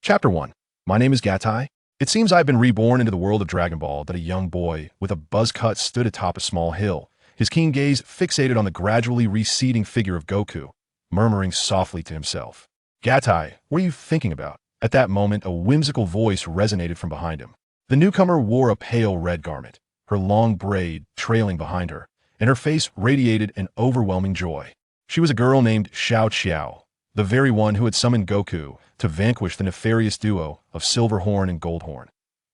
Chapter 1. My name is Gatai. It seems I've been reborn into the world of Dragon Ball that a young boy with a buzz cut stood atop a small hill, his keen gaze fixated on the gradually receding figure of Goku, murmuring softly to himself. Gatai, what are you thinking about? At that moment, a whimsical voice resonated from behind him. The newcomer wore a pale red garment, her long braid trailing behind her, and her face radiated an overwhelming joy. She was a girl named Xiao Qiao, the very one who had summoned Goku to vanquish the nefarious duo of Silverhorn and Goldhorn.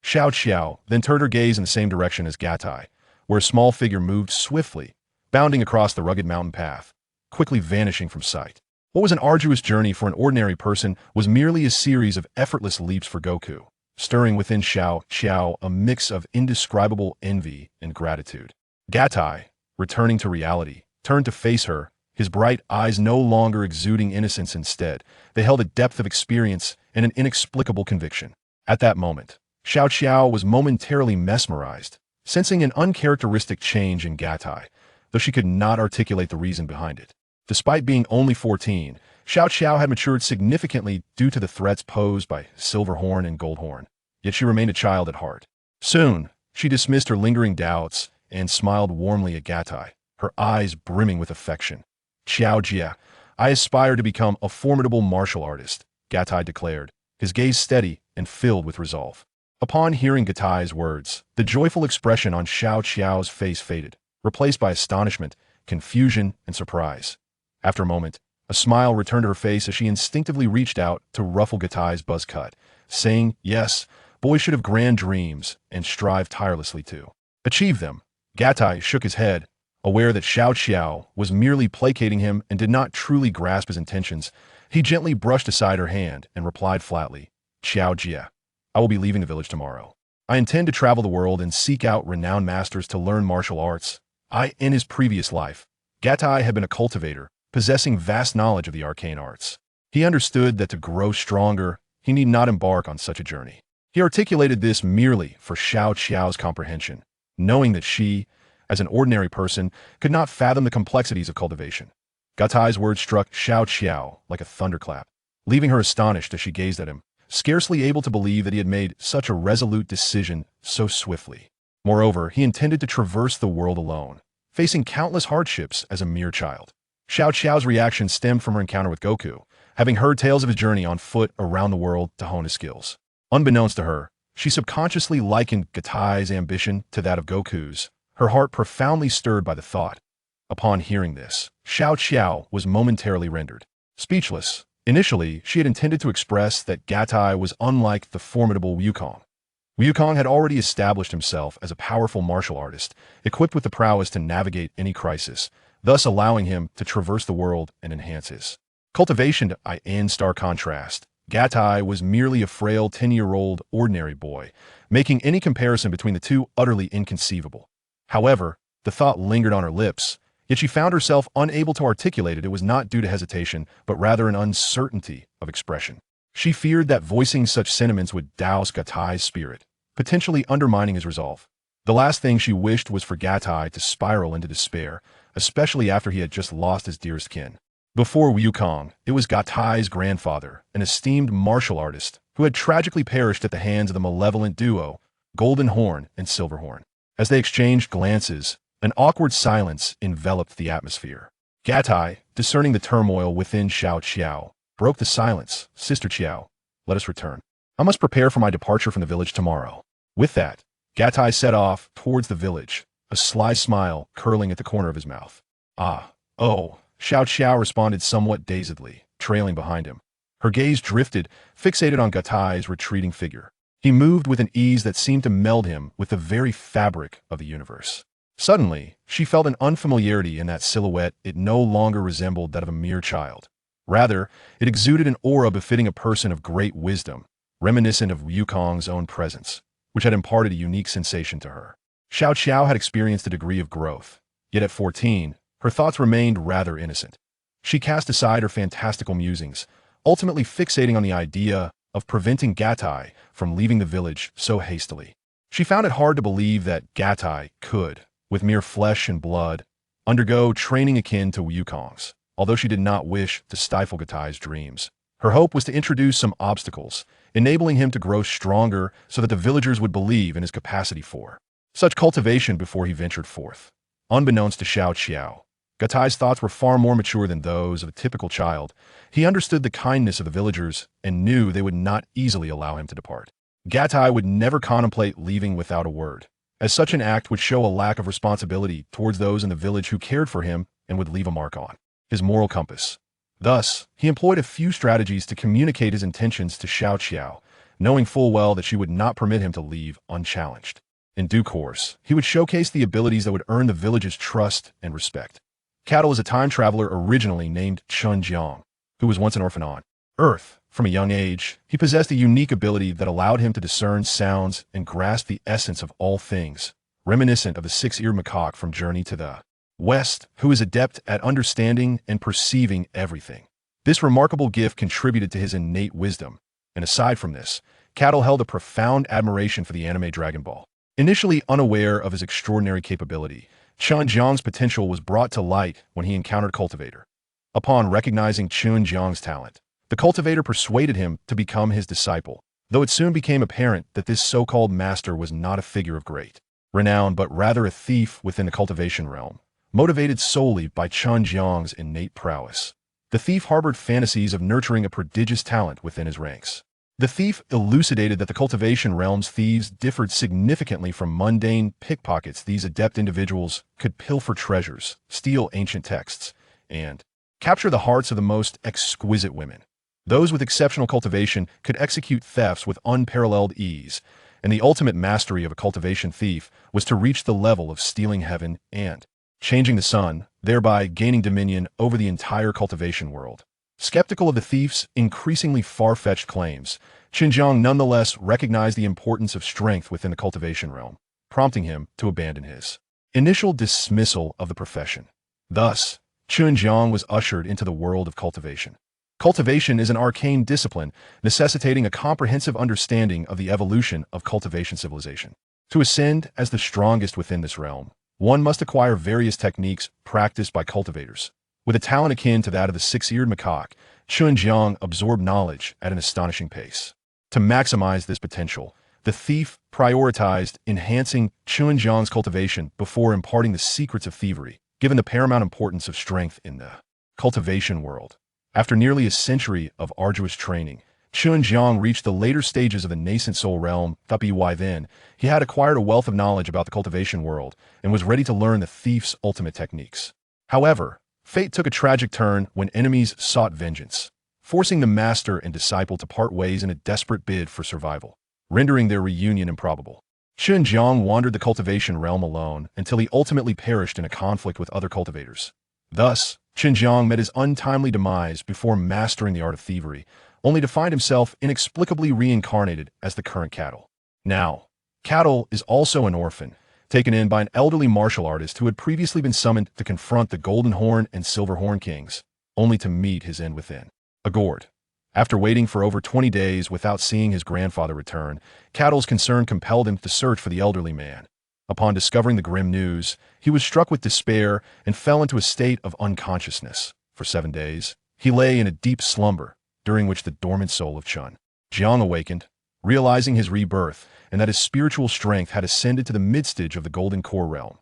Xiao Qiao then turned her gaze in the same direction as Gatai, where a small figure moved swiftly, bounding across the rugged mountain path, quickly vanishing from sight. What was an arduous journey for an ordinary person was merely a series of effortless leaps for Goku, stirring within Xiao Qiao a mix of indescribable envy and gratitude. Gatai, returning to reality, turned to face her, his bright eyes no longer exuding innocence. Instead, they held a depth of experience and an inexplicable conviction. At that moment, Xiao Qiao was momentarily mesmerized, sensing an uncharacteristic change in Gatai, though she could not articulate the reason behind it. Despite being only 14, Xiao Qiao had matured significantly due to the threats posed by Silverhorn and Goldhorn, yet she remained a child at heart. Soon, she dismissed her lingering doubts and smiled warmly at Gatai, her eyes brimming with affection. Xiao Jia, I aspire to become a formidable martial artist, Gatai declared, his gaze steady and filled with resolve. Upon hearing Gatai's words, the joyful expression on Xiao Qiao's face faded, replaced by astonishment, confusion, and surprise. After a moment, a smile returned to her face as she instinctively reached out to ruffle Gatai's buzz cut, saying, yes, boys should have grand dreams and strive tirelessly to achieve them. Gatai shook his head, aware that Xiao Qiao was merely placating him and did not truly grasp his intentions. He gently brushed aside her hand and replied flatly, Xiao Jia, I will be leaving the village tomorrow. I intend to travel the world and seek out renowned masters to learn martial arts. In his previous life, Gatai had been a cultivator, possessing vast knowledge of the arcane arts. He understood that to grow stronger, he need not embark on such a journey. He articulated this merely for Xiao Qiao's comprehension, knowing that she, as an ordinary person, could not fathom the complexities of cultivation. Gatai's words struck Xiao Qiao like a thunderclap, leaving her astonished as she gazed at him, scarcely able to believe that he had made such a resolute decision so swiftly. Moreover, he intended to traverse the world alone, facing countless hardships as a mere child. Xiao Qiao's reaction stemmed from her encounter with Goku, having heard tales of his journey on foot around the world to hone his skills. Unbeknownst to her, she subconsciously likened Gatai's ambition to that of Goku's, her heart profoundly stirred by the thought. Upon hearing this, Xiao Qiao was momentarily rendered speechless. Initially, she had intended to express that Gatai was unlike the formidable Wukong. Wukong had already established himself as a powerful martial artist, equipped with the prowess to navigate any crisis, thus allowing him to traverse the world and enhance his cultivation. In stark contrast, Gatai was merely a frail 10-year-old ordinary boy, making any comparison between the two utterly inconceivable. However, the thought lingered on her lips, yet she found herself unable to articulate it. It was not due to hesitation, but rather an uncertainty of expression. She feared that voicing such sentiments would douse Gatai's spirit, potentially undermining his resolve. The last thing she wished was for Gatai to spiral into despair, especially after he had just lost his dearest kin. Before Wukong, it was Gatai's grandfather, an esteemed martial artist, who had tragically perished at the hands of the malevolent duo, Golden Horn and Silverhorn. As they exchanged glances, an awkward silence enveloped the atmosphere. Gatai, discerning the turmoil within Xiao Qiao, broke the silence. Sister Qiao, let us return. I must prepare for my departure from the village tomorrow. With that, Gatai set off towards the village, a sly smile curling at the corner of his mouth. Oh, Xiao Qiao responded somewhat dazedly, trailing behind him. Her gaze drifted, fixated on Gatai's retreating figure. He moved with an ease that seemed to meld him with the very fabric of the universe. Suddenly, she felt an unfamiliarity in that silhouette. It no longer resembled that of a mere child. Rather, it exuded an aura befitting a person of great wisdom, reminiscent of Wukong's own presence, which had imparted a unique sensation to her. Xiao Qiao had experienced a degree of growth, yet at 14, her thoughts remained rather innocent. She cast aside her fantastical musings, ultimately fixating on the idea of preventing Gatai from leaving the village so hastily. She found it hard to believe that Gatai could, with mere flesh and blood, undergo training akin to Wukong's. Although she did not wish to stifle Gatai's dreams, her hope was to introduce some obstacles, enabling him to grow stronger so that the villagers would believe in his capacity for such cultivation before he ventured forth. Unbeknownst to Xiao Qiao, Gatai's thoughts were far more mature than those of a typical child. He understood the kindness of the villagers and knew they would not easily allow him to depart. Gatai would never contemplate leaving without a word, as such an act would show a lack of responsibility towards those in the village who cared for him and would leave a mark on his moral compass. Thus, he employed a few strategies to communicate his intentions to Xiao Qiao, knowing full well that she would not permit him to leave unchallenged. In due course, he would showcase the abilities that would earn the village's trust and respect. Cattle is a time traveler originally named Chun Jiang, who was once an orphan on Earth. From a young age, he possessed a unique ability that allowed him to discern sounds and grasp the essence of all things, reminiscent of the six-eared macaque from Journey to the West, who is adept at understanding and perceiving everything. This remarkable gift contributed to his innate wisdom, and aside from this, Cattle held a profound admiration for the anime Dragon Ball. Initially unaware of his extraordinary capability, Chun Jiang's potential was brought to light when he encountered Cultivator. Upon recognizing Chun Jiang's talent, the Cultivator persuaded him to become his disciple, though it soon became apparent that this so-called master was not a figure of great renown but rather a thief within the cultivation realm, motivated solely by Chun Jiang's innate prowess. The thief harbored fantasies of nurturing a prodigious talent within his ranks. The thief elucidated that the cultivation realm's thieves differed significantly from mundane pickpockets. These adept individuals could pilfer treasures, steal ancient texts, and capture the hearts of the most exquisite women. Those with exceptional cultivation could execute thefts with unparalleled ease, and the ultimate mastery of a cultivation thief was to reach the level of stealing heaven and changing the sun, thereby gaining dominion over the entire cultivation world. Skeptical of the thief's increasingly far-fetched claims, Chun Jiang nonetheless recognized the importance of strength within the cultivation realm, prompting him to abandon his initial dismissal of the profession. Thus, Chun Jiang was ushered into the world of cultivation. Cultivation is an arcane discipline necessitating a comprehensive understanding of the evolution of cultivation civilization. To ascend as the strongest within this realm, one must acquire various techniques practiced by cultivators. With a talent akin to that of the six-eared macaque, Chun Jiang absorbed knowledge at an astonishing pace. To maximize this potential, the thief prioritized enhancing Chun Jiang's cultivation before imparting the secrets of thievery, given the paramount importance of strength in the cultivation world. After nearly a century of arduous training, Chun Jiang reached the later stages of the nascent soul realm. By then, he had acquired a wealth of knowledge about the cultivation world and was ready to learn the thief's ultimate techniques. However, fate took a tragic turn when enemies sought vengeance, forcing the master and disciple to part ways in a desperate bid for survival, rendering their reunion improbable. Chun Jiang wandered the cultivation realm alone until he ultimately perished in a conflict with other cultivators. Thus, Chun Jiang met his untimely demise before mastering the art of thievery, only to find himself inexplicably reincarnated as the current Cattle. Now, Cattle is also an orphan, taken in by an elderly martial artist who had previously been summoned to confront the Golden Horn and Silver Horn Kings, only to meet his end within a gourd. After waiting for over 20 days without seeing his grandfather return, Cattle's concern compelled him to search for the elderly man. Upon discovering the grim news, he was struck with despair and fell into a state of unconsciousness. For 7 days, he lay in a deep slumber, during which the dormant soul of Chun Jiang awakened, realizing his rebirth and that his spiritual strength had ascended to the mid-stage of the Golden Core realm.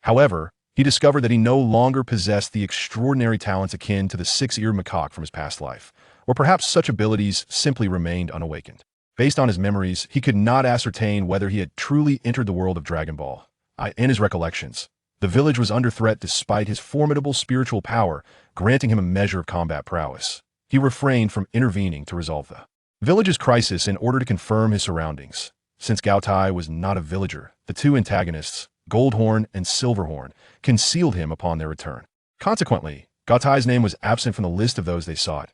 However, he discovered that he no longer possessed the extraordinary talents akin to the six-eared macaque from his past life, or perhaps such abilities simply remained unawakened. Based on his memories, he could not ascertain whether he had truly entered the world of Dragon Ball. In his recollections, the village was under threat despite his formidable spiritual power, granting him a measure of combat prowess. He refrained from intervening to resolve the village's crisis in order to confirm his surroundings. Since Gaotai was not a villager, the two antagonists, Goldhorn and Silverhorn, concealed him upon their return. Consequently, Gaotai's name was absent from the list of those they sought.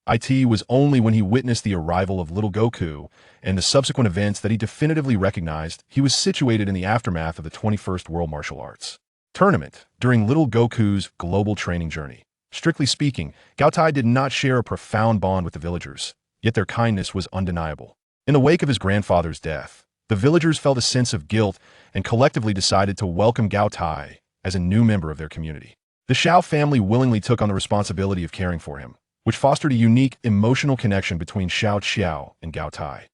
It was only when he witnessed the arrival of little Goku and the subsequent events that he definitively recognized he was situated in the aftermath of the 21st World Martial Arts Tournament during little Goku's global training journey. Strictly speaking, Gaotai did not share a profound bond with the villagers, yet their kindness was undeniable. In the wake of his grandfather's death, the villagers felt a sense of guilt and collectively decided to welcome Gaotai as a new member of their community. The Xiao family willingly took on the responsibility of caring for him, which fostered a unique emotional connection between Xiao Qiao and Gao Tai.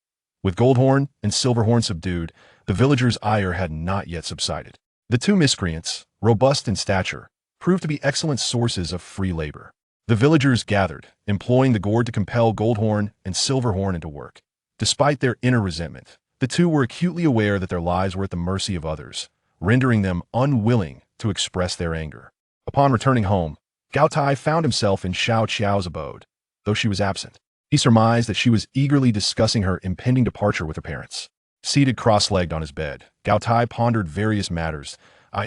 With Goldhorn and Silverhorn subdued, the villagers' ire had not yet subsided. The two miscreants, robust in stature, proved to be excellent sources of free labor. The villagers gathered, employing the gourd to compel Goldhorn and Silverhorn into work. Despite their inner resentment, the two were acutely aware that their lives were at the mercy of others, rendering them unwilling to express their anger. Upon returning home, Gao Tai found himself in Xiao Qiao's abode, though she was absent. He surmised that she was eagerly discussing her impending departure with her parents. Seated cross-legged on his bed, Gao Tai pondered various matters.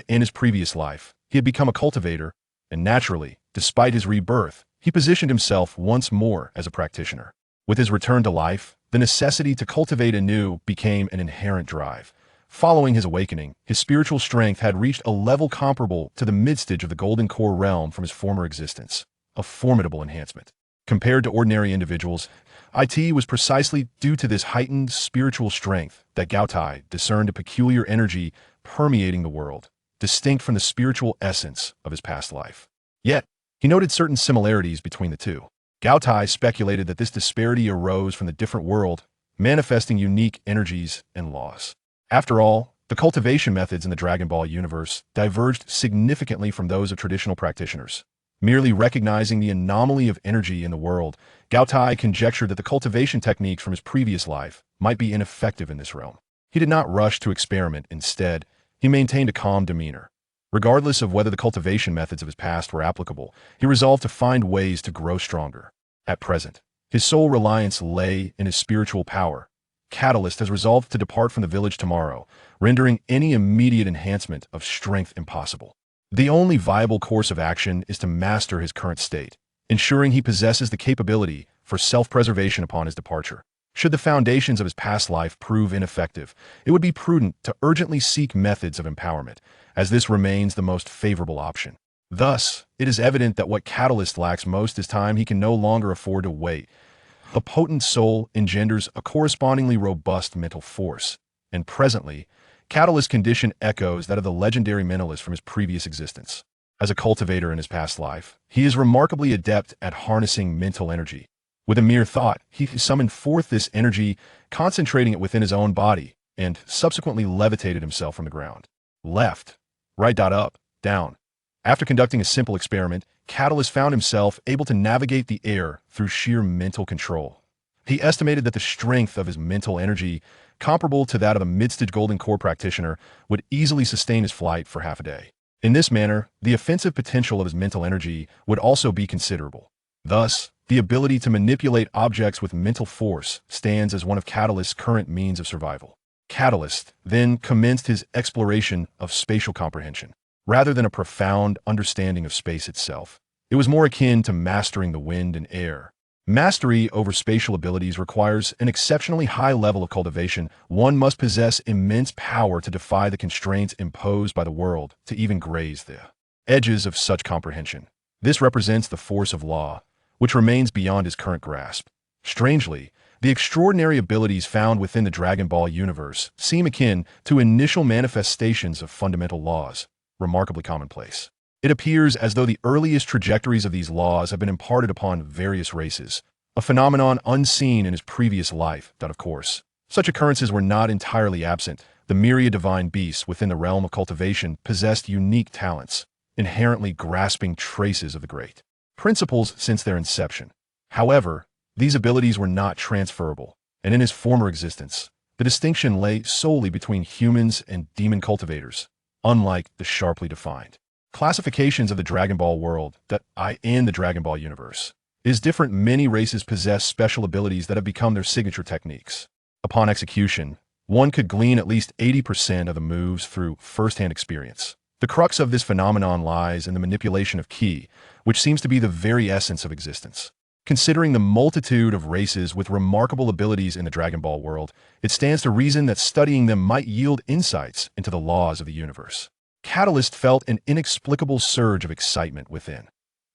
In his previous life, he had become a cultivator, and naturally, despite his rebirth, he positioned himself once more as a practitioner. With his return to life, the necessity to cultivate anew became an inherent drive. Following his awakening, his spiritual strength had reached a level comparable to the midstage of the Golden Core realm from his former existence, a formidable enhancement. Compared to ordinary individuals, it was precisely due to this heightened spiritual strength that Gao Tai discerned a peculiar energy permeating the world, distinct from the spiritual essence of his past life. Yet, he noted certain similarities between the two. Gao Tai speculated that this disparity arose from the different world, manifesting unique energies and laws. After all, the cultivation methods in the Dragon Ball universe diverged significantly from those of traditional practitioners. Merely recognizing the anomaly of energy in the world, Gao Tai conjectured that the cultivation techniques from his previous life might be ineffective in this realm. He did not rush to experiment. Instead, he maintained a calm demeanor. Regardless of whether the cultivation methods of his past were applicable, he resolved to find ways to grow stronger. At present, his sole reliance lay in his spiritual power. Catalyst has resolved to depart from the village tomorrow, rendering any immediate enhancement of strength impossible. The only viable course of action is to master his current state, ensuring he possesses the capability for self-preservation upon his departure. Should the foundations of his past life prove ineffective, it would be prudent to urgently seek methods of empowerment, as this remains the most favorable option. Thus, it is evident that what Catalyst lacks most is time. He can no longer afford to wait. A potent soul engenders a correspondingly robust mental force, and presently, Catalyst's condition echoes that of the legendary mentalist from his previous existence. As a cultivator in his past life, he is remarkably adept at harnessing mental energy. With a mere thought, he summoned forth this energy, concentrating it within his own body, and subsequently levitated himself from the ground. Left, right, up, down. After conducting a simple experiment, Catalyst found himself able to navigate the air through sheer mental control. He estimated that the strength of his mental energy, comparable to that of a mid-stage Golden Core practitioner, would easily sustain his flight for half a day. In this manner, the offensive potential of his mental energy would also be considerable. Thus, the ability to manipulate objects with mental force stands as one of Catalyst's current means of survival. Catalyst then commenced his exploration of spatial comprehension. Rather than a profound understanding of space itself, it was more akin to mastering the wind and air. Mastery over spatial abilities requires an exceptionally high level of cultivation. One must possess immense power to defy the constraints imposed by the world, to even graze the edges of such comprehension. This represents the force of law, which remains beyond his current grasp. Strangely, the extraordinary abilities found within the Dragon Ball universe seem akin to initial manifestations of fundamental laws, remarkably commonplace. It appears as though the earliest trajectories of these laws have been imparted upon various races, a phenomenon unseen in his previous life. Of course, such occurrences were not entirely absent. The myriad divine beasts within the realm of cultivation possessed unique talents, inherently grasping traces of the great principles since their inception. However, these abilities were not transferable, and in his former existence, the distinction lay solely between humans and demon cultivators, unlike the sharply defined classifications of the Dragon Ball world in the Dragon Ball universe. Is different. Many races possess special abilities that have become their signature techniques. Upon execution, one could glean at least 80% of the moves through first-hand experience. The crux of this phenomenon lies in the manipulation of ki, which seems to be the very essence of existence. Considering the multitude of races with remarkable abilities in the Dragon Ball world, it stands to reason that studying them might yield insights into the laws of the universe. Catalyst felt an inexplicable surge of excitement within.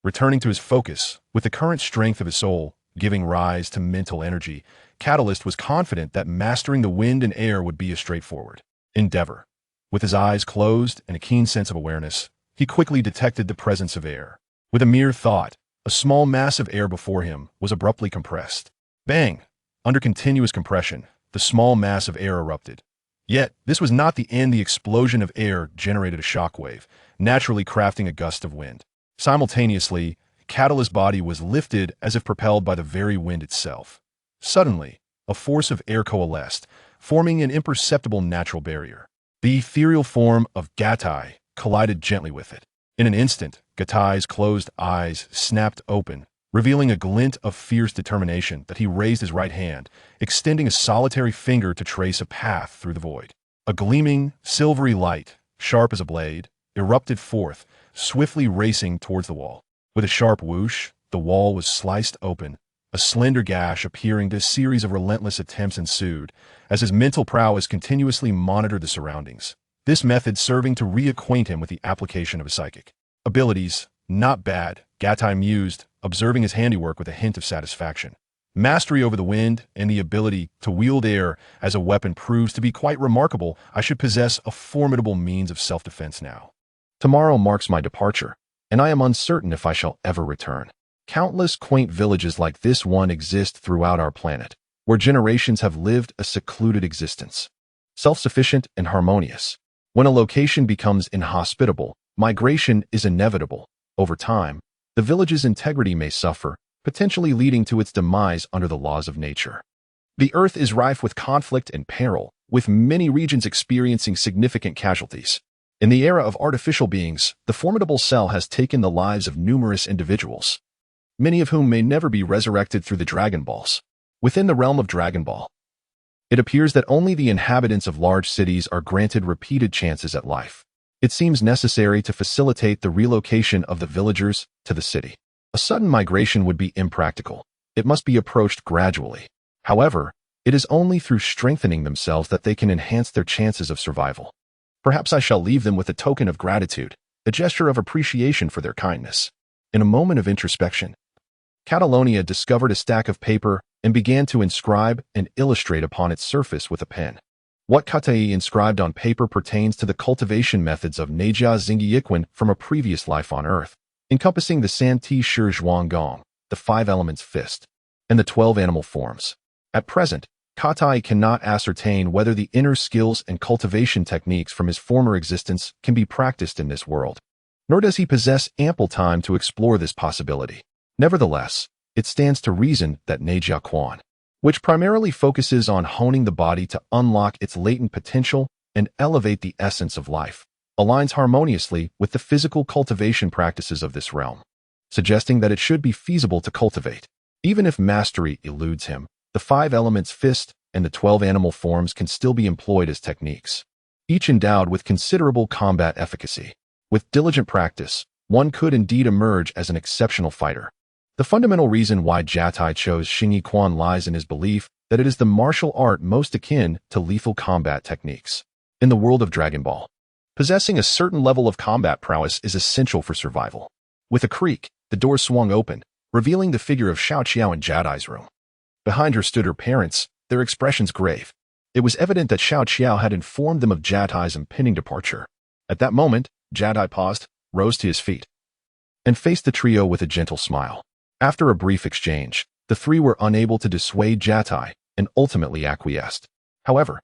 Returning to his focus, with the current strength of his soul giving rise to mental energy, Catalyst was confident that mastering the wind and air would be a straightforward endeavor. With his eyes closed and a keen sense of awareness, he quickly detected the presence of air. With a mere thought, A small mass of air before him was abruptly compressed. Bang! Under continuous compression, the small mass of air erupted. Yet, this was not the end. The explosion of air generated a shockwave, naturally crafting a gust of wind. Simultaneously, Catalyst's body was lifted as if propelled by the very wind itself. Suddenly, a force of air coalesced, forming an imperceptible natural barrier. The ethereal form of Gatai collided gently with it. In an instant, Gatai's closed eyes snapped open, revealing a glint of fierce determination that he raised his right hand, extending a solitary finger to trace a path through the void. A gleaming, silvery light, sharp as a blade, erupted forth, swiftly racing towards the wall. With a sharp whoosh, the wall was sliced open, a slender gash appearing. A series of relentless attempts ensued, as his mental prowess continuously monitored the surroundings. This method serving to reacquaint him with the application of his psychic abilities. Not bad, Gatai mused, observing his handiwork with a hint of satisfaction. Mastery over the wind and the ability to wield air as a weapon proves to be quite remarkable. I should possess a formidable means of self-defense now. Tomorrow marks my departure, and I am uncertain if I shall ever return. Countless quaint villages like this one exist throughout our planet, where generations have lived a secluded existence, self-sufficient and harmonious. When a location becomes inhospitable, migration is inevitable. Over time, the village's integrity may suffer, potentially leading to its demise under the laws of nature. The Earth is rife with conflict and peril, with many regions experiencing significant casualties. In the era of artificial beings, the formidable cell has taken the lives of numerous individuals, many of whom may never be resurrected through the Dragon Balls. Within the realm of Dragon Ball, it appears that only the inhabitants of large cities are granted repeated chances at life. It seems necessary to facilitate the relocation of the villagers to the city. A sudden migration would be impractical. It must be approached gradually. However, it is only through strengthening themselves that they can enhance their chances of survival. Perhaps I shall leave them with a token of gratitude, a gesture of appreciation for their kindness. In a moment of introspection, Catalonia discovered a stack of paper and began to inscribe and illustrate upon its surface with a pen. What Katai inscribed on paper pertains to the cultivation methods of Neijia Xingyiquan from a previous life on Earth, encompassing the Santi Shi Zhuang Gong, the 5 elements fist, and the 12 animal forms. At present, Katai cannot ascertain whether the inner skills and cultivation techniques from his former existence can be practiced in this world, nor does he possess ample time to explore this possibility. Nevertheless, it stands to reason that Neijia Quan, which primarily focuses on honing the body to unlock its latent potential and elevate the essence of life, aligns harmoniously with the physical cultivation practices of this realm, suggesting that it should be feasible to cultivate. Even if mastery eludes him, the 5 elements fist and the 12 animal forms can still be employed as techniques, each endowed with considerable combat efficacy. With diligent practice, one could indeed emerge as an exceptional fighter. The fundamental reason why Jatai chose Xingyi Quan lies in his belief that it is the martial art most akin to lethal combat techniques. In the world of Dragon Ball, possessing a certain level of combat prowess is essential for survival. With a creak, the door swung open, revealing the figure of Xiao Qiao in Jadai's room. Behind her stood her parents, their expressions grave. It was evident that Xiao Qiao had informed them of Jadai's impending departure. At that moment, Jadai paused, rose to his feet, and faced the trio with a gentle smile. After a brief exchange, the 3 were unable to dissuade Jatai and ultimately acquiesced. However,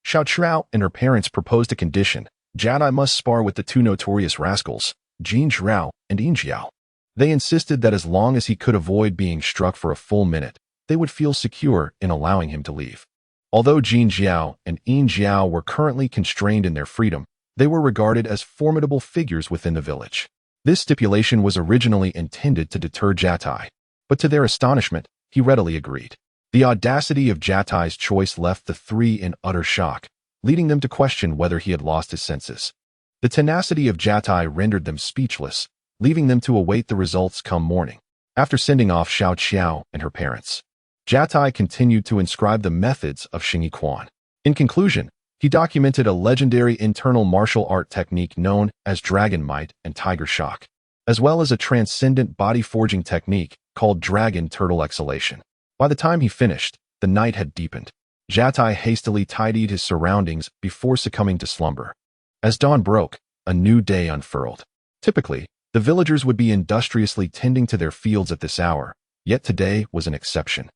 Xiao Qiao and her parents proposed a condition. Jatai must spar with the 2 notorious rascals, Jin Zhao and Yin Jiao. They insisted that as long as he could avoid being struck for a full minute, they would feel secure in allowing him to leave. Although Jin Jiao and Yin Jiao were currently constrained in their freedom, they were regarded as formidable figures within the village. This stipulation was originally intended to deter Jatai, but to their astonishment, he readily agreed. The audacity of Jatai's choice left the 3 in utter shock, leading them to question whether he had lost his senses. The tenacity of Jatai rendered them speechless, leaving them to await the results come morning. After sending off Xiao Qiao and her parents, Jatai continued to inscribe the methods of Xingyi Quan. In conclusion, he documented a legendary internal martial art technique known as Dragon Might and Tiger Shock, as well as a transcendent body forging technique called Dragon Turtle Exhalation. By the time he finished, the night had deepened. Jatai hastily tidied his surroundings before succumbing to slumber. As dawn broke, a new day unfurled. Typically, The villagers would be industriously tending to their fields at this hour, yet today was an exception.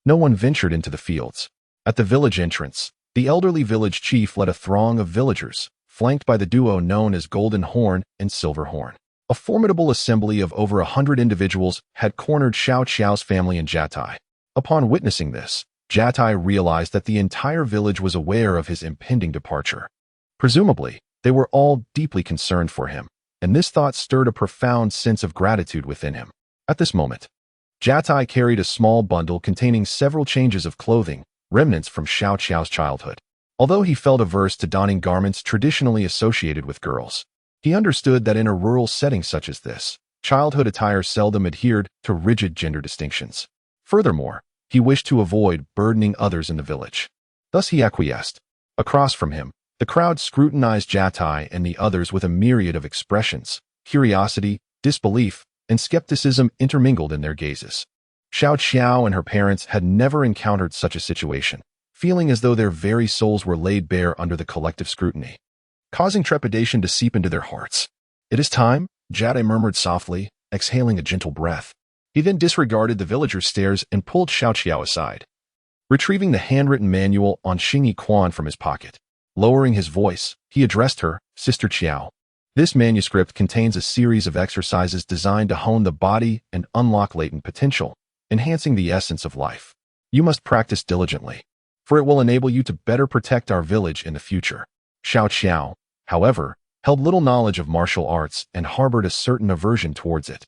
No one ventured into the fields. At the village entrance, the elderly village chief led a throng of villagers, flanked by the duo known as Golden Horn and Silver Horn. A formidable assembly of over 100 individuals had cornered Xiao Qiao's family in Jiatai. Upon witnessing this, Jiatai realized that the entire village was aware of his impending departure. Presumably, they were all deeply concerned for him, and this thought stirred a profound sense of gratitude within him. At this moment, Jiatai carried a small bundle containing several changes of clothing, remnants from Xiao Qiao's childhood. Although he felt averse to donning garments traditionally associated with girls, he understood that in a rural setting such as this, childhood attire seldom adhered to rigid gender distinctions. Furthermore, he wished to avoid burdening others in the village. Thus he acquiesced. Across from him, the crowd scrutinized Jiatai and the others with a myriad of expressions. Curiosity, disbelief, and skepticism intermingled in their gazes. Xiao Qiao and her parents had never encountered such a situation, feeling as though their very souls were laid bare under the collective scrutiny, causing trepidation to seep into their hearts. "It is time," Jiatai murmured softly, exhaling a gentle breath. He then disregarded the villagers' stares and pulled Xiao Qiao aside, retrieving the handwritten manual on Xingyi Quan from his pocket. Lowering his voice, he addressed her, "Sister Qiao. This manuscript contains a series of exercises designed to hone the body and unlock latent potential, enhancing the essence of life. You must practice diligently, for it will enable you to better protect our village in the future." Xiao Qiao, however, held little knowledge of martial arts and harbored a certain aversion towards it.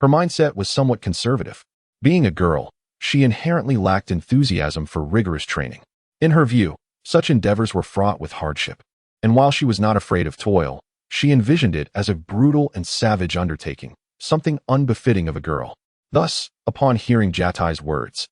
Her mindset was somewhat conservative. Being a girl, she inherently lacked enthusiasm for rigorous training. In her view, such endeavors were fraught with hardship, and while she was not afraid of toil, she envisioned it as a brutal and savage undertaking, something unbefitting of a girl. Thus, upon hearing Jiatai's words,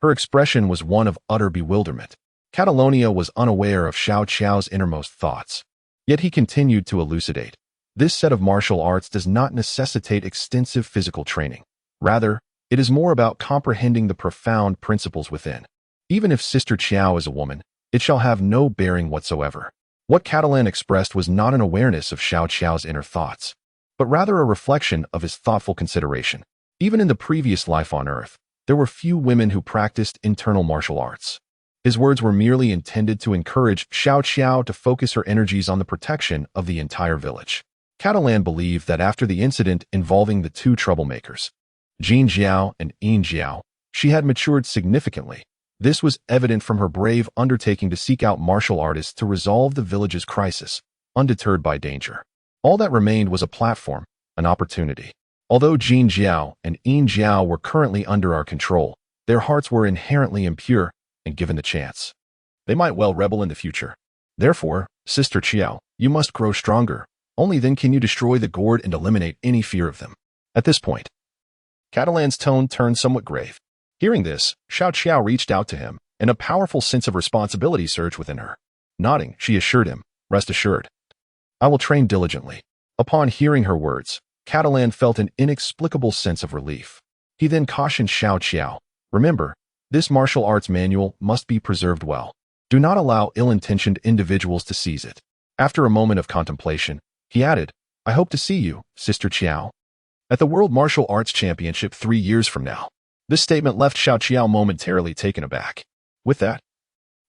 her expression was one of utter bewilderment. Catalonia was unaware of Xiao Qiao's innermost thoughts, yet he continued to elucidate. This set of martial arts does not necessitate extensive physical training. Rather, it is more about comprehending the profound principles within. Even if Sister Qiao is a woman, it shall have no bearing whatsoever. What Catalan expressed was not an awareness of Xiao Qiao's inner thoughts, but rather a reflection of his thoughtful consideration. Even in the previous life on Earth, there were few women who practiced internal martial arts. His words were merely intended to encourage Xiao Qiao to focus her energies on the protection of the entire village. Catalan believed that after the incident involving the two troublemakers, Jin Jiao and Yin Jiao, she had matured significantly. This was evident from her brave undertaking to seek out martial artists to resolve the village's crisis, undeterred by danger. All that remained was a platform, an opportunity. Although Jin Jiao and Yin Jiao were currently under our control, their hearts were inherently impure, and given the chance, they might well rebel in the future. Therefore, Sister Qiao, you must grow stronger. Only then can you destroy the gourd and eliminate any fear of them. At this point, Catalan's tone turned somewhat grave. Hearing this, Xiao Qiao reached out to him, and a powerful sense of responsibility surged within her. Nodding, she assured him, "Rest assured, I will train diligently." Upon hearing her words, Catalan felt an inexplicable sense of relief. He then cautioned Xiao Qiao, "Remember, this martial arts manual must be preserved well. Do not allow ill-intentioned individuals to seize it." After a moment of contemplation, he added, "I hope to see you, Sister Qiao, at the World Martial Arts Championship 3 years from now." This statement left Xiao Qiao momentarily taken aback. With that,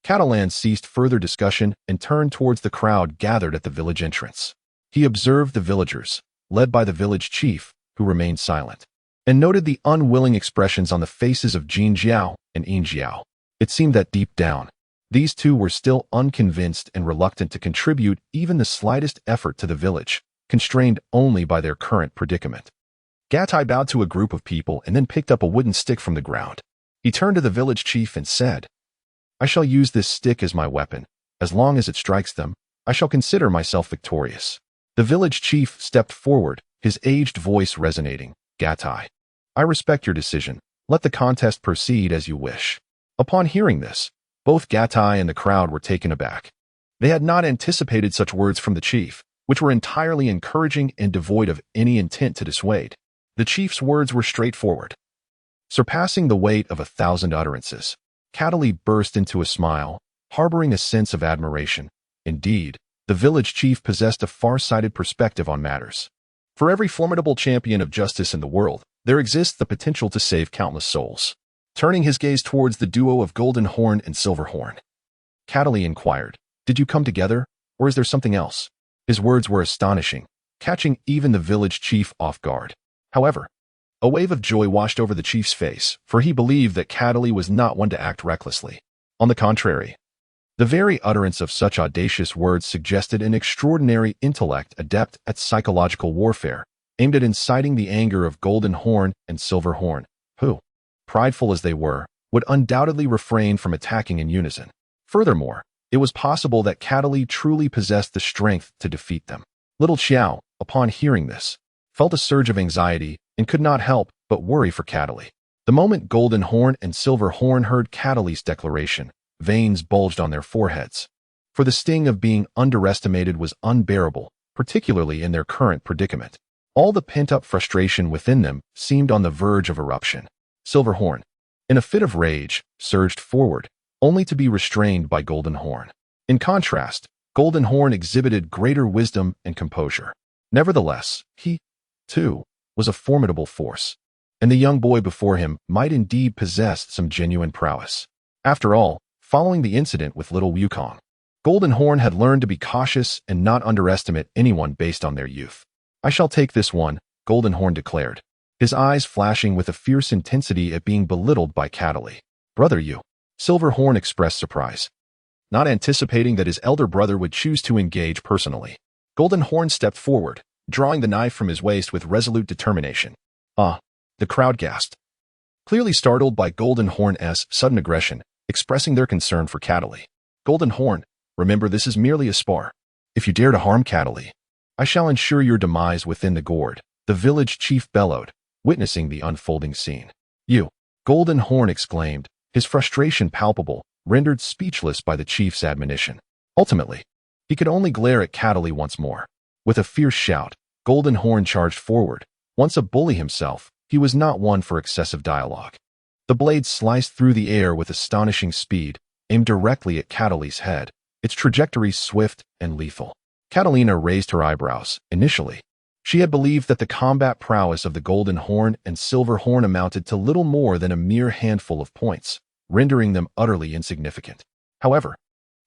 Catalan ceased further discussion and turned towards the crowd gathered at the village entrance. He observed the villagers, led by the village chief, who remained silent, and noted the unwilling expressions on the faces of Jin Jiao and Yin Jiao. It seemed that deep down, these two were still unconvinced and reluctant to contribute even the slightest effort to the village, constrained only by their current predicament. Gatai bowed to a group of people and then picked up a wooden stick from the ground. He turned to the village chief and said, "I shall use this stick as my weapon. As long as it strikes them, I shall consider myself victorious." The village chief stepped forward, his aged voice resonating. "Gatai, I respect your decision. Let the contest proceed as you wish." Upon hearing this, both Gatai and the crowd were taken aback. They had not anticipated such words from the chief, which were entirely encouraging and devoid of any intent to dissuade. The chief's words were straightforward, surpassing the weight of 1,000 utterances. Cataly burst into a smile, harboring a sense of admiration. Indeed, the village chief possessed a far-sighted perspective on matters. For every formidable champion of justice in the world, there exists the potential to save countless souls. Turning his gaze towards the duo of Golden Horn and Silver Horn, Cataly inquired, "Did you come together, or is there something else?" His words were astonishing, catching even the village chief off guard. However, a wave of joy washed over the chief's face, for he believed that Cataly was not one to act recklessly. On the contrary, the very utterance of such audacious words suggested an extraordinary intellect adept at psychological warfare, aimed at inciting the anger of Golden Horn and Silver Horn, who, prideful as they were, would undoubtedly refrain from attacking in unison. Furthermore, it was possible that Cataly truly possessed the strength to defeat them. Little Xiao, upon hearing this, felt a surge of anxiety and could not help but worry for Cataly. The moment Golden Horn and Silver Horn heard Cataly's declaration, veins bulged on their foreheads. For the sting of being underestimated was unbearable, particularly in their current predicament. All the pent-up frustration within them seemed on the verge of eruption. Silver Horn, in a fit of rage, surged forward, only to be restrained by Golden Horn. In contrast, Golden Horn exhibited greater wisdom and composure. Nevertheless, he, too, was a formidable force, and the young boy before him might indeed possess some genuine prowess. After all, following the incident with little Wukong, Golden Horn had learned to be cautious and not underestimate anyone based on their youth. "I shall take this one," Golden Horn declared, his eyes flashing with a fierce intensity at being belittled by Cataly. "Brother, you," Silver Horn expressed surprise, not anticipating that his elder brother would choose to engage personally. Golden Horn stepped forward, drawing the knife from his waist with resolute determination. "Ah," the crowd gasped, clearly startled by Golden Horn's sudden aggression, expressing their concern for Cataly. "Golden Horn, remember this is merely a spar. If you dare to harm Cataly, I shall ensure your demise within the gourd," the village chief bellowed, witnessing the unfolding scene. "You," Golden Horn exclaimed, his frustration palpable, rendered speechless by the chief's admonition. Ultimately, he could only glare at Cataly once more. With a fierce shout, Golden Horn charged forward. Once a bully himself, he was not one for excessive dialogue. The blade sliced through the air with astonishing speed, aimed directly at Cataly's head, its trajectory swift and lethal. Catalina raised her eyebrows. Initially, she had believed that the combat prowess of the Golden Horn and Silver Horn amounted to little more than a mere handful of points, rendering them utterly insignificant. However,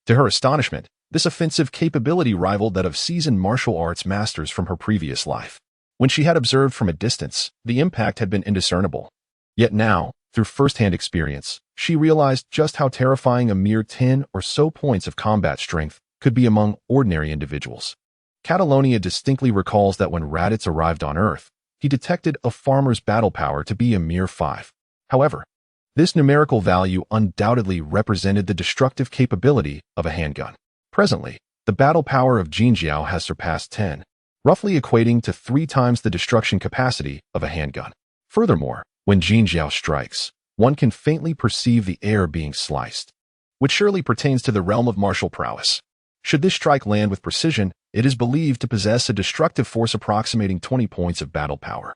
to her astonishment, this offensive capability rivaled that of seasoned martial arts masters from her previous life. When she had observed from a distance, the impact had been indiscernible. Yet now, through first-hand experience, she realized just how terrifying a mere 10 or so points of combat strength could be among ordinary individuals. Catalonia distinctly recalls that when Raditz arrived on Earth, he detected a farmer's battle power to be a mere 5. However, this numerical value undoubtedly represented the destructive capability of a handgun. Presently, the battle power of Jinjiao has surpassed 10, roughly equating to 3 times the destruction capacity of a handgun. Furthermore, when Jinjiao strikes, one can faintly perceive the air being sliced, which surely pertains to the realm of martial prowess. Should this strike land with precision, it is believed to possess a destructive force approximating 20 points of battle power.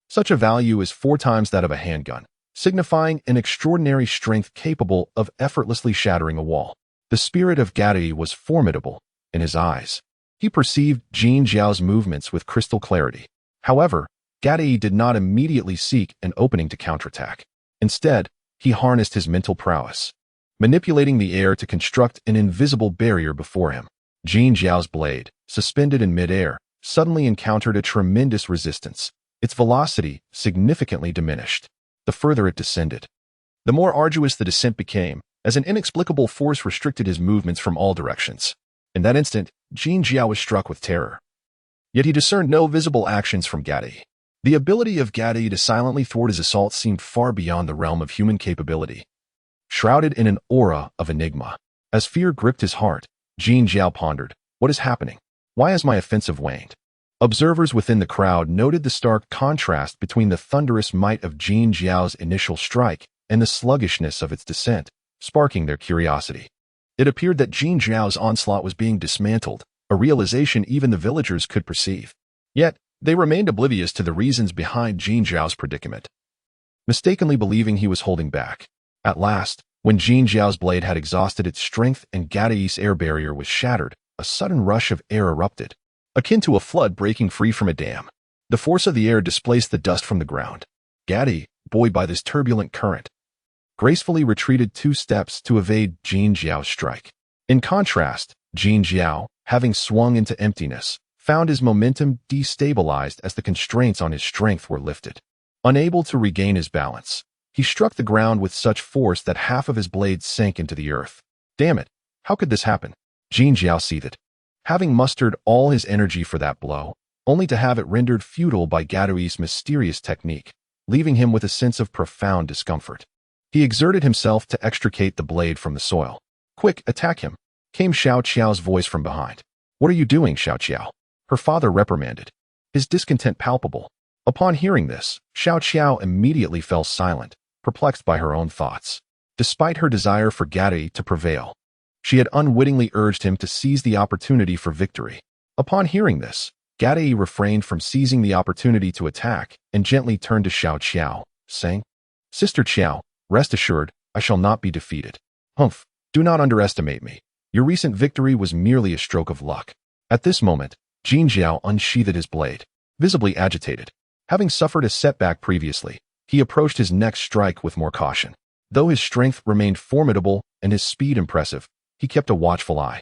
Such a value is 4 times that of a handgun, signifying an extraordinary strength capable of effortlessly shattering a wall. The spirit of Gadai was formidable. In his eyes, he perceived Jin Jiao's movements with crystal clarity. However, Gadai did not immediately seek an opening to counterattack. Instead, he harnessed his mental prowess, manipulating the air to construct an invisible barrier before him. Jin Jiao's blade, suspended in midair, suddenly encountered a tremendous resistance. Its velocity significantly diminished the further it descended. The more arduous the descent became, as an inexplicable force restricted his movements from all directions. In that instant, Jin Jiao was struck with terror. Yet he discerned no visible actions from Gadai. The ability of Gadai to silently thwart his assault seemed far beyond the realm of human capability, shrouded in an aura of enigma. As fear gripped his heart, Jin Jiao pondered, "What is happening? Why has my offensive waned?" Observers within the crowd noted the stark contrast between the thunderous might of Jin Jiao's initial strike and the sluggishness of its descent, sparking their curiosity. It appeared that Jin Jiao's onslaught was being dismantled, a realization even the villagers could perceive. Yet, they remained oblivious to the reasons behind Jin Jiao's predicament, mistakenly believing he was holding back. At last, when Jin Jiao's blade had exhausted its strength and Gadai's air barrier was shattered, a sudden rush of air erupted, akin to a flood breaking free from a dam. The force of the air displaced the dust from the ground. Gaddy, buoyed by this turbulent current, gracefully retreated 2 steps to evade Jin Jiao's strike. In contrast, Jin Jiao, having swung into emptiness, found his momentum destabilized as the constraints on his strength were lifted. Unable to regain his balance, he struck the ground with such force that half of his blade sank into the earth. Damn it, how could this happen? Jin Jiao seethed. Having mustered all his energy for that blow, only to have it rendered futile by Gadai's mysterious technique, leaving him with a sense of profound discomfort. He exerted himself to extricate the blade from the soil. "Quick, attack him," came Xiao Qiao's voice from behind. "What are you doing, Xiao Qiao?" her father reprimanded, his discontent palpable. Upon hearing this, Xiao Qiao immediately fell silent, perplexed by her own thoughts. Despite her desire for Gadai to prevail, she had unwittingly urged him to seize the opportunity for victory. Upon hearing this, Gadai refrained from seizing the opportunity to attack and gently turned to Xiao Qiao, saying, "Sister Qiao, rest assured, I shall not be defeated. Humph, do not underestimate me. Your recent victory was merely a stroke of luck." At this moment, Jin Jiao unsheathed his blade, visibly agitated. Having suffered a setback previously, he approached his next strike with more caution. Though his strength remained formidable and his speed impressive, he kept a watchful eye,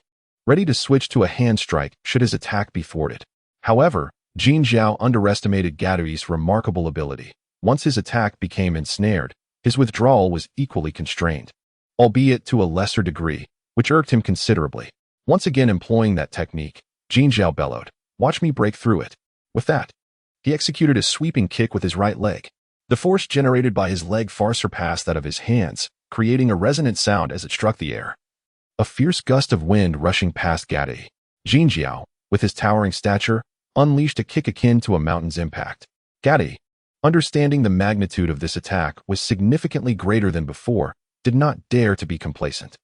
ready to switch to a hand strike should his attack be thwarted. However, Jin Jiao underestimated Gadai's remarkable ability. Once his attack became ensnared, his withdrawal was equally constrained, albeit to a lesser degree, which irked him considerably. Once again employing that technique, Jin Jiao bellowed, "Watch me break through it." With that, he executed a sweeping kick with his right leg. The force generated by his leg far surpassed that of his hands, creating a resonant sound as it struck the air. A fierce gust of wind rushing past Gadai. Jin Jiao, with his towering stature, unleashed a kick akin to a mountain's impact. Gadai, understanding the magnitude of this attack was significantly greater than before, did not dare to be complacent.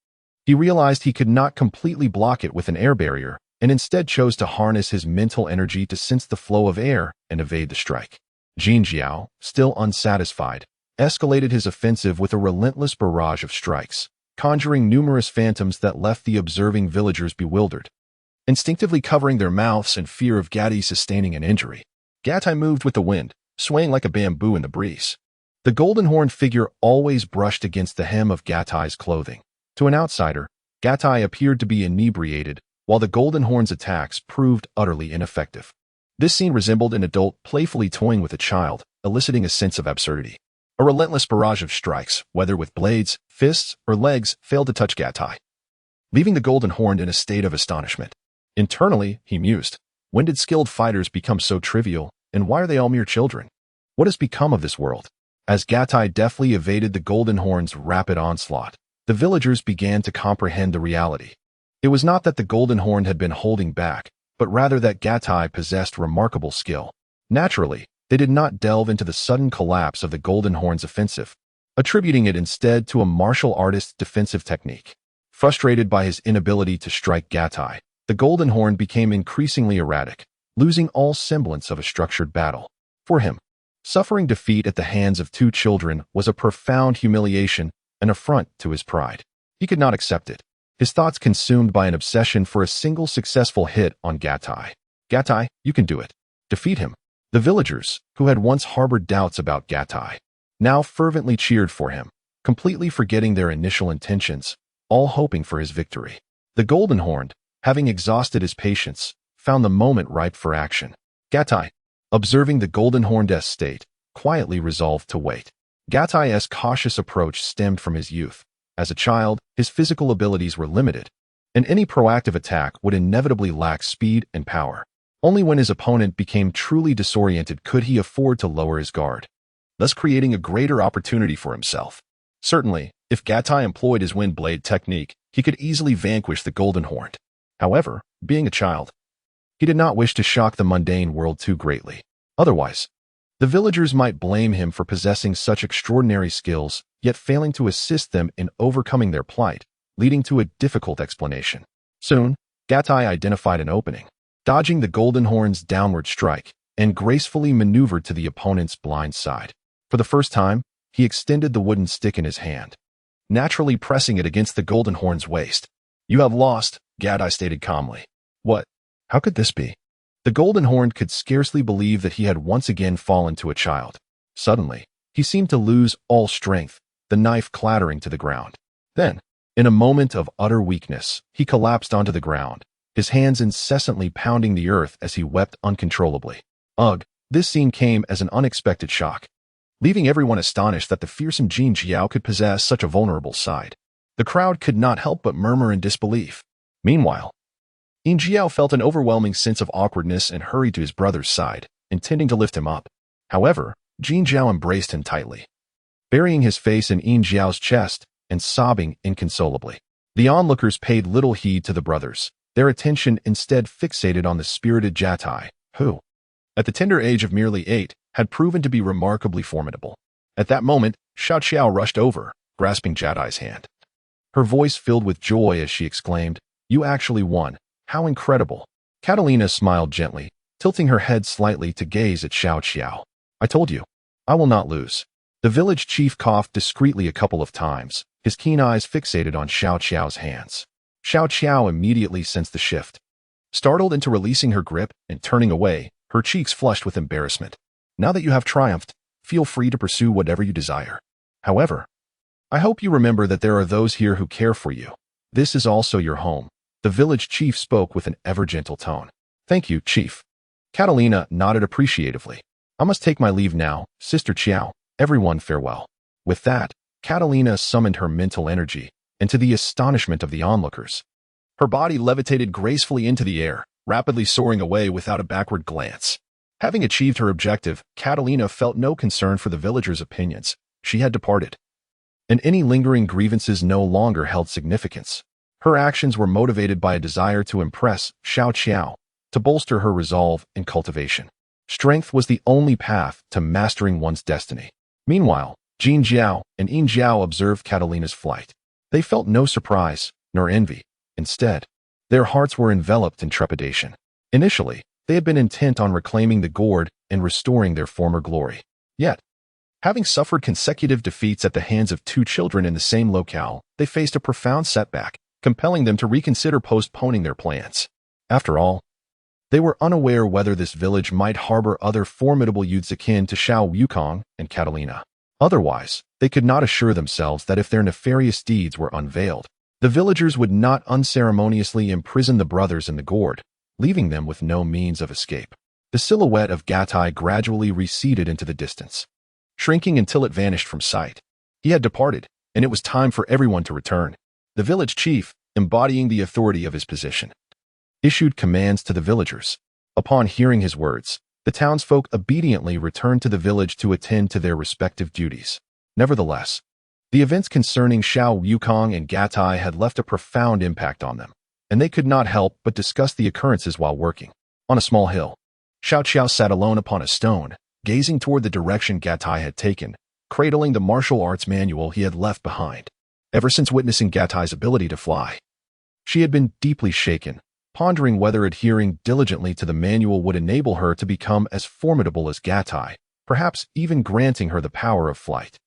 He realized he could not completely block it with an air barrier, and instead chose to harness his mental energy to sense the flow of air and evade the strike. Jin Jiao, still unsatisfied, escalated his offensive with a relentless barrage of strikes, conjuring numerous phantoms that left the observing villagers bewildered, instinctively covering their mouths in fear of Gadai sustaining an injury. Gadai moved with the wind, swaying like a bamboo in the breeze. The golden-horned figure always brushed against the hem of Gadai's clothing. To an outsider, Gadai appeared to be inebriated, while the golden horn's attacks proved utterly ineffective. This scene resembled an adult playfully toying with a child, eliciting a sense of absurdity. A relentless barrage of strikes, whether with blades, fists, or legs, failed to touch Gadai, leaving the golden horned in a state of astonishment. Internally, he mused, when did skilled fighters become so trivial, and why are they all mere children? What has become of this world? As Gadai deftly evaded the golden horn's rapid onslaught, the villagers began to comprehend the reality. It was not that the golden horn had been holding back, but rather that Gadai possessed remarkable skill. Naturally, they did not delve into the sudden collapse of the golden horn's offensive, attributing it instead to a martial artist's defensive technique. Frustrated by his inability to strike Gadai, the golden horn became increasingly erratic, losing all semblance of a structured battle. For him, suffering defeat at the hands of 2 children was a profound humiliation, an affront to his pride. He could not accept it, his thoughts consumed by an obsession for a single successful hit on Gadai. "Gadai, you can do it. Defeat him." The villagers, who had once harbored doubts about Gadai, now fervently cheered for him, completely forgetting their initial intentions, all hoping for his victory. The golden horned, having exhausted his patience, found the moment ripe for action. Gadai, observing the golden horned's state, quietly resolved to wait. Gadai's cautious approach stemmed from his youth. As a child, his physical abilities were limited, and any proactive attack would inevitably lack speed and power. Only when his opponent became truly disoriented could he afford to lower his guard, thus creating a greater opportunity for himself. Certainly, if Gadai employed his wind blade technique, he could easily vanquish the golden horned. However, being a child, he did not wish to shock the mundane world too greatly. Otherwise, the villagers might blame him for possessing such extraordinary skills, yet failing to assist them in overcoming their plight, leading to a difficult explanation. Soon, Gadai identified an opening, dodging the golden horn's downward strike, and gracefully maneuvered to the opponent's blind side. For the first time, he extended the wooden stick in his hand, naturally pressing it against the golden horn's waist. "You have lost," Gadai stated calmly. "What? How could this be?" The Golden Horn could scarcely believe that he had once again fallen to a child. Suddenly, he seemed to lose all strength, the knife clattering to the ground. Then, in a moment of utter weakness, he collapsed onto the ground, his hands incessantly pounding the earth as he wept uncontrollably. Ugh, this scene came as an unexpected shock, leaving everyone astonished that the fearsome Jin Jiao could possess such a vulnerable side. The crowd could not help but murmur in disbelief. Meanwhile, Yin Jiao felt an overwhelming sense of awkwardness and hurried to his brother's side, intending to lift him up. However, Jin Jiao embraced him tightly, burying his face in Yin Jiao's chest and sobbing inconsolably. The onlookers paid little heed to the brothers, their attention instead fixated on the spirited Jatai, who, at the tender age of merely 8, had proven to be remarkably formidable. At that moment, Xiao Qiao rushed over, grasping Jatai's hand. Her voice filled with joy as she exclaimed, "You actually won. How incredible." Catalina smiled gently, tilting her head slightly to gaze at Xiao Qiao. "I told you, I will not lose." The village chief coughed discreetly a couple of times, his keen eyes fixated on Xiao Qiao's hands. Xiao Qiao immediately sensed the shift. Startled into releasing her grip and turning away, her cheeks flushed with embarrassment. "Now that you have triumphed, feel free to pursue whatever you desire. However, I hope you remember that there are those here who care for you. This is also your home." The village chief spoke with an ever-gentle tone. "Thank you, Chief." Catalina nodded appreciatively. "I must take my leave now, Sister Qiao. Everyone farewell." With that, Catalina summoned her mental energy, and to the astonishment of the onlookers, her body levitated gracefully into the air, rapidly soaring away without a backward glance. Having achieved her objective, Catalina felt no concern for the villagers' opinions. She had departed, and any lingering grievances no longer held significance. Her actions were motivated by a desire to impress Xiao Qiao, to bolster her resolve and cultivation. Strength was the only path to mastering one's destiny. Meanwhile, Jin Jiao and Yin Jiao observed Catalina's flight. They felt no surprise, nor envy. Instead, their hearts were enveloped in trepidation. Initially, they had been intent on reclaiming the gourd and restoring their former glory. Yet, having suffered consecutive defeats at the hands of 2 children in the same locale, they faced a profound setback, compelling them to reconsider postponing their plans. After all, they were unaware whether this village might harbor other formidable youths akin to Xiao Wukong and Catalina. Otherwise, they could not assure themselves that if their nefarious deeds were unveiled, the villagers would not unceremoniously imprison the brothers in the gourd, leaving them with no means of escape. The silhouette of Gatai gradually receded into the distance, shrinking until it vanished from sight. He had departed, and it was time for everyone to return. The village chief, embodying the authority of his position, issued commands to the villagers. Upon hearing his words, the townsfolk obediently returned to the village to attend to their respective duties. Nevertheless, the events concerning Xiao Wukong and Gatai had left a profound impact on them, and they could not help but discuss the occurrences while working. On a small hill, Xiao Qiao sat alone upon a stone, gazing toward the direction Gatai had taken, cradling the martial arts manual he had left behind. Ever since witnessing Gatai's ability to fly, she had been deeply shaken, pondering whether adhering diligently to the manual would enable her to become as formidable as Gatai, perhaps even granting her the power of flight.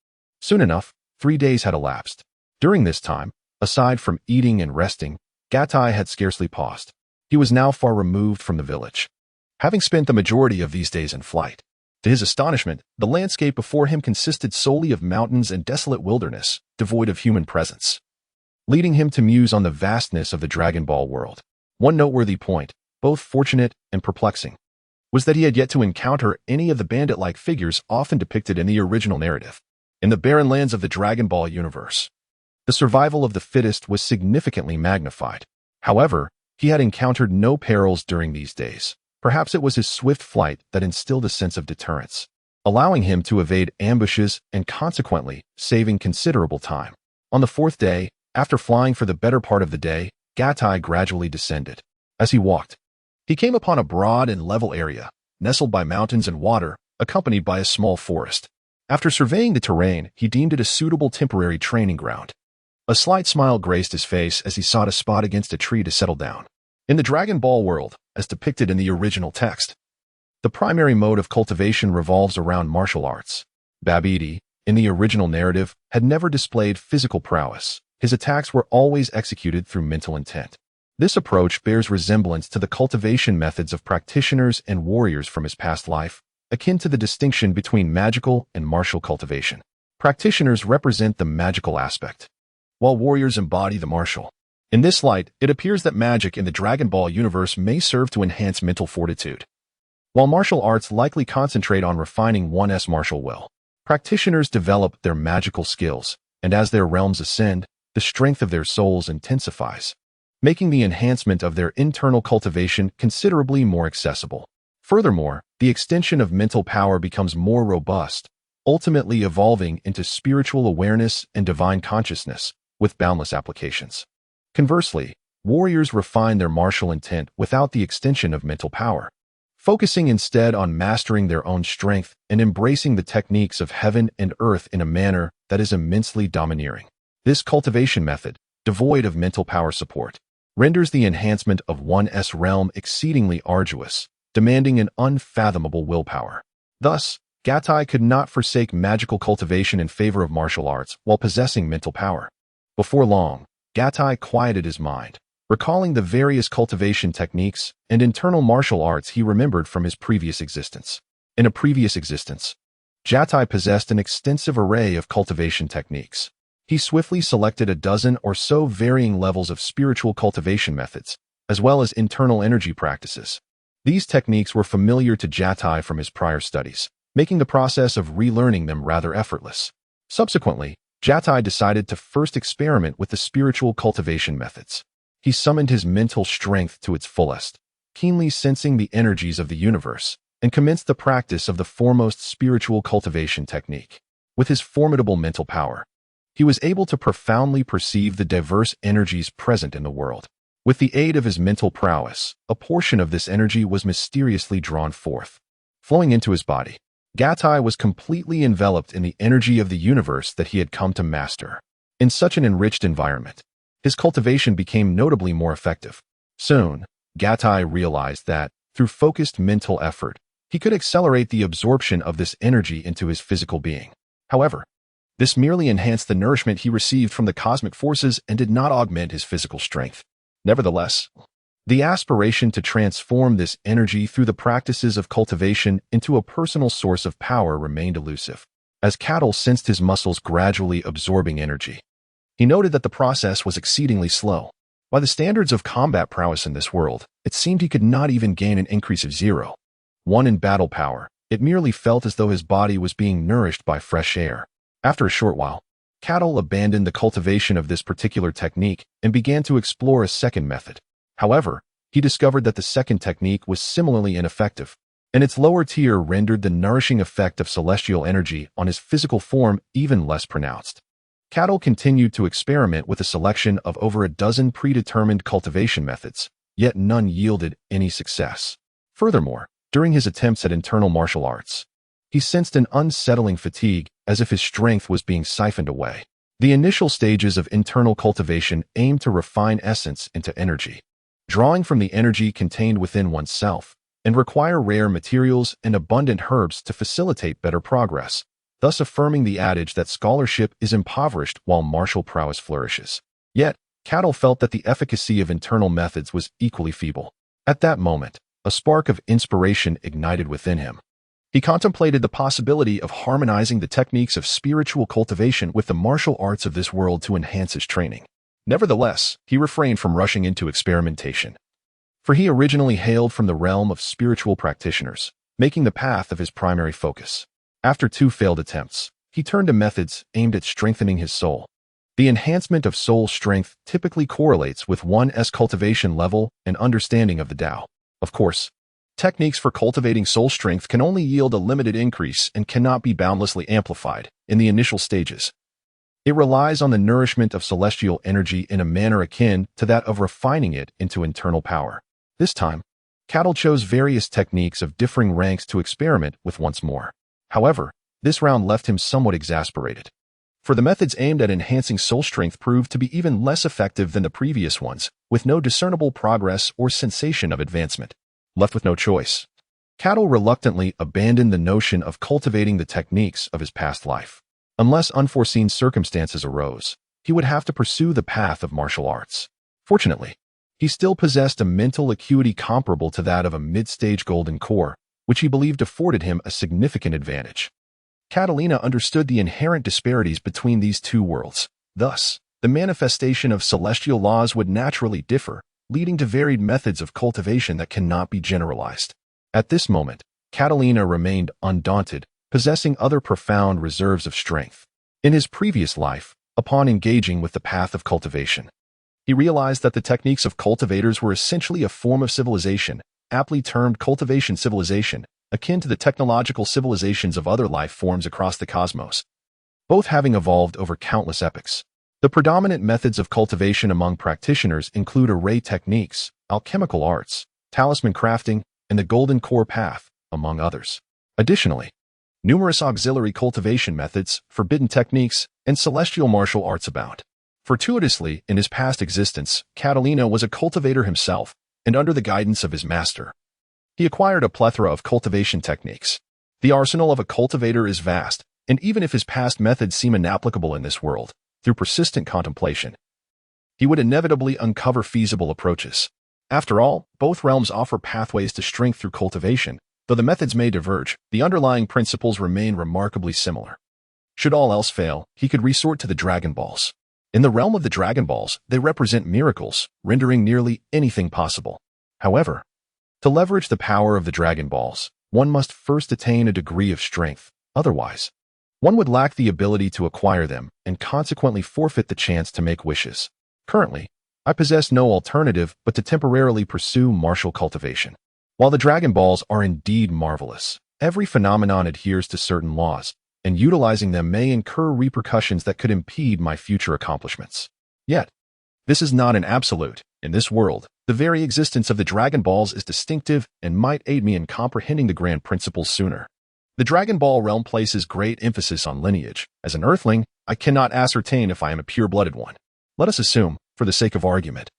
Soon enough, 3 days had elapsed. During this time, aside from eating and resting, Gatai had scarcely paused. He was now far removed from the village, having spent the majority of these days in flight. To his astonishment, the landscape before him consisted solely of mountains and desolate wilderness, devoid of human presence, leading him to muse on the vastness of the Dragon Ball world. One noteworthy point, both fortunate and perplexing, was that he had yet to encounter any of the bandit-like figures often depicted in the original narrative. In the barren lands of the Dragon Ball universe, the survival of the fittest was significantly magnified. However, he had encountered no perils during these days. Perhaps it was his swift flight that instilled a sense of deterrence, allowing him to evade ambushes and consequently saving considerable time. On the 4th day, after flying for the better part of the day, Gatai gradually descended. As he walked, he came upon a broad and level area, nestled by mountains and water, accompanied by a small forest. After surveying the terrain, he deemed it a suitable temporary training ground. A slight smile graced his face as he sought a spot against a tree to settle down. In the Dragon Ball world, as depicted in the original text, the primary mode of cultivation revolves around martial arts. Babidi, in the original narrative, had never displayed physical prowess. His attacks were always executed through mental intent. This approach bears resemblance to the cultivation methods of practitioners and warriors from his past life, akin to the distinction between magical and martial cultivation. Practitioners represent the magical aspect, while warriors embody the martial. In this light, it appears that magic in the Dragon Ball universe may serve to enhance mental fortitude, while martial arts likely concentrate on refining one's martial will. Practitioners develop their magical skills, and as their realms ascend, the strength of their souls intensifies, making the enhancement of their internal cultivation considerably more accessible. Furthermore, the extension of mental power becomes more robust, ultimately evolving into spiritual awareness and divine consciousness with boundless applications. Conversely, warriors refine their martial intent without the extension of mental power, focusing instead on mastering their own strength and embracing the techniques of heaven and earth in a manner that is immensely domineering. This cultivation method, devoid of mental power support, renders the enhancement of one's realm exceedingly arduous, demanding an unfathomable willpower. Thus, Gattai could not forsake magical cultivation in favor of martial arts while possessing mental power. Before long, Gattai quieted his mind, recalling the various cultivation techniques and internal martial arts he remembered from his previous existence. In a previous existence, Gattai possessed an extensive array of cultivation techniques. He swiftly selected a dozen or so varying levels of spiritual cultivation methods, as well as internal energy practices. These techniques were familiar to Gattai from his prior studies, making the process of relearning them rather effortless. Subsequently, Gattai decided to first experiment with the spiritual cultivation methods. He summoned his mental strength to its fullest, keenly sensing the energies of the universe, and commenced the practice of the foremost spiritual cultivation technique. With his formidable mental power, he was able to profoundly perceive the diverse energies present in the world. With the aid of his mental prowess, a portion of this energy was mysteriously drawn forth, flowing into his body. Gattai was completely enveloped in the energy of the universe that he had come to master. In such an enriched environment, his cultivation became notably more effective. Soon, Gattai realized that, through focused mental effort, he could accelerate the absorption of this energy into his physical being. However, this merely enhanced the nourishment he received from the cosmic forces and did not augment his physical strength. Nevertheless, the aspiration to transform this energy through the practices of cultivation into a personal source of power remained elusive. As Cattle sensed his muscles gradually absorbing energy, he noted that the process was exceedingly slow. By the standards of combat prowess in this world, it seemed he could not even gain an increase of 0.1 in battle power. It merely felt as though his body was being nourished by fresh air. After a short while, Cattle abandoned the cultivation of this particular technique and began to explore a second method. However, he discovered that the second technique was similarly ineffective, and its lower tier rendered the nourishing effect of celestial energy on his physical form even less pronounced. Cattle continued to experiment with a selection of over a dozen predetermined cultivation methods, yet none yielded any success. Furthermore, during his attempts at internal martial arts, he sensed an unsettling fatigue, as if his strength was being siphoned away. The initial stages of internal cultivation aim to refine essence into energy, drawing from the energy contained within oneself, and require rare materials and abundant herbs to facilitate better progress, thus affirming the adage that scholarship is impoverished while martial prowess flourishes. Yet, Cattle felt that the efficacy of internal methods was equally feeble. At that moment, a spark of inspiration ignited within him. He contemplated the possibility of harmonizing the techniques of spiritual cultivation with the martial arts of this world to enhance his training. Nevertheless, he refrained from rushing into experimentation, for he originally hailed from the realm of spiritual practitioners, making the path of his primary focus. After 2 failed attempts, he turned to methods aimed at strengthening his soul. The enhancement of soul strength typically correlates with one's cultivation level and understanding of the Tao. Of course, techniques for cultivating soul strength can only yield a limited increase and cannot be boundlessly amplified in the initial stages. It relies on the nourishment of celestial energy in a manner akin to that of refining it into internal power. This time, Cattle chose various techniques of differing ranks to experiment with once more. However, this round left him somewhat exasperated, for the methods aimed at enhancing soul strength proved to be even less effective than the previous ones, with no discernible progress or sensation of advancement. Left with no choice, Cattle reluctantly abandoned the notion of cultivating the techniques of his past life. Unless unforeseen circumstances arose, he would have to pursue the path of martial arts. Fortunately, he still possessed a mental acuity comparable to that of a mid-stage golden core, which he believed afforded him a significant advantage. Catalina understood the inherent disparities between these two worlds. Thus, the manifestation of celestial laws would naturally differ, leading to varied methods of cultivation that cannot be generalized. At this moment, Catalina remained undaunted, possessing other profound reserves of strength. In his previous life, upon engaging with the path of cultivation, he realized that the techniques of cultivators were essentially a form of civilization, aptly termed cultivation civilization, akin to the technological civilizations of other life forms across the cosmos, both having evolved over countless epochs. The predominant methods of cultivation among practitioners include array techniques, alchemical arts, talisman crafting, and the golden core path, among others. Additionally, numerous auxiliary cultivation methods, forbidden techniques, and celestial martial arts abound. Fortuitously, in his past existence, Catalina was a cultivator himself, and under the guidance of his master, he acquired a plethora of cultivation techniques. The arsenal of a cultivator is vast, and even if his past methods seem inapplicable in this world, through persistent contemplation, he would inevitably uncover feasible approaches. After all, both realms offer pathways to strength through cultivation. Though the methods may diverge, the underlying principles remain remarkably similar. Should all else fail, he could resort to the Dragon Balls. In the realm of the Dragon Balls, they represent miracles, rendering nearly anything possible. However, to leverage the power of the Dragon Balls, one must first attain a degree of strength. Otherwise, one would lack the ability to acquire them and consequently forfeit the chance to make wishes. Currently, I possess no alternative but to temporarily pursue martial cultivation. While the Dragon Balls are indeed marvelous, every phenomenon adheres to certain laws, and utilizing them may incur repercussions that could impede my future accomplishments. Yet, this is not an absolute. In this world, the very existence of the Dragon Balls is distinctive and might aid me in comprehending the grand principles sooner. The Dragon Ball realm places great emphasis on lineage. As an Earthling, I cannot ascertain if I am a pure-blooded one. Let us assume, for the sake of argument,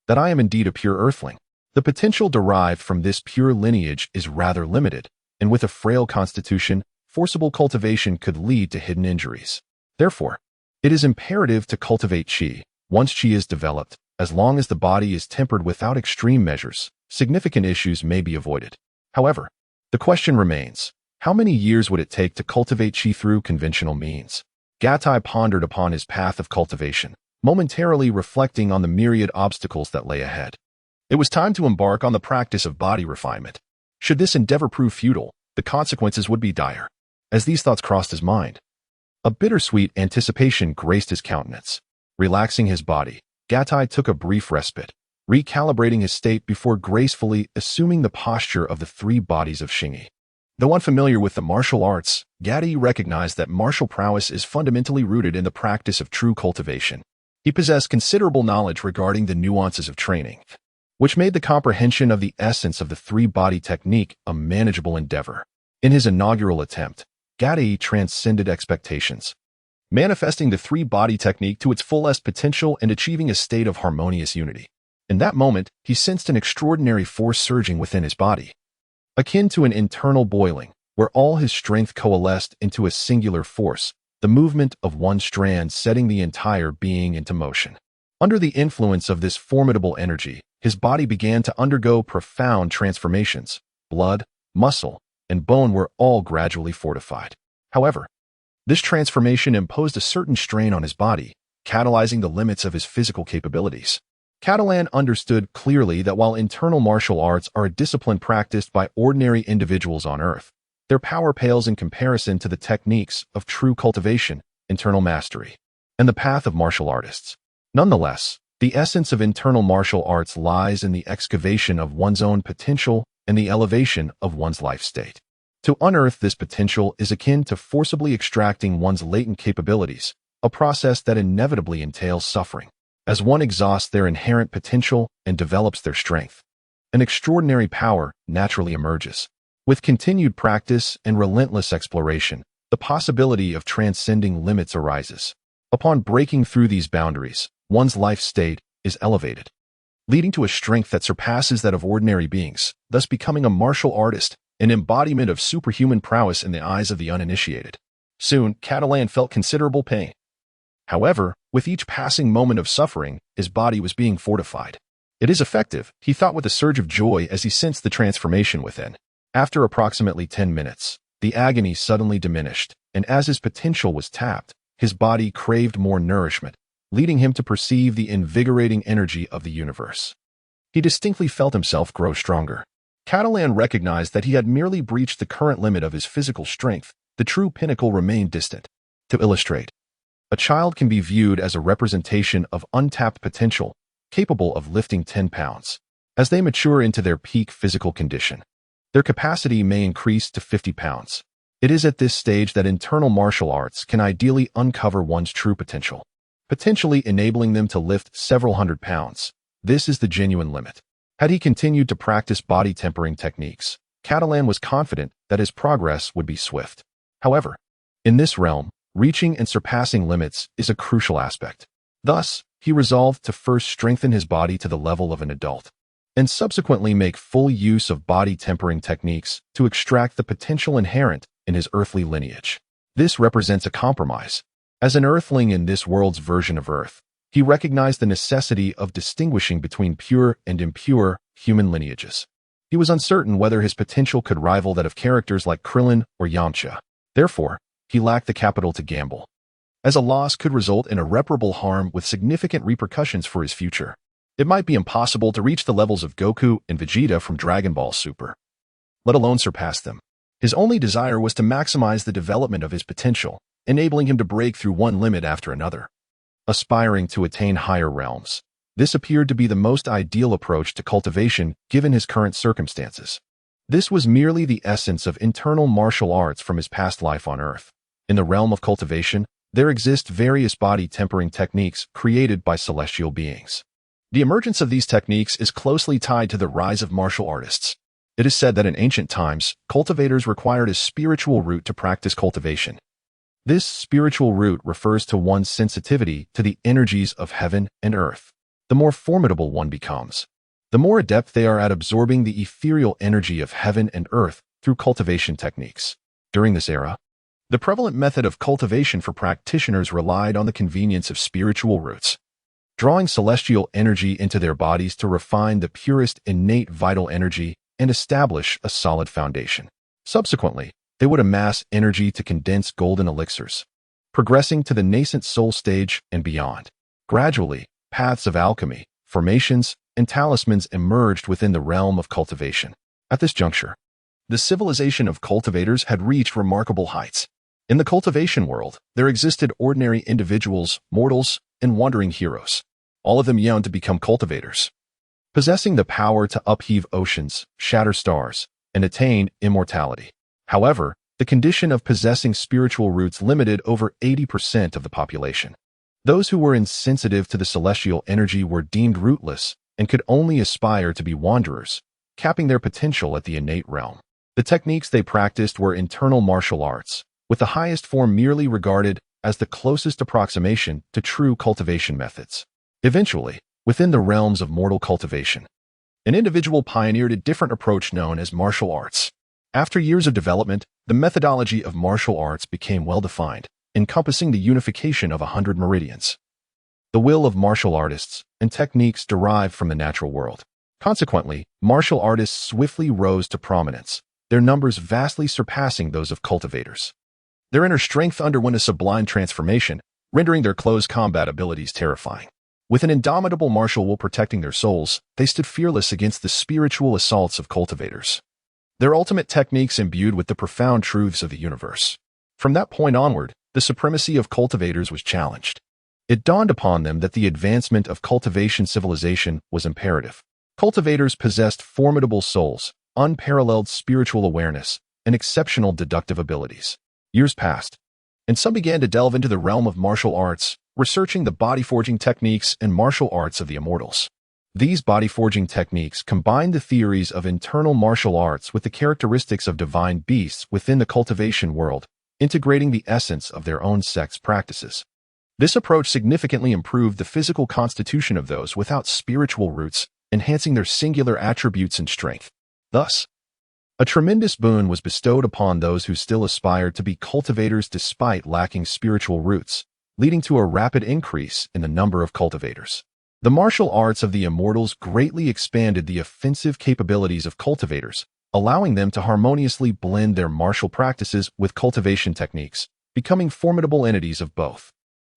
that I am indeed a pure Earthling. The potential derived from this pure lineage is rather limited, and with a frail constitution, forcible cultivation could lead to hidden injuries. Therefore, it is imperative to cultivate qi. Once qi is developed, as long as the body is tempered without extreme measures, significant issues may be avoided. However, the question remains, how many years would it take to cultivate qi through conventional means? Gatai pondered upon his path of cultivation, momentarily reflecting on the myriad obstacles that lay ahead. It was time to embark on the practice of body refinement. Should this endeavor prove futile, the consequences would be dire. As these thoughts crossed his mind, a bittersweet anticipation graced his countenance. Relaxing his body, Gatai took a brief respite, recalibrating his state before gracefully assuming the posture of the three bodies of Shingi. Though unfamiliar with the martial arts, Gatai recognized that martial prowess is fundamentally rooted in the practice of true cultivation. He possessed considerable knowledge regarding the nuances of training, which made the comprehension of the essence of the three-body technique a manageable endeavor. In his inaugural attempt, Gatai transcended expectations, manifesting the three-body technique to its fullest potential and achieving a state of harmonious unity. In that moment, he sensed an extraordinary force surging within his body, akin to an internal boiling, where all his strength coalesced into a singular force, the movement of one strand setting the entire being into motion. Under the influence of this formidable energy, his body began to undergo profound transformations. Blood, muscle, and bone were all gradually fortified. However, this transformation imposed a certain strain on his body, catalyzing the limits of his physical capabilities. Catalan understood clearly that while internal martial arts are a discipline practiced by ordinary individuals on Earth, their power pales in comparison to the techniques of true cultivation, internal mastery, and the path of martial artists. Nonetheless, the essence of internal martial arts lies in the excavation of one's own potential and the elevation of one's life state. To unearth this potential is akin to forcibly extracting one's latent capabilities, a process that inevitably entails suffering. As one exhausts their inherent potential and develops their strength, an extraordinary power naturally emerges. With continued practice and relentless exploration, the possibility of transcending limits arises. Upon breaking through these boundaries, one's life state is elevated, leading to a strength that surpasses that of ordinary beings, thus becoming a martial artist, an embodiment of superhuman prowess in the eyes of the uninitiated. Soon, Catalan felt considerable pain. However, with each passing moment of suffering, his body was being fortified. It is effective, he thought with a surge of joy as he sensed the transformation within. After approximately 10 minutes, the agony suddenly diminished, and as his potential was tapped, his body craved more nourishment, leading him to perceive the invigorating energy of the universe. He distinctly felt himself grow stronger. Catalan recognized that he had merely breached the current limit of his physical strength. The true pinnacle remained distant. To illustrate, a child can be viewed as a representation of untapped potential, capable of lifting 10 pounds. As they mature into their peak physical condition, their capacity may increase to 50 pounds. It is at this stage that internal martial arts can ideally uncover one's true potential, potentially enabling them to lift several hundred pounds. This is the genuine limit. Had he continued to practice body tempering techniques, Catalan was confident that his progress would be swift. However, in this realm, reaching and surpassing limits is a crucial aspect. Thus, he resolved to first strengthen his body to the level of an adult, and subsequently make full use of body tempering techniques to extract the potential inherent in his earthly lineage. This represents a compromise. As an earthling in this world's version of Earth, he recognized the necessity of distinguishing between pure and impure human lineages. He was uncertain whether his potential could rival that of characters like Krillin or Yamcha. Therefore, he lacked the capital to gamble, as a loss could result in irreparable harm with significant repercussions for his future. It might be impossible to reach the levels of Goku and Vegeta from Dragon Ball Super, let alone surpass them. His only desire was to maximize the development of his potential, enabling him to break through one limit after another, aspiring to attain higher realms. This appeared to be the most ideal approach to cultivation given his current circumstances. This was merely the essence of internal martial arts from his past life on Earth. In the realm of cultivation, there exist various body tempering techniques created by celestial beings. The emergence of these techniques is closely tied to the rise of martial artists. It is said that in ancient times, cultivators required a spiritual root to practice cultivation. This spiritual root refers to one's sensitivity to the energies of heaven and earth. The more formidable one becomes, the more adept they are at absorbing the ethereal energy of heaven and earth through cultivation techniques. During this era, the prevalent method of cultivation for practitioners relied on the convenience of spiritual roots, drawing celestial energy into their bodies to refine the purest innate vital energy and establish a solid foundation. Subsequently, they would amass energy to condense golden elixirs, progressing to the nascent soul stage and beyond. Gradually, paths of alchemy, formations, and talismans emerged within the realm of cultivation. At this juncture, the civilization of cultivators had reached remarkable heights. In the cultivation world, there existed ordinary individuals, mortals, and wandering heroes. All of them yearned to become cultivators, possessing the power to upheave oceans, shatter stars, and attain immortality. However, the condition of possessing spiritual roots limited over 80% of the population. Those who were insensitive to the celestial energy were deemed rootless and could only aspire to be wanderers, capping their potential at the innate realm. The techniques they practiced were internal martial arts, with the highest form merely regarded as the closest approximation to true cultivation methods. Eventually, within the realms of mortal cultivation, an individual pioneered a different approach known as martial arts. After years of development, the methodology of martial arts became well-defined, encompassing the unification of 100 meridians. The will of martial artists and techniques derived from the natural world. Consequently, martial artists swiftly rose to prominence, their numbers vastly surpassing those of cultivators. Their inner strength underwent a sublime transformation, rendering their close combat abilities terrifying. With an indomitable martial will protecting their souls, they stood fearless against the spiritual assaults of cultivators. Their ultimate techniques imbued with the profound truths of the universe. From that point onward, the supremacy of cultivators was challenged. It dawned upon them that the advancement of cultivation civilization was imperative. Cultivators possessed formidable souls, unparalleled spiritual awareness, and exceptional deductive abilities. Years passed, and some began to delve into the realm of martial arts, researching the body-forging techniques and martial arts of the immortals. These body-forging techniques combined the theories of internal martial arts with the characteristics of divine beasts within the cultivation world, integrating the essence of their own sect's practices. This approach significantly improved the physical constitution of those without spiritual roots, enhancing their singular attributes and strength. Thus, a tremendous boon was bestowed upon those who still aspired to be cultivators despite lacking spiritual roots, leading to a rapid increase in the number of cultivators. The martial arts of the immortals greatly expanded the offensive capabilities of cultivators, allowing them to harmoniously blend their martial practices with cultivation techniques, becoming formidable entities of both.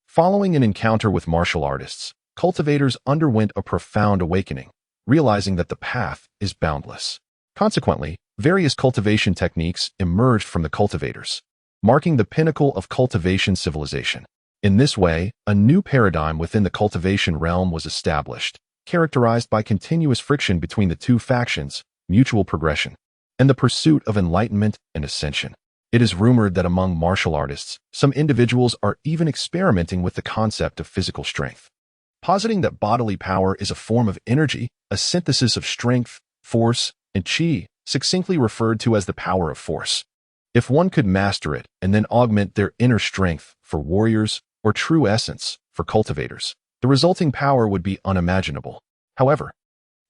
Following an encounter with martial artists, cultivators underwent a profound awakening, realizing that the path is boundless. Consequently, various cultivation techniques emerged from the cultivators, marking the pinnacle of cultivation civilization. In this way, a new paradigm within the cultivation realm was established, characterized by continuous friction between the two factions, mutual progression, and the pursuit of enlightenment and ascension. It is rumored that among martial artists, some individuals are even experimenting with the concept of physical strength, positing that bodily power is a form of energy, a synthesis of strength, force, and chi, succinctly referred to as the power of force. If one could master it and then augment their inner strength for warriors or true essence for cultivators, the resulting power would be unimaginable. However,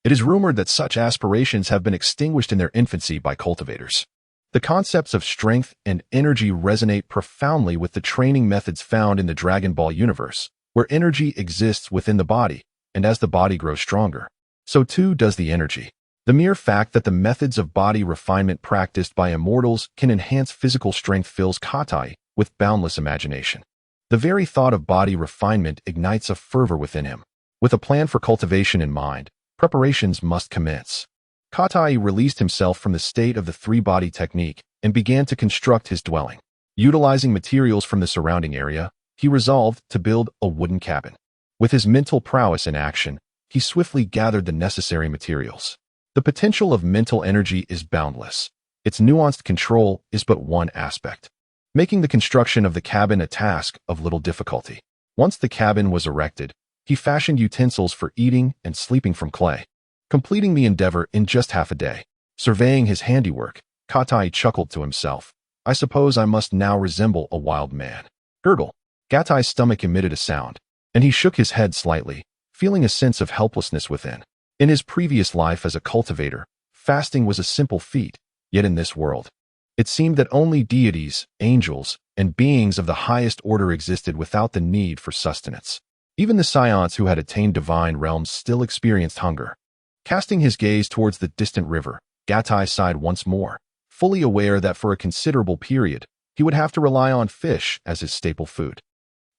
it is rumored that such aspirations have been extinguished in their infancy by cultivators. The concepts of strength and energy resonate profoundly with the training methods found in the Dragon Ball universe, where energy exists within the body, and as the body grows stronger, so too does the energy. The mere fact that the methods of body refinement practiced by immortals can enhance physical strength fills Katai with boundless imagination. The very thought of body refinement ignites a fervor within him. With a plan for cultivation in mind, preparations must commence. Katai released himself from the state of the three-body technique and began to construct his dwelling. Utilizing materials from the surrounding area, he resolved to build a wooden cabin. With his mental prowess in action, he swiftly gathered the necessary materials. The potential of mental energy is boundless. Its nuanced control is but one aspect, making the construction of the cabin a task of little difficulty. Once the cabin was erected, he fashioned utensils for eating and sleeping from clay, completing the endeavor in just half a day. Surveying his handiwork, Katai chuckled to himself. I suppose I must now resemble a wild man. Gurgle. Gatai's stomach emitted a sound, and he shook his head slightly, feeling a sense of helplessness within. In his previous life as a cultivator, fasting was a simple feat, yet in this world, it seemed that only deities, angels, and beings of the highest order existed without the need for sustenance. Even the scions who had attained divine realms still experienced hunger. Casting his gaze towards the distant river, Gatai sighed once more, fully aware that for a considerable period, he would have to rely on fish as his staple food.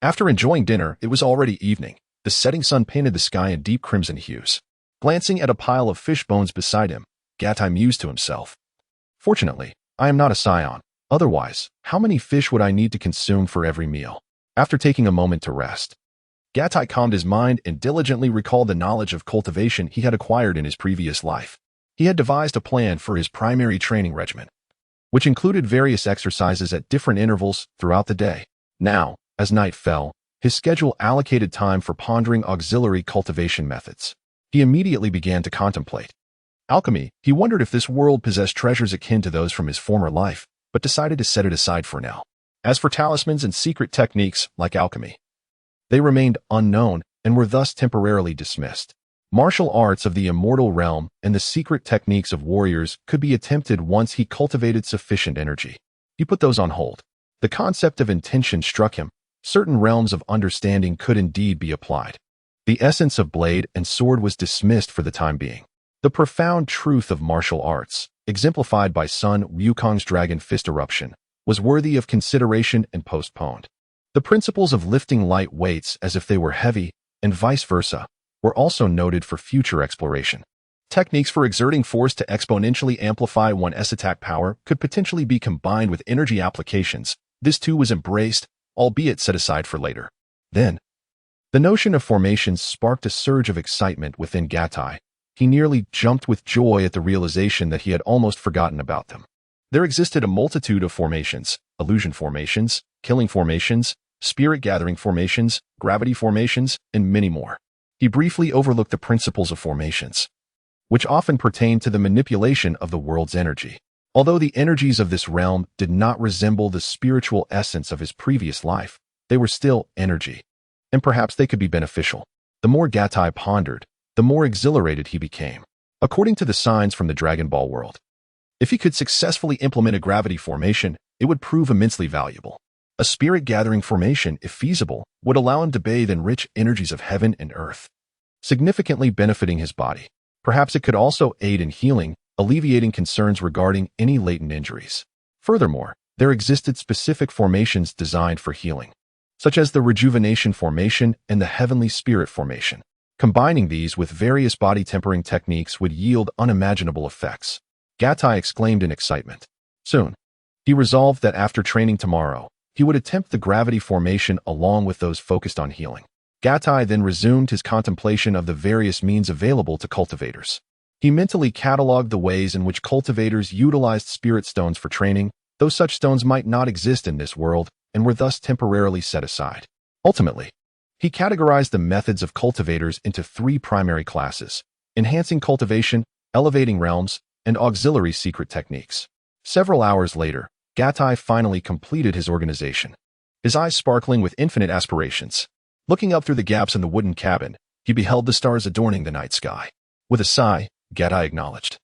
After enjoying dinner, it was already evening. The setting sun painted the sky in deep crimson hues. Glancing at a pile of fish bones beside him, Gatai mused to himself. Fortunately, I am not a scion. Otherwise, how many fish would I need to consume for every meal? After taking a moment to rest, Gatai calmed his mind and diligently recalled the knowledge of cultivation he had acquired in his previous life. He had devised a plan for his primary training regimen, which included various exercises at different intervals throughout the day. Now, as night fell, his schedule allocated time for pondering auxiliary cultivation methods. He immediately began to contemplate alchemy. He wondered if this world possessed treasures akin to those from his former life, but decided to set it aside for now. As for talismans and secret techniques like alchemy, they remained unknown and were thus temporarily dismissed. Martial arts of the immortal realm and the secret techniques of warriors could be attempted once he cultivated sufficient energy. He put those on hold. The concept of intention struck him. Certain realms of understanding could indeed be applied. The essence of blade and sword was dismissed for the time being. The profound truth of martial arts, exemplified by Sun Wukong's dragon fist eruption, was worthy of consideration and postponed. The principles of lifting light weights as if they were heavy, and vice versa, were also noted for future exploration. Techniques for exerting force to exponentially amplify one's attack power could potentially be combined with energy applications. This too was embraced, albeit set aside for later. Then, the notion of formations sparked a surge of excitement within Gatai. He nearly jumped with joy at the realization that he had almost forgotten about them. There existed a multitude of formations: illusion formations, killing formations, spirit-gathering formations, gravity formations, and many more. He briefly overlooked the principles of formations, which often pertain to the manipulation of the world's energy. Although the energies of this realm did not resemble the spiritual essence of his previous life, they were still energy, and perhaps they could be beneficial. The more Gatai pondered, the more exhilarated he became. According to the signs from the Dragon Ball world, if he could successfully implement a gravity formation, it would prove immensely valuable. A spirit-gathering formation, if feasible, would allow him to bathe in rich energies of heaven and earth. significantly benefiting his body. Perhaps it could also aid in healing, alleviating concerns regarding any latent injuries. Furthermore, there existed specific formations designed for healing, such as the rejuvenation formation and the heavenly spirit formation. Combining these with various body tempering techniques would yield unimaginable effects. Gatai exclaimed in excitement. Soon, he resolved that after training tomorrow, he would attempt the gravity formation along with those focused on healing. Gatai then resumed his contemplation of the various means available to cultivators. He mentally cataloged the ways in which cultivators utilized spirit stones for training, though such stones might not exist in this world and were thus temporarily set aside. Ultimately, he categorized the methods of cultivators into 3 primary classes: enhancing cultivation, elevating realms, and auxiliary secret techniques. Several hours later, Gatai finally completed his organization, his eyes sparkling with infinite aspirations. Looking up through the gaps in the wooden cabin, he beheld the stars adorning the night sky. With a sigh, Gatai acknowledged,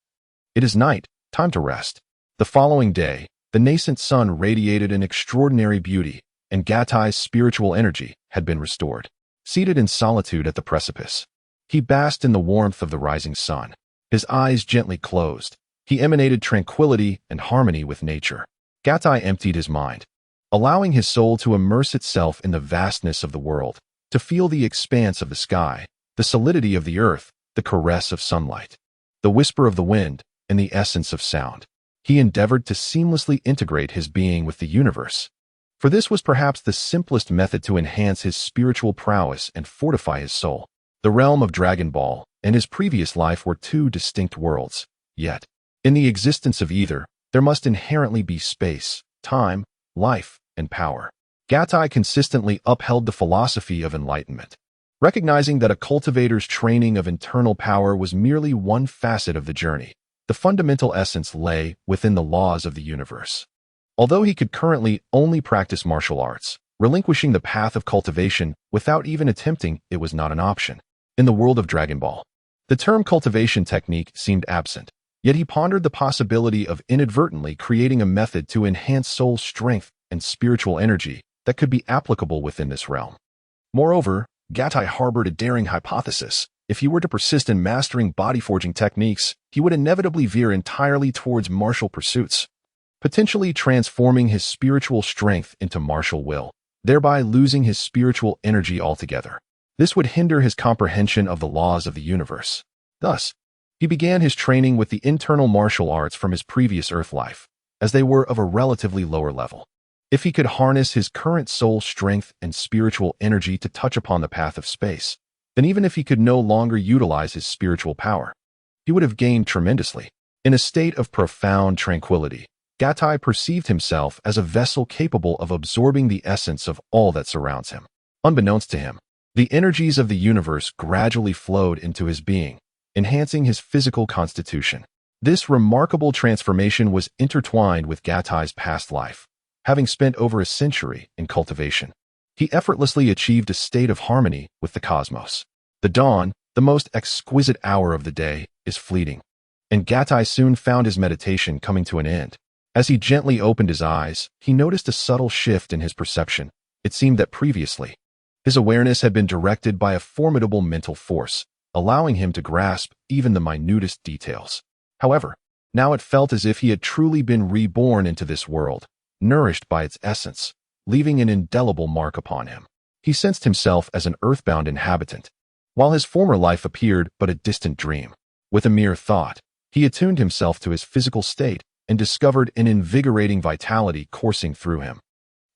"It is night, time to rest." The following day, the nascent sun radiated an extraordinary beauty, and Gatai's spiritual energy had been restored. Seated in solitude at the precipice, he basked in the warmth of the rising sun. His eyes gently closed, he emanated tranquility and harmony with nature. Gatai emptied his mind, allowing his soul to immerse itself in the vastness of the world, to feel the expanse of the sky, the solidity of the earth, the caress of sunlight, the whisper of the wind, and the essence of sound. He endeavored to seamlessly integrate his being with the universe, for this was perhaps the simplest method to enhance his spiritual prowess and fortify his soul. The realm of Dragon Ball and his previous life were 2 distinct worlds, yet, in the existence of either, there must inherently be space, time, life, and power. Gatai consistently upheld the philosophy of enlightenment, recognizing that a cultivator's training of internal power was merely one facet of the journey. The fundamental essence lay within the laws of the universe. Although he could currently only practice martial arts, relinquishing the path of cultivation without even attempting it was not an option. In the world of Dragon Ball, the term cultivation technique seemed absent, yet he pondered the possibility of inadvertently creating a method to enhance soul strength and spiritual energy that could be applicable within this realm. Moreover, Gatai harbored a daring hypothesis. If he were to persist in mastering body-forging techniques, he would inevitably veer entirely towards martial pursuits, potentially transforming his spiritual strength into martial will, thereby losing his spiritual energy altogether. This would hinder his comprehension of the laws of the universe. Thus, he began his training with the internal martial arts from his previous Earth life, as they were of a relatively lower level. If he could harness his current soul strength and spiritual energy to touch upon the path of space, then even if he could no longer utilize his spiritual power, he would have gained tremendously. In a state of profound tranquility, Gatai perceived himself as a vessel capable of absorbing the essence of all that surrounds him. Unbeknownst to him, the energies of the universe gradually flowed into his being, enhancing his physical constitution. This remarkable transformation was intertwined with Gatai's past life. Having spent over a century in cultivation, he effortlessly achieved a state of harmony with the cosmos. The dawn, the most exquisite hour of the day, is fleeting, and Gatai soon found his meditation coming to an end. As he gently opened his eyes, he noticed a subtle shift in his perception. It seemed that previously, his awareness had been directed by a formidable mental force, allowing him to grasp even the minutest details. However, now it felt as if he had truly been reborn into this world, nourished by its essence, leaving an indelible mark upon him. He sensed himself as an earthbound inhabitant, while his former life appeared but a distant dream. With a mere thought, he attuned himself to his physical state and discovered an invigorating vitality coursing through him,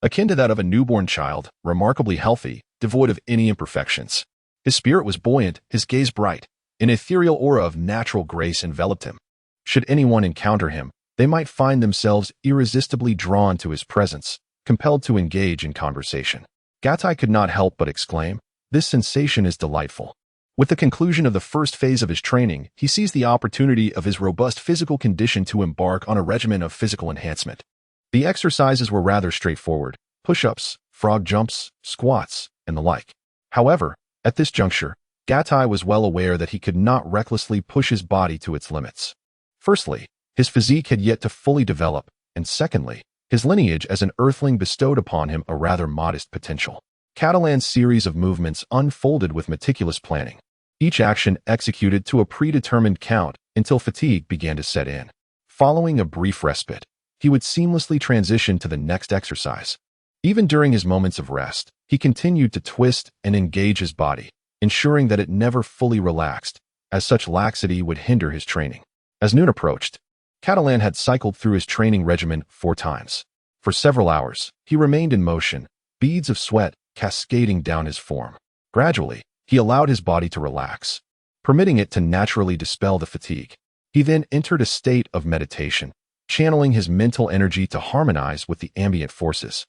akin to that of a newborn child, remarkably healthy, devoid of any imperfections. His spirit was buoyant, his gaze bright. An ethereal aura of natural grace enveloped him. Should anyone encounter him, they might find themselves irresistibly drawn to his presence, compelled to engage in conversation. Gatai could not help but exclaim, "This sensation is delightful." With the conclusion of the first phase of his training, he seized the opportunity of his robust physical condition to embark on a regimen of physical enhancement. The exercises were rather straightforward: push-ups, frog jumps, squats, and the like. However, at this juncture, Gatai was well aware that he could not recklessly push his body to its limits. Firstly, his physique had yet to fully develop, and secondly, his lineage as an Earthling bestowed upon him a rather modest potential. Catalan's series of movements unfolded with meticulous planning. each action executed to a predetermined count until fatigue began to set in. Following a brief respite, he would seamlessly transition to the next exercise. Even during his moments of rest, he continued to twist and engage his body, ensuring that it never fully relaxed, as such laxity would hinder his training. As noon approached, Catalan had cycled through his training regimen 4 times. For several hours, he remained in motion, beads of sweat cascading down his form. Gradually, he allowed his body to relax, permitting it to naturally dispel the fatigue. He then entered a state of meditation, channeling his mental energy to harmonize with the ambient forces,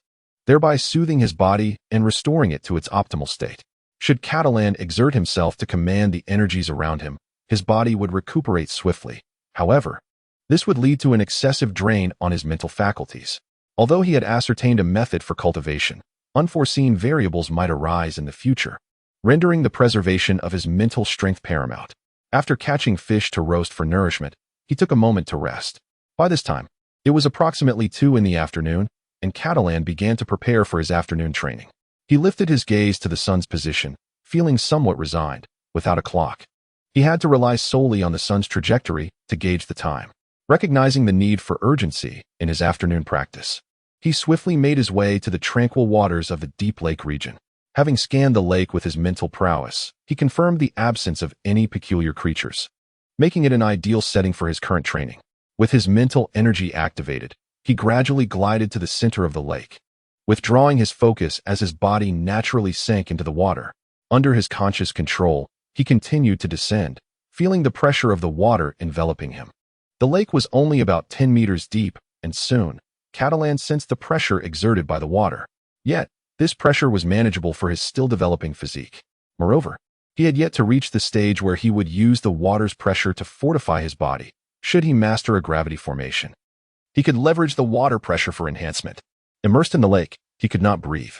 thereby soothing his body and restoring it to its optimal state. Should Catalan exert himself to command the energies around him, his body would recuperate swiftly. However, this would lead to an excessive drain on his mental faculties. Although he had ascertained a method for cultivation, unforeseen variables might arise in the future, rendering the preservation of his mental strength paramount. After catching fish to roast for nourishment, he took a moment to rest. By this time, it was approximately 2 in the afternoon, and Catalan began to prepare for his afternoon training. He lifted his gaze to the sun's position, feeling somewhat resigned. Without a clock, he had to rely solely on the sun's trajectory to gauge the time. Recognizing the need for urgency in his afternoon practice, he swiftly made his way to the tranquil waters of the deep lake region. Having scanned the lake with his mental prowess, he confirmed the absence of any peculiar creatures, making it an ideal setting for his current training. With his mental energy activated, he gradually glided to the center of the lake, withdrawing his focus as his body naturally sank into the water. Under his conscious control, he continued to descend, feeling the pressure of the water enveloping him. The lake was only about 10 meters deep, and soon, Catalan sensed the pressure exerted by the water. Yet, this pressure was manageable for his still-developing physique. Moreover, he had yet to reach the stage where he would use the water's pressure to fortify his body, should he master a gravity formation. He could leverage the water pressure for enhancement. Immersed in the lake, he could not breathe,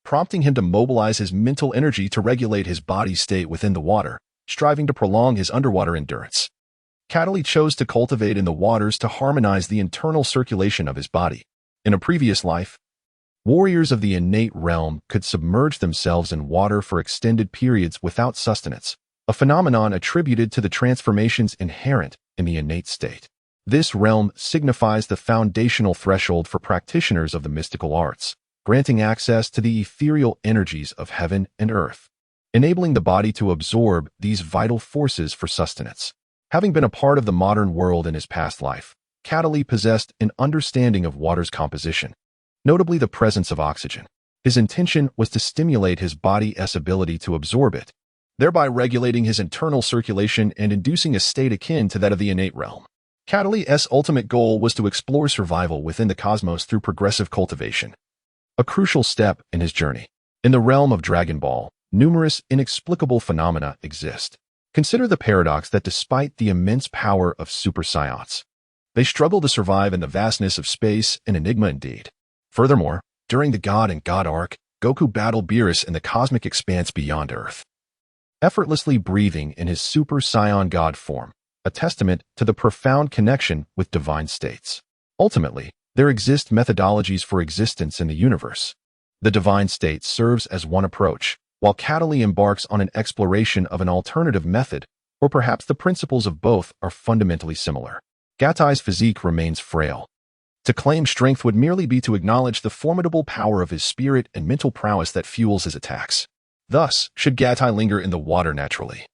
prompting him to mobilize his mental energy to regulate his body's state within the water, striving to prolong his underwater endurance. Catalan chose to cultivate in the waters to harmonize the internal circulation of his body. In a previous life, warriors of the innate realm could submerge themselves in water for extended periods without sustenance, a phenomenon attributed to the transformations inherent in the innate state. This realm signifies the foundational threshold for practitioners of the mystical arts, granting access to the ethereal energies of heaven and earth, enabling the body to absorb these vital forces for sustenance. Having been a part of the modern world in his past life, Catalan possessed an understanding of water's composition, notably the presence of oxygen. His intention was to stimulate his body's ability to absorb it, thereby regulating his internal circulation and inducing a state akin to that of the innate realm. Catalan's ultimate goal was to explore survival within the cosmos through progressive cultivation, a crucial step in his journey. In the realm of Dragon Ball, numerous inexplicable phenomena exist. Consider the paradox that despite the immense power of Super Saiyans, they struggle to survive in the vastness of space, an enigma indeed. Furthermore, during the God and God arc, Goku battled Beerus in the cosmic expanse beyond Earth, effortlessly breathing in his Super Saiyan God form, a testament to the profound connection with divine states. Ultimately, there exist methodologies for existence in the universe. The divine state serves as one approach, while Catalan embarks on an exploration of an alternative method, or perhaps the principles of both are fundamentally similar. Gatai's physique remains frail. To claim strength would merely be to acknowledge the formidable power of his spirit and mental prowess that fuels his attacks. Thus, should Gatai linger in the water naturally,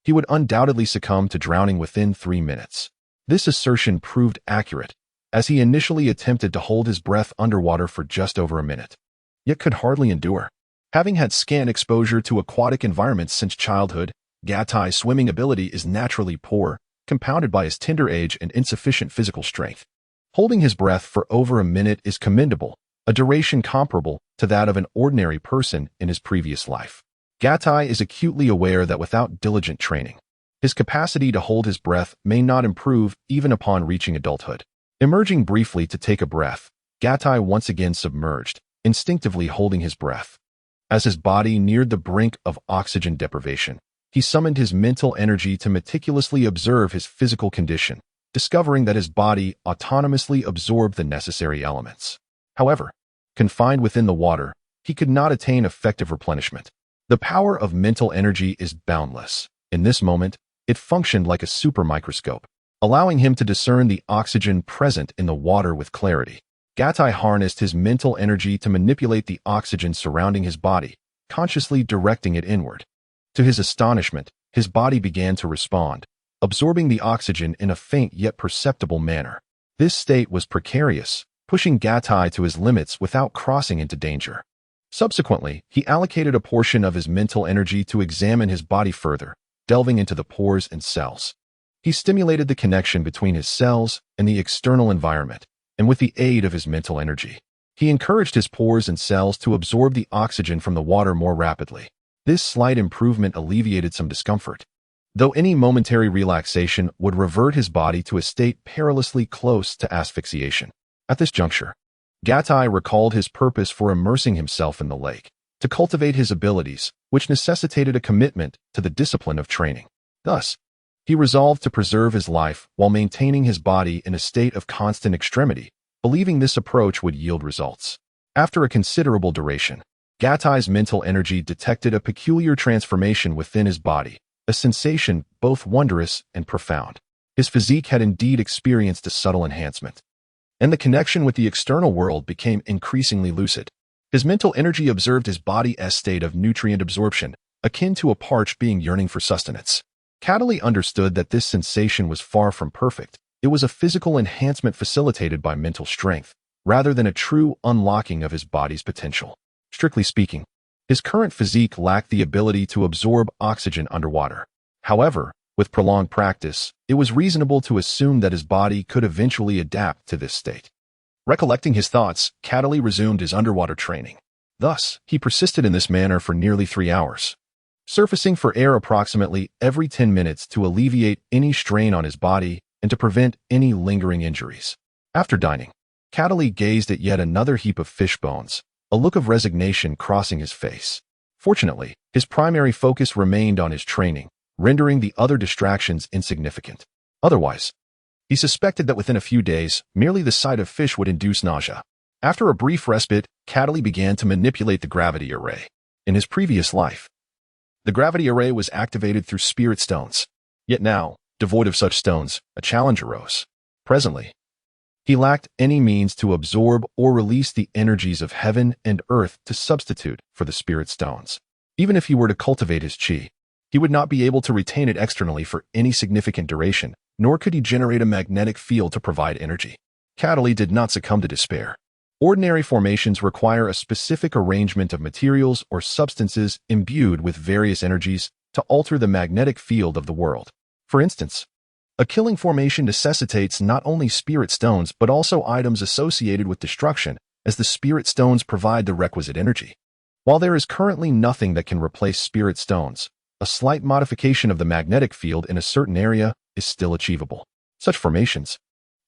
he would undoubtedly succumb to drowning within 3 minutes. This assertion proved accurate, as he initially attempted to hold his breath underwater for just over a minute, yet could hardly endure. Having had scant exposure to aquatic environments since childhood, Gatai's swimming ability is naturally poor, compounded by his tender age and insufficient physical strength. Holding his breath for over a minute is commendable, a duration comparable to that of an ordinary person in his previous life. Gatai is acutely aware that without diligent training, his capacity to hold his breath may not improve even upon reaching adulthood. Emerging briefly to take a breath, Gatai once again submerged, instinctively holding his breath. As his body neared the brink of oxygen deprivation, he summoned his mental energy to meticulously observe his physical condition, discovering that his body autonomously absorbed the necessary elements. However, confined within the water, he could not attain effective replenishment. The power of mental energy is boundless, In this moment, it functioned like a super microscope, allowing him to discern the oxygen present in the water with clarity. Gatai harnessed his mental energy to manipulate the oxygen surrounding his body, consciously directing it inward. To his astonishment, his body began to respond, absorbing the oxygen in a faint yet perceptible manner. This state was precarious, pushing Gatai to his limits without crossing into danger. Subsequently, he allocated a portion of his mental energy to examine his body further, delving into the pores and cells. He stimulated the connection between his cells and the external environment, and with the aid of his mental energy, he encouraged his pores and cells to absorb the oxygen from the water more rapidly. This slight improvement alleviated some discomfort, though any momentary relaxation would revert his body to a state perilously close to asphyxiation. At this juncture, Gatai recalled his purpose for immersing himself in the lake, to cultivate his abilities, which necessitated a commitment to the discipline of training. Thus, he resolved to preserve his life while maintaining his body in a state of constant extremity, believing this approach would yield results. After a considerable duration, Gatai's mental energy detected a peculiar transformation within his body, a sensation both wondrous and profound. His physique had indeed experienced a subtle enhancement, and the connection with the external world became increasingly lucid. His mental energy observed his body's state of nutrient absorption, akin to a parched being yearning for sustenance. Cataly understood that this sensation was far from perfect. It was a physical enhancement facilitated by mental strength, rather than a true unlocking of his body's potential. Strictly speaking, his current physique lacked the ability to absorb oxygen underwater. However, with prolonged practice, it was reasonable to assume that his body could eventually adapt to this state. Recollecting his thoughts, Cataly resumed his underwater training. Thus, he persisted in this manner for nearly 3 hours, surfacing for air approximately every 10 minutes to alleviate any strain on his body and to prevent any lingering injuries. After dining, Cataly gazed at yet another heap of fish bones, a look of resignation crossing his face. Fortunately, his primary focus remained on his training, rendering the other distractions insignificant. Otherwise, he suspected that within a few days, merely the sight of fish would induce nausea. After a brief respite, Cataly began to manipulate the gravity array. In his previous life, the gravity array was activated through spirit stones. Yet now, devoid of such stones, a challenge arose. Presently, he lacked any means to absorb or release the energies of heaven and earth to substitute for the spirit stones. Even if he were to cultivate his chi, he would not be able to retain it externally for any significant duration, nor could he generate a magnetic field to provide energy. Cataly did not succumb to despair. Ordinary formations require a specific arrangement of materials or substances imbued with various energies to alter the magnetic field of the world. For instance, a killing formation necessitates not only spirit stones but also items associated with destruction, as the spirit stones provide the requisite energy. While there is currently nothing that can replace spirit stones, a slight modification of the magnetic field in a certain area is still achievable. Such formations,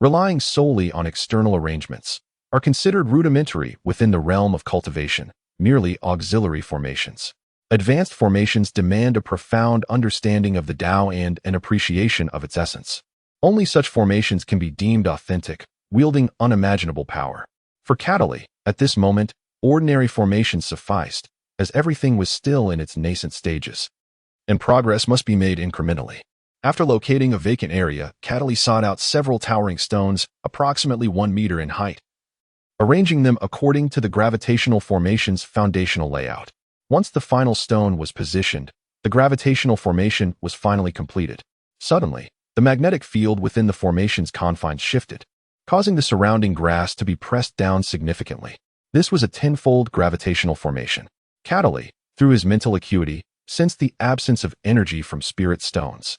relying solely on external arrangements, are considered rudimentary within the realm of cultivation, merely auxiliary formations. Advanced formations demand a profound understanding of the Tao and an appreciation of its essence. Only such formations can be deemed authentic, wielding unimaginable power. For Cataly, at this moment, ordinary formations sufficed, as everything was still in its nascent stages, and progress must be made incrementally. After locating a vacant area, Cataly sought out several towering stones, approximately 1 meter in height, arranging them according to the gravitational formation's foundational layout. Once the final stone was positioned, the gravitational formation was finally completed. Suddenly, the magnetic field within the formation's confines shifted, causing the surrounding grass to be pressed down significantly. This was a tenfold gravitational formation. Cataly, through his mental acuity, sensed the absence of energy from spirit stones.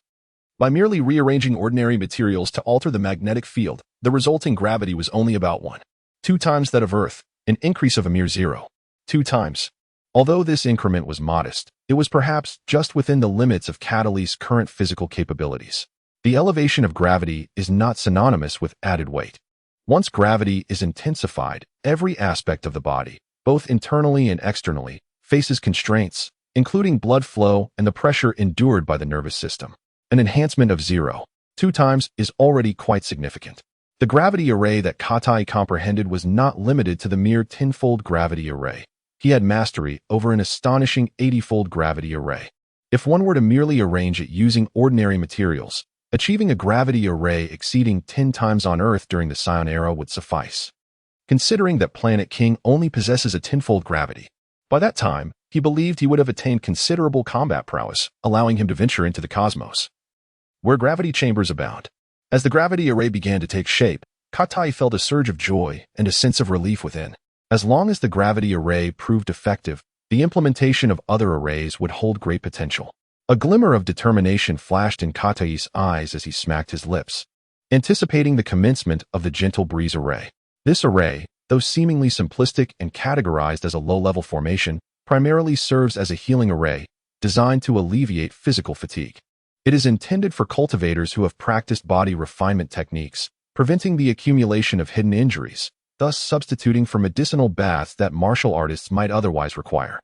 By merely rearranging ordinary materials to alter the magnetic field, the resulting gravity was only about 1.2 times that of Earth, an increase of a mere 0.2 times. Although this increment was modest, it was perhaps just within the limits of Cataly's current physical capabilities. The elevation of gravity is not synonymous with added weight. Once gravity is intensified, every aspect of the body, both internally and externally, faces constraints, including blood flow and the pressure endured by the nervous system. An enhancement of 0.2 times is already quite significant. The gravity array that Cataly comprehended was not limited to the mere 10-fold gravity array. He had mastery over an astonishing 80-fold gravity array. If one were to merely arrange it using ordinary materials, achieving a gravity array exceeding 10 times on Earth during the Scion era would suffice. Considering that Planet King only possesses a tenfold gravity, by that time, he believed he would have attained considerable combat prowess, allowing him to venture into the cosmos, where gravity chambers abound. As the gravity array began to take shape, Katai felt a surge of joy and a sense of relief within. As long as the gravity array proved effective, the implementation of other arrays would hold great potential. A glimmer of determination flashed in Katai's eyes as he smacked his lips, anticipating the commencement of the gentle breeze array. This array, though seemingly simplistic and categorized as a low-level formation, primarily serves as a healing array designed to alleviate physical fatigue. It is intended for cultivators who have practiced body refinement techniques, preventing the accumulation of hidden injuries, thus substituting for medicinal baths that martial artists might otherwise require.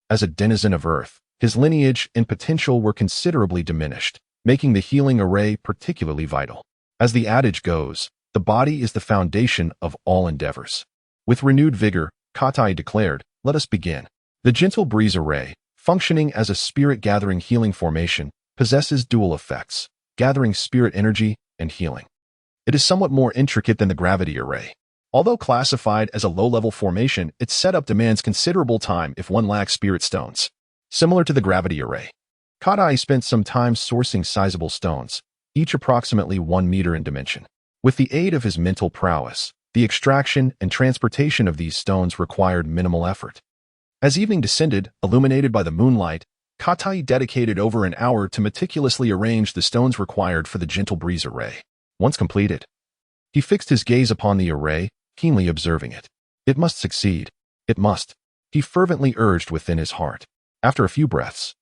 As a denizen of Earth, his lineage and potential were considerably diminished, making the healing array particularly vital. As the adage goes, the body is the foundation of all endeavors. With renewed vigor, Katai declared, "Let us begin." The gentle breeze array, functioning as a spirit-gathering healing formation, possesses dual effects, gathering spirit energy and healing. It is somewhat more intricate than the gravity array. Although classified as a low-level formation, its setup demands considerable time if one lacks spirit stones. Similar to the gravity array, Katai spent some time sourcing sizable stones, each approximately 1 meter in dimension. With the aid of his mental prowess, the extraction and transportation of these stones required minimal effort. As evening descended, illuminated by the moonlight, Katai dedicated over an hour to meticulously arrange the stones required for the gentle breeze array. Once completed, he fixed his gaze upon the array, keenly observing it. It must succeed. It must, he fervently urged within his heart. After a few breaths,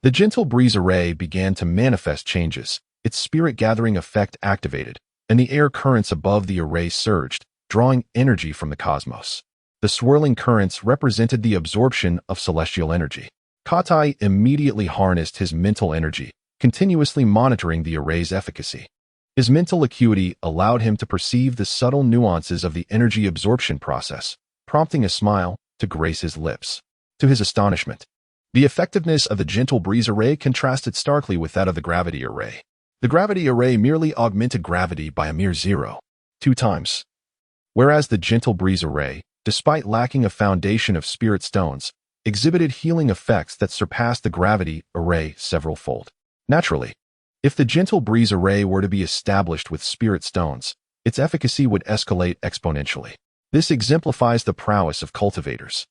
the gentle breeze array began to manifest changes, its spirit-gathering effect activated, and the air currents above the array surged, drawing energy from the cosmos. The swirling currents represented the absorption of celestial energy. Katai immediately harnessed his mental energy, continuously monitoring the array's efficacy. His mental acuity allowed him to perceive the subtle nuances of the energy absorption process, prompting a smile to grace his lips. To his astonishment, the effectiveness of the gentle breeze array contrasted starkly with that of the gravity array. The gravity array merely augmented gravity by a mere 0.2 times, whereas the gentle breeze array, despite lacking a foundation of spirit stones, exhibited healing effects that surpassed the gravity array several-fold. Naturally, if the gentle breeze array were to be established with spirit stones, its efficacy would escalate exponentially. This exemplifies the prowess of cultivators.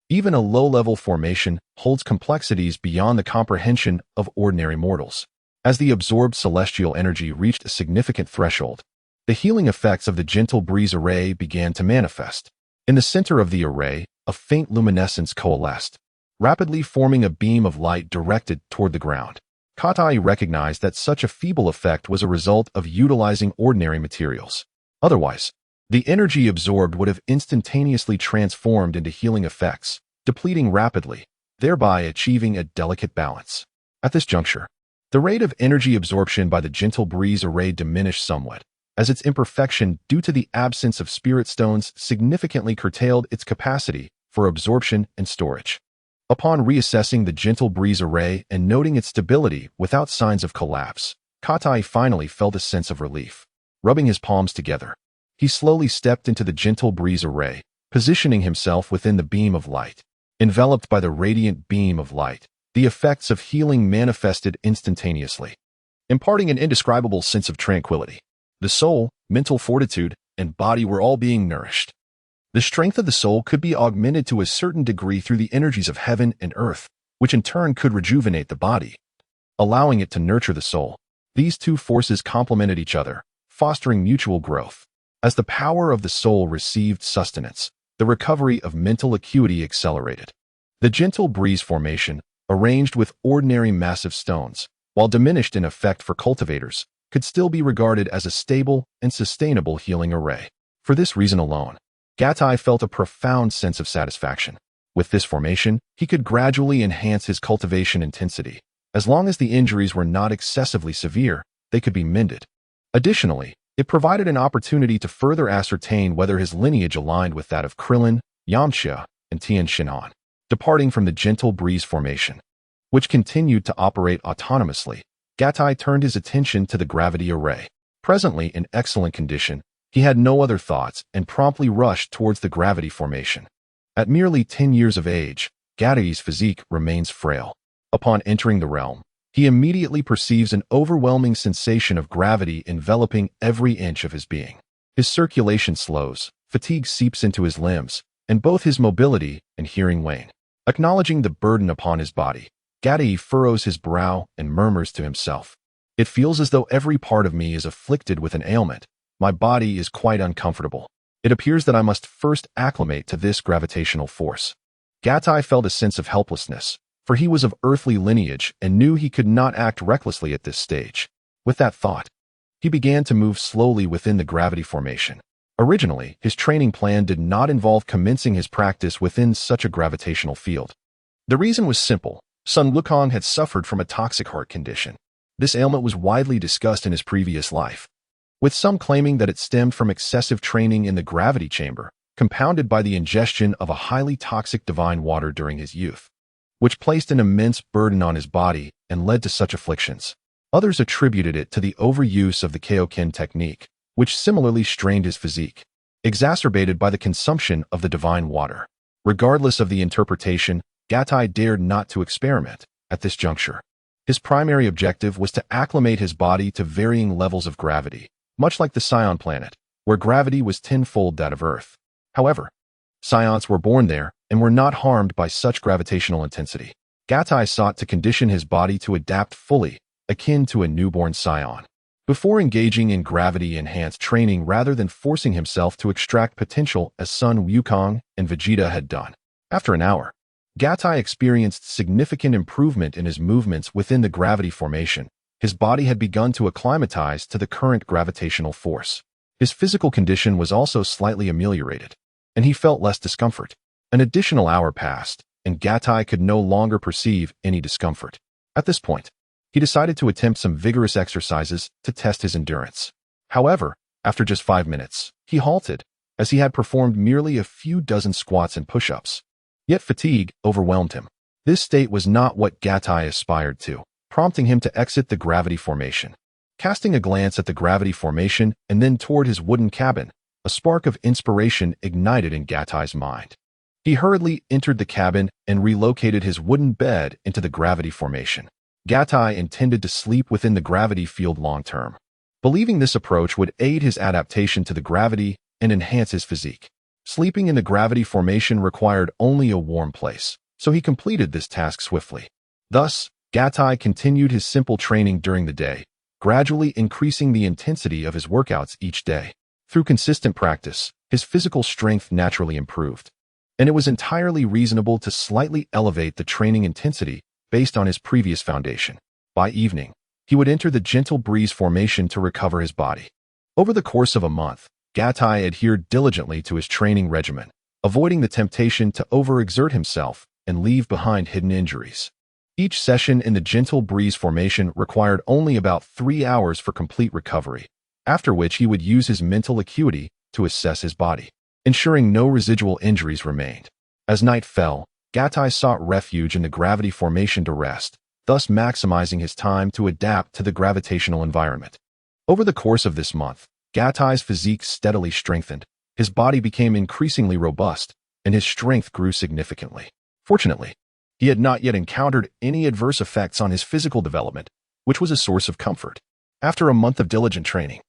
Even a low-level formation holds complexities beyond the comprehension of ordinary mortals. As the absorbed celestial energy reached a significant threshold, the healing effects of the gentle breeze array began to manifest. In the center of the array, a faint luminescence coalesced, rapidly forming a beam of light directed toward the ground. Katai recognized that such a feeble effect was a result of utilizing ordinary materials. Otherwise, the energy absorbed would have instantaneously transformed into healing effects, depleting rapidly, thereby achieving a delicate balance. At this juncture, the rate of energy absorption by the gentle breeze array diminished somewhat, as its imperfection due to the absence of spirit stones significantly curtailed its capacity for absorption and storage. Upon reassessing the gentle breeze array and noting its stability without signs of collapse, Katai finally felt a sense of relief. Rubbing his palms together, he slowly stepped into the gentle breeze array, positioning himself within the beam of light. Enveloped by the radiant beam of light, the effects of healing manifested instantaneously, imparting an indescribable sense of tranquility. The soul, mental fortitude, and body were all being nourished. The strength of the soul could be augmented to a certain degree through the energies of heaven and earth, which in turn could rejuvenate the body, allowing it to nurture the soul. These two forces complemented each other, fostering mutual growth. As the power of the soul received sustenance, the recovery of mental acuity accelerated. The gentle breeze formation, arranged with ordinary massive stones, while diminished in effect for cultivators, could still be regarded as a stable and sustainable healing array. For this reason alone, Katai felt a profound sense of satisfaction. With this formation, he could gradually enhance his cultivation intensity. As long as the injuries were not excessively severe, they could be mended. Additionally, it provided an opportunity to further ascertain whether his lineage aligned with that of Krillin, Yamcha, and Tien Shinhan. Departing from the gentle breeze formation, which continued to operate autonomously, Gatai turned his attention to the gravity array. Presently in excellent condition, he had no other thoughts and promptly rushed towards the gravity formation. At merely 10 years of age, Gatai's physique remains frail. Upon entering the realm, he immediately perceives an overwhelming sensation of gravity enveloping every inch of his being. His circulation slows, fatigue seeps into his limbs, and both his mobility and hearing wane. Acknowledging the burden upon his body, Gatai furrows his brow and murmurs to himself, "It feels as though every part of me is afflicted with an ailment. My body is quite uncomfortable. It appears that I must first acclimate to this gravitational force." Gatai felt a sense of helplessness, for he was of earthly lineage and knew he could not act recklessly at this stage. With that thought, he began to move slowly within the gravity formation. Originally, his training plan did not involve commencing his practice within such a gravitational field. The reason was simple. Sun Wukong had suffered from a toxic heart condition. This ailment was widely discussed in his previous life, with some claiming that it stemmed from excessive training in the gravity chamber, compounded by the ingestion of a highly toxic divine water during his youth, which placed an immense burden on his body and led to such afflictions. Others attributed it to the overuse of the Kaioken technique, which similarly strained his physique, exacerbated by the consumption of the divine water. Regardless of the interpretation, Gatai dared not to experiment at this juncture. His primary objective was to acclimate his body to varying levels of gravity, much like the Scion planet, where gravity was tenfold that of Earth. However, Scions were born there and were not harmed by such gravitational intensity. Gatai sought to condition his body to adapt fully, akin to a newborn Scion, before engaging in gravity-enhanced training rather than forcing himself to extract potential as Sun Wukong and Vegeta had done. After an hour, Gatai experienced significant improvement in his movements within the gravity formation. His body had begun to acclimatize to the current gravitational force. His physical condition was also slightly ameliorated, and he felt less discomfort. An additional hour passed, and Gatai could no longer perceive any discomfort. At this point, he decided to attempt some vigorous exercises to test his endurance. However, after just 5 minutes, he halted, as he had performed merely a few dozen squats and push-ups. Yet fatigue overwhelmed him. This state was not what Gatai aspired to, prompting him to exit the gravity formation. Casting a glance at the gravity formation and then toward his wooden cabin, a spark of inspiration ignited in Gatai's mind. He hurriedly entered the cabin and relocated his wooden bed into the gravity formation. Gatai intended to sleep within the gravity field long-term, believing this approach would aid his adaptation to the gravity and enhance his physique. Sleeping in the gravity formation required only a warm place, so he completed this task swiftly. Thus, Gatai continued his simple training during the day, gradually increasing the intensity of his workouts each day. Through consistent practice, his physical strength naturally improved, and it was entirely reasonable to slightly elevate the training intensity based on his previous foundation. By evening, he would enter the gentle breeze formation to recover his body. Over the course of a month, Gatai adhered diligently to his training regimen, avoiding the temptation to overexert himself and leave behind hidden injuries. Each session in the gentle breeze formation required only about 3 hours for complete recovery, after which he would use his mental acuity to assess his body, ensuring no residual injuries remained. As night fell, Gatai sought refuge in the gravity formation to rest, thus maximizing his time to adapt to the gravitational environment. Over the course of this month, Gatai's physique steadily strengthened, his body became increasingly robust, and his strength grew significantly. Fortunately, he had not yet encountered any adverse effects on his physical development, which was a source of comfort. After a month of diligent training,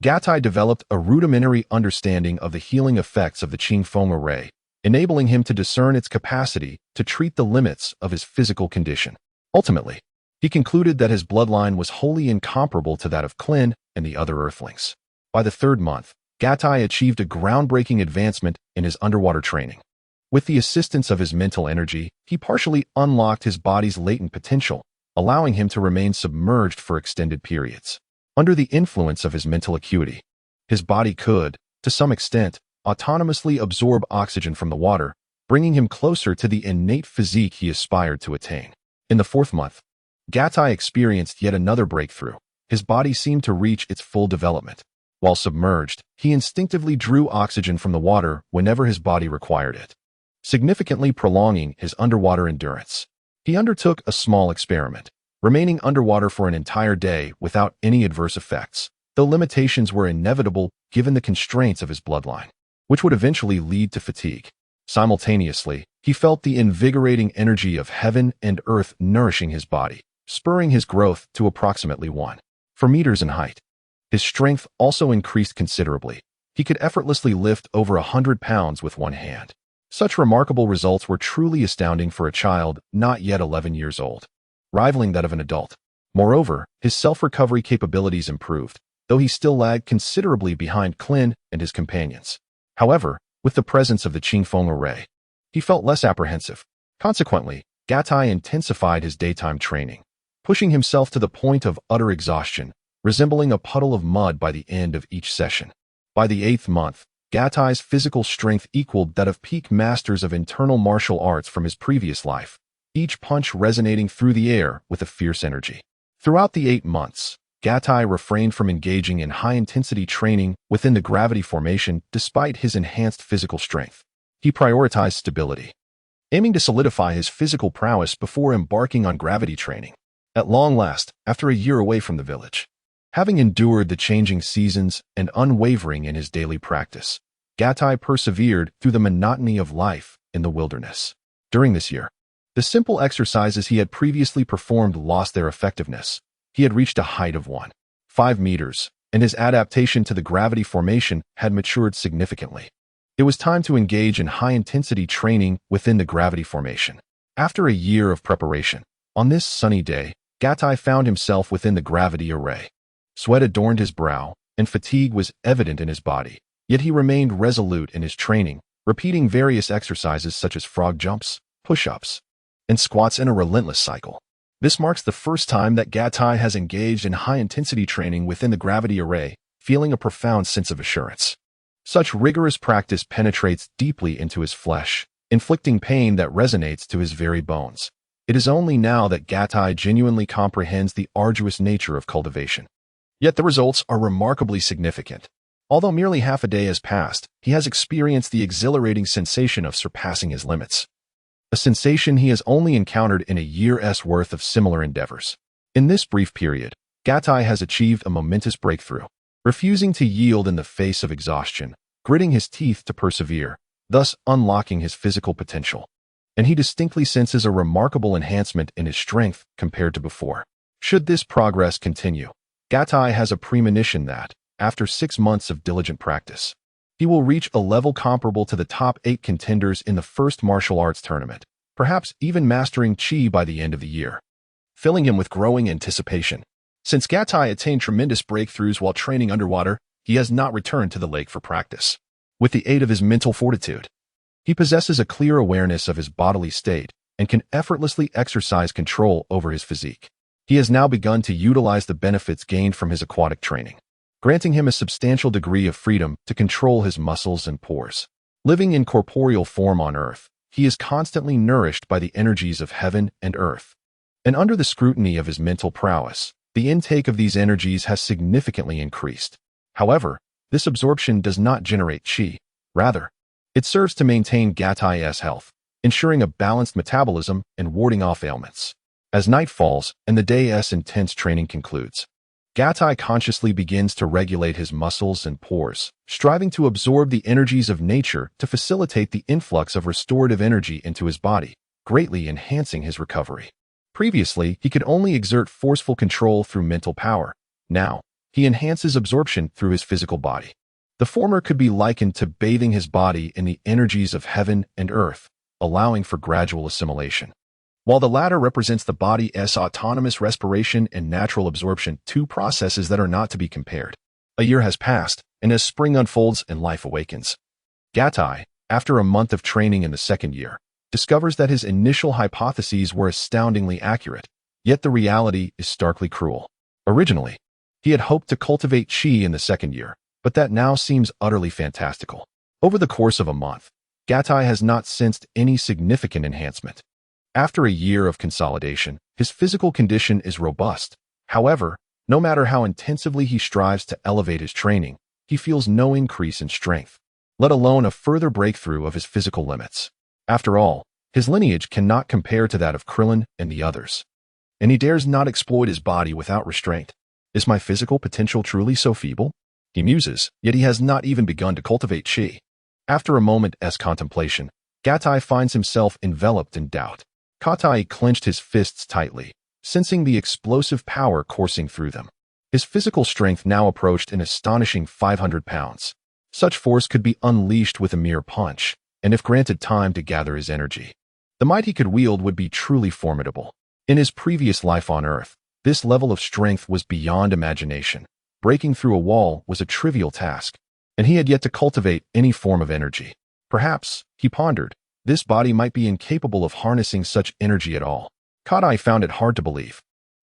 Gatai developed a rudimentary understanding of the healing effects of the Qingfeng array, enabling him to discern its capacity to treat the limits of his physical condition. Ultimately, he concluded that his bloodline was wholly incomparable to that of Klin and the other Earthlings. By the 3rd month, Gatai achieved a groundbreaking advancement in his underwater training. With the assistance of his mental energy, he partially unlocked his body's latent potential, allowing him to remain submerged for extended periods. Under the influence of his mental acuity, his body could, to some extent, autonomously absorb oxygen from the water, bringing him closer to the innate physique he aspired to attain. In the 4th month, Gatai experienced yet another breakthrough. His body seemed to reach its full development. While submerged, he instinctively drew oxygen from the water whenever his body required it, significantly prolonging his underwater endurance. He undertook a small experiment, remaining underwater for an entire day without any adverse effects, though limitations were inevitable given the constraints of his bloodline, which would eventually lead to fatigue. Simultaneously, he felt the invigorating energy of heaven and earth nourishing his body, spurring his growth to approximately 1.4 meters in height. His strength also increased considerably. He could effortlessly lift over 100 pounds with one hand. Such remarkable results were truly astounding for a child not yet 11 years old, rivaling that of an adult. Moreover, his self-recovery capabilities improved, though he still lagged considerably behind Clin and his companions. However, with the presence of the Qingfeng array, he felt less apprehensive. Consequently, Gatai intensified his daytime training, pushing himself to the point of utter exhaustion, resembling a puddle of mud by the end of each session. By the 8th month, Gatai's physical strength equaled that of peak masters of internal martial arts from his previous life, each punch resonating through the air with a fierce energy. Throughout the 8 months, Gatai refrained from engaging in high-intensity training within the gravity formation despite his enhanced physical strength. He prioritized stability, aiming to solidify his physical prowess before embarking on gravity training. At long last, after a year away from the village, having endured the changing seasons and unwavering in his daily practice, Gatai persevered through the monotony of life in the wilderness. During this year, the simple exercises he had previously performed lost their effectiveness. He had reached a height of 1.5 meters, and his adaptation to the gravity formation had matured significantly. It was time to engage in high-intensity training within the gravity formation. After a year of preparation, on this sunny day, Gatai found himself within the gravity array. Sweat adorned his brow, and fatigue was evident in his body, yet he remained resolute in his training, repeating various exercises such as frog jumps, push-ups, and squats in a relentless cycle. This marks the first time that Gatai has engaged in high-intensity training within the gravity array, feeling a profound sense of assurance. Such rigorous practice penetrates deeply into his flesh, inflicting pain that resonates to his very bones. It is only now that Gatai genuinely comprehends the arduous nature of cultivation. Yet the results are remarkably significant. Although merely half a day has passed, he has experienced the exhilarating sensation of surpassing his limits, a sensation he has only encountered in a year's worth of similar endeavors. In this brief period, Gatai has achieved a momentous breakthrough, refusing to yield in the face of exhaustion, gritting his teeth to persevere, thus unlocking his physical potential. And he distinctly senses a remarkable enhancement in his strength compared to before. Should this progress continue, Gatai has a premonition that, after 6 months of diligent practice, he will reach a level comparable to the top 8 contenders in the first martial arts tournament, perhaps even mastering Qi by the end of the year, filling him with growing anticipation. Since Gatai attained tremendous breakthroughs while training underwater, he has not returned to the lake for practice. With the aid of his mental fortitude, he possesses a clear awareness of his bodily state and can effortlessly exercise control over his physique. He has now begun to utilize the benefits gained from his aquatic training, granting him a substantial degree of freedom to control his muscles and pores. Living in corporeal form on Earth, he is constantly nourished by the energies of heaven and earth. And under the scrutiny of his mental prowess, the intake of these energies has significantly increased. However, this absorption does not generate qi. Rather, it serves to maintain Gatai's health, ensuring a balanced metabolism and warding off ailments. As night falls and the day's intense training concludes, Gatai consciously begins to regulate his muscles and pores, striving to absorb the energies of nature to facilitate the influx of restorative energy into his body, greatly enhancing his recovery. Previously, he could only exert forceful control through mental power. Now, he enhances absorption through his physical body. The former could be likened to bathing his body in the energies of heaven and earth, allowing for gradual assimilation, while the latter represents the body's autonomous respiration and natural absorption, two processes that are not to be compared. A year has passed, and as spring unfolds and life awakens, Gatai, after a month of training in the second year, discovers that his initial hypotheses were astoundingly accurate, yet the reality is starkly cruel. Originally, he had hoped to cultivate qi in the second year, but that now seems utterly fantastical. Over the course of a month, Gatai has not sensed any significant enhancement. After a year of consolidation, his physical condition is robust. However, no matter how intensively he strives to elevate his training, he feels no increase in strength, let alone a further breakthrough of his physical limits. After all, His lineage cannot compare to that of Krillin and the others, and he dares not exploit his body without restraint. Is my physical potential truly so feeble? He muses, yet he has not even begun to cultivate chi. After a moment's contemplation, Gatai finds himself enveloped in doubt. Gatai clenched his fists tightly, sensing the explosive power coursing through them. His physical strength now approached an astonishing 500 pounds. Such force could be unleashed with a mere punch, and if granted time to gather his energy, the might he could wield would be truly formidable. In his previous life on Earth, this level of strength was beyond imagination. Breaking through a wall was a trivial task, and he had yet to cultivate any form of energy. Perhaps, he pondered, this body might be incapable of harnessing such energy at all. Gatai found it hard to believe.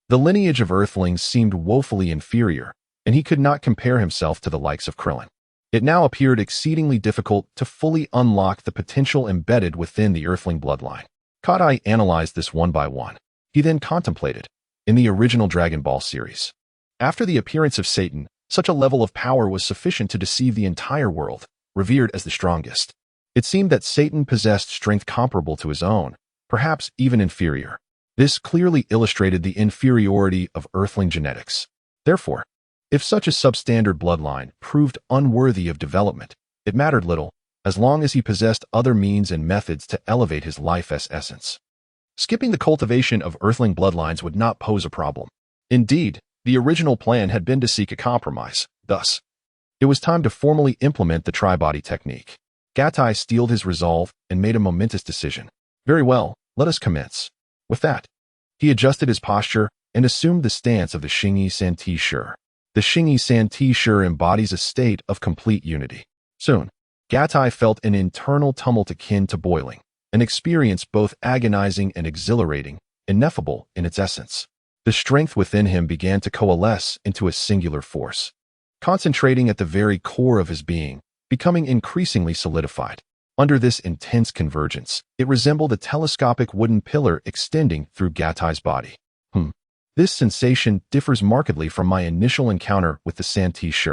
The lineage of Earthlings seemed woefully inferior, and he could not compare himself to the likes of Krillin. It now appeared exceedingly difficult to fully unlock the potential embedded within the Earthling bloodline. Gatai analyzed this one by one. He then contemplated. In the original Dragon Ball series, after the appearance of Satan, such a level of power was sufficient to deceive the entire world, revered as the strongest. It seemed that Satan possessed strength comparable to his own, perhaps even inferior. This clearly illustrated the inferiority of Earthling genetics. Therefore, if such a substandard bloodline proved unworthy of development, it mattered little, as long as he possessed other means and methods to elevate his life's essence. Skipping the cultivation of Earthling bloodlines would not pose a problem. Indeed, the original plan had been to seek a compromise. Thus, it was time to formally implement the tri-body technique. Gatai steeled his resolve and made a momentous decision. Very well, let us commence. With that, he adjusted his posture and assumed the stance of the Xingyi Santi Shi. The Xingyi Santi Shi embodies a state of complete unity. Soon, Gatai felt an internal tumult akin to boiling, an experience both agonizing and exhilarating, ineffable in its essence. The strength within him began to coalesce into a singular force, concentrating at the very core of his being, becoming increasingly solidified. Under this intense convergence, it resembled a telescopic wooden pillar extending through Gatai's body. This sensation differs markedly from my initial encounter with the Santi Shi,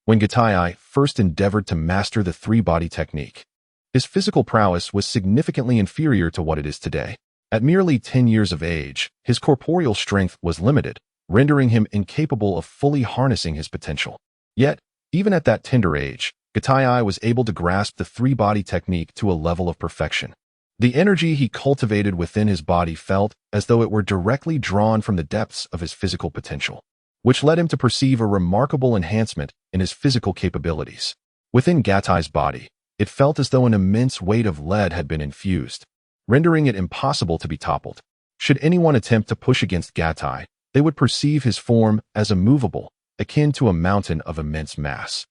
when Gatai first endeavored to master the three-body technique. His physical prowess was significantly inferior to what it is today. At merely 10 years of age, his corporeal strength was limited, rendering him incapable of fully harnessing his potential. Yet, even at that tender age, Gatai was able to grasp the three-body technique to a level of perfection. The energy he cultivated within his body felt as though it were directly drawn from the depths of his physical potential, which led him to perceive a remarkable enhancement in his physical capabilities. Within Gatai's body, it felt as though an immense weight of lead had been infused, rendering it impossible to be toppled. Should anyone attempt to push against Gatai, they would perceive his form as immovable, akin to a mountain of immense mass.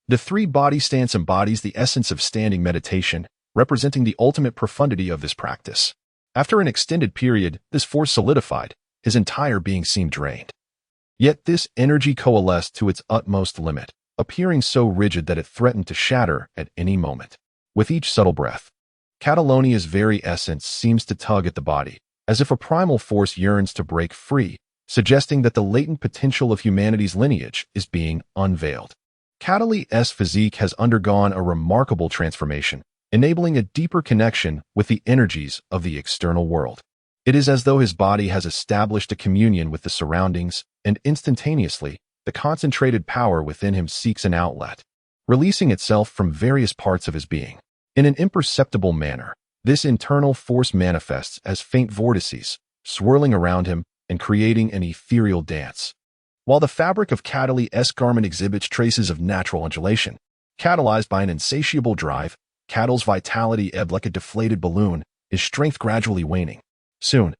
The three-body stance embodies the essence of standing meditation, representing the ultimate profundity of this practice. After an extended period, this force solidified, his entire being seemed drained. Yet this energy coalesced to its utmost limit, appearing so rigid that it threatened to shatter at any moment. With each subtle breath, Catalonia's very essence seems to tug at the body, as if a primal force yearns to break free, suggesting that the latent potential of humanity's lineage is being unveiled. Catali's physique has undergone a remarkable transformation, enabling a deeper connection with the energies of the external world. It is as though his body has established a communion with the surroundings, and instantaneously, the concentrated power within him seeks an outlet, releasing itself from various parts of his being. In an imperceptible manner, this internal force manifests as faint vortices, swirling around him and creating an ethereal dance. While the fabric of Catali's garment exhibits traces of natural undulation, catalyzed by an insatiable drive, Catal's vitality ebbed like a deflated balloon, his strength gradually waning. Soon,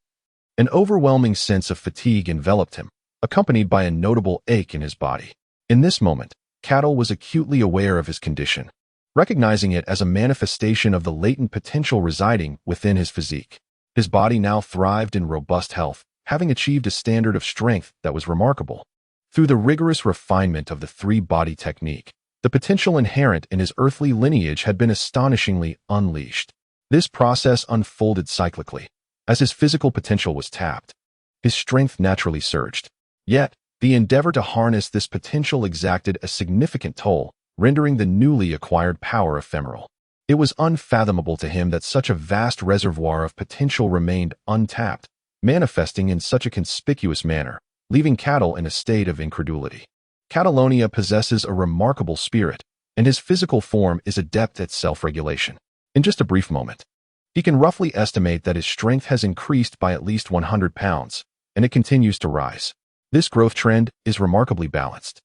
an overwhelming sense of fatigue enveloped him, accompanied by a notable ache in his body. In this moment, Catal was acutely aware of his condition, recognizing it as a manifestation of the latent potential residing within his physique. His body now thrived in robust health, having achieved a standard of strength that was remarkable. Through the rigorous refinement of the three-body technique, the potential inherent in his earthly lineage had been astonishingly unleashed. This process unfolded cyclically. As his physical potential was tapped, his strength naturally surged. Yet, the endeavor to harness this potential exacted a significant toll, rendering the newly acquired power ephemeral. It was unfathomable to him that such a vast reservoir of potential remained untapped, manifesting in such a conspicuous manner, leaving Cattle in a state of incredulity. Catalonia possesses a remarkable spirit, and his physical form is adept at self-regulation. In just a brief moment, he can roughly estimate that his strength has increased by at least 100 pounds, and it continues to rise. This growth trend is remarkably balanced,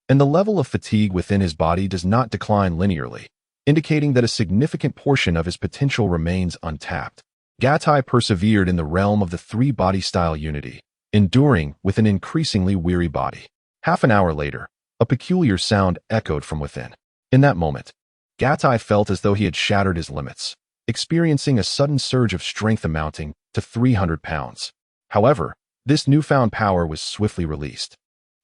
and the level of fatigue within his body does not decline linearly, indicating that a significant portion of his potential remains untapped. Gatai persevered in the realm of the three-body style unity, enduring with an increasingly weary body. Half an hour later, a peculiar sound echoed from within. In that moment, Gatai felt as though he had shattered his limits, experiencing a sudden surge of strength amounting to 300 pounds. However, this newfound power was swiftly released.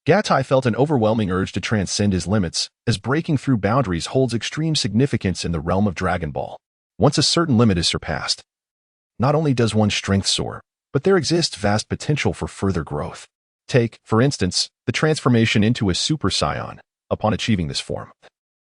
Gatai felt an overwhelming urge to transcend his limits, as breaking through boundaries holds extreme significance in the realm of Dragon Ball. Once a certain limit is surpassed, not only does one's strength soar, but there exists vast potential for further growth. Take, for instance, the transformation into a Super Saiyan. Upon achieving this form,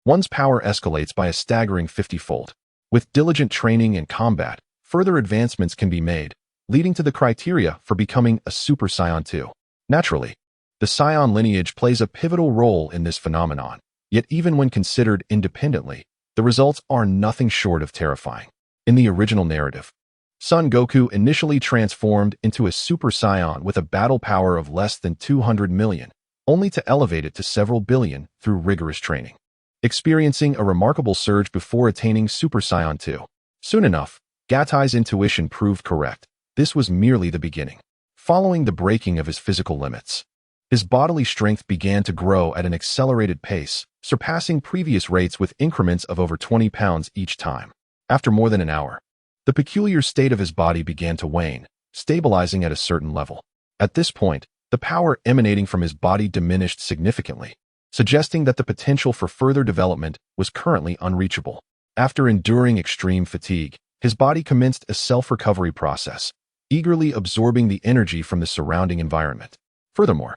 one's power escalates by a staggering 50-fold. With diligent training and combat, further advancements can be made, leading to the criteria for becoming a Super Saiyan 2. Naturally, the Saiyan lineage plays a pivotal role in this phenomenon, yet even when considered independently, the results are nothing short of terrifying. In the original narrative, Son Goku initially transformed into a Super Saiyan with a battle power of less than 200 million, only to elevate it to several billion through rigorous training, experiencing a remarkable surge before attaining Super Saiyan 2. Soon enough, Gatai's intuition proved correct. This was merely the beginning. Following the breaking of his physical limits, his bodily strength began to grow at an accelerated pace, surpassing previous rates with increments of over 20 pounds each time. After more than an hour, the peculiar state of his body began to wane, stabilizing at a certain level. At this point, the power emanating from his body diminished significantly, suggesting that the potential for further development was currently unreachable. After enduring extreme fatigue, his body commenced a self-recovery process, eagerly absorbing the energy from the surrounding environment. Furthermore,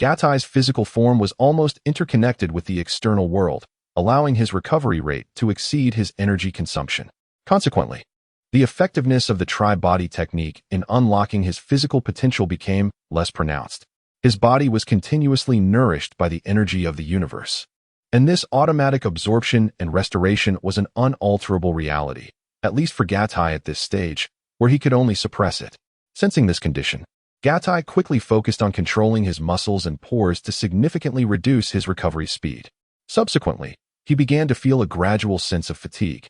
Gatai's physical form was almost interconnected with the external world, allowing his recovery rate to exceed his energy consumption. Consequently, the effectiveness of the tri-body technique in unlocking his physical potential became less pronounced. His body was continuously nourished by the energy of the universe, and this automatic absorption and restoration was an unalterable reality, at least for Gatai at this stage, where he could only suppress it. Sensing this condition, Gatai quickly focused on controlling his muscles and pores to significantly reduce his recovery speed. Subsequently, he began to feel a gradual sense of fatigue,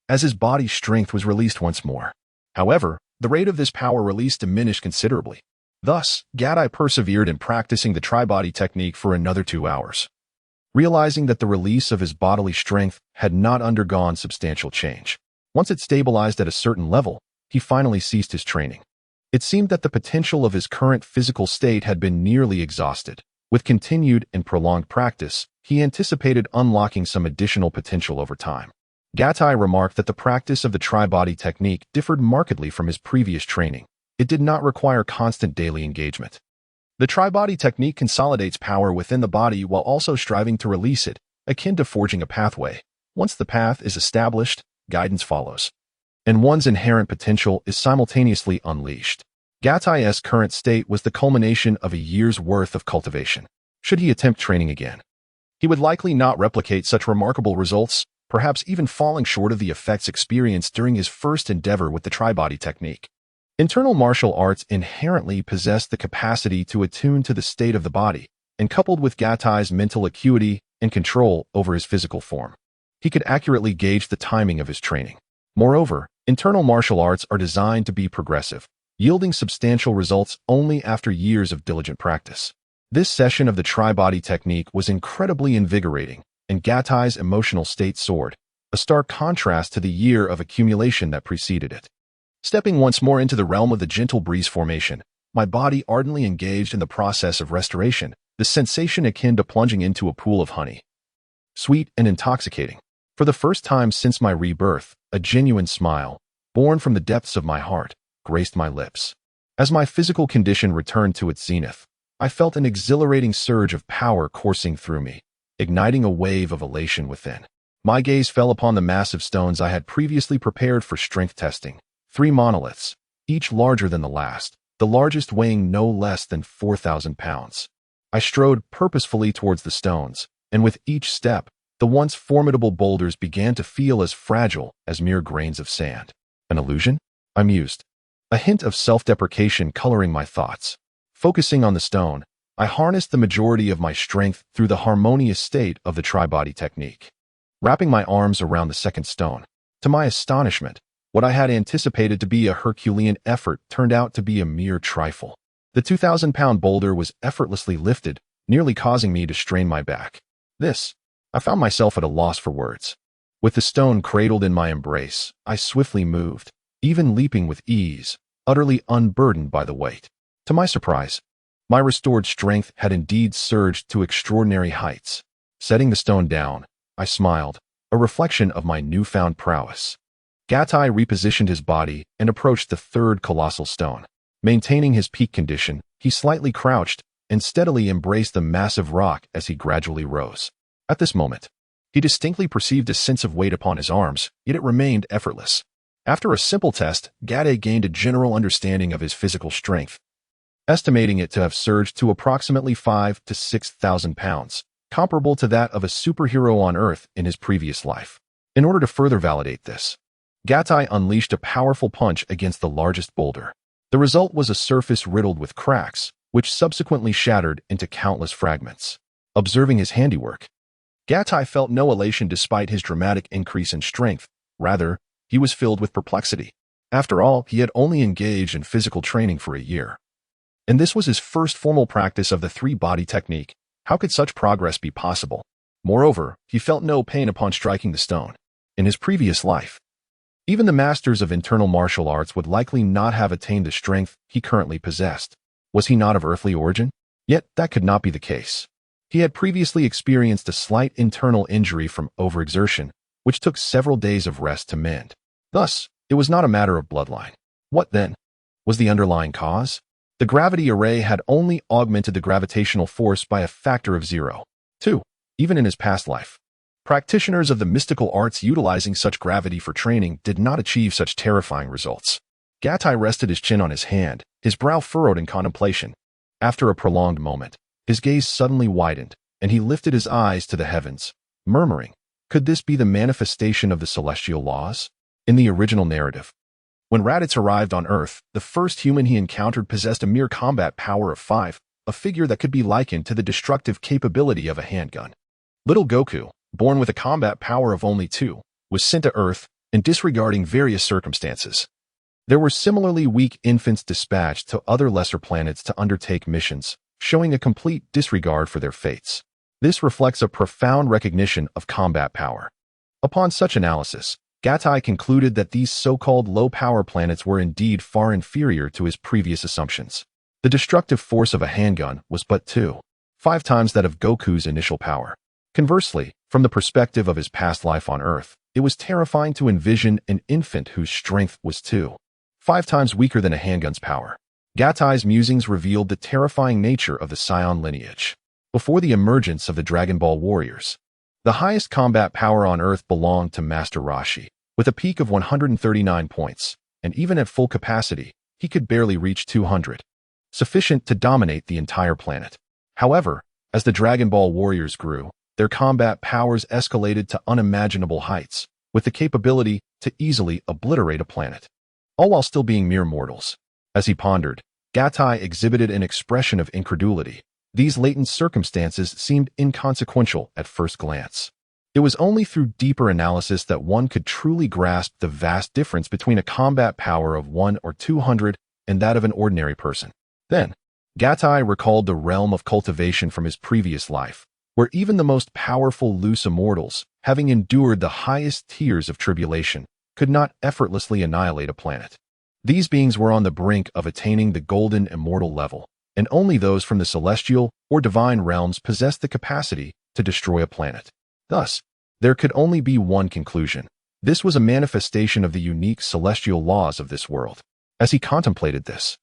as his body's strength was released once more. However, the rate of this power release diminished considerably. Thus, Gatai persevered in practicing the tri-body technique for another 2 hours. Realizing that the release of his bodily strength had not undergone substantial change, once it stabilized at a certain level, he finally ceased his training. It seemed that the potential of his current physical state had been nearly exhausted. With continued and prolonged practice, he anticipated unlocking some additional potential over time. Gatai remarked that the practice of the tri-body technique differed markedly from his previous training. It did not require constant daily engagement. The tri-body technique consolidates power within the body while also striving to release it, akin to forging a pathway. Once the path is established, guidance follows, and one's inherent potential is simultaneously unleashed. Gatai's current state was the culmination of a year's worth of cultivation. Should he attempt training again, he would likely not replicate such remarkable results, perhaps even falling short of the effects experienced during his first endeavor with the tri-body technique. Internal martial arts inherently possess the capacity to attune to the state of the body, and coupled with Gatai's mental acuity and control over his physical form, he could accurately gauge the timing of his training. Moreover, internal martial arts are designed to be progressive, yielding substantial results only after years of diligent practice. This session of the tri-body technique was incredibly invigorating, and Gatai's emotional state soared, a stark contrast to the year of accumulation that preceded it. Stepping once more into the realm of the gentle breeze formation, my body ardently engaged in the process of restoration, the sensation akin to plunging into a pool of honey. Sweet and intoxicating. For the first time since my rebirth, a genuine smile, born from the depths of my heart, graced my lips. As my physical condition returned to its zenith, I felt an exhilarating surge of power coursing through me, igniting a wave of elation within. My gaze fell upon the massive stones I had previously prepared for strength testing. 3 monoliths, each larger than the last, the largest weighing no less than 4,000 pounds. I strode purposefully towards the stones, and with each step, the once formidable boulders began to feel as fragile as mere grains of sand. An illusion? I mused, a hint of self-deprecation coloring my thoughts. Focusing on the stone, I harnessed the majority of my strength through the harmonious state of the tri-body technique. Wrapping my arms around the second stone, to my astonishment, what I had anticipated to be a Herculean effort turned out to be a mere trifle. The 2,000-pound boulder was effortlessly lifted, nearly causing me to strain my back. I found myself at a loss for words. With the stone cradled in my embrace, I swiftly moved, even leaping with ease, utterly unburdened by the weight. To my surprise, my restored strength had indeed surged to extraordinary heights. Setting the stone down, I smiled, a reflection of my newfound prowess. Gatai repositioned his body and approached the third colossal stone. Maintaining his peak condition, he slightly crouched and steadily embraced the massive rock as he gradually rose. At this moment, he distinctly perceived a sense of weight upon his arms, yet it remained effortless. After a simple test, Gatai gained a general understanding of his physical strength, estimating it to have surged to approximately 5,000 to 6,000 pounds, comparable to that of a superhero on Earth in his previous life. In order to further validate this, Gatai unleashed a powerful punch against the largest boulder. The result was a surface riddled with cracks, which subsequently shattered into countless fragments. Observing his handiwork, Gatai felt no elation despite his dramatic increase in strength. Rather, he was filled with perplexity. After all, he had only engaged in physical training for a year. And this was his first formal practice of the 3-body technique. How could such progress be possible? Moreover, he felt no pain upon striking the stone. In his previous life, even the masters of internal martial arts would likely not have attained the strength he currently possessed. Was he not of earthly origin? Yet that could not be the case. He had previously experienced a slight internal injury from overexertion, which took several days of rest to mend. Thus, it was not a matter of bloodline. What then was the underlying cause? The gravity array had only augmented the gravitational force by a factor of 0.2, even in his past life. Practitioners of the mystical arts utilizing such gravity for training did not achieve such terrifying results. Gatai rested his chin on his hand, his brow furrowed in contemplation. After a prolonged moment, his gaze suddenly widened, and he lifted his eyes to the heavens, murmuring, "Could this be the manifestation of the celestial laws?" In the original narrative, when Raditz arrived on Earth, the first human he encountered possessed a mere combat power of 5, a figure that could be likened to the destructive capability of a handgun. Little Goku, born with a combat power of only 2, was sent to Earth and disregarding various circumstances. There were similarly weak infants dispatched to other lesser planets to undertake missions, showing a complete disregard for their fates. This reflects a profound recognition of combat power. Upon such analysis, Gatai concluded that these so-called low-power planets were indeed far inferior to his previous assumptions. The destructive force of a handgun was but 2.5 times that of Goku's initial power. Conversely, from the perspective of his past life on Earth, it was terrifying to envision an infant whose strength was 2.5 times weaker than a handgun's power. Gatai's musings revealed the terrifying nature of the Scion lineage. Before the emergence of the Dragon Ball warriors, the highest combat power on Earth belonged to Master Roshi, with a peak of 139 points, and even at full capacity, he could barely reach 200, sufficient to dominate the entire planet. However, as the Dragon Ball warriors grew, their combat powers escalated to unimaginable heights, with the capability to easily obliterate a planet, all while still being mere mortals. As he pondered, Gatai exhibited an expression of incredulity. These latent circumstances seemed inconsequential at first glance. It was only through deeper analysis that one could truly grasp the vast difference between a combat power of 1 or 200 and that of an ordinary person. Then, Gatai recalled the realm of cultivation from his previous life, where even the most powerful loose immortals, having endured the highest tiers of tribulation, could not effortlessly annihilate a planet. These beings were on the brink of attaining the golden immortal level, and only those from the celestial or divine realms possessed the capacity to destroy a planet. Thus, there could only be one conclusion. This was a manifestation of the unique celestial laws of this world. As he contemplated this,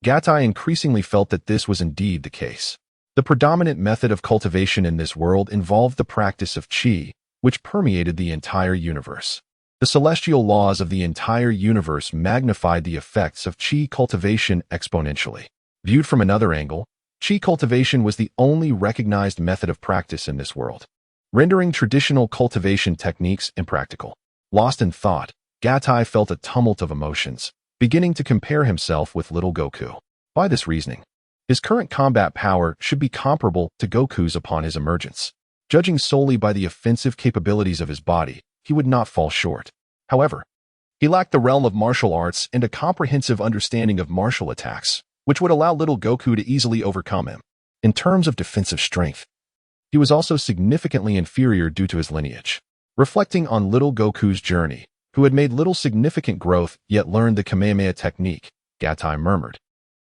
Gatai increasingly felt that this was indeed the case. The predominant method of cultivation in this world involved the practice of qi, which permeated the entire universe. The celestial laws of the entire universe magnified the effects of qi cultivation exponentially. Viewed from another angle, qi cultivation was the only recognized method of practice in this world, rendering traditional cultivation techniques impractical. Lost in thought, Gattai felt a tumult of emotions, beginning to compare himself with little Goku. By this reasoning, his current combat power should be comparable to Goku's upon his emergence. Judging solely by the offensive capabilities of his body, he would not fall short. However, he lacked the realm of martial arts and a comprehensive understanding of martial attacks, which would allow little Goku to easily overcome him. In terms of defensive strength, he was also significantly inferior due to his lineage. Reflecting on little Goku's journey, who had made little significant growth yet learned the Kamehameha technique, Gattai murmured,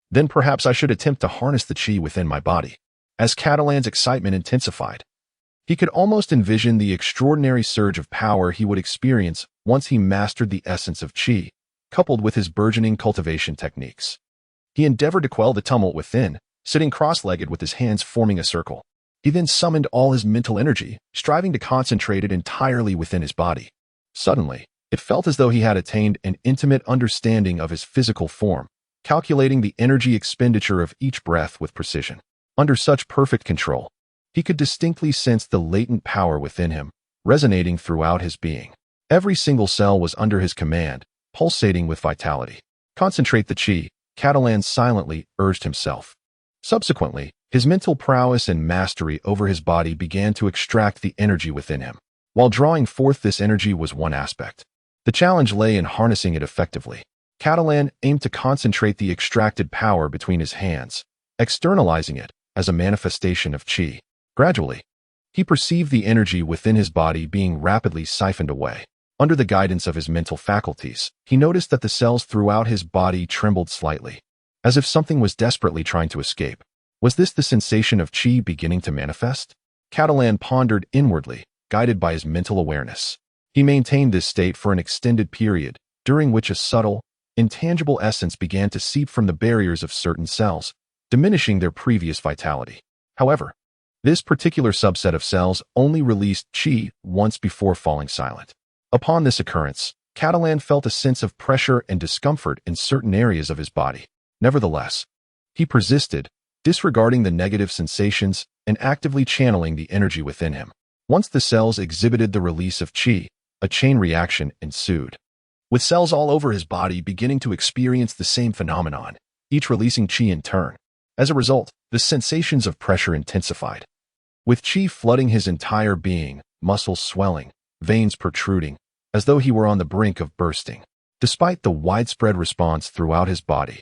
"Then perhaps I should attempt to harness the chi within my body." As Catalan's excitement intensified, he could almost envision the extraordinary surge of power he would experience once he mastered the essence of qi, coupled with his burgeoning cultivation techniques. He endeavored to quell the tumult within, sitting cross-legged with his hands forming a circle. He then summoned all his mental energy, striving to concentrate it entirely within his body. Suddenly, it felt as though he had attained an intimate understanding of his physical form, calculating the energy expenditure of each breath with precision. Under such perfect control, he could distinctly sense the latent power within him, resonating throughout his being. Every single cell was under his command, pulsating with vitality. "Concentrate the qi," Catalan silently urged himself. Subsequently, his mental prowess and mastery over his body began to extract the energy within him. While drawing forth this energy was one aspect. The challenge lay in harnessing it effectively. Catalan aimed to concentrate the extracted power between his hands, externalizing it as a manifestation of qi. Gradually, he perceived the energy within his body being rapidly siphoned away. Under the guidance of his mental faculties, he noticed that the cells throughout his body trembled slightly, as if something was desperately trying to escape. Was this the sensation of qi beginning to manifest? Catalan pondered inwardly, guided by his mental awareness. He maintained this state for an extended period, during which a subtle, intangible essence began to seep from the barriers of certain cells, diminishing their previous vitality. However, this particular subset of cells only released qi once before falling silent. Upon this occurrence, Catalan felt a sense of pressure and discomfort in certain areas of his body. Nevertheless, he persisted, disregarding the negative sensations and actively channeling the energy within him. Once the cells exhibited the release of qi, a chain reaction ensued, with cells all over his body beginning to experience the same phenomenon, each releasing qi in turn. As a result, the sensations of pressure intensified, with qi flooding his entire being, muscles swelling, veins protruding, as though he were on the brink of bursting. Despite the widespread response throughout his body,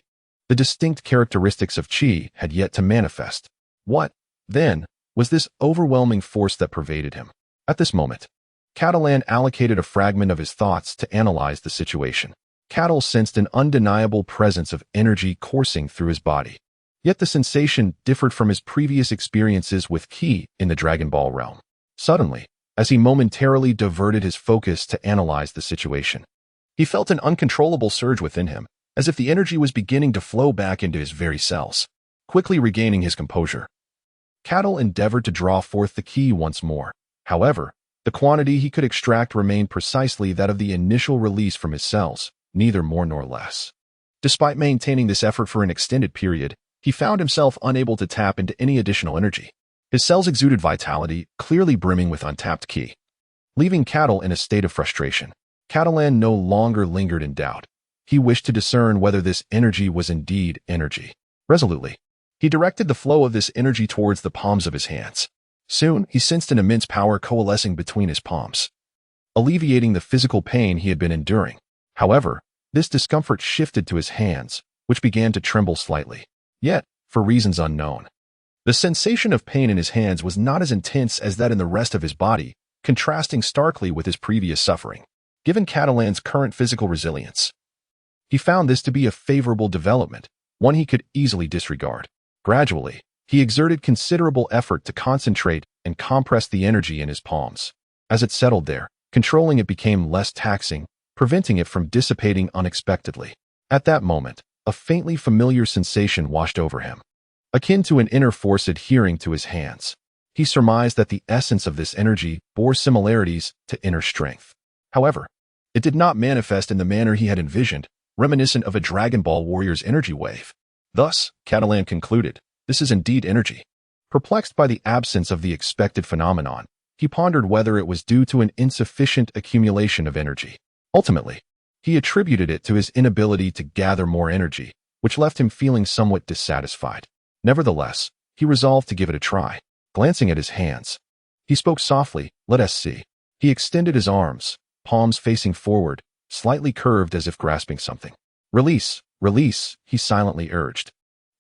the distinct characteristics of qi had yet to manifest. What, then, was this overwhelming force that pervaded him? At this moment, Catalan allocated a fragment of his thoughts to analyze the situation. Catal sensed an undeniable presence of energy coursing through his body. Yet the sensation differed from his previous experiences with qi in the Dragon Ball realm. Suddenly, as he momentarily diverted his focus to analyze the situation, he felt an uncontrollable surge within him, as if the energy was beginning to flow back into his very cells. Quickly regaining his composure, Catal endeavored to draw forth the qi once more. However, the quantity he could extract remained precisely that of the initial release from his cells, neither more nor less. Despite maintaining this effort for an extended period, he found himself unable to tap into any additional energy. His cells exuded vitality, clearly brimming with untapped qi. Leaving Catal in a state of frustration, Catalan no longer lingered in doubt. He wished to discern whether this energy was indeed energy. Resolutely, he directed the flow of this energy towards the palms of his hands. Soon, he sensed an immense power coalescing between his palms, alleviating the physical pain he had been enduring. However, this discomfort shifted to his hands, which began to tremble slightly. Yet, for reasons unknown, the sensation of pain in his hands was not as intense as that in the rest of his body, contrasting starkly with his previous suffering. Given Catalan's current physical resilience, he found this to be a favorable development, one he could easily disregard. Gradually, he exerted considerable effort to concentrate and compress the energy in his palms. As it settled there, controlling it became less taxing, preventing it from dissipating unexpectedly. At that moment, a faintly familiar sensation washed over him, akin to an inner force adhering to his hands. He surmised that the essence of this energy bore similarities to inner strength. However, it did not manifest in the manner he had envisioned, reminiscent of a Dragon Ball warrior's energy wave. Thus, Catalan concluded, this is indeed energy. Perplexed by the absence of the expected phenomenon, he pondered whether it was due to an insufficient accumulation of energy. Ultimately, he attributed it to his inability to gather more energy, which left him feeling somewhat dissatisfied. Nevertheless, he resolved to give it a try. Glancing at his hands, he spoke softly, "Let us see." He extended his arms, palms facing forward, slightly curved as if grasping something. "Release, release," he silently urged,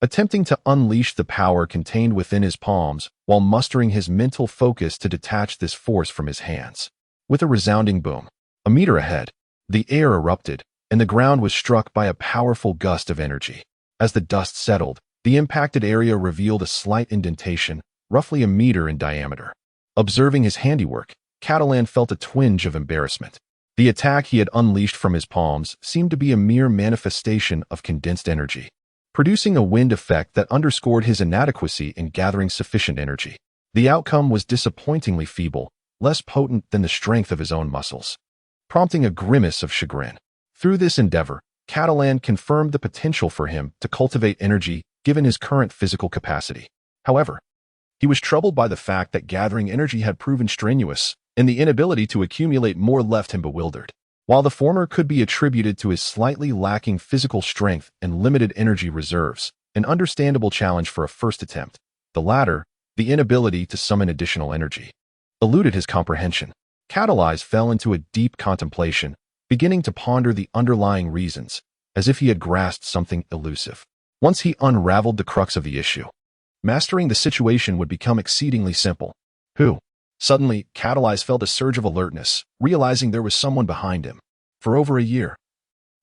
attempting to unleash the power contained within his palms while mustering his mental focus to detach this force from his hands. With a resounding boom, a meter ahead, the air erupted, and the ground was struck by a powerful gust of energy. As the dust settled, the impacted area revealed a slight indentation, roughly a meter in diameter. Observing his handiwork, Catalan felt a twinge of embarrassment. The attack he had unleashed from his palms seemed to be a mere manifestation of condensed energy, producing a wind effect that underscored his inadequacy in gathering sufficient energy. The outcome was disappointingly feeble, less potent than the strength of his own muscles, prompting a grimace of chagrin. Through this endeavor, Catalan confirmed the potential for him to cultivate energy given his current physical capacity. However, he was troubled by the fact that gathering energy had proven strenuous, and the inability to accumulate more left him bewildered. While the former could be attributed to his slightly lacking physical strength and limited energy reserves, an understandable challenge for a first attempt, the latter, the inability to summon additional energy, eluded his comprehension. Catalan fell into a deep contemplation, beginning to ponder the underlying reasons, as if he had grasped something elusive. Once he unraveled the crux of the issue, mastering the situation would become exceedingly simple. Suddenly, Catalan felt a surge of alertness, realizing there was someone behind him. For over a year,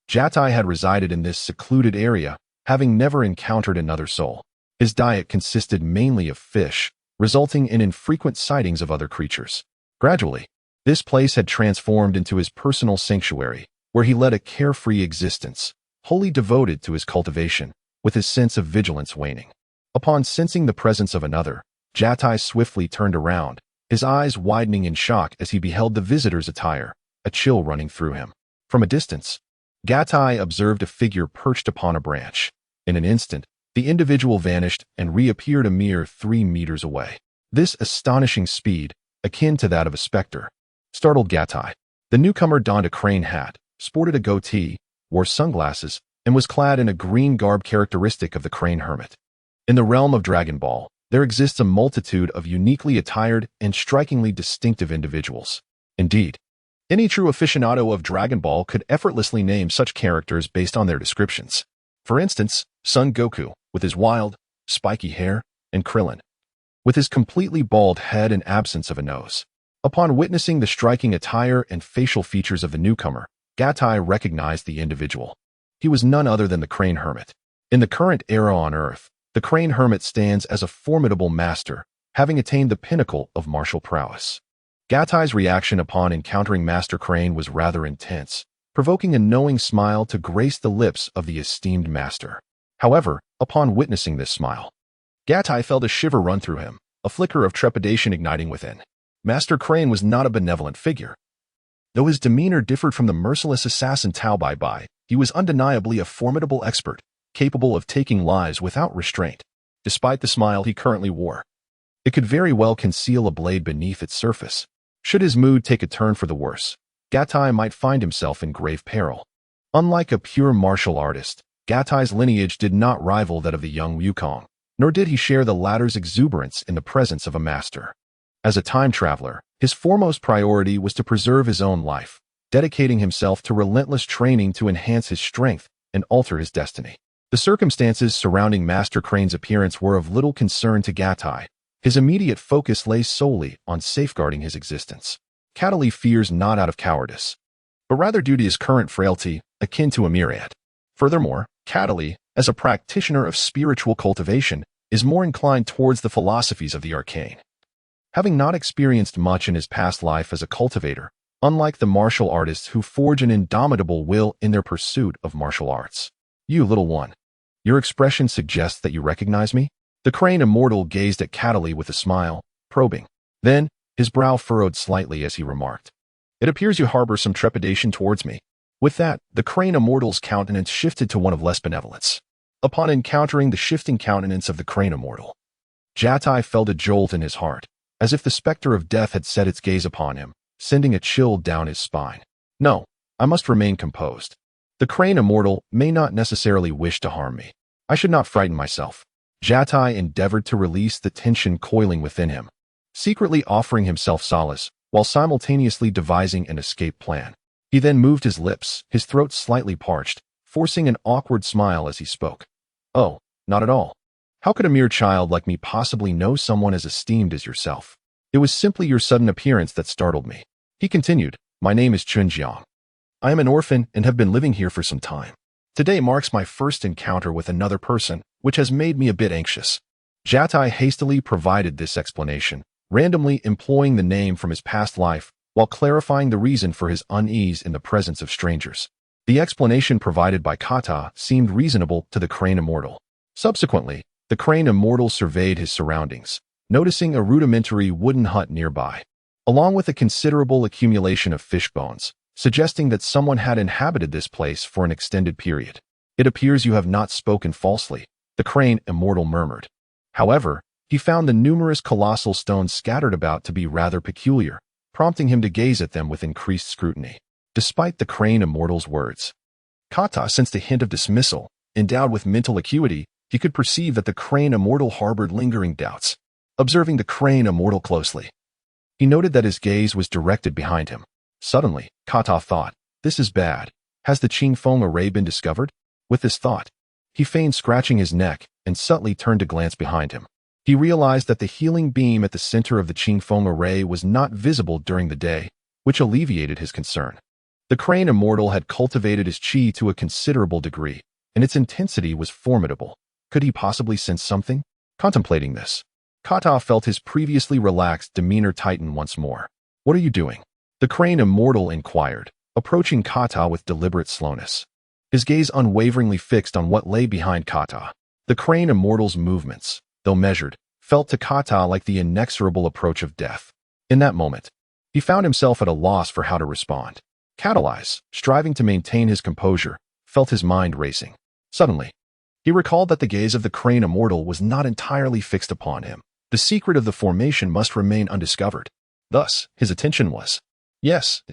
Jatai had resided in this secluded area, having never encountered another soul. His diet consisted mainly of fish, resulting in infrequent sightings of other creatures. Gradually, this place had transformed into his personal sanctuary, where he led a carefree existence, wholly devoted to his cultivation, with his sense of vigilance waning. Upon sensing the presence of another, Jatai swiftly turned around, his eyes widening in shock as he beheld the visitor's attire, a chill running through him. From a distance, Jatai observed a figure perched upon a branch. In an instant, the individual vanished and reappeared a mere 3 meters away. This astonishing speed, akin to that of a specter, startled Jatai. The newcomer donned a crane hat, sported a goatee, wore sunglasses, and was clad in a green garb characteristic of the crane hermit. In the realm of Dragon Ball, there exists a multitude of uniquely attired and strikingly distinctive individuals. Indeed, any true aficionado of Dragon Ball could effortlessly name such characters based on their descriptions. For instance, Son Goku, with his wild, spiky hair, and Krillin, with his completely bald head and absence of a nose. Upon witnessing the striking attire and facial features of the newcomer, Jatai recognized the individual. He was none other than the Crane Hermit. In the current era on Earth, the Crane Hermit stands as a formidable master, having attained the pinnacle of martial prowess. Gatai's reaction upon encountering Master Crane was rather intense, provoking a knowing smile to grace the lips of the esteemed master. However, upon witnessing this smile, Jatai felt a shiver run through him, a flicker of trepidation igniting within. Master Crane was not a benevolent figure. Though his demeanor differed from the merciless assassin Tao Bai Bai, he was undeniably a formidable expert, capable of taking lives without restraint. Despite the smile he currently wore, it could very well conceal a blade beneath its surface. Should his mood take a turn for the worse, Jatai might find himself in grave peril. Unlike a pure martial artist, Gatai's lineage did not rival that of the young Wukong, nor did he share the latter's exuberance in the presence of a master. As a time traveler, his foremost priority was to preserve his own life, dedicating himself to relentless training to enhance his strength and alter his destiny. The circumstances surrounding Master Crane's appearance were of little concern to Jatai. His immediate focus lay solely on safeguarding his existence. Catalan fears not out of cowardice, but rather due to his current frailty, akin to a myriad. Furthermore, Catalan, as a practitioner of spiritual cultivation, is more inclined towards the philosophies of the arcane. Having not experienced much in his past life as a cultivator, unlike the martial artists who forge an indomitable will in their pursuit of martial arts. "You little one, your expression suggests that you recognize me?" The Crane Immortal gazed at Catalan with a smile, probing. Then, his brow furrowed slightly as he remarked, "It appears you harbor some trepidation towards me." With that, the crane immortal's countenance shifted to one of less benevolence. Upon encountering the shifting countenance of the crane immortal, Jatai felt a jolt in his heart, as if the specter of death had set its gaze upon him, sending a chill down his spine. No, I must remain composed. The crane immortal may not necessarily wish to harm me. I should not frighten myself. Jatai endeavored to release the tension coiling within him, secretly offering himself solace, while simultaneously devising an escape plan. He then moved his lips, his throat slightly parched, forcing an awkward smile as he spoke. "Oh, not at all. How could a mere child like me possibly know someone as esteemed as yourself? It was simply your sudden appearance that startled me." He continued, "My name is Chunjiang. I am an orphan and have been living here for some time. Today marks my first encounter with another person, which has made me a bit anxious." Jatai hastily provided this explanation, randomly employing the name from his past life, while clarifying the reason for his unease in the presence of strangers. The explanation provided by Kata seemed reasonable to the crane immortal. Subsequently, the crane immortal surveyed his surroundings, noticing a rudimentary wooden hut nearby, along with a considerable accumulation of fish bones, suggesting that someone had inhabited this place for an extended period. "It appears you have not spoken falsely," the crane immortal murmured. However, he found the numerous colossal stones scattered about to be rather peculiar, prompting him to gaze at them with increased scrutiny. Despite the crane immortal's words, Kata sensed a hint of dismissal. Endowed with mental acuity, he could perceive that the crane immortal harbored lingering doubts. Observing the crane immortal closely, he noted that his gaze was directed behind him. Suddenly, Kata thought, "This is bad. Has the Qingfeng array been discovered?" With this thought, he feigned scratching his neck and subtly turned to glance behind him. He realized that the healing beam at the center of the Qingfeng array was not visible during the day, which alleviated his concern. The crane immortal had cultivated his qi to a considerable degree, and its intensity was formidable. Could he possibly sense something? Contemplating this, Kata felt his previously relaxed demeanor tighten once more. "What are you doing?" the crane immortal inquired, approaching Kata with deliberate slowness, his gaze unwaveringly fixed on what lay behind Kata. The crane immortal's movements, though measured, felt to Kata like the inexorable approach of death. In that moment, he found himself at a loss for how to respond. Catalyze, striving to maintain his composure, felt his mind racing. Suddenly, he recalled that the gaze of the crane immortal was not entirely fixed upon him. The secret of the formation must remain undiscovered. Thus, his attention was, "Yes,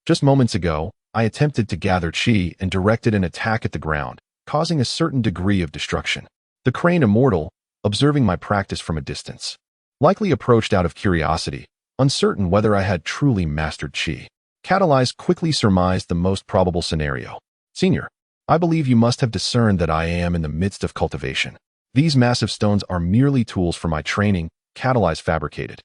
just moments ago, I attempted to gather qi and directed an attack at the ground, causing a certain degree of destruction. The crane immortal, observing my practice from a distance, likely approached out of curiosity, uncertain whether I had truly mastered qi." Catalyze quickly surmised the most probable scenario. "Senior, I believe you must have discerned that I am in the midst of cultivation. These massive stones are merely tools for my training," Catalyze fabricated,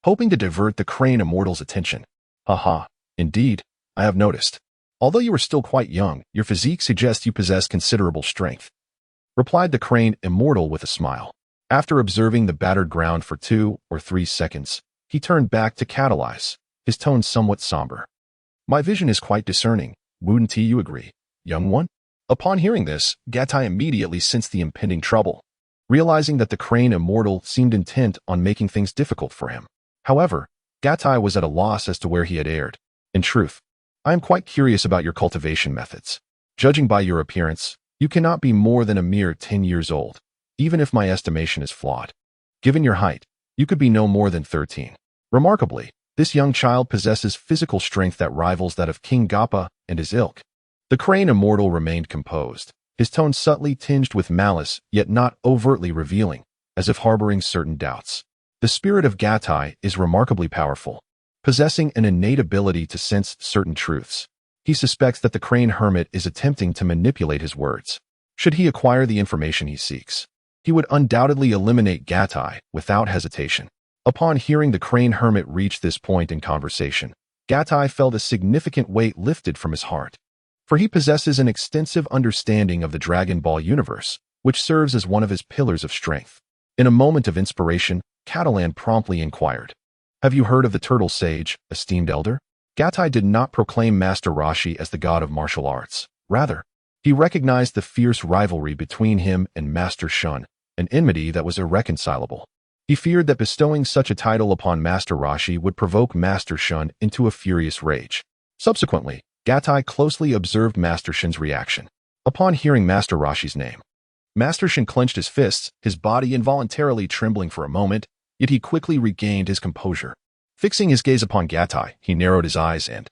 hoping to divert the crane immortal's attention. "Haha, indeed, I have noticed. Although you are still quite young, your physique suggests you possess considerable strength," replied the crane immortal with a smile. After observing the battered ground for 2 or 3 seconds, he turned back to Catalyze, his tone somewhat somber. "My vision is quite discerning. Wouldn't you agree, young one?" Upon hearing this, Gatai immediately sensed the impending trouble, realizing that the crane immortal seemed intent on making things difficult for him. However, Gatai was at a loss as to where he had erred. "In truth, I am quite curious about your cultivation methods. Judging by your appearance, you cannot be more than a mere 10 years old, even if my estimation is flawed. Given your height, you could be no more than 13. Remarkably, this young child possesses physical strength that rivals that of King Gappa and his ilk." The crane immortal remained composed, his tone subtly tinged with malice, yet not overtly revealing, as if harboring certain doubts. "The spirit of Gatai is remarkably powerful, possessing an innate ability to sense certain truths. He suspects that the crane hermit is attempting to manipulate his words. Should he acquire the information he seeks, he would undoubtedly eliminate Gatai without hesitation." Upon hearing the crane hermit reach this point in conversation, Gatai felt a significant weight lifted from his heart, for he possesses an extensive understanding of the Dragon Ball universe, which serves as one of his pillars of strength. In a moment of inspiration, Catalan promptly inquired, "Have you heard of the Turtle Sage, esteemed elder?" Gatai did not proclaim Master Roshi as the god of martial arts. Rather, he recognized the fierce rivalry between him and Master Shun, an enmity that was irreconcilable. He feared that bestowing such a title upon Master Rashi would provoke Master Shun into a furious rage. Subsequently, Gatai closely observed Master Shun's reaction. Upon hearing Master Rashi's name, Master Shun clenched his fists, his body involuntarily trembling for a moment, yet he quickly regained his composure. Fixing his gaze upon Gatai, he narrowed his eyes and,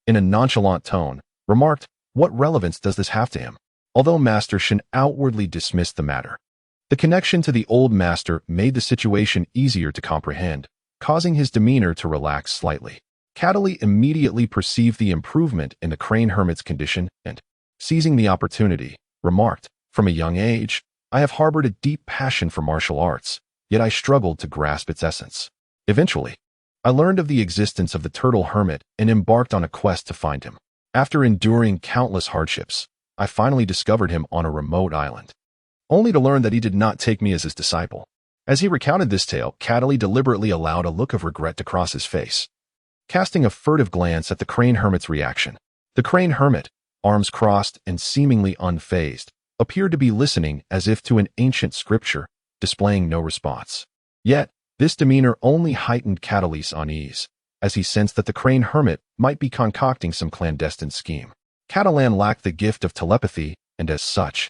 in a nonchalant tone, remarked, "What relevance does this have to him?" Although Master Shun outwardly dismissed the matter, the connection to the old master made the situation easier to comprehend, causing his demeanor to relax slightly. Cataly immediately perceived the improvement in the crane hermit's condition and, seizing the opportunity, remarked, "From a young age, I have harbored a deep passion for martial arts, yet I struggled to grasp its essence. Eventually, I learned of the existence of the turtle hermit and embarked on a quest to find him. After enduring countless hardships, I finally discovered him on a remote island, only to learn that he did not take me as his disciple." As he recounted this tale, Cataly deliberately allowed a look of regret to cross his face. Casting a furtive glance at the crane hermit's reaction, the crane hermit, arms crossed and seemingly unfazed, appeared to be listening as if to an ancient scripture, displaying no response. Yet, this demeanor only heightened Cataly's unease, as he sensed that the crane hermit might be concocting some clandestine scheme. Catalan lacked the gift of telepathy and, as such,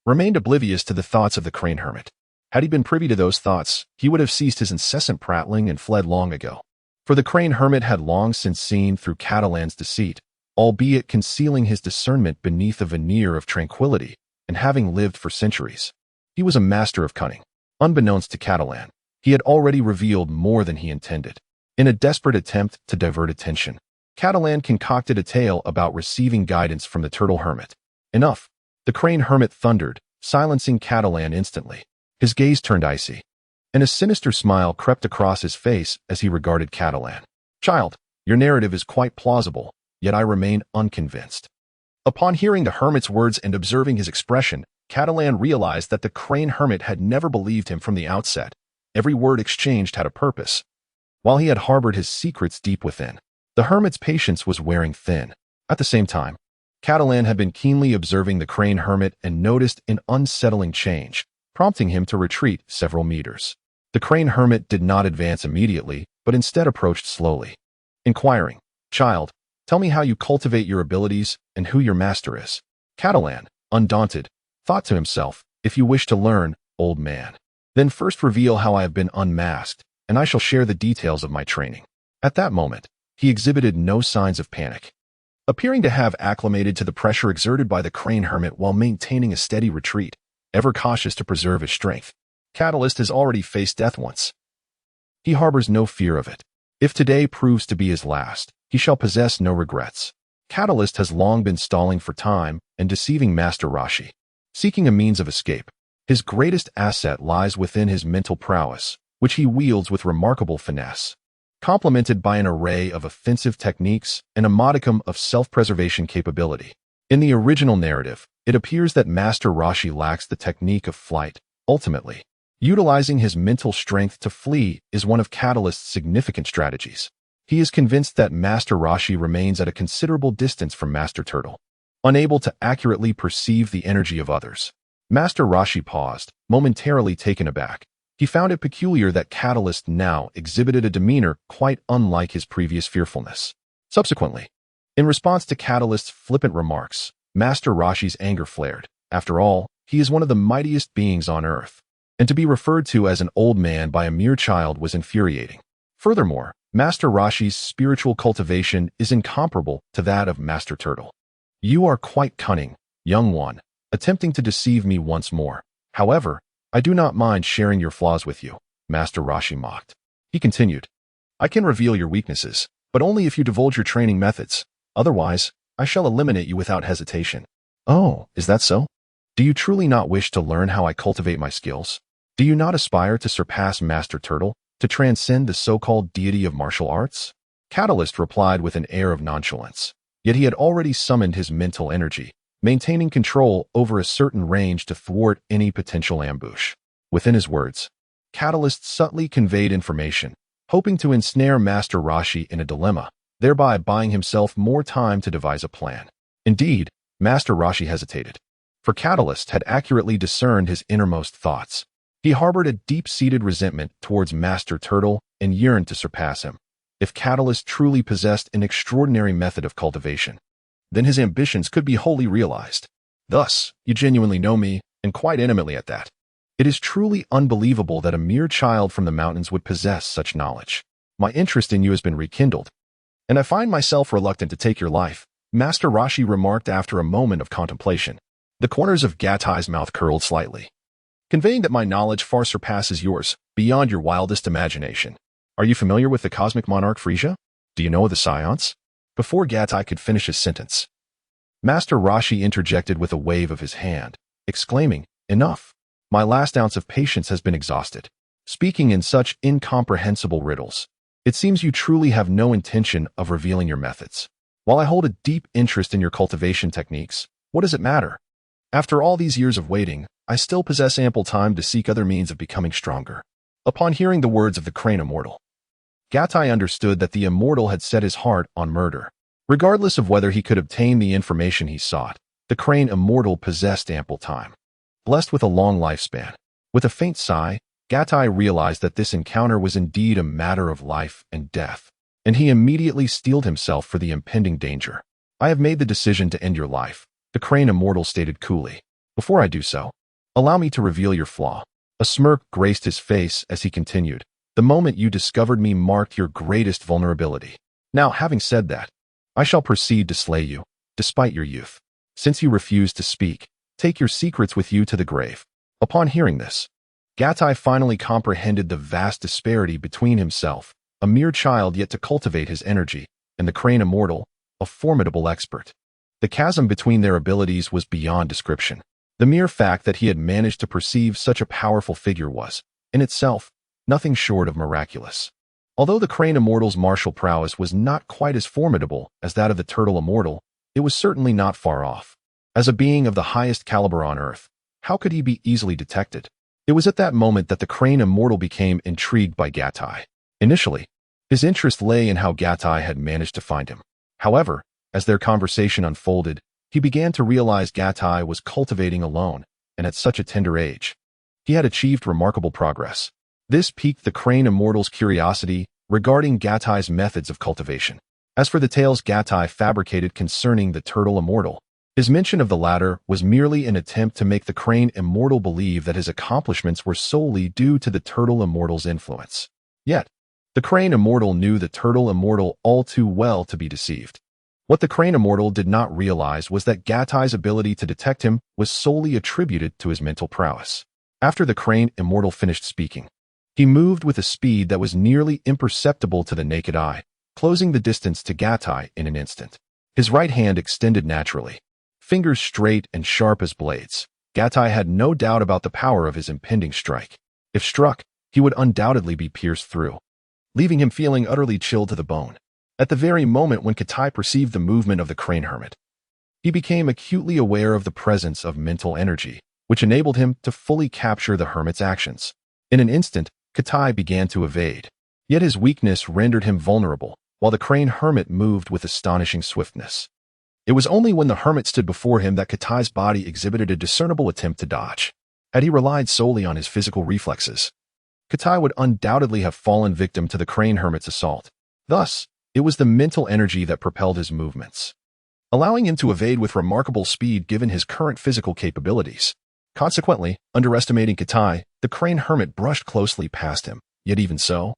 remained oblivious to the thoughts of the crane hermit. Had he been privy to those thoughts, he would have ceased his incessant prattling and fled long ago. For the crane hermit had long since seen through Catalan's deceit, albeit concealing his discernment beneath a veneer of tranquility, and having lived for centuries. He was a master of cunning. Unbeknownst to Catalan, he had already revealed more than he intended. In a desperate attempt to divert attention, Catalan concocted a tale about receiving guidance from the turtle hermit. "Enough," the crane hermit thundered, silencing Catalan instantly. His gaze turned icy, and a sinister smile crept across his face as he regarded Catalan. "Child, your narrative is quite plausible, yet I remain unconvinced." Upon hearing the hermit's words and observing his expression, Catalan realized that the crane hermit had never believed him from the outset. Every word exchanged had a purpose. While he had harbored his secrets deep within, the hermit's patience was wearing thin. At the same time, Catalan had been keenly observing the crane hermit and noticed an unsettling change, prompting him to retreat several meters. The crane hermit did not advance immediately, but instead approached slowly, inquiring, "Child, tell me how you cultivate your abilities and who your master is." Catalan, undaunted, thought to himself, "If you wish to learn, old man, then first reveal how I have been unmasked, and I shall share the details of my training." At that moment, he exhibited no signs of panic. Appearing to have acclimated to the pressure exerted by the crane hermit while maintaining a steady retreat, ever cautious to preserve his strength, Catalyst has already faced death once. He harbors no fear of it. If today proves to be his last, he shall possess no regrets. Catalyst has long been stalling for time and deceiving Master Rashi, seeking a means of escape. His greatest asset lies within his mental prowess, which he wields with remarkable finesse, complemented by an array of offensive techniques and a modicum of self-preservation capability. In the original narrative, it appears that Master Rashi lacks the technique of flight. Ultimately, utilizing his mental strength to flee is one of Catalyst's significant strategies. He is convinced that Master Rashi remains at a considerable distance from Master Turtle, unable to accurately perceive the energy of others. Master Rashi paused, momentarily taken aback. He found it peculiar that Catalyst now exhibited a demeanor quite unlike his previous fearfulness. Subsequently, in response to Catalyst's flippant remarks, Master Rashi's anger flared. After all, he is one of the mightiest beings on Earth, and to be referred to as an old man by a mere child was infuriating. Furthermore, Master Rashi's spiritual cultivation is incomparable to that of Master Turtle. "You are quite cunning, young one, attempting to deceive me once more. However, I do not mind sharing your flaws with you," Master Rashi mocked. He continued, "I can reveal your weaknesses, but only if you divulge your training methods. Otherwise, I shall eliminate you without hesitation." "Oh, is that so? Do you truly not wish to learn how I cultivate my skills? Do you not aspire to surpass Master Turtle, to transcend the so-called deity of martial arts?" Catalyst replied with an air of nonchalance, yet he had already summoned his mental energy, maintaining control over a certain range to thwart any potential ambush. Within his words, Catalyst subtly conveyed information, hoping to ensnare Master Rashi in a dilemma, thereby buying himself more time to devise a plan. Indeed, Master Rashi hesitated, for Catalyst had accurately discerned his innermost thoughts. He harbored a deep-seated resentment towards Master Turtle and yearned to surpass him. If Catalyst truly possessed an extraordinary method of cultivation, then his ambitions could be wholly realized. Thus, you genuinely know me, and quite intimately at that. It is truly unbelievable that a mere child from the mountains would possess such knowledge. My interest in you has been rekindled, and I find myself reluctant to take your life, Master Rashi remarked after a moment of contemplation. The corners of Gatai's mouth curled slightly, conveying that my knowledge far surpasses yours, beyond your wildest imagination. Are you familiar with the cosmic monarch Frisia? Do you know of the Scions? Before Gatai could finish his sentence, Master Rashi interjected with a wave of his hand, exclaiming, "Enough! My last ounce of patience has been exhausted. Speaking in such incomprehensible riddles, it seems you truly have no intention of revealing your methods. While I hold a deep interest in your cultivation techniques, what does it matter? After all these years of waiting, I still possess ample time to seek other means of becoming stronger." Upon hearing the words of the Crane Immortal, Gatai understood that the Immortal had set his heart on murder. Regardless of whether he could obtain the information he sought, the Crane Immortal possessed ample time, blessed with a long lifespan. With a faint sigh, Gatai realized that this encounter was indeed a matter of life and death, and he immediately steeled himself for the impending danger. "I have made the decision to end your life," the Crane Immortal stated coolly. "Before I do so, allow me to reveal your flaw." A smirk graced his face as he continued. "The moment you discovered me marked your greatest vulnerability. Now, having said that, I shall proceed to slay you, despite your youth. Since you refuse to speak, take your secrets with you to the grave." Upon hearing this, Gatai finally comprehended the vast disparity between himself, a mere child yet to cultivate his energy, and the Crane Immortal, a formidable expert. The chasm between their abilities was beyond description. The mere fact that he had managed to perceive such a powerful figure was, in itself, nothing short of miraculous. Although the Crane Immortal's martial prowess was not quite as formidable as that of the Turtle Immortal, it was certainly not far off. As a being of the highest caliber on Earth, how could he be easily detected? It was at that moment that the Crane Immortal became intrigued by Gatai. Initially, his interest lay in how Gatai had managed to find him. However, as their conversation unfolded, he began to realize Gatai was cultivating alone, and at such a tender age. He had achieved remarkable progress. This piqued the Crane Immortal's curiosity regarding Gatai's methods of cultivation. As for the tales Gatai fabricated concerning the Turtle Immortal, his mention of the latter was merely an attempt to make the Crane Immortal believe that his accomplishments were solely due to the Turtle Immortal's influence. Yet, the Crane Immortal knew the Turtle Immortal all too well to be deceived. What the Crane Immortal did not realize was that Gatai's ability to detect him was solely attributed to his mental prowess. After the Crane Immortal finished speaking, he moved with a speed that was nearly imperceptible to the naked eye, closing the distance to Gatai in an instant. His right hand extended naturally, fingers straight and sharp as blades. Gatai had no doubt about the power of his impending strike. If struck, he would undoubtedly be pierced through, leaving him feeling utterly chilled to the bone. At the very moment when Gatai perceived the movement of the Crane Hermit, he became acutely aware of the presence of mental energy, which enabled him to fully capture the Hermit's actions. In an instant, Gatai began to evade. Yet his weakness rendered him vulnerable, while the Crane Hermit moved with astonishing swiftness. It was only when the Hermit stood before him that Katai's body exhibited a discernible attempt to dodge. Had he relied solely on his physical reflexes, Gatai would undoubtedly have fallen victim to the Crane Hermit's assault. Thus, it was the mental energy that propelled his movements, allowing him to evade with remarkable speed given his current physical capabilities. Consequently, underestimating Gatai, the Crane Hermit brushed closely past him. Yet even so,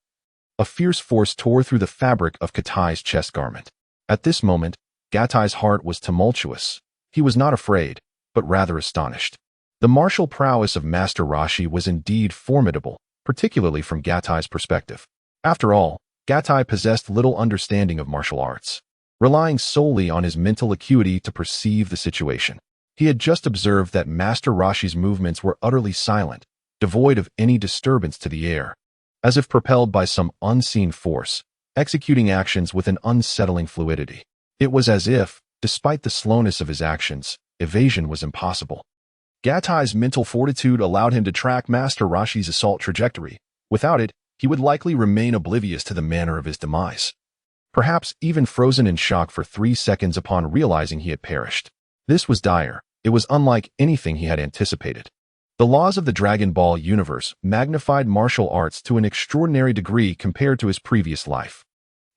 a fierce force tore through the fabric of Katai's chest garment. At this moment, Gatai's heart was tumultuous. He was not afraid, but rather astonished. The martial prowess of Master Rashi was indeed formidable, particularly from Gatai's perspective. After all, Gatai possessed little understanding of martial arts, relying solely on his mental acuity to perceive the situation. He had just observed that Master Rashi's movements were utterly silent, devoid of any disturbance to the air, as if propelled by some unseen force, executing actions with an unsettling fluidity. It was as if, despite the slowness of his actions, evasion was impossible. Gatai's mental fortitude allowed him to track Master Rashi's assault trajectory. Without it, he would likely remain oblivious to the manner of his demise, perhaps even frozen in shock for 3 seconds upon realizing he had perished. This was dire. It was unlike anything he had anticipated. The laws of the Dragon Ball universe magnified martial arts to an extraordinary degree compared to his previous life.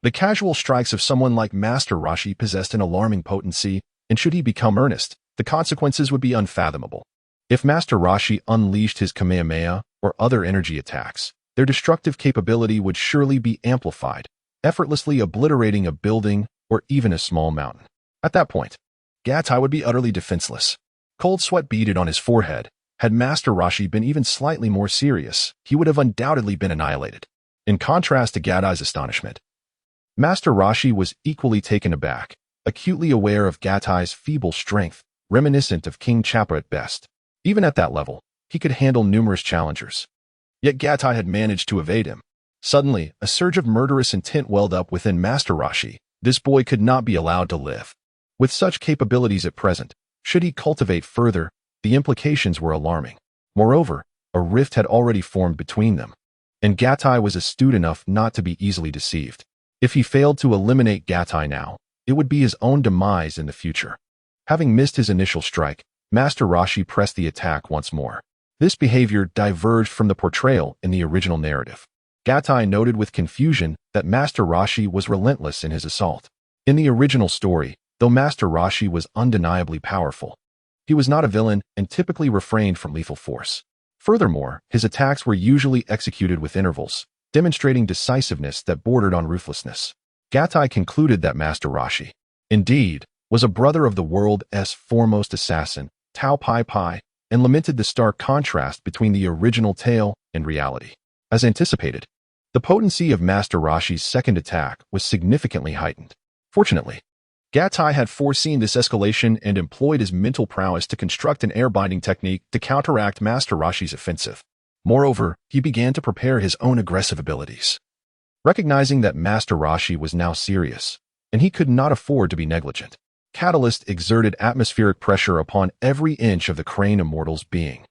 The casual strikes of someone like Master Roshi possessed an alarming potency, and should he become earnest, the consequences would be unfathomable. If Master Roshi unleashed his Kamehameha or other energy attacks, their destructive capability would surely be amplified, effortlessly obliterating a building or even a small mountain. At that point, Gatai would be utterly defenseless. Cold sweat beaded on his forehead. Had Master Roshi been even slightly more serious, he would have undoubtedly been annihilated. In contrast to Gatai's astonishment, Master Roshi was equally taken aback, acutely aware of Gatai's feeble strength, reminiscent of King Chappa at best. Even at that level, he could handle numerous challengers. Yet Gatai had managed to evade him. Suddenly, a surge of murderous intent welled up within Master Roshi. This boy could not be allowed to live. With such capabilities at present, should he cultivate further, the implications were alarming. Moreover, a rift had already formed between them, and Gatai was astute enough not to be easily deceived. If he failed to eliminate Gatai now, it would be his own demise in the future. Having missed his initial strike, Master Roshi pressed the attack once more. This behavior diverged from the portrayal in the original narrative. Gatai noted with confusion that Master Roshi was relentless in his assault. In the original story, though Master Roshi was undeniably powerful, he was not a villain and typically refrained from lethal force. Furthermore, his attacks were usually executed with intervals, demonstrating decisiveness that bordered on ruthlessness. Gatai concluded that Master Roshi, indeed, was a brother of the world's foremost assassin, Tao Pai Pai, and lamented the stark contrast between the original tale and reality. As anticipated, the potency of Master Roshi's second attack was significantly heightened. Fortunately, Gatai had foreseen this escalation and employed his mental prowess to construct an air-binding technique to counteract Master Roshi's offensive. Moreover, he began to prepare his own aggressive abilities. Recognizing that Master Roshi was now serious, and he could not afford to be negligent, Catalyst exerted atmospheric pressure upon every inch of the Crane Immortal's being,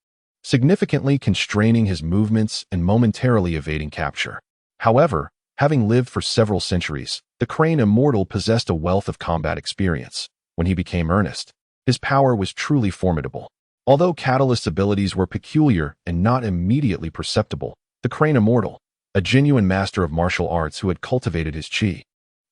significantly constraining his movements and momentarily evading capture. However, having lived for several centuries, the Crane Immortal possessed a wealth of combat experience. When he became earnest, his power was truly formidable. Although Catalyst's abilities were peculiar and not immediately perceptible, the Crane Immortal, a genuine master of martial arts who had cultivated his chi,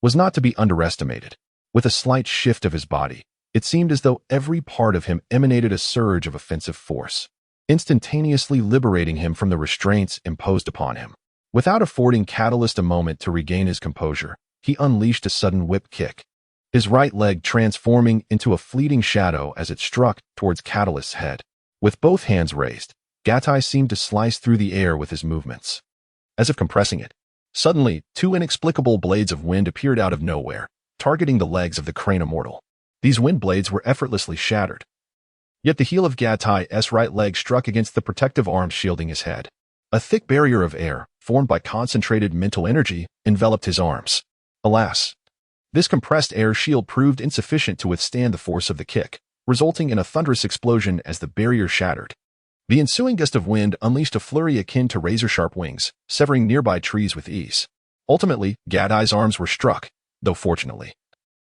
was not to be underestimated. With a slight shift of his body, it seemed as though every part of him emanated a surge of offensive force, instantaneously liberating him from the restraints imposed upon him. Without affording Catalyst a moment to regain his composure, he unleashed a sudden whip kick, his right leg transforming into a fleeting shadow as it struck towards Catalyst's head. With both hands raised, Gatai seemed to slice through the air with his movements, as if compressing it. Suddenly, two inexplicable blades of wind appeared out of nowhere, targeting the legs of the Crane Immortal. These wind blades were effortlessly shattered. Yet the heel of Gatai's right leg struck against the protective arms shielding his head. A thick barrier of air, formed by concentrated mental energy, enveloped his arms. Alas, this compressed air shield proved insufficient to withstand the force of the kick, resulting in a thunderous explosion as the barrier shattered. The ensuing gust of wind unleashed a flurry akin to razor-sharp wings, severing nearby trees with ease. Ultimately, Gatai's arms were struck, though fortunately,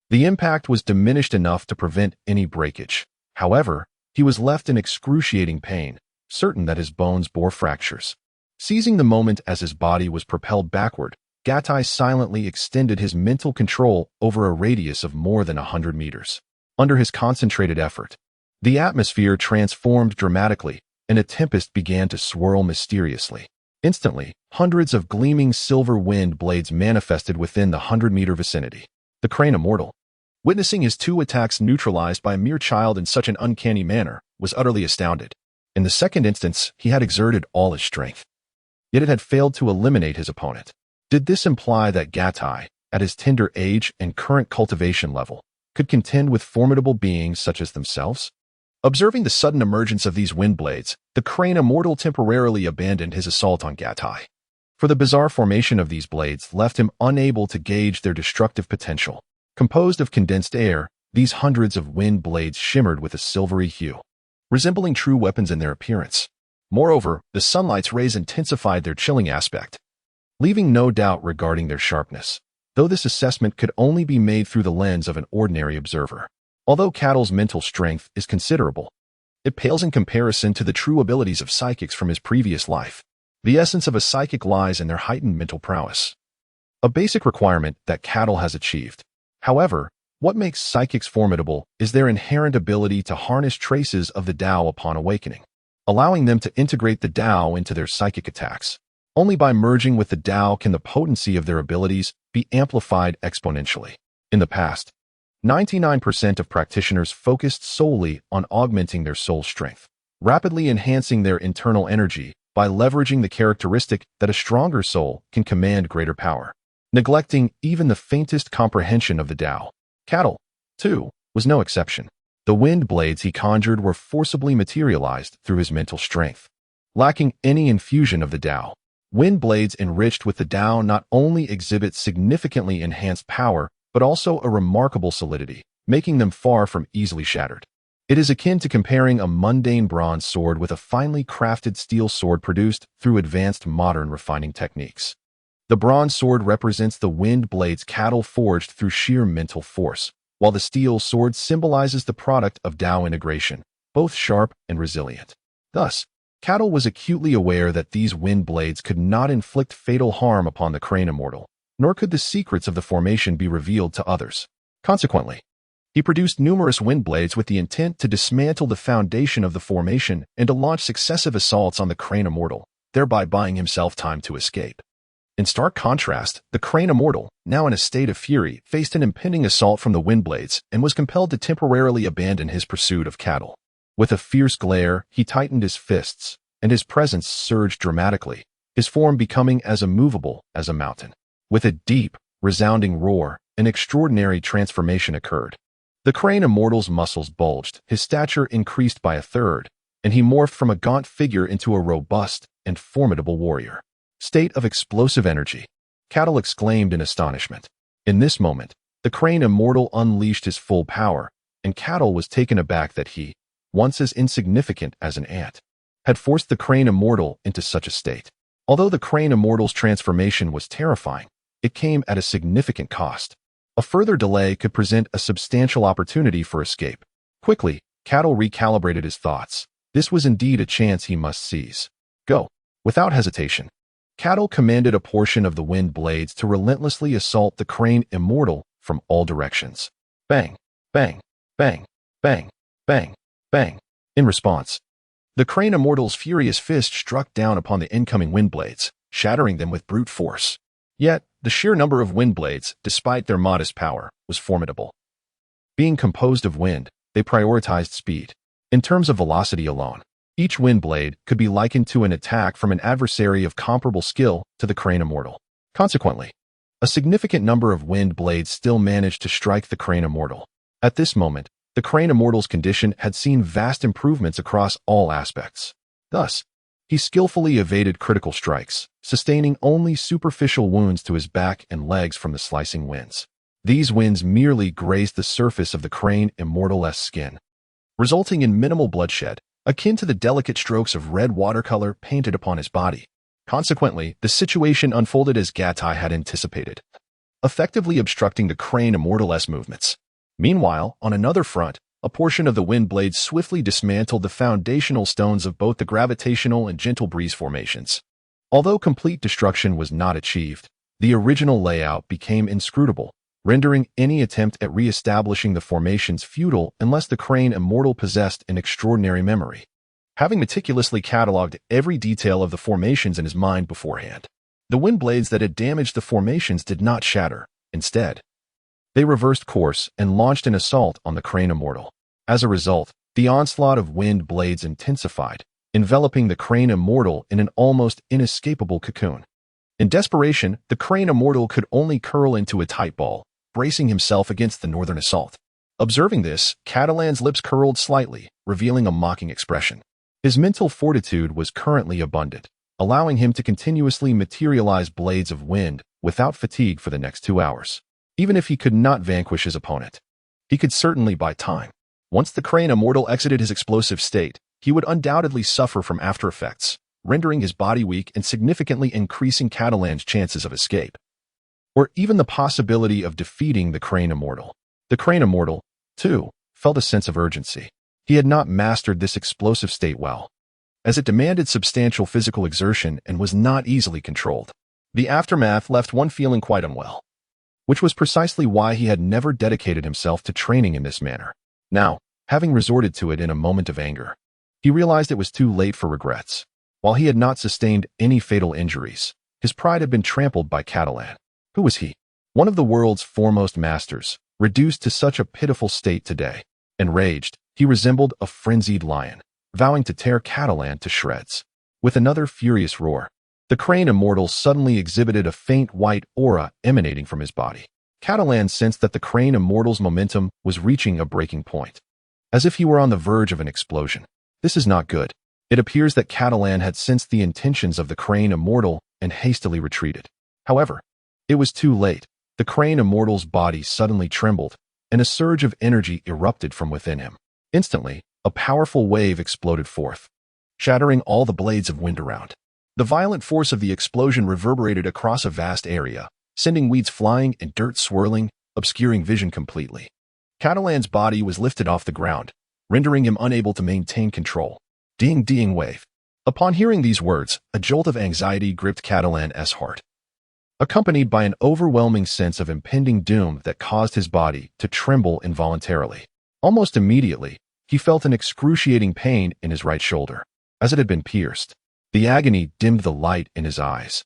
the impact was diminished enough to prevent any breakage. However, he was left in excruciating pain, certain that his bones bore fractures. Seizing the moment as his body was propelled backward, Gatai silently extended his mental control over a radius of more than 100 meters. Under his concentrated effort, the atmosphere transformed dramatically, and a tempest began to swirl mysteriously. Instantly, hundreds of gleaming silver wind blades manifested within the 100-meter vicinity. The Crane Immortal, witnessing his two attacks neutralized by a mere child in such an uncanny manner, was utterly astounded. In the second instance, he had exerted all his strength, yet it had failed to eliminate his opponent. Did this imply that Gatai, at his tender age and current cultivation level, could contend with formidable beings such as themselves? Observing the sudden emergence of these wind blades, the Crane Immortal temporarily abandoned his assault on Gatai, for the bizarre formation of these blades left him unable to gauge their destructive potential. Composed of condensed air, these hundreds of wind blades shimmered with a silvery hue, resembling true weapons in their appearance. Moreover, the sunlight's rays intensified their chilling aspect, leaving no doubt regarding their sharpness, though this assessment could only be made through the lens of an ordinary observer. Although Cattle's mental strength is considerable, It pales in comparison to the true abilities of psychics from his previous life. The essence of a psychic lies in their heightened mental prowess, a basic requirement that cattle has achieved. However, what makes psychics formidable is their inherent ability to harness traces of the Tao upon awakening, allowing them to integrate the Tao into their psychic attacks. Only by merging with the Tao can the potency of their abilities be amplified exponentially. In the past, 99% of practitioners focused solely on augmenting their soul strength, rapidly enhancing their internal energy by leveraging the characteristic that a stronger soul can command greater power, neglecting even the faintest comprehension of the Tao. Cattle, too, was no exception. The wind blades he conjured were forcibly materialized through his mental strength. Lacking any infusion of the Tao, wind blades enriched with the Tao not only exhibit significantly enhanced power, but also a remarkable solidity, making them far from easily shattered. It is akin to comparing a mundane bronze sword with a finely crafted steel sword produced through advanced modern refining techniques. The bronze sword represents the wind blades cattle forged through sheer mental force, while the steel sword symbolizes the product of Tao integration, both sharp and resilient. Thus, Cattle was acutely aware that these wind blades could not inflict fatal harm upon the crane immortal, nor could the secrets of the formation be revealed to others. Consequently, he produced numerous wind blades with the intent to dismantle the foundation of the formation and to launch successive assaults on the crane immortal, thereby buying himself time to escape. In stark contrast, the crane immortal, now in a state of fury, faced an impending assault from the wind blades and was compelled to temporarily abandon his pursuit of cattle. With a fierce glare, he tightened his fists, and his presence surged dramatically, his form becoming as immovable as a mountain. With a deep, resounding roar, an extraordinary transformation occurred. The crane immortal's muscles bulged, his stature increased by a third, and he morphed from a gaunt figure into a robust and formidable warrior. State of explosive energy, Cattle exclaimed in astonishment. In this moment, the crane immortal unleashed his full power, and Cattle was taken aback that he, once as insignificant as an ant, had forced the crane immortal into such a state. Although the crane immortal's transformation was terrifying, it came at a significant cost. A further delay could present a substantial opportunity for escape. Quickly, Cattle recalibrated his thoughts. This was indeed a chance he must seize. Go. Without hesitation, Cattle commanded a portion of the wind blades to relentlessly assault the crane immortal from all directions. Bang, bang, bang, bang, bang, bang. In response, the crane immortal's furious fist struck down upon the incoming wind blades, shattering them with brute force. Yet, the sheer number of wind blades, despite their modest power, was formidable. Being composed of wind, they prioritized speed. In terms of velocity alone, each wind blade could be likened to an attack from an adversary of comparable skill to the crane immortal. Consequently, a significant number of wind blades still managed to strike the crane immortal. At this moment, the crane immortal's condition had seen vast improvements across all aspects. Thus, he skillfully evaded critical strikes, sustaining only superficial wounds to his back and legs from the slicing winds. These winds merely grazed the surface of the crane immortal's skin, resulting in minimal bloodshed, akin to the delicate strokes of red watercolor painted upon his body. Consequently, the situation unfolded as Gatai had anticipated, effectively obstructing the crane immortal's movements. Meanwhile, on another front, a portion of the wind blades swiftly dismantled the foundational stones of both the gravitational and gentle breeze formations. Although complete destruction was not achieved, the original layout became inscrutable, rendering any attempt at re-establishing the formations futile unless the crane immortal possessed an extraordinary memory, having meticulously cataloged every detail of the formations in his mind beforehand. The wind blades that had damaged the formations did not shatter. Instead, they reversed course and launched an assault on the crane immortal. As a result, the onslaught of wind blades intensified, enveloping the crane immortal in an almost inescapable cocoon. In desperation, the crane immortal could only curl into a tight ball, bracing himself against the northern assault. Observing this, Catalan's lips curled slightly, revealing a mocking expression. His mental fortitude was currently abundant, allowing him to continuously materialize blades of wind without fatigue for the next 2 hours. Even if he could not vanquish his opponent, he could certainly buy time. Once the crane immortal exited his explosive state, he would undoubtedly suffer from after effects, rendering his body weak and significantly increasing Catalan's chances of escape, or even the possibility of defeating the crane immortal. The crane immortal, too, felt a sense of urgency. He had not mastered this explosive state well, as it demanded substantial physical exertion and was not easily controlled. The aftermath left one feeling quite unwell, which was precisely why he had never dedicated himself to training in this manner. Now, having resorted to it in a moment of anger, he realized it was too late for regrets. While he had not sustained any fatal injuries, his pride had been trampled by Catalan. Who was he? One of the world's foremost masters, reduced to such a pitiful state today. Enraged, he resembled a frenzied lion, vowing to tear Catalan to shreds. With another furious roar, the crane immortal suddenly exhibited a faint white aura emanating from his body. Catalan sensed that the crane immortal's momentum was reaching a breaking point, as if he were on the verge of an explosion. This is not good. It appears that Catalan had sensed the intentions of the crane immortal and hastily retreated. However, it was too late. The crane immortal's body suddenly trembled, and a surge of energy erupted from within him. Instantly, a powerful wave exploded forth, shattering all the blades of wind around. The violent force of the explosion reverberated across a vast area, sending weeds flying and dirt swirling, obscuring vision completely. Catalan's body was lifted off the ground, rendering him unable to maintain control. Ding, ding, wave. Upon hearing these words, a jolt of anxiety gripped Catalan's heart, accompanied by an overwhelming sense of impending doom that caused his body to tremble involuntarily. Almost immediately, he felt an excruciating pain in his right shoulder, as it had been pierced. The agony dimmed the light in his eyes,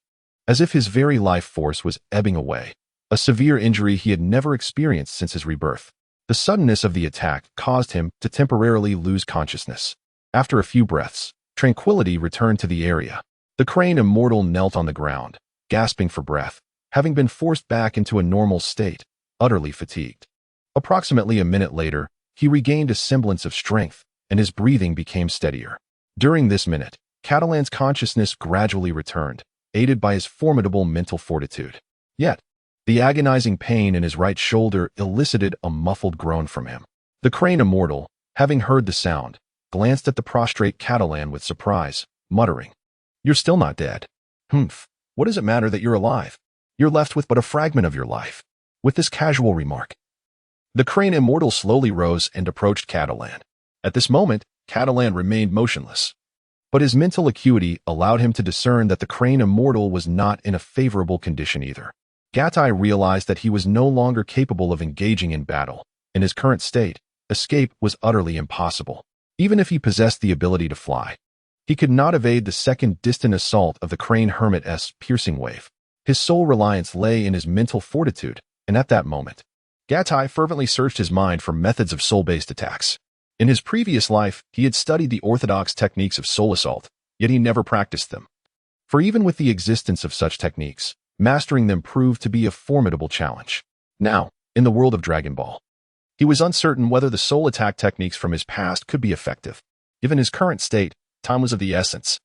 as if his very life force was ebbing away, a severe injury he had never experienced since his rebirth. The suddenness of the attack caused him to temporarily lose consciousness. After a few breaths, tranquility returned to the area. The crane immortal knelt on the ground, gasping for breath, having been forced back into a normal state, utterly fatigued. Approximately a minute later, he regained a semblance of strength, and his breathing became steadier. During this minute, Catalan's consciousness gradually returned, aided by his formidable mental fortitude. Yet, the agonizing pain in his right shoulder elicited a muffled groan from him. The crane immortal, having heard the sound, glanced at the prostrate Catalan with surprise, muttering, "You're still not dead. Humph, what does it matter that you're alive? You're left with but a fragment of your life." With this casual remark, the crane immortal slowly rose and approached Catalan. At this moment, Catalan remained motionless, but his mental acuity allowed him to discern that the crane immortal was not in a favorable condition either. Gatai realized that he was no longer capable of engaging in battle. In his current state, escape was utterly impossible. Even if he possessed the ability to fly, he could not evade the second distant assault of the crane hermit's piercing wave. His sole reliance lay in his mental fortitude, and at that moment, Gatai fervently searched his mind for methods of soul-based attacks. In his previous life, he had studied the orthodox techniques of soul assault, yet he never practiced them. For even with the existence of such techniques, mastering them proved to be a formidable challenge. Now, in the world of Dragon Ball, he was uncertain whether the soul attack techniques from his past could be effective. Given his current state, time was of the essence.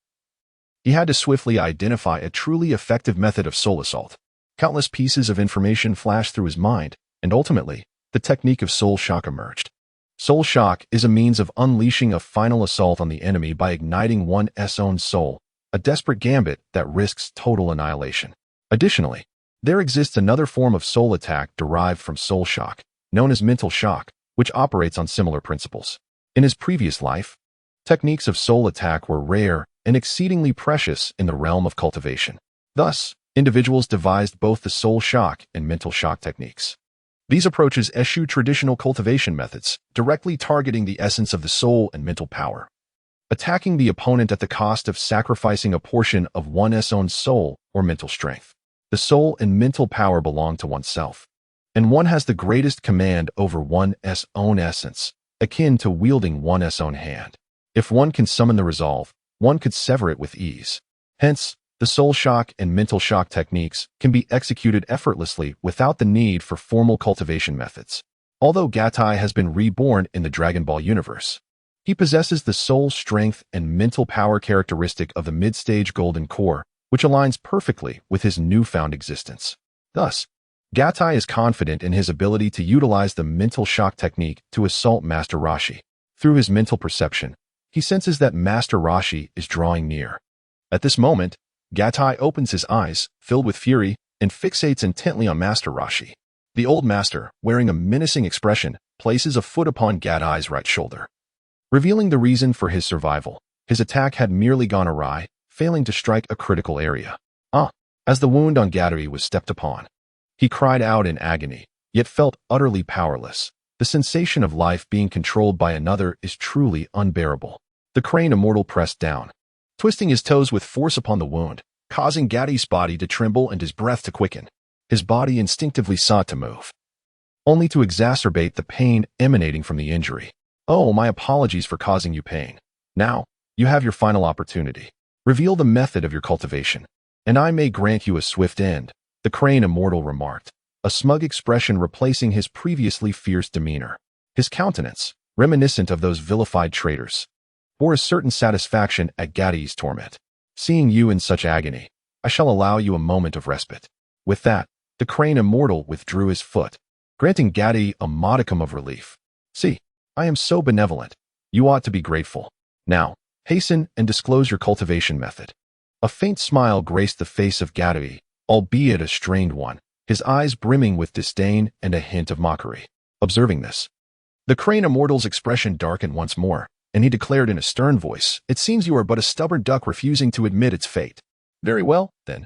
He had to swiftly identify a truly effective method of soul assault. Countless pieces of information flashed through his mind, and ultimately, the technique of soul shock emerged. Soul shock is a means of unleashing a final assault on the enemy by igniting one's own soul, a desperate gambit that risks total annihilation. Additionally, there exists another form of soul attack derived from soul shock, known as mental shock, which operates on similar principles. In his previous life, techniques of soul attack were rare and exceedingly precious in the realm of cultivation. Thus, individuals devised both the soul shock and mental shock techniques. These approaches eschew traditional cultivation methods, directly targeting the essence of the soul and mental power, attacking the opponent at the cost of sacrificing a portion of one's own soul or mental strength. The soul and mental power belong to oneself, and one has the greatest command over one's own essence, akin to wielding one's own hand. If one can summon the resolve, one could sever it with ease. Hence, the soul shock and mental shock techniques can be executed effortlessly without the need for formal cultivation methods. Although Gatai has been reborn in the Dragon Ball universe, he possesses the soul strength and mental power characteristic of the mid-stage golden core, which aligns perfectly with his newfound existence. Thus, Gatai is confident in his ability to utilize the mental shock technique to assault Master Roshi. Through his mental perception, he senses that Master Roshi is drawing near. At this moment, Gatai opens his eyes, filled with fury, and fixates intently on Master Roshi. The old master, wearing a menacing expression, places a foot upon Gatai's right shoulder. revealing the reason for his survival. His attack had merely gone awry, failing to strike a critical area. As the wound on Gatari was stepped upon, he cried out in agony, yet felt utterly powerless. The sensation of life being controlled by another is truly unbearable. The crane immortal pressed down, twisting his toes with force upon the wound, causing Gatti's body to tremble and his breath to quicken. His body instinctively sought to move, only to exacerbate the pain emanating from the injury. "Oh, my apologies for causing you pain. Now, you have your final opportunity. Reveal the method of your cultivation, and I may grant you a swift end," the crane immortal remarked, a smug expression replacing his previously fierce demeanor. His countenance, reminiscent of those vilified traitors, bore a certain satisfaction at Gatti's torment. "Seeing you in such agony, I shall allow you a moment of respite." With that, the crane immortal withdrew his foot, granting Gatti a modicum of relief. "See, I am so benevolent. You ought to be grateful. Now, hasten and disclose your cultivation method." A faint smile graced the face of Gatti, albeit a strained one, his eyes brimming with disdain and a hint of mockery. Observing this, the crane immortal's expression darkened once more, and he declared in a stern voice, "It seems you are but a stubborn duck refusing to admit its fate. Very well, then.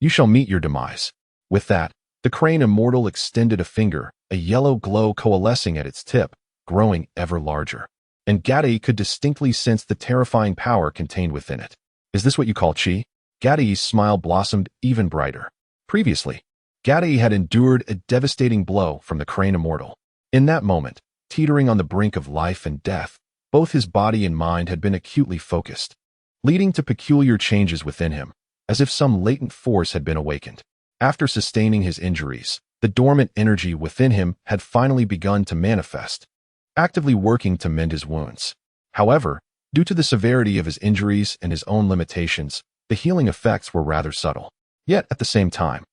You shall meet your demise." With that, the crane immortal extended a finger, a yellow glow coalescing at its tip, growing ever larger. And Gatti could distinctly sense the terrifying power contained within it. "Is this what you call chi?" Gatti's smile blossomed even brighter. Previously, Gatti had endured a devastating blow from the crane immortal. In that moment, teetering on the brink of life and death, both his body and mind had been acutely focused, leading to peculiar changes within him, as if some latent force had been awakened. After sustaining his injuries, the dormant energy within him had finally begun to manifest, actively working to mend his wounds. However, due to the severity of his injuries and his own limitations, the healing effects were rather subtle. Yet, at the same time,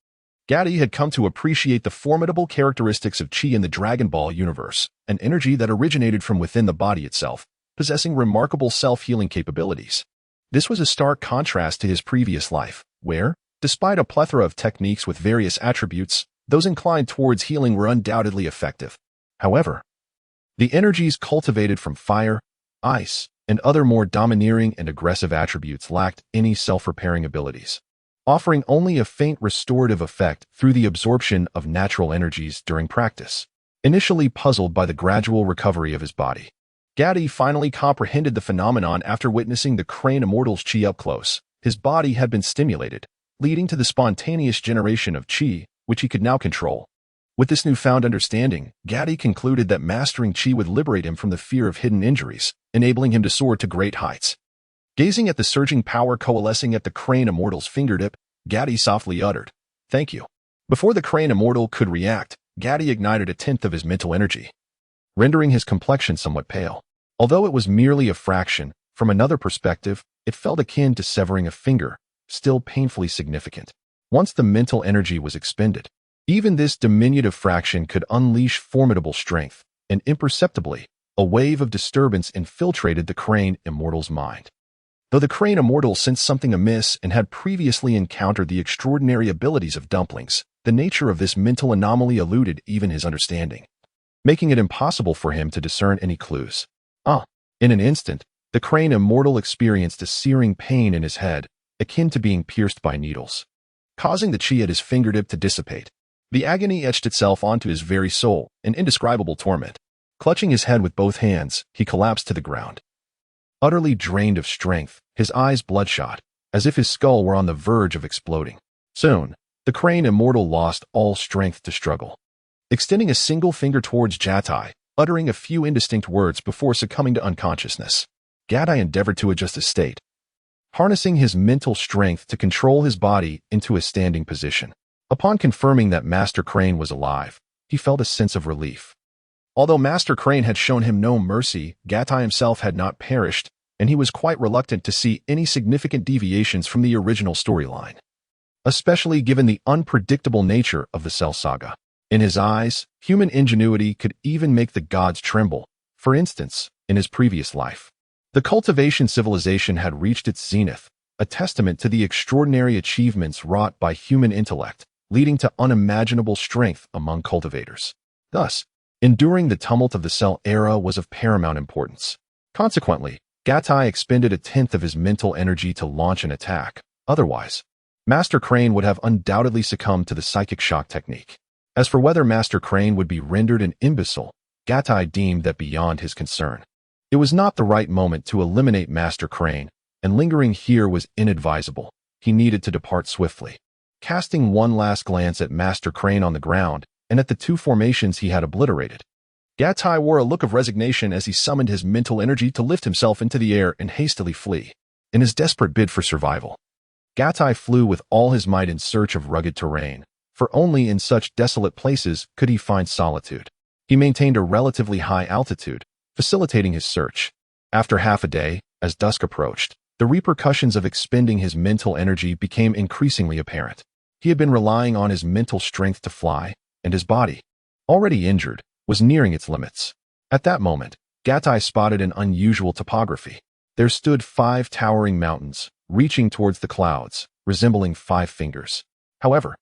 Gatti had come to appreciate the formidable characteristics of chi in the Dragon Ball universe, an energy that originated from within the body itself, possessing remarkable self-healing capabilities. This was a stark contrast to his previous life, where, despite a plethora of techniques with various attributes, those inclined towards healing were undoubtedly effective. However, the energies cultivated from fire, ice, and other more domineering and aggressive attributes lacked any self-repairing abilities, offering only a faint restorative effect through the absorption of natural energies during practice. Initially puzzled by the gradual recovery of his body, Gatti finally comprehended the phenomenon after witnessing the crane immortal's chi up close. His body had been stimulated, leading to the spontaneous generation of chi, which he could now control. With this newfound understanding, Gatti concluded that mastering chi would liberate him from the fear of hidden injuries, enabling him to soar to great heights. Gazing at the surging power coalescing at the crane immortal's fingertip, Gatti softly uttered, "Thank you." Before the crane immortal could react, Gatti ignited a tenth of his mental energy, rendering his complexion somewhat pale. Although it was merely a fraction, from another perspective, it felt akin to severing a finger, still painfully significant. Once the mental energy was expended, even this diminutive fraction could unleash formidable strength, and imperceptibly, a wave of disturbance infiltrated the crane immortal's mind. Though the crane immortal sensed something amiss and had previously encountered the extraordinary abilities of dumplings, the nature of this mental anomaly eluded even his understanding, making it impossible for him to discern any clues. In an instant, the crane immortal experienced a searing pain in his head, akin to being pierced by needles, causing the chi at his fingertip to dissipate. The agony etched itself onto his very soul, an indescribable torment. Clutching his head with both hands, he collapsed to the ground, utterly drained of strength, his eyes bloodshot, as if his skull were on the verge of exploding. Soon, the crane immortal lost all strength to struggle. Extending a single finger towards Gatti, uttering a few indistinct words before succumbing to unconsciousness, Gatti endeavored to adjust his state, harnessing his mental strength to control his body into a standing position. Upon confirming that Master Crane was alive, he felt a sense of relief. Although Master Crane had shown him no mercy, Gatti himself had not perished, and he was quite reluctant to see any significant deviations from the original storyline, especially given the unpredictable nature of the Cell Saga. In his eyes, human ingenuity could even make the gods tremble. For instance, in his previous life, the cultivation civilization had reached its zenith, a testament to the extraordinary achievements wrought by human intellect, leading to unimaginable strength among cultivators. Thus, enduring the tumult of the Cell era was of paramount importance. Consequently, Gatai expended a tenth of his mental energy to launch an attack. Otherwise, Master Crane would have undoubtedly succumbed to the psychic shock technique. As for whether Master Crane would be rendered an imbecile, Gatai deemed that beyond his concern. It was not the right moment to eliminate Master Crane, and lingering here was inadvisable. He needed to depart swiftly. Casting one last glance at Master Crane on the ground and at the two formations he had obliterated, Gatai wore a look of resignation as he summoned his mental energy to lift himself into the air and hastily flee. In his desperate bid for survival, Gatai flew with all his might in search of rugged terrain, for only in such desolate places could he find solitude. He maintained a relatively high altitude, facilitating his search. After half a day, as dusk approached, the repercussions of expending his mental energy became increasingly apparent. He had been relying on his mental strength to fly, and his body, already injured, was nearing its limits. At that moment, Gatai spotted an unusual topography. There stood 5 towering mountains, reaching towards the clouds, resembling 5 fingers. However,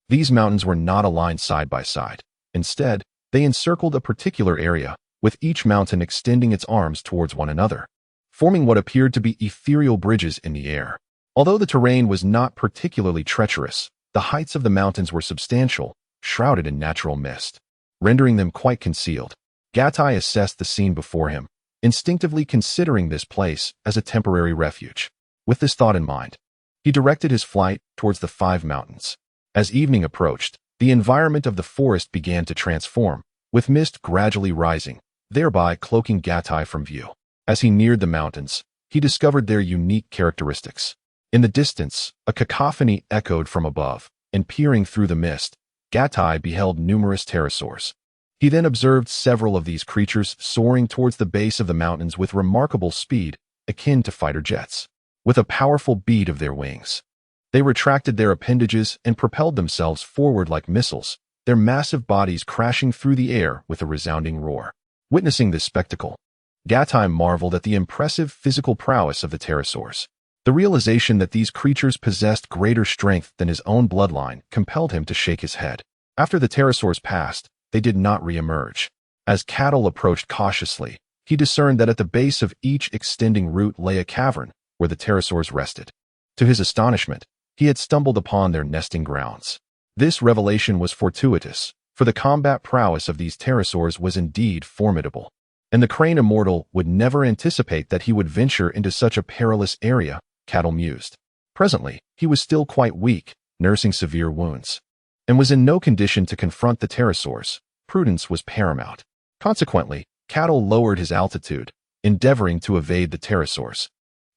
these mountains were not aligned side by side. Instead, they encircled a particular area, with each mountain extending its arms towards one another, forming what appeared to be ethereal bridges in the air. Although the terrain was not particularly treacherous, the heights of the mountains were substantial, shrouded in natural mist, rendering them quite concealed. Gatai assessed the scene before him, instinctively considering this place as a temporary refuge. With this thought in mind, he directed his flight towards the 5 mountains. As evening approached, the environment of the forest began to transform, with mist gradually rising, thereby cloaking Gatai from view. As he neared the mountains, he discovered their unique characteristics. In the distance, a cacophony echoed from above, and peering through the mist, Gatai beheld numerous pterosaurs. He then observed several of these creatures soaring towards the base of the mountains with remarkable speed, akin to fighter jets. With a powerful beat of their wings, they retracted their appendages and propelled themselves forward like missiles, their massive bodies crashing through the air with a resounding roar. Witnessing this spectacle, Gatai marveled at the impressive physical prowess of the pterosaurs. The realization that these creatures possessed greater strength than his own bloodline compelled him to shake his head. After the pterosaurs passed, they did not re-emerge. As Cattle approached cautiously, he discerned that at the base of each extending route lay a cavern where the pterosaurs rested. To his astonishment, he had stumbled upon their nesting grounds. This revelation was fortuitous, for the combat prowess of these pterosaurs was indeed formidable, and the Crane Immortal would never anticipate that he would venture into such a perilous area, Cattle mused. Presently, he was still quite weak, nursing severe wounds, and was in no condition to confront the pterosaurs. Prudence was paramount. Consequently, Cattle lowered his altitude, endeavoring to evade the pterosaurs,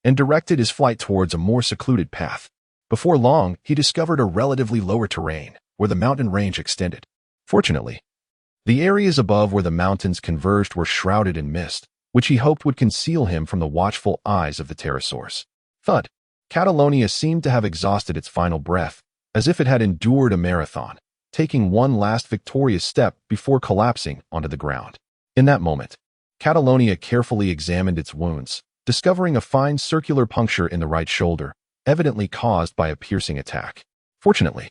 and directed his flight towards a more secluded path. Before long, he discovered a relatively lower terrain, where the mountain range extended. Fortunately, the areas above where the mountains converged were shrouded in mist, which he hoped would conceal him from the watchful eyes of the pterosaurs. Thud! Catalonia seemed to have exhausted its final breath, as if it had endured a marathon, taking one last victorious step before collapsing onto the ground. In that moment, Catalonia carefully examined its wounds, discovering a fine circular puncture in the right shoulder, evidently caused by a piercing attack. Fortunately,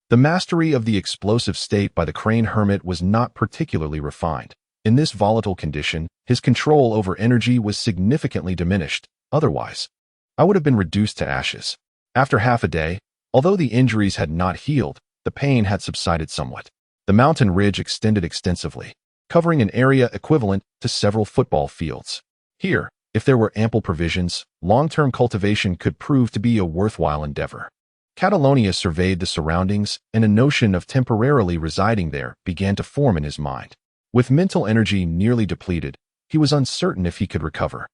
the mastery of the explosive state by the Crane Hermit was not particularly refined. In this volatile condition, his control over energy was significantly diminished. Otherwise, I would have been reduced to ashes. After half a day, although the injuries had not healed, the pain had subsided somewhat. The mountain ridge extended extensively, covering an area equivalent to several football fields. Here, if there were ample provisions, long-term cultivation could prove to be a worthwhile endeavor. Catalonia surveyed the surroundings, and a notion of temporarily residing there began to form in his mind. With mental energy nearly depleted, he was uncertain if he could recover.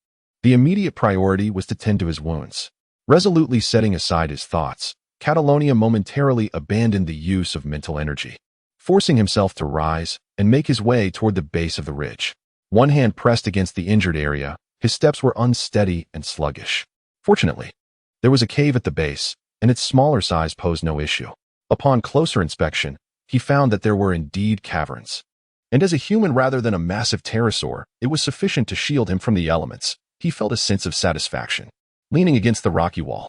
The immediate priority was to tend to his wounds. Resolutely setting aside his thoughts, Catalonia momentarily abandoned the use of mental energy, forcing himself to rise and make his way toward the base of the ridge. One hand pressed against the injured area, his steps were unsteady and sluggish. Fortunately, there was a cave at the base, and its smaller size posed no issue. Upon closer inspection, he found that there were indeed caverns. And as a human rather than a massive pterosaur, it was sufficient to shield him from the elements. He felt a sense of satisfaction. Leaning against the rocky wall,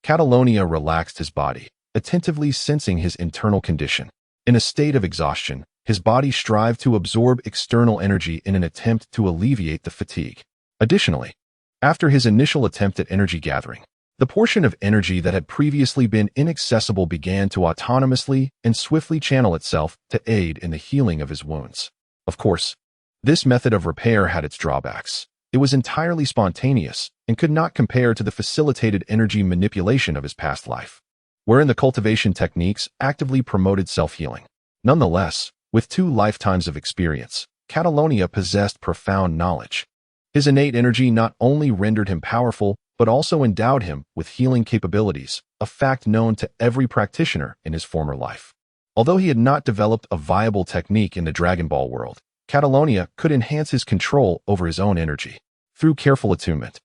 Catalonia relaxed his body, attentively sensing his internal condition. In a state of exhaustion, his body strived to absorb external energy in an attempt to alleviate the fatigue. Additionally, after his initial attempt at energy gathering, the portion of energy that had previously been inaccessible began to autonomously and swiftly channel itself to aid in the healing of his wounds. Of course, this method of repair had its drawbacks. It was entirely spontaneous and could not compare to the facilitated energy manipulation of his past life, wherein the cultivation techniques actively promoted self-healing. Nonetheless, with 2 lifetimes of experience, Catalonia possessed profound knowledge. His innate energy not only rendered him powerful, but also endowed him with healing capabilities, a fact known to every practitioner in his former life. Although he had not developed a viable technique in the Dragon Ball world, Catalonia could enhance his control over his own energy. Through careful attunement,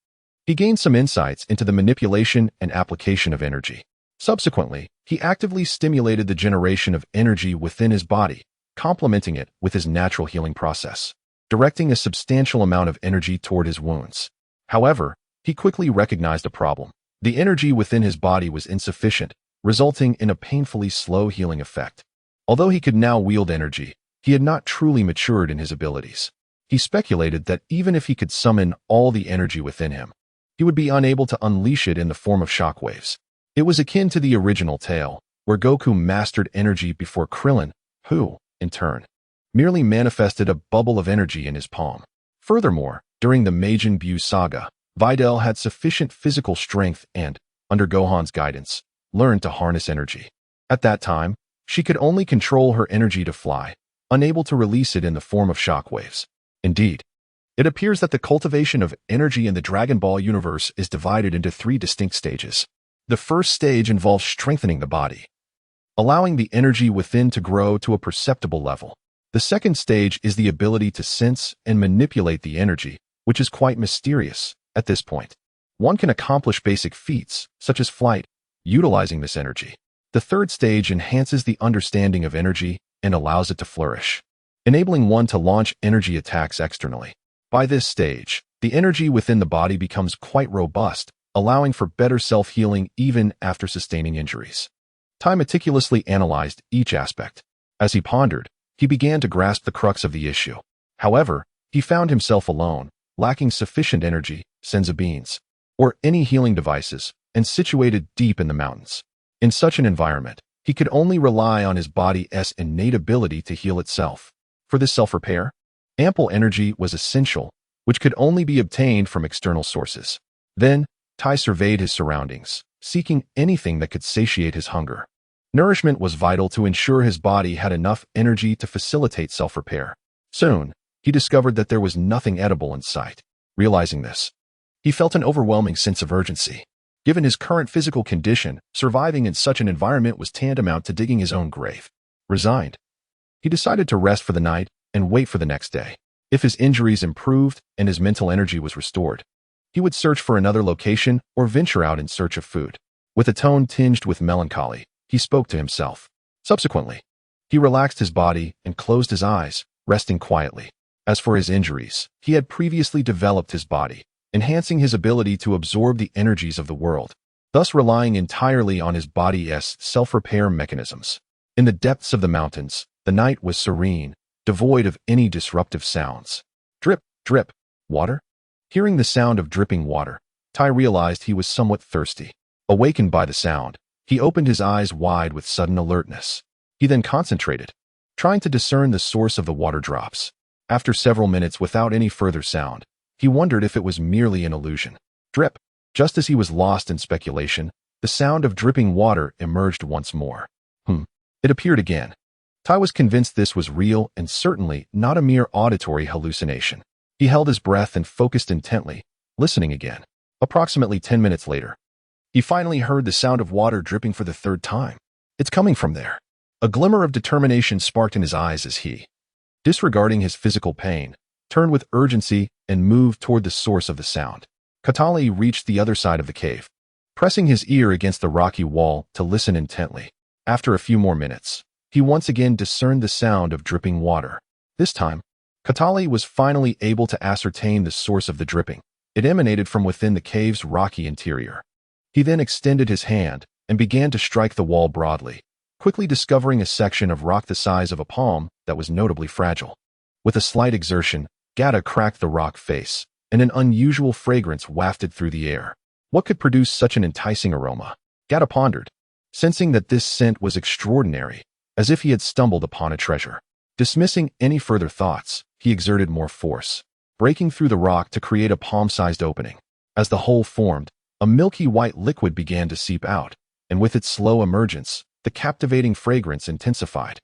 he gained some insights into the manipulation and application of energy. Subsequently, he actively stimulated the generation of energy within his body, complementing it with his natural healing process, directing a substantial amount of energy toward his wounds. However, he quickly recognized a problem. The energy within his body was insufficient, resulting in a painfully slow healing effect. Although he could now wield energy, he had not truly matured in his abilities. He speculated that even if he could summon all the energy within him, he would be unable to unleash it in the form of shockwaves. It was akin to the original tale, where Goku mastered energy before Krillin, who, in turn, merely manifested a bubble of energy in his palm. Furthermore, during the Majin Buu saga, Videl had sufficient physical strength and, under Gohan's guidance, learned to harness energy. At that time, she could only control her energy to fly, unable to release it in the form of shockwaves. Indeed, it appears that the cultivation of energy in the Dragon Ball universe is divided into 3 distinct stages. The first stage involves strengthening the body, allowing the energy within to grow to a perceptible level. The second stage is the ability to sense and manipulate the energy, which is quite mysterious. At this point, one can accomplish basic feats, such as flight, utilizing this energy. The third stage enhances the understanding of energy and allows it to flourish, enabling one to launch energy attacks externally. By this stage, the energy within the body becomes quite robust, allowing for better self-healing even after sustaining injuries. Tai meticulously analyzed each aspect. As he pondered, he began to grasp the crux of the issue. However, he found himself alone, lacking sufficient energy, senzu beans, or any healing devices, and situated deep in the mountains. In such an environment, he could only rely on his body's innate ability to heal itself. For this self-repair, ample energy was essential, which could only be obtained from external sources. Then, Tai surveyed his surroundings, seeking anything that could satiate his hunger. Nourishment was vital to ensure his body had enough energy to facilitate self-repair. Soon, he discovered that there was nothing edible in sight. Realizing this, he felt an overwhelming sense of urgency. Given his current physical condition, surviving in such an environment was tantamount to digging his own grave. Resigned, he decided to rest for the night and wait for the next day. If his injuries improved and his mental energy was restored, he would search for another location or venture out in search of food. With a tone tinged with melancholy, he spoke to himself. Subsequently, he relaxed his body and closed his eyes, resting quietly. As for his injuries, he had previously developed his body, enhancing his ability to absorb the energies of the world, thus relying entirely on his body's self-repair mechanisms. In the depths of the mountains, the night was serene, devoid of any disruptive sounds. Drip, drip, water? Hearing the sound of dripping water, Tai realized he was somewhat thirsty. Awakened by the sound, he opened his eyes wide with sudden alertness. He then concentrated, trying to discern the source of the water drops. After several minutes without any further sound, he wondered if it was merely an illusion. Drip. Just as he was lost in speculation, the sound of dripping water emerged once more. It appeared again. Tai was convinced this was real and certainly not a mere auditory hallucination. He held his breath and focused intently, listening again. Approximately 10 minutes later, he finally heard the sound of water dripping for the third time. It's coming from there. A glimmer of determination sparked in his eyes as he, disregarding his physical pain, turned with urgency and moved toward the source of the sound. Katali reached the other side of the cave, pressing his ear against the rocky wall to listen intently. After a few more minutes, he once again discerned the sound of dripping water. This time, Katali was finally able to ascertain the source of the dripping. It emanated from within the cave's rocky interior. He then extended his hand and began to strike the wall broadly, quickly discovering a section of rock the size of a palm that was notably fragile. With a slight exertion, Gata cracked the rock face, and an unusual fragrance wafted through the air. What could produce such an enticing aroma? Gata pondered, sensing that this scent was extraordinary, as if he had stumbled upon a treasure. Dismissing any further thoughts, he exerted more force, breaking through the rock to create a palm-sized opening. As the hole formed, a milky white liquid began to seep out, and with its slow emergence, the captivating fragrance intensified.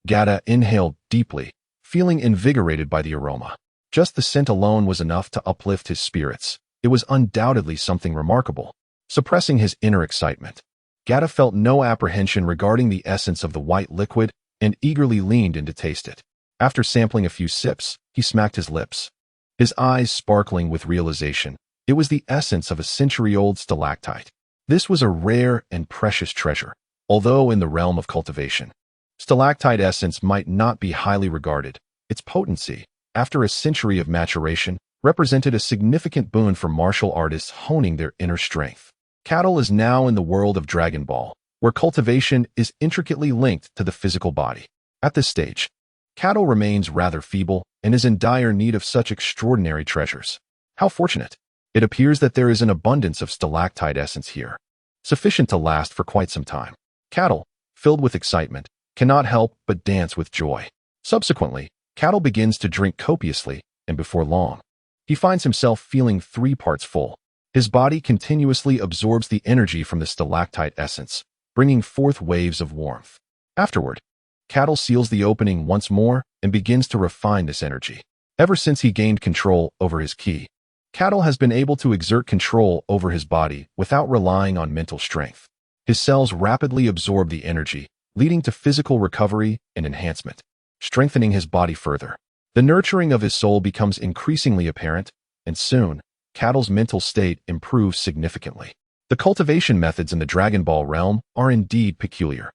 Gata inhaled deeply, feeling invigorated by the aroma. Just the scent alone was enough to uplift his spirits. It was undoubtedly something remarkable. Suppressing his inner excitement, Gata felt no apprehension regarding the essence of the white liquid and eagerly leaned in to taste it. After sampling a few sips, he smacked his lips, his eyes sparkling with realization. It was the essence of a century-old stalactite. This was a rare and precious treasure, although in the realm of cultivation. Stalactite essence might not be highly regarded. Its potency, after a century of maturation, represented a significant boon for martial artists honing their inner strength. Cattle is now in the world of Dragon Ball, where cultivation is intricately linked to the physical body. At this stage, Cattle remains rather feeble and is in dire need of such extraordinary treasures. How fortunate! It appears that there is an abundance of stalactite essence here, sufficient to last for quite some time. Cattle, filled with excitement, cannot help but dance with joy. Subsequently, Cattle begins to drink copiously, and before long, he finds himself feeling 3 parts full. His body continuously absorbs the energy from the stalactite essence, bringing forth waves of warmth. Afterward, Cattle seals the opening once more and begins to refine this energy. Ever since he gained control over his ki, Cattle has been able to exert control over his body without relying on mental strength. His cells rapidly absorb the energy, leading to physical recovery and enhancement, strengthening his body further. The nurturing of his soul becomes increasingly apparent, and soon, Cattle's mental state improves significantly. The cultivation methods in the Dragon Ball realm are indeed peculiar,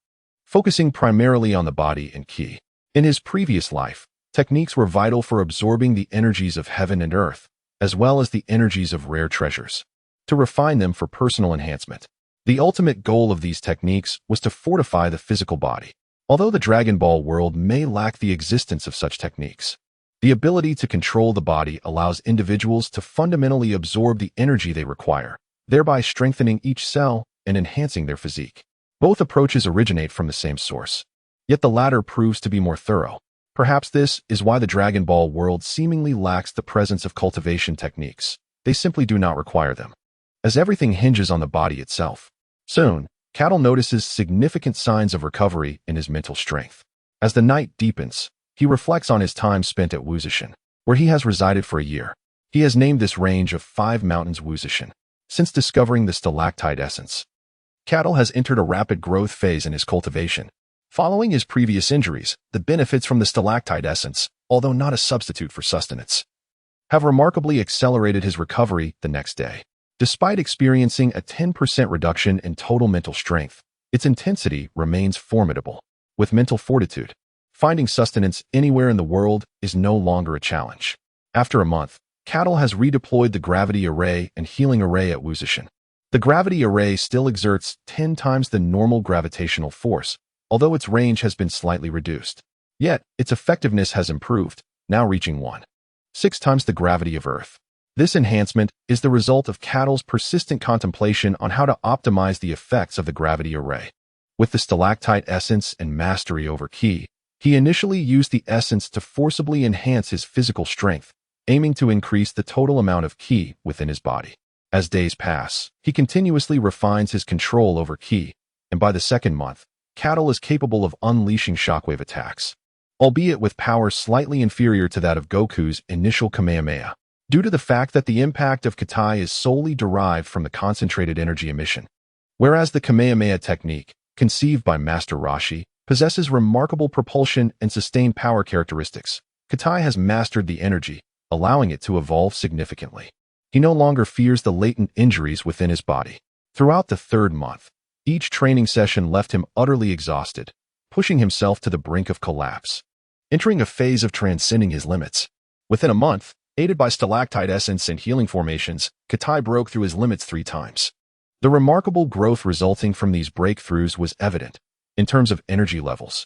focusing primarily on the body and ki. In his previous life, techniques were vital for absorbing the energies of heaven and earth, as well as the energies of rare treasures, to refine them for personal enhancement. The ultimate goal of these techniques was to fortify the physical body. Although the Dragon Ball world may lack the existence of such techniques, the ability to control the body allows individuals to fundamentally absorb the energy they require, thereby strengthening each cell and enhancing their physique. Both approaches originate from the same source, yet the latter proves to be more thorough. Perhaps this is why the Dragon Ball world seemingly lacks the presence of cultivation techniques. They simply do not require them, as everything hinges on the body itself. Soon, Cattle notices significant signs of recovery in his mental strength. As the night deepens, he reflects on his time spent at Wuzishan, where he has resided for a year. He has named this range of 5 mountains Wuzishan, since discovering the stalactite essence. Cattle has entered a rapid growth phase in his cultivation. Following his previous injuries, the benefits from the stalactite essence, although not a substitute for sustenance, have remarkably accelerated his recovery the next day. Despite experiencing a 10% reduction in total mental strength, its intensity remains formidable. With mental fortitude, finding sustenance anywhere in the world is no longer a challenge. After a month, Cattle has redeployed the gravity array and healing array at Wuzishan. The gravity array still exerts 10 times the normal gravitational force, although its range has been slightly reduced. Yet, its effectiveness has improved, now reaching 1.6 times the gravity of Earth. This enhancement is the result of Cattle's persistent contemplation on how to optimize the effects of the gravity array. With the stalactite essence and mastery over ki, he initially used the essence to forcibly enhance his physical strength, aiming to increase the total amount of ki within his body. As days pass, he continuously refines his control over ki, and by the second month, Cattle is capable of unleashing shockwave attacks, albeit with power slightly inferior to that of Goku's initial Kamehameha, due to the fact that the impact of Katai is solely derived from the concentrated energy emission. Whereas the Kamehameha technique, conceived by Master Roshi, possesses remarkable propulsion and sustained power characteristics, Katai has mastered the energy, allowing it to evolve significantly. He no longer fears the latent injuries within his body. Throughout the 3rd month, each training session left him utterly exhausted, pushing himself to the brink of collapse, entering a phase of transcending his limits. Within a month, aided by stalactite essence and healing formations, Katai broke through his limits 3 times. The remarkable growth resulting from these breakthroughs was evident. In terms of energy levels,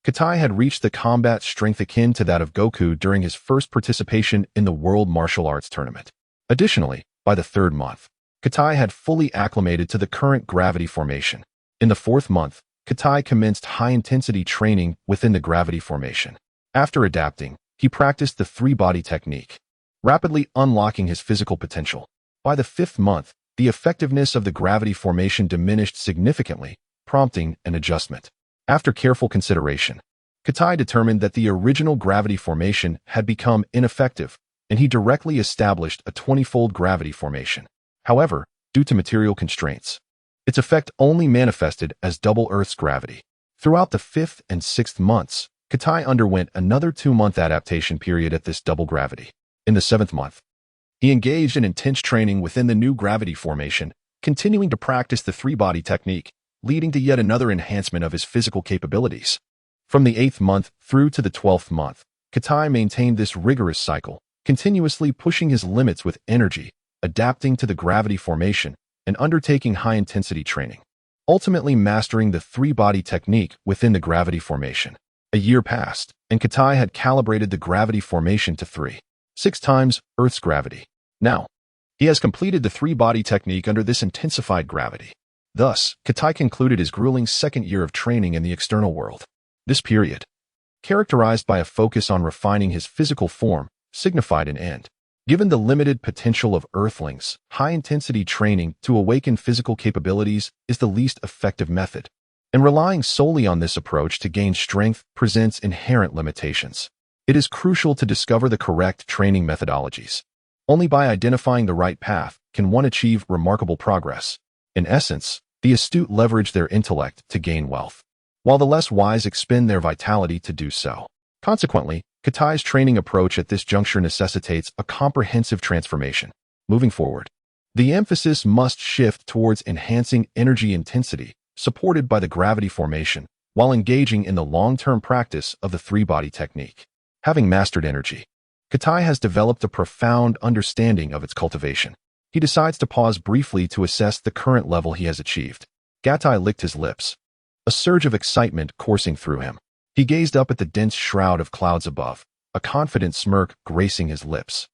Katai had reached the combat strength akin to that of Goku during his first participation in the World Martial Arts Tournament. Additionally, by the third month, Katai had fully acclimated to the current gravity formation. In the fourth month, Katai commenced high-intensity training within the gravity formation. After adapting, he practiced the three-body technique, rapidly unlocking his physical potential. By the fifth month, the effectiveness of the gravity formation diminished significantly, prompting an adjustment. After careful consideration, Katai determined that the original gravity formation had become ineffective, and he directly established a 20-fold gravity formation. However, due to material constraints, its effect only manifested as double Earth's gravity. Throughout the fifth and sixth months, Katai underwent another 2-month adaptation period at this double gravity. In the seventh month, he engaged in intense training within the new gravity formation, continuing to practice the three-body technique, leading to yet another enhancement of his physical capabilities. From the 8th month through to the 12th month, Katai maintained this rigorous cycle, continuously pushing his limits with energy, adapting to the gravity formation, and undertaking high-intensity training, ultimately mastering the three-body technique within the gravity formation. A year passed, and Katai had calibrated the gravity formation to 3.6 times Earth's gravity. Now, he has completed the three-body technique under this intensified gravity. Thus, Katai concluded his grueling second year of training in the external world. This period, characterized by a focus on refining his physical form, signified an end. Given the limited potential of Earthlings, high-intensity training to awaken physical capabilities is the least effective method, and relying solely on this approach to gain strength presents inherent limitations. It is crucial to discover the correct training methodologies. Only by identifying the right path can one achieve remarkable progress. In essence, the astute leverage their intellect to gain wealth, while the less wise expend their vitality to do so. Consequently, Katai's training approach at this juncture necessitates a comprehensive transformation. Moving forward, the emphasis must shift towards enhancing energy intensity, supported by the gravity formation, while engaging in the long-term practice of the three-body technique. Having mastered energy, Katai has developed a profound understanding of its cultivation. He decides to pause briefly to assess the current level he has achieved. Katai licked his lips, a surge of excitement coursing through him. He gazed up at the dense shroud of clouds above, a confident smirk gracing his lips.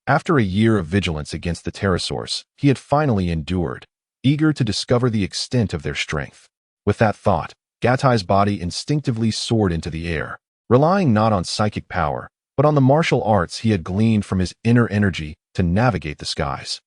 After a year of vigilance against the pterosaurs, he had finally endured, eager to discover the extent of their strength. With that thought, Katai's body instinctively soared into the air, relying not on psychic power, but on the martial arts he had gleaned from his inner energy to navigate the skies.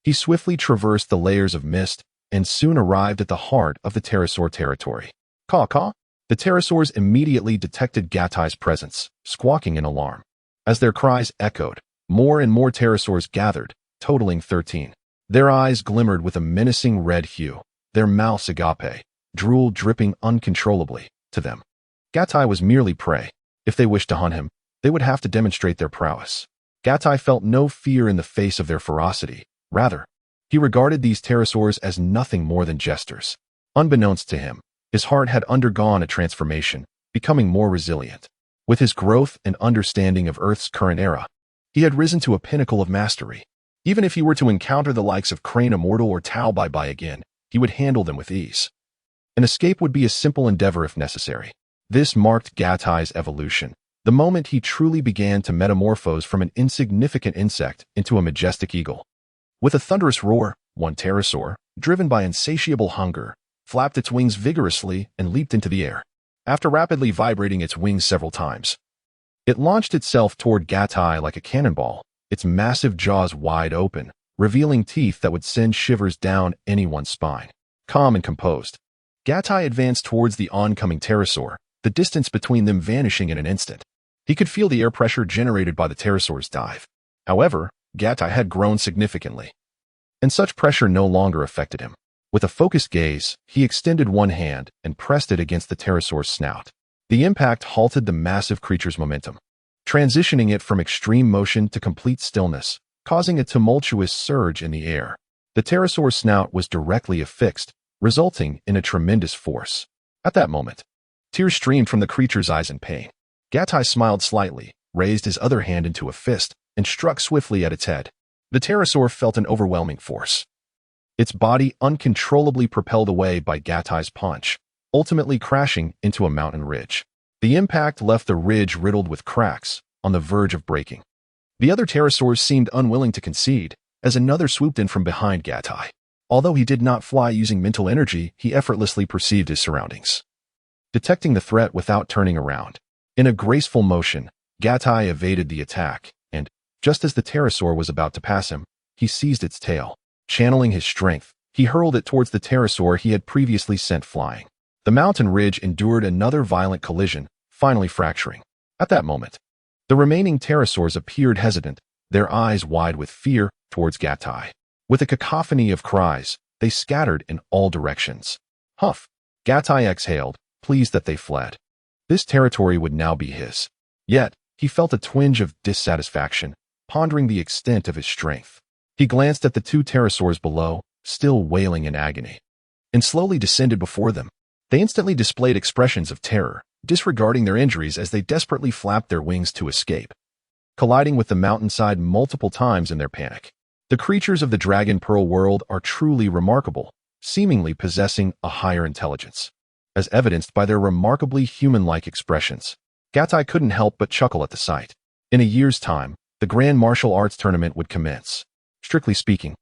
He swiftly traversed the layers of mist and soon arrived at the heart of the pterosaur territory. Caw-caw! The pterosaurs immediately detected Katai's presence, squawking in alarm. As their cries echoed, more and more pterosaurs gathered, totaling 13. Their eyes glimmered with a menacing red hue, their mouths agape, drool dripping uncontrollably. To them, Katai was merely prey. If they wished to hunt him, they would have to demonstrate their prowess. Katai felt no fear in the face of their ferocity. Rather, he regarded these pterosaurs as nothing more than jesters. Unbeknownst to him, his heart had undergone a transformation, becoming more resilient. With his growth and understanding of Earth's current era, he had risen to a pinnacle of mastery. Even if he were to encounter the likes of Crane Immortal or Tao Bai Bai again, he would handle them with ease. An escape would be a simple endeavor if necessary. This marked Katai's evolution, the moment he truly began to metamorphose from an insignificant insect into a majestic eagle. With a thunderous roar, one pterosaur, driven by insatiable hunger, flapped its wings vigorously and leaped into the air. After rapidly vibrating its wings several times, it launched itself toward Katai like a cannonball, its massive jaws wide open, revealing teeth that would send shivers down anyone's spine. Calm and composed, Katai advanced towards the oncoming pterosaur, the distance between them vanishing in an instant. He could feel the air pressure generated by the pterosaur's dive. However, Katai had grown significantly, and such pressure no longer affected him. With a focused gaze, he extended one hand and pressed it against the pterosaur's snout. The impact halted the massive creature's momentum, transitioning it from extreme motion to complete stillness, causing a tumultuous surge in the air. The pterosaur's snout was directly affixed, resulting in a tremendous force. At that moment, tears streamed from the creature's eyes in pain. Katai smiled slightly, raised his other hand into a fist, and struck swiftly at its head. The pterosaur felt an overwhelming force, its body uncontrollably propelled away by Katai's punch, ultimately crashing into a mountain ridge. The impact left the ridge riddled with cracks, on the verge of breaking. The other pterosaurs seemed unwilling to concede, as another swooped in from behind Gatai. Although he did not fly using mental energy, he effortlessly perceived his surroundings, detecting the threat without turning around. In a graceful motion, Gatai evaded the attack, and, just as the pterosaur was about to pass him, he seized its tail. Channeling his strength, he hurled it towards the pterosaur he had previously sent flying. The mountain ridge endured another violent collision, finally fracturing. At that moment, the remaining pterosaurs appeared hesitant, their eyes wide with fear towards Gatai. With a cacophony of cries, they scattered in all directions. Huff! Gatai exhaled, pleased that they fled. This territory would now be his. Yet, he felt a twinge of dissatisfaction, pondering the extent of his strength. He glanced at the two pterosaurs below, still wailing in agony, and slowly descended before them. They instantly displayed expressions of terror, disregarding their injuries as they desperately flapped their wings to escape, colliding with the mountainside multiple times in their panic. The creatures of the Dragon Pearl world are truly remarkable, seemingly possessing a higher intelligence, as evidenced by their remarkably human-like expressions. Gatai couldn't help but chuckle at the sight. In a year's time, the Grand Martial Arts Tournament would commence. Strictly speaking,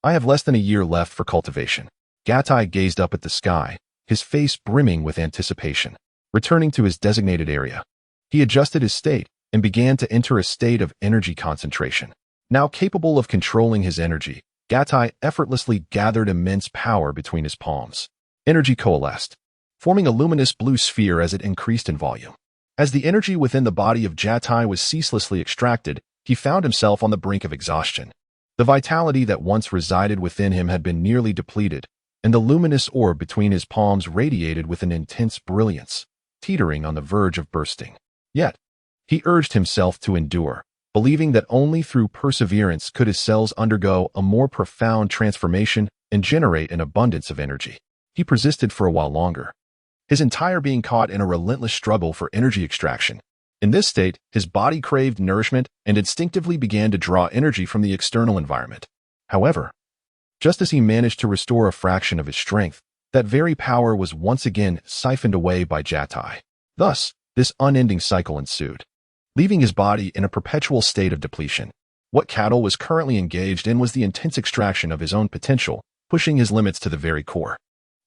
I have less than a year left for cultivation. Gatai gazed up at the sky, his face brimming with anticipation. Returning to his designated area, he adjusted his state and began to enter a state of energy concentration. Now capable of controlling his energy, Gatai effortlessly gathered immense power between his palms. Energy coalesced, forming a luminous blue sphere as it increased in volume. As the energy within the body of Gatai was ceaselessly extracted, he found himself on the brink of exhaustion. The vitality that once resided within him had been nearly depleted, and the luminous orb between his palms radiated with an intense brilliance, teetering on the verge of bursting. Yet, he urged himself to endure, believing that only through perseverance could his cells undergo a more profound transformation and generate an abundance of energy. He persisted for a while longer, his entire being caught in a relentless struggle for energy extraction. In this state, his body craved nourishment and instinctively began to draw energy from the external environment. However, just as he managed to restore a fraction of his strength, that very power was once again siphoned away by Gatai. Thus, this unending cycle ensued, leaving his body in a perpetual state of depletion. What Cattle was currently engaged in was the intense extraction of his own potential, pushing his limits to the very core.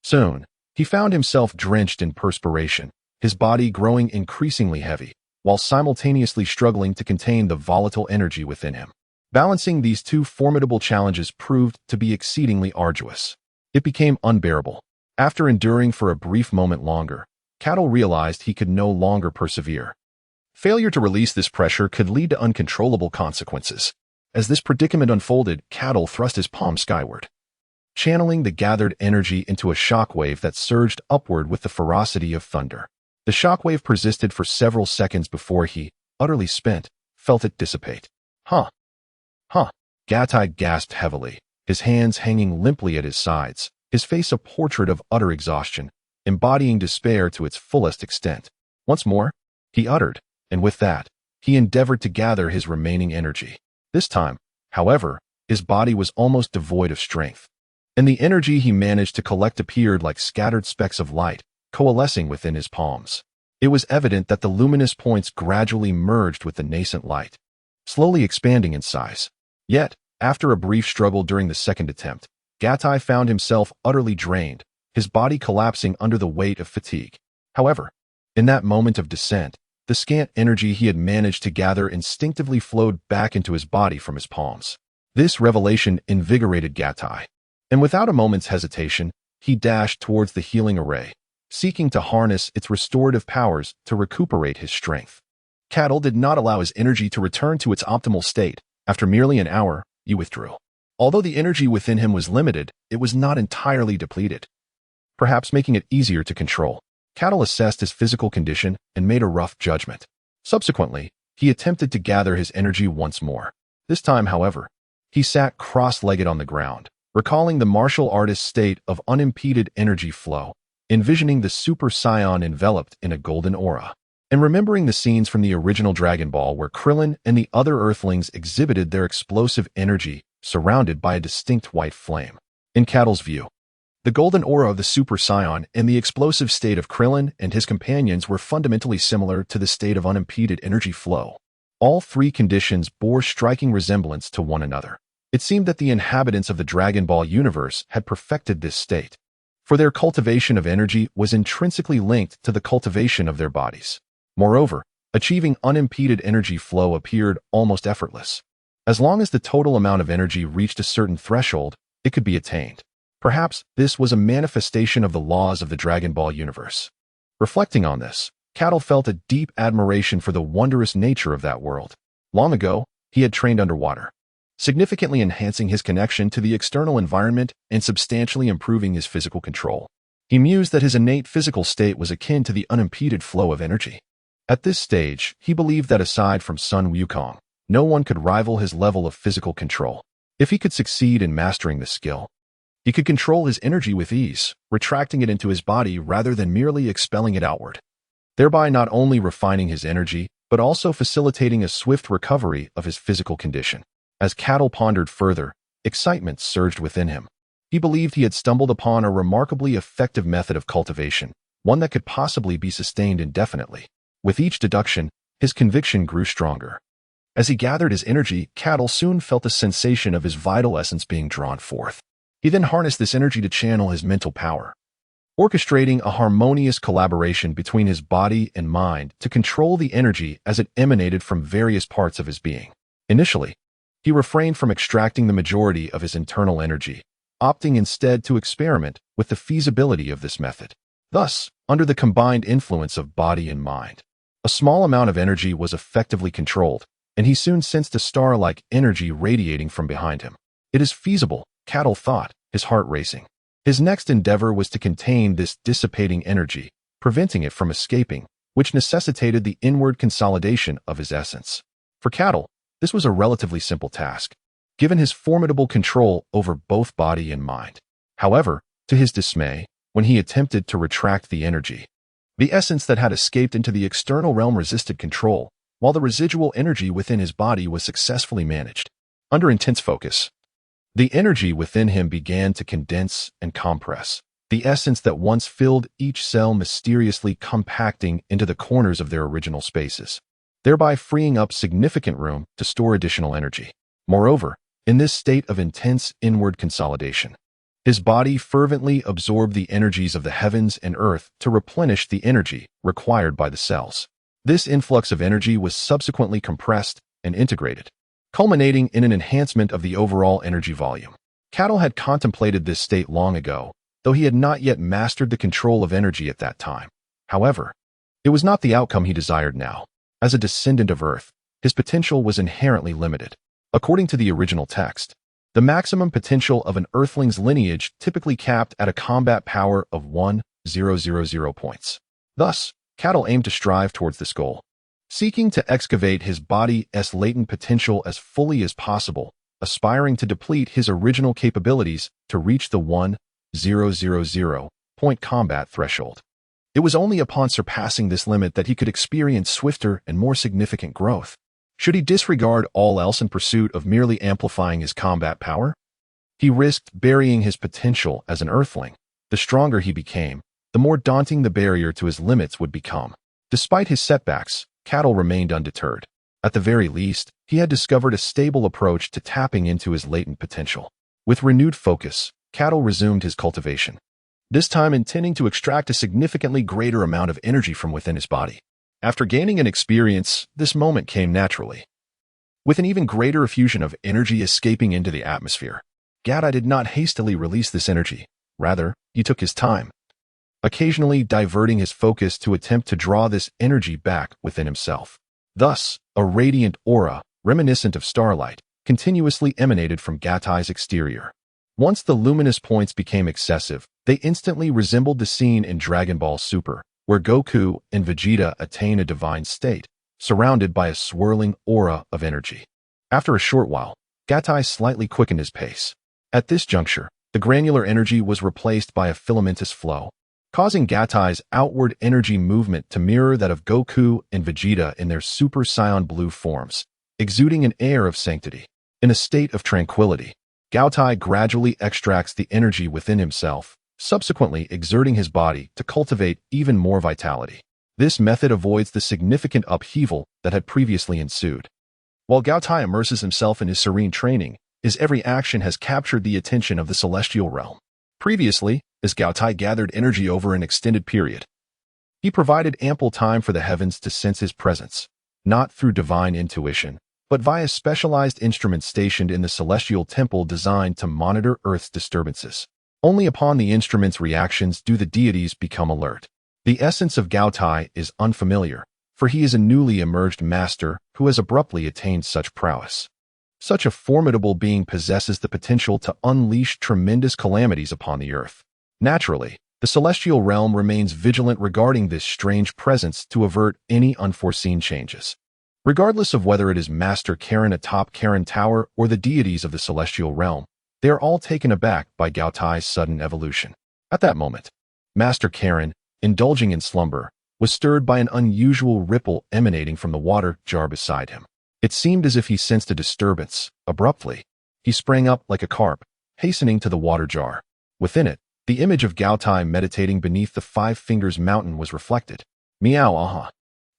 Soon, he found himself drenched in perspiration, his body growing increasingly heavy, while simultaneously struggling to contain the volatile energy within him. Balancing these two formidable challenges proved to be exceedingly arduous. It became unbearable. After enduring for a brief moment longer, Cattle realized he could no longer persevere. Failure to release this pressure could lead to uncontrollable consequences. As this predicament unfolded, Cattle thrust his palm skyward, channeling the gathered energy into a shockwave that surged upward with the ferocity of thunder. The shockwave persisted for several seconds before he, utterly spent, felt it dissipate. Huh. Gatai gasped heavily, his hands hanging limply at his sides, his face a portrait of utter exhaustion, embodying despair to its fullest extent. Once more, he uttered, and with that, he endeavored to gather his remaining energy. This time, however, his body was almost devoid of strength, and the energy he managed to collect appeared like scattered specks of light, coalescing within his palms. It was evident that the luminous points gradually merged with the nascent light, slowly expanding in size. Yet, after a brief struggle during the second attempt, Gatai found himself utterly drained, his body collapsing under the weight of fatigue. However, in that moment of descent, the scant energy he had managed to gather instinctively flowed back into his body from his palms. This revelation invigorated Gatai, and without a moment's hesitation, he dashed towards the healing array, seeking to harness its restorative powers to recuperate his strength. Cattle did not allow his energy to return to its optimal state. After merely an hour, he withdrew. Although the energy within him was limited, it was not entirely depleted, perhaps making it easier to control. Cattle assessed his physical condition and made a rough judgment. Subsequently, he attempted to gather his energy once more. This time, however, he sat cross-legged on the ground, recalling the martial artist's state of unimpeded energy flow, envisioning the Super Saiyan enveloped in a golden aura, and remembering the scenes from the original Dragon Ball where Krillin and the other Earthlings exhibited their explosive energy surrounded by a distinct white flame. In Cattle's view, the golden aura of the Super Saiyan and the explosive state of Krillin and his companions were fundamentally similar to the state of unimpeded energy flow. All three conditions bore striking resemblance to one another. It seemed that the inhabitants of the Dragon Ball universe had perfected this state, for their cultivation of energy was intrinsically linked to the cultivation of their bodies. Moreover, achieving unimpeded energy flow appeared almost effortless. As long as the total amount of energy reached a certain threshold, it could be attained. Perhaps this was a manifestation of the laws of the Dragon Ball universe. Reflecting on this, Cattle felt a deep admiration for the wondrous nature of that world. Long ago, he had trained underwater, significantly enhancing his connection to the external environment and substantially improving his physical control. He mused that his innate physical state was akin to the unimpeded flow of energy. At this stage, he believed that aside from Sun Wukong, no one could rival his level of physical control. If he could succeed in mastering this skill, he could control his energy with ease, retracting it into his body rather than merely expelling it outward, thereby not only refining his energy, but also facilitating a swift recovery of his physical condition. As Cattle pondered further, excitement surged within him. He believed he had stumbled upon a remarkably effective method of cultivation, one that could possibly be sustained indefinitely. With each deduction, his conviction grew stronger. As he gathered his energy, Cattle soon felt a sensation of his vital essence being drawn forth. He then harnessed this energy to channel his mental power, orchestrating a harmonious collaboration between his body and mind to control the energy as it emanated from various parts of his being. Initially, he refrained from extracting the majority of his internal energy, opting instead to experiment with the feasibility of this method. Thus, under the combined influence of body and mind, a small amount of energy was effectively controlled, and he soon sensed a star-like energy radiating from behind him. It is feasible, Cattle thought, his heart racing. His next endeavor was to contain this dissipating energy, preventing it from escaping, which necessitated the inward consolidation of his essence. For Cattle, this was a relatively simple task, given his formidable control over both body and mind. However, to his dismay, when he attempted to retract the energy, the essence that had escaped into the external realm resisted control, while the residual energy within his body was successfully managed. Under intense focus, the energy within him began to condense and compress, the essence that once filled each cell mysteriously compacting into the corners of their original spaces, thereby freeing up significant room to store additional energy. Moreover, in this state of intense inward consolidation, his body fervently absorbed the energies of the heavens and earth to replenish the energy required by the cells. This influx of energy was subsequently compressed and integrated, culminating in an enhancement of the overall energy volume. Cattle had contemplated this state long ago, though he had not yet mastered the control of energy at that time. However, it was not the outcome he desired now. As a descendant of Earth, his potential was inherently limited. According to the original text, the maximum potential of an Earthling's lineage typically capped at a combat power of 1,000 points. Thus, Cattle aimed to strive towards this goal, seeking to excavate his body's latent potential as fully as possible, aspiring to deplete his original capabilities to reach the 1,000 point combat threshold. It was only upon surpassing this limit that he could experience swifter and more significant growth. Should he disregard all else in pursuit of merely amplifying his combat power? He risked burying his potential as an Earthling. The stronger he became, the more daunting the barrier to his limits would become. Despite his setbacks, Cattle remained undeterred. At the very least, he had discovered a stable approach to tapping into his latent potential. With renewed focus, Cattle resumed his cultivation, this time intending to extract a significantly greater amount of energy from within his body. After gaining an experience, this moment came naturally, with an even greater effusion of energy escaping into the atmosphere. Gadai did not hastily release this energy. Rather, he took his time, occasionally diverting his focus to attempt to draw this energy back within himself. Thus, a radiant aura, reminiscent of starlight, continuously emanated from Gatai's exterior. Once the luminous points became excessive, they instantly resembled the scene in Dragon Ball Super, where Goku and Vegeta attain a divine state, surrounded by a swirling aura of energy. After a short while, Gatai slightly quickened his pace. At this juncture, the granular energy was replaced by a filamentous flow, causing Gatai's outward energy movement to mirror that of Goku and Vegeta in their Super Saiyan Blue forms, exuding an air of sanctity. In a state of tranquility, Gaotai gradually extracts the energy within himself, subsequently exerting his body to cultivate even more vitality. This method avoids the significant upheaval that had previously ensued. While Gaotai immerses himself in his serene training, his every action has captured the attention of the celestial realm. Previously, as Gaotai gathered energy over an extended period, he provided ample time for the heavens to sense his presence, not through divine intuition, but via specialized instruments stationed in the celestial temple designed to monitor Earth's disturbances. Only upon the instruments' reactions do the deities become alert. The essence of Gaotai is unfamiliar, for he is a newly emerged master who has abruptly attained such prowess. Such a formidable being possesses the potential to unleash tremendous calamities upon the earth. Naturally, the celestial realm remains vigilant regarding this strange presence to avert any unforeseen changes. Regardless of whether it is Master Karen atop Karen Tower or the deities of the celestial realm, they are all taken aback by Gaotai's sudden evolution. At that moment, Master Karen, indulging in slumber, was stirred by an unusual ripple emanating from the water jar beside him. It seemed as if he sensed a disturbance. Abruptly, he sprang up like a carp, hastening to the water jar. Within it, the image of Gaotai meditating beneath the Five Fingers Mountain was reflected. Meow, aha.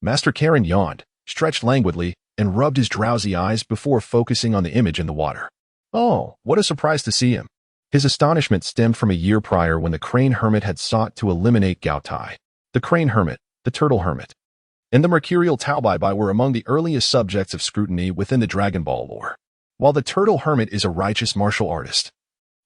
Master Karen yawned, stretched languidly, and rubbed his drowsy eyes before focusing on the image in the water. Oh, what a surprise to see him. His astonishment stemmed from a year prior when the Crane Hermit had sought to eliminate Gaotai. The Crane Hermit, the Turtle Hermit, and the Mercurial Taobai were among the earliest subjects of scrutiny within the Dragon Ball lore. While the Turtle Hermit is a righteous martial artist,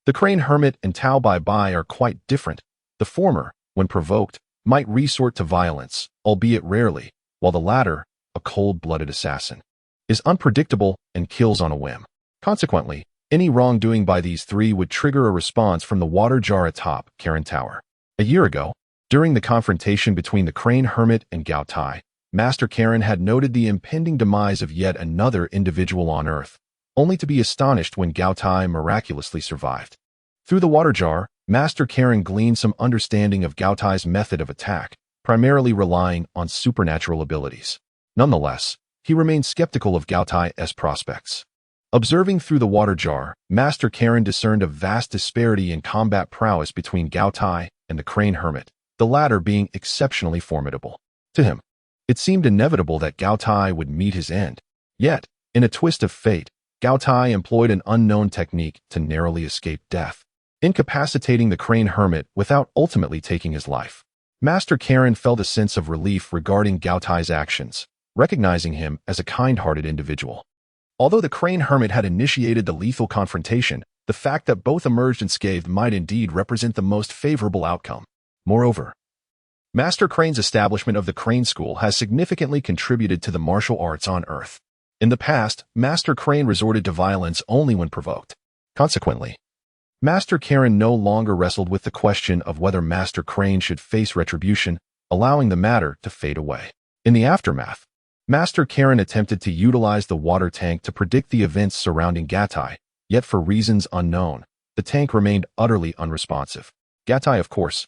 the Crane Hermit and Taobai are quite different. The former, when provoked, might resort to violence, albeit rarely, while the latter, a cold-blooded assassin, is unpredictable and kills on a whim. Consequently, any wrongdoing by these three would trigger a response from the water jar atop Karen Tower. A year ago, during the confrontation between the Crane Hermit and Gaotai, Master Karen had noted the impending demise of yet another individual on Earth, only to be astonished when Gaotai miraculously survived. Through the water jar, Master Karen gleaned some understanding of Gaotai's method of attack, primarily relying on supernatural abilities. Nonetheless, he remained skeptical of Gaotai's prospects. Observing through the water jar, Master Karen discerned a vast disparity in combat prowess between Gaotai and the Crane Hermit, the latter being exceptionally formidable. To him, it seemed inevitable that Gaotai would meet his end. Yet, in a twist of fate, Gaotai employed an unknown technique to narrowly escape death, incapacitating the Crane Hermit without ultimately taking his life. Master Karen felt a sense of relief regarding Gaotai's actions, recognizing him as a kind-hearted individual. Although the Crane Hermit had initiated the lethal confrontation, the fact that both emerged unscathed might indeed represent the most favorable outcome. Moreover, Master Crane's establishment of the Crane School has significantly contributed to the martial arts on Earth. In the past, Master Crane resorted to violence only when provoked. Consequently, Master Karen no longer wrestled with the question of whether Master Crane should face retribution, allowing the matter to fade away. In the aftermath, Master Karen attempted to utilize the water tank to predict the events surrounding Gaotai, yet for reasons unknown, the tank remained utterly unresponsive. Gaotai, of course,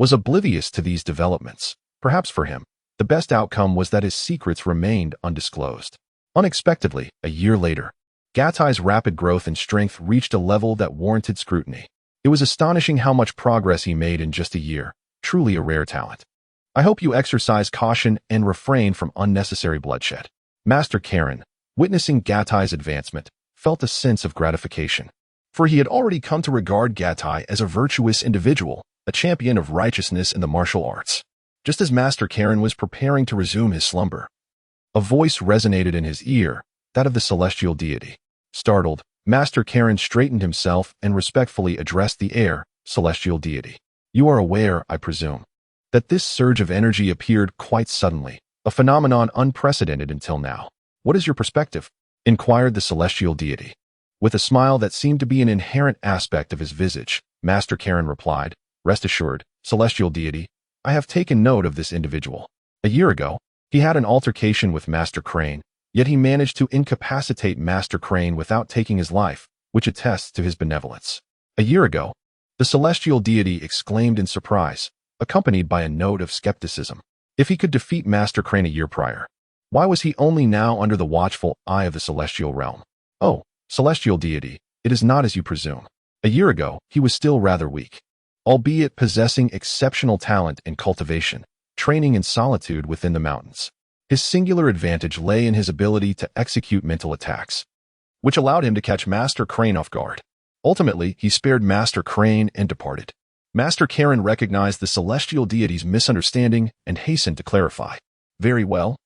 was oblivious to these developments. Perhaps for him, the best outcome was that his secrets remained undisclosed. Unexpectedly, a year later, Gaotai's rapid growth and strength reached a level that warranted scrutiny. It was astonishing how much progress he made in just a year, truly a rare talent. I hope you exercise caution and refrain from unnecessary bloodshed. Master Karen, witnessing Gaotai's advancement, felt a sense of gratification, for he had already come to regard Gaotai as a virtuous individual, a champion of righteousness in the martial arts. Just as Master Karen was preparing to resume his slumber, a voice resonated in his ear, that of the celestial deity. Startled, Master Karen straightened himself and respectfully addressed the celestial deity. You are aware, I presume, that this surge of energy appeared quite suddenly, a phenomenon unprecedented until now. What is your perspective? Inquired the celestial deity. With a smile that seemed to be an inherent aspect of his visage, Master Karen replied, Rest assured, celestial deity, I have taken note of this individual. A year ago, he had an altercation with Master Crane, yet he managed to incapacitate Master Crane without taking his life, which attests to his benevolence. A year ago, the celestial deity exclaimed in surprise, accompanied by a note of skepticism. If he could defeat Master Crane a year prior, why was he only now under the watchful eye of the celestial realm? Oh, celestial deity, it is not as you presume. A year ago, he was still rather weak, albeit possessing exceptional talent in cultivation, training in solitude within the mountains. His singular advantage lay in his ability to execute mental attacks. which allowed him to catch Master Crane off guard. Ultimately, he spared Master Crane and departed. Master Karen recognized the celestial deity's misunderstanding and hastened to clarify. Very well.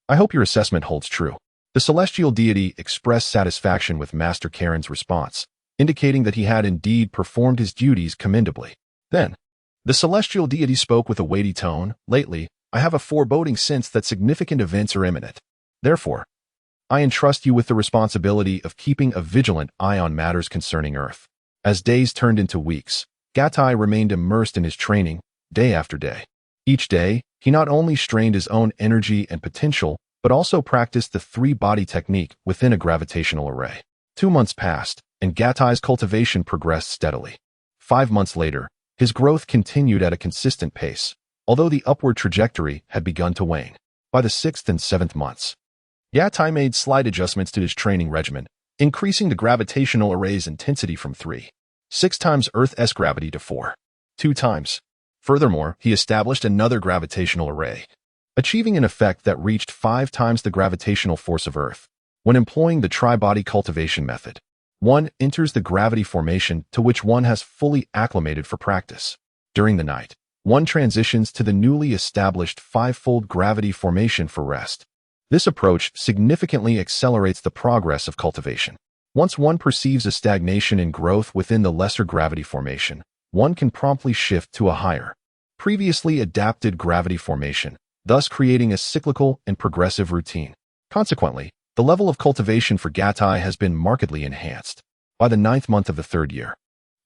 I hope your assessment holds true. The celestial deity expressed satisfaction with Master Karen's response, indicating that he had indeed performed his duties commendably. Then, the celestial deity spoke with a weighty tone. Lately, I have a foreboding sense that significant events are imminent. Therefore, I entrust you with the responsibility of keeping a vigilant eye on matters concerning Earth. As days turned into weeks, Gatai remained immersed in his training, day after day. Each day, he not only strained his own energy and potential, but also practiced the three-body technique within a gravitational array. 2 months passed, and Gatai's cultivation progressed steadily. 5 months later, his growth continued at a consistent pace, although the upward trajectory had begun to wane. By the 6th and 7th months, Gatai made slight adjustments to his training regimen, increasing the gravitational array's intensity from 3.6 times Earth's gravity to 4.2 times. Furthermore, he established another gravitational array, achieving an effect that reached 5 times the gravitational force of Earth. When employing the tri-body cultivation method, one enters the gravity formation to which one has fully acclimated for practice. During the night, one transitions to the newly established 5-fold gravity formation for rest. This approach significantly accelerates the progress of cultivation. Once one perceives a stagnation in growth within the lesser gravity formation, one can promptly shift to a higher, previously adapted gravity formation, thus creating a cyclical and progressive routine. Consequently, the level of cultivation for Gatai has been markedly enhanced. By the 9th month of the 3rd year,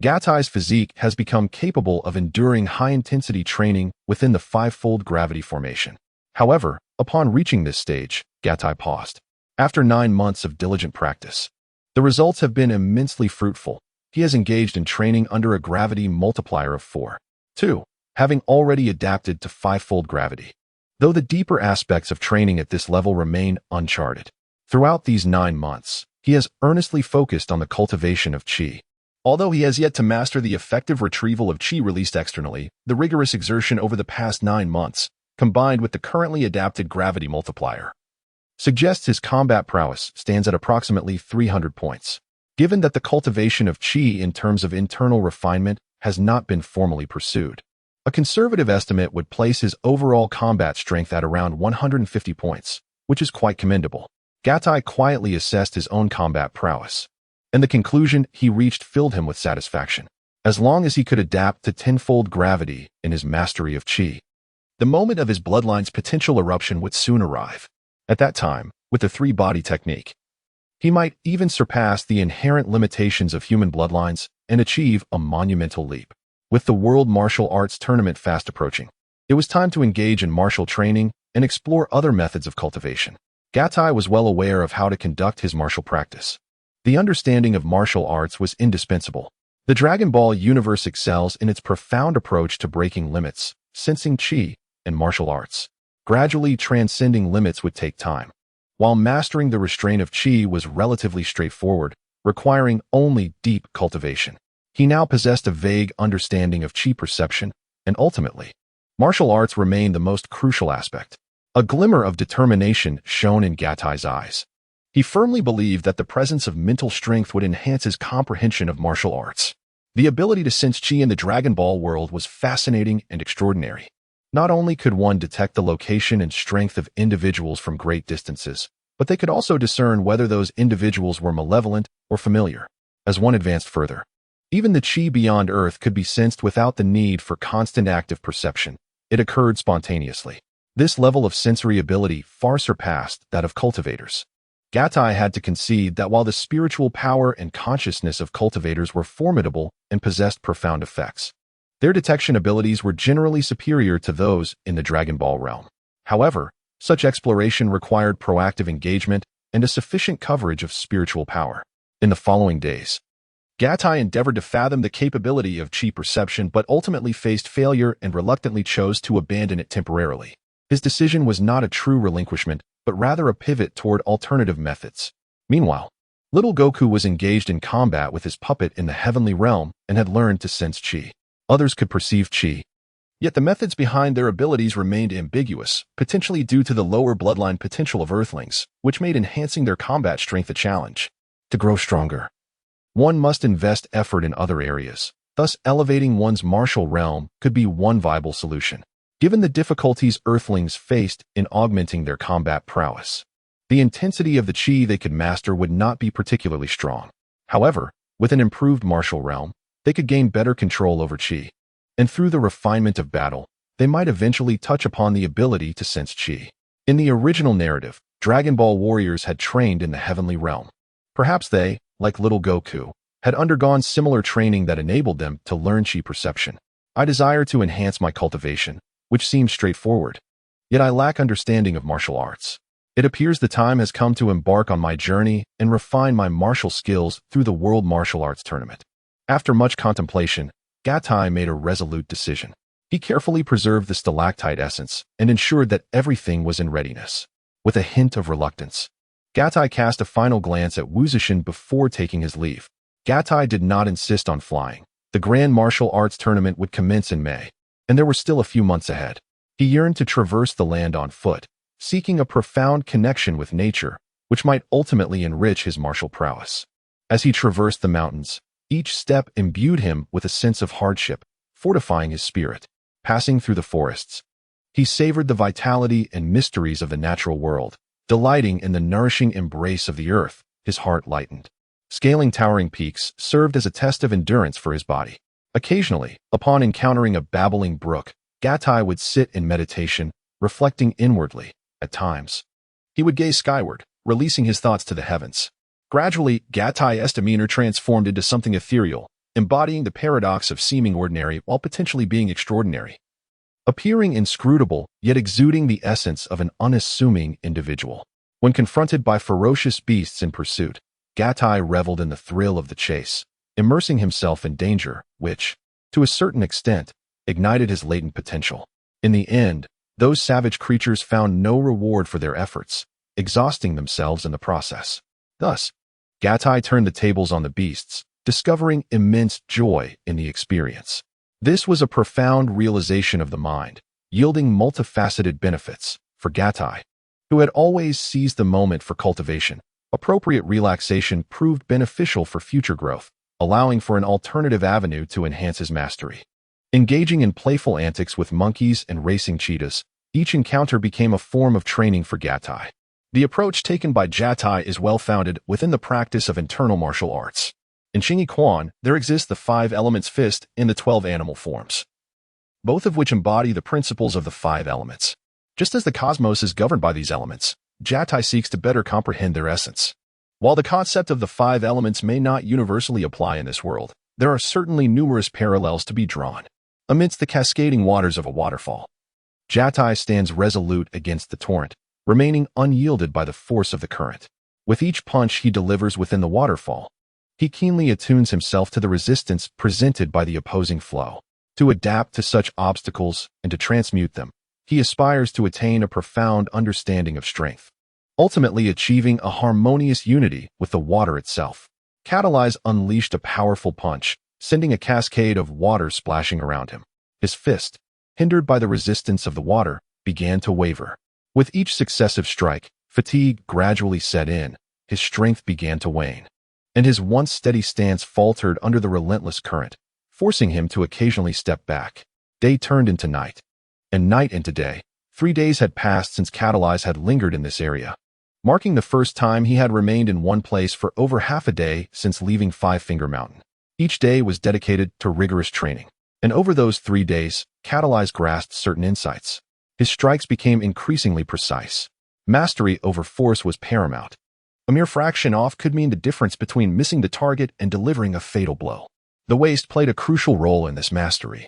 Gatai's physique has become capable of enduring high-intensity training within the 5-fold gravity formation. However, upon reaching this stage, Gatai paused. After 9 months of diligent practice, the results have been immensely fruitful. He has engaged in training under a gravity multiplier of 4.2, having already adapted to 5-fold gravity. Though the deeper aspects of training at this level remain uncharted. Throughout these 9 months, he has earnestly focused on the cultivation of qi. Although he has yet to master the effective retrieval of qi released externally, the rigorous exertion over the past 9 months, combined with the currently adapted gravity multiplier, suggests his combat prowess stands at approximately 300 points. Given that the cultivation of qi in terms of internal refinement has not been formally pursued, a conservative estimate would place his overall combat strength at around 150 points, which is quite commendable. Gatai quietly assessed his own combat prowess, and the conclusion he reached filled him with satisfaction. As long as he could adapt to 10-fold gravity in his mastery of qi, the moment of his bloodline's potential eruption would soon arrive. At that time, with the three-body technique, he might even surpass the inherent limitations of human bloodlines and achieve a monumental leap. With the World Martial Arts Tournament fast approaching, it was time to engage in martial training and explore other methods of cultivation. Gatai was well aware of how to conduct his martial practice. The understanding of martial arts was indispensable. The Dragon Ball universe excels in its profound approach to breaking limits, sensing qi, and martial arts. Gradually transcending limits would take time, while mastering the restraint of qi was relatively straightforward, requiring only deep cultivation. He now possessed a vague understanding of qi perception, and ultimately, martial arts remained the most crucial aspect. A glimmer of determination shone in Gatai's eyes. He firmly believed that the presence of mental strength would enhance his comprehension of martial arts. The ability to sense qi in the Dragon Ball world was fascinating and extraordinary. Not only could one detect the location and strength of individuals from great distances, but they could also discern whether those individuals were malevolent or familiar. As one advanced further, even the qi beyond Earth could be sensed without the need for constant active perception. It occurred spontaneously. This level of sensory ability far surpassed that of cultivators. Gatai had to concede that while the spiritual power and consciousness of cultivators were formidable and possessed profound effects, their detection abilities were generally superior to those in the Dragon Ball realm. However, such exploration required proactive engagement and a sufficient coverage of spiritual power. In the following days, Gatai endeavored to fathom the capability of qi perception but ultimately faced failure and reluctantly chose to abandon it temporarily. His decision was not a true relinquishment, but rather a pivot toward alternative methods. Meanwhile, little Goku was engaged in combat with his puppet in the heavenly realm and had learned to sense qi. Others could perceive qi, yet the methods behind their abilities remained ambiguous, potentially due to the lower bloodline potential of Earthlings, which made enhancing their combat strength a challenge. To grow stronger, one must invest effort in other areas. Thus, elevating one's martial realm could be one viable solution, given the difficulties Earthlings faced in augmenting their combat prowess. The intensity of the chi they could master would not be particularly strong. However, with an improved martial realm, they could gain better control over chi. And through the refinement of battle, they might eventually touch upon the ability to sense chi. In the original narrative, Dragon Ball warriors had trained in the heavenly realm. Perhaps they, like little Goku, had undergone similar training that enabled them to learn chi perception. I desire to enhance my cultivation, which seems straightforward. Yet I lack understanding of martial arts. It appears the time has come to embark on my journey and refine my martial skills through the World Martial Arts Tournament. After much contemplation, Gatai made a resolute decision. He carefully preserved the stalactite essence and ensured that everything was in readiness. With a hint of reluctance, Gatai cast a final glance at Wuzishin before taking his leave. Gatai did not insist on flying. The Grand Martial Arts Tournament would commence in May, and there were still a few months ahead. He yearned to traverse the land on foot, seeking a profound connection with nature, which might ultimately enrich his martial prowess. As he traversed the mountains, each step imbued him with a sense of hardship, fortifying his spirit. Passing through the forests, he savored the vitality and mysteries of the natural world. Delighting in the nourishing embrace of the earth, his heart lightened. Scaling towering peaks served as a test of endurance for his body. Occasionally, upon encountering a babbling brook, Gatai would sit in meditation, reflecting inwardly. At times, he would gaze skyward, releasing his thoughts to the heavens. Gradually, Gatai's demeanor transformed into something ethereal, embodying the paradox of seeming ordinary while potentially being extraordinary. Appearing inscrutable, yet exuding the essence of an unassuming individual. When confronted by ferocious beasts in pursuit, Gatai reveled in the thrill of the chase, immersing himself in danger, which, to a certain extent, ignited his latent potential. In the end, those savage creatures found no reward for their efforts, exhausting themselves in the process. Thus, Gatai turned the tables on the beasts, discovering immense joy in the experience. This was a profound realization of the mind, yielding multifaceted benefits. For Gatai, who had always seized the moment for cultivation, appropriate relaxation proved beneficial for future growth, allowing for an alternative avenue to enhance his mastery. Engaging in playful antics with monkeys and racing cheetahs, each encounter became a form of training for Gatai. The approach taken by Gatai is well-founded within the practice of internal martial arts. In Xingyi Quan, there exists the 5 elements fist in the 12 animal forms, both of which embody the principles of the 5 elements. Just as the cosmos is governed by these elements, Gatai seeks to better comprehend their essence. While the concept of the 5 elements may not universally apply in this world, there are certainly numerous parallels to be drawn. Amidst the cascading waters of a waterfall, Gatai stands resolute against the torrent, remaining unyielded by the force of the current. With each punch he delivers within the waterfall, he keenly attunes himself to the resistance presented by the opposing flow. To adapt to such obstacles and to transmute them, he aspires to attain a profound understanding of strength, ultimately achieving a harmonious unity with the water itself. Catalyze unleashed a powerful punch, sending a cascade of water splashing around him. His fist, hindered by the resistance of the water, began to waver. With each successive strike, fatigue gradually set in, his strength began to wane, and his once steady stance faltered under the relentless current, forcing him to occasionally step back. Day turned into night, and night into day. 3 days had passed since Catalyze had lingered in this area, marking the first time he had remained in one place for over half a day since leaving Five Finger Mountain. Each day was dedicated to rigorous training, and over those 3 days, Catalyze grasped certain insights. His strikes became increasingly precise. Mastery over force was paramount. A mere fraction off could mean the difference between missing the target and delivering a fatal blow. The waist played a crucial role in this mastery,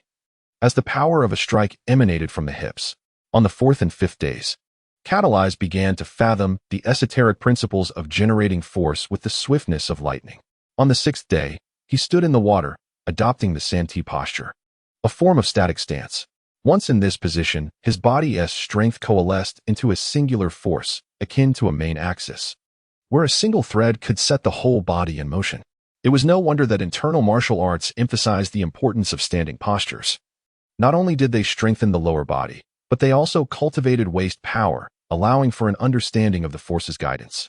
as the power of a strike emanated from the hips. On the 4th and 5th days, Catalyze began to fathom the esoteric principles of generating force with the swiftness of lightning. On the 6th day, he stood in the water, adopting the Santee posture, a form of static stance. Once in this position, his body's strength coalesced into a singular force, akin to a main axis, where a single thread could set the whole body in motion. It was no wonder that internal martial arts emphasized the importance of standing postures. Not only did they strengthen the lower body, but they also cultivated waist power, allowing for an understanding of the force's guidance.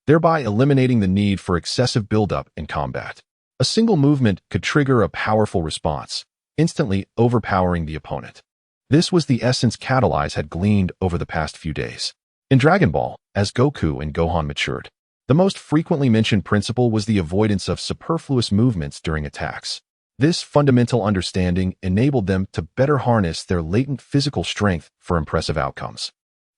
thereby eliminating the need for excessive buildup in combat. A single movement could trigger a powerful response, instantly overpowering the opponent. This was the essence Catalyze had gleaned over the past few days. In Dragon Ball, as Goku and Gohan matured, the most frequently mentioned principle was the avoidance of superfluous movements during attacks. This fundamental understanding enabled them to better harness their latent physical strength for impressive outcomes.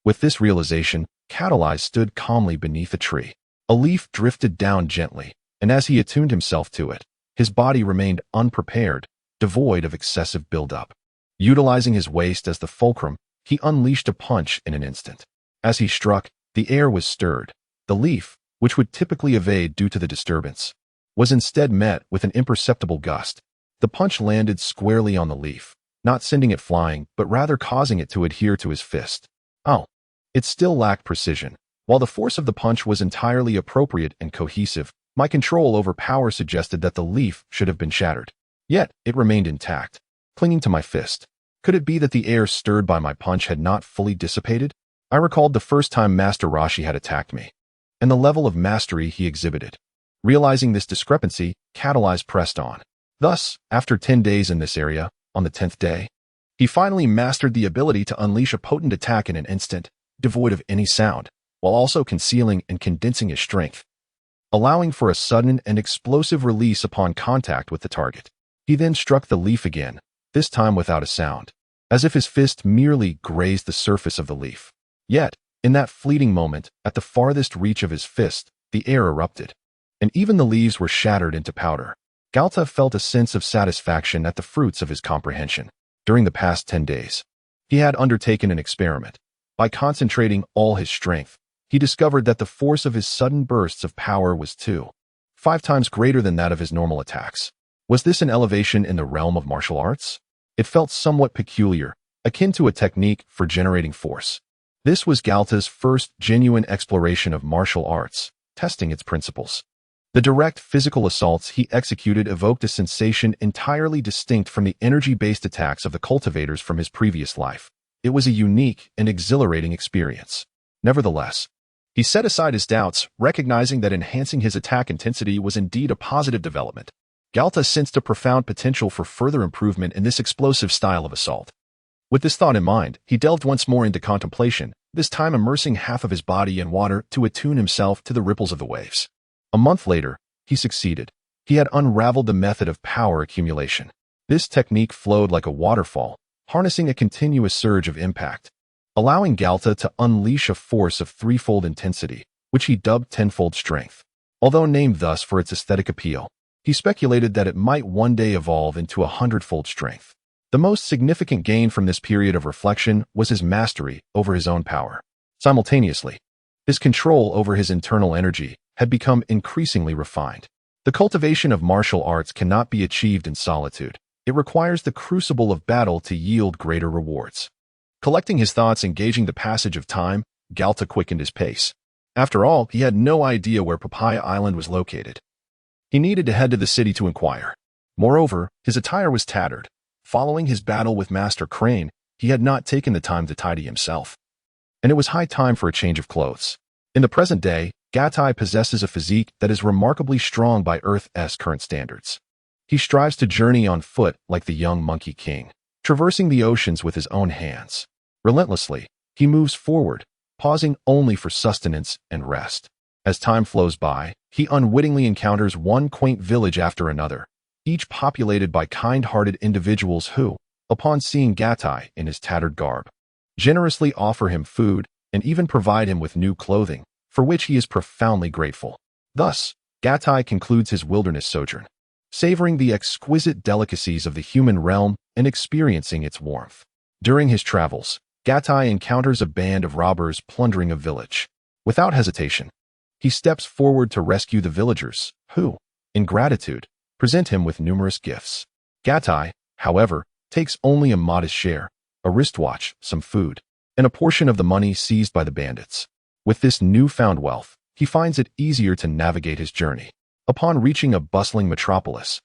With this realization, Catalyze stood calmly beneath a tree. A leaf drifted down gently, and as he attuned himself to it, his body remained unprepared, devoid of excessive buildup. Utilizing his waist as the fulcrum, he unleashed a punch in an instant. As he struck, the air was stirred. The leaf, which would typically evade due to the disturbance, was instead met with an imperceptible gust. The punch landed squarely on the leaf, not sending it flying, but rather causing it to adhere to his fist. Oh, it still lacked precision. While the force of the punch was entirely appropriate and cohesive, my control over power suggested that the leaf should have been shattered. Yet, it remained intact, clinging to my fist. Could it be that the air stirred by my punch had not fully dissipated? I recalled the first time Master Roshi had attacked me, and the level of mastery he exhibited. Realizing this discrepancy, Catalyze pressed on. Thus, after 10 days in this area, on the 10th day, he finally mastered the ability to unleash a potent attack in an instant, devoid of any sound, while also concealing and condensing his strength, allowing for a sudden and explosive release upon contact with the target. He then struck the leaf again, this time without a sound, as if his fist merely grazed the surface of the leaf. Yet, in that fleeting moment, at the farthest reach of his fist, the air erupted, and even the leaves were shattered into powder. Galta felt a sense of satisfaction at the fruits of his comprehension. During the past 10 days, he had undertaken an experiment. By concentrating all his strength, he discovered that the force of his sudden bursts of power was 5 times greater than that of his normal attacks. Was this an elevation in the realm of martial arts? It felt somewhat peculiar, akin to a technique for generating force. This was Galta's first genuine exploration of martial arts, testing its principles. The direct physical assaults he executed evoked a sensation entirely distinct from the energy-based attacks of the cultivators from his previous life. It was a unique and exhilarating experience. Nevertheless, he set aside his doubts, recognizing that enhancing his attack intensity was indeed a positive development. Galta sensed a profound potential for further improvement in this explosive style of assault. With this thought in mind, he delved once more into contemplation, this time immersing half of his body in water to attune himself to the ripples of the waves. A month later, he succeeded. He had unraveled the method of power accumulation. This technique flowed like a waterfall, harnessing a continuous surge of impact, allowing Galta to unleash a force of 3-fold intensity, which he dubbed 10-fold strength. Although named thus for its aesthetic appeal, he speculated that it might one day evolve into 100-fold strength. The most significant gain from this period of reflection was his mastery over his own power. Simultaneously, his control over his internal energy had become increasingly refined. The cultivation of martial arts cannot be achieved in solitude. It requires the crucible of battle to yield greater rewards. Collecting his thoughts and gauging the passage of time, Galta quickened his pace. After all, he had no idea where Papaya Island was located. He needed to head to the city to inquire. Moreover, his attire was tattered. Following his battle with Master Crane, he had not taken the time to tidy himself, and it was high time for a change of clothes. In the present day, Gatai possesses a physique that is remarkably strong by Earth's current standards. He strives to journey on foot like the young Monkey King, traversing the oceans with his own hands. Relentlessly, he moves forward, pausing only for sustenance and rest. As time flows by, he unwittingly encounters one quaint village after another, each populated by kind-hearted individuals who, upon seeing Gatai in his tattered garb, generously offer him food and even provide him with new clothing, for which he is profoundly grateful. Thus, Gatai concludes his wilderness sojourn, savoring the exquisite delicacies of the human realm and experiencing its warmth. During his travels, Gatai encounters a band of robbers plundering a village. Without hesitation, he steps forward to rescue the villagers, who, in gratitude, present him with numerous gifts. Gatai, however, takes only a modest share, a wristwatch, some food, and a portion of the money seized by the bandits. With this newfound wealth, he finds it easier to navigate his journey. Upon reaching a bustling metropolis,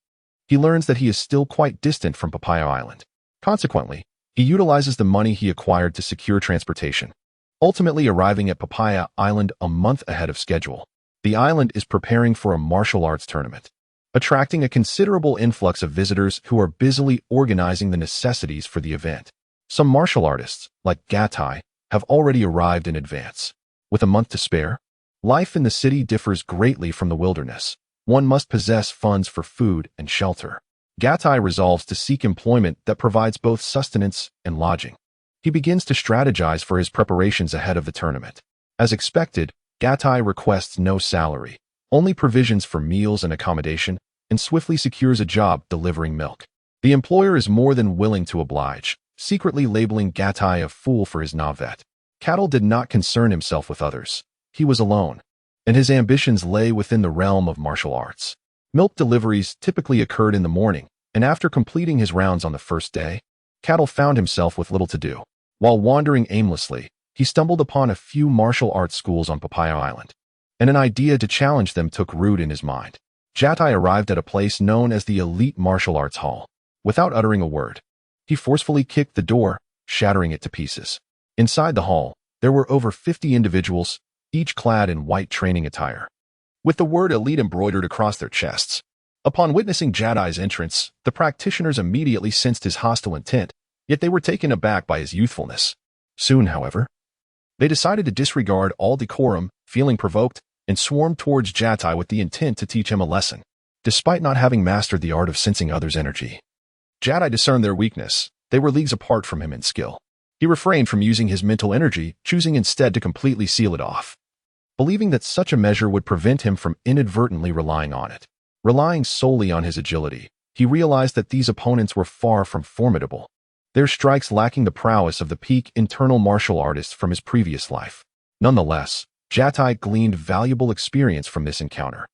he learns that he is still quite distant from Papaya Island. Consequently, he utilizes the money he acquired to secure transportation, ultimately arriving at Papaya Island a month ahead of schedule. The island is preparing for a martial arts tournament, attracting a considerable influx of visitors who are busily organizing the necessities for the event. Some martial artists, like Gatai, have already arrived in advance. With a month to spare, life in the city differs greatly from the wilderness. One must possess funds for food and shelter. Gatai resolves to seek employment that provides both sustenance and lodging. He begins to strategize for his preparations ahead of the tournament. As expected, Gatai requests no salary, only provisions for meals and accommodation, and swiftly secures a job delivering milk. The employer is more than willing to oblige, secretly labeling Gatai a fool for his navet. Cattle did not concern himself with others. He was alone, and his ambitions lay within the realm of martial arts. Milk deliveries typically occurred in the morning, and after completing his rounds on the first day, Cattle found himself with little to do. While wandering aimlessly, he stumbled upon a few martial arts schools on Papaya Island, and an idea to challenge them took root in his mind. Gatai arrived at a place known as the Elite Martial Arts Hall. Without uttering a word, he forcefully kicked the door, shattering it to pieces. Inside the hall, there were over 50 individuals, each clad in white training attire, with the word Elite embroidered across their chests. Upon witnessing Jadai's entrance, the practitioners immediately sensed his hostile intent, yet they were taken aback by his youthfulness. Soon, however, they decided to disregard all decorum, feeling provoked, and swarmed towards Gatai with the intent to teach him a lesson. Despite not having mastered the art of sensing others' energy, Gatai discerned their weakness. They were leagues apart from him in skill. He refrained from using his mental energy, choosing instead to completely seal it off, believing that such a measure would prevent him from inadvertently relying on it. Relying solely on his agility, he realized that these opponents were far from formidable, their strikes lacking the prowess of the peak internal martial artist from his previous life. Nonetheless, Gatai gleaned valuable experience from this encounter.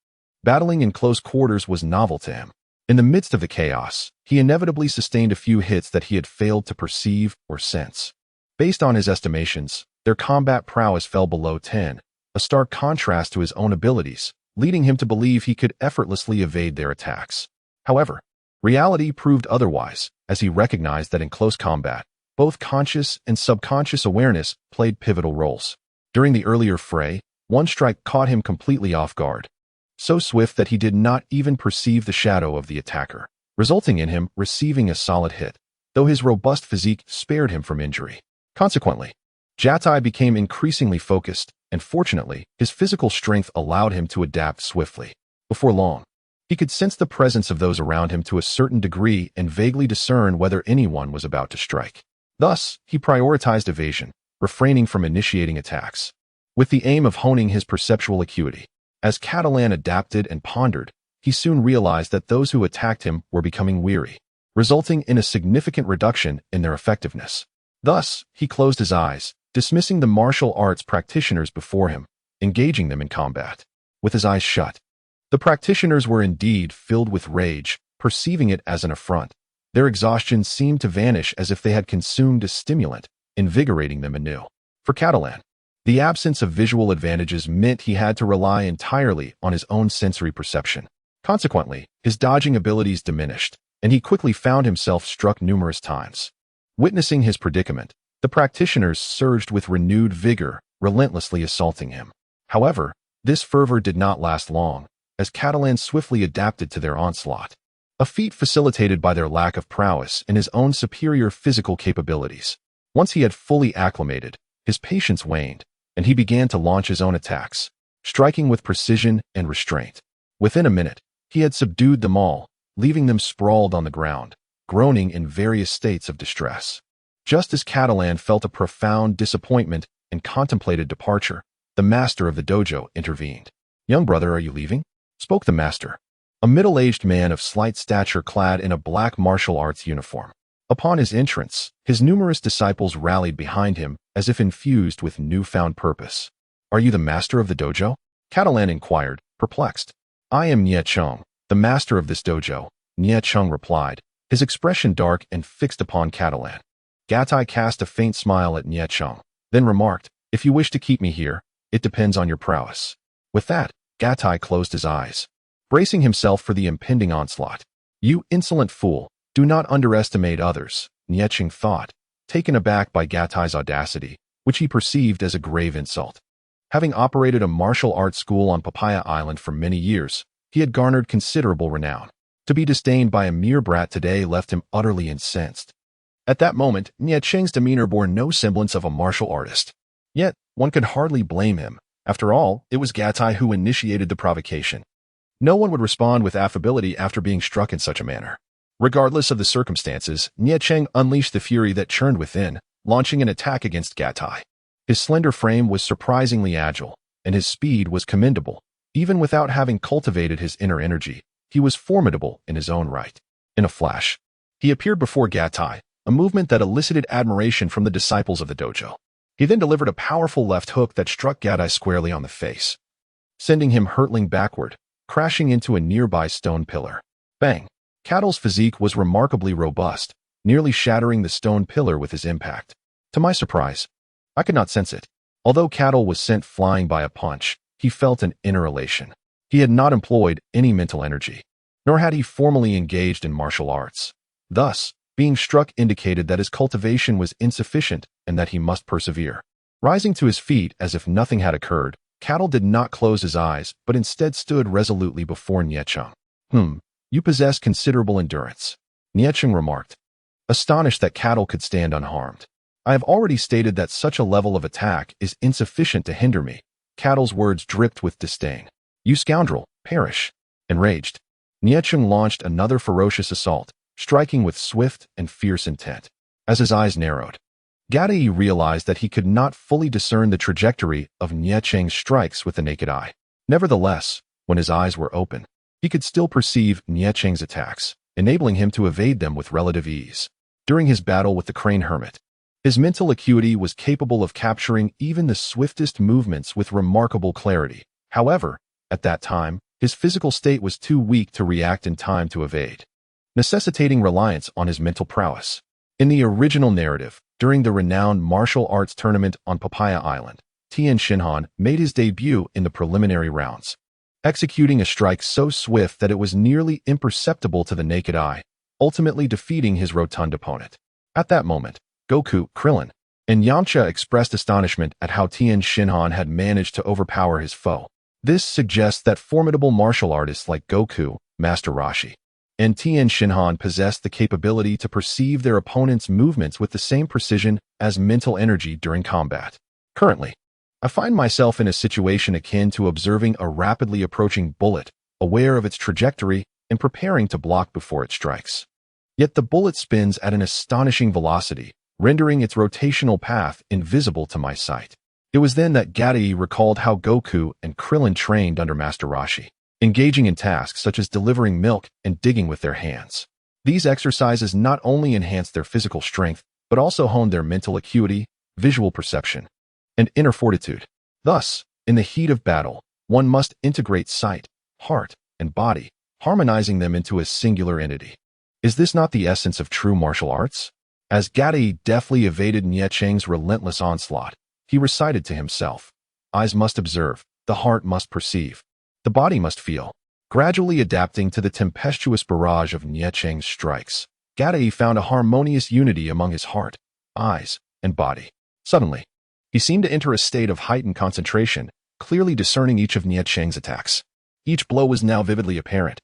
Battling in close quarters was novel to him. In the midst of the chaos, he inevitably sustained a few hits that he had failed to perceive or sense. Based on his estimations, their combat prowess fell below 10, a stark contrast to his own abilities, leading him to believe he could effortlessly evade their attacks. However, reality proved otherwise, as he recognized that in close combat, both conscious and subconscious awareness played pivotal roles. During the earlier fray, one strike caught him completely off guard, so swift that he did not even perceive the shadow of the attacker, resulting in him receiving a solid hit, though his robust physique spared him from injury. Consequently, Gatai became increasingly focused, and fortunately, his physical strength allowed him to adapt swiftly. Before long, he could sense the presence of those around him to a certain degree and vaguely discern whether anyone was about to strike. Thus, he prioritized evasion, refraining from initiating attacks, with the aim of honing his perceptual acuity. As Catalan adapted and pondered, he soon realized that those who attacked him were becoming weary, resulting in a significant reduction in their effectiveness. Thus, he closed his eyes, dismissing the martial arts practitioners before him, engaging them in combat. With his eyes shut, the practitioners were indeed filled with rage, perceiving it as an affront. Their exhaustion seemed to vanish as if they had consumed a stimulant, invigorating them anew. For Catalan, the absence of visual advantages meant he had to rely entirely on his own sensory perception. Consequently, his dodging abilities diminished, and he quickly found himself struck numerous times. Witnessing his predicament, the practitioners surged with renewed vigor, relentlessly assaulting him. However, this fervor did not last long, as Catalan swiftly adapted to their onslaught, a feat facilitated by their lack of prowess and his own superior physical capabilities. Once he had fully acclimated, his patience waned, and he began to launch his own attacks, striking with precision and restraint. Within a minute, he had subdued them all, leaving them sprawled on the ground, groaning in various states of distress. Just as Catalan felt a profound disappointment and contemplated departure, the master of the dojo intervened. "Young brother, are you leaving?" spoke the master, a middle-aged man of slight stature clad in a black martial arts uniform. Upon his entrance, his numerous disciples rallied behind him as if infused with newfound purpose. "Are you the master of the dojo?" Catalan inquired, perplexed. "I am Nie Chung, the master of this dojo," Nie Chung replied, his expression dark and fixed upon Catalan. Gatai cast a faint smile at Nie Chung, then remarked, "If you wish to keep me here, it depends on your prowess." With that, Gatai closed his eyes, bracing himself for the impending onslaught. "You insolent fool, do not underestimate others," Nie Chung thought, taken aback by Gatai's audacity, which he perceived as a grave insult. Having operated a martial arts school on Papaya Island for many years, he had garnered considerable renown. To be disdained by a mere brat today left him utterly incensed. At that moment, Nie Cheng's demeanor bore no semblance of a martial artist. Yet, one could hardly blame him. After all, it was Gatai who initiated the provocation. No one would respond with affability after being struck in such a manner. Regardless of the circumstances, Nie Cheng unleashed the fury that churned within, launching an attack against Gatai. His slender frame was surprisingly agile, and his speed was commendable. Even without having cultivated his inner energy, he was formidable in his own right. In a flash, he appeared before Gatai, a movement that elicited admiration from the disciples of the dojo. He then delivered a powerful left hook that struck Gatai squarely on the face, sending him hurtling backward, crashing into a nearby stone pillar. Bang! Cattle's physique was remarkably robust, nearly shattering the stone pillar with his impact. To my surprise, I could not sense it. Although Cattle was sent flying by a punch, he felt an inner elation. He had not employed any mental energy, nor had he formally engaged in martial arts. Thus, being struck indicated that his cultivation was insufficient and that he must persevere. Rising to his feet as if nothing had occurred, Cattle did not close his eyes, but instead stood resolutely before Nie Cheng. You possess considerable endurance, Nie Cheng remarked, astonished that Cattle could stand unharmed. I have already stated that such a level of attack is insufficient to hinder me. Cattle's words dripped with disdain. You scoundrel, perish. Enraged, Nie Cheng launched another ferocious assault, striking with swift and fierce intent. As his eyes narrowed, Gatai realized that he could not fully discern the trajectory of Nie Cheng's strikes with the naked eye. Nevertheless, when his eyes were open, he could still perceive Nie Cheng's attacks, enabling him to evade them with relative ease. During his battle with the Crane Hermit, his mental acuity was capable of capturing even the swiftest movements with remarkable clarity. However, at that time, his physical state was too weak to react in time to evade, necessitating reliance on his mental prowess. In the original narrative, during the renowned martial arts tournament on Papaya Island, Tian Xinhan made his debut in the preliminary rounds, executing a strike so swift that it was nearly imperceptible to the naked eye, ultimately defeating his rotund opponent. At that moment, Goku, Krillin, and Yamcha expressed astonishment at how Tian Xinhan had managed to overpower his foe. This suggests that formidable martial artists like Goku, Master Roshi, and Tian Xinhan possessed the capability to perceive their opponent's movements with the same precision as mental energy during combat. Currently, I find myself in a situation akin to observing a rapidly approaching bullet, aware of its trajectory and preparing to block before it strikes. Yet the bullet spins at an astonishing velocity, rendering its rotational path invisible to my sight. It was then that Gatai recalled how Goku and Krillin trained under Master Roshi, engaging in tasks such as delivering milk and digging with their hands. These exercises not only enhanced their physical strength, but also honed their mental acuity, visual perception, and inner fortitude. Thus, in the heat of battle, one must integrate sight, heart, and body, harmonizing them into a singular entity. Is this not the essence of true martial arts? As Gatai deftly evaded Nie Cheng's relentless onslaught, he recited to himself, eyes must observe, the heart must perceive, the body must feel. Gradually adapting to the tempestuous barrage of Nie Cheng's strikes, Gatai found a harmonious unity among his heart, eyes, and body. Suddenly, he seemed to enter a state of heightened concentration, clearly discerning each of Nie Cheng's attacks. Each blow was now vividly apparent.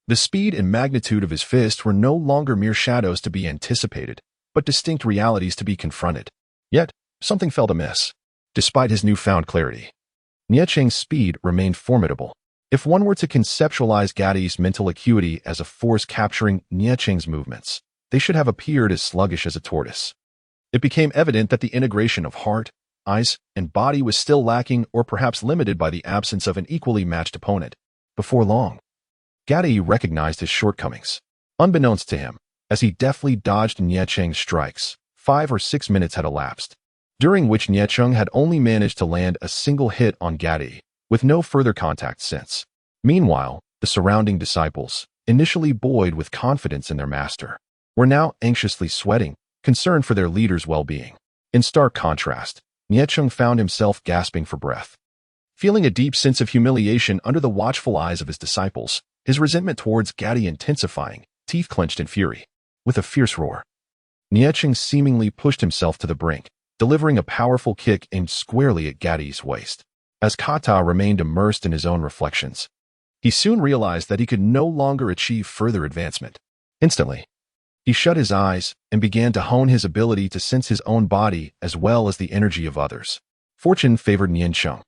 The speed and magnitude of his fists were no longer mere shadows to be anticipated, but distinct realities to be confronted. Yet, something felt amiss. Despite his newfound clarity, Nie Cheng's speed remained formidable. If one were to conceptualize Gatai's mental acuity as a force capturing Nie Cheng's movements, they should have appeared as sluggish as a tortoise. It became evident that the integration of heart, eyes, and body was still lacking or perhaps limited by the absence of an equally matched opponent. Before long, Gatai recognized his shortcomings. Unbeknownst to him, as he deftly dodged Nie Cheng's strikes, 5 or 6 minutes had elapsed, during which Nie Cheng had only managed to land a single hit on Gatai, with no further contact since. Meanwhile, the surrounding disciples, initially buoyed with confidence in their master, were now anxiously sweating, concerned for their leader's well-being. In stark contrast, Nie Cheng found himself gasping for breath. Feeling a deep sense of humiliation under the watchful eyes of his disciples, his resentment towards Gatai intensifying, teeth clenched in fury. With a fierce roar, Nie Cheng seemingly pushed himself to the brink, delivering a powerful kick aimed squarely at Gatti's waist. As Kata remained immersed in his own reflections, he soon realized that he could no longer achieve further advancement. Instantly, he shut his eyes and began to hone his ability to sense his own body as well as the energy of others. Fortune favored Niancheng,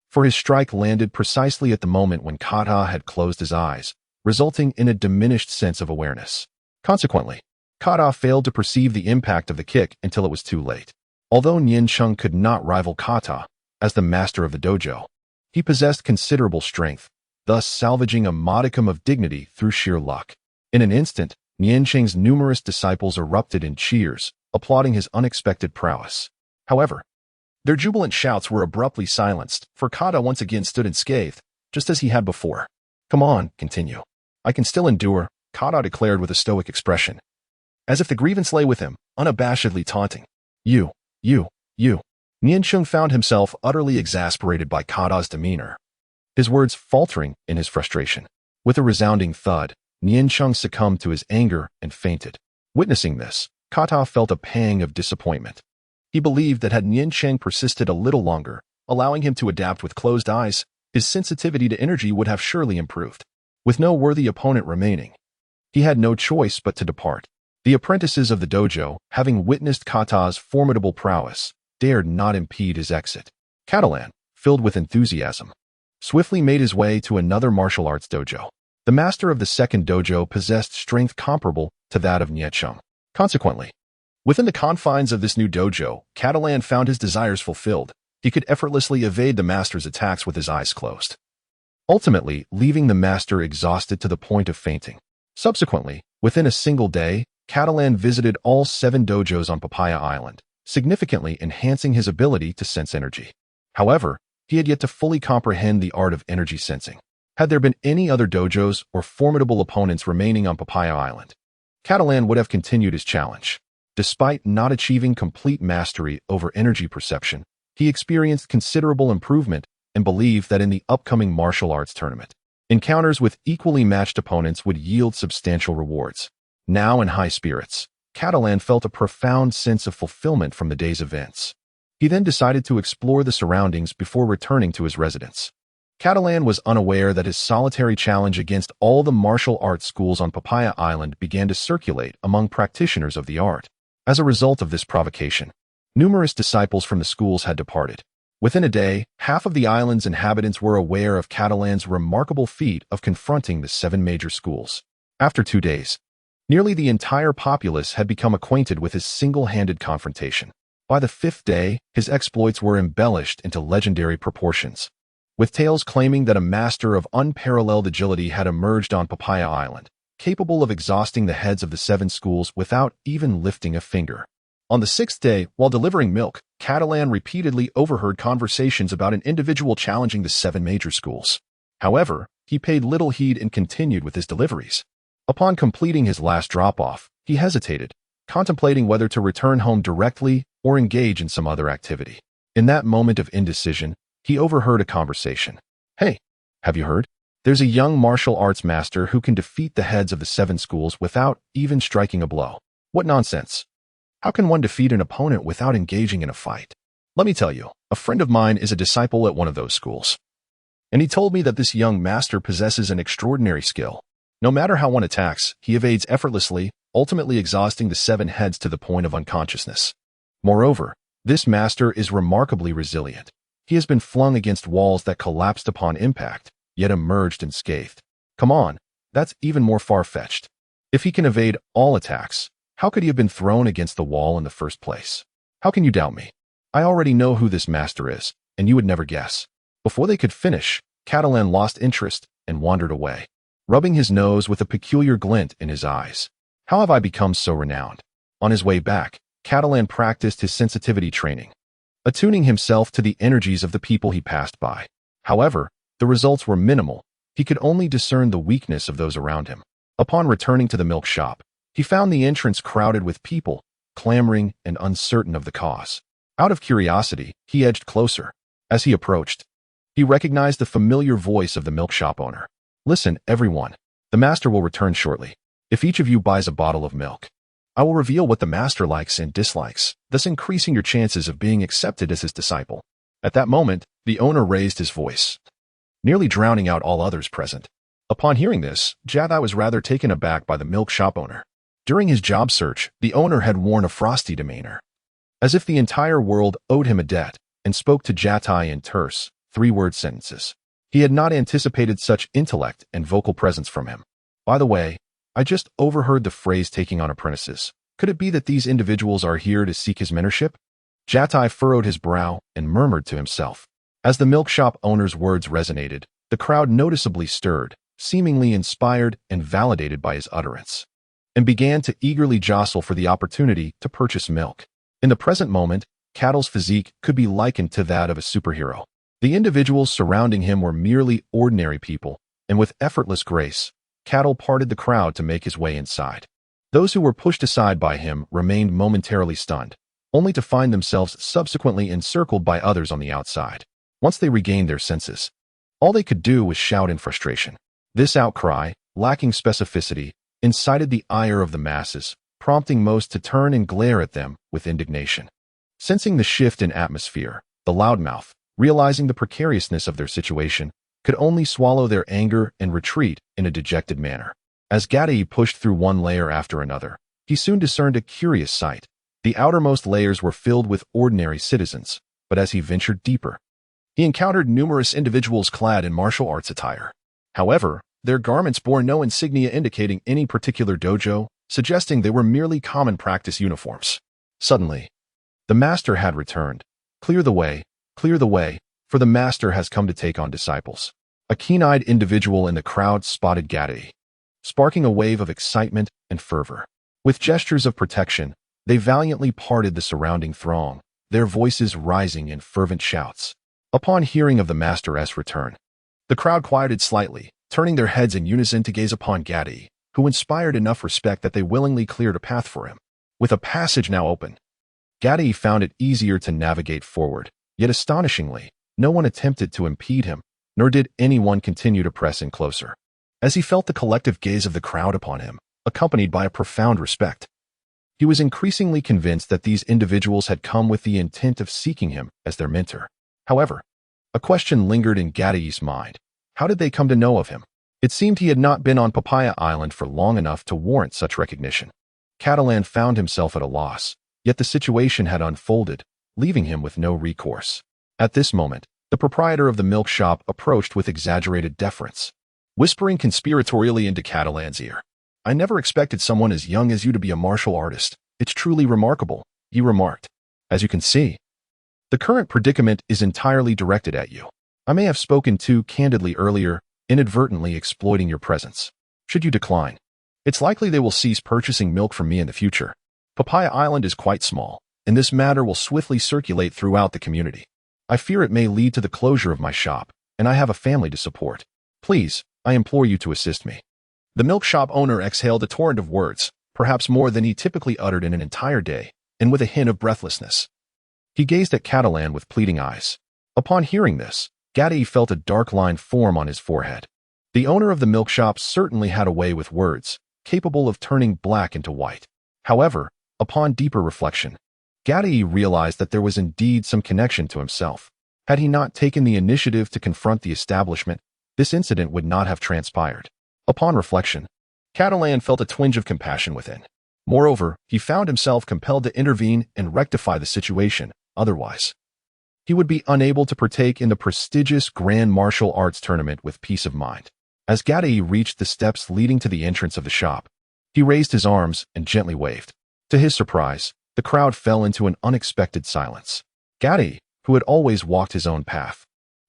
for his strike landed precisely at the moment when Kata had closed his eyes, resulting in a diminished sense of awareness. Consequently, Kata failed to perceive the impact of the kick until it was too late. Although Niancheng could not rival Kata as the master of the dojo, he possessed considerable strength, thus salvaging a modicum of dignity through sheer luck. In an instant, Niancheng's numerous disciples erupted in cheers, applauding his unexpected prowess. However, their jubilant shouts were abruptly silenced, for Kata once again stood unscathed, just as he had before. "Come on, continue. I can still endure," Kata declared with a stoic expression, as if the grievance lay with him, unabashedly taunting. You. Niancheng found himself utterly exasperated by Kata's demeanor, his words faltering in his frustration. With a resounding thud, Niancheng succumbed to his anger and fainted. Witnessing this, Kata felt a pang of disappointment. He believed that had Niancheng persisted a little longer, allowing him to adapt with closed eyes, his sensitivity to energy would have surely improved. With no worthy opponent remaining, he had no choice but to depart. The apprentices of the dojo, having witnessed Kata's formidable prowess, dared not impede his exit. Catalan, filled with enthusiasm, swiftly made his way to another martial arts dojo. The master of the second dojo possessed strength comparable to that of Niancheng. Consequently, within the confines of this new dojo, Catalan found his desires fulfilled. He could effortlessly evade the master's attacks with his eyes closed, ultimately leaving the master exhausted to the point of fainting. Subsequently, within a single day, Catalan visited all 7 dojos on Papaya Island, significantly enhancing his ability to sense energy. However, he had yet to fully comprehend the art of energy sensing. Had there been any other dojos or formidable opponents remaining on Papaya Island, Catalan would have continued his challenge. Despite not achieving complete mastery over energy perception, he experienced considerable improvement and believed that in the upcoming martial arts tournament, encounters with equally matched opponents would yield substantial rewards. Now in high spirits, Catalan felt a profound sense of fulfillment from the day's events. He then decided to explore the surroundings before returning to his residence. Catalan was unaware that his solitary challenge against all the martial arts schools on Papaya Island began to circulate among practitioners of the art. As a result of this provocation, numerous disciples from the schools had departed. Within a day, half of the island's inhabitants were aware of Catalan's remarkable feat of confronting the 7 major schools. After 2 days, nearly the entire populace had become acquainted with his single-handed confrontation. By the 5th day, his exploits were embellished into legendary proportions, with tales claiming that a master of unparalleled agility had emerged on Papaya Island, capable of exhausting the heads of the 7 schools without even lifting a finger. On the 6th day, while delivering milk, Catalan repeatedly overheard conversations about an individual challenging the 7 major schools. However, he paid little heed and continued with his deliveries. Upon completing his last drop-off, he hesitated, contemplating whether to return home directly or engage in some other activity. In that moment of indecision, he overheard a conversation. "Hey, have you heard? There's a young martial arts master who can defeat the heads of the 7 schools without even striking a blow. What nonsense! How can one defeat an opponent without engaging in a fight? Let me tell you, a friend of mine is a disciple at one of those schools, and he told me that this young master possesses an extraordinary skill. No matter how one attacks, he evades effortlessly, ultimately exhausting the 7 heads to the point of unconsciousness. Moreover, this master is remarkably resilient. He has been flung against walls that collapsed upon impact, yet emerged unscathed. Come on, that's even more far-fetched. If he can evade all attacks, how could he have been thrown against the wall in the first place? How can you doubt me? I already know who this master is, and you would never guess." Before they could finish, Catalan lost interest and wandered away, rubbing his nose with a peculiar glint in his eyes. How have I become so renowned? On his way back, Catalan practiced his sensitivity training, attuning himself to the energies of the people he passed by. However, the results were minimal. He could only discern the weakness of those around him. Upon returning to the milk shop, he found the entrance crowded with people, clamoring and uncertain of the cause. Out of curiosity, he edged closer. As he approached, he recognized the familiar voice of the milk shop owner. "Listen, everyone. The master will return shortly. If each of you buys a bottle of milk, I will reveal what the master likes and dislikes, thus increasing your chances of being accepted as his disciple." At that moment, the owner raised his voice, nearly drowning out all others present. Upon hearing this, Jathai was rather taken aback by the milk shop owner. During his job search, the owner had worn a frosty demeanor, as if the entire world owed him a debt, and spoke to Jathai in terse, three-word sentences. He had not anticipated such intellect and vocal presence from him. "By the way, I just overheard the phrase taking on apprentices. Could it be that these individuals are here to seek his mentorship?" Jathai furrowed his brow and murmured to himself. As the milk shop owner's words resonated, the crowd noticeably stirred, seemingly inspired and validated by his utterance, and began to eagerly jostle for the opportunity to purchase milk. In the present moment, Cattle's physique could be likened to that of a superhero. The individuals surrounding him were merely ordinary people, and with effortless grace, Cattle parted the crowd to make his way inside. Those who were pushed aside by him remained momentarily stunned, only to find themselves subsequently encircled by others on the outside. Once they regained their senses, all they could do was shout in frustration. This outcry, lacking specificity, incited the ire of the masses, prompting most to turn and glare at them with indignation. Sensing the shift in atmosphere, the loudmouth, realizing the precariousness of their situation, could only swallow their anger and retreat in a dejected manner. As Gadai pushed through one layer after another, he soon discerned a curious sight. The outermost layers were filled with ordinary citizens, but as he ventured deeper, he encountered numerous individuals clad in martial arts attire. However, their garments bore no insignia indicating any particular dojo, suggesting they were merely common practice uniforms. Suddenly, the master had returned. Clear the way, for the master has come to take on disciples." A keen-eyed individual in the crowd spotted Gadai, sparking a wave of excitement and fervor. With gestures of protection, they valiantly parted the surrounding throng, their voices rising in fervent shouts. Upon hearing of the master's return, the crowd quieted slightly, turning their heads in unison to gaze upon Gadai, who inspired enough respect that they willingly cleared a path for him. With a passage now open, Gadai found it easier to navigate forward, yet astonishingly, no one attempted to impede him, nor did anyone continue to press in closer. As he felt the collective gaze of the crowd upon him, accompanied by a profound respect, he was increasingly convinced that these individuals had come with the intent of seeking him as their mentor. However, a question lingered in Gadai's mind. How did they come to know of him? It seemed he had not been on Papaya Island for long enough to warrant such recognition. Catalan found himself at a loss, yet the situation had unfolded, leaving him with no recourse. At this moment, the proprietor of the milk shop approached with exaggerated deference, whispering conspiratorially into Catalan's ear. "I never expected someone as young as you to be a martial artist. It's truly remarkable," he remarked. "As you can see, the current predicament is entirely directed at you. I may have spoken too candidly earlier, inadvertently exploiting your presence. Should you decline, it's likely they will cease purchasing milk from me in the future. Papaya Island is quite small, and this matter will swiftly circulate throughout the community. I fear it may lead to the closure of my shop, and I have a family to support. Please, I implore you to assist me." The milk shop owner exhaled a torrent of words, perhaps more than he typically uttered in an entire day, and with a hint of breathlessness. He gazed at Catalan with pleading eyes. Upon hearing this, Gadai felt a dark line form on his forehead. The owner of the milk shop certainly had a way with words, capable of turning black into white. However, upon deeper reflection, Gadai realized that there was indeed some connection to himself. Had he not taken the initiative to confront the establishment, this incident would not have transpired. Upon reflection, Catalan felt a twinge of compassion within. Moreover, he found himself compelled to intervene and rectify the situation, otherwise he would be unable to partake in the prestigious Grand Martial Arts Tournament with peace of mind. As Gadai reached the steps leading to the entrance of the shop, he raised his arms and gently waved. To his surprise, the crowd fell into an unexpected silence. Gadai, who had always walked his own path,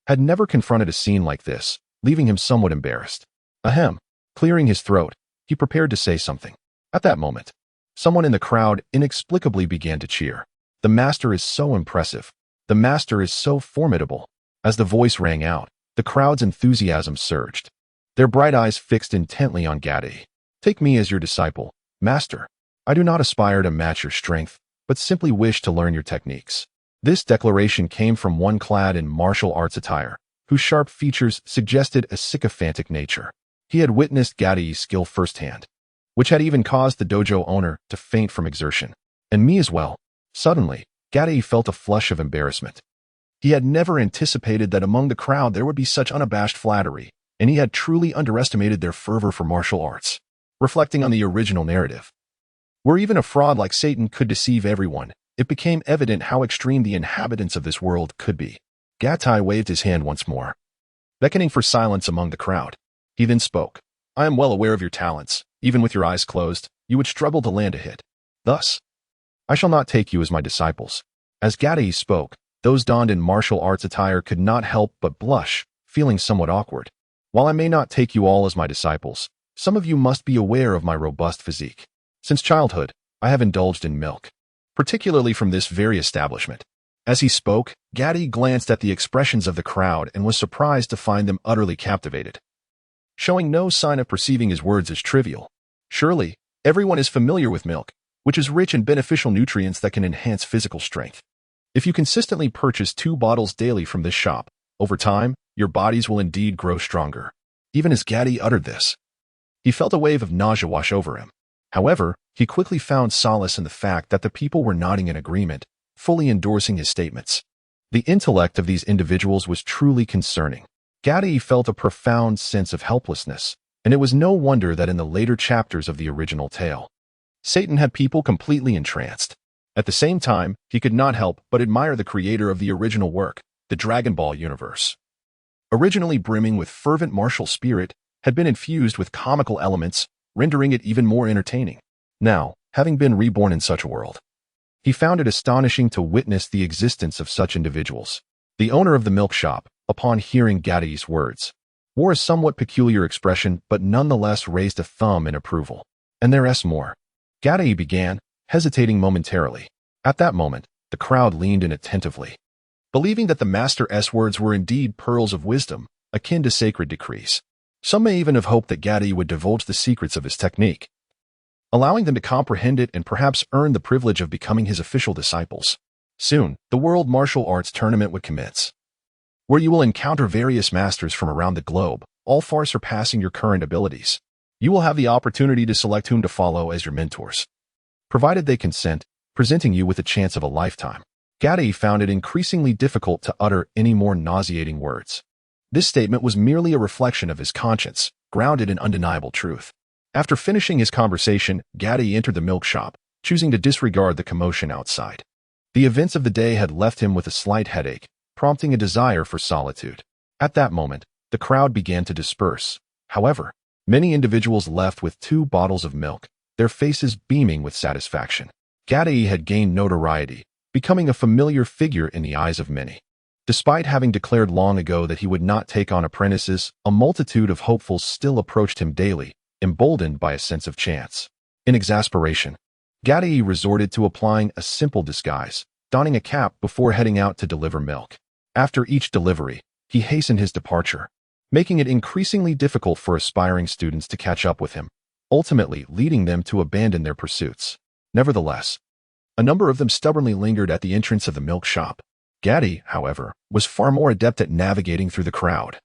had never confronted a scene like this, leaving him somewhat embarrassed. Ahem. Clearing his throat, he prepared to say something. At that moment, someone in the crowd inexplicably began to cheer. "The master is so impressive. The master is so formidable." As the voice rang out, the crowd's enthusiasm surged, their bright eyes fixed intently on Gadai. "Take me as your disciple, master. I do not aspire to match your strength, but simply wish to learn your techniques." This declaration came from one clad in martial arts attire, whose sharp features suggested a sycophantic nature. He had witnessed Gadai's skill firsthand. which had even caused the dojo owner to faint from exertion. And me as well. Suddenly, Gadai felt a flush of embarrassment. He had never anticipated that among the crowd there would be such unabashed flattery, and he had truly underestimated their fervor for martial arts. Reflecting on the original narrative, where even a fraud like Satan could deceive everyone, it became evident how extreme the inhabitants of this world could be. Gadai waved his hand once more, beckoning for silence among the crowd. He then spoke. I am well aware of your talents. Even with your eyes closed, you would struggle to land a hit. Thus, I shall not take you as my disciples. As Gadai spoke, those donned in martial arts attire could not help but blush, feeling somewhat awkward. While I may not take you all as my disciples, some of you must be aware of my robust physique. Since childhood, I have indulged in milk, particularly from this very establishment. As he spoke, Gadai glanced at the expressions of the crowd and was surprised to find them utterly captivated, showing no sign of perceiving his words as trivial. Surely, everyone is familiar with milk, which is rich in beneficial nutrients that can enhance physical strength. If you consistently purchase 2 bottles daily from this shop, over time, your bodies will indeed grow stronger. Even as Gadai uttered this, he felt a wave of nausea wash over him. However, he quickly found solace in the fact that the people were nodding in agreement, fully endorsing his statements. The intellect of these individuals was truly concerning. Gadai felt a profound sense of helplessness, and it was no wonder that in the later chapters of the original tale, Satan had people completely entranced. At the same time, he could not help but admire the creator of the original work, the Dragon Ball universe. Originally brimming with fervent martial spirit, had been infused with comical elements, rendering it even more entertaining. Now, having been reborn in such a world, he found it astonishing to witness the existence of such individuals. The owner of the milk shop, upon hearing Gadai's words, wore a somewhat peculiar expression but nonetheless raised a thumb in approval. And there's more. Gadai began, hesitating momentarily. At that moment, the crowd leaned in attentively, believing that the Master's words were indeed pearls of wisdom, akin to sacred decrees. Some may even have hoped that Gadai would divulge the secrets of his technique, allowing them to comprehend it and perhaps earn the privilege of becoming his official disciples. Soon, the World Martial Arts Tournament would commence, where you will encounter various masters from around the globe, all far surpassing your current abilities. You will have the opportunity to select whom to follow as your mentors, provided they consent, presenting you with a chance of a lifetime. Gadai found it increasingly difficult to utter any more nauseating words. This statement was merely a reflection of his conscience, grounded in undeniable truth. After finishing his conversation, Gadai entered the milk shop, choosing to disregard the commotion outside. The events of the day had left him with a slight headache, prompting a desire for solitude. At that moment, the crowd began to disperse. However, many individuals left with 2 bottles of milk, their faces beaming with satisfaction. Gadai had gained notoriety, becoming a familiar figure in the eyes of many. Despite having declared long ago that he would not take on apprentices, a multitude of hopefuls still approached him daily, emboldened by a sense of chance. In exasperation, Gadai resorted to applying a simple disguise, donning a cap before heading out to deliver milk. After each delivery, he hastened his departure, making it increasingly difficult for aspiring students to catch up with him, ultimately leading them to abandon their pursuits. Nevertheless, a number of them stubbornly lingered at the entrance of the milk shop. Gadai, however, was far more adept at navigating through the crowd,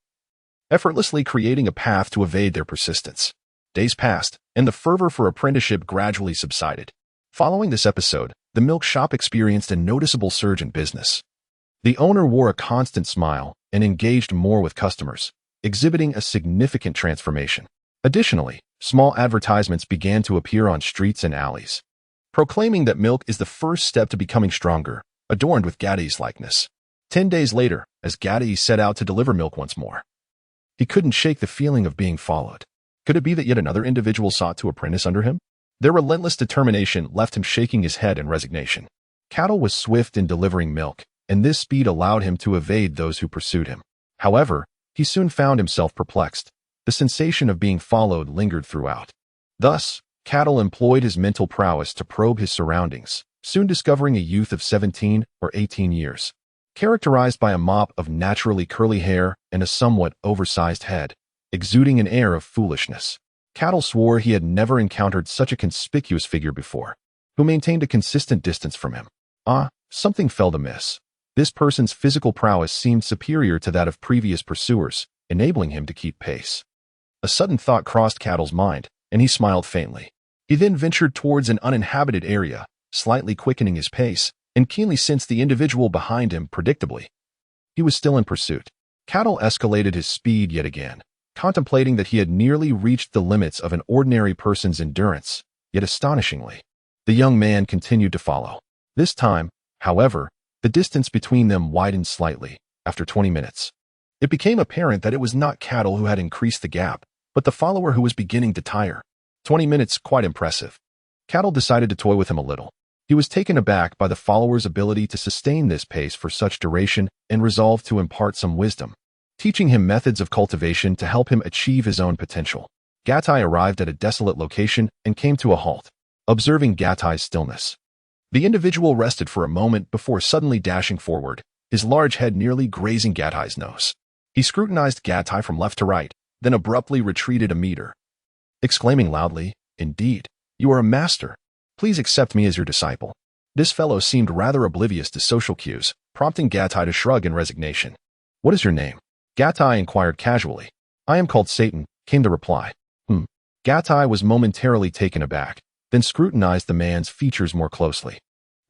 effortlessly creating a path to evade their persistence. Days passed, and the fervor for apprenticeship gradually subsided. Following this episode, the milk shop experienced a noticeable surge in business. The owner wore a constant smile and engaged more with customers, exhibiting a significant transformation. Additionally, small advertisements began to appear on streets and alleys, proclaiming that milk is the first step to becoming stronger, adorned with Gadai's likeness. 10 days later, as Gadai set out to deliver milk once more, he couldn't shake the feeling of being followed. Could it be that yet another individual sought to apprentice under him? Their relentless determination left him shaking his head in resignation. Cattle was swift in delivering milk, and this speed allowed him to evade those who pursued him. However, he soon found himself perplexed. The sensation of being followed lingered throughout. Thus, Cattle employed his mental prowess to probe his surroundings, soon discovering a youth of 17 or 18 years, characterized by a mop of naturally curly hair and a somewhat oversized head, exuding an air of foolishness. Cattle swore he had never encountered such a conspicuous figure before, who maintained a consistent distance from him. Something felt amiss. This person's physical prowess seemed superior to that of previous pursuers, enabling him to keep pace. A sudden thought crossed Cattle's mind, and he smiled faintly. He then ventured towards an uninhabited area, slightly quickening his pace, and keenly sensed the individual behind him predictably. He was still in pursuit. Cattle escalated his speed yet again, contemplating that he had nearly reached the limits of an ordinary person's endurance, yet astonishingly, the young man continued to follow. This time, however, the distance between them widened slightly. After 20 minutes, it became apparent that it was not Cattle who had increased the gap, but the follower who was beginning to tire. 20 minutes, quite impressive. Cattle decided to toy with him a little. He was taken aback by the follower's ability to sustain this pace for such duration and resolved to impart some wisdom, teaching him methods of cultivation to help him achieve his own potential. Gatai arrived at a desolate location and came to a halt, observing Gatai's stillness. The individual rested for a moment before suddenly dashing forward, his large head nearly grazing Gatai's nose. He scrutinized Gatai from left to right, then abruptly retreated a meter, exclaiming loudly, "Indeed, you are a master. Please accept me as your disciple." This fellow seemed rather oblivious to social cues, prompting Gatai to shrug in resignation. "What is your name?" Gatai inquired casually. "I am called Satan," came the reply. Gatai was momentarily taken aback, then scrutinized the man's features more closely.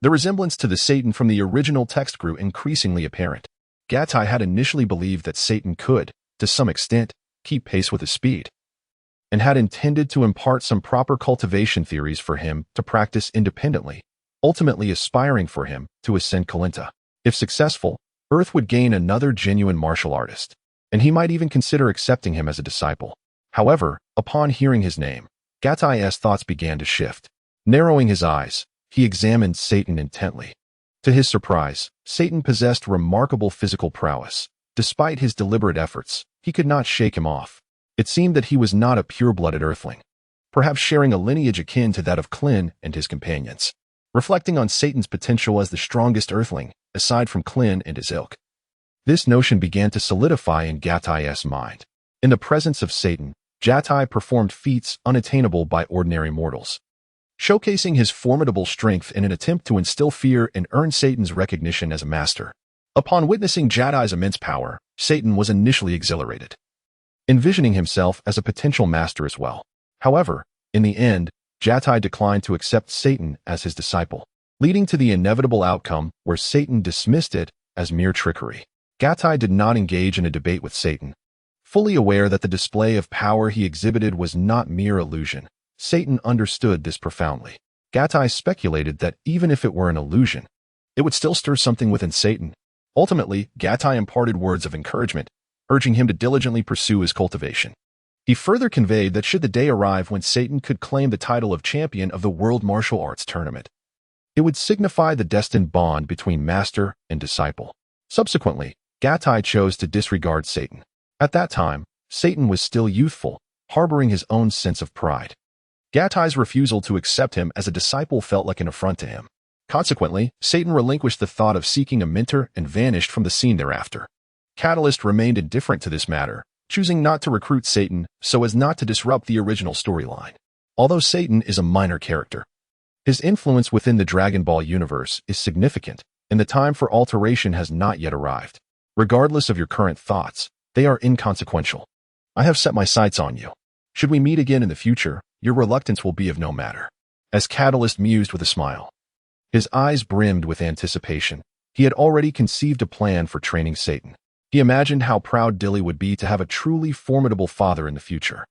The resemblance to the Satan from the original text grew increasingly apparent. Gatai had initially believed that Satan could, to some extent, keep pace with his speed, and had intended to impart some proper cultivation theories for him to practice independently, ultimately aspiring for him to ascend Kalinta. If successful, Earth would gain another genuine martial artist, and he might even consider accepting him as a disciple. However, upon hearing his name, Gatai's thoughts began to shift. Narrowing his eyes, he examined Satan intently. To his surprise, Satan possessed remarkable physical prowess. Despite his deliberate efforts, he could not shake him off. It seemed that he was not a pure-blooded Earthling, perhaps sharing a lineage akin to that of Klin and his companions. Reflecting on Satan's potential as the strongest Earthling, aside from Klin and his ilk, this notion began to solidify in Gatai's mind. In the presence of Satan, Gatai performed feats unattainable by ordinary mortals, showcasing his formidable strength in an attempt to instill fear and earn Satan's recognition as a master. Upon witnessing Gatai's immense power, Satan was initially exhilarated, envisioning himself as a potential master as well. However, in the end, Gatai declined to accept Satan as his disciple, leading to the inevitable outcome where Satan dismissed it as mere trickery. Gatai did not engage in a debate with Satan. Fully aware that the display of power he exhibited was not mere illusion, Satan understood this profoundly. Gatai speculated that even if it were an illusion, it would still stir something within Satan. Ultimately, Gatai imparted words of encouragement, urging him to diligently pursue his cultivation. He further conveyed that should the day arrive when Satan could claim the title of champion of the World Martial Arts Tournament, it would signify the destined bond between master and disciple. Subsequently, Gatai chose to disregard Satan. At that time, Satan was still youthful, harboring his own sense of pride. Gatai's refusal to accept him as a disciple felt like an affront to him. Consequently, Satan relinquished the thought of seeking a mentor and vanished from the scene thereafter. Catalyst remained indifferent to this matter, choosing not to recruit Satan so as not to disrupt the original storyline. Although Satan is a minor character, his influence within the Dragon Ball universe is significant, and the time for alteration has not yet arrived. Regardless of your current thoughts, they are inconsequential. I have set my sights on you. Should we meet again in the future, your reluctance will be of no matter. As Catalyst mused with a smile, his eyes brimmed with anticipation. He had already conceived a plan for training Satan. He imagined how proud Dilly would be to have a truly formidable father in the future.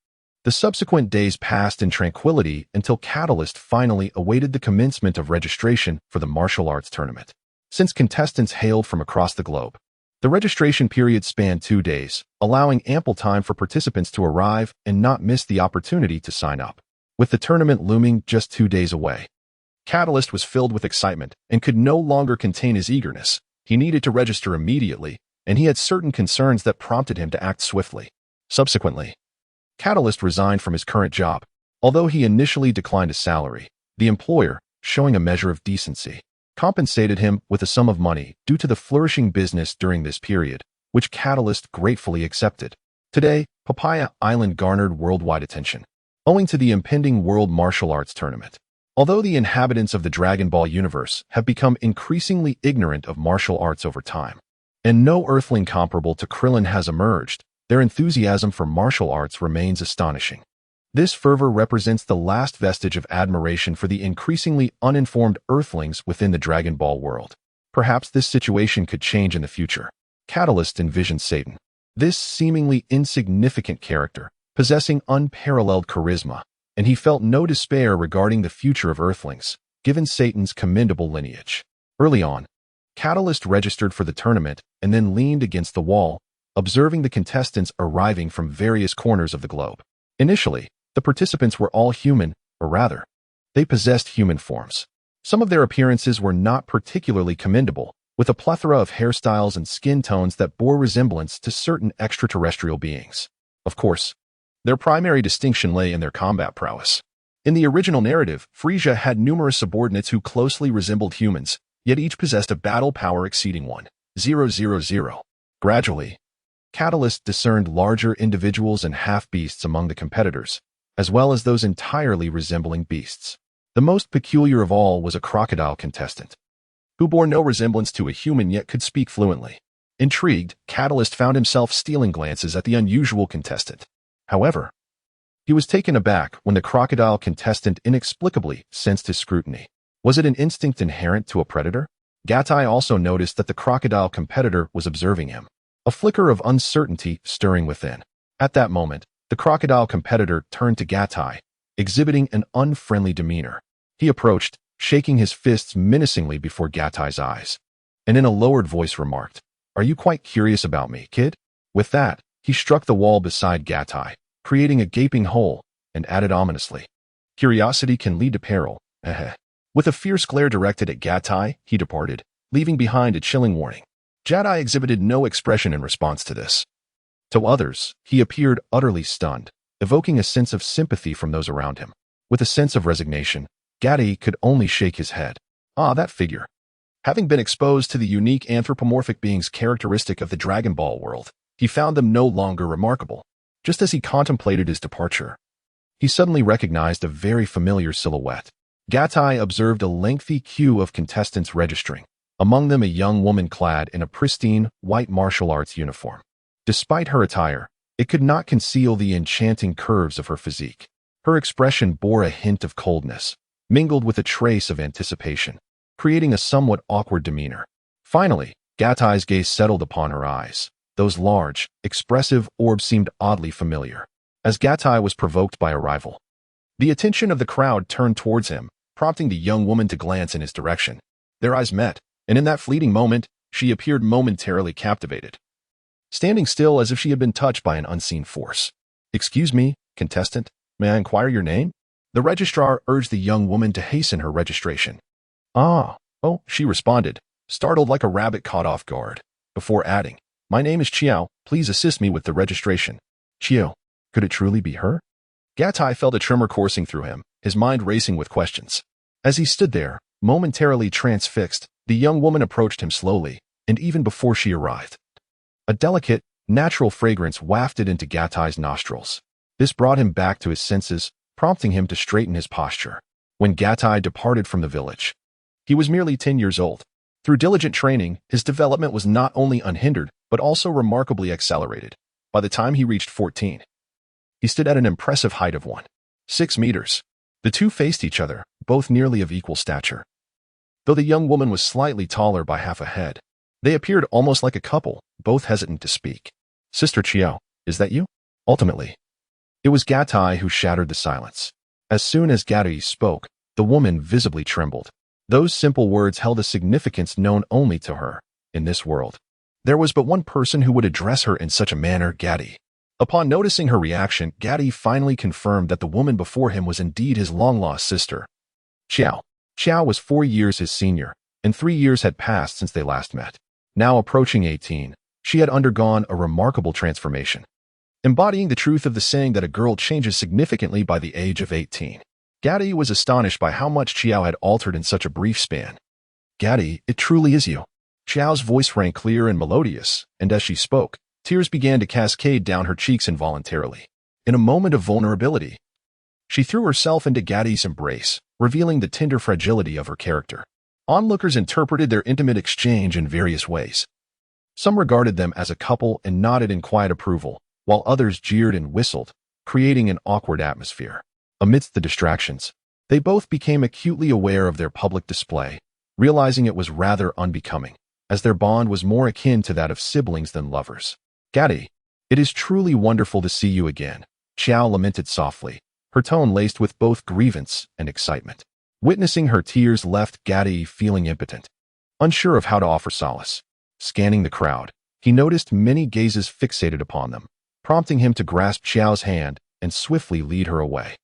The subsequent days passed in tranquility until Catalyst finally awaited the commencement of registration for the martial arts tournament. Since contestants hailed from across the globe, the registration period spanned 2 days, allowing ample time for participants to arrive and not miss the opportunity to sign up. With the tournament looming just 2 days away, Catalyst was filled with excitement and could no longer contain his eagerness. He needed to register immediately, and he had certain concerns that prompted him to act swiftly. Subsequently, Catalyst resigned from his current job. Although he initially declined a salary, the employer, showing a measure of decency, compensated him with a sum of money due to the flourishing business during this period, which Catalyst gratefully accepted. Today, Papaya Island garnered worldwide attention, owing to the impending World Martial Arts Tournament. Although the inhabitants of the Dragon Ball universe have become increasingly ignorant of martial arts over time, and no Earthling comparable to Krillin has emerged, their enthusiasm for martial arts remains astonishing. This fervor represents the last vestige of admiration for the increasingly uninformed Earthlings within the Dragon Ball world. Perhaps this situation could change in the future. Catalyst envisions Satan. This seemingly insignificant character, possessing unparalleled charisma, and he felt no despair regarding the future of Earthlings, given Satan's commendable lineage. Early on, Catalyst registered for the tournament and then leaned against the wall, observing the contestants arriving from various corners of the globe. Initially, the participants were all human, or rather, they possessed human forms. Some of their appearances were not particularly commendable, with a plethora of hairstyles and skin tones that bore resemblance to certain extraterrestrial beings. Of course, their primary distinction lay in their combat prowess. In the original narrative, Frisia had numerous subordinates who closely resembled humans, yet each possessed a battle power exceeding 1,000. Gradually, Catalyst discerned larger individuals and half-beasts among the competitors, as well as those entirely resembling beasts. The most peculiar of all was a crocodile contestant, who bore no resemblance to a human yet could speak fluently. Intrigued, Catalyst found himself stealing glances at the unusual contestant. However, he was taken aback when the crocodile contestant inexplicably sensed his scrutiny. Was it an instinct inherent to a predator? Gatai also noticed that the crocodile competitor was observing him, a flicker of uncertainty stirring within. At that moment, the crocodile competitor turned to Gatai, exhibiting an unfriendly demeanor. He approached, shaking his fists menacingly before Gatai's eyes, and in a lowered voice remarked, "Are you quite curious about me, kid?" With that, he struck the wall beside Gatai, creating a gaping hole, and added ominously, "Curiosity can lead to peril, With a fierce glare directed at Gatai, he departed, leaving behind a chilling warning. Gatai exhibited no expression in response to this. To others, he appeared utterly stunned, evoking a sense of sympathy from those around him. With a sense of resignation, Gatai could only shake his head. Ah, that figure. Having been exposed to the unique anthropomorphic beings characteristic of the Dragon Ball world, he found them no longer remarkable. Just as he contemplated his departure, he suddenly recognized a very familiar silhouette. Gatai observed a lengthy queue of contestants registering, among them a young woman clad in a pristine, white martial arts uniform. Despite her attire, it could not conceal the enchanting curves of her physique. Her expression bore a hint of coldness, mingled with a trace of anticipation, creating a somewhat awkward demeanor. Finally, Gatai's gaze settled upon her eyes. Those large, expressive orbs seemed oddly familiar. As Gatai was provoked by a rival, the attention of the crowd turned towards him, prompting the young woman to glance in his direction. Their eyes met, and in that fleeting moment, she appeared momentarily captivated, standing still as if she had been touched by an unseen force. "Excuse me, contestant, may I inquire your name?" The registrar urged the young woman to hasten her registration. "Oh," she responded, startled like a rabbit caught off guard, before adding, "My name is Chiao, please assist me with the registration." Chiao, could it truly be her? Gatai felt a tremor coursing through him, his mind racing with questions. As he stood there, momentarily transfixed, the young woman approached him slowly, and even before she arrived, a delicate, natural fragrance wafted into Gatai's nostrils. This brought him back to his senses, prompting him to straighten his posture. When Gatai departed from the village, he was merely 10 years old. Through diligent training, his development was not only unhindered, but also remarkably accelerated. By the time he reached 14, he stood at an impressive height of 1.6 meters. The two faced each other, both nearly of equal stature. Though the young woman was slightly taller by half a head, they appeared almost like a couple, both hesitant to speak. "Sister Chiao, is that you?" Ultimately, it was Gatai who shattered the silence. As soon as Gatai spoke, the woman visibly trembled. Those simple words held a significance known only to her, in this world. There was but one person who would address her in such a manner, Gatai. Upon noticing her reaction, Gatai finally confirmed that the woman before him was indeed his long-lost sister, Chiao. Chiao was 4 years his senior, and 3 years had passed since they last met. Now approaching 18, she had undergone a remarkable transformation, embodying the truth of the saying that a girl changes significantly by the age of 18. Gatai was astonished by how much Chiao had altered in such a brief span. "Gatai, it truly is you." Chiao's voice rang clear and melodious, and as she spoke, tears began to cascade down her cheeks involuntarily. In a moment of vulnerability, she threw herself into Gatai's embrace, revealing the tender fragility of her character. Onlookers interpreted their intimate exchange in various ways. Some regarded them as a couple and nodded in quiet approval, while others jeered and whistled, creating an awkward atmosphere. Amidst the distractions, they both became acutely aware of their public display, realizing it was rather unbecoming, as their bond was more akin to that of siblings than lovers. "Gatti, it is truly wonderful to see you again," Xiao lamented softly, her tone laced with both grievance and excitement. Witnessing her tears left Gatti feeling impotent, unsure of how to offer solace. Scanning the crowd, he noticed many gazes fixated upon them, prompting him to grasp Xiao's hand and swiftly lead her away.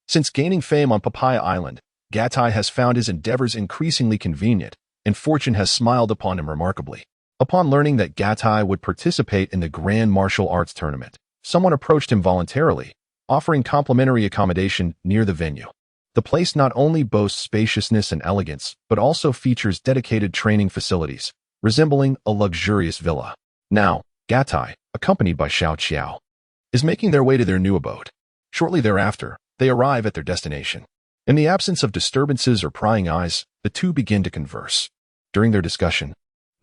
Since gaining fame on Papaya Island, Gatti has found his endeavors increasingly convenient, and fortune has smiled upon him remarkably. Upon learning that Gatti would participate in the Grand Martial Arts Tournament, someone approached him voluntarily, offering complimentary accommodation near the venue. The place not only boasts spaciousness and elegance, but also features dedicated training facilities, resembling a luxurious villa. Now, Gatti, accompanied by Xiao Qiao, is making their way to their new abode. Shortly thereafter, they arrive at their destination. In the absence of disturbances or prying eyes, the two begin to converse. During their discussion,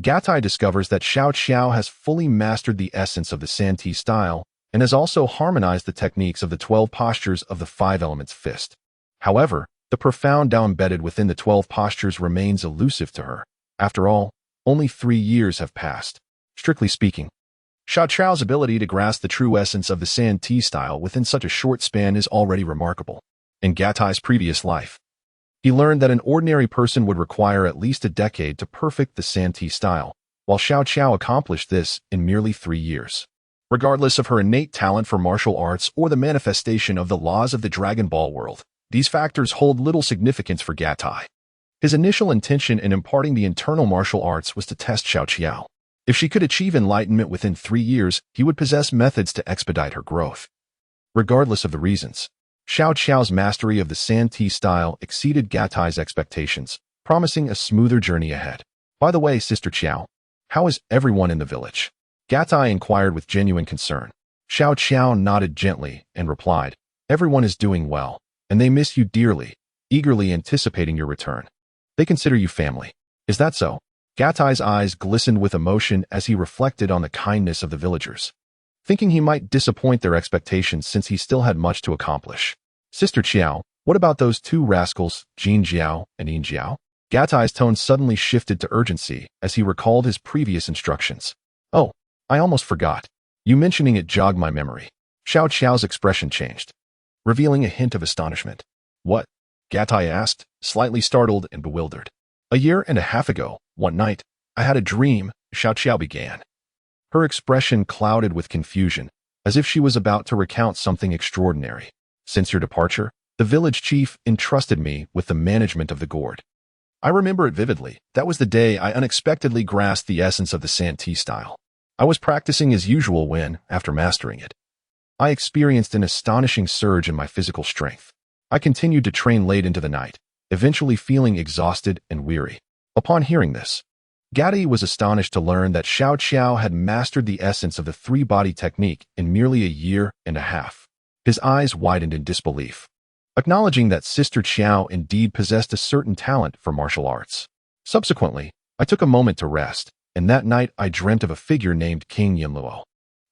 Gatti discovers that Xiao Qiao has fully mastered the essence of the Santee style and has also harmonized the techniques of the 12 postures of the 5 elements fist. However, the profound Tao embedded within the 12 postures remains elusive to her. After all, only 3 years have passed. Strictly speaking, Xiao Qiao's ability to grasp the true essence of the Santee style within such a short span is already remarkable. In Gatti's previous life, he learned that an ordinary person would require at least a decade to perfect the Santee style, while Xiao Qiao accomplished this in merely 3 years. Regardless of her innate talent for martial arts or the manifestation of the laws of the Dragon Ball world, these factors hold little significance for Gatti. His initial intention in imparting the internal martial arts was to test Xiao Qiao. If she could achieve enlightenment within 3 years, he would possess methods to expedite her growth. Regardless of the reasons, Xiao Qiao's mastery of the Santee style exceeded Gatti's expectations, promising a smoother journey ahead. "By the way, Sister Qiao, how is everyone in the village?" Gatti inquired with genuine concern. Xiao Qiao nodded gently and replied, "Everyone is doing well, and they miss you dearly, eagerly anticipating your return. They consider you family. Is that so?" Gatti's eyes glistened with emotion as he reflected on the kindness of the villagers, thinking he might disappoint their expectations since he still had much to accomplish. "Sister Qiao, what about those 2 rascals, Jin Jiao and Yin Jiao?" Gatti's tone suddenly shifted to urgency as he recalled his previous instructions. "Oh, I almost forgot. You mentioning it jogged my memory." Xiao Qiao's expression changed, revealing a hint of astonishment. "What?" Gatti asked, slightly startled and bewildered. "A year and a half ago, one night, I had a dream," Xiao Qiao began. Her expression clouded with confusion, as if she was about to recount something extraordinary. "Since your departure, the village chief entrusted me with the management of the gourd. I remember it vividly. That was the day I unexpectedly grasped the essence of the Santee style. I was practicing as usual when, after mastering it, I experienced an astonishing surge in my physical strength. I continued to train late into the night, eventually feeling exhausted and weary." Upon hearing this, Gatti was astonished to learn that Xiao Qiao had mastered the essence of the 3-body technique in merely a year and a half. His eyes widened in disbelief, acknowledging that Sister Qiao indeed possessed a certain talent for martial arts. "Subsequently, I took a moment to rest, and that night I dreamt of a figure named King Yinluo,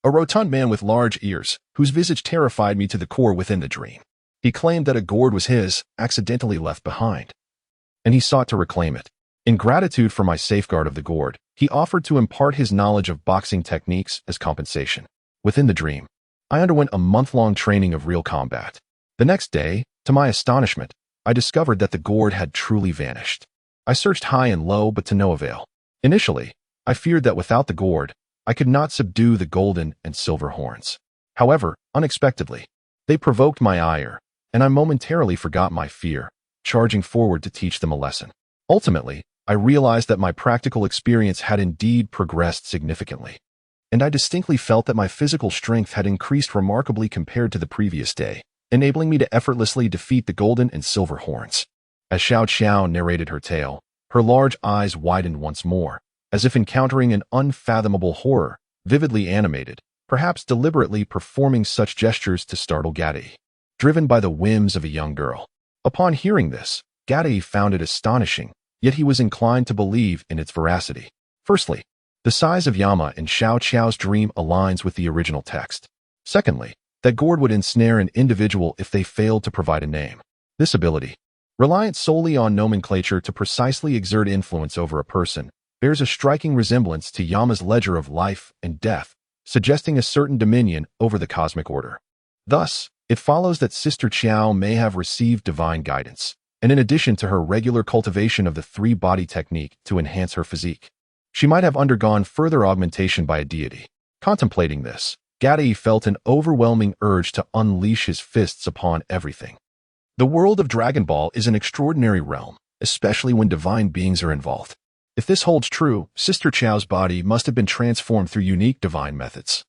a rotund man with large ears, whose visage terrified me to the core within the dream. He claimed that a gourd was his, accidentally left behind, and he sought to reclaim it. In gratitude for my safeguard of the gourd, he offered to impart his knowledge of boxing techniques as compensation. Within the dream, I underwent a month-long training of real combat. The next day, to my astonishment, I discovered that the gourd had truly vanished. I searched high and low, but to no avail. Initially, I feared that without the gourd, I could not subdue the golden and silver horns. However, unexpectedly, they provoked my ire, and I momentarily forgot my fear, charging forward to teach them a lesson. Ultimately, I realized that my practical experience had indeed progressed significantly, and I distinctly felt that my physical strength had increased remarkably compared to the previous day, enabling me to effortlessly defeat the golden and silver horns." As Xiao Qiao narrated her tale, her large eyes widened once more, as if encountering an unfathomable horror, vividly animated, perhaps deliberately performing such gestures to startle Gatti, driven by the whims of a young girl. Upon hearing this, Gatti found it astonishing, yet he was inclined to believe in its veracity. Firstly, the size of Yama in Xiao Qiao's dream aligns with the original text. Secondly, that gourd would ensnare an individual if they failed to provide a name. This ability, reliant solely on nomenclature to precisely exert influence over a person, bears a striking resemblance to Yama's ledger of life and death, suggesting a certain dominion over the cosmic order. Thus, it follows that Sister Qiao may have received divine guidance, and in addition to her regular cultivation of the three-body technique to enhance her physique, she might have undergone further augmentation by a deity. Contemplating this, Gatai felt an overwhelming urge to unleash his fists upon everything. The world of Dragon Ball is an extraordinary realm, especially when divine beings are involved. If this holds true, Sister Qiao's body must have been transformed through unique divine methods,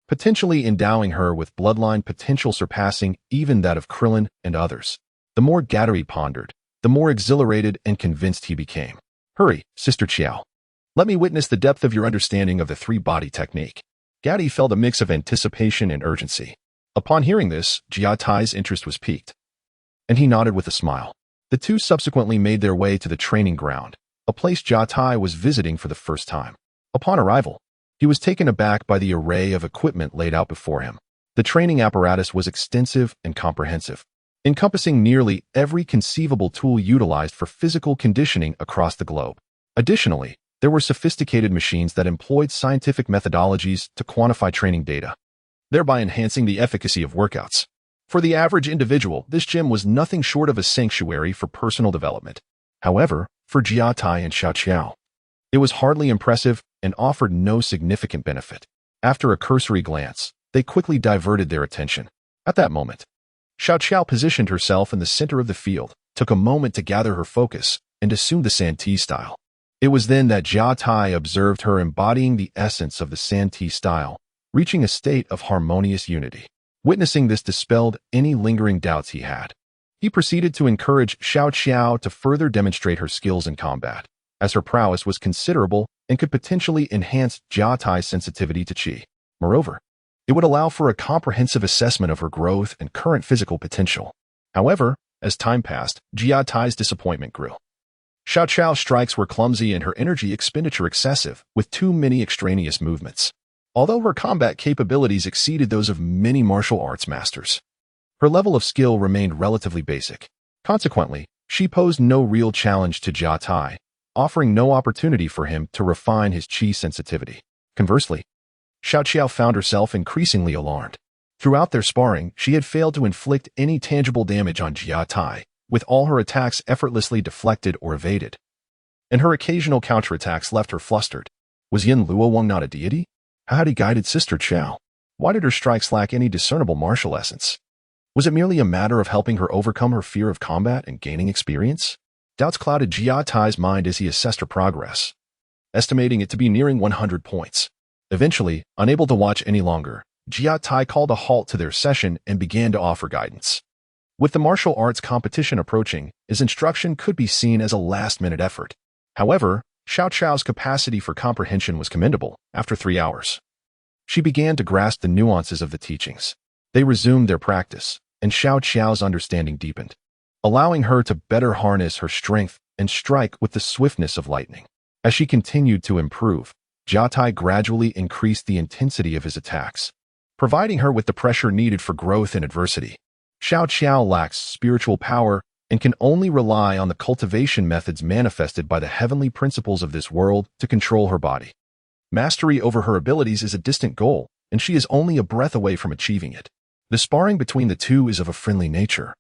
potentially endowing her with bloodline potential surpassing even that of Krillin and others. The more Gatai pondered, the more exhilarated and convinced he became. Hurry, Sister Qiao. Let me witness the depth of your understanding of the three-body technique. Gatai felt a mix of anticipation and urgency. Upon hearing this, Jiatai's interest was piqued, and he nodded with a smile. The two subsequently made their way to the training ground, a place Jiatai was visiting for the first time. Upon arrival, he was taken aback by the array of equipment laid out before him. The training apparatus was extensive and comprehensive, encompassing nearly every conceivable tool utilized for physical conditioning across the globe. Additionally, there were sophisticated machines that employed scientific methodologies to quantify training data, thereby enhancing the efficacy of workouts. For the average individual, this gym was nothing short of a sanctuary for personal development. However, for Jiatai and Xiao Qiao, it was hardly impressive and offered no significant benefit. After a cursory glance, they quickly diverted their attention. At that moment, Xiao Qiao positioned herself in the center of the field, took a moment to gather her focus, and assumed the Santee style. It was then that Jiatai observed her embodying the essence of the Santee style, reaching a state of harmonious unity. Witnessing this dispelled any lingering doubts he had. He proceeded to encourage Xiao Qiao to further demonstrate her skills in combat, as her prowess was considerable and could potentially enhance Jiatai's sensitivity to qi. Moreover, it would allow for a comprehensive assessment of her growth and current physical potential. However, as time passed, Jiatai's disappointment grew. Xiao Qiao's strikes were clumsy and her energy expenditure excessive, with too many extraneous movements. Although her combat capabilities exceeded those of many martial arts masters, her level of skill remained relatively basic. Consequently, she posed no real challenge to Jiatai, offering no opportunity for him to refine his qi sensitivity. Conversely, Xiao Qiao found herself increasingly alarmed. Throughout their sparring, she had failed to inflict any tangible damage on Jiatai, with all her attacks effortlessly deflected or evaded. And her occasional counterattacks left her flustered. Was Yin Luowang not a deity? How had he guided Sister Qiao? Why did her strikes lack any discernible martial essence? Was it merely a matter of helping her overcome her fear of combat and gaining experience? Doubts clouded Jiatai's mind as he assessed her progress, estimating it to be nearing 100 points. Eventually, unable to watch any longer, Jiatai called a halt to their session and began to offer guidance. With the martial arts competition approaching, his instruction could be seen as a last-minute effort. However, Xiao Qiao's capacity for comprehension was commendable. After 3 hours, she began to grasp the nuances of the teachings. They resumed their practice, and Xiao Qiao's understanding deepened, allowing her to better harness her strength and strike with the swiftness of lightning. As she continued to improve, Jiatai gradually increased the intensity of his attacks, providing her with the pressure needed for growth in adversity. Xiao Qiao lacks spiritual power and can only rely on the cultivation methods manifested by the heavenly principles of this world to control her body. Mastery over her abilities is a distant goal, and she is only a breath away from achieving it. The sparring between the two is of a friendly nature,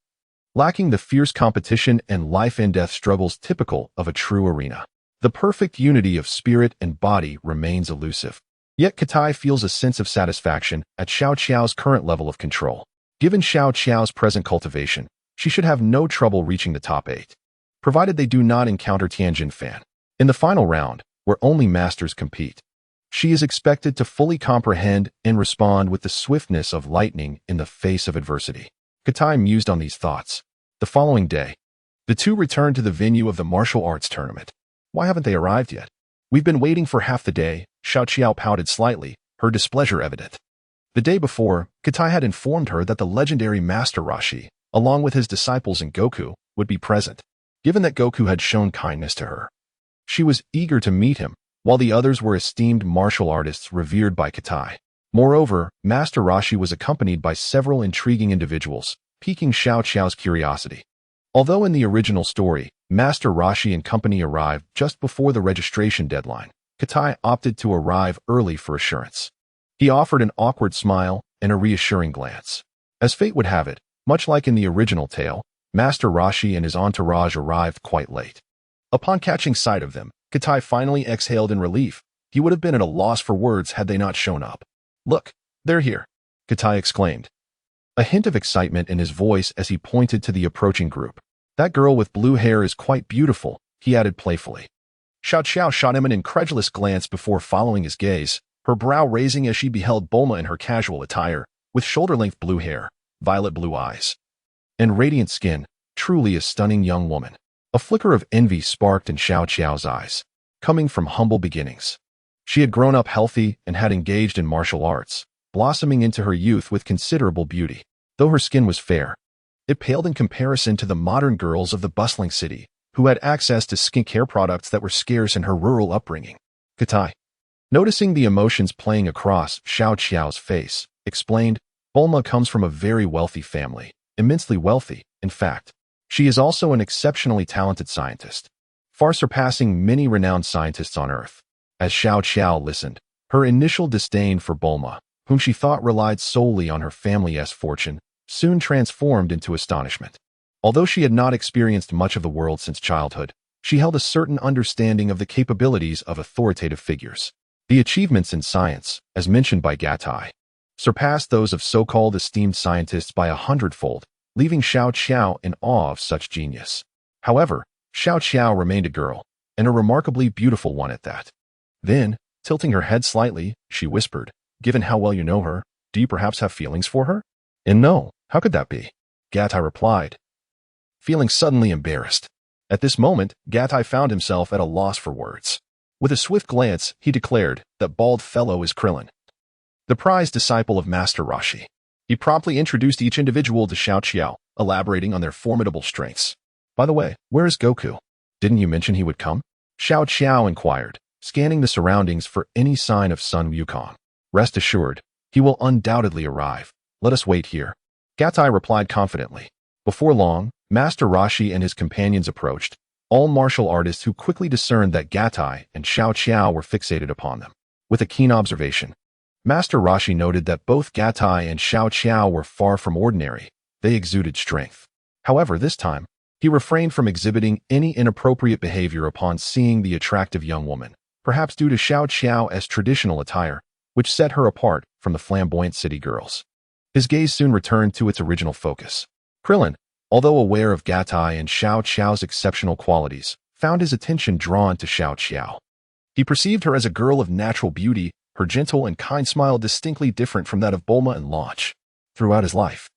lacking the fierce competition and life-and-death struggles typical of a true arena. The perfect unity of spirit and body remains elusive. Yet Gatai feels a sense of satisfaction at Xiao Qiao's current level of control. Given Xiao Qiao's present cultivation, she should have no trouble reaching the top 8, provided they do not encounter Tianjin Fan. In the final round, where only masters compete, she is expected to fully comprehend and respond with the swiftness of lightning in the face of adversity. Gatai mused on these thoughts. The following day, the two returned to the venue of the martial arts tournament. Why haven't they arrived yet? We've been waiting for half the day, Xiao Qiao pouted slightly, her displeasure evident. The day before, Gatai had informed her that the legendary Master Rashi, along with his disciples and Goku, would be present. Given that Goku had shown kindness to her, she was eager to meet him, while the others were esteemed martial artists revered by Gatai. Moreover, Master Rashi was accompanied by several intriguing individuals, piquing Xiao Qiao's curiosity. Although in the original story, Master Rashi and company arrived just before the registration deadline, Katai opted to arrive early for assurance. He offered an awkward smile and a reassuring glance. As fate would have it, much like in the original tale, Master Rashi and his entourage arrived quite late. Upon catching sight of them, Katai finally exhaled in relief. He would have been at a loss for words had they not shown up. "Look, they're here," Katai exclaimed, a hint of excitement in his voice as he pointed to the approaching group. "That girl with blue hair is quite beautiful," he added playfully. Xiao Qiao shot him an incredulous glance before following his gaze, her brow raising as she beheld Bulma in her casual attire, with shoulder-length blue hair, violet blue eyes, and radiant skin, truly a stunning young woman. A flicker of envy sparked in Xiao Qiao's eyes. Coming from humble beginnings, she had grown up healthy and had engaged in martial arts, blossoming into her youth with considerable beauty. Though her skin was fair, it paled in comparison to the modern girls of the bustling city, who had access to skincare products that were scarce in her rural upbringing. Katai, noticing the emotions playing across Xiao Qiao's face, explained, "Bulma comes from a very wealthy family, immensely wealthy, in fact. She is also an exceptionally talented scientist, far surpassing many renowned scientists on Earth." As Xiao Qiao listened, her initial disdain for Bulma, whom she thought relied solely on her family's fortune, soon transformed into astonishment. Although she had not experienced much of the world since childhood, she held a certain understanding of the capabilities of authoritative figures. The achievements in science, as mentioned by Gatai, surpassed those of so-called esteemed scientists by 100-fold, leaving Xiao Qiao in awe of such genius. However, Xiao Qiao remained a girl, and a remarkably beautiful one at that. Then, tilting her head slightly, she whispered, "Given how well you know her, do you perhaps have feelings for her?" "And no, how could that be?" Gatai replied, feeling suddenly embarrassed. At this moment, Gatai found himself at a loss for words. With a swift glance, he declared, "That bald fellow is Krillin, the prized disciple of Master Rashi." He promptly introduced each individual to Xiao Qiao, elaborating on their formidable strengths. "By the way, where is Goku? Didn't you mention he would come?" Xiao Qiao inquired, scanning the surroundings for any sign of Sun Wukong. "Rest assured, he will undoubtedly arrive. Let us wait here," Gatai replied confidently. Before long, Master Rashi and his companions approached, all martial artists who quickly discerned that Gatai and Xiao Qiao were fixated upon them. With a keen observation, Master Rashi noted that both Gatai and Xiao Qiao were far from ordinary. They exuded strength. However, this time, he refrained from exhibiting any inappropriate behavior upon seeing the attractive young woman, perhaps due to Xiao Qiao's traditional attire, which set her apart from the flamboyant city girls. His gaze soon returned to its original focus. Krillin, although aware of Gatai and Xiao Qiao's exceptional qualities, found his attention drawn to Xiao Qiao. He perceived her as a girl of natural beauty, her gentle and kind smile distinctly different from that of Bulma and Launch. Throughout his life,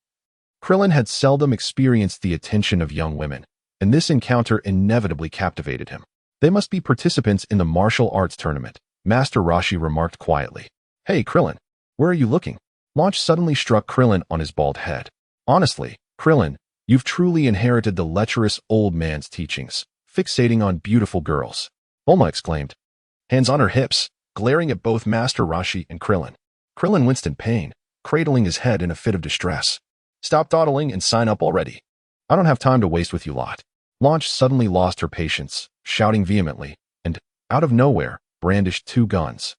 Krillin had seldom experienced the attention of young women, and this encounter inevitably captivated him. "They must be participants in the martial arts tournament," Master Rashi remarked quietly. "Hey, Krillin, where are you looking?" Launch suddenly struck Krillin on his bald head. "Honestly, Krillin, you've truly inherited the lecherous old man's teachings, fixating on beautiful girls," Bulma exclaimed, hands on her hips, glaring at both Master Rashi and Krillin. Krillin winced in pain, cradling his head in a fit of distress. "Stop dawdling and sign up already. I don't have time to waste with you lot." Launch suddenly lost her patience, shouting vehemently, and, out of nowhere, brandished two guns,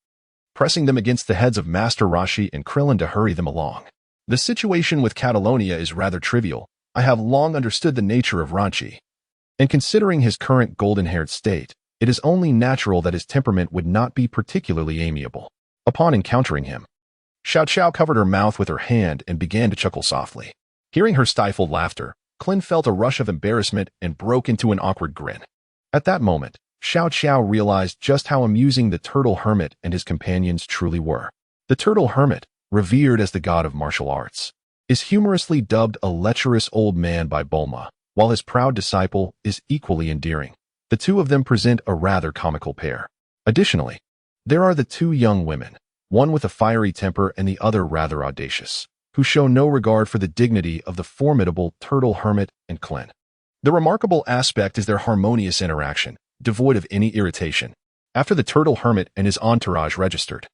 pressing them against the heads of Master Rashi and Krillin to hurry them along. "The situation with Catalonia is rather trivial. I have long understood the nature of Ranchi, and considering his current golden-haired state, it is only natural that his temperament would not be particularly amiable." Upon encountering him, Xiao Qiao covered her mouth with her hand and began to chuckle softly. Hearing her stifled laughter, Klin felt a rush of embarrassment and broke into an awkward grin. At that moment, Xiao Qiao realized just how amusing the Turtle Hermit and his companions truly were. The Turtle Hermit, revered as the god of martial arts, is humorously dubbed a lecherous old man by Bulma, while his proud disciple is equally endearing. The two of them present a rather comical pair. Additionally, there are the two young women, one with a fiery temper and the other rather audacious, who show no regard for the dignity of the formidable Turtle Hermit and Klin. The remarkable aspect is their harmonious interaction, devoid of any irritation. After the Turtle Hermit and his entourage registered,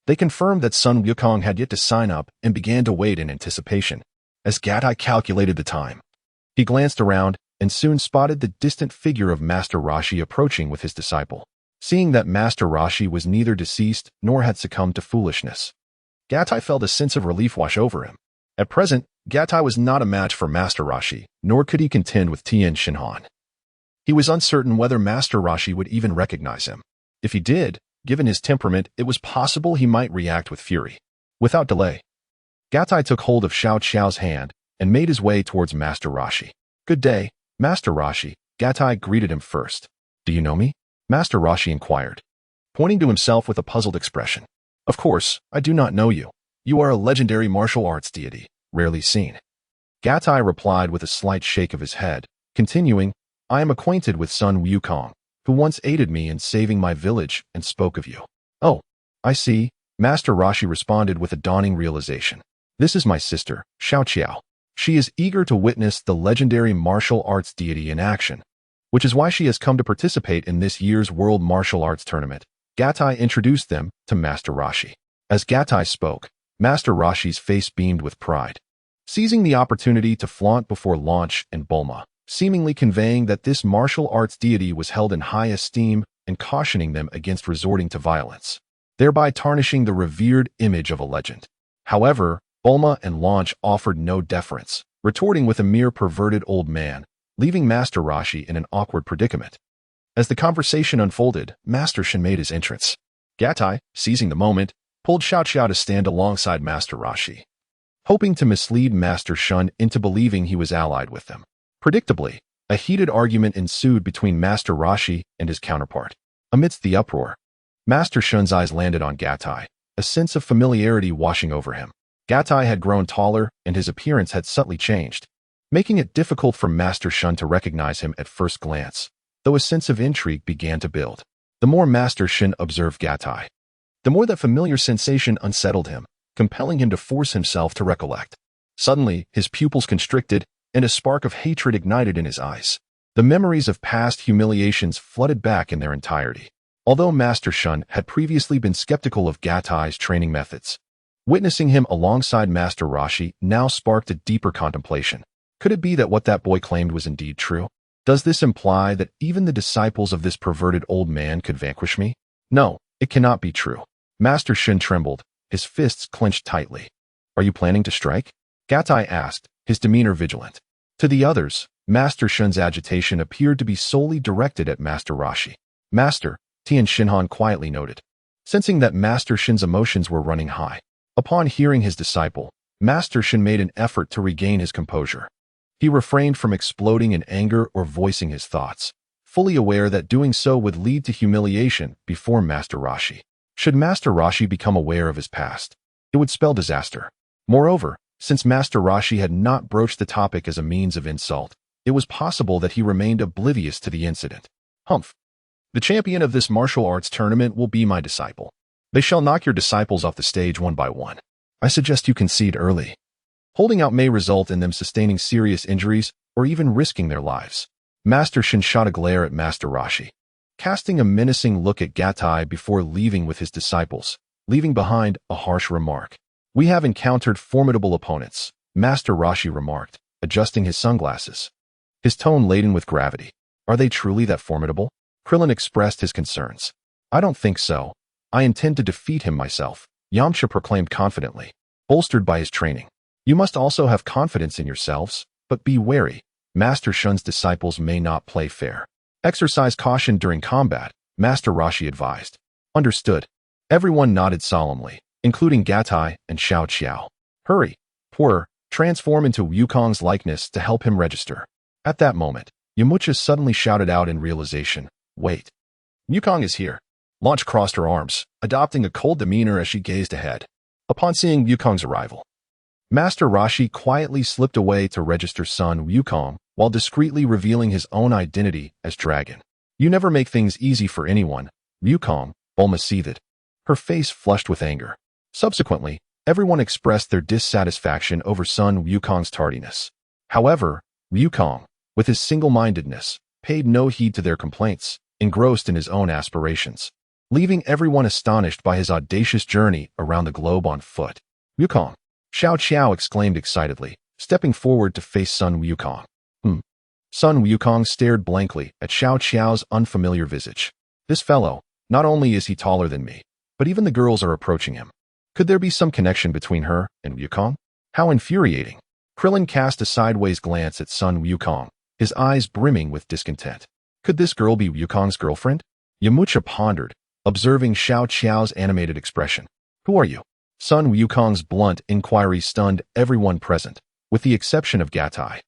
They confirmed that Sun Wukong had yet to sign up and began to wait in anticipation. As Gatai calculated the time, he glanced around and soon spotted the distant figure of Master Rashi approaching with his disciple. Seeing that Master Rashi was neither deceased nor had succumbed to foolishness, Gatai felt a sense of relief wash over him. At present, Gatai was not a match for Master Rashi, nor could he contend with Tian Xinhan. He was uncertain whether Master Rashi would even recognize him. If he did, given his temperament, it was possible he might react with fury. Without delay, Gatai took hold of Xiao Qiao's hand and made his way towards Master Rashi. "Good day, Master Rashi," Gatai greeted him first. "Do you know me?" Master Rashi inquired, pointing to himself with a puzzled expression. "Of course, I do not know you. You are a legendary martial arts deity, rarely seen." Gatai replied with a slight shake of his head, continuing, "I am acquainted with Sun Wukong, who once aided me in saving my village and spoke of you." "Oh, I see," Master Rashi responded with a dawning realization. "This is my sister, Xiao Qiao. She is eager to witness the legendary martial arts deity in action, which is why she has come to participate in this year's World Martial Arts Tournament." Gatai introduced them to Master Rashi. As Gatai spoke, Master Rashi's face beamed with pride, seizing the opportunity to flaunt before Launch and Bulma, seemingly conveying that this martial arts deity was held in high esteem and cautioning them against resorting to violence, thereby tarnishing the revered image of a legend. However, Bulma and Launch offered no deference, retorting with a mere perverted old man, leaving Master Rashi in an awkward predicament. As the conversation unfolded, Master Shin made his entrance. Gatai, seizing the moment, pulled Xiao Qiao to stand alongside Master Rashi, hoping to mislead Master Shun into believing he was allied with them. Predictably, a heated argument ensued between Master Rashi and his counterpart. Amidst the uproar, Master Shun's eyes landed on Gatai, a sense of familiarity washing over him. Gatai had grown taller and his appearance had subtly changed, making it difficult for Master Shun to recognize him at first glance, though a sense of intrigue began to build. The more Master Shin observed Gatai, the more that familiar sensation unsettled him, compelling him to force himself to recollect. Suddenly, his pupils constricted and a spark of hatred ignited in his eyes. The memories of past humiliations flooded back in their entirety. Although Master Shun had previously been skeptical of Gatai's training methods, witnessing him alongside Master Rashi now sparked a deeper contemplation. Could it be that what that boy claimed was indeed true? Does this imply that even the disciples of this perverted old man could vanquish me? No, it cannot be true. Master Shin trembled, his fists clenched tightly. "Are you planning to strike?" Gatai asked, his demeanor vigilant. To the others, Master Shun's agitation appeared to be solely directed at Master Rashi. "Master," Tian Xinhan quietly noted, sensing that Master Shin's emotions were running high. Upon hearing his disciple, Master Shin made an effort to regain his composure. He refrained from exploding in anger or voicing his thoughts, fully aware that doing so would lead to humiliation before Master Rashi. Should Master Rashi become aware of his past, it would spell disaster. Moreover, since Master Rashi had not broached the topic as a means of insult, it was possible that he remained oblivious to the incident. "Humph. The champion of this martial arts tournament will be my disciple. They shall knock your disciples off the stage one by one. I suggest you concede early. Holding out may result in them sustaining serious injuries or even risking their lives." Master Shin shot a glare at Master Rashi, casting a menacing look at Gatai before leaving with his disciples, leaving behind a harsh remark. "We have encountered formidable opponents," Master Rashi remarked, adjusting his sunglasses, his tone laden with gravity. "Are they truly that formidable?" Krillin expressed his concerns. "I don't think so. I intend to defeat him myself," Yamcha proclaimed confidently, bolstered by his training. "You must also have confidence in yourselves, but be wary. Master Shun's disciples may not play fair. Exercise caution during combat," Master Rashi advised. "Understood." Everyone nodded solemnly, including Gatai and Xiao Qiao. "Hurry, Puer, transform into Wukong's likeness to help him register." At that moment, Yamucha suddenly shouted out in realization, "Wait. Wukong is here." Launch crossed her arms, adopting a cold demeanor as she gazed ahead. Upon seeing Wukong's arrival, Master Rashi quietly slipped away to register Sun Wukong while discreetly revealing his own identity as Dragon. "You never make things easy for anyone, Wukong," Bulma seethed, her face flushed with anger. Subsequently, everyone expressed their dissatisfaction over Sun Wukong's tardiness. However, Wukong, with his single-mindedness, paid no heed to their complaints, engrossed in his own aspirations. leaving everyone astonished by his audacious journey around the globe on foot. Wukong! Xiao Qiao exclaimed excitedly, stepping forward to face Sun Wukong. Sun Wukong stared blankly at Xiao Qiao's unfamiliar visage. This fellow, not only is he taller than me, but even the girls are approaching him. Could there be some connection between her and Wukong? How infuriating! Krillin cast a sideways glance at Sun Wukong, his eyes brimming with discontent. Could this girl be Wukong's girlfriend? Yamcha pondered, observing Xiao Qiao's animated expression. Who are you? Sun Wukong's blunt inquiry stunned everyone present, with the exception of Gatai,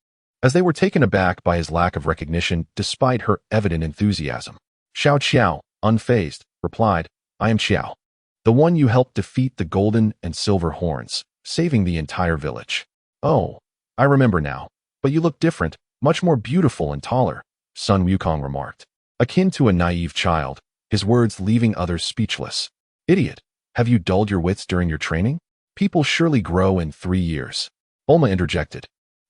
as they were taken aback by his lack of recognition despite her evident enthusiasm. Xiao Qiao, unfazed, replied, I am Qiao, the one you helped defeat the golden and silver horns, saving the entire village. Oh, I remember now, but you look different, much more beautiful and taller, Sun Wukong remarked, akin to a naive child, his words leaving others speechless. Idiot, have you dulled your wits during your training? People surely grow in 3 years. Bulma interjected,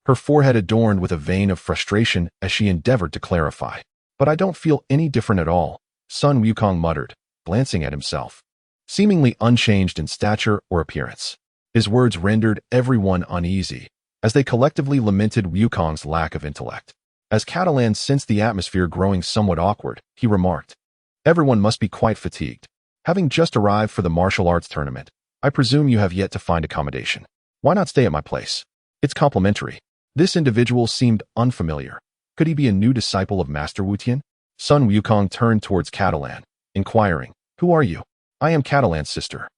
her forehead adorned with a vein of frustration as she endeavored to clarify. But I don't feel any different at all, Sun Wukong muttered, glancing at himself, seemingly unchanged in stature or appearance. His words rendered everyone uneasy, as they collectively lamented Wukong's lack of intellect. As Catalan sensed the atmosphere growing somewhat awkward, he remarked, everyone must be quite fatigued. Having just arrived for the martial arts tournament, I presume you have yet to find accommodation. Why not stay at my place? It's complimentary. This individual seemed unfamiliar. Could he be a new disciple of Master Wutian? Sun Wukong turned towards Catalan, inquiring, who are you? I am Catalan's sister.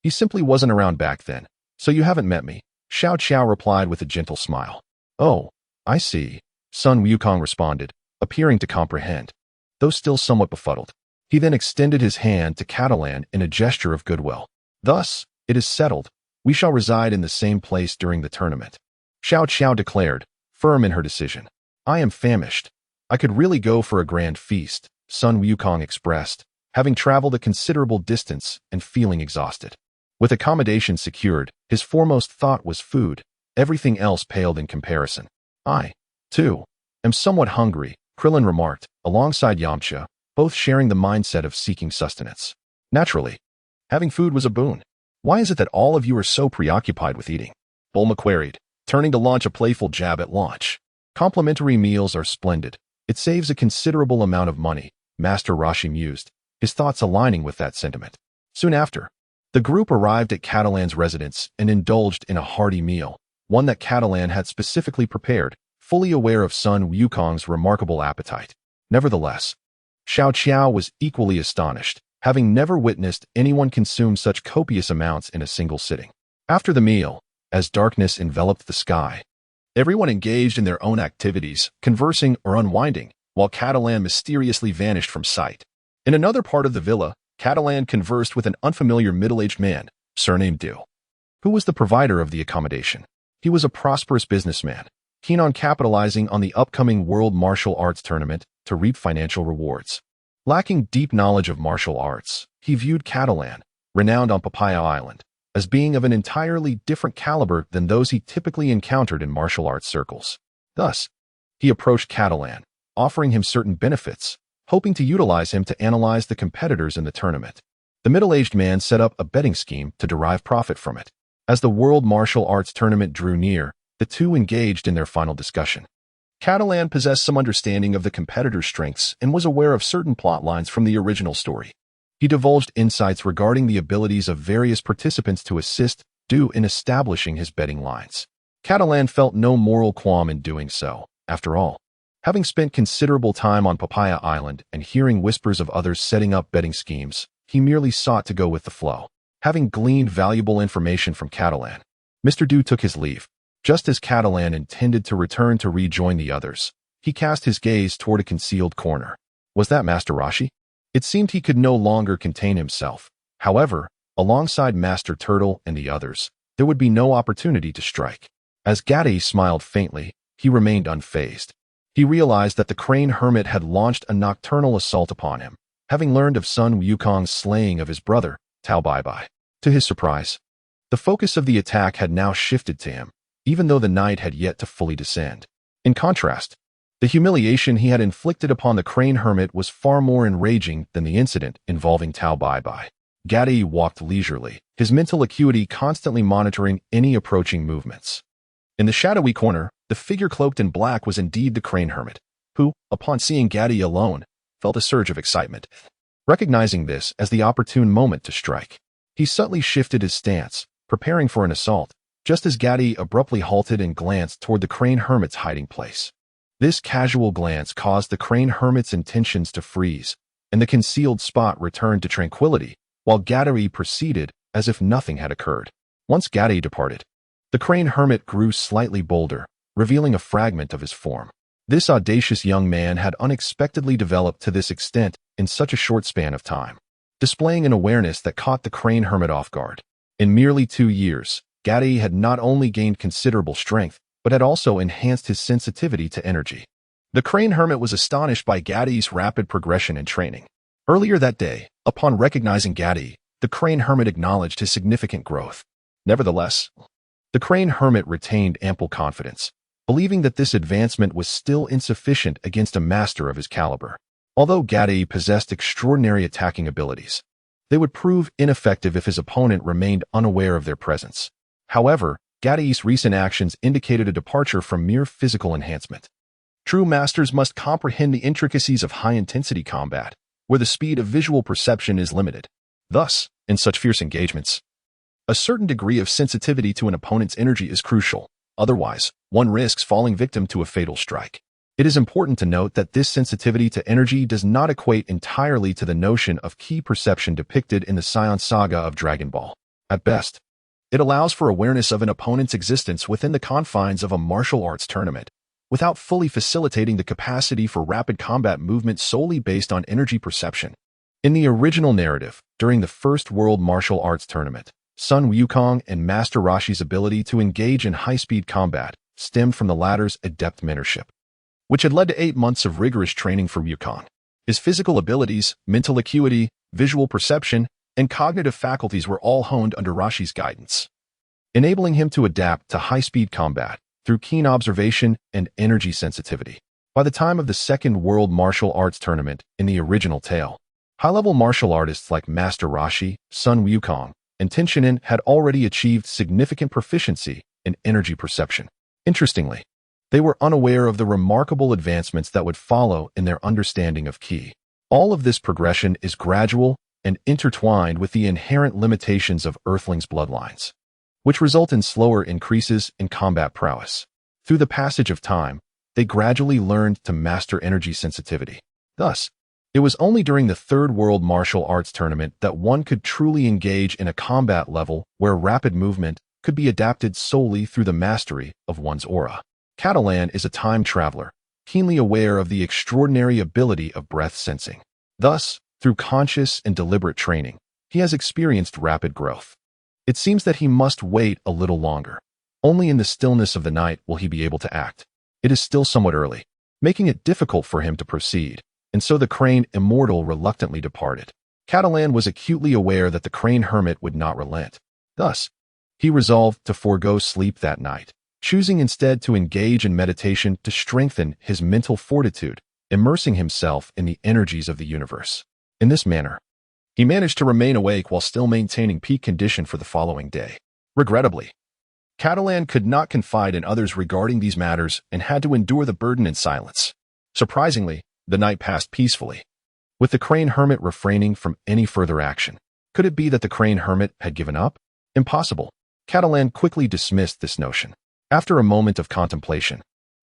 He simply wasn't around back then, so you haven't met me, Xiao Qiao replied with a gentle smile. Oh, I see, Sun Wukong responded, appearing to comprehend, though still somewhat befuddled. He then extended his hand to Catalan in a gesture of goodwill. Thus, it is settled. We shall reside in the same place during the tournament, Xiao Qiao declared, firm in her decision. I am famished. I could really go for a grand feast, Sun Wukong expressed, having traveled a considerable distance and feeling exhausted. With accommodation secured, his foremost thought was food. Everything else paled in comparison. I, too, am somewhat hungry, Krillin remarked, alongside Yamcha, both sharing the mindset of seeking sustenance. Naturally, having food was a boon. Why is it that all of you are so preoccupied with eating? Bulma queried, turning to launch a playful jab at launch. Complimentary meals are splendid. It saves a considerable amount of money, Master Roshi mused, his thoughts aligning with that sentiment. Soon after, the group arrived at Catalan's residence and indulged in a hearty meal, one that Catalan had specifically prepared, fully aware of Sun Wukong's remarkable appetite. Nevertheless, Xiao Qiao was equally astonished, having never witnessed anyone consume such copious amounts in a single sitting. After the meal, as darkness enveloped the sky, everyone engaged in their own activities, conversing or unwinding, while Catalan mysteriously vanished from sight. In another part of the villa, Catalan conversed with an unfamiliar middle-aged man, surnamed Du, who was the provider of the accommodation. He was a prosperous businessman, keen on capitalizing on the upcoming World Martial Arts Tournament to reap financial rewards. Lacking deep knowledge of martial arts, he viewed Catalan, renowned on Papaya Island, as being of an entirely different caliber than those he typically encountered in martial arts circles. Thus, he approached Catalan, offering him certain benefits, hoping to utilize him to analyze the competitors in the tournament. The middle-aged man set up a betting scheme to derive profit from it. As the World Martial Arts Tournament drew near, the two engaged in their final discussion. Catalan possessed some understanding of the competitors' strengths and was aware of certain plot lines from the original story. He divulged insights regarding the abilities of various participants to assist Du in establishing his betting lines. Catalan felt no moral qualm in doing so. After all, having spent considerable time on Papaya Island and hearing whispers of others setting up betting schemes, he merely sought to go with the flow. Having gleaned valuable information from Catalan, Mr. Du took his leave. Just as Catalan intended to return to rejoin the others, he cast his gaze toward a concealed corner. Was that Master Roshi? It seemed he could no longer contain himself. However, alongside Master Turtle and the others, there would be no opportunity to strike. As Gatai smiled faintly, he remained unfazed. He realized that the Crane Hermit had launched a nocturnal assault upon him, having learned of Sun Wukong's slaying of his brother, Tao Bai. To his surprise, the focus of the attack had now shifted to him, even though the night had yet to fully descend. In contrast, The humiliation he had inflicted upon the Crane Hermit was far more enraging than the incident involving Tao Bai. Gaddy walked leisurely, his mental acuity constantly monitoring any approaching movements. In the shadowy corner, the figure cloaked in black was indeed the Crane Hermit, who, upon seeing Gaddy alone, felt a surge of excitement. Recognizing this as the opportune moment to strike, he subtly shifted his stance, preparing for an assault, just as Gaddy abruptly halted and glanced toward the Crane Hermit's hiding place. This casual glance caused the Crane Hermit's intentions to freeze, and the concealed spot returned to tranquility, while Gaddy proceeded as if nothing had occurred. Once Gaddy departed, the Crane Hermit grew slightly bolder, revealing a fragment of his form. This audacious young man had unexpectedly developed to this extent in such a short span of time, displaying an awareness that caught the Crane Hermit off guard. In merely 2 years, Gaddy had not only gained considerable strength, but had also enhanced his sensitivity to energy. The Crane Hermit was astonished by Gaddy's rapid progression and training. Earlier that day, upon recognizing Gaddy, the Crane Hermit acknowledged his significant growth. Nevertheless, the Crane Hermit retained ample confidence, believing that this advancement was still insufficient against a master of his caliber. Although Gaddy possessed extraordinary attacking abilities, they would prove ineffective if his opponent remained unaware of their presence. However, Gaddy's recent actions indicated a departure from mere physical enhancement. True masters must comprehend the intricacies of high-intensity combat, where the speed of visual perception is limited. Thus, in such fierce engagements, a certain degree of sensitivity to an opponent's energy is crucial. Otherwise, one risks falling victim to a fatal strike. It is important to note that this sensitivity to energy does not equate entirely to the notion of ki perception depicted in the Scion Saga of Dragon Ball. At best, it allows for awareness of an opponent's existence within the confines of a martial arts tournament, without fully facilitating the capacity for rapid combat movement solely based on energy perception. In the original narrative, during the First World Martial Arts Tournament, Sun Wukong and Master Roshi's ability to engage in high-speed combat stemmed from the latter's adept mentorship, which had led to 8 months of rigorous training for Wukong. His physical abilities, mental acuity, visual perception, and cognitive faculties were all honed under Roshi's guidance, enabling him to adapt to high-speed combat through keen observation and energy sensitivity. By the time of the Second World Martial Arts Tournament in the original tale, high-level martial artists like Master Roshi, Sun Wukong, and Tenshinhan had already achieved significant proficiency in energy perception. Interestingly, they were unaware of the remarkable advancements that would follow in their understanding of ki. All of this progression is gradual and intertwined with the inherent limitations of Earthling's bloodlines, which result in slower increases in combat prowess. Through the passage of time, they gradually learned to master energy sensitivity. Thus, it was only during the Third World Martial Arts Tournament that one could truly engage in a combat level where rapid movement could be adapted solely through the mastery of one's aura. Catalan is a time traveler, keenly aware of the extraordinary ability of breath sensing. Thus, through conscious and deliberate training, he has experienced rapid growth. It seems that he must wait a little longer. Only in the stillness of the night will he be able to act. It is still somewhat early, making it difficult for him to proceed, and so the Crane Immortal reluctantly departed. Catalan was acutely aware that the Crane Hermit would not relent. Thus, he resolved to forego sleep that night, choosing instead to engage in meditation to strengthen his mental fortitude, immersing himself in the energies of the universe. In this manner, he managed to remain awake while still maintaining peak condition for the following day. Regrettably, Catalan could not confide in others regarding these matters and had to endure the burden in silence. Surprisingly, the night passed peacefully, with the Crane Hermit refraining from any further action. Could it be that the Crane Hermit had given up? Impossible. Catalan quickly dismissed this notion. After a moment of contemplation,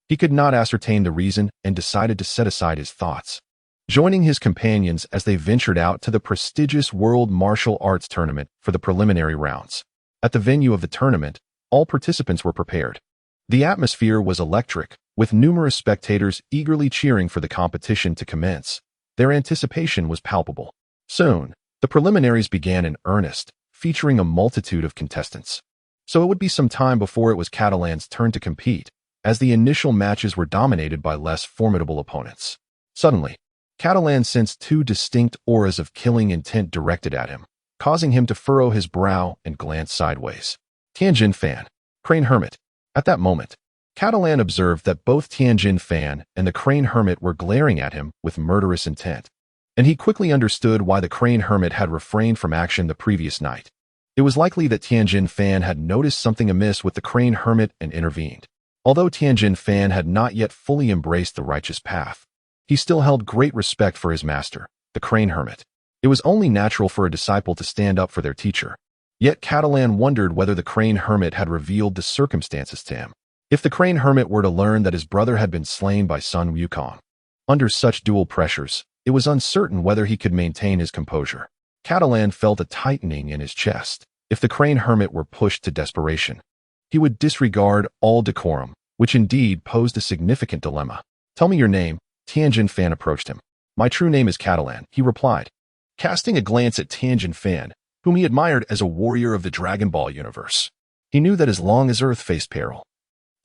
he could not ascertain the reason and decided to set aside his thoughts. Joining his companions as they ventured out to the prestigious World Martial Arts Tournament for the preliminary rounds. At the venue of the tournament, all participants were prepared. The atmosphere was electric, with numerous spectators eagerly cheering for the competition to commence. Their anticipation was palpable. Soon, the preliminaries began in earnest, featuring a multitude of contestants. So it would be some time before it was Catalan's turn to compete, as the initial matches were dominated by less formidable opponents. Suddenly, Catalan sensed 2 distinct auras of killing intent directed at him, causing him to furrow his brow and glance sideways. Tianjin Fan, Crane Hermit. At that moment, Catalan observed that both Tianjin Fan and the Crane Hermit were glaring at him with murderous intent, and he quickly understood why the Crane Hermit had refrained from action the previous night. It was likely that Tianjin Fan had noticed something amiss with the Crane Hermit and intervened. Although Tianjin Fan had not yet fully embraced the righteous path, he still held great respect for his master, the Crane Hermit. It was only natural for a disciple to stand up for their teacher. Yet Catalan wondered whether the Crane Hermit had revealed the circumstances to him. If the Crane Hermit were to learn that his brother had been slain by Sun Wukong, under such dual pressures, it was uncertain whether he could maintain his composure. Catalan felt a tightening in his chest. If the Crane Hermit were pushed to desperation, he would disregard all decorum, which indeed posed a significant dilemma. "Tell me your name." Tianjin Fan approached him. "My true name is Catalan," he replied, casting a glance at Tianjin Fan, whom he admired as a warrior of the Dragon Ball universe. He knew that as long as Earth faced peril,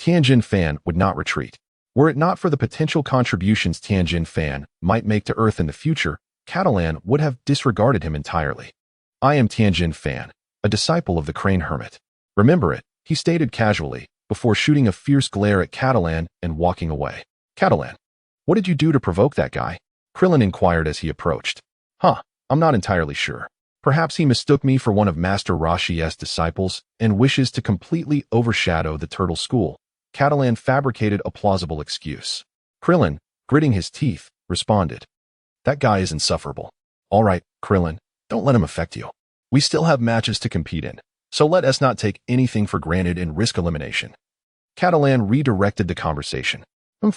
Tianjin Fan would not retreat. Were it not for the potential contributions Tianjin Fan might make to Earth in the future, Catalan would have disregarded him entirely. "I am Tianjin Fan, a disciple of the Crane Hermit. Remember it," he stated casually, before shooting a fierce glare at Catalan and walking away. "Catalan, what did you do to provoke that guy?" Krillin inquired as he approached. I'm not entirely sure. Perhaps he mistook me for one of Master Roshi's disciples and wishes to completely overshadow the Turtle School." Catalan fabricated a plausible excuse. Krillin, gritting his teeth, responded, "That guy is insufferable." "All right, Krillin, don't let him affect you. We still have matches to compete in, so let us not take anything for granted and risk elimination." Catalan redirected the conversation.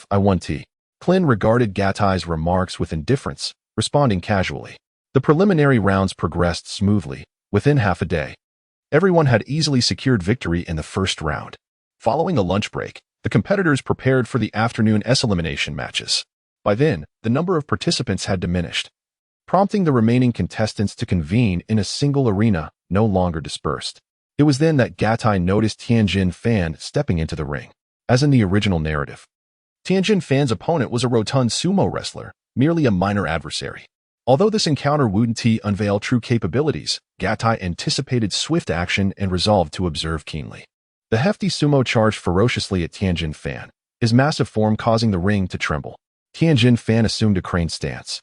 I won T. Klin regarded Gatai's remarks with indifference, responding casually. The preliminary rounds progressed smoothly. Within half a day, everyone had easily secured victory in the first round. Following a lunch break, the competitors prepared for the afternoon elimination matches. By then, the number of participants had diminished, prompting the remaining contestants to convene in a single arena, no longer dispersed. It was then that Gatai noticed Tianjin Fan stepping into the ring. As in the original narrative, Tianjin Fan's opponent was a rotund sumo wrestler, merely a minor adversary. Although this encounter wouldn't unveil true capabilities, Gatai anticipated swift action and resolved to observe keenly. The hefty sumo charged ferociously at Tianjin Fan, his massive form causing the ring to tremble. Tianjin Fan assumed a crane stance,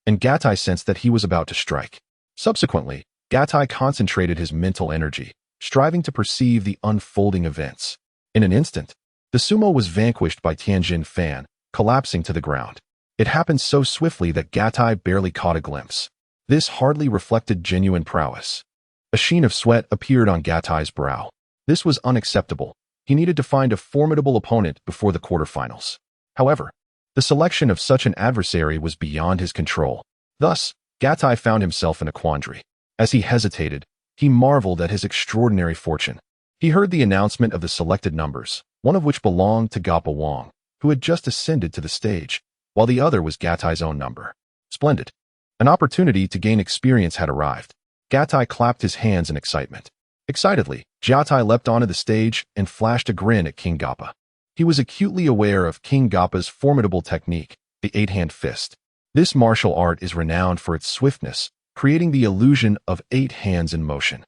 and Gatai sensed that he was about to strike. Subsequently, Gatai concentrated his mental energy, striving to perceive the unfolding events. In an instant, the sumo was vanquished by Tianjin Fan, collapsing to the ground. It happened so swiftly that Gatai barely caught a glimpse. This hardly reflected genuine prowess. A sheen of sweat appeared on Gatai's brow. This was unacceptable. He needed to find a formidable opponent before the quarterfinals. However, the selection of such an adversary was beyond his control. Thus, Gatai found himself in a quandary. As he hesitated, he marveled at his extraordinary fortune. He heard the announcement of the selected numbers, one of which belonged to Gappa Wong, who had just ascended to the stage, while the other was Gatai's own number. Splendid. An opportunity to gain experience had arrived. Gatai clapped his hands in excitement. Excitedly, Gatai leapt onto the stage and flashed a grin at King Gappa. He was acutely aware of King Gappa's formidable technique, the eight-hand fist. This martial art is renowned for its swiftness, creating the illusion of 8 hands in motion.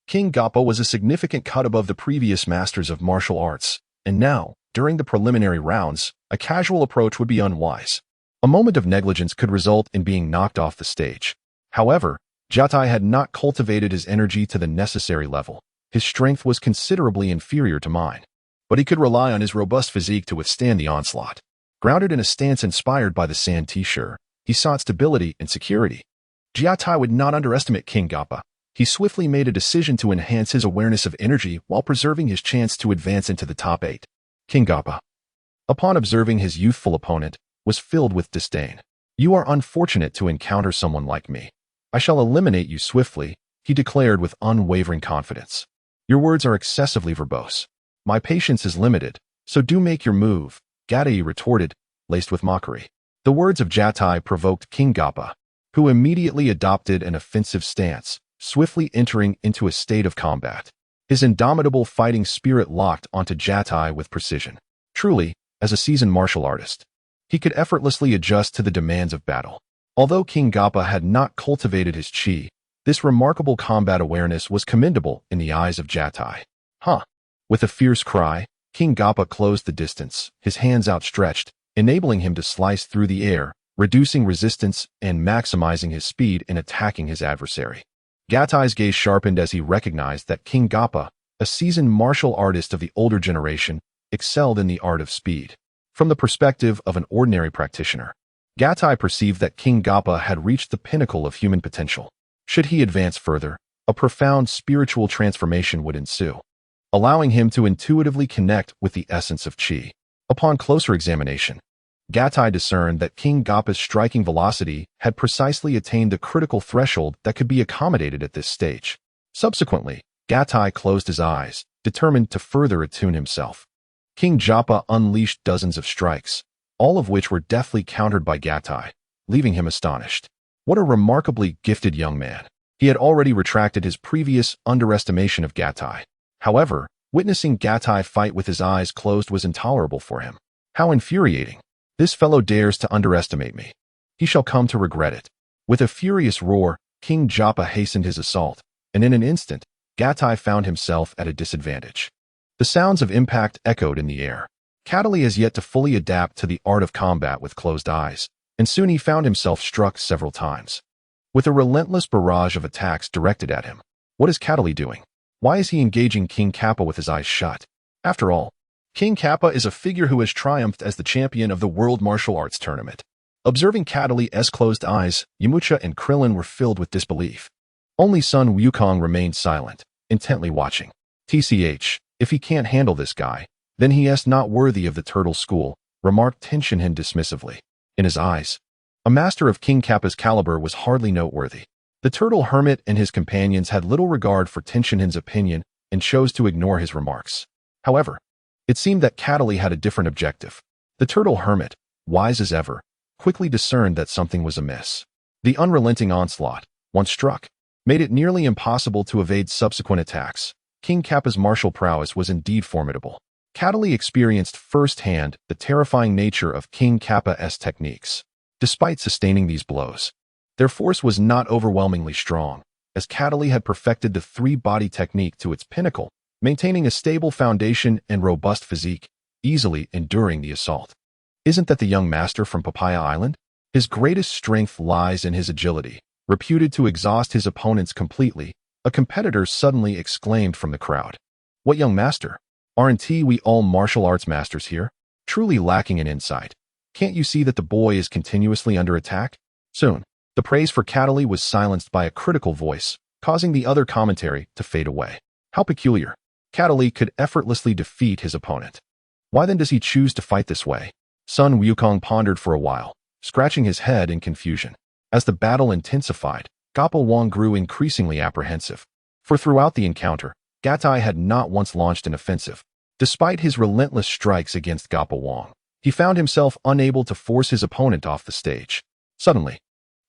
King Gappa was a significant cut above the previous masters of martial arts, and now, during the preliminary rounds, a casual approach would be unwise. A moment of negligence could result in being knocked off the stage. However, Gatai had not cultivated his energy to the necessary level. His strength was considerably inferior to mine, but he could rely on his robust physique to withstand the onslaught. Grounded in a stance inspired by the sand t-shirt, he sought stability and security. Gatai would not underestimate King Gappa. He swiftly made a decision to enhance his awareness of energy while preserving his chance to advance into the top 8. King Gappa, upon observing his youthful opponent, was filled with disdain. "You are unfortunate to encounter someone like me. I shall eliminate you swiftly," he declared with unwavering confidence. "Your words are excessively verbose. My patience is limited, so do make your move," Gatai retorted, laced with mockery. The words of Gatai provoked King Gappa, who immediately adopted an offensive stance, swiftly entering into a state of combat. His indomitable fighting spirit locked onto Gatai with precision. Truly, as a seasoned martial artist, he could effortlessly adjust to the demands of battle. Although King Gappa had not cultivated his chi, this remarkable combat awareness was commendable in the eyes of Gatai. With a fierce cry, King Gappa closed the distance, his hands outstretched, enabling him to slice through the air, reducing resistance and maximizing his speed in attacking his adversary. Gatai's gaze sharpened as he recognized that King Gappa, a seasoned martial artist of the older generation, excelled in the art of speed. From the perspective of an ordinary practitioner, Gatai perceived that King Gappa had reached the pinnacle of human potential. Should he advance further, a profound spiritual transformation would ensue, allowing him to intuitively connect with the essence of Qi. Upon closer examination, Gatai discerned that King Gappa's striking velocity had precisely attained the critical threshold that could be accommodated at this stage. Subsequently, Gatai closed his eyes, determined to further attune himself. King Gappa unleashed dozens of strikes, all of which were deftly countered by Gatai, leaving him astonished. What a remarkably gifted young man. He had already retracted his previous underestimation of Gatai. However, witnessing Gatai fight with his eyes closed was intolerable for him. How infuriating. This fellow dares to underestimate me. He shall come to regret it. With a furious roar, King Gappa hastened his assault, and in an instant, Gatai found himself at a disadvantage. The sounds of impact echoed in the air. Cataly has yet to fully adapt to the art of combat with closed eyes, and soon he found himself struck several times. With a relentless barrage of attacks directed at him. What is Cataly doing? Why is he engaging King Kappa with his eyes shut? After all, King Kappa is a figure who has triumphed as the champion of the World Martial Arts Tournament. Observing Cataly's closed eyes, Yamcha and Krillin were filled with disbelief. Only Sun Wukong remained silent, intently watching. TCH, if he can't handle this guy, then he is not worthy of the turtle school, remarked Tenshinhan dismissively. In his eyes, a master of King Kappa's caliber was hardly noteworthy. The turtle hermit and his companions had little regard for Tenshinhan's opinion and chose to ignore his remarks. However, it seemed that Cataly had a different objective. The turtle hermit, wise as ever, quickly discerned that something was amiss. The unrelenting onslaught, once struck, made it nearly impossible to evade subsequent attacks. King Kappa's martial prowess was indeed formidable. Cataly experienced firsthand the terrifying nature of King Kappa's techniques. Despite sustaining these blows, their force was not overwhelmingly strong, as Cataly had perfected the three-body technique to its pinnacle, maintaining a stable foundation and robust physique, easily enduring the assault. Isn't that the young master from Papaya Island? His greatest strength lies in his agility. Reputed to exhaust his opponents completely, a competitor suddenly exclaimed from the crowd. What young master? Aren't we all martial arts masters here? Truly lacking in insight. Can't you see that the boy is continuously under attack? Soon, the praise for Cataly was silenced by a critical voice, causing the other commentary to fade away. How peculiar. Cataly could effortlessly defeat his opponent. Why then does he choose to fight this way? Sun Wukong pondered for a while, scratching his head in confusion. As the battle intensified, Gappa Wang grew increasingly apprehensive. For throughout the encounter, Gatai had not once launched an offensive. Despite his relentless strikes against Gappa Wang, he found himself unable to force his opponent off the stage. Suddenly,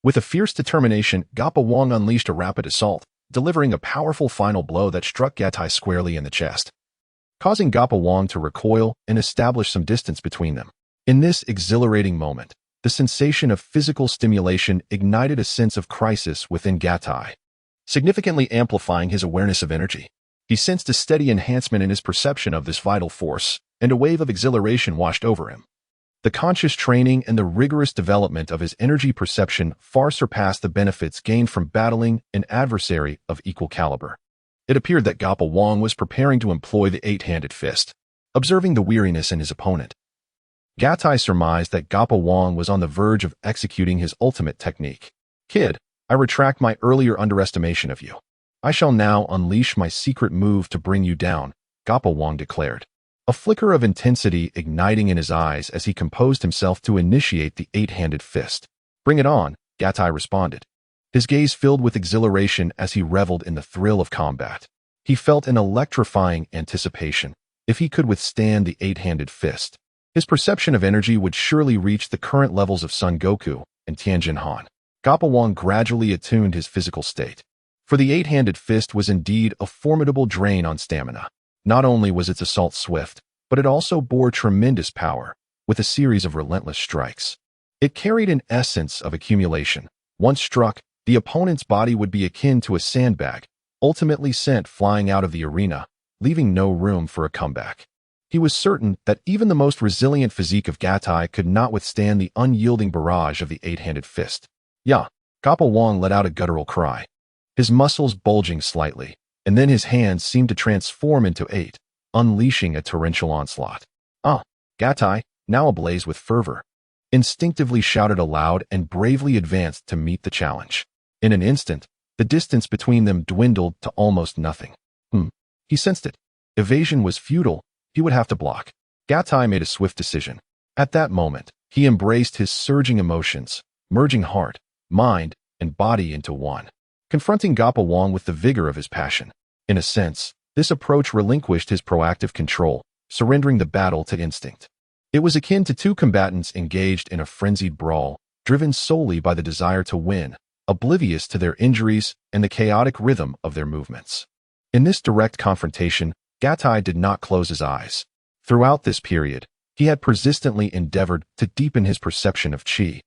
with a fierce determination, Gappa Wang unleashed a rapid assault, delivering a powerful final blow that struck Gatai squarely in the chest, causing Gappa Wang to recoil and establish some distance between them. In this exhilarating moment, the sensation of physical stimulation ignited a sense of crisis within Gatai, significantly amplifying his awareness of energy. He sensed a steady enhancement in his perception of this vital force, and a wave of exhilaration washed over him. The conscious training and the rigorous development of his energy perception far surpassed the benefits gained from battling an adversary of equal caliber. It appeared that Gappa Wang was preparing to employ the eight-handed fist. Observing the weariness in his opponent, Gatai surmised that Gappa Wang was on the verge of executing his ultimate technique. Kid, I retract my earlier underestimation of you. I shall now unleash my secret move to bring you down, Gappa Wang declared. A flicker of intensity igniting in his eyes as he composed himself to initiate the eight-handed fist. Bring it on, Gatai responded. His gaze filled with exhilaration as he reveled in the thrill of combat. He felt an electrifying anticipation. If he could withstand the eight-handed fist, his perception of energy would surely reach the current levels of Son Goku and Tianjin Han. Gappa Wang gradually attuned his physical state. For the eight-handed fist was indeed a formidable drain on stamina. Not only was its assault swift, but it also bore tremendous power, with a series of relentless strikes. It carried an essence of accumulation. Once struck, the opponent's body would be akin to a sandbag, ultimately sent flying out of the arena, leaving no room for a comeback. He was certain that even the most resilient physique of Gatai could not withstand the unyielding barrage of the eight-handed fist. "Yeah." Gapa Wang let out a guttural cry, his muscles bulging slightly, and then his hands seemed to transform into eight, unleashing a torrential onslaught. "Ah!" Gatai, now ablaze with fervor, instinctively shouted aloud and bravely advanced to meet the challenge. In an instant, the distance between them dwindled to almost nothing. He sensed it. Evasion was futile. He would have to block. Gatai made a swift decision. At that moment, he embraced his surging emotions, merging heart, mind, and body into one, confronting Gapa Wang with the vigor of his passion. In a sense, this approach relinquished his proactive control, surrendering the battle to instinct. It was akin to two combatants engaged in a frenzied brawl, driven solely by the desire to win, oblivious to their injuries and the chaotic rhythm of their movements. In this direct confrontation, Gatai did not close his eyes. Throughout this period, he had persistently endeavored to deepen his perception of qi.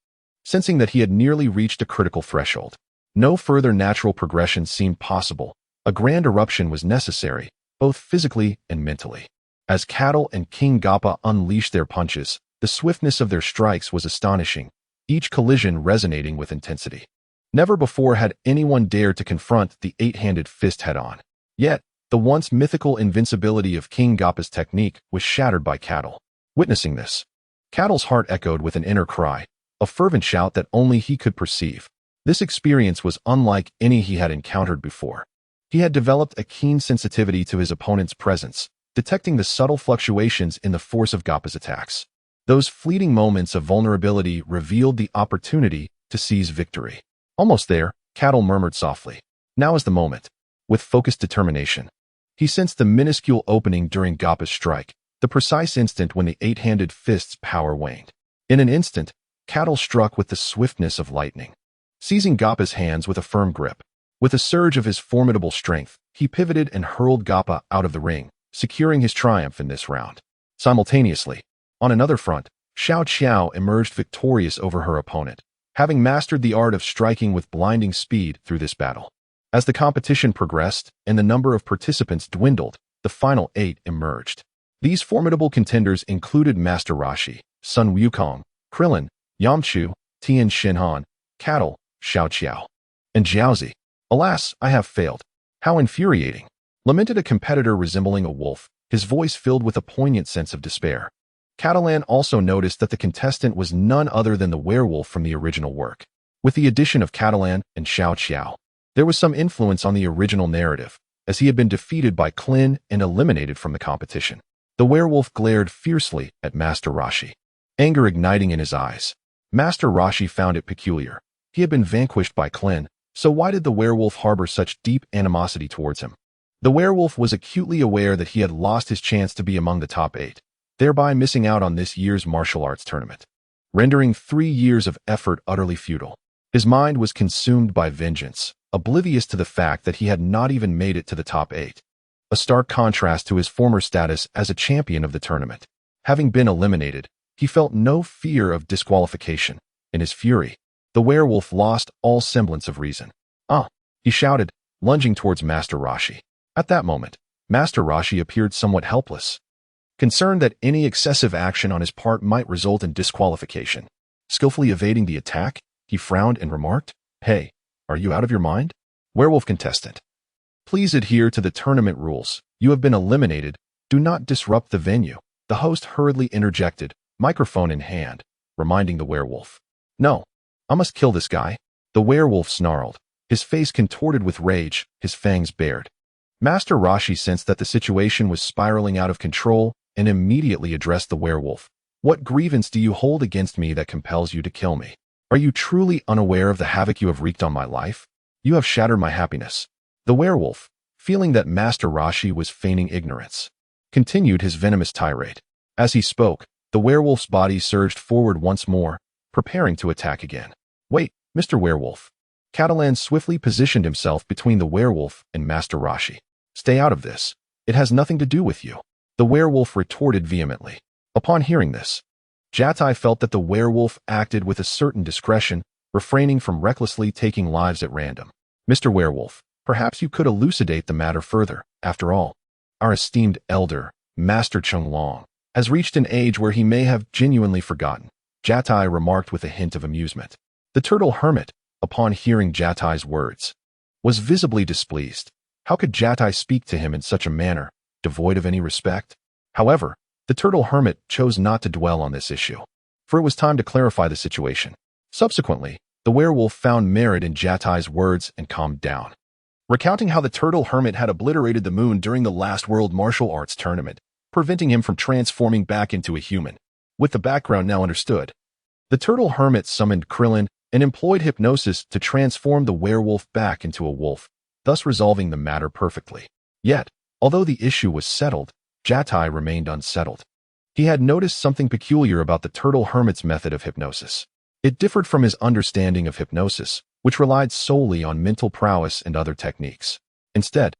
Sensing that he had nearly reached a critical threshold, no further natural progression seemed possible. A grand eruption was necessary, both physically and mentally. As Cattle and King Gapa unleashed their punches, the swiftness of their strikes was astonishing, each collision resonating with intensity. Never before had anyone dared to confront the eight-handed fist head-on. Yet, the once mythical invincibility of King Gapa's technique was shattered by Cattle. Witnessing this, Cattle's heart echoed with an inner cry, a fervent shout that only he could perceive. This experience was unlike any he had encountered before. He had developed a keen sensitivity to his opponent's presence, detecting the subtle fluctuations in the force of Gapa's attacks. Those fleeting moments of vulnerability revealed the opportunity to seize victory. "Almost there," Cattle murmured softly. "Now is the moment." With focused determination, he sensed the minuscule opening during Gapa's strike, the precise instant when the eight-handed fist's power waned. In an instant, Cattle struck with the swiftness of lightning, seizing Gapa's hands with a firm grip. With a surge of his formidable strength, he pivoted and hurled Gapa out of the ring, securing his triumph in this round. Simultaneously, on another front, Xiao Qiao emerged victorious over her opponent, having mastered the art of striking with blinding speed through this battle. As the competition progressed and the number of participants dwindled, the final 8 emerged. These formidable contenders included Master Rashi, Sun Wukong, Krillin, Yamchu, Tian Shinhan, Cattle, Xiao Qiao, and Jiaozi. "Alas, I have failed. How infuriating," lamented a competitor resembling a wolf, his voice filled with a poignant sense of despair. Catalan also noticed that the contestant was none other than the werewolf from the original work. With the addition of Catalan and Xiao Qiao, there was some influence on the original narrative, as he had been defeated by Klin and eliminated from the competition. The werewolf glared fiercely at Master Rashi, anger igniting in his eyes. Master Rashi found it peculiar. He had been vanquished by Klin, so why did the werewolf harbor such deep animosity towards him? The werewolf was acutely aware that he had lost his chance to be among the top 8, thereby missing out on this year's martial arts tournament, rendering 3 years of effort utterly futile. His mind was consumed by vengeance, oblivious to the fact that he had not even made it to the top 8. A stark contrast to his former status as a champion of the tournament. Having been eliminated, he felt no fear of disqualification. In his fury, the werewolf lost all semblance of reason. "Ah!" he shouted, lunging towards Master Rashi. At that moment, Master Rashi appeared somewhat helpless, concerned that any excessive action on his part might result in disqualification. Skillfully evading the attack, he frowned and remarked, "Hey, are you out of your mind? Werewolf contestant, please adhere to the tournament rules. You have been eliminated. Do not disrupt the venue." The host hurriedly interjected, microphone in hand, reminding the werewolf. "No, I must kill this guy." The werewolf snarled, his face contorted with rage, his fangs bared. Master Rashi sensed that the situation was spiraling out of control and immediately addressed the werewolf. "What grievance do you hold against me that compels you to kill me? Are you truly unaware of the havoc you have wreaked on my life? You have shattered my happiness." The werewolf, feeling that Master Rashi was feigning ignorance, continued his venomous tirade. As he spoke, the werewolf's body surged forward once more, preparing to attack again. "Wait, Mr. Werewolf." Catalan swiftly positioned himself between the werewolf and Master Rashi. "Stay out of this. It has nothing to do with you," the werewolf retorted vehemently. Upon hearing this, Jatai felt that the werewolf acted with a certain discretion, refraining from recklessly taking lives at random. "Mr. Werewolf, perhaps you could elucidate the matter further. After all, our esteemed elder, Master Chunglong, has reached an age where he may have genuinely forgotten, Jatai remarked with a hint of amusement. The turtle hermit, upon hearing Jatai's words, was visibly displeased. How could Jatai speak to him in such a manner, devoid of any respect? However, the turtle hermit chose not to dwell on this issue, for it was time to clarify the situation. Subsequently, the werewolf found merit in Jatai's words and calmed down, recounting how the turtle hermit had obliterated the moon during the last world martial arts tournament, preventing him from transforming back into a human. With the background now understood, the turtle hermit summoned Krillin and employed hypnosis to transform the werewolf back into a wolf, thus resolving the matter perfectly. Yet, although the issue was settled, Jatai remained unsettled. He had noticed something peculiar about the turtle hermit's method of hypnosis. It differed from his understanding of hypnosis, which relied solely on mental prowess and other techniques. Instead,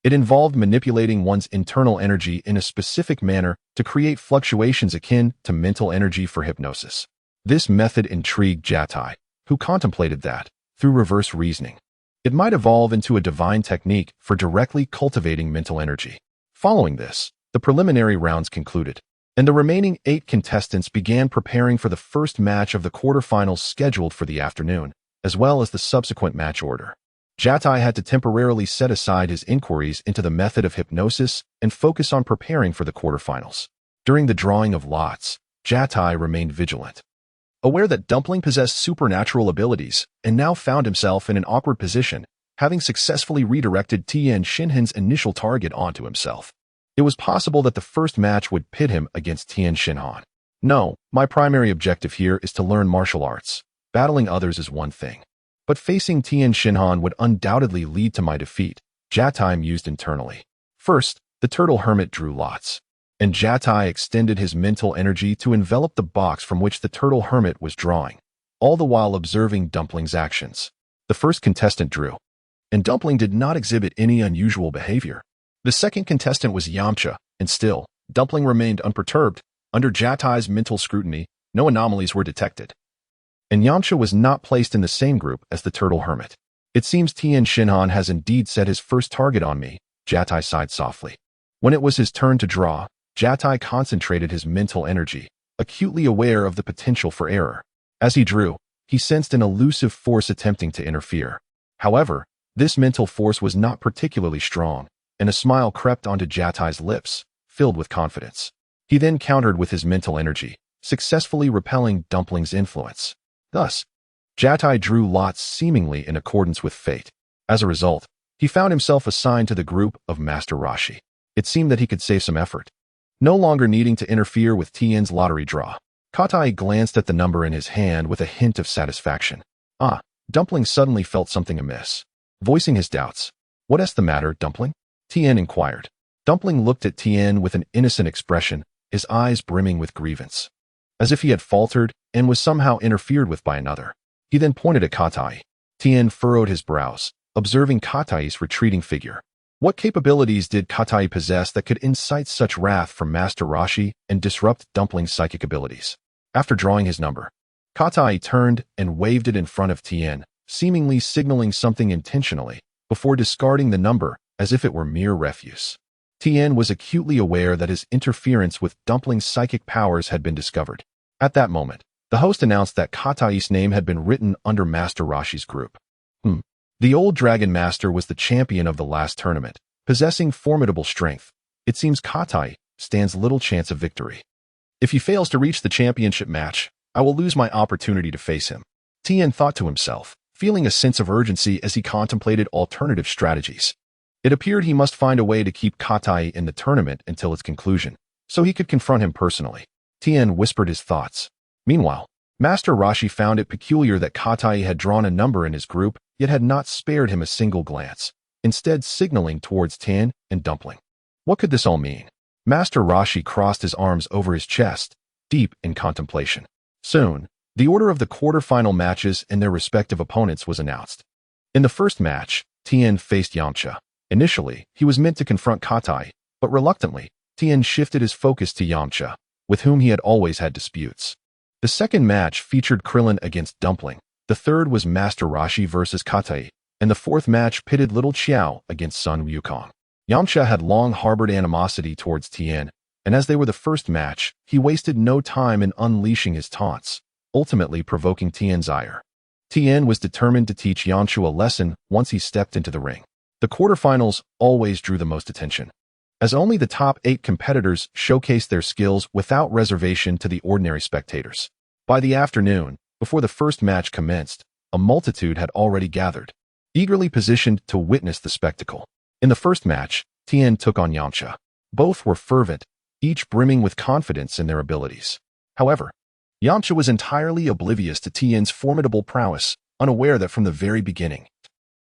it involved manipulating one's internal energy in a specific manner to create fluctuations akin to mental energy for hypnosis. This method intrigued Jatai, who contemplated that, through reverse reasoning, it might evolve into a divine technique for directly cultivating mental energy. Following this, the preliminary rounds concluded, and the remaining 8 contestants began preparing for the first match of the quarterfinals scheduled for the afternoon, as well as the subsequent match order. Jatai had to temporarily set aside his inquiries into the method of hypnosis and focus on preparing for the quarterfinals. During the drawing of lots, Jatai remained vigilant, aware that Dumpling possessed supernatural abilities and now found himself in an awkward position, having successfully redirected Tien Shinhan's initial target onto himself. It was possible that the first match would pit him against Tien Shinhan. No, my primary objective here is to learn martial arts. Battling others is one thing, but facing Tien Shinhan would undoubtedly lead to my defeat, Jatai mused internally. First, the turtle hermit drew lots, and Jatai extended his mental energy to envelop the box from which the turtle hermit was drawing, all the while observing Dumpling's actions. The first contestant drew, and Dumpling did not exhibit any unusual behavior. The second contestant was Yamcha, and still, Dumpling remained unperturbed. Under Jatai's mental scrutiny, no anomalies were detected, and Yamcha was not placed in the same group as the turtle hermit. It seems Tien Shinhan has indeed set his first target on me, Jatai sighed softly. When it was his turn to draw, Jatai concentrated his mental energy, acutely aware of the potential for error. As he drew, he sensed an elusive force attempting to interfere. However, this mental force was not particularly strong, and a smile crept onto Jatai's lips, filled with confidence. He then countered with his mental energy, successfully repelling Dumpling's influence. Thus, Jatai drew lots seemingly in accordance with fate. As a result, he found himself assigned to the group of Master Roshi. It seemed that he could save some effort, no longer needing to interfere with Tien's lottery draw. Katai glanced at the number in his hand with a hint of satisfaction. Dumpling suddenly felt something amiss. Voicing his doubts. "What's the matter, Dumpling?" Tien inquired. Dumpling looked at Tien with an innocent expression, his eyes brimming with grievance, as if he had faltered and was somehow interfered with by another. He then pointed at Katai. Tien furrowed his brows, observing Katai's retreating figure. What capabilities did Katai possess that could incite such wrath from Master Roshi and disrupt Dumpling's psychic abilities? After drawing his number, Katai turned and waved it in front of Tien, seemingly signaling something intentionally, before discarding the number as if it were mere refuse. Tien was acutely aware that his interference with Dumpling's psychic powers had been discovered. At that moment, the host announced that Katai's name had been written under Master Roshi's group. The old Dragon Master was the champion of the last tournament, possessing formidable strength. It seems Katai stands little chance of victory. If he fails to reach the championship match, I will lose my opportunity to face him, Tien thought to himself, feeling a sense of urgency as he contemplated alternative strategies. It appeared he must find a way to keep Katai in the tournament until its conclusion, so he could confront him personally. Tien whispered his thoughts. Meanwhile, Master Roshi found it peculiar that Katai had drawn a number in his group, yet had not spared him a single glance, instead signaling towards Tien and Dumpling. What could this all mean? Master Roshi crossed his arms over his chest, deep in contemplation. Soon, the order of the quarterfinal matches and their respective opponents was announced. In the first match, Tien faced Yamcha. Initially, he was meant to confront Katai, but reluctantly, Tien shifted his focus to Yamcha, with whom he had always had disputes. The second match featured Krillin against Dumpling. The third was Master Roshi versus Katai, and the fourth match pitted Little Chiao against Sun Wukong. Yamcha had long harbored animosity towards Tien, and as they were the first match, he wasted no time in unleashing his taunts, ultimately provoking Tian's ire. Tian was determined to teach Yanchu a lesson once he stepped into the ring. The quarterfinals always drew the most attention, as only the top 8 competitors showcased their skills without reservation to the ordinary spectators. By the afternoon, before the first match commenced, a multitude had already gathered, eagerly positioned to witness the spectacle. In the first match, Tian took on Yanchu. Both were fervent, each brimming with confidence in their abilities. However, Yanchu was entirely oblivious to Tian's formidable prowess, unaware that from the very beginning,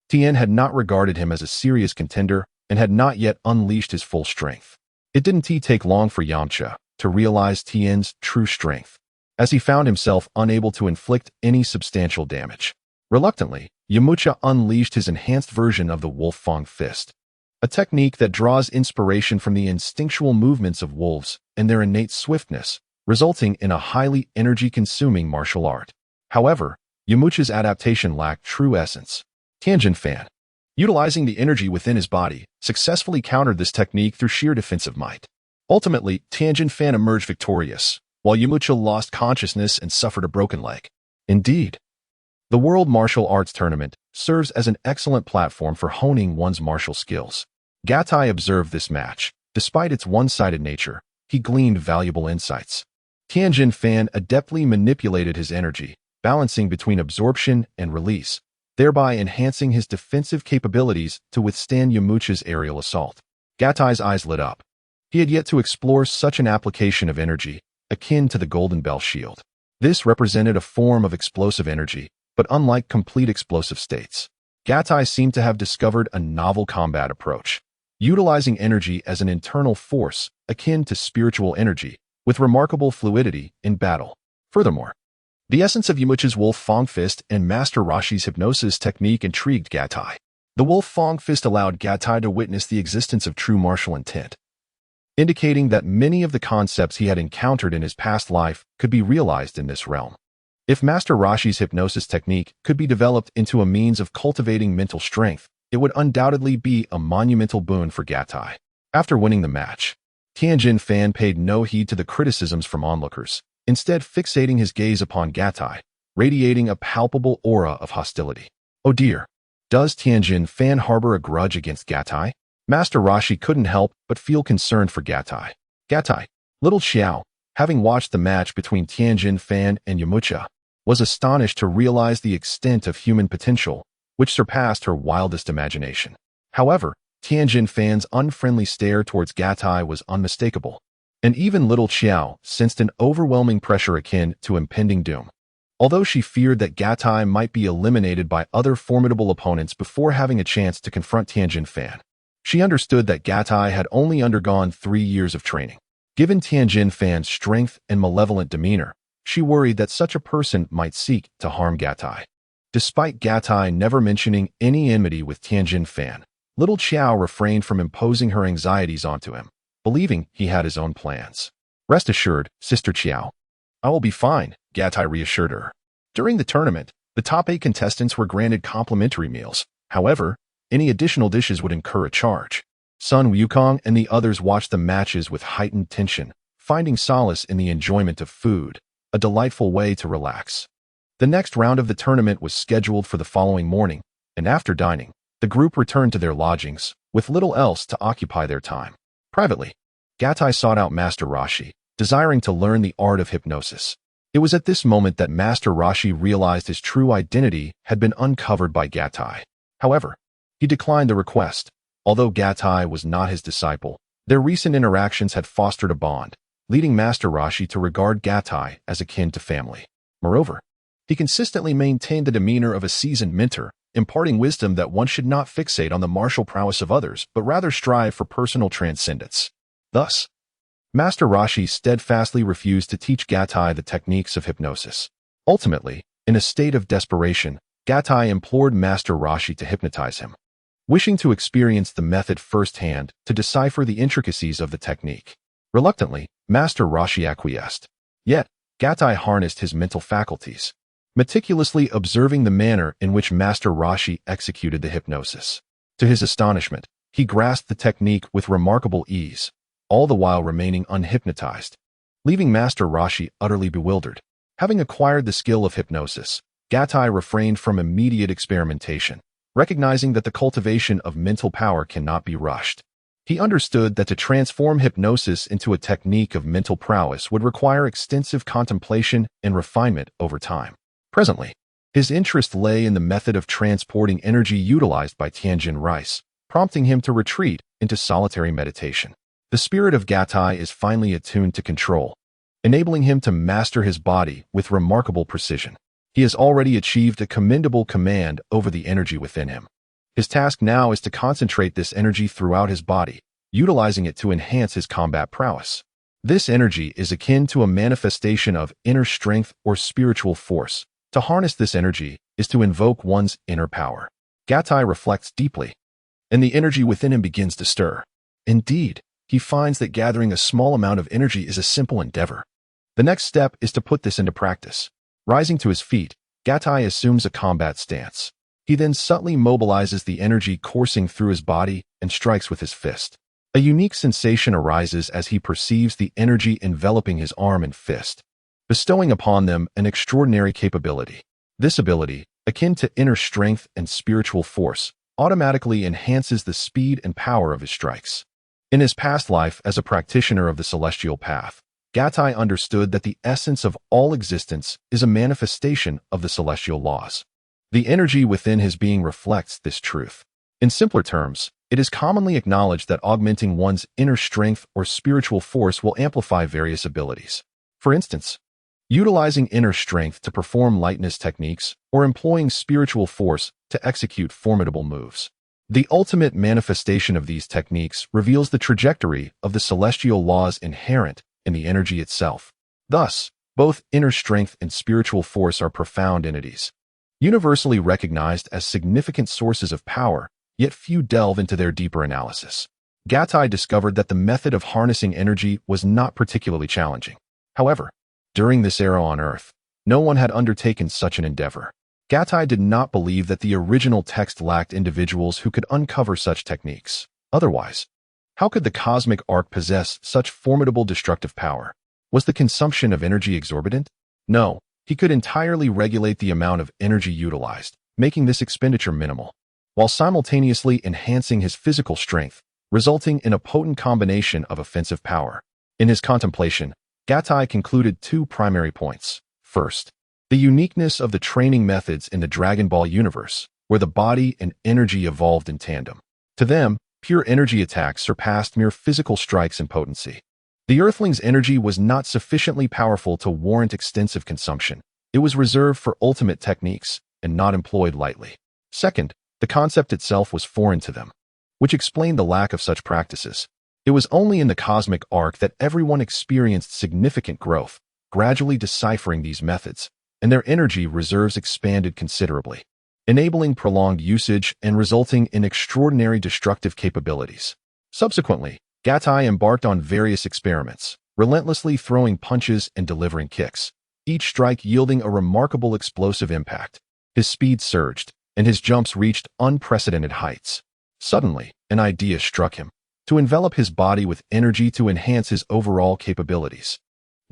Tian had not regarded him as a serious contender and had not yet unleashed his full strength. It didn't take long for Yanchu to realize Tian's true strength, as he found himself unable to inflict any substantial damage. Reluctantly, Yamcha unleashed his enhanced version of the Wolf Fang Fist, a technique that draws inspiration from the instinctual movements of wolves and their innate swiftness, resulting in a highly energy-consuming martial art. However, Yamcha's adaptation lacked true essence. Tianjin Fan, utilizing the energy within his body, successfully countered this technique through sheer defensive might. Ultimately, Tianjin Fan emerged victorious, while Yamcha lost consciousness and suffered a broken leg. Indeed, the World Martial Arts Tournament serves as an excellent platform for honing one's martial skills. Gatai observed this match. Despite its one-sided nature, he gleaned valuable insights. Tianjin Fan adeptly manipulated his energy, balancing between absorption and release, thereby enhancing his defensive capabilities to withstand Yamcha's aerial assault. Gatai's eyes lit up. He had yet to explore such an application of energy, akin to the Golden Bell Shield. This represented a form of explosive energy, but unlike complete explosive states, Gatai seemed to have discovered a novel combat approach, utilizing energy as an internal force akin to spiritual energy, with remarkable fluidity in battle. Furthermore, the essence of Yamcha's Wolf Fang Fist and Master Roshi's hypnosis technique intrigued Gatai. The Wolf Fang Fist allowed Gatai to witness the existence of true martial intent, indicating that many of the concepts he had encountered in his past life could be realized in this realm. If Master Roshi's hypnosis technique could be developed into a means of cultivating mental strength, it would undoubtedly be a monumental boon for Gatai. After winning the match, Tianjin Fan paid no heed to the criticisms from onlookers, instead fixating his gaze upon Gatai, radiating a palpable aura of hostility. Oh dear, does Tianjin Fan harbor a grudge against Gatai? Master Roshi couldn't help but feel concerned for Gatai. Gatai, little Xiao, having watched the match between Tianjin Fan and Yamcha, was astonished to realize the extent of human potential, which surpassed her wildest imagination. However, Tianjin Fan's unfriendly stare towards Gatai was unmistakable, and even little Xiao sensed an overwhelming pressure akin to impending doom. Although she feared that Gatai might be eliminated by other formidable opponents before having a chance to confront Tianjin Fan, she understood that Gatai had only undergone 3 years of training. Given Tianjin Fan's strength and malevolent demeanor, she worried that such a person might seek to harm Gatai. Despite Gatai never mentioning any enmity with Tianjin Fan, little Xiao refrained from imposing her anxieties onto him, believing he had his own plans. Rest assured, Sister Xiao, I will be fine, Gatai reassured her. During the tournament, the top 8 contestants were granted complimentary meals. However, any additional dishes would incur a charge. Sun Wukong and the others watched the matches with heightened tension, finding solace in the enjoyment of food, a delightful way to relax. The next round of the tournament was scheduled for the following morning, and after dining, the group returned to their lodgings, with little else to occupy their time. Privately, Gatai sought out Master Roshi, desiring to learn the art of hypnosis. It was at this moment that Master Roshi realized his true identity had been uncovered by Gatai. However, he declined the request. Although Gatai was not his disciple, their recent interactions had fostered a bond, leading Master Roshi to regard Gatai as akin to family. Moreover, he consistently maintained the demeanor of a seasoned mentor, imparting wisdom that one should not fixate on the martial prowess of others, but rather strive for personal transcendence. Thus, Master Roshi steadfastly refused to teach Gatai the techniques of hypnosis. Ultimately, in a state of desperation, Gatai implored Master Roshi to hypnotize him, wishing to experience the method firsthand to decipher the intricacies of the technique. Reluctantly, Master Roshi acquiesced. Yet, Gatai harnessed his mental faculties, meticulously observing the manner in which Master Roshi executed the hypnosis. To his astonishment, he grasped the technique with remarkable ease, all the while remaining unhypnotized, leaving Master Rashi utterly bewildered. Having acquired the skill of hypnosis, Gattai refrained from immediate experimentation, recognizing that the cultivation of mental power cannot be rushed. He understood that to transform hypnosis into a technique of mental prowess would require extensive contemplation and refinement over time. Presently, his interest lay in the method of transporting energy utilized by Tianjin Rice, prompting him to retreat into solitary meditation. The spirit of Gattai is finely attuned to control, enabling him to master his body with remarkable precision. He has already achieved a commendable command over the energy within him. His task now is to concentrate this energy throughout his body, utilizing it to enhance his combat prowess. This energy is akin to a manifestation of inner strength or spiritual force. To harness this energy is to invoke one's inner power. Gattai reflects deeply, and the energy within him begins to stir. Indeed, he finds that gathering a small amount of energy is a simple endeavor. The next step is to put this into practice. Rising to his feet, Gattai assumes a combat stance. He then subtly mobilizes the energy coursing through his body and strikes with his fist. A unique sensation arises as he perceives the energy enveloping his arm and fist, bestowing upon them an extraordinary capability. This ability, akin to inner strength and spiritual force, automatically enhances the speed and power of his strikes. In his past life as a practitioner of the celestial path, Gattai understood that the essence of all existence is a manifestation of the celestial laws. The energy within his being reflects this truth. In simpler terms, it is commonly acknowledged that augmenting one's inner strength or spiritual force will amplify various abilities. For instance, utilizing inner strength to perform lightness techniques or employing spiritual force to execute formidable moves. The ultimate manifestation of these techniques reveals the trajectory of the celestial laws inherent in the energy itself. Thus, both inner strength and spiritual force are profound entities, universally recognized as significant sources of power, yet few delve into their deeper analysis. Gattai discovered that the method of harnessing energy was not particularly challenging. However, during this era on Earth, no one had undertaken such an endeavor. Gattai did not believe that the original text lacked individuals who could uncover such techniques. Otherwise, how could the cosmic arc possess such formidable destructive power? Was the consumption of energy exorbitant? No, he could entirely regulate the amount of energy utilized, making this expenditure minimal, while simultaneously enhancing his physical strength, resulting in a potent combination of offensive power. In his contemplation, Gattai concluded two primary points. First, the uniqueness of the training methods in the Dragon Ball universe, where the body and energy evolved in tandem. To them, pure energy attacks surpassed mere physical strikes in potency. The Earthling's energy was not sufficiently powerful to warrant extensive consumption. It was reserved for ultimate techniques and not employed lightly. Second, the concept itself was foreign to them, which explained the lack of such practices. It was only in the cosmic arc that everyone experienced significant growth, gradually deciphering these methods, and their energy reserves expanded considerably, enabling prolonged usage and resulting in extraordinary destructive capabilities. Subsequently, Gattai embarked on various experiments, relentlessly throwing punches and delivering kicks, each strike yielding a remarkable explosive impact. His speed surged, and his jumps reached unprecedented heights. Suddenly, an idea struck him: to envelop his body with energy to enhance his overall capabilities.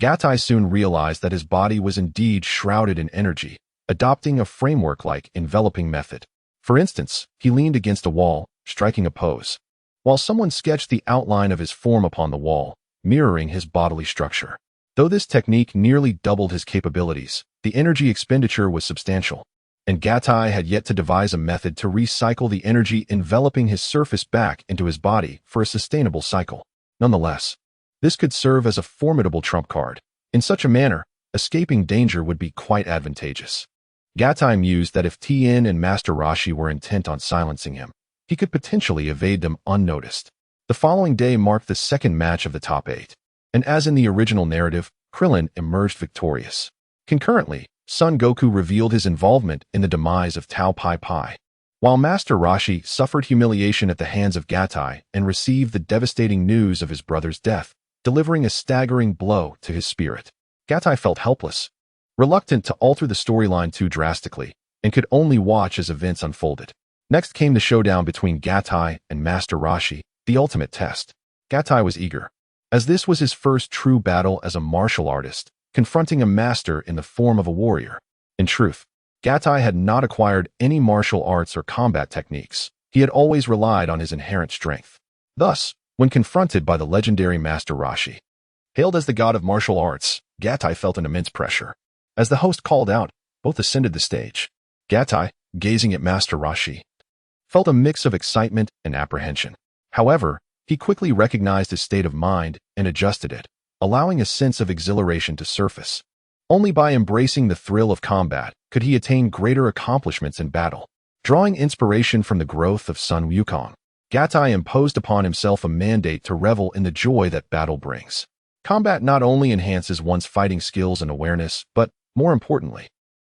Gattai soon realized that his body was indeed shrouded in energy, adopting a framework-like enveloping method. For instance, he leaned against a wall, striking a pose, while someone sketched the outline of his form upon the wall, mirroring his bodily structure. Though this technique nearly doubled his capabilities, the energy expenditure was substantial, and Gattai had yet to devise a method to recycle the energy enveloping his surface back into his body for a sustainable cycle. Nonetheless, this could serve as a formidable trump card. In such a manner, escaping danger would be quite advantageous. Gattai mused that if Tien and Master Rashi were intent on silencing him, he could potentially evade them unnoticed. The following day marked the second match of the top 8, and as in the original narrative, Krillin emerged victorious. Concurrently, Son Goku revealed his involvement in the demise of Tao Pai Pai, while Master Rashi suffered humiliation at the hands of Gattai and received the devastating news of his brother's death, delivering a staggering blow to his spirit. Gattai felt helpless, reluctant to alter the storyline too drastically, and could only watch as events unfolded. Next came the showdown between Gattai and Master Rashi, the ultimate test. Gattai was eager, as this was his first true battle as a martial artist, confronting a master in the form of a warrior. In truth, Gatai had not acquired any martial arts or combat techniques. He had always relied on his inherent strength. Thus, when confronted by the legendary Master Rashi, hailed as the god of martial arts, Gatai felt an immense pressure. As the host called out, both ascended the stage. Gatai, gazing at Master Rashi, felt a mix of excitement and apprehension. However, he quickly recognized his state of mind and adjusted it, allowing a sense of exhilaration to surface. Only by embracing the thrill of combat could he attain greater accomplishments in battle. Drawing inspiration from the growth of Sun Wukong, Gatai imposed upon himself a mandate to revel in the joy that battle brings. Combat not only enhances one's fighting skills and awareness, but, more importantly,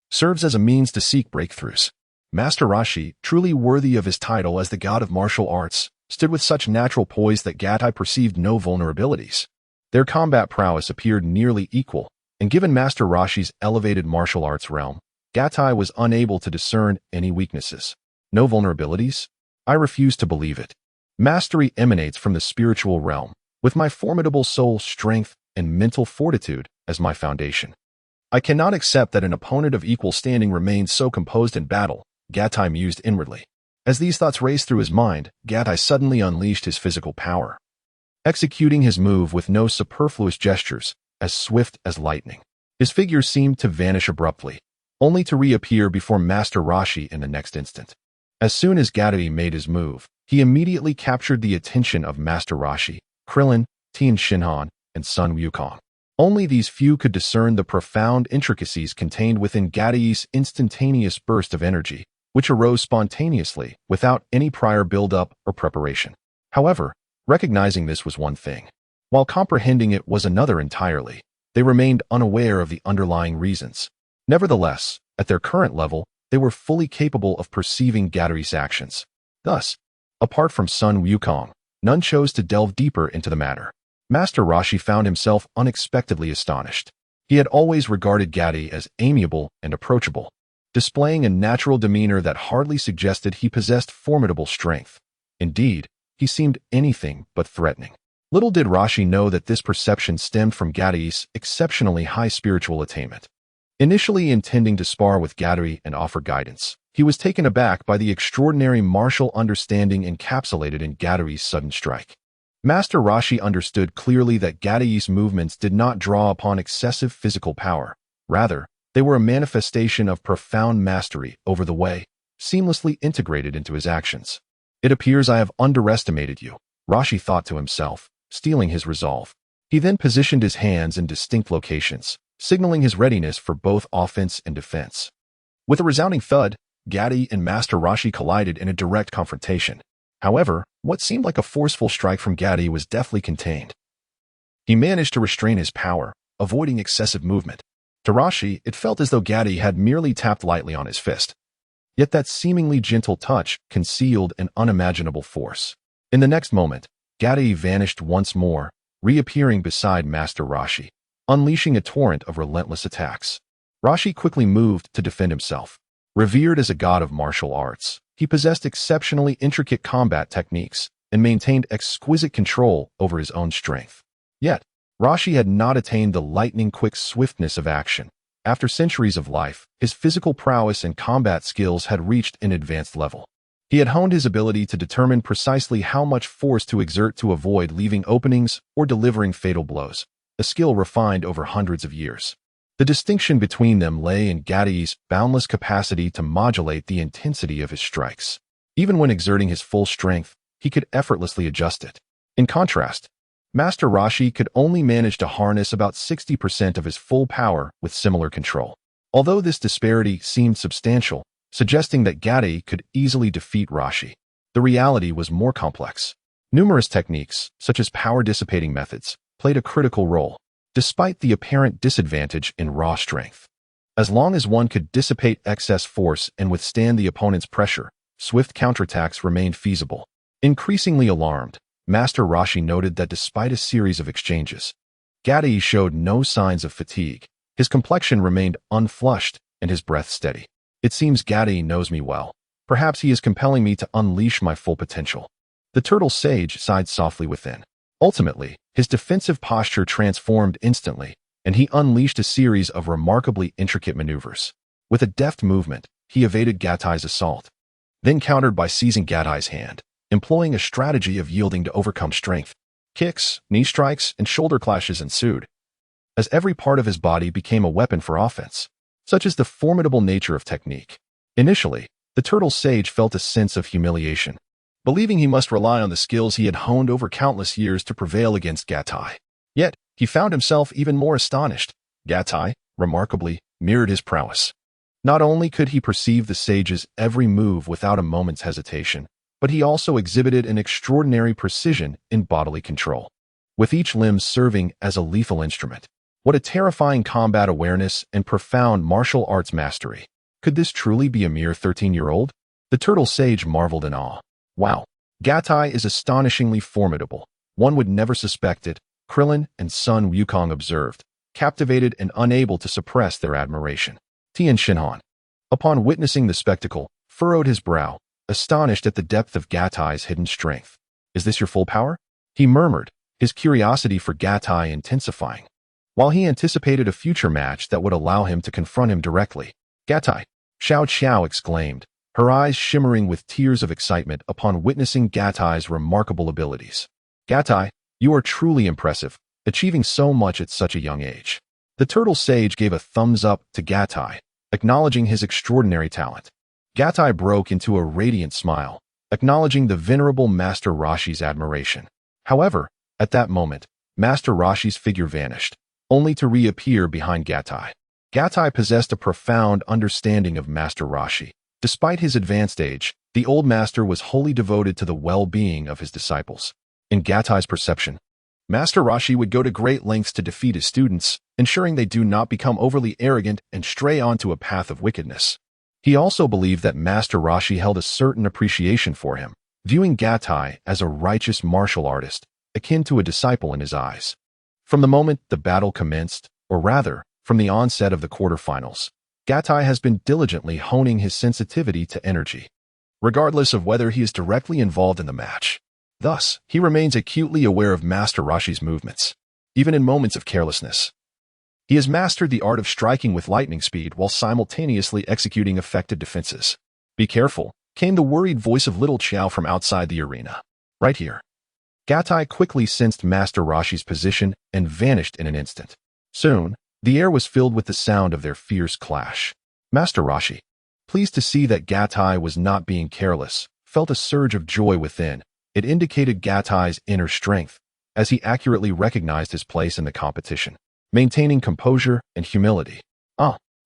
serves as a means to seek breakthroughs. Master Rashi, truly worthy of his title as the god of martial arts, stood with such natural poise that Gatai perceived no vulnerabilities. Their combat prowess appeared nearly equal, and given Master Rashi's elevated martial arts realm, Gatai was unable to discern any weaknesses. No vulnerabilities? I refuse to believe it. Mastery emanates from the spiritual realm, with my formidable soul strength and mental fortitude as my foundation. I cannot accept that an opponent of equal standing remains so composed in battle, Gatai mused inwardly. As these thoughts raced through his mind, Gatai suddenly unleashed his physical power, executing his move with no superfluous gestures, as swift as lightning. His figure seemed to vanish abruptly, only to reappear before Master Rashi in the next instant. As soon as Gatai made his move, he immediately captured the attention of Master Rashi, Krillin, Tien Shinhan, and Sun Wukong. Only these few could discern the profound intricacies contained within Gatai's instantaneous burst of energy, which arose spontaneously, without any prior build-up or preparation. However, recognizing this was one thing, while comprehending it was another entirely. They remained unaware of the underlying reasons. Nevertheless, at their current level, they were fully capable of perceiving Gatai's actions. Thus, apart from Sun Wukong, none chose to delve deeper into the matter. Master Rashi found himself unexpectedly astonished. He had always regarded Gatai as amiable and approachable, displaying a natural demeanor that hardly suggested he possessed formidable strength. Indeed, he seemed anything but threatening. Little did Rashi know that this perception stemmed from Gatai's exceptionally high spiritual attainment. Initially intending to spar with Gatai and offer guidance, he was taken aback by the extraordinary martial understanding encapsulated in Gatai's sudden strike. Master Rashi understood clearly that Gatai's movements did not draw upon excessive physical power. Rather, they were a manifestation of profound mastery over the way, seamlessly integrated into his actions. It appears I have underestimated you, Rashi thought to himself, steeling his resolve. He then positioned his hands in distinct locations, signaling his readiness for both offense and defense. With a resounding thud, Gatai and Master Rashi collided in a direct confrontation. However, what seemed like a forceful strike from Gatai was deftly contained. He managed to restrain his power, avoiding excessive movement. To Rashi, it felt as though Gatai had merely tapped lightly on his fist. Yet that seemingly gentle touch concealed an unimaginable force. In the next moment, Gatai vanished once more, reappearing beside Master Rashi, unleashing a torrent of relentless attacks. Rashi quickly moved to defend himself. Revered as a god of martial arts, he possessed exceptionally intricate combat techniques and maintained exquisite control over his own strength. Yet, Rashi had not attained the lightning-quick swiftness of action. After centuries of life, his physical prowess and combat skills had reached an advanced level. He had honed his ability to determine precisely how much force to exert to avoid leaving openings or delivering fatal blows, a skill refined over hundreds of years. The distinction between them lay in Gatai's boundless capacity to modulate the intensity of his strikes. Even when exerting his full strength, he could effortlessly adjust it. In contrast, Master Rashi could only manage to harness about 60% of his full power with similar control. Although this disparity seemed substantial, suggesting that Gatai could easily defeat Rashi, the reality was more complex. Numerous techniques, such as power-dissipating methods, played a critical role, despite the apparent disadvantage in raw strength. As long as one could dissipate excess force and withstand the opponent's pressure, swift counterattacks remained feasible. Increasingly alarmed, Master Rashi noted that despite a series of exchanges, Gatai showed no signs of fatigue. His complexion remained unflushed and his breath steady. It seems Gatai knows me well. Perhaps he is compelling me to unleash my full potential. The turtle sage sighed softly within. Ultimately, His defensive posture transformed instantly, and he unleashed a series of remarkably intricate maneuvers. With a deft movement, he evaded Gatai's assault, then countered by seizing Gatai's hand, employing a strategy of yielding to overcome strength. Kicks, knee strikes, and shoulder clashes ensued, as every part of his body became a weapon for offense. Such is the formidable nature of technique. Initially, the turtle sage felt a sense of humiliation, believing he must rely on the skills he had honed over countless years to prevail against Gatai. Yet, he found himself even more astonished. Gatai, remarkably, mirrored his prowess. Not only could he perceive the sage's every move without a moment's hesitation, but he also exhibited an extraordinary precision in bodily control, with each limb serving as a lethal instrument. What a terrifying combat awareness and profound martial arts mastery. Could this truly be a mere 13-year-old? The turtle sage marveled in awe. Wow, Gatai is astonishingly formidable. One would never suspect it, Krillin and Sun Wukong observed, captivated and unable to suppress their admiration. Tien Shinhan, upon witnessing the spectacle, furrowed his brow, astonished at the depth of Gatai's hidden strength. Is this your full power? He murmured, his curiosity for Gatai intensifying, while he anticipated a future match that would allow him to confront him directly. Gatai, Xiao Xiao exclaimed, her eyes shimmering with tears of excitement upon witnessing Gatai's remarkable abilities. Gatai, you are truly impressive, achieving so much at such a young age. The turtle sage gave a thumbs up to Gatai, acknowledging his extraordinary talent. Gatai broke into a radiant smile, acknowledging the venerable Master Roshi's admiration. However, at that moment, Master Roshi's figure vanished, only to reappear behind Gatai. Gatai possessed a profound understanding of Master Roshi. Despite his advanced age, the old master was wholly devoted to the well-being of his disciples. In Gatai's perception, Master Roshi would go to great lengths to defeat his students, ensuring they do not become overly arrogant and stray onto a path of wickedness. He also believed that Master Roshi held a certain appreciation for him, viewing Gatai as a righteous martial artist, akin to a disciple in his eyes. From the moment the battle commenced, or rather, from the onset of the quarterfinals, Gatai has been diligently honing his sensitivity to energy, regardless of whether he is directly involved in the match. Thus, he remains acutely aware of Master Roshi's movements, even in moments of carelessness. He has mastered the art of striking with lightning speed while simultaneously executing effective defenses. Be careful, came the worried voice of little Qiao from outside the arena. Right here. Gatai quickly sensed Master Roshi's position and vanished in an instant. Soon, the air was filled with the sound of their fierce clash. Master Roshi, pleased to see that Gatai was not being careless, felt a surge of joy within. It indicated Gatai's inner strength, as he accurately recognized his place in the competition, maintaining composure and humility.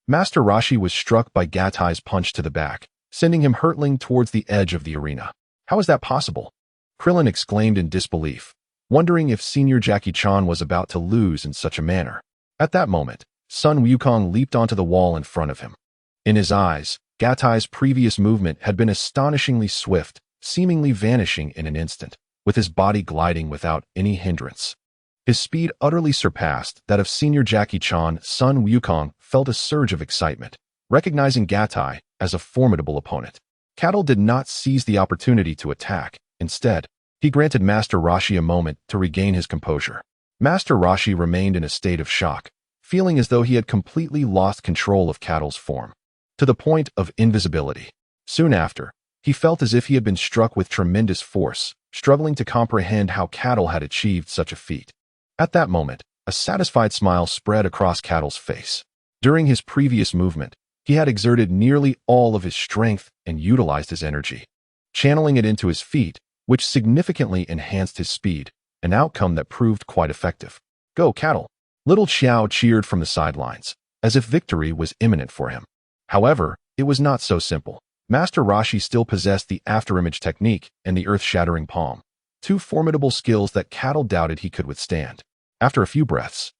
Master Roshi was struck by Gatai's punch to the back, sending him hurtling towards the edge of the arena. How is that possible? Krillin exclaimed in disbelief, wondering if Senior Jackie-chan was about to lose in such a manner. At that moment, Sun Wukong leaped onto the wall in front of him. In his eyes, Gatai's previous movement had been astonishingly swift, seemingly vanishing in an instant, with his body gliding without any hindrance. His speed utterly surpassed that of Senior Jackie-chan. Sun Wukong felt a surge of excitement, recognizing Gatai as a formidable opponent. Cattle did not seize the opportunity to attack. Instead, he granted Master Roshi a moment to regain his composure. Master Roshi remained in a state of shock, feeling as though he had completely lost control of Cattle's form, to the point of invisibility. Soon after, he felt as if he had been struck with tremendous force, struggling to comprehend how Cattle had achieved such a feat. At that moment, a satisfied smile spread across Cattle's face. During his previous movement, he had exerted nearly all of his strength and utilized his energy, channeling it into his feet, which significantly enhanced his speed, an outcome that proved quite effective. Go, Cattle! Little Qiao cheered from the sidelines, as if victory was imminent for him. However, it was not so simple. Master Roshi still possessed the afterimage technique and the earth-shattering palm, two formidable skills that Cattle doubted he could withstand. After a few breaths,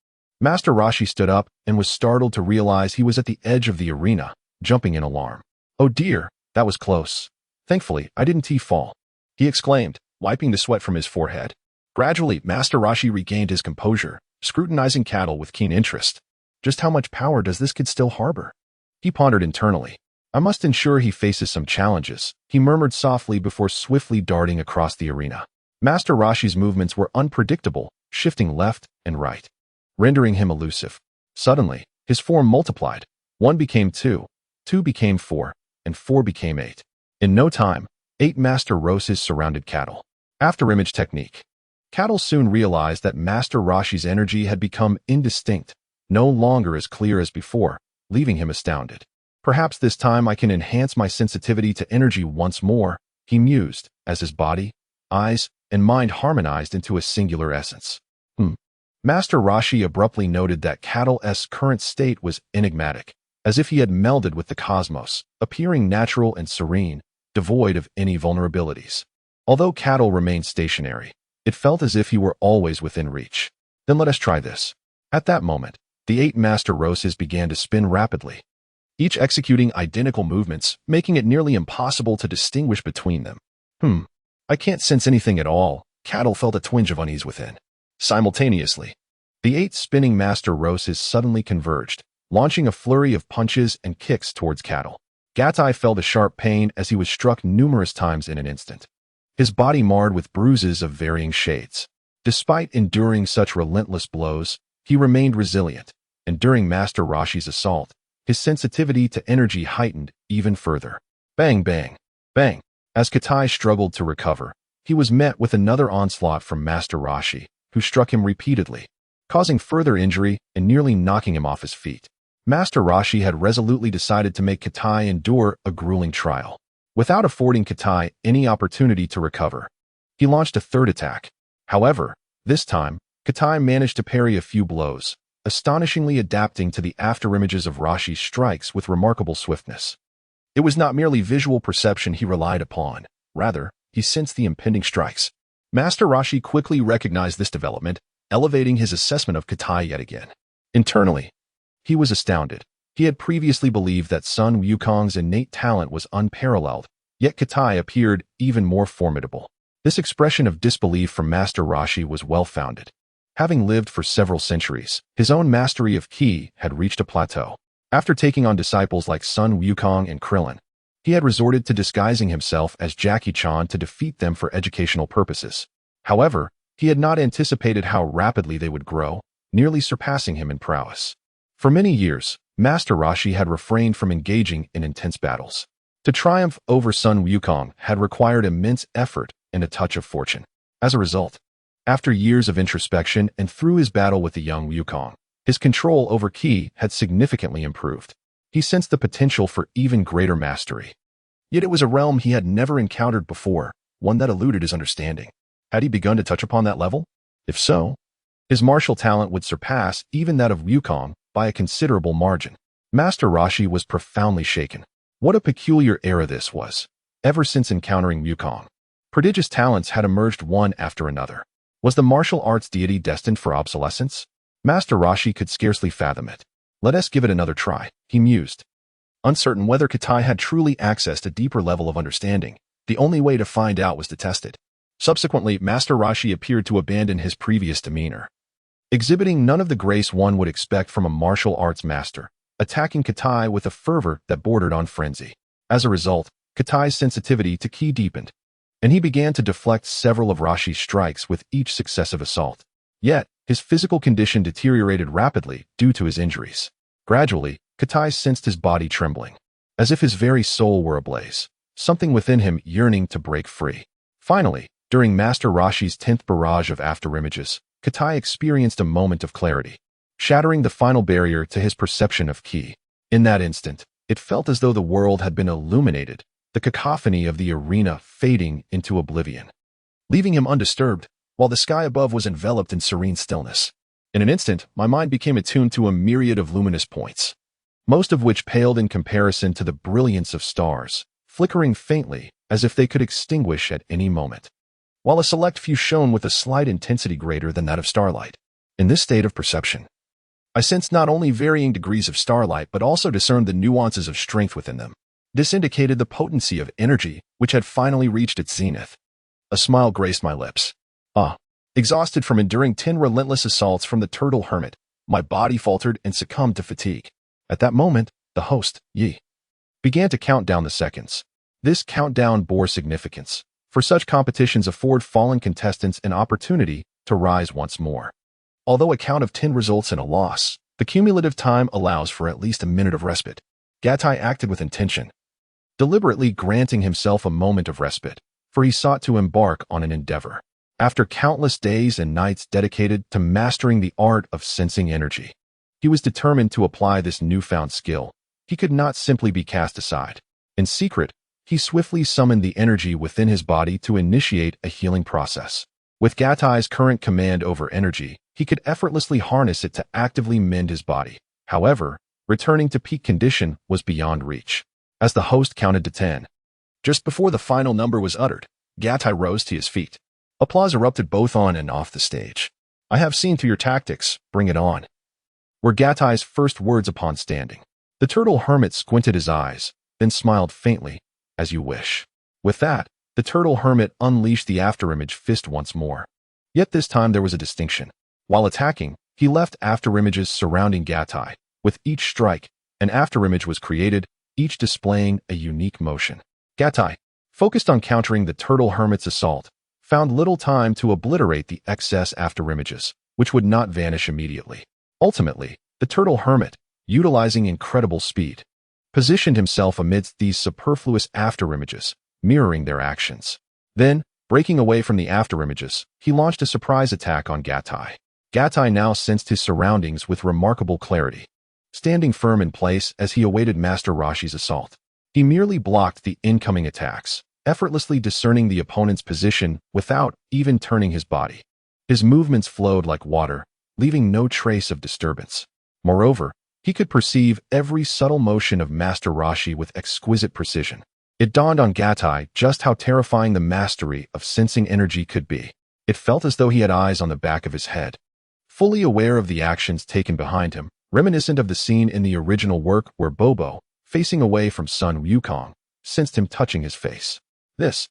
Master Roshi stood up and was startled to realize he was at the edge of the arena, jumping in alarm. Oh dear, that was close. Thankfully, I didn't fall, he exclaimed, wiping the sweat from his forehead. Gradually, Master Roshi regained his composure, scrutinizing Cattle with keen interest. Just how much power does this kid still harbor? He pondered internally. I must ensure he faces some challenges, he murmured softly before swiftly darting across the arena. Master Roshi's movements were unpredictable, shifting left and right, rendering him elusive. Suddenly, his form multiplied. 1 became 2, 2 became 4, and 4 became 8. In no time, 8 Master Roses surrounded Cattle. After-image technique. Cattle soon realized that Master Rashi's energy had become indistinct, no longer as clear as before, leaving him astounded. Perhaps this time I can enhance my sensitivity to energy once more, he mused, as his body, eyes, and mind harmonized into a singular essence. Master Rashi abruptly noted that Cattle's current state was enigmatic, as if he had melded with the cosmos, appearing natural and serene, devoid of any vulnerabilities. Although Cattle remained stationary, it felt as if he were always within reach. Then let us try this. At that moment, the 8 Master Roses began to spin rapidly, each executing identical movements, making it nearly impossible to distinguish between them. I can't sense anything at all. Cattle felt a twinge of unease within. Simultaneously, the 8 spinning Master Roses suddenly converged, launching a flurry of punches and kicks towards Cattle. Gatai felt a sharp pain as he was struck numerous times in an instant, his body marred with bruises of varying shades. Despite enduring such relentless blows, he remained resilient, and during Master Rashi's assault, his sensitivity to energy heightened even further. Bang, bang, bang. As Katai struggled to recover, he was met with another onslaught from Master Rashi, who struck him repeatedly, causing further injury and nearly knocking him off his feet. Master Rashi had resolutely decided to make Katai endure a grueling trial. Without affording Katai any opportunity to recover, he launched a third attack. However, this time, Katai managed to parry a few blows, astonishingly adapting to the afterimages of Rashi's strikes with remarkable swiftness. It was not merely visual perception he relied upon, rather, he sensed the impending strikes. Master Rashi quickly recognized this development, elevating his assessment of Katai yet again. Internally, he was astounded. He had previously believed that Sun Wukong's innate talent was unparalleled, yet Katai appeared even more formidable. This expression of disbelief from Master Rashi was well-founded. Having lived for several centuries, his own mastery of Ki had reached a plateau. After taking on disciples like Sun Wukong and Krillin, he had resorted to disguising himself as Jackie Chan to defeat them for educational purposes. However, he had not anticipated how rapidly they would grow, nearly surpassing him in prowess. For many years, Master Rashi had refrained from engaging in intense battles. To triumph over Sun Wukong had required immense effort and a touch of fortune. As a result, after years of introspection and through his battle with the young Wukong, his control over Ki had significantly improved. He sensed the potential for even greater mastery. Yet it was a realm he had never encountered before, one that eluded his understanding. Had he begun to touch upon that level? If so, his martial talent would surpass even that of Wukong by a considerable margin. Master Rashi was profoundly shaken. What a peculiar era this was. Ever since encountering Wukong, prodigious talents had emerged one after another. Was the martial arts deity destined for obsolescence? Master Rashi could scarcely fathom it. Let us give it another try, he mused. Uncertain whether Katai had truly accessed a deeper level of understanding, the only way to find out was to test it. Subsequently, Master Rashi appeared to abandon his previous demeanor, exhibiting none of the grace one would expect from a martial arts master, attacking Katai with a fervor that bordered on frenzy. As a result, Katai's sensitivity to Ki deepened, and he began to deflect several of Rashi's strikes with each successive assault. Yet, his physical condition deteriorated rapidly due to his injuries. Gradually, Katai sensed his body trembling, as if his very soul were ablaze, something within him yearning to break free. Finally, during Master Rashi's 10th barrage of afterimages, Katai experienced a moment of clarity, shattering the final barrier to his perception of Ki. In that instant, it felt as though the world had been illuminated, the cacophony of the arena fading into oblivion, leaving him undisturbed, while the sky above was enveloped in serene stillness. In an instant, my mind became attuned to a myriad of luminous points, most of which paled in comparison to the brilliance of stars, flickering faintly as if they could extinguish at any moment, while a select few shone with a slight intensity greater than that of starlight. In this state of perception, I sensed not only varying degrees of starlight but also discerned the nuances of strength within them. This indicated the potency of energy which had finally reached its zenith. A smile graced my lips. Exhausted from enduring 10 relentless assaults from the turtle hermit, my body faltered and succumbed to fatigue. At that moment, the host, Yi, began to count down the seconds. This countdown bore significance, for such competitions afford fallen contestants an opportunity to rise once more. Although a count of 10 results in a loss, the cumulative time allows for at least a minute of respite. Gatai acted with intention, deliberately granting himself a moment of respite, for he sought to embark on an endeavor. After countless days and nights dedicated to mastering the art of sensing energy, he was determined to apply this newfound skill. He could not simply be cast aside. In secret, he swiftly summoned the energy within his body to initiate a healing process. With Gatai's current command over energy, he could effortlessly harness it to actively mend his body. However, returning to peak condition was beyond reach. As the host counted to 10, just before the final number was uttered, Gatai rose to his feet. Applause erupted both on and off the stage. "I have seen to your tactics, bring it on," were Gatai's first words upon standing. The turtle hermit squinted his eyes, then smiled faintly, "As you wish." With that, the turtle hermit unleashed the afterimage fist once more. Yet this time there was a distinction. While attacking, he left afterimages surrounding Gatai. With each strike, an afterimage was created, each displaying a unique motion. Gatai, focused on countering the turtle hermit's assault, found little time to obliterate the excess afterimages, which would not vanish immediately. Ultimately, the turtle hermit, utilizing incredible speed, positioned himself amidst these superfluous afterimages, mirroring their actions. Then, breaking away from the afterimages, he launched a surprise attack on Gatai. Gatai now sensed his surroundings with remarkable clarity, standing firm in place as he awaited Master Rashi's assault. He merely blocked the incoming attacks, effortlessly discerning the opponent's position without even turning his body. His movements flowed like water, leaving no trace of disturbance. Moreover, he could perceive every subtle motion of Master Rashi with exquisite precision. It dawned on Gatai just how terrifying the mastery of sensing energy could be. It felt as though he had eyes on the back of his head, fully aware of the actions taken behind him, reminiscent of the scene in the original work where Bobo, facing away from Sun Wukong, sensed him touching his face. This,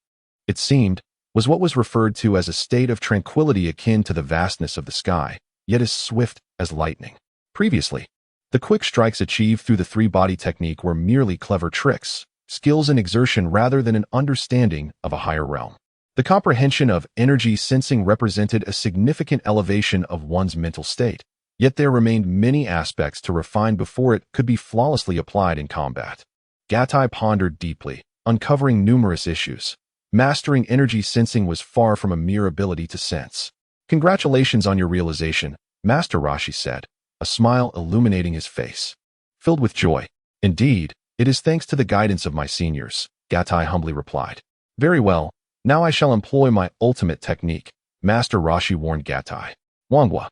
it seemed, was what was referred to as a state of tranquility akin to the vastness of the sky, yet as swift as lightning. Previously, the quick strikes achieved through the three-body technique were merely clever tricks, skills and exertion rather than an understanding of a higher realm. The comprehension of energy sensing represented a significant elevation of one's mental state, yet there remained many aspects to refine before it could be flawlessly applied in combat. Gatai pondered deeply, uncovering numerous issues. Mastering energy sensing was far from a mere ability to sense. "Congratulations on your realization," Master Rashi said, a smile illuminating his face. Filled with joy. "Indeed, it is thanks to the guidance of my seniors," Gatai humbly replied. "Very well, now I shall employ my ultimate technique," Master Rashi warned Gatai. "Wangwa,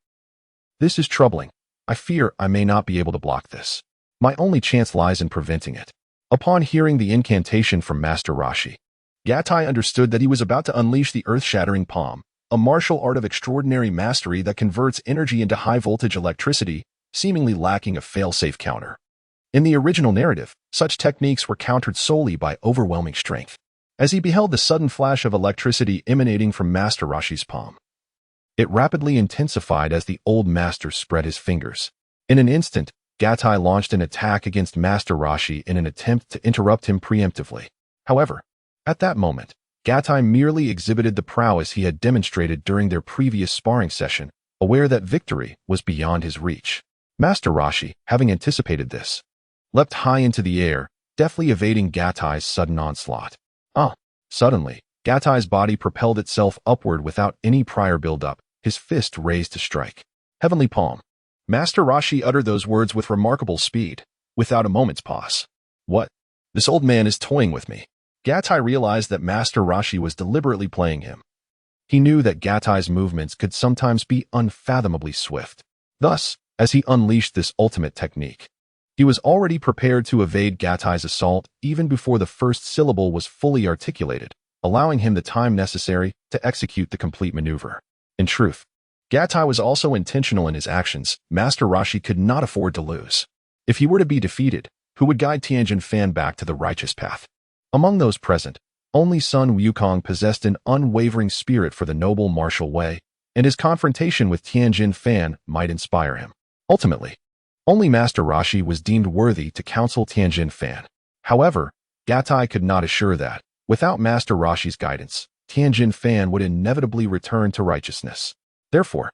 this is troubling. I fear I may not be able to block this. My only chance lies in preventing it." Upon hearing the incantation from Master Rashi, Gatai understood that he was about to unleash the earth-shattering palm, a martial art of extraordinary mastery that converts energy into high-voltage electricity, seemingly lacking a fail-safe counter. In the original narrative, such techniques were countered solely by overwhelming strength. As he beheld the sudden flash of electricity emanating from Master Rashi's palm, it rapidly intensified as the old master spread his fingers. In an instant, Gatai launched an attack against Master Rashi in an attempt to interrupt him preemptively. However, at that moment, Gatai merely exhibited the prowess he had demonstrated during their previous sparring session, aware that victory was beyond his reach. Master Rashi, having anticipated this, leapt high into the air, deftly evading Gatai's sudden onslaught. Suddenly, Gatai's body propelled itself upward without any prior build-up, his fist raised to strike. "Heavenly Palm." Master Rashi uttered those words with remarkable speed, without a moment's pause. "What? This old man is toying with me." Gatai realized that Master Rashi was deliberately playing him. He knew that Gatai's movements could sometimes be unfathomably swift. Thus, as he unleashed this ultimate technique, he was already prepared to evade Gatai's assault even before the first syllable was fully articulated, allowing him the time necessary to execute the complete maneuver. In truth, Gatai was also intentional in his actions. Master Rashi could not afford to lose. If he were to be defeated, who would guide Tianjin Fan back to the righteous path? Among those present, only Sun Wukong possessed an unwavering spirit for the noble martial way, and his confrontation with Tianjin Fan might inspire him. Ultimately, only Master Rashi was deemed worthy to counsel Tianjin Fan. However, Gatai could not assure that, without Master Rashi's guidance, Tianjin Fan would inevitably return to righteousness. Therefore,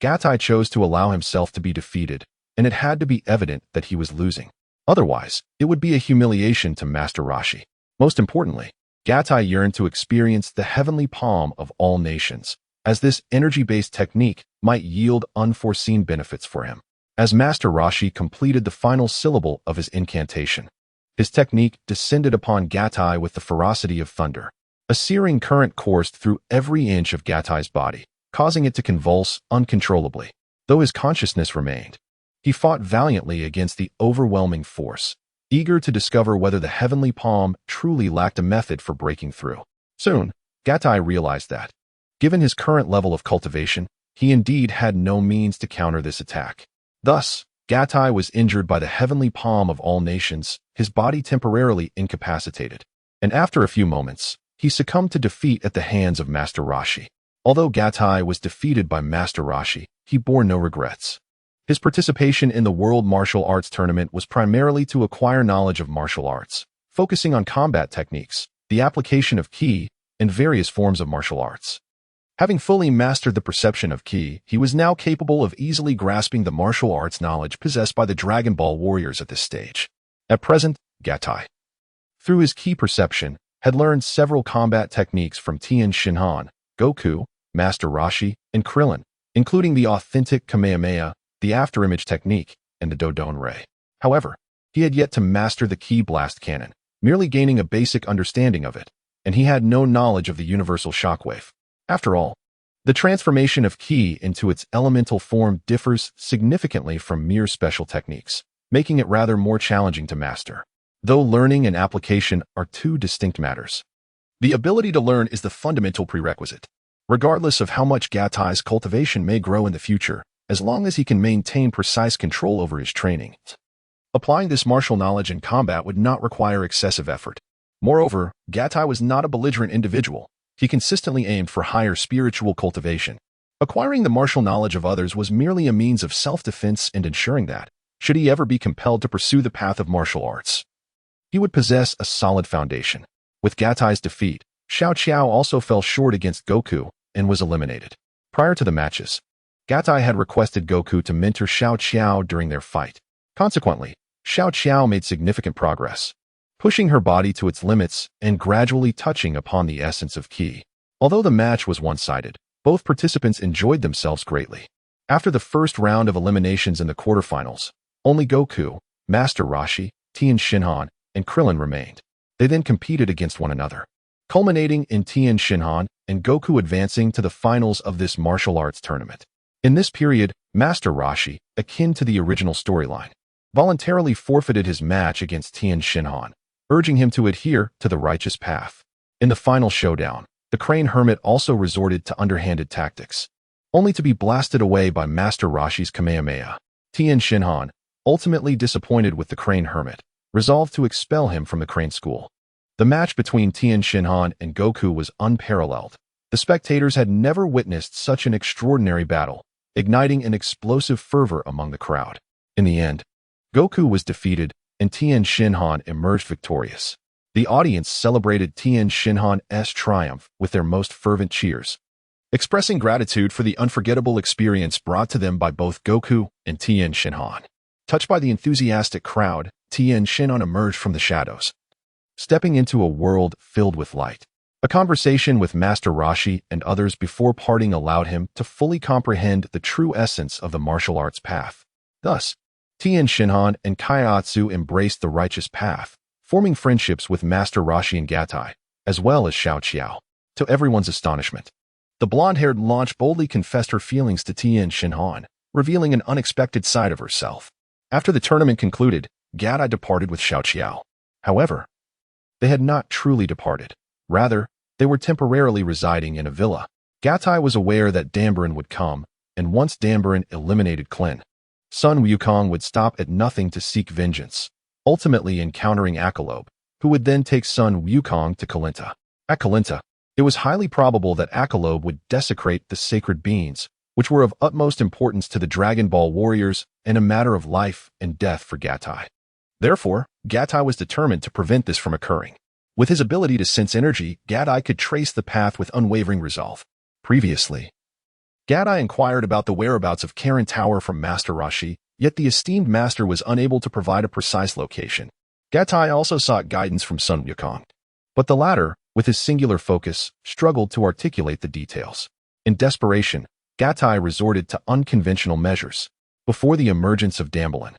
Gatai chose to allow himself to be defeated, and it had to be evident that he was losing. Otherwise, it would be a humiliation to Master Rashi. Most importantly, Gatai yearned to experience the heavenly palm of all nations, as this energy-based technique might yield unforeseen benefits for him. As Master Rashi completed the final syllable of his incantation, his technique descended upon Gatai with the ferocity of thunder. A searing current coursed through every inch of Gatai's body, causing it to convulse uncontrollably. Though his consciousness remained, he fought valiantly against the overwhelming force, eager to discover whether the heavenly palm truly lacked a method for breaking through. Soon, Gatai realized that, given his current level of cultivation, he indeed had no means to counter this attack. Thus, Gatai was injured by the heavenly palm of all nations, his body temporarily incapacitated, and after a few moments, he succumbed to defeat at the hands of Master Rashi. Although Gatai was defeated by Master Rashi, he bore no regrets. His participation in the World Martial Arts Tournament was primarily to acquire knowledge of martial arts, focusing on combat techniques, the application of ki, and various forms of martial arts. Having fully mastered the perception of ki, he was now capable of easily grasping the martial arts knowledge possessed by the Dragon Ball warriors at this stage. At present, Gatai, through his ki perception, had learned several combat techniques from Tien Shinhan, Goku, Master Rashi, and Krillin, including the authentic Kamehameha, the afterimage technique, and the Dodon Ray. However, he had yet to master the ki blast cannon, merely gaining a basic understanding of it, and he had no knowledge of the universal shockwave. After all, the transformation of ki into its elemental form differs significantly from mere special techniques, making it rather more challenging to master. Though learning and application are two distinct matters, the ability to learn is the fundamental prerequisite. Regardless of how much Gatai's cultivation may grow in the future, as long as he can maintain precise control over his training, applying this martial knowledge in combat would not require excessive effort. Moreover, Gatai was not a belligerent individual. He consistently aimed for higher spiritual cultivation. Acquiring the martial knowledge of others was merely a means of self-defense and ensuring that, should he ever be compelled to pursue the path of martial arts, he would possess a solid foundation. With Gatai's defeat, Xiao Qiao also fell short against Goku and was eliminated. Prior to the matches, Gatai had requested Goku to mentor Xiao Qiao during their fight. Consequently, Xiao Qiao made significant progress, pushing her body to its limits and gradually touching upon the essence of ki. Although the match was one-sided, both participants enjoyed themselves greatly. After the first round of eliminations in the quarterfinals, only Goku, Master Rashi, Tien Shinhan, and Krillin remained. They then competed against one another, culminating in Tien Shinhan and Goku advancing to the finals of this martial arts tournament. In this period, Master Rashi, akin to the original storyline, voluntarily forfeited his match against Tien Shinhan, urging him to adhere to the righteous path. In the final showdown, the Crane Hermit also resorted to underhanded tactics, only to be blasted away by Master Rashi's Kamehameha. Tien Shinhan, ultimately disappointed with the Crane Hermit, resolved to expel him from the Crane School. The match between Tien Shinhan and Goku was unparalleled. The spectators had never witnessed such an extraordinary battle, igniting an explosive fervor among the crowd. In the end, Goku was defeated and Tien Shinhan emerged victorious. The audience celebrated Tien Shinhan's triumph with their most fervent cheers, expressing gratitude for the unforgettable experience brought to them by both Goku and Tien Shinhan. Touched by the enthusiastic crowd, Tien Shinhan emerged from the shadows, stepping into a world filled with light. A conversation with Master Rashi and others before parting allowed him to fully comprehend the true essence of the martial arts path. Thus, Tien Shinhan and Kaiatsu embraced the righteous path, forming friendships with Master Rashi and Gatai, as well as Xiao Qiao. To everyone's astonishment, the blonde-haired launch boldly confessed her feelings to Tien Shinhan, revealing an unexpected side of herself. After the tournament concluded, Gatai departed with Xiao Qiao. However, they had not truly departed. Rather, they were temporarily residing in a villa. Gatai was aware that Dambaran would come, and once Dambaran eliminated Klin, Sun Wukong would stop at nothing to seek vengeance, ultimately encountering Akalobe, who would then take Sun Wukong to Kalinta. At Kalinta, it was highly probable that Akalobe would desecrate the sacred beings, which were of utmost importance to the Dragon Ball warriors and a matter of life and death for Gatai. Therefore, Gatai was determined to prevent this from occurring. With his ability to sense energy, Gatai could trace the path with unwavering resolve. Previously, Gadai inquired about the whereabouts of Karen Tower from Master Rashi, yet the esteemed master was unable to provide a precise location. Gadai also sought guidance from Sun Wukong, but the latter, with his singular focus, struggled to articulate the details. In desperation, Gadai resorted to unconventional measures. Before the emergence of Dambalin,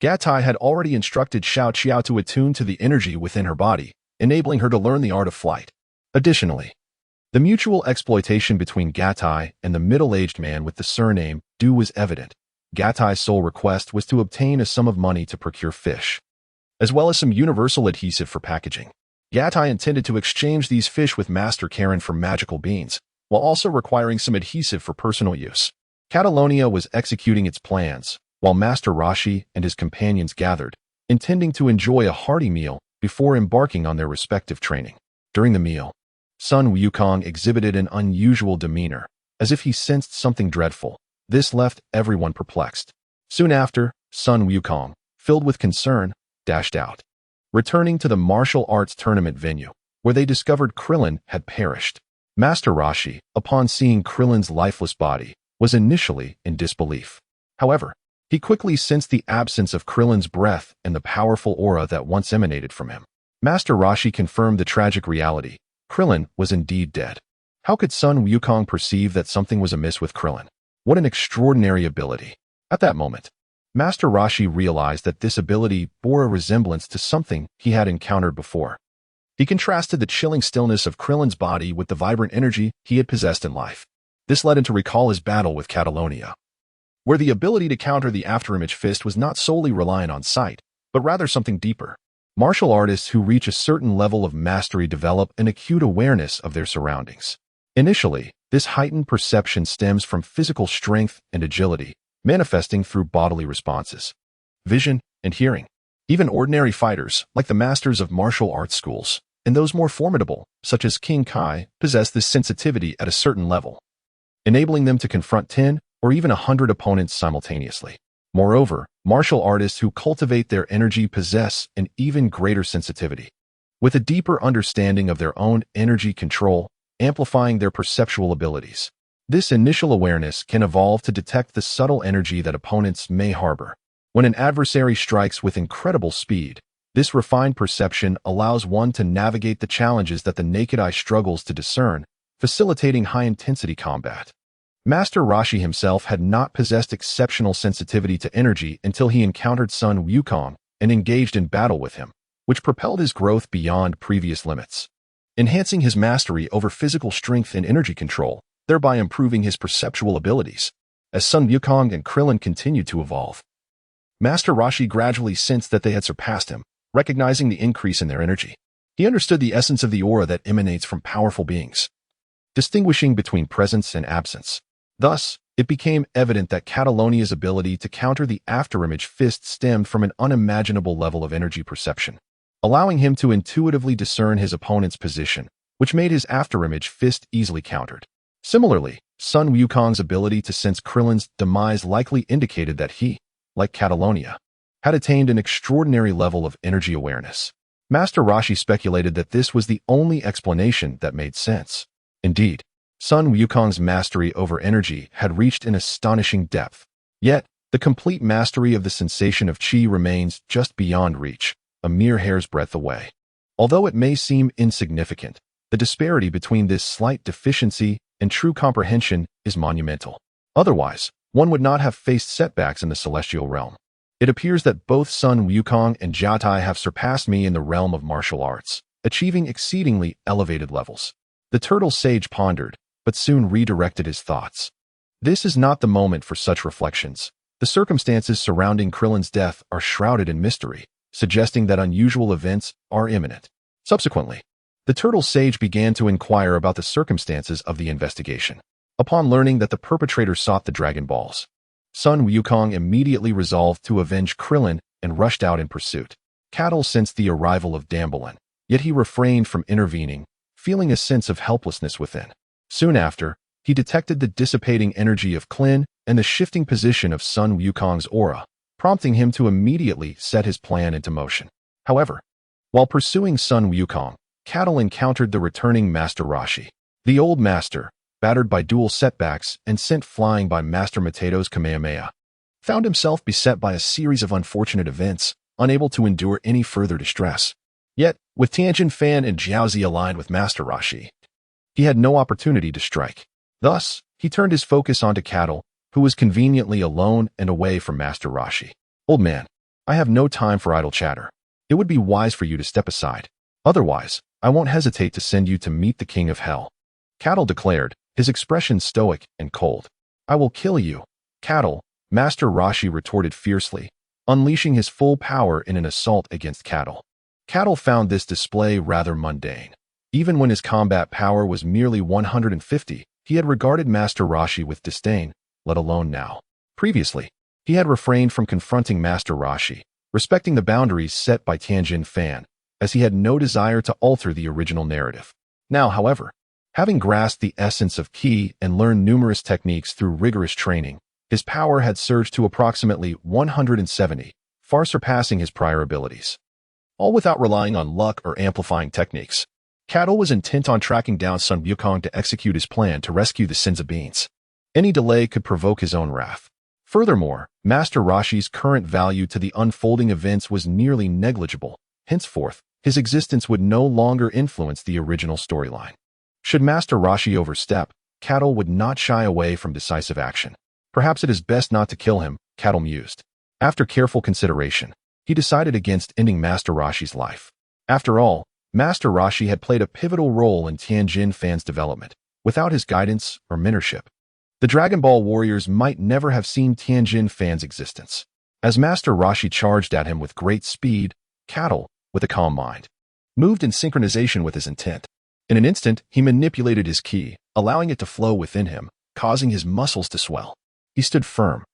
Gadai had already instructed Xiao Qiao to attune to the energy within her body, enabling her to learn the art of flight. Additionally, the mutual exploitation between Gadai and the middle-aged man with the surname Du was evident. Gatai's sole request was to obtain a sum of money to procure fish, as well as some universal adhesive for packaging. Gadai intended to exchange these fish with Master Karen for magical beans, while also requiring some adhesive for personal use. Catalonia was executing its plans, while Master Rashi and his companions gathered, intending to enjoy a hearty meal before embarking on their respective training. During the meal, Sun Wukong exhibited an unusual demeanor, as if he sensed something dreadful. This left everyone perplexed. Soon after, Sun Wukong, filled with concern, dashed out, returning to the martial arts tournament venue, where they discovered Krillin had perished. Master Rashi, upon seeing Krillin's lifeless body, was initially in disbelief. However, he quickly sensed the absence of Krillin's breath and the powerful aura that once emanated from him. Master Rashi confirmed the tragic reality. Krillin was indeed dead. How could Sun Wukong perceive that something was amiss with Krillin? What an extraordinary ability. At that moment, Master Rashi realized that this ability bore a resemblance to something he had encountered before. He contrasted the chilling stillness of Krillin's body with the vibrant energy he had possessed in life. This led him to recall his battle with Catalonia, where the ability to counter the afterimage fist was not solely reliant on sight, but rather something deeper. Martial artists who reach a certain level of mastery develop an acute awareness of their surroundings. Initially, this heightened perception stems from physical strength and agility, manifesting through bodily responses, vision, and hearing. Even ordinary fighters, like the masters of martial arts schools, and those more formidable, such as King Kai, possess this sensitivity at a certain level, enabling them to confront 10 or even 100 opponents simultaneously. Moreover, martial artists who cultivate their energy possess an even greater sensitivity, with a deeper understanding of their own energy control, amplifying their perceptual abilities. This initial awareness can evolve to detect the subtle energy that opponents may harbor. When an adversary strikes with incredible speed, this refined perception allows one to navigate the challenges that the naked eye struggles to discern, facilitating high-intensity combat. Master Rashi himself had not possessed exceptional sensitivity to energy until he encountered Sun Wukong and engaged in battle with him, which propelled his growth beyond previous limits, enhancing his mastery over physical strength and energy control, thereby improving his perceptual abilities. As Sun Wukong and Krillin continued to evolve, Master Rashi gradually sensed that they had surpassed him, recognizing the increase in their energy. He understood the essence of the aura that emanates from powerful beings, distinguishing between presence and absence. Thus, it became evident that Catalonia's ability to counter the afterimage fist stemmed from an unimaginable level of energy perception, allowing him to intuitively discern his opponent's position, which made his afterimage fist easily countered. Similarly, Sun Wukong's ability to sense Krillin's demise likely indicated that he, like Catalonia, had attained an extraordinary level of energy awareness. Master Rashi speculated that this was the only explanation that made sense. Indeed, Sun Wukong's mastery over energy had reached an astonishing depth. Yet, the complete mastery of the sensation of qi remains just beyond reach, a mere hair's breadth away. Although it may seem insignificant, the disparity between this slight deficiency and true comprehension is monumental. Otherwise, one would not have faced setbacks in the celestial realm. It appears that both Sun Wukong and Jiao Tai have surpassed me in the realm of martial arts, achieving exceedingly elevated levels. The turtle sage pondered, but soon redirected his thoughts. This is not the moment for such reflections. The circumstances surrounding Krillin's death are shrouded in mystery, suggesting that unusual events are imminent. Subsequently, the turtle sage began to inquire about the circumstances of the investigation. Upon learning that the perpetrator sought the Dragon Balls, Sun Wukong immediately resolved to avenge Krillin and rushed out in pursuit. Cattle sensed the arrival of Dambalin, yet he refrained from intervening, feeling a sense of helplessness within. Soon after, he detected the dissipating energy of Klin and the shifting position of Sun Wukong's aura, prompting him to immediately set his plan into motion. However, while pursuing Sun Wukong, Cattle encountered the returning Master Rashi. The old master, battered by dual setbacks and sent flying by Master Matato's Kamehameha, found himself beset by a series of unfortunate events, unable to endure any further distress. Yet, with Tianjin Fan and Jiaozi aligned with Master Rashi, he had no opportunity to strike. Thus, he turned his focus onto Cattle, who was conveniently alone and away from Master Rashi. "Old man, I have no time for idle chatter. It would be wise for you to step aside. Otherwise, I won't hesitate to send you to meet the King of Hell," Cattle declared, his expression stoic and cold. "I will kill you, Cattle," Master Rashi retorted fiercely, unleashing his full power in an assault against Cattle. Cattle found this display rather mundane. Even when his combat power was merely 150, he had regarded Master Rashi with disdain, let alone now. Previously, he had refrained from confronting Master Rashi, respecting the boundaries set by Tianjin Fan, as he had no desire to alter the original narrative. Now, however, having grasped the essence of Qi and learned numerous techniques through rigorous training, his power had surged to approximately 170, far surpassing his prior abilities. All without relying on luck or amplifying techniques. Cattle was intent on tracking down Sun Wukong to execute his plan to rescue the Sinza beings. Any delay could provoke his own wrath. Furthermore, Master Rashi's current value to the unfolding events was nearly negligible. Henceforth, his existence would no longer influence the original storyline. Should Master Rashi overstep, Cattle would not shy away from decisive action. Perhaps it is best not to kill him, Cattle mused. After careful consideration, he decided against ending Master Rashi's life. After all, Master Rashi had played a pivotal role in Tianjin Fan's development. Without his guidance or mentorship, the Dragon Ball warriors might never have seen Tianjin Fan's existence. As Master Rashi charged at him with great speed, Cattle, with a calm mind, moved in synchronization with his intent. In an instant, he manipulated his ki, allowing it to flow within him, causing his muscles to swell. He stood firm,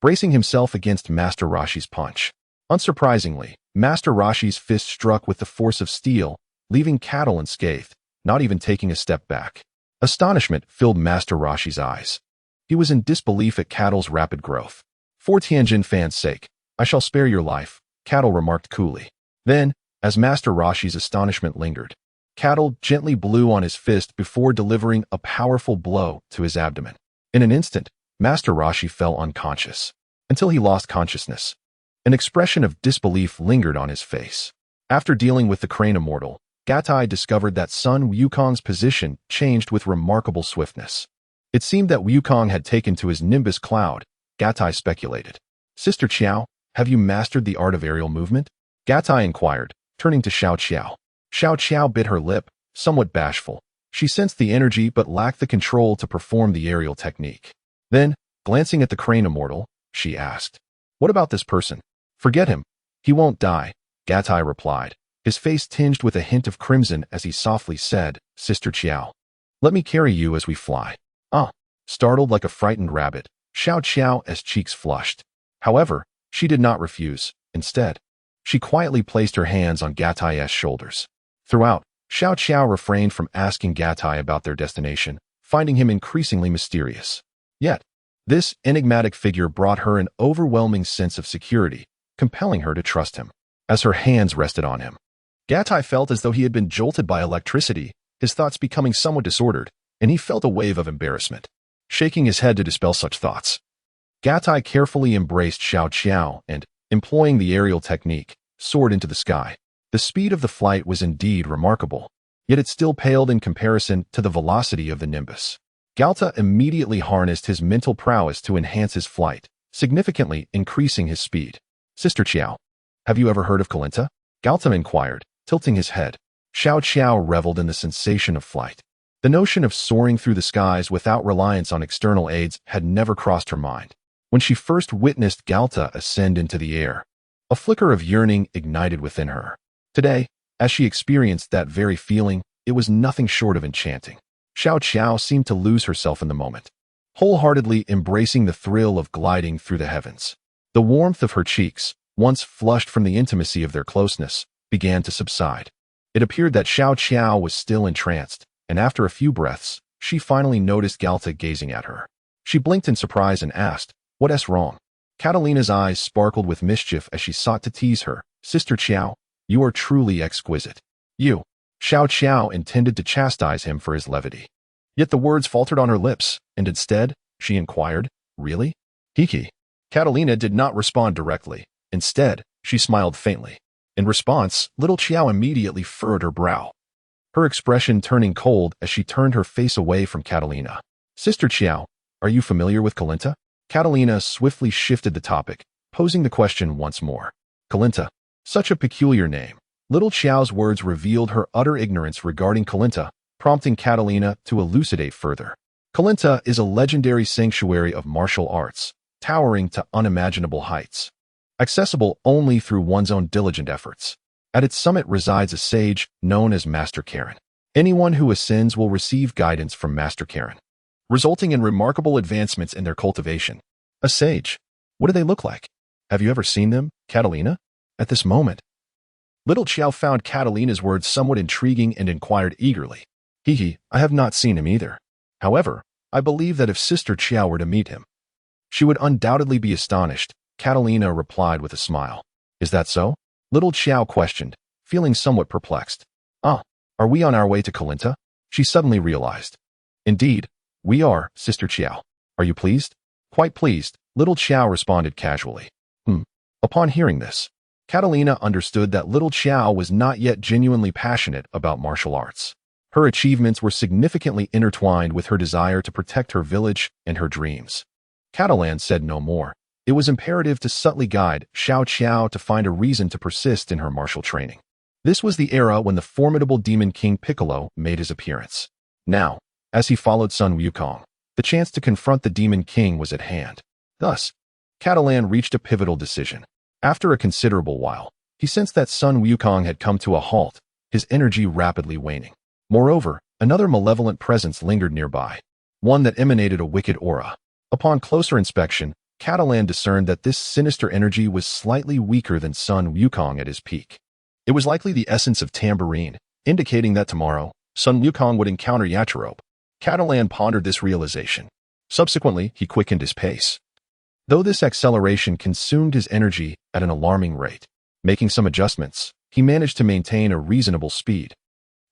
bracing himself against Master Rashi's punch. Unsurprisingly, Master Rashi's fist struck with the force of steel, leaving Cattle unscathed, not even taking a step back. Astonishment filled Master Rashi's eyes. He was in disbelief at Cattle's rapid growth. "For Tianjin Fan's sake, I shall spare your life," Cattle remarked coolly. Then, as Master Rashi's astonishment lingered, Cattle gently blew on his fist before delivering a powerful blow to his abdomen. In an instant, Master Rashi fell unconscious, until he lost consciousness. An expression of disbelief lingered on his face. After dealing with the Crane Immortal, Gatai discovered that Sun Wukong's position changed with remarkable swiftness. It seemed that Wukong had taken to his Nimbus cloud, Gatai speculated. "Sister Qiao, have you mastered the art of aerial movement?" Gatai inquired, turning to Xiao Qiao. Xiao Qiao bit her lip, somewhat bashful. She sensed the energy but lacked the control to perform the aerial technique. Then, glancing at the Crane Immortal, she asked, "What about this person?" "Forget him. He won't die," Gatai replied, his face tinged with a hint of crimson as he softly said, "Sister Qiao, let me carry you as we fly." "Ah!" Startled like a frightened rabbit, Xiao Qiao's cheeks flushed. However, she did not refuse. Instead, she quietly placed her hands on Gatai's shoulders. Throughout, Xiao Qiao refrained from asking Gatai about their destination, finding him increasingly mysterious. Yet, this enigmatic figure brought her an overwhelming sense of security, compelling her to trust him. As her hands rested on him, Gatai felt as though he had been jolted by electricity, his thoughts becoming somewhat disordered, and he felt a wave of embarrassment. Shaking his head to dispel such thoughts, Gatai carefully embraced Xiao Qiao and, employing the aerial technique, soared into the sky. The speed of the flight was indeed remarkable, yet it still paled in comparison to the velocity of the Nimbus. Galta immediately harnessed his mental prowess to enhance his flight, significantly increasing his speed. "Sister Qiao, have you ever heard of Kalinta?" Galta inquired, tilting his head. Xiao Qiao reveled in the sensation of flight. The notion of soaring through the skies without reliance on external aids had never crossed her mind. When she first witnessed Galta ascend into the air, a flicker of yearning ignited within her. Today, as she experienced that very feeling, it was nothing short of enchanting. Xiao Qiao seemed to lose herself in the moment, wholeheartedly embracing the thrill of gliding through the heavens. The warmth of her cheeks, once flushed from the intimacy of their closeness, began to subside. It appeared that Xiao Qiao was still entranced, and after a few breaths, she finally noticed Galta gazing at her. She blinked in surprise and asked, "What's wrong?" Catalina's eyes sparkled with mischief as she sought to tease her. "Sister Qiao, you are truly exquisite." "You." Xiao Qiao intended to chastise him for his levity. Yet the words faltered on her lips, and instead, she inquired, "Really?" Hiki. Catalina did not respond directly. Instead, she smiled faintly. In response, little Qiao immediately furrowed her brow, her expression turning cold as she turned her face away from Catalina. "Sister Qiao, are you familiar with Calinta?" Catalina swiftly shifted the topic, posing the question once more. Calinta. Such a peculiar name. Little Qiao's words revealed her utter ignorance regarding Calinta, prompting Catalina to elucidate further. Calinta is a legendary sanctuary of martial arts, towering to unimaginable heights, accessible only through one's own diligent efforts. At its summit resides a sage known as Master Karen. Anyone who ascends will receive guidance from Master Karen, resulting in remarkable advancements in their cultivation. A sage. What do they look like? Have you ever seen them, Catalina? At this moment, little Qiao found Catalina's words somewhat intriguing and inquired eagerly. I have not seen him either. However, I believe that if Sister Qiao were to meet him, she would undoubtedly be astonished, Catalina replied with a smile. Is that so? Little Qiao questioned, feeling somewhat perplexed. Are we on our way to Calinta? She suddenly realized. Indeed, we are, Sister Qiao. Are you pleased? Quite pleased, little Qiao responded casually. Upon hearing this, Catalina understood that little Qiao was not yet genuinely passionate about martial arts. Her achievements were significantly intertwined with her desire to protect her village and her dreams. Catalan said no more. It was imperative to subtly guide Xiao Qiao to find a reason to persist in her martial training. This was the era when the formidable Demon King Piccolo made his appearance. Now, as he followed Sun Wukong, the chance to confront the Demon King was at hand. Thus, Catalan reached a pivotal decision. After a considerable while, he sensed that Sun Wukong had come to a halt, his energy rapidly waning. Moreover, another malevolent presence lingered nearby, one that emanated a wicked aura. Upon closer inspection, Catalan discerned that this sinister energy was slightly weaker than Sun Wukong at his peak. It was likely the essence of tambourine, indicating that tomorrow, Sun Wukong would encounter Yachirobe. Catalan pondered this realization. Subsequently, he quickened his pace. Though this acceleration consumed his energy at an alarming rate, making some adjustments, he managed to maintain a reasonable speed,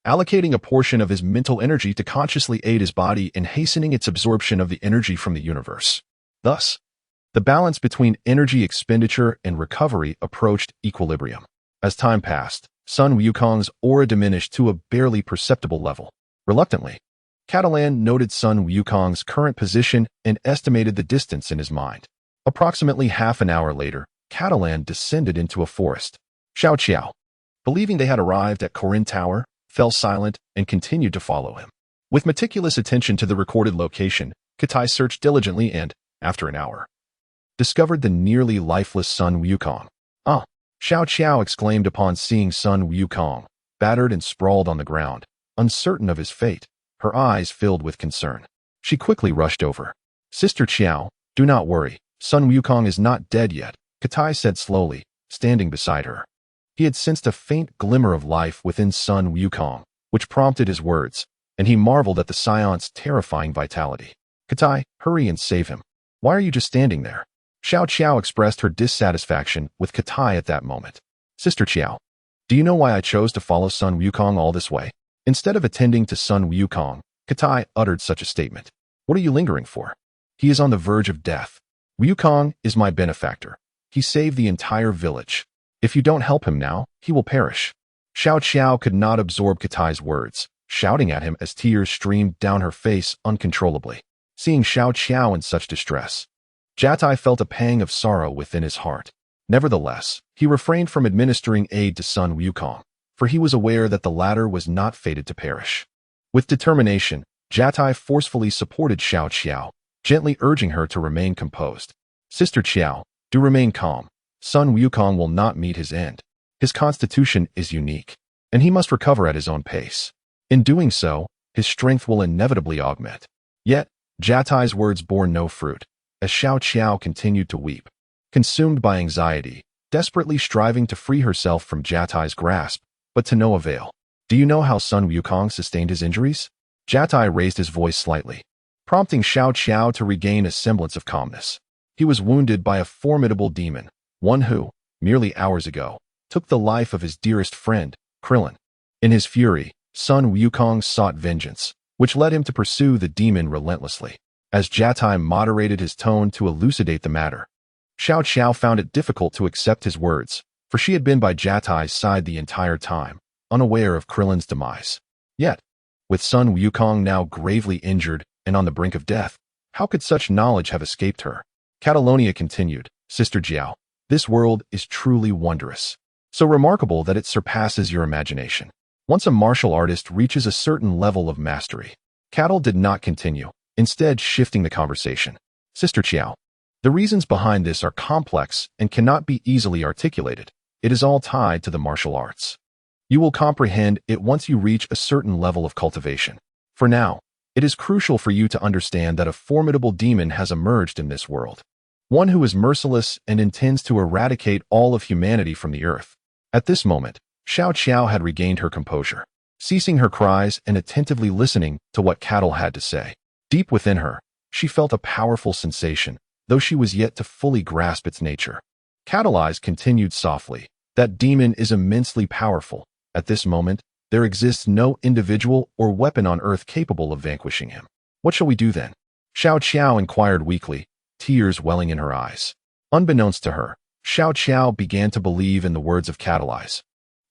allocating a portion of his mental energy to consciously aid his body in hastening its absorption of the energy from the universe. Thus, the balance between energy expenditure and recovery approached equilibrium. As time passed, Sun Wukong's aura diminished to a barely perceptible level. Reluctantly, Catalan noted Sun Wukong's current position and estimated the distance in his mind. Approximately half an hour later, Catalan descended into a forest. Xiao Qiao, believing they had arrived at Corin Tower, fell silent and continued to follow him. With meticulous attention to the recorded location, Katai searched diligently and, after an hour, discovered the nearly lifeless Sun Wukong. Xiao Qiao exclaimed upon seeing Sun Wukong, battered and sprawled on the ground, uncertain of his fate. Her eyes filled with concern. She quickly rushed over. Sister Qiao, do not worry. Sun Wukong is not dead yet, Katai said slowly, standing beside her. He had sensed a faint glimmer of life within Sun Wukong, which prompted his words, and he marveled at the scion's terrifying vitality. Katai, hurry and save him. Why are you just standing there? Xiao Qiao expressed her dissatisfaction with Katai at that moment. Sister Qiao, do you know why I chose to follow Sun Wukong all this way? Instead of attending to Sun Wukong, Katai uttered such a statement. What are you lingering for? He is on the verge of death. Wukong is my benefactor. He saved the entire village. If you don't help him now, he will perish. Xiao Qiao could not absorb Katai's words, shouting at him as tears streamed down her face uncontrollably. Seeing Xiao Qiao in such distress, Jatai felt a pang of sorrow within his heart. Nevertheless, he refrained from administering aid to Sun Wukong, for he was aware that the latter was not fated to perish. With determination, Jatai forcefully supported Xiao Qiao, gently urging her to remain composed. Sister Qiao, do remain calm. Sun Wukong will not meet his end. His constitution is unique, and he must recover at his own pace. In doing so, his strength will inevitably augment. Yet, Jatai's words bore no fruit, as Xiao Qiao continued to weep. Consumed by anxiety, desperately striving to free herself from Jatai's grasp, but to no avail. Do you know how Sun Wukong sustained his injuries? Jatai raised his voice slightly, prompting Xiao Qiao to regain a semblance of calmness. He was wounded by a formidable demon, one who, merely hours ago, took the life of his dearest friend, Krillin. In his fury, Sun Wukong sought vengeance, which led him to pursue the demon relentlessly. As Jatai moderated his tone to elucidate the matter, Xiao Qiao found it difficult to accept his words, for she had been by Jatai's side the entire time, unaware of Krillin's demise. Yet, with Sun Wukong now gravely injured and on the brink of death, how could such knowledge have escaped her? Catalonia continued, Sister Jiao, this world is truly wondrous, so remarkable that it surpasses your imagination. Once a martial artist reaches a certain level of mastery, Catal did not continue, instead shifting the conversation. Sister Qiao, the reasons behind this are complex and cannot be easily articulated. It is all tied to the martial arts. You will comprehend it once you reach a certain level of cultivation. For now, it is crucial for you to understand that a formidable demon has emerged in this world. One who is merciless and intends to eradicate all of humanity from the earth. At this moment, Xiao Qiao had regained her composure, ceasing her cries and attentively listening to what Catal had to say. Deep within her, she felt a powerful sensation, though she was yet to fully grasp its nature. Catal's eyes continued softly. That demon is immensely powerful. At this moment, there exists no individual or weapon on earth capable of vanquishing him. What shall we do then? Xiao Qiao inquired weakly, tears welling in her eyes. Unbeknownst to her, Xiao Qiao began to believe in the words of Catalyze,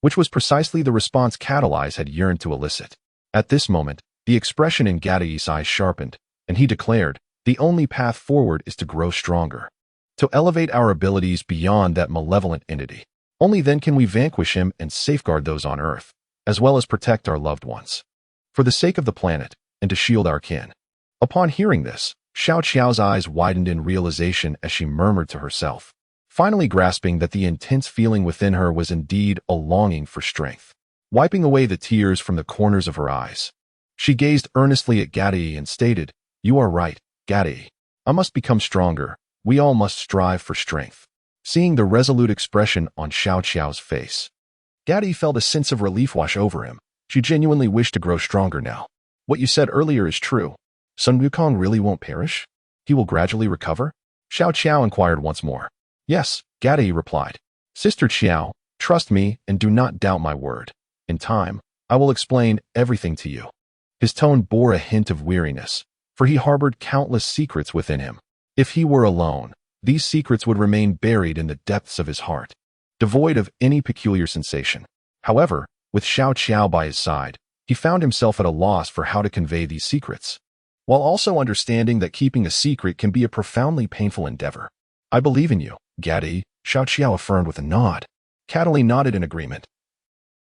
which was precisely the response Catalyze had yearned to elicit. At this moment, the expression in Gadai's eyes sharpened, and he declared, the only path forward is to grow stronger, to elevate our abilities beyond that malevolent entity. Only then can we vanquish him and safeguard those on Earth, as well as protect our loved ones. For the sake of the planet, and to shield our kin. Upon hearing this, Xiao Qiao's eyes widened in realization as she murmured to herself, finally grasping that the intense feeling within her was indeed a longing for strength. Wiping away the tears from the corners of her eyes, she gazed earnestly at Gadai and stated, you are right, Gadai. I must become stronger. We all must strive for strength. Seeing the resolute expression on Xiao Qiao's face, Gadai felt a sense of relief wash over him. She genuinely wished to grow stronger now. What you said earlier is true. Sun Wukong really won't perish? He will gradually recover? Xiao Qiao inquired once more. Yes, Gadai replied. Sister Qiao, trust me and do not doubt my word. In time, I will explain everything to you. His tone bore a hint of weariness, for he harbored countless secrets within him. If he were alone, these secrets would remain buried in the depths of his heart, devoid of any peculiar sensation. However, with Xiao Qiao by his side, he found himself at a loss for how to convey these secrets, while also understanding that keeping a secret can be a profoundly painful endeavor. I believe in you, Gadai, Xiao Qiao affirmed with a nod. Catalina nodded in agreement,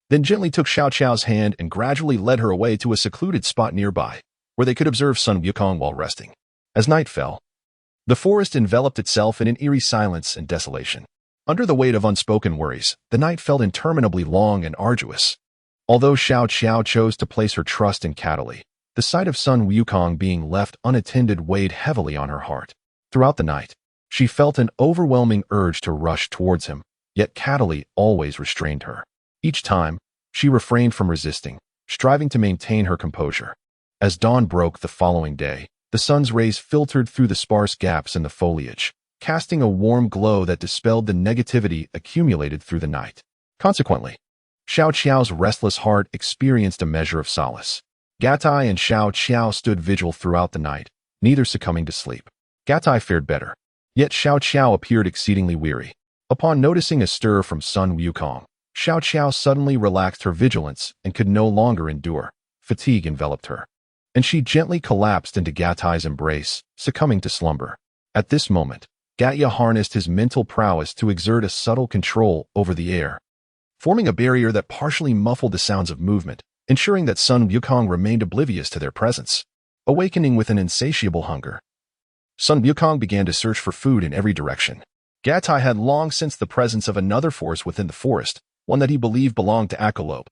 then gently took Xiao Qiao's hand and gradually led her away to a secluded spot nearby, where they could observe Sun Wukong while resting. As night fell, the forest enveloped itself in an eerie silence and desolation. Under the weight of unspoken worries, the night felt interminably long and arduous. Although Xiao Qiao chose to place her trust in Catalina, the sight of Sun Wukong being left unattended weighed heavily on her heart. Throughout the night, she felt an overwhelming urge to rush towards him, yet Catalina always restrained her. Each time, she refrained from resisting, striving to maintain her composure. As dawn broke the following day, the sun's rays filtered through the sparse gaps in the foliage, casting a warm glow that dispelled the negativity accumulated through the night. Consequently, Xiao Qiao's restless heart experienced a measure of solace. Gatai and Xiao Qiao stood vigil throughout the night, neither succumbing to sleep. Gatai fared better, yet Xiao Qiao appeared exceedingly weary. Upon noticing a stir from Sun Wukong, Xiao Qiao suddenly relaxed her vigilance and could no longer endure. Fatigue enveloped her, and she gently collapsed into Gatai's embrace, succumbing to slumber. At this moment, Gatya harnessed his mental prowess to exert a subtle control over the air, forming a barrier that partially muffled the sounds of movement, ensuring that Sun Wukong remained oblivious to their presence. Awakening with an insatiable hunger, Sun Wukong began to search for food in every direction. Gatai had long sensed the presence of another force within the forest, one that he believed belonged to Akalob.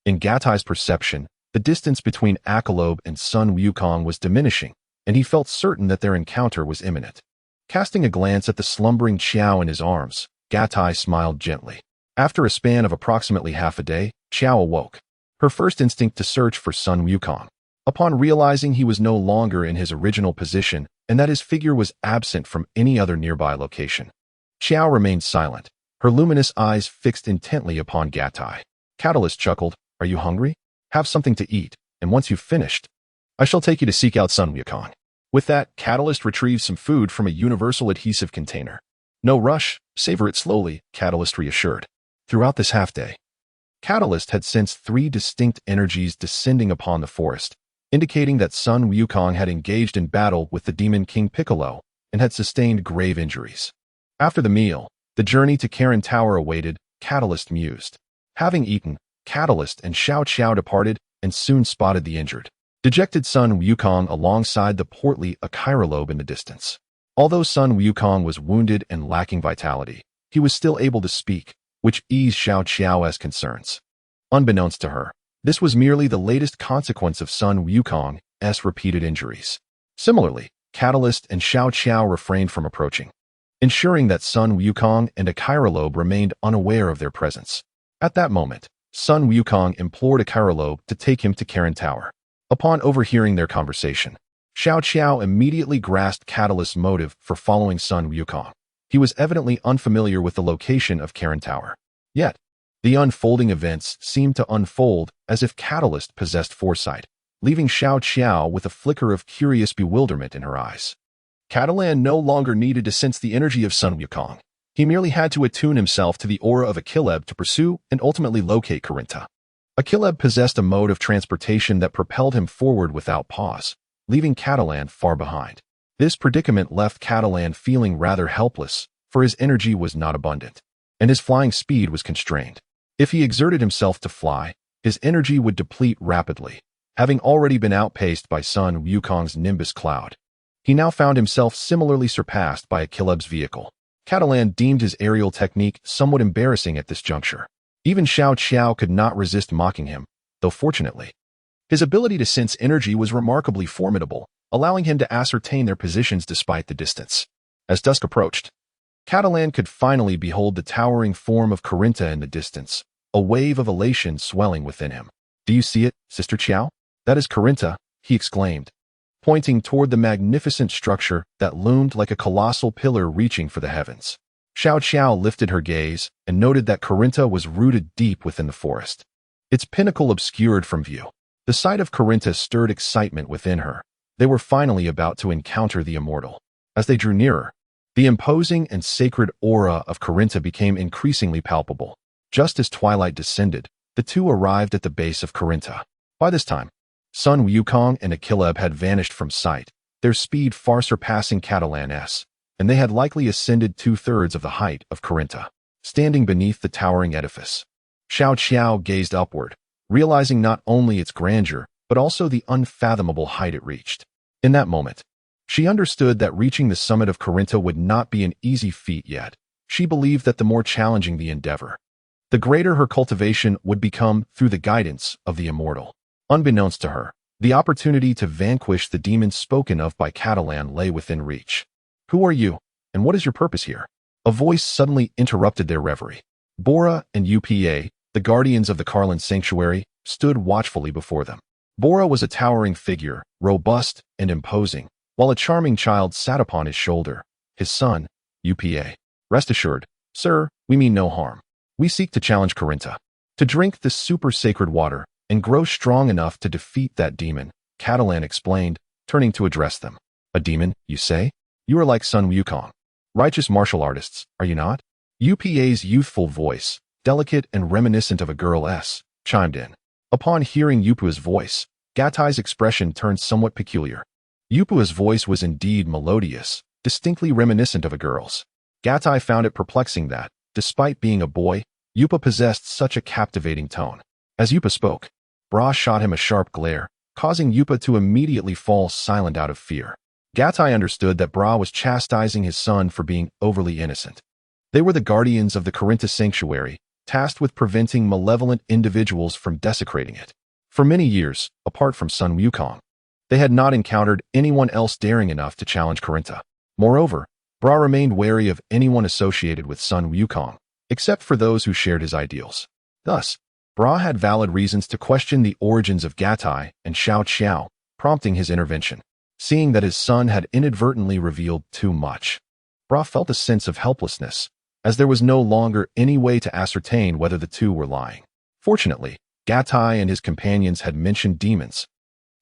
In Gatai's perception, the distance between Akalob and Sun Wukong was diminishing, and he felt certain that their encounter was imminent. Casting a glance at the slumbering Qiao in his arms, Gatai smiled gently. After a span of approximately half a day, Qiao awoke, her first instinct to search for Sun Wukong. Upon realizing he was no longer in his original position and that his figure was absent from any other nearby location, Qiao remained silent, her luminous eyes fixed intently upon Gatai. Catalyst chuckled, "Are you hungry? Have something to eat, and once you've finished, I shall take you to seek out Sun Wukong. With that, Catalyst retrieves some food from a universal adhesive container. No rush, savor it slowly, Catalyst reassured. Throughout this half-day, Catalyst had sensed 3 distinct energies descending upon the forest, indicating that Sun Wukong had engaged in battle with the demon King Piccolo and had sustained grave injuries. After the meal, the journey to Karen Tower awaited, Catalyst mused. Having eaten, Catalyst and Xiao Qiao departed and soon spotted the injured, dejected Sun Wukong alongside the portly Achirolobe in the distance. Although Sun Wukong was wounded and lacking vitality, he was still able to speak, which eased Xiao Qiao's concerns. Unbeknownst to her, this was merely the latest consequence of Sun Wukong's repeated injuries. Similarly, Catalyst and Xiao Qiao refrained from approaching, ensuring that Sun Wukong and Achirolobe remained unaware of their presence. At that moment, Sun Wukong implored Achirolobe to take him to Karen Tower. Upon overhearing their conversation, Xiao Qiao immediately grasped Catalyst's motive for following Sun Wukong. He was evidently unfamiliar with the location of Karen Tower. Yet, the unfolding events seemed to unfold as if Catalyst possessed foresight, leaving Xiao Qiao with a flicker of curious bewilderment in her eyes. Catalan no longer needed to sense the energy of Sun Wukong. He merely had to attune himself to the aura of Achileb to pursue and ultimately locate Corinta. Achileb possessed a mode of transportation that propelled him forward without pause, leaving Catalan far behind. This predicament left Catalan feeling rather helpless, for his energy was not abundant, and his flying speed was constrained. If he exerted himself to fly, his energy would deplete rapidly, having already been outpaced by Sun Wukong's Nimbus cloud. He now found himself similarly surpassed by Achileb's vehicle. Catalan deemed his aerial technique somewhat embarrassing at this juncture. Even Xiao Qiao could not resist mocking him, though fortunately, his ability to sense energy was remarkably formidable, allowing him to ascertain their positions despite the distance. As dusk approached, Catalan could finally behold the towering form of Corinta in the distance, a wave of elation swelling within him. "Do you see it, Sister Qiao? That is Corinta," he exclaimed, pointing toward the magnificent structure that loomed like a colossal pillar reaching for the heavens. Xiao Qiao lifted her gaze and noted that Corinta was rooted deep within the forest, its pinnacle obscured from view. The sight of Corinta stirred excitement within her. They were finally about to encounter the immortal. As they drew nearer, the imposing and sacred aura of Corinta became increasingly palpable. Just as twilight descended, the two arrived at the base of Corinta. By this time, Sun Wukong and Achileb had vanished from sight, their speed far surpassing Catalan's, and they had likely ascended 2/3 of the height of Corinta. Standing beneath the towering edifice, Xiao Qiao gazed upward, realizing not only its grandeur, but also the unfathomable height it reached. In that moment, she understood that reaching the summit of Corinta would not be an easy feat yet. She believed that the more challenging the endeavor, the greater her cultivation would become through the guidance of the immortal. Unbeknownst to her, the opportunity to vanquish the demons spoken of by Catalan lay within reach. "Who are you, and what is your purpose here?" A voice suddenly interrupted their reverie. Bora and Upa, the guardians of the Carlin Sanctuary, stood watchfully before them. Bora was a towering figure, robust and imposing, while a charming child sat upon his shoulder, his son, Upa. "Rest assured, sir, we mean no harm. We seek to challenge Corinta, to drink the super sacred water, and grow strong enough to defeat that demon," Catalan explained, turning to address them. "A demon, you say? You are like Sun Wukong. Righteous martial artists, are you not?" Upa's youthful voice, delicate and reminiscent of a girl's, chimed in. Upon hearing Upa's voice, Gatai's expression turned somewhat peculiar. Upa's voice was indeed melodious, distinctly reminiscent of a girl's. Gatai found it perplexing that, despite being a boy, Upa possessed such a captivating tone. As Upa spoke, Bra shot him a sharp glare, causing Upa to immediately fall silent out of fear. Gatai understood that Bra was chastising his son for being overly innocent. They were the guardians of the Corinta Sanctuary, tasked with preventing malevolent individuals from desecrating it. For many years, apart from Sun Wukong, they had not encountered anyone else daring enough to challenge Corinta. Moreover, Bra remained wary of anyone associated with Sun Wukong, except for those who shared his ideals. Thus, Bra had valid reasons to question the origins of Gatai and Xiao Qiao, prompting his intervention. Seeing that his son had inadvertently revealed too much, Bra felt a sense of helplessness, as there was no longer any way to ascertain whether the two were lying. Fortunately, Gatai and his companions had mentioned demons,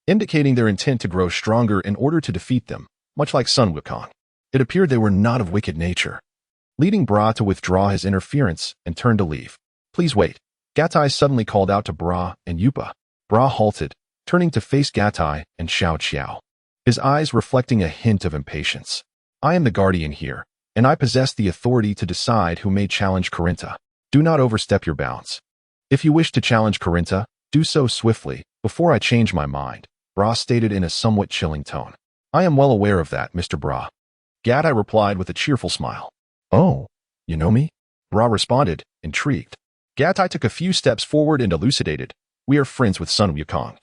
indicating their intent to grow stronger in order to defeat them, much like Sun Wukong. It appeared they were not of wicked nature, leading Bra to withdraw his interference and turn to leave. Please wait. Gatai suddenly called out to Bra and Yupa. Bra halted, turning to face Gatai and Xiao Qiao, his eyes reflecting a hint of impatience. I am the guardian here, and I possess the authority to decide who may challenge Corinta. Do not overstep your bounds. If you wish to challenge Corinta, do so swiftly, before I change my mind, Bra stated in a somewhat chilling tone. I am well aware of that, Mr. Bra. Gatai replied with a cheerful smile. Oh, you know me? Bra responded, intrigued. Gatai took a few steps forward and elucidated. We are friends with Sun Wukong.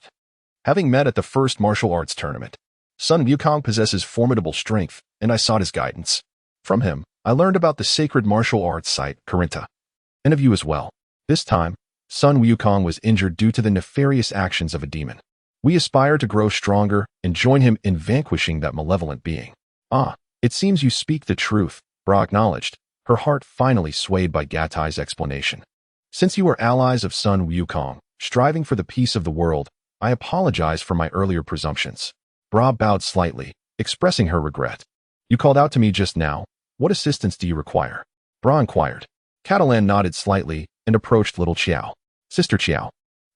Having met at the first martial arts tournament, Sun Wukong possesses formidable strength, and I sought his guidance. From him, I learned about the sacred martial arts site, Corinta, and of you as well. This time, Sun Wukong was injured due to the nefarious actions of a demon. We aspire to grow stronger and join him in vanquishing that malevolent being. Ah, it seems you speak the truth, Bra acknowledged, her heart finally swayed by Gatai's explanation. Since you are allies of Sun Wukong, striving for the peace of the world, I apologize for my earlier presumptions. Bra bowed slightly, expressing her regret. You called out to me just now. What assistance do you require? Bra inquired. Catalan nodded slightly and approached little Qiao. Sister Qiao,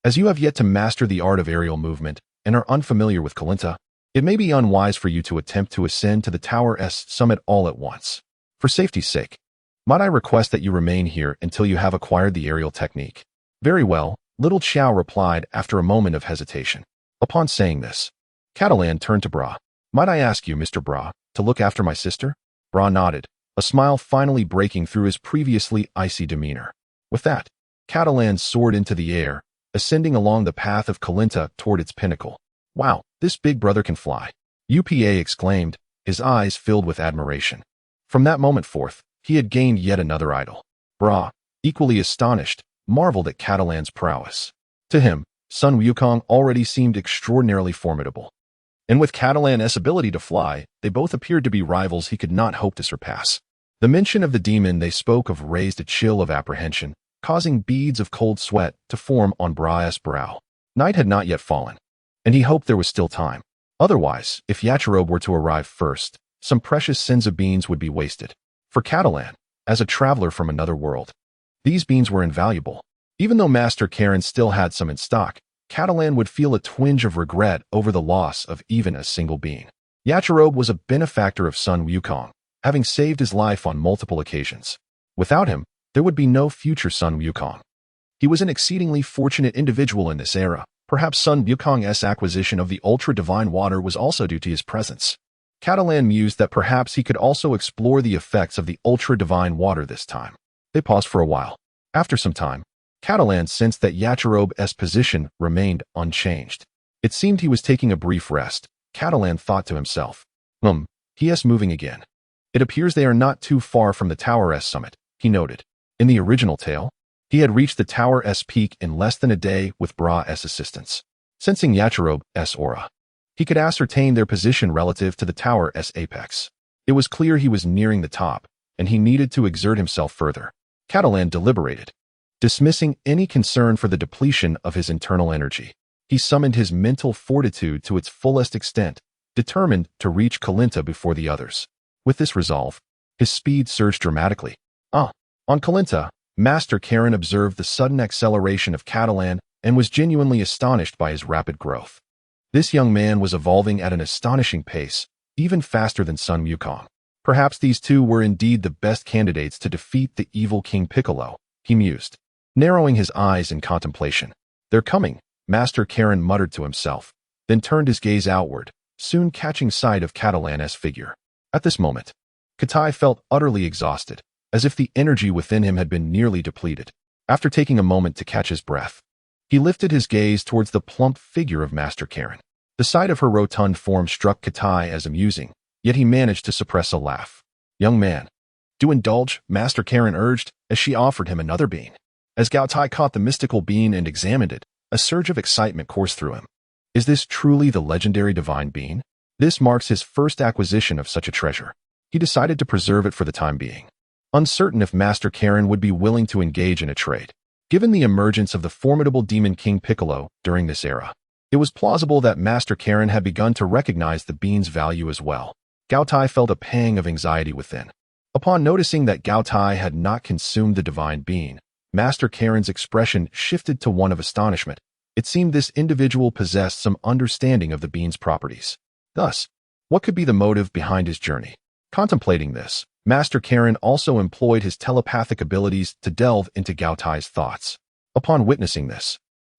as you have yet to master the art of aerial movement and are unfamiliar with Corinta, it may be unwise for you to attempt to ascend to the Tower's summit all at once. For safety's sake, might I request that you remain here until you have acquired the aerial technique? Very well, little Qiao replied after a moment of hesitation. Upon saying this, Catalan turned to Bra. Might I ask you, Mr. Bra, to look after my sister? Bra nodded, a smile finally breaking through his previously icy demeanor. With that, Catalan soared into the air, ascending along the path of Corinta toward its pinnacle. Wow, this big brother can fly, UPA exclaimed, his eyes filled with admiration. From that moment forth, he had gained yet another idol. Bra, equally astonished, marveled at Catalan's prowess. To him, Sun Wukong already seemed extraordinarily formidable. And with Catalan's ability to fly, they both appeared to be rivals he could not hope to surpass. The mention of the demon they spoke of raised a chill of apprehension, causing beads of cold sweat to form on Bra's brow. Night had not yet fallen, and he hoped there was still time. Otherwise, if Yachirobe were to arrive first, some precious senza beans would be wasted. For Catalan, as a traveler from another world, these beans were invaluable. Even though Master Karen still had some in stock, Catalan would feel a twinge of regret over the loss of even a single bean. Yachirobe was a benefactor of Sun Wukong, having saved his life on multiple occasions. Without him, there would be no future Sun Wukong. He was an exceedingly fortunate individual in this era. Perhaps Sun Wukong's acquisition of the ultra-divine water was also due to his presence. Catalan mused that perhaps he could also explore the effects of the ultra-divine water this time. They paused for a while. After some time, Catalan sensed that Yachirobe's position remained unchanged. It seemed he was taking a brief rest. Catalan thought to himself. He is moving again. It appears they are not too far from the Tower's summit, he noted. In the original tale, he had reached the Tower's peak in less than a day with Bra's assistance. Sensing Yachirobe's aura, he could ascertain their position relative to the Tower's apex. It was clear he was nearing the top, and he needed to exert himself further. Catalan deliberated. Dismissing any concern for the depletion of his internal energy, he summoned his mental fortitude to its fullest extent, determined to reach Corinta before the others. With this resolve, his speed surged dramatically. On Corinta, Master Karen observed the sudden acceleration of Catalan and was genuinely astonished by his rapid growth. This young man was evolving at an astonishing pace, even faster than Sun Wukong. Perhaps these two were indeed the best candidates to defeat the evil King Piccolo, he mused, narrowing his eyes in contemplation. They're coming, Master Karen muttered to himself, then turned his gaze outward, soon catching sight of Catalan's figure. At this moment, Katai felt utterly exhausted, as if the energy within him had been nearly depleted. After taking a moment to catch his breath, he lifted his gaze towards the plump figure of Master Karen. The sight of her rotund form struck Katai as amusing, yet he managed to suppress a laugh. Young man, do indulge, Master Karen urged, as she offered him another bean. As Gao Tai caught the mystical bean and examined it, a surge of excitement coursed through him. Is this truly the legendary divine bean? This marks his first acquisition of such a treasure. He decided to preserve it for the time being, uncertain if Master Karen would be willing to engage in a trade. Given the emergence of the formidable demon King Piccolo during this era, It was plausible that Master Karen had begun to recognize the bean's value as well. Gao Tai felt a pang of anxiety within. Upon noticing that Gao Tai had not consumed the divine bean, Master Karen's expression shifted to one of astonishment. It seemed this individual possessed some understanding of the bean's properties. Thus, what could be the motive behind his journey? Contemplating this, Master Karen also employed his telepathic abilities to delve into Gao Tai's thoughts. Upon witnessing this,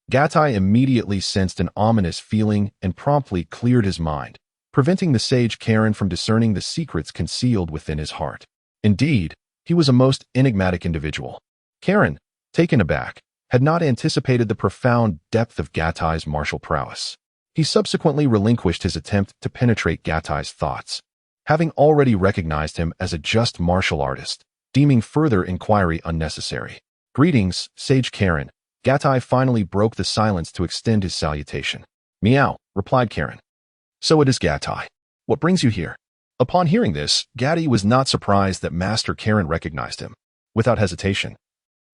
Gao Tai immediately sensed an ominous feeling and promptly cleared his mind, preventing the sage Karen from discerning the secrets concealed within his heart. Indeed, he was a most enigmatic individual. Karen, taken aback, had not anticipated the profound depth of Gao Tai's martial prowess. He subsequently relinquished his attempt to penetrate Gao Tai's thoughts, having already recognized him as a just martial artist, deeming further inquiry unnecessary. "Greetings, Sage Karen." Gao Tai finally broke the silence to extend his salutation. "Meow," replied Karen. "So it is Gao Tai. What brings you here?" Upon hearing this, Gatti was not surprised that Master Karen recognized him. Without hesitation,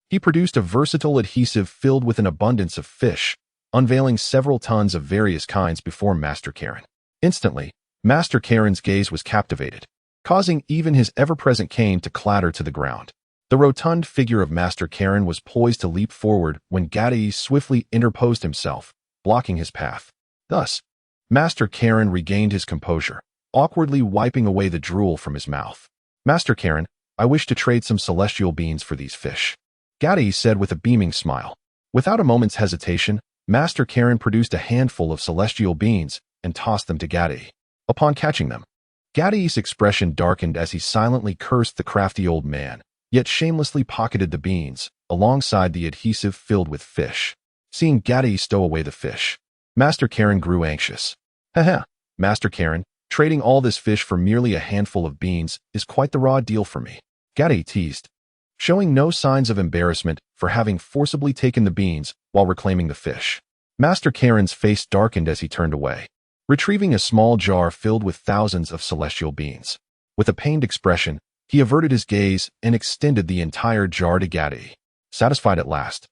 he produced a versatile adhesive filled with an abundance of fish, unveiling several tons of various kinds before Master Karen. Instantly, Master Karen's gaze was captivated, causing even his ever-present cane to clatter to the ground. The rotund figure of Master Karen was poised to leap forward when Gatti swiftly interposed himself, blocking his path. Thus, Master Karen regained his composure, awkwardly wiping away the drool from his mouth. "Master Karen, I wish to trade some celestial beans for these fish," Gatti said with a beaming smile. Without a moment's hesitation, Master Karen produced a handful of celestial beans and tossed them to Gatti. Upon catching them, Gatti's expression darkened as he silently cursed the crafty old man, yet shamelessly pocketed the beans, alongside the adhesive filled with fish. Seeing Gatti stow away the fish, Master Karen grew anxious. "Haha, Master Karen, trading all this fish for merely a handful of beans is quite the raw deal for me," Gatti teased, showing no signs of embarrassment for having forcibly taken the beans while reclaiming the fish. Master Karen's face darkened as he turned away, retrieving a small jar filled with thousands of celestial beans. With a pained expression, he averted his gaze and extended the entire jar to Gatti. Satisfied at last,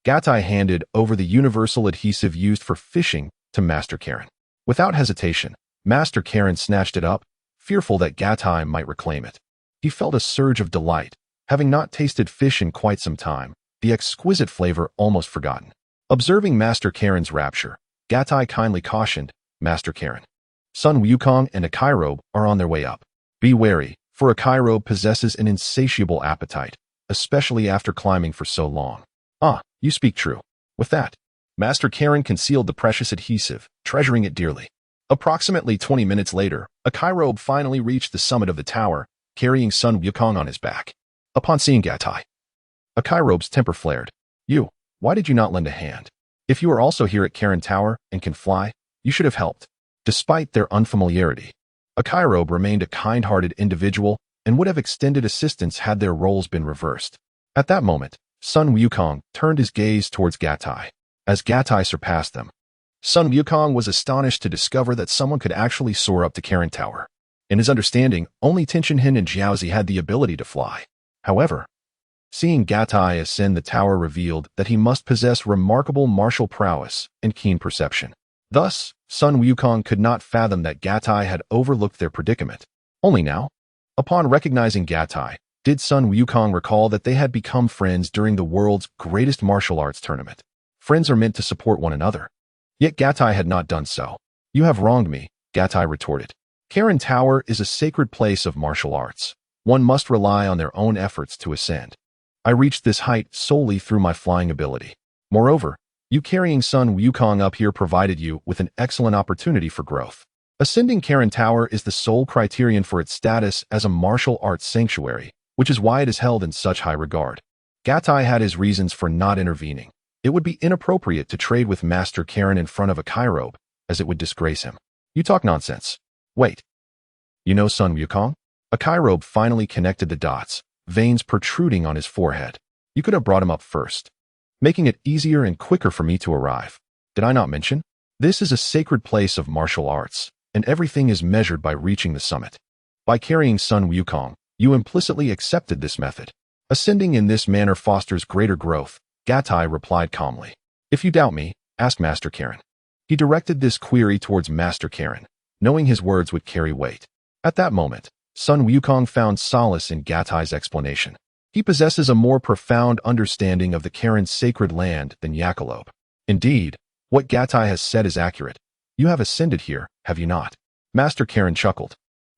Gao Tai handed over the universal adhesive used for fishing to Master Karen. Without hesitation, Master Karen snatched it up, fearful that Gao Tai might reclaim it. He felt a surge of delight, having not tasted fish in quite some time, the exquisite flavor almost forgotten. Observing Master Karen's rapture, Gao Tai kindly cautioned, "Master Karen, Sun Wukong and a Kairobe are on their way up. Be wary, for a Kairobe possesses an insatiable appetite, especially after climbing for so long." "Ah, you speak true." With that, Master Karen concealed the precious adhesive, treasuring it dearly. Approximately 20 minutes later, a Kairobe finally reached the summit of the tower, carrying Sun Wukong on his back. Upon seeing Gao Tai, a Kairobe's temper flared. Why did you not lend a hand? If you are also here at Karen Tower and can fly, you should have helped." Despite their unfamiliarity, a Kairobe remained a kind-hearted individual and would have extended assistance had their roles been reversed. At that moment, Sun Wukong turned his gaze towards Gao Tai. As Gao Tai surpassed them, Sun Wukong was astonished to discover that someone could actually soar up to Karen Tower. In his understanding, only Tianqinhin and Jiaozi had the ability to fly. However, seeing Gao Tai ascend the tower revealed that he must possess remarkable martial prowess and keen perception. Thus, Sun Wukong could not fathom that Gao Tai had overlooked their predicament. Only now, upon recognizing Gao Tai, did Sun Wukong recall that they had become friends during the world's greatest martial arts tournament. Friends are meant to support one another. Yet Gao Tai had not done so. "You have wronged me," Gao Tai retorted. "Karen Tower is a sacred place of martial arts. One must rely on their own efforts to ascend. I reached this height solely through my flying ability. Moreover, you carrying Sun Wukong up here provided you with an excellent opportunity for growth. Ascending Karen Tower is the sole criterion for its status as a martial arts sanctuary, which is why it is held in such high regard." Gao Tai had his reasons for not intervening. It would be inappropriate to trade with Master Karen in front of a Kairobe, as it would disgrace him. "You talk nonsense. Wait. You know Sun Wukong?" A Kairobe finally connected the dots, veins protruding on his forehead. "You could have brought him up first, making it easier and quicker for me to arrive. Did I not mention? This is a sacred place of martial arts, and everything is measured by reaching the summit. By carrying Sun Wukong, you implicitly accepted this method. Ascending in this manner fosters greater growth," Gao Tai replied calmly. "If you doubt me, ask Master Karen. He directed this query towards Master Karen, knowing his words would carry weight. At that moment, Sun Wukong found solace in Gatai's explanation. He possesses a more profound understanding of the Karen's sacred land than Jackalope. Indeed, what Gatai has said is accurate. You have ascended here, have you not? Master Karen chuckled.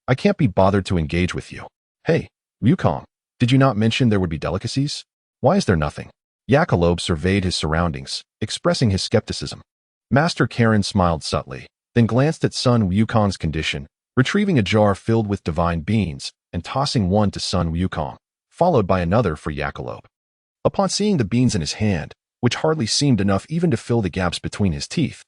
I can't be bothered to engage with you. Hey, Wukong, did you not mention there would be delicacies? Why is there nothing? Jackalope surveyed his surroundings, expressing his skepticism. Master Karen smiled subtly, then glanced at Sun Wukong's condition, retrieving a jar filled with divine beans and tossing one to Sun Wukong, followed by another for Jackalope. Upon seeing the beans in his hand, which hardly seemed enough even to fill the gaps between his teeth,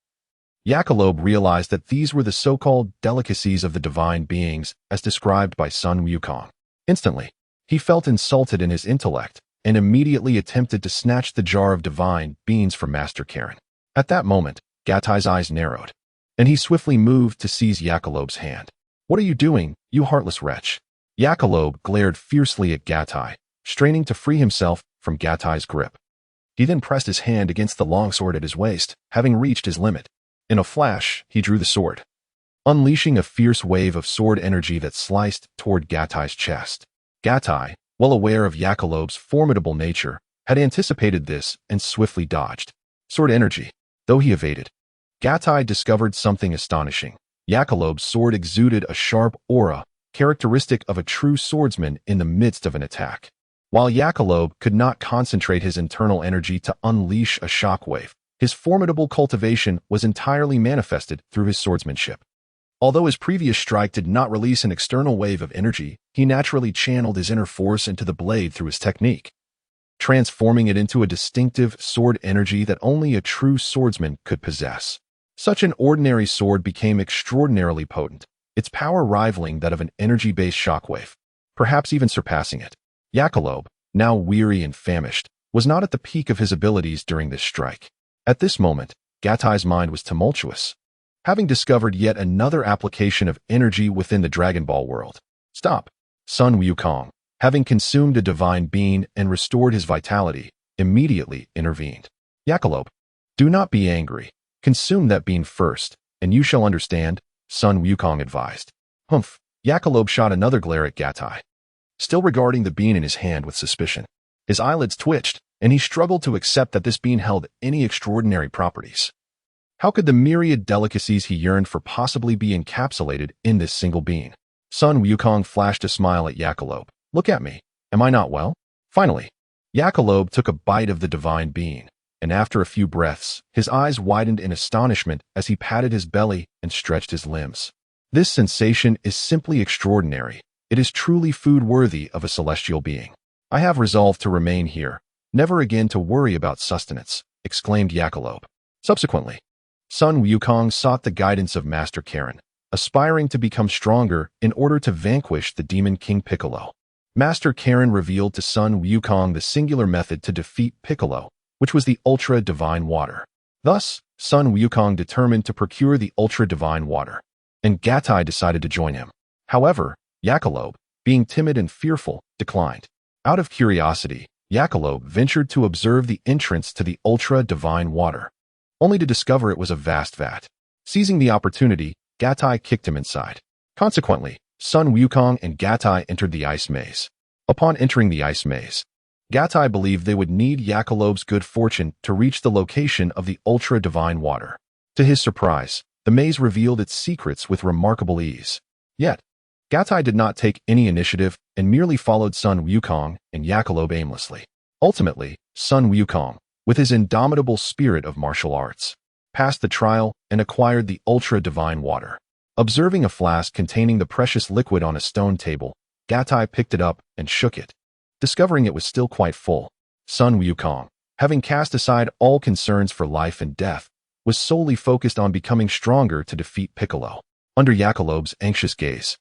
Jackalope realized that these were the so-called delicacies of the divine beings as described by Sun Wukong. Instantly, he felt insulted in his intellect and immediately attempted to snatch the jar of divine beans from Master Karen. At that moment, Gatai's eyes narrowed, and he swiftly moved to seize Jackalope's hand. What are you doing, you heartless wretch? Jackalope glared fiercely at Gatai, straining to free himself from Gatai's grip. He then pressed his hand against the longsword at his waist, having reached his limit. In a flash, he drew the sword, unleashing a fierce wave of sword energy that sliced toward Gatai's chest. Gatai, well aware of Jackalope's formidable nature, had anticipated this and swiftly dodged. Sword energy. Though he evaded, Gatai discovered something astonishing. Jackalope's sword exuded a sharp aura, characteristic of a true swordsman in the midst of an attack. While Jackalope could not concentrate his internal energy to unleash a shockwave, his formidable cultivation was entirely manifested through his swordsmanship. Although his previous strike did not release an external wave of energy, he naturally channeled his inner force into the blade through his technique, transforming it into a distinctive sword energy that only a true swordsman could possess. Such an ordinary sword became extraordinarily potent, its power rivaling that of an energy-based shockwave, perhaps even surpassing it. Jackalope, now weary and famished, was not at the peak of his abilities during this strike. At this moment, Gatai's mind was tumultuous, having discovered yet another application of energy within the Dragon Ball world. Stop! Sun Wukong, having consumed a divine bean and restored his vitality, immediately intervened. Jackalope, do not be angry. Consume that bean first, and you shall understand, Sun Wukong advised. Humph! Jackalope shot another glare at Gatai, still regarding the bean in his hand with suspicion. His eyelids twitched, and he struggled to accept that this bean held any extraordinary properties. How could the myriad delicacies he yearned for possibly be encapsulated in this single bean? Sun Wukong flashed a smile at Jackalope. Look at me. Am I not well? Finally, Jackalope took a bite of the divine bean, and after a few breaths, his eyes widened in astonishment as he patted his belly and stretched his limbs. This sensation is simply extraordinary. It is truly food worthy of a celestial being. I have resolved to remain here, never again to worry about sustenance, exclaimed Jackalope. Subsequently, Sun Wukong sought the guidance of Master Karen, aspiring to become stronger in order to vanquish the Demon King Piccolo. Master Karen revealed to Sun Wukong the singular method to defeat Piccolo, which was the ultra-divine water. Thus, Sun Wukong determined to procure the ultra-divine water, and Gatai decided to join him. However, Jackalope, being timid and fearful, declined. Out of curiosity, Jackalope ventured to observe the entrance to the ultra-divine water, only to discover it was a vast vat. Seizing the opportunity, Gatai kicked him inside. Consequently, Sun Wukong and Gatai entered the ice maze. Upon entering the ice maze, Gatai believed they would need Jackalope's good fortune to reach the location of the ultra-divine water. To his surprise, the maze revealed its secrets with remarkable ease. Yet, Gatai did not take any initiative and merely followed Sun Wukong and Jackalope aimlessly. Ultimately, Sun Wukong, with his indomitable spirit of martial arts, passed the trial and acquired the ultra-divine water. Observing a flask containing the precious liquid on a stone table, Gatai picked it up and shook it. Discovering it was still quite full, Sun Wukong, having cast aside all concerns for life and death, was solely focused on becoming stronger to defeat Piccolo. Under Jackalope's anxious gaze,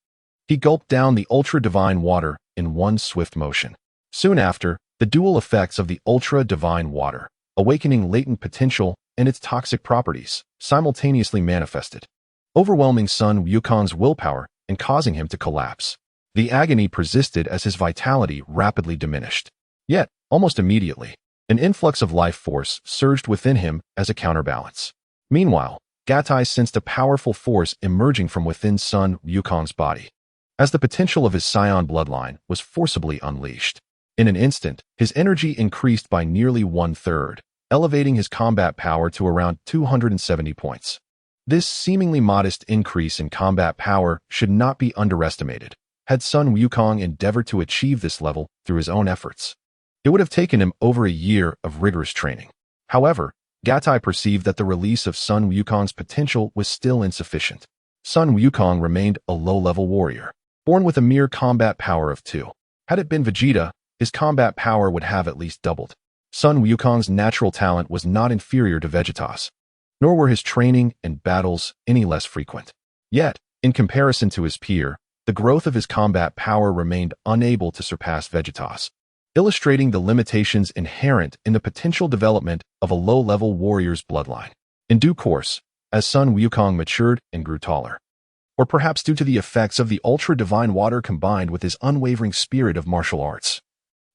he gulped down the ultra-divine water in one swift motion. Soon after, the dual effects of the ultra-divine water, awakening latent potential and its toxic properties, simultaneously manifested, overwhelming Sun Wukong's willpower and causing him to collapse. The agony persisted as his vitality rapidly diminished. Yet, almost immediately, an influx of life force surged within him as a counterbalance. Meanwhile, Gatai sensed a powerful force emerging from within Sun Wukong's body, as the potential of his scion bloodline was forcibly unleashed. In an instant, his energy increased by nearly 1/3, elevating his combat power to around 270 points. This seemingly modest increase in combat power should not be underestimated. Had Sun Wukong endeavored to achieve this level through his own efforts, it would have taken him over a year of rigorous training. However, Gatai perceived that the release of Sun Wukong's potential was still insufficient. Sun Wukong remained a low-level warrior, born with a mere combat power of 2. Had it been Vegeta, his combat power would have at least doubled. Sun Wukong's natural talent was not inferior to Vegeta's, nor were his training and battles any less frequent. Yet, in comparison to his peer, the growth of his combat power remained unable to surpass Vegeta's, illustrating the limitations inherent in the potential development of a low-level warrior's bloodline. In due course, as Sun Wukong matured and grew taller, or perhaps due to the effects of the ultra-divine water combined with his unwavering spirit of martial arts,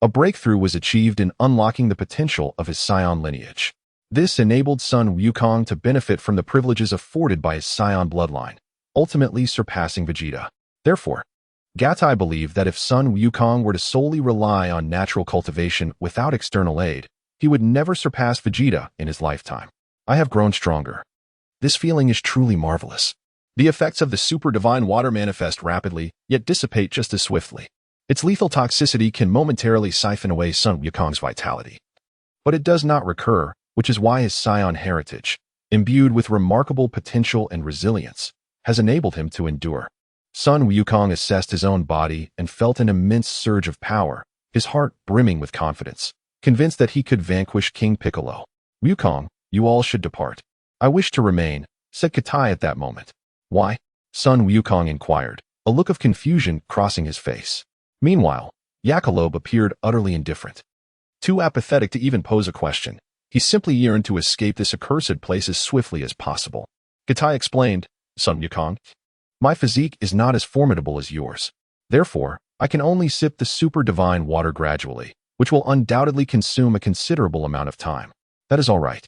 a breakthrough was achieved in unlocking the potential of his scion lineage. This enabled Sun Wukong to benefit from the privileges afforded by his scion bloodline, ultimately surpassing Vegeta. Therefore, Gatai believed that if Sun Wukong were to solely rely on natural cultivation without external aid, he would never surpass Vegeta in his lifetime. I have grown stronger. This feeling is truly marvelous. The effects of the super divine water manifest rapidly, yet dissipate just as swiftly. Its lethal toxicity can momentarily siphon away Sun Wukong's vitality, but it does not recur, which is why his scion heritage, imbued with remarkable potential and resilience, has enabled him to endure. Sun Wukong assessed his own body and felt an immense surge of power, his heart brimming with confidence, convinced that he could vanquish King Piccolo. "Wukong, you all should depart. I wish to remain," said Gatai at that moment. "Why?" Sun Wukong inquired, a look of confusion crossing his face. Meanwhile, Yakalob appeared utterly indifferent. Too apathetic to even pose a question, he simply yearned to escape this accursed place as swiftly as possible. Gatai explained, "Sun Wukong, my physique is not as formidable as yours. Therefore, I can only sip the super divine water gradually, which will undoubtedly consume a considerable amount of time. That is all right.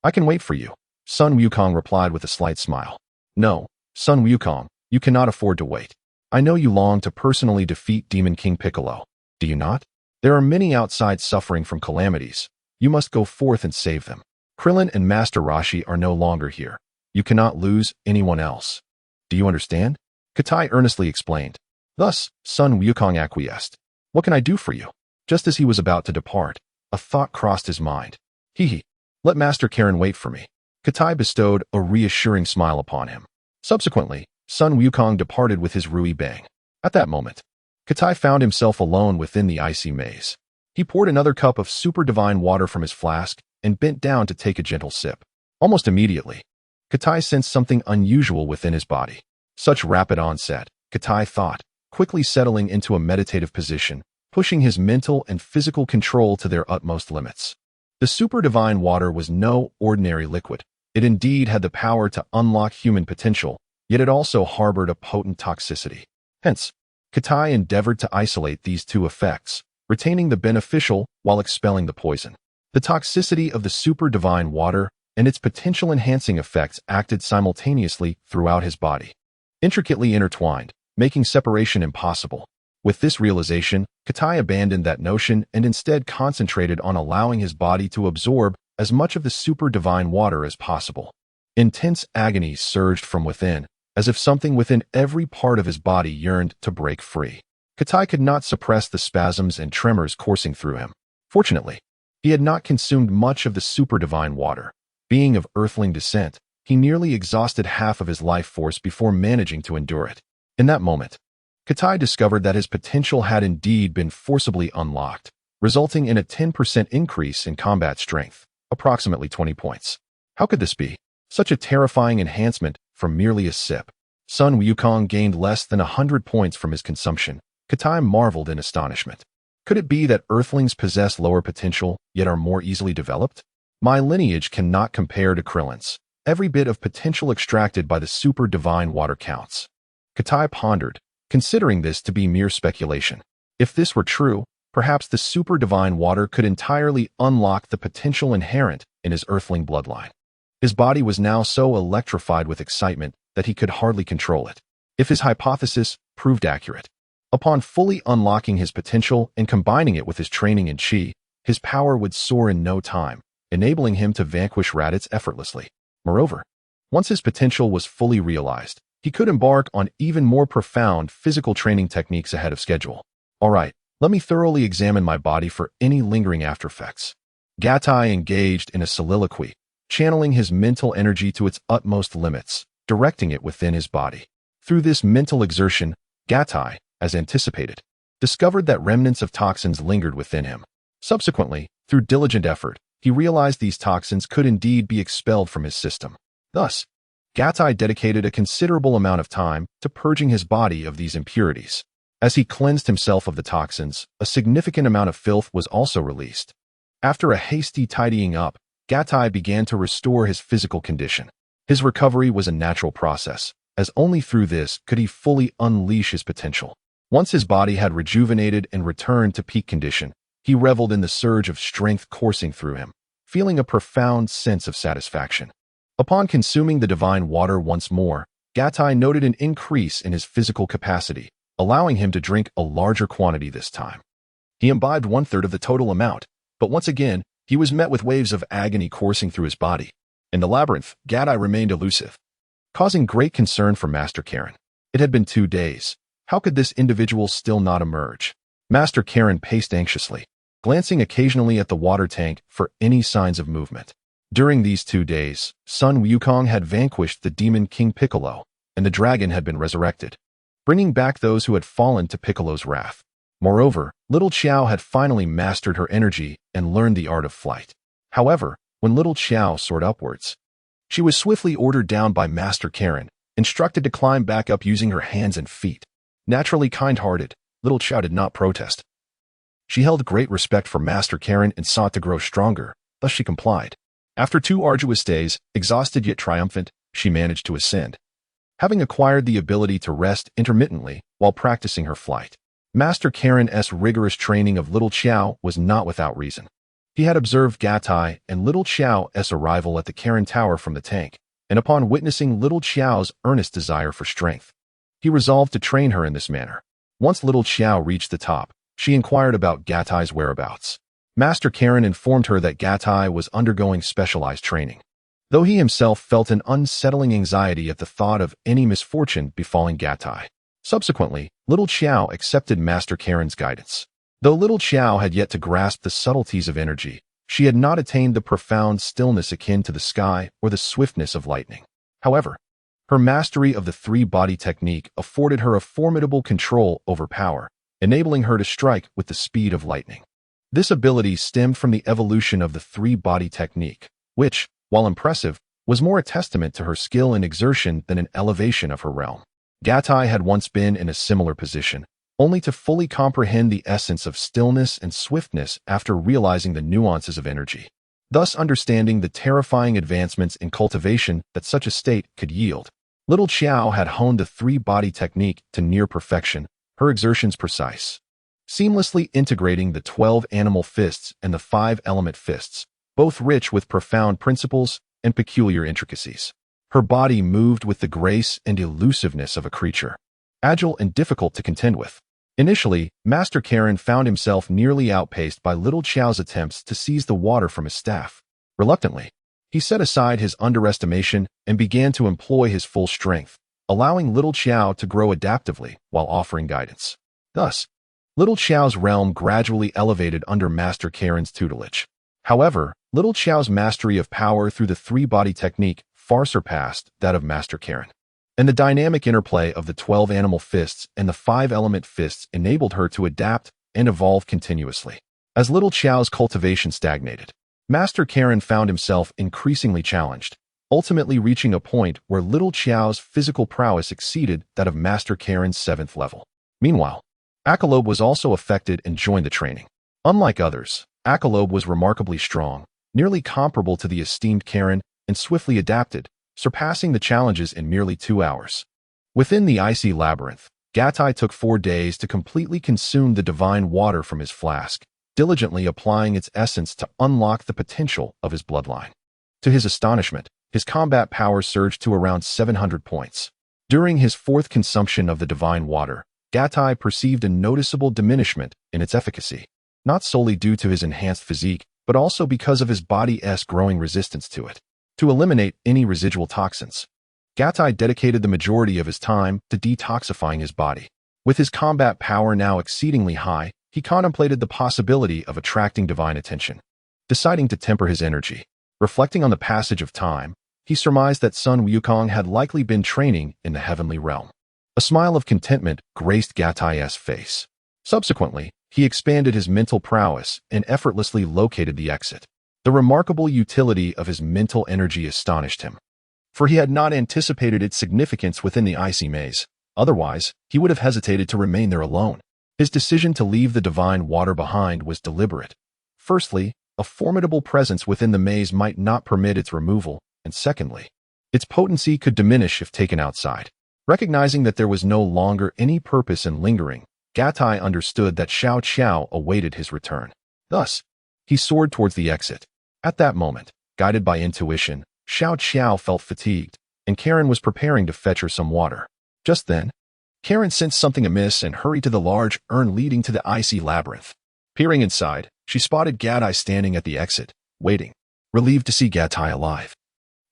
I can wait for you." Sun Wukong replied with a slight smile. "No, Sun Wukong, you cannot afford to wait. I know you long to personally defeat Demon King Piccolo. Do you not? There are many outside suffering from calamities. You must go forth and save them. Krillin and Master Roshi are no longer here. You cannot lose anyone else. Do you understand?" Gatai earnestly explained. Thus, Sun Wukong acquiesced. "What can I do for you?" Just as he was about to depart, a thought crossed his mind. "Hee, let Master Karen wait for me." Gatai bestowed a reassuring smile upon him. Subsequently, Sun Wukong departed with his Rui Bang. At that moment, Gatai found himself alone within the icy maze. He poured another cup of super divine water from his flask and bent down to take a gentle sip. Almost immediately, Gatai sensed something unusual within his body. Such rapid onset, Gatai thought, quickly settling into a meditative position, pushing his mental and physical control to their utmost limits. The super divine water was no ordinary liquid. It indeed had the power to unlock human potential, yet it also harbored a potent toxicity. Hence, Gatai endeavored to isolate these two effects, retaining the beneficial while expelling the poison. The toxicity of the super divine water and its potential enhancing effects acted simultaneously throughout his body, intricately intertwined, making separation impossible. With this realization, Gatai abandoned that notion and instead concentrated on allowing his body to absorb as much of the super divine water as possible. Intense agony surged from within, as if something within every part of his body yearned to break free. Gatai could not suppress the spasms and tremors coursing through him. Fortunately, he had not consumed much of the super divine water. Being of Earthling descent, he nearly exhausted half of his life force before managing to endure it. In that moment, Gatai discovered that his potential had indeed been forcibly unlocked, resulting in a 10% increase in combat strength, approximately 20 points. How could this be? Such a terrifying enhancement from merely a sip. Sun Wukong gained less than 100 points from his consumption. Gatai marveled in astonishment. Could it be that Earthlings possess lower potential, yet are more easily developed? My lineage cannot compare to Krillin's. Every bit of potential extracted by the super divine water counts. Gatai pondered, considering this to be mere speculation. If this were true, perhaps the super divine water could entirely unlock the potential inherent in his Earthling bloodline. His body was now so electrified with excitement that he could hardly control it. If his hypothesis proved accurate, upon fully unlocking his potential and combining it with his training in Qi, his power would soar in no time, enabling him to vanquish Raditz effortlessly. Moreover, once his potential was fully realized, he could embark on even more profound physical training techniques ahead of schedule. All right, let me thoroughly examine my body for any lingering aftereffects. Gattai engaged in a soliloquy, channeling his mental energy to its utmost limits, directing it within his body. Through this mental exertion, Gattai, as anticipated, discovered that remnants of toxins lingered within him. Subsequently, through diligent effort, he realized these toxins could indeed be expelled from his system. Thus, Gattai dedicated a considerable amount of time to purging his body of these impurities. As he cleansed himself of the toxins, a significant amount of filth was also released. After a hasty tidying up, Gattai began to restore his physical condition. His recovery was a natural process, as only through this could he fully unleash his potential. Once his body had rejuvenated and returned to peak condition, he reveled in the surge of strength coursing through him, feeling a profound sense of satisfaction. Upon consuming the divine water once more, Gattai noted an increase in his physical capacity, allowing him to drink a larger quantity this time. He imbibed 1/3 of the total amount, but once again, he was met with waves of agony coursing through his body. In the labyrinth, Gattai remained elusive, causing great concern for Master Karen. It had been 2 days. How could this individual still not emerge? Master Karen paced anxiously, glancing occasionally at the water tank for any signs of movement. During these 2 days, Sun Wukong had vanquished the demon King Piccolo, and the dragon had been resurrected, bringing back those who had fallen to Piccolo's wrath. Moreover, little Xiao had finally mastered her energy and learned the art of flight. However, when little Xiao soared upwards, she was swiftly ordered down by Master Karen, instructed to climb back up using her hands and feet. Naturally kind-hearted, little Xiao did not protest. She held great respect for Master Karen and sought to grow stronger, thus she complied. After 2 arduous days, exhausted yet triumphant, she managed to ascend, having acquired the ability to rest intermittently while practicing her flight. Master Karen's rigorous training of little Xiao was not without reason. He had observed Gattai and little Xiao's arrival at the Karen Tower from the tank, and upon witnessing little Xiao's earnest desire for strength, he resolved to train her in this manner. Once little Xiao reached the top, she inquired about Gattai's whereabouts. Master Karen informed her that Gattai was undergoing specialized training, though he himself felt an unsettling anxiety at the thought of any misfortune befalling Gattai. Subsequently, little Xiao accepted Master Karen's guidance. Though little Xiao had yet to grasp the subtleties of energy, she had not attained the profound stillness akin to the sky or the swiftness of lightning. However, her mastery of the 3-body technique afforded her a formidable control over power, enabling her to strike with the speed of lightning. This ability stemmed from the evolution of the 3-body technique, which, while impressive, was more a testament to her skill and exertion than an elevation of her realm. Gattai had once been in a similar position, only to fully comprehend the essence of stillness and swiftness after realizing the nuances of energy, thus understanding the terrifying advancements in cultivation that such a state could yield. Little Xiao had honed the 3-body technique to near perfection, her exertions precise, seamlessly integrating the 12 animal fists and the 5 element fists, both rich with profound principles and peculiar intricacies. Her body moved with the grace and elusiveness of a creature, agile and difficult to contend with. Initially, Master Karen found himself nearly outpaced by little Xiao's attempts to seize the water from his staff. Reluctantly, he set aside his underestimation and began to employ his full strength, allowing little Xiao to grow adaptively while offering guidance. Thus, little Xiao's realm gradually elevated under Master Karen's tutelage. However, little Xiao's mastery of power through the 3-body technique far surpassed that of Master Karen, and the dynamic interplay of the 12 animal fists and the 5 element fists enabled her to adapt and evolve continuously. As little Xiao's cultivation stagnated, Master Karen found himself increasingly challenged, ultimately reaching a point where little Xiao's physical prowess exceeded that of Master Karen's 7th level. Meanwhile, Akalobe was also affected and joined the training. Unlike others, Akalobe was remarkably strong, nearly comparable to the esteemed Karen, and swiftly adapted, surpassing the challenges in merely 2 hours. Within the icy labyrinth, Gattai took 4 days to completely consume the divine water from his flask, diligently applying its essence to unlock the potential of his bloodline. To his astonishment, his combat power surged to around 700 points. During his fourth consumption of the divine water, Gatai perceived a noticeable diminishment in its efficacy, not solely due to his enhanced physique, but also because of his body's growing resistance to it. To eliminate any residual toxins, Gatai dedicated the majority of his time to detoxifying his body. With his combat power now exceedingly high, he contemplated the possibility of attracting divine attention. Deciding to temper his energy, reflecting on the passage of time, he surmised that Sun Wukong had likely been training in the heavenly realm. A smile of contentment graced Gatai's face. Subsequently, he expanded his mental prowess and effortlessly located the exit. The remarkable utility of his mental energy astonished him, for he had not anticipated its significance within the icy maze. Otherwise, he would have hesitated to remain there alone. His decision to leave the divine water behind was deliberate. Firstly, a formidable presence within the maze might not permit its removal, and secondly, its potency could diminish if taken outside. Recognizing that there was no longer any purpose in lingering, Gatai understood that Xiao Qiao awaited his return. Thus, he soared towards the exit. At that moment, guided by intuition, Xiao Qiao felt fatigued, and Karen was preparing to fetch her some water. Just then, Karen sensed something amiss and hurried to the large urn leading to the icy labyrinth. Peering inside, she spotted Gatai standing at the exit, waiting, relieved to see Gatai alive.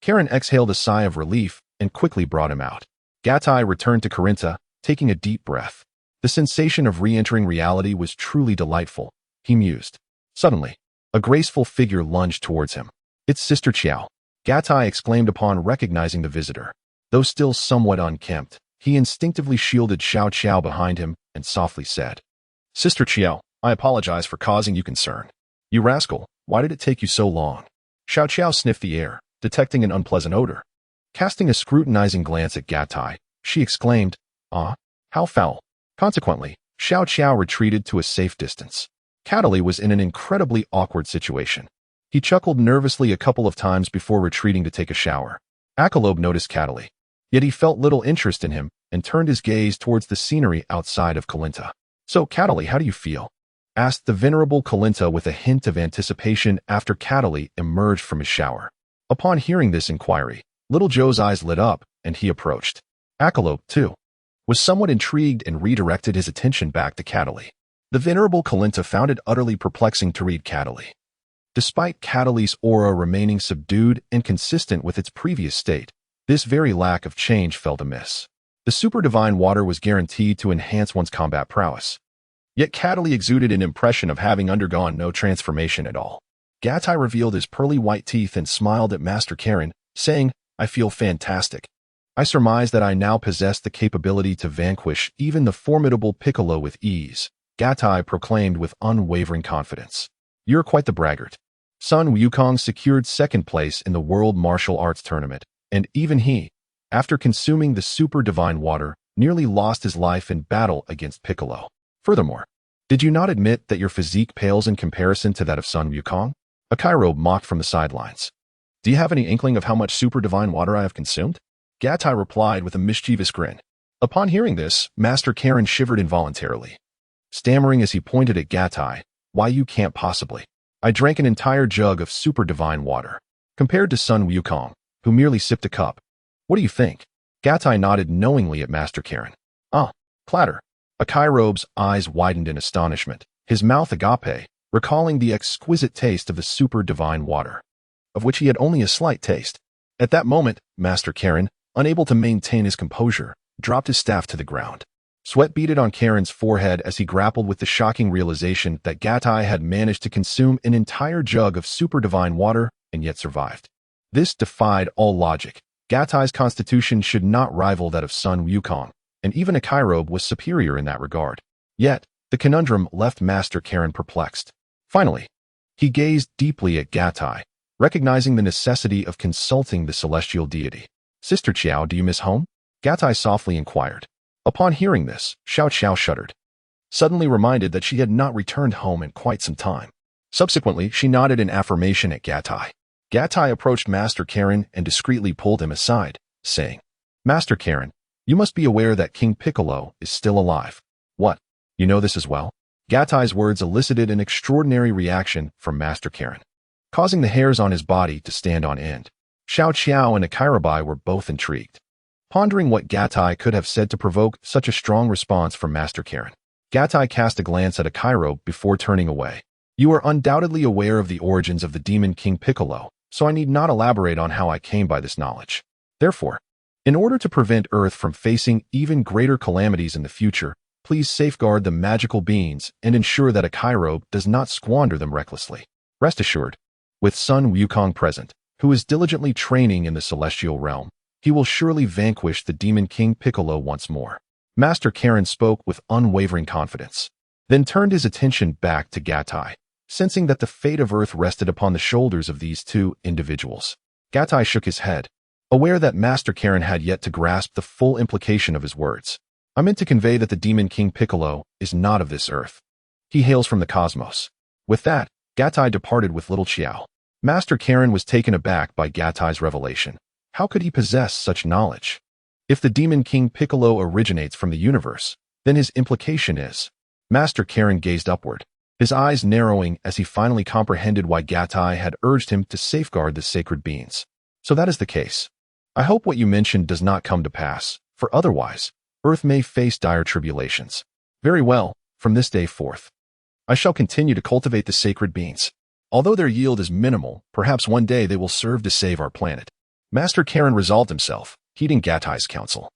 Karen exhaled a sigh of relief and quickly brought him out. Gatai returned to Corinta, taking a deep breath. The sensation of re-entering reality was truly delightful, he mused. Suddenly, a graceful figure lunged towards him. "It's Sister Qiao," Gatai exclaimed upon recognizing the visitor. Though still somewhat unkempt, he instinctively shielded Xiao Qiao behind him and softly said, "Sister Qiao, I apologize for causing you concern. You rascal, why did it take you so long?" Xiao Qiao sniffed the air, detecting an unpleasant odor. Casting a scrutinizing glance at Gatai, she exclaimed, "Ah, how foul." Consequently, Xiao Qiao retreated to a safe distance. Cataly was in an incredibly awkward situation. He chuckled nervously a couple of times before retreating to take a shower. Akalob noticed Cataly, yet he felt little interest in him and turned his gaze towards the scenery outside of Corinta. "So, Cataly, how do you feel?" asked the venerable Corinta with a hint of anticipation after Cataly emerged from his shower. Upon hearing this inquiry, Little Joe's eyes lit up, and he approached. Akalob, too, was somewhat intrigued and redirected his attention back to Cataly. The venerable Corinta found it utterly perplexing to read Cataly. Despite Cataly's aura remaining subdued and consistent with its previous state, this very lack of change felt amiss. The super divine water was guaranteed to enhance one's combat prowess. Yet Cataly exuded an impression of having undergone no transformation at all. Gatai revealed his pearly white teeth and smiled at Master Karen, saying, "I feel fantastic. I surmise that I now possess the capability to vanquish even the formidable Piccolo with ease," Gatai proclaimed with unwavering confidence. "You're quite the braggart." Sun Wukong secured second place in the World Martial Arts Tournament, and even he, after consuming the super divine water, nearly lost his life in battle against Piccolo. Furthermore, did you not admit that your physique pales in comparison to that of Sun Wukong? A Kairobe mocked from the sidelines. "Do you have any inkling of how much super divine water I have consumed?" Gatai replied with a mischievous grin. Upon hearing this, Master Karen shivered involuntarily, stammering as he pointed at Gatai, "Why, you can't possibly. I drank an entire jug of super divine water, compared to Sun Wukong, who merely sipped a cup. What do you think?" Gatai nodded knowingly at Master Karen. "Ah, clatter." Akairobe's eyes widened in astonishment, his mouth agape, recalling the exquisite taste of the super divine water, of which he had only a slight taste. At that moment, Master Karen, unable to maintain his composure, dropped his staff to the ground. Sweat beaded on Karen's forehead as he grappled with the shocking realization that Gatai had managed to consume an entire jug of super divine water and yet survived. This defied all logic. Gatai's constitution should not rival that of Sun Wukong, and even a Kairobe was superior in that regard. Yet, the conundrum left Master Karen perplexed. Finally, he gazed deeply at Gatai, recognizing the necessity of consulting the celestial deity. "Sister Qiao, do you miss home?" Gatai softly inquired. Upon hearing this, Xiao Qiao shuddered, suddenly reminded that she had not returned home in quite some time. Subsequently, she nodded in affirmation at Gatai. Gatai approached Master Karen and discreetly pulled him aside, saying, "Master Karen, you must be aware that King Piccolo is still alive." "What? You know this as well?" Gatai's words elicited an extraordinary reaction from Master Karen. causing the hairs on his body to stand on end. Xiao Qiao and Akirabai were both intrigued, pondering what Gatai could have said to provoke such a strong response from Master Karen. Gatai cast a glance at Akiro before turning away. You are undoubtedly aware of the origins of the Demon King Piccolo, so I need not elaborate on how I came by this knowledge. Therefore, in order to prevent Earth from facing even greater calamities in the future, please safeguard the magical beings and ensure that Akiro does not squander them recklessly. Rest assured, with Sun Wukong present, who is diligently training in the celestial realm, he will surely vanquish the Demon King Piccolo once more. Master Karen spoke with unwavering confidence, then turned his attention back to Gatai, sensing that the fate of Earth rested upon the shoulders of these two individuals. Gatai shook his head, aware that Master Karen had yet to grasp the full implication of his words. I meant to convey that the Demon King Piccolo is not of this earth. He hails from the cosmos. With that, Gatai departed with little Qiao. Master Karen was taken aback by Gatai's revelation. How could he possess such knowledge? If the Demon King Piccolo originates from the universe, then his implication is... Master Karen gazed upward, his eyes narrowing as he finally comprehended why Gatai had urged him to safeguard the sacred beings. So that is the case. I hope what you mentioned does not come to pass, for otherwise, Earth may face dire tribulations. Very well, from this day forth, I shall continue to cultivate the sacred beings. Although their yield is minimal, perhaps one day they will serve to save our planet. Master Karen resolved himself, heeding Gatai's counsel.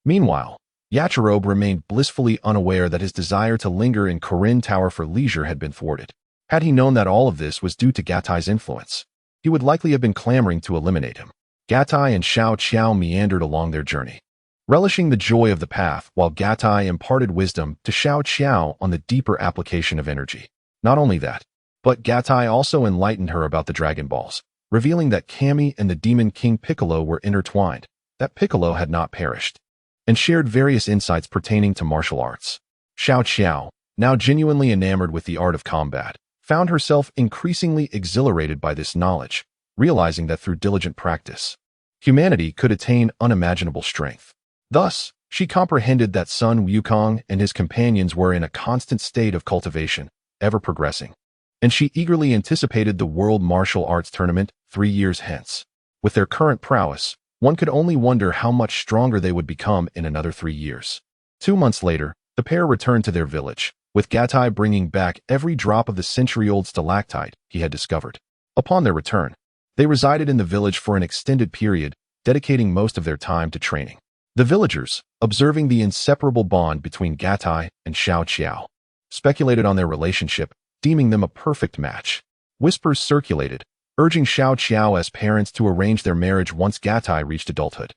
Meanwhile, Yachirobe remained blissfully unaware that his desire to linger in Corinne Tower for leisure had been thwarted. Had he known that all of this was due to Gatai's influence, he would likely have been clamoring to eliminate him. Gatai and Xiao Qiao meandered along their journey, relishing the joy of the path while Gatai imparted wisdom to Xiao Qiao on the deeper application of energy. Not only that, but Gatai also enlightened her about the Dragon Balls, revealing that Kami and the Demon King Piccolo were intertwined, that Piccolo had not perished, and shared various insights pertaining to martial arts. Xiao Qiao, now genuinely enamored with the art of combat, found herself increasingly exhilarated by this knowledge, realizing that through diligent practice, humanity could attain unimaginable strength. Thus, she comprehended that Sun Wukong and his companions were in a constant state of cultivation, ever progressing, and she eagerly anticipated the World Martial Arts Tournament 3 years hence. With their current prowess, one could only wonder how much stronger they would become in another 3 years. 2 months later, the pair returned to their village, with Gatai bringing back every drop of the century-old stalactite he had discovered. Upon their return, they resided in the village for an extended period, dedicating most of their time to training. The villagers, observing the inseparable bond between Gatai and Xiao Qiao, speculated on their relationship, deeming them a perfect match. Whispers circulated, urging Xiao Qiao's parents to arrange their marriage once Gatai reached adulthood.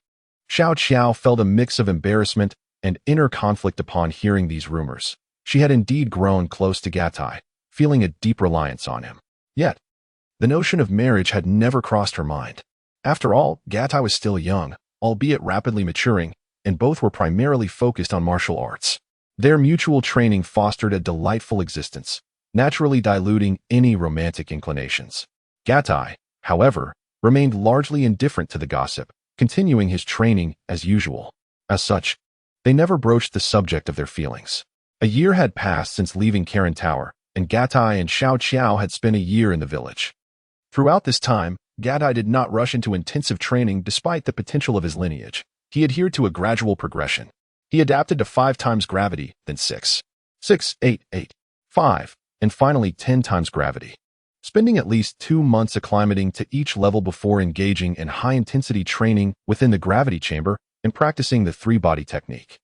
Xiao Qiao felt a mix of embarrassment and inner conflict upon hearing these rumors. She had indeed grown close to Gatai, feeling a deep reliance on him. Yet, the notion of marriage had never crossed her mind. After all, Gatai was still young, albeit rapidly maturing, and both were primarily focused on martial arts. Their mutual training fostered a delightful existence, naturally diluting any romantic inclinations. Gatai, however, remained largely indifferent to the gossip, continuing his training as usual. As such, they never broached the subject of their feelings. A year had passed since leaving Karen Tower, and Gatai and Xiao Qiao had spent a year in the village. Throughout this time, Gatai did not rush into intensive training despite the potential of his lineage. He adhered to a gradual progression. He adapted to 5 times gravity, then 6, 8, 8, 5, and finally 10 times gravity, spending at least 2 months acclimating to each level before engaging in high-intensity training within the gravity chamber and practicing the 3-body technique.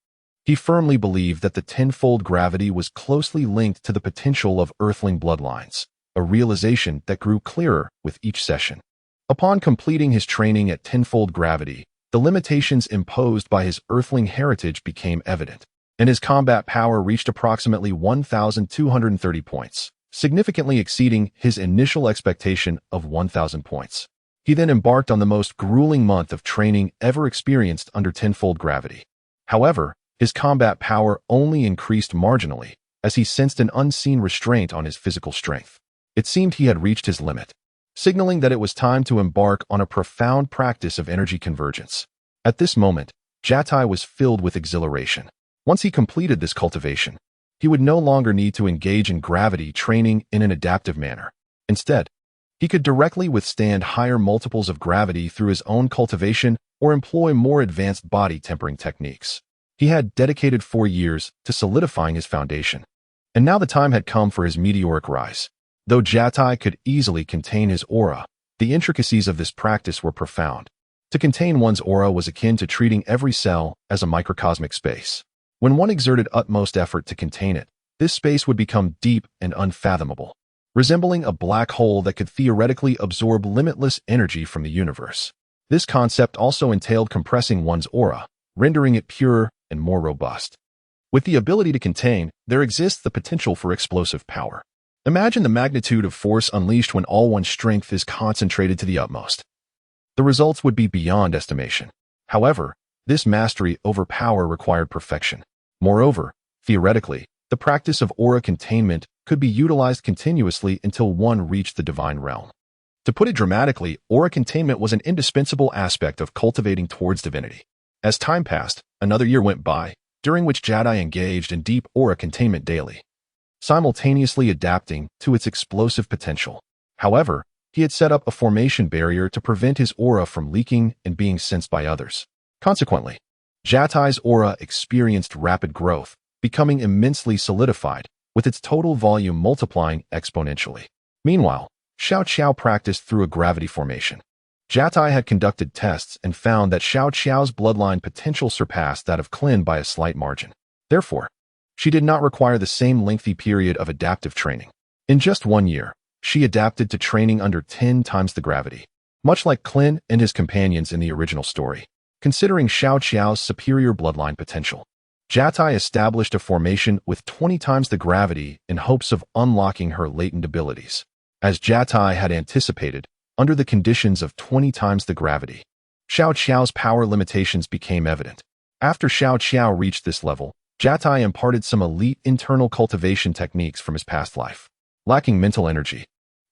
He firmly believed that the tenfold gravity was closely linked to the potential of Earthling bloodlines, a realization that grew clearer with each session. Upon completing his training at tenfold gravity, the limitations imposed by his Earthling heritage became evident, and his combat power reached approximately 1,230 points, significantly exceeding his initial expectation of 1,000 points. He then embarked on the most grueling month of training ever experienced under tenfold gravity. However, his combat power only increased marginally, as he sensed an unseen restraint on his physical strength. It seemed he had reached his limit, signaling that it was time to embark on a profound practice of energy convergence. At this moment, Gatai was filled with exhilaration. Once he completed this cultivation, he would no longer need to engage in gravity training in an adaptive manner. Instead, He could directly withstand higher multiples of gravity through his own cultivation or employ more advanced body tempering techniques. He had dedicated 4 years to solidifying his foundation, and now the time had come for his meteoric rise. Though Jatai could easily contain his aura, the intricacies of this practice were profound. To contain one's aura was akin to treating every cell as a microcosmic space. When one exerted utmost effort to contain it, this space would become deep and unfathomable, resembling a black hole that could theoretically absorb limitless energy from the universe. This concept also entailed compressing one's aura, rendering it purer and more robust. With the ability to contain, there exists the potential for explosive power. Imagine the magnitude of force unleashed when all one's strength is concentrated to the utmost. The results would be beyond estimation. However, this mastery over power required perfection. Moreover, theoretically, the practice of aura containment could be utilized continuously until one reached the divine realm. To put it dramatically, aura containment was an indispensable aspect of cultivating towards divinity. As time passed, another year went by, during which Jatai engaged in deep aura containment daily, simultaneously adapting to its explosive potential. However, he had set up a formation barrier to prevent his aura from leaking and being sensed by others. Consequently, Jatai's aura experienced rapid growth, becoming immensely solidified, with its total volume multiplying exponentially. Meanwhile, Xiao Qiao practiced through a gravity formation. Jatai had conducted tests and found that Xiao Qiao's bloodline potential surpassed that of Qin by a slight margin. Therefore, she did not require the same lengthy period of adaptive training. In just 1 year, she adapted to training under 10 times the gravity, much like Qin and his companions in the original story. Considering Xiao Qiao's superior bloodline potential, Jatai established a formation with 20 times the gravity in hopes of unlocking her latent abilities. As Jatai had anticipated, under the conditions of 20 times the gravity, Xiao Qiao's power limitations became evident. After Xiao Qiao reached this level, Jatai imparted some elite internal cultivation techniques from his past life. Lacking mental energy,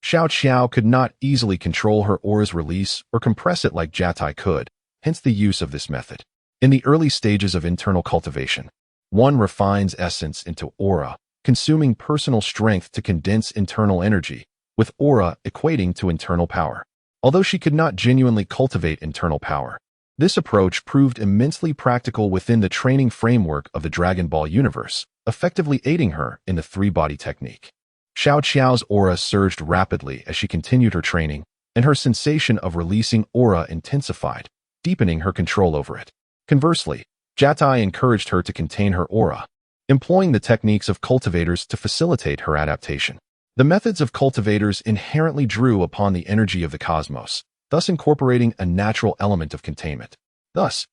Xiao Qiao could not easily control her aura's release or compress it like Jatai could, hence the use of this method. In the early stages of internal cultivation, one refines essence into aura, consuming personal strength to condense internal energy, with aura equating to internal power. Although she could not genuinely cultivate internal power, this approach proved immensely practical within the training framework of the Dragon Ball universe, effectively aiding her in the three-body technique. Xiao Qiao's aura surged rapidly as she continued her training, and her sensation of releasing aura intensified, deepening her control over it. Conversely, Jatai encouraged her to contain her aura, employing the techniques of cultivators to facilitate her adaptation. The methods of cultivators inherently drew upon the energy of the cosmos, thus incorporating a natural element of containment. Thus,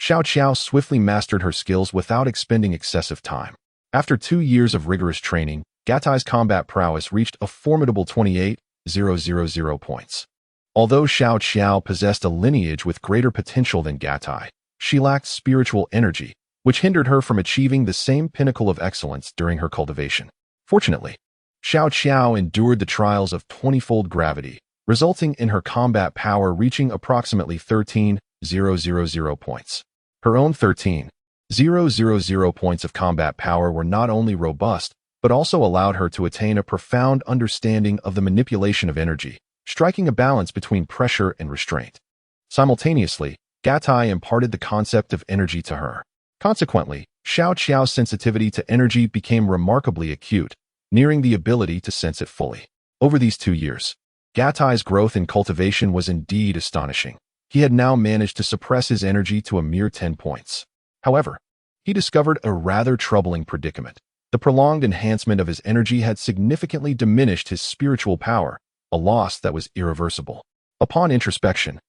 Xiao Qiao swiftly mastered her skills without expending excessive time. After 2 years of rigorous training, Gatai's combat prowess reached a formidable 28,000 points. Although Xiao Qiao possessed a lineage with greater potential than Gatai, she lacked spiritual energy, which hindered her from achieving the same pinnacle of excellence during her cultivation. Fortunately, Xiao Qiao endured the trials of 20-fold gravity, resulting in her combat power reaching approximately 13,000 points. Her own 13,000 points of combat power were not only robust, but also allowed her to attain a profound understanding of the manipulation of energy, striking a balance between pressure and restraint. Simultaneously, Gatai imparted the concept of energy to her. Consequently, Xiao Qiao's sensitivity to energy became remarkably acute, nearing the ability to sense it fully. Over these 2 years, Gatai's growth in cultivation was indeed astonishing. He had now managed to suppress his energy to a mere 10 points. However, he discovered a rather troubling predicament. The prolonged enhancement of his energy had significantly diminished his spiritual power, a loss that was irreversible. Upon introspection,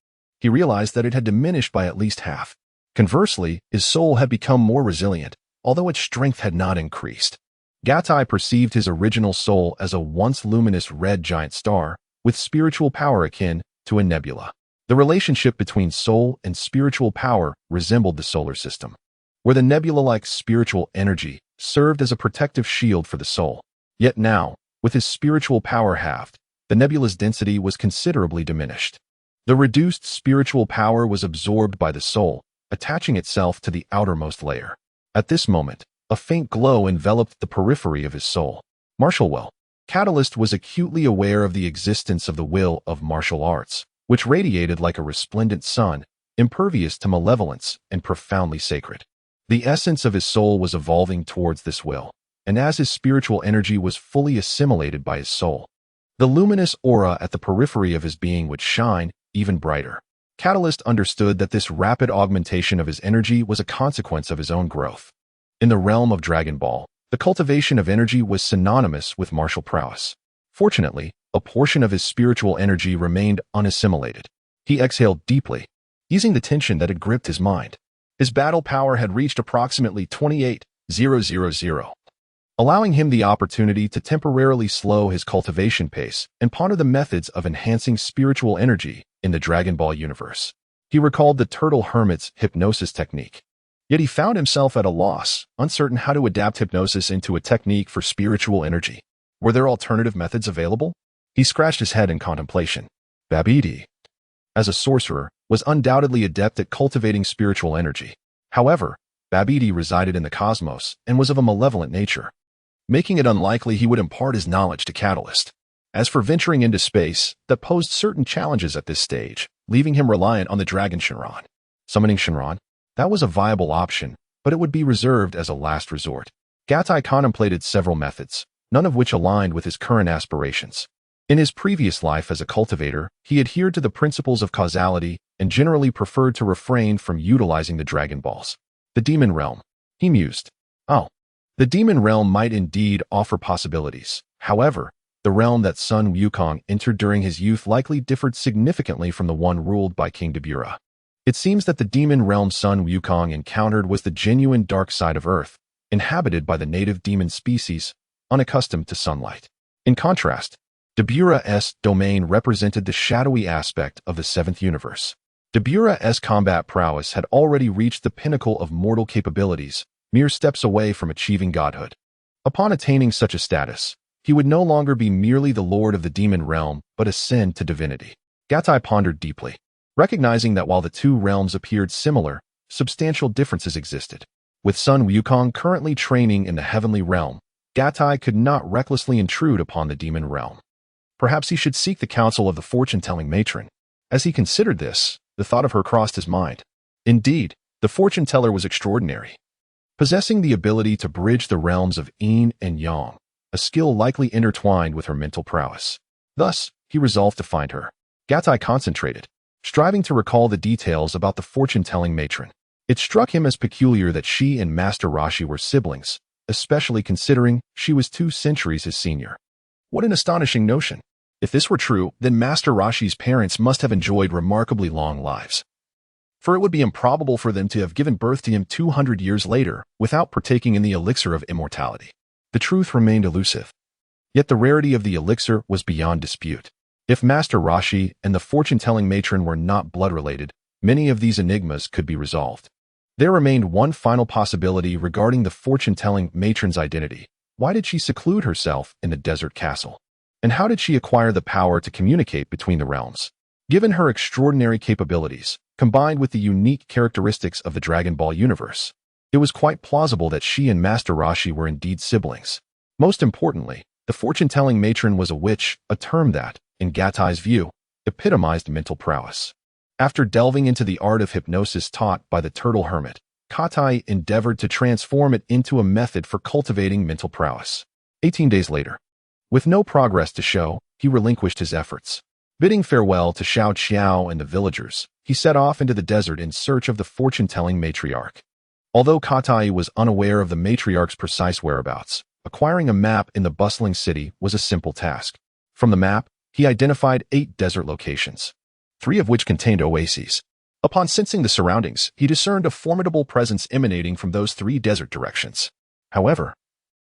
he realized that it had diminished by at least half. Conversely, his soul had become more resilient, although its strength had not increased. Gatai perceived his original soul as a once luminous red giant star, with spiritual power akin to a nebula. The relationship between soul and spiritual power resembled the solar system, where the nebula-like spiritual energy served as a protective shield for the soul. Yet now, with his spiritual power halved, the nebula's density was considerably diminished. The reduced spiritual power was absorbed by the soul, attaching itself to the outermost layer. At this moment, a faint glow enveloped the periphery of his soul. Marshall well, Catalyst was acutely aware of the existence of the will of martial arts, which radiated like a resplendent sun, impervious to malevolence and profoundly sacred. The essence of his soul was evolving towards this will, and as his spiritual energy was fully assimilated by his soul, the luminous aura at the periphery of his being would shine even brighter. Catalyst understood that this rapid augmentation of his energy was a consequence of his own growth. In the realm of Dragon Ball, the cultivation of energy was synonymous with martial prowess. Fortunately, a portion of his spiritual energy remained unassimilated. He exhaled deeply, easing the tension that had gripped his mind. His battle power had reached approximately 28,000, allowing him the opportunity to temporarily slow his cultivation pace and ponder the methods of enhancing spiritual energy in the Dragon Ball universe. He recalled the Turtle Hermit's hypnosis technique. Yet he found himself at a loss, uncertain how to adapt hypnosis into a technique for spiritual energy. Were there alternative methods available? He scratched his head in contemplation. Babidi, as a sorcerer, was undoubtedly adept at cultivating spiritual energy. However, Babidi resided in the cosmos and was of a malevolent nature, making it unlikely he would impart his knowledge to Catalyst. As for venturing into space, that posed certain challenges at this stage, leaving him reliant on the Dragon Shinran. Summoning Shinran? That was a viable option, but it would be reserved as a last resort. Gatai contemplated several methods, none of which aligned with his current aspirations. In his previous life as a cultivator, he adhered to the principles of causality and generally preferred to refrain from utilizing the Dragon Balls. The Demon Realm, he mused. Oh, the Demon Realm might indeed offer possibilities. However, the realm that Sun Wukong entered during his youth likely differed significantly from the one ruled by King Dabura. It seems that the demon realm Sun Wukong encountered was the genuine dark side of Earth, inhabited by the native demon species, unaccustomed to sunlight. In contrast, Dabura's domain represented the shadowy aspect of the seventh universe. Dabura's combat prowess had already reached the pinnacle of mortal capabilities, mere steps away from achieving godhood. Upon attaining such a status, he would no longer be merely the lord of the demon realm, but ascend to divinity. Gatai pondered deeply, recognizing that while the two realms appeared similar, substantial differences existed. With Sun Wukong currently training in the heavenly realm, Gatai could not recklessly intrude upon the demon realm. Perhaps he should seek the counsel of the fortune-telling matron. As he considered this, the thought of her crossed his mind. Indeed, the fortune-teller was extraordinary, possessing the ability to bridge the realms of yin and yang, a skill likely intertwined with her mental prowess. Thus, he resolved to find her. Gatai concentrated, striving to recall the details about the fortune-telling matron. It struck him as peculiar that she and Master Rashi were siblings, especially considering she was 2 centuries his senior. What an astonishing notion! If this were true, then Master Rashi's parents must have enjoyed remarkably long lives, for it would be improbable for them to have given birth to him 200 years later without partaking in the elixir of immortality. The truth remained elusive. Yet the rarity of the elixir was beyond dispute. If Master Rashi and the fortune-telling matron were not blood-related, many of these enigmas could be resolved. There remained one final possibility regarding the fortune-telling matron's identity. Why did she seclude herself in the desert castle? And how did she acquire the power to communicate between the realms? Given her extraordinary capabilities, combined with the unique characteristics of the Dragon Ball universe, it was quite plausible that she and Master Rashi were indeed siblings. Most importantly, the fortune-telling matron was a witch, a term that, in Gatai's view, epitomized mental prowess. After delving into the art of hypnosis taught by the Turtle Hermit, Gatai endeavored to transform it into a method for cultivating mental prowess. 18 days later, with no progress to show, he relinquished his efforts. Bidding farewell to Xiao Qiao and the villagers, he set off into the desert in search of the fortune-telling matriarch. Although Gatai was unaware of the matriarch's precise whereabouts, acquiring a map in the bustling city was a simple task. From the map, he identified 8 desert locations, 3 of which contained oases. Upon sensing the surroundings, he discerned a formidable presence emanating from those 3 desert directions. However,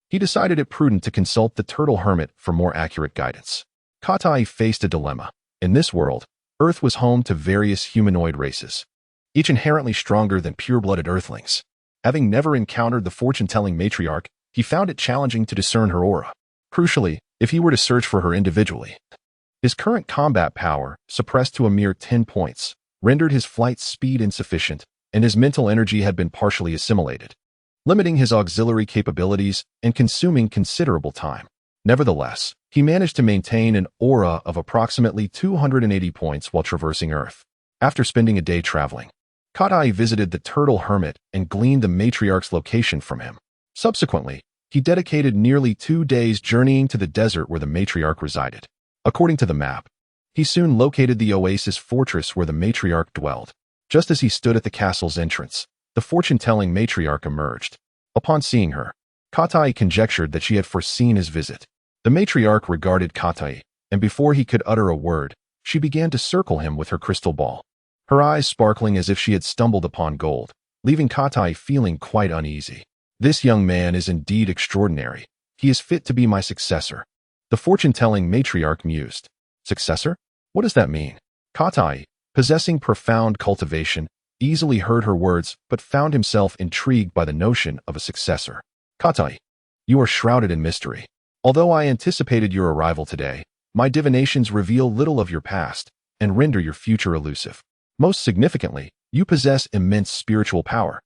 he decided it prudent to consult the Turtle Hermit for more accurate guidance. Gatai faced a dilemma. In this world, Earth was home to various humanoid races, each inherently stronger than pure-blooded Earthlings. Having never encountered the fortune-telling matriarch, he found it challenging to discern her aura. Crucially, if he were to search for her individually, his current combat power, suppressed to a mere 10 points, rendered his flight speed insufficient, and his mental energy had been partially assimilated, limiting his auxiliary capabilities and consuming considerable time. Nevertheless, he managed to maintain an aura of approximately 280 points while traversing Earth. After spending a day traveling, Katai visited the Turtle Hermit and gleaned the matriarch's location from him. Subsequently, he dedicated nearly 2 days journeying to the desert where the matriarch resided. According to the map, he soon located the oasis fortress where the matriarch dwelled. Just as he stood at the castle's entrance, the fortune-telling matriarch emerged. Upon seeing her, Katai conjectured that she had foreseen his visit. The matriarch regarded Katai, and before he could utter a word, she began to circle him with her crystal ball, her eyes sparkling as if she had stumbled upon gold, leaving Katai feeling quite uneasy. This young man is indeed extraordinary. He is fit to be my successor. The fortune-telling matriarch mused. Successor? What does that mean? Katai, possessing profound cultivation, easily heard her words but found himself intrigued by the notion of a successor. Katai, you are shrouded in mystery. Although I anticipated your arrival today, my divinations reveal little of your past and render your future elusive. Most significantly, you possess immense spiritual power.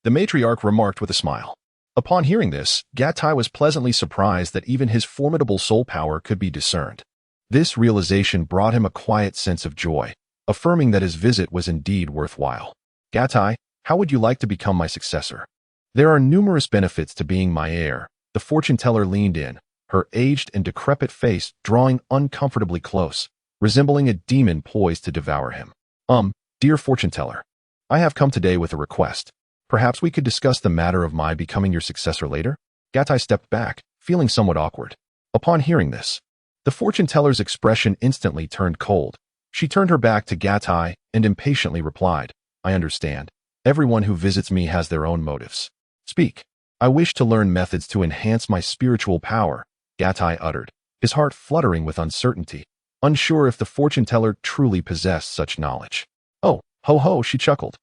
The matriarch remarked with a smile. Upon hearing this, Katai was pleasantly surprised that even his formidable soul power could be discerned. This realization brought him a quiet sense of joy, affirming that his visit was indeed worthwhile. Katai, how would you like to become my successor? There are numerous benefits to being my heir. The fortune-teller leaned in, her aged and decrepit face drawing uncomfortably close, resembling a demon poised to devour him. Dear fortune-teller, I have come today with a request. Perhaps we could discuss the matter of my becoming your successor later? Katai stepped back, feeling somewhat awkward. Upon hearing this, the fortune-teller's expression instantly turned cold. She turned her back to Katai and impatiently replied, I understand. Everyone who visits me has their own motives. Speak. I wish to learn methods to enhance my spiritual power, Katai uttered, his heart fluttering with uncertainty, unsure if the fortune-teller truly possessed such knowledge. Oh, ho ho, she chuckled.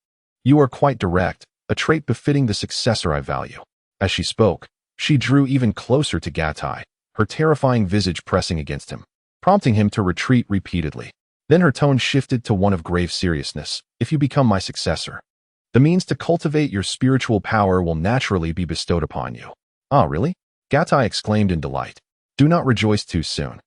You are quite direct, a trait befitting the successor I value. As she spoke, she drew even closer to Katai, her terrifying visage pressing against him, prompting him to retreat repeatedly. Then her tone shifted to one of grave seriousness. If you become my successor, the means to cultivate your spiritual power will naturally be bestowed upon you. Ah, really? Katai exclaimed in delight. Do not rejoice too soon.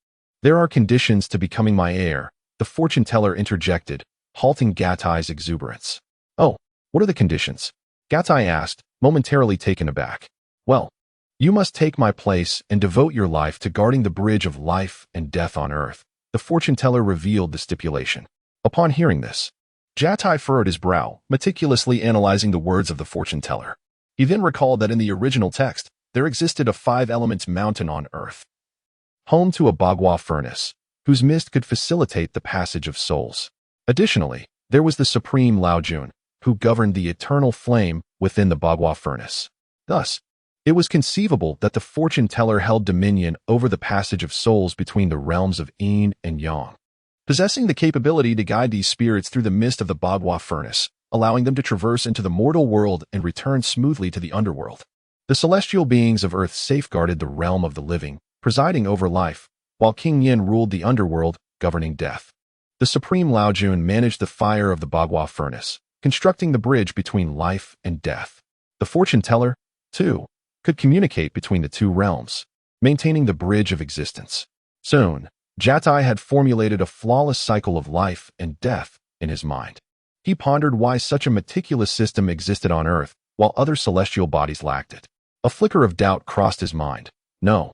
There are conditions to becoming my heir, the fortune-teller interjected, halting Katai's exuberance. Oh, what are the conditions? Katai asked, momentarily taken aback. Well, you must take my place and devote your life to guarding the bridge of life and death on earth. The fortune-teller revealed the stipulation. Upon hearing this, Katai furrowed his brow, meticulously analyzing the words of the fortune-teller. He then recalled that in the original text, there existed a 5-elements mountain on earth, home to a Bagua furnace, whose mist could facilitate the passage of souls. Additionally, there was the supreme Lao-Jun, who governed the eternal flame within the Bagua furnace. Thus, it was conceivable that the fortune-teller held dominion over the passage of souls between the realms of Yin and Yang, possessing the capability to guide these spirits through the mist of the Bagua furnace, allowing them to traverse into the mortal world and return smoothly to the underworld. The celestial beings of Earth safeguarded the realm of the living, presiding over life, while King Yin ruled the underworld, governing death. The supreme Lao-Jun managed the fire of the Bagua furnace, constructing the bridge between life and death. The fortune-teller, too, could communicate between the two realms, maintaining the bridge of existence. Soon, Katai had formulated a flawless cycle of life and death in his mind. He pondered why such a meticulous system existed on Earth, while other celestial bodies lacked it. A flicker of doubt crossed his mind. No.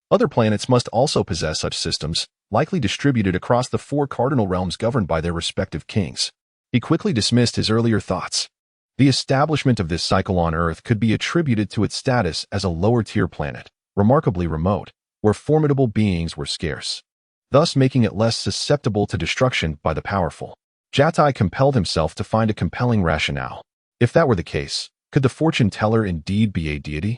Other planets must also possess such systems, likely distributed across the 4 cardinal realms governed by their respective kings. He quickly dismissed his earlier thoughts. The establishment of this cycle on Earth could be attributed to its status as a lower-tier planet, remarkably remote, where formidable beings were scarce, thus making it less susceptible to destruction by the powerful. Katai compelled himself to find a compelling rationale. If that were the case, could the fortune-teller indeed be a deity?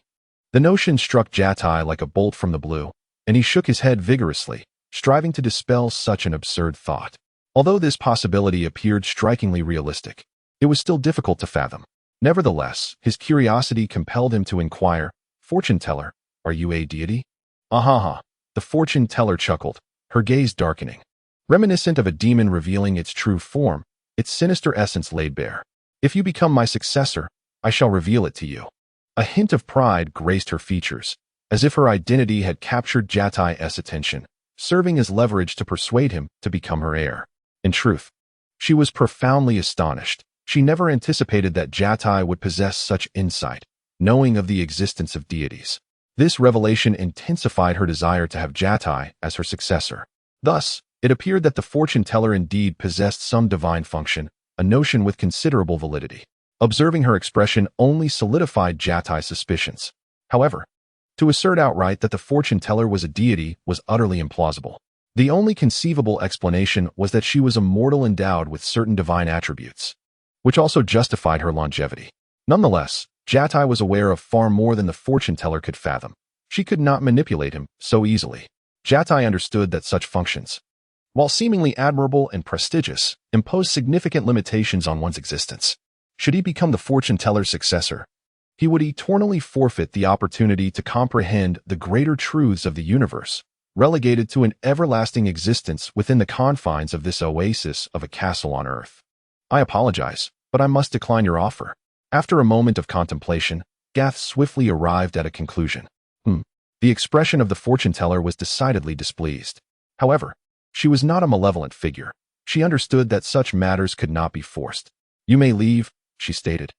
The notion struck Katai like a bolt from the blue, and he shook his head vigorously, striving to dispel such an absurd thought. Although this possibility appeared strikingly realistic, it was still difficult to fathom. Nevertheless, his curiosity compelled him to inquire, Fortune-teller, are you a deity? Ahaha. The fortune-teller chuckled, her gaze darkening, reminiscent of a demon revealing its true form, its sinister essence laid bare. If you become my successor, I shall reveal it to you. A hint of pride graced her features, as if her identity had captured Jatai's attention, serving as leverage to persuade him to become her heir. In truth, she was profoundly astonished. She never anticipated that Jatai would possess such insight, knowing of the existence of deities. This revelation intensified her desire to have Jatai as her successor. Thus, it appeared that the fortune teller indeed possessed some divine function, a notion with considerable validity. Observing her expression only solidified Jatai's suspicions. However, to assert outright that the fortune teller was a deity was utterly implausible. The only conceivable explanation was that she was a mortal endowed with certain divine attributes, which also justified her longevity. Nonetheless, Jatai was aware of far more than the fortune teller could fathom. She could not manipulate him so easily. Jatai understood that such functions, while seemingly admirable and prestigious, impose significant limitations on one's existence. Should he become the fortune teller's successor, he would eternally forfeit the opportunity to comprehend the greater truths of the universe, relegated to an everlasting existence within the confines of this oasis of a castle on Earth. I apologize, but I must decline your offer. After a moment of contemplation, Gath swiftly arrived at a conclusion. The expression of the fortune teller was decidedly displeased. However, she was not a malevolent figure. She understood that such matters could not be forced. You may leave, she stated.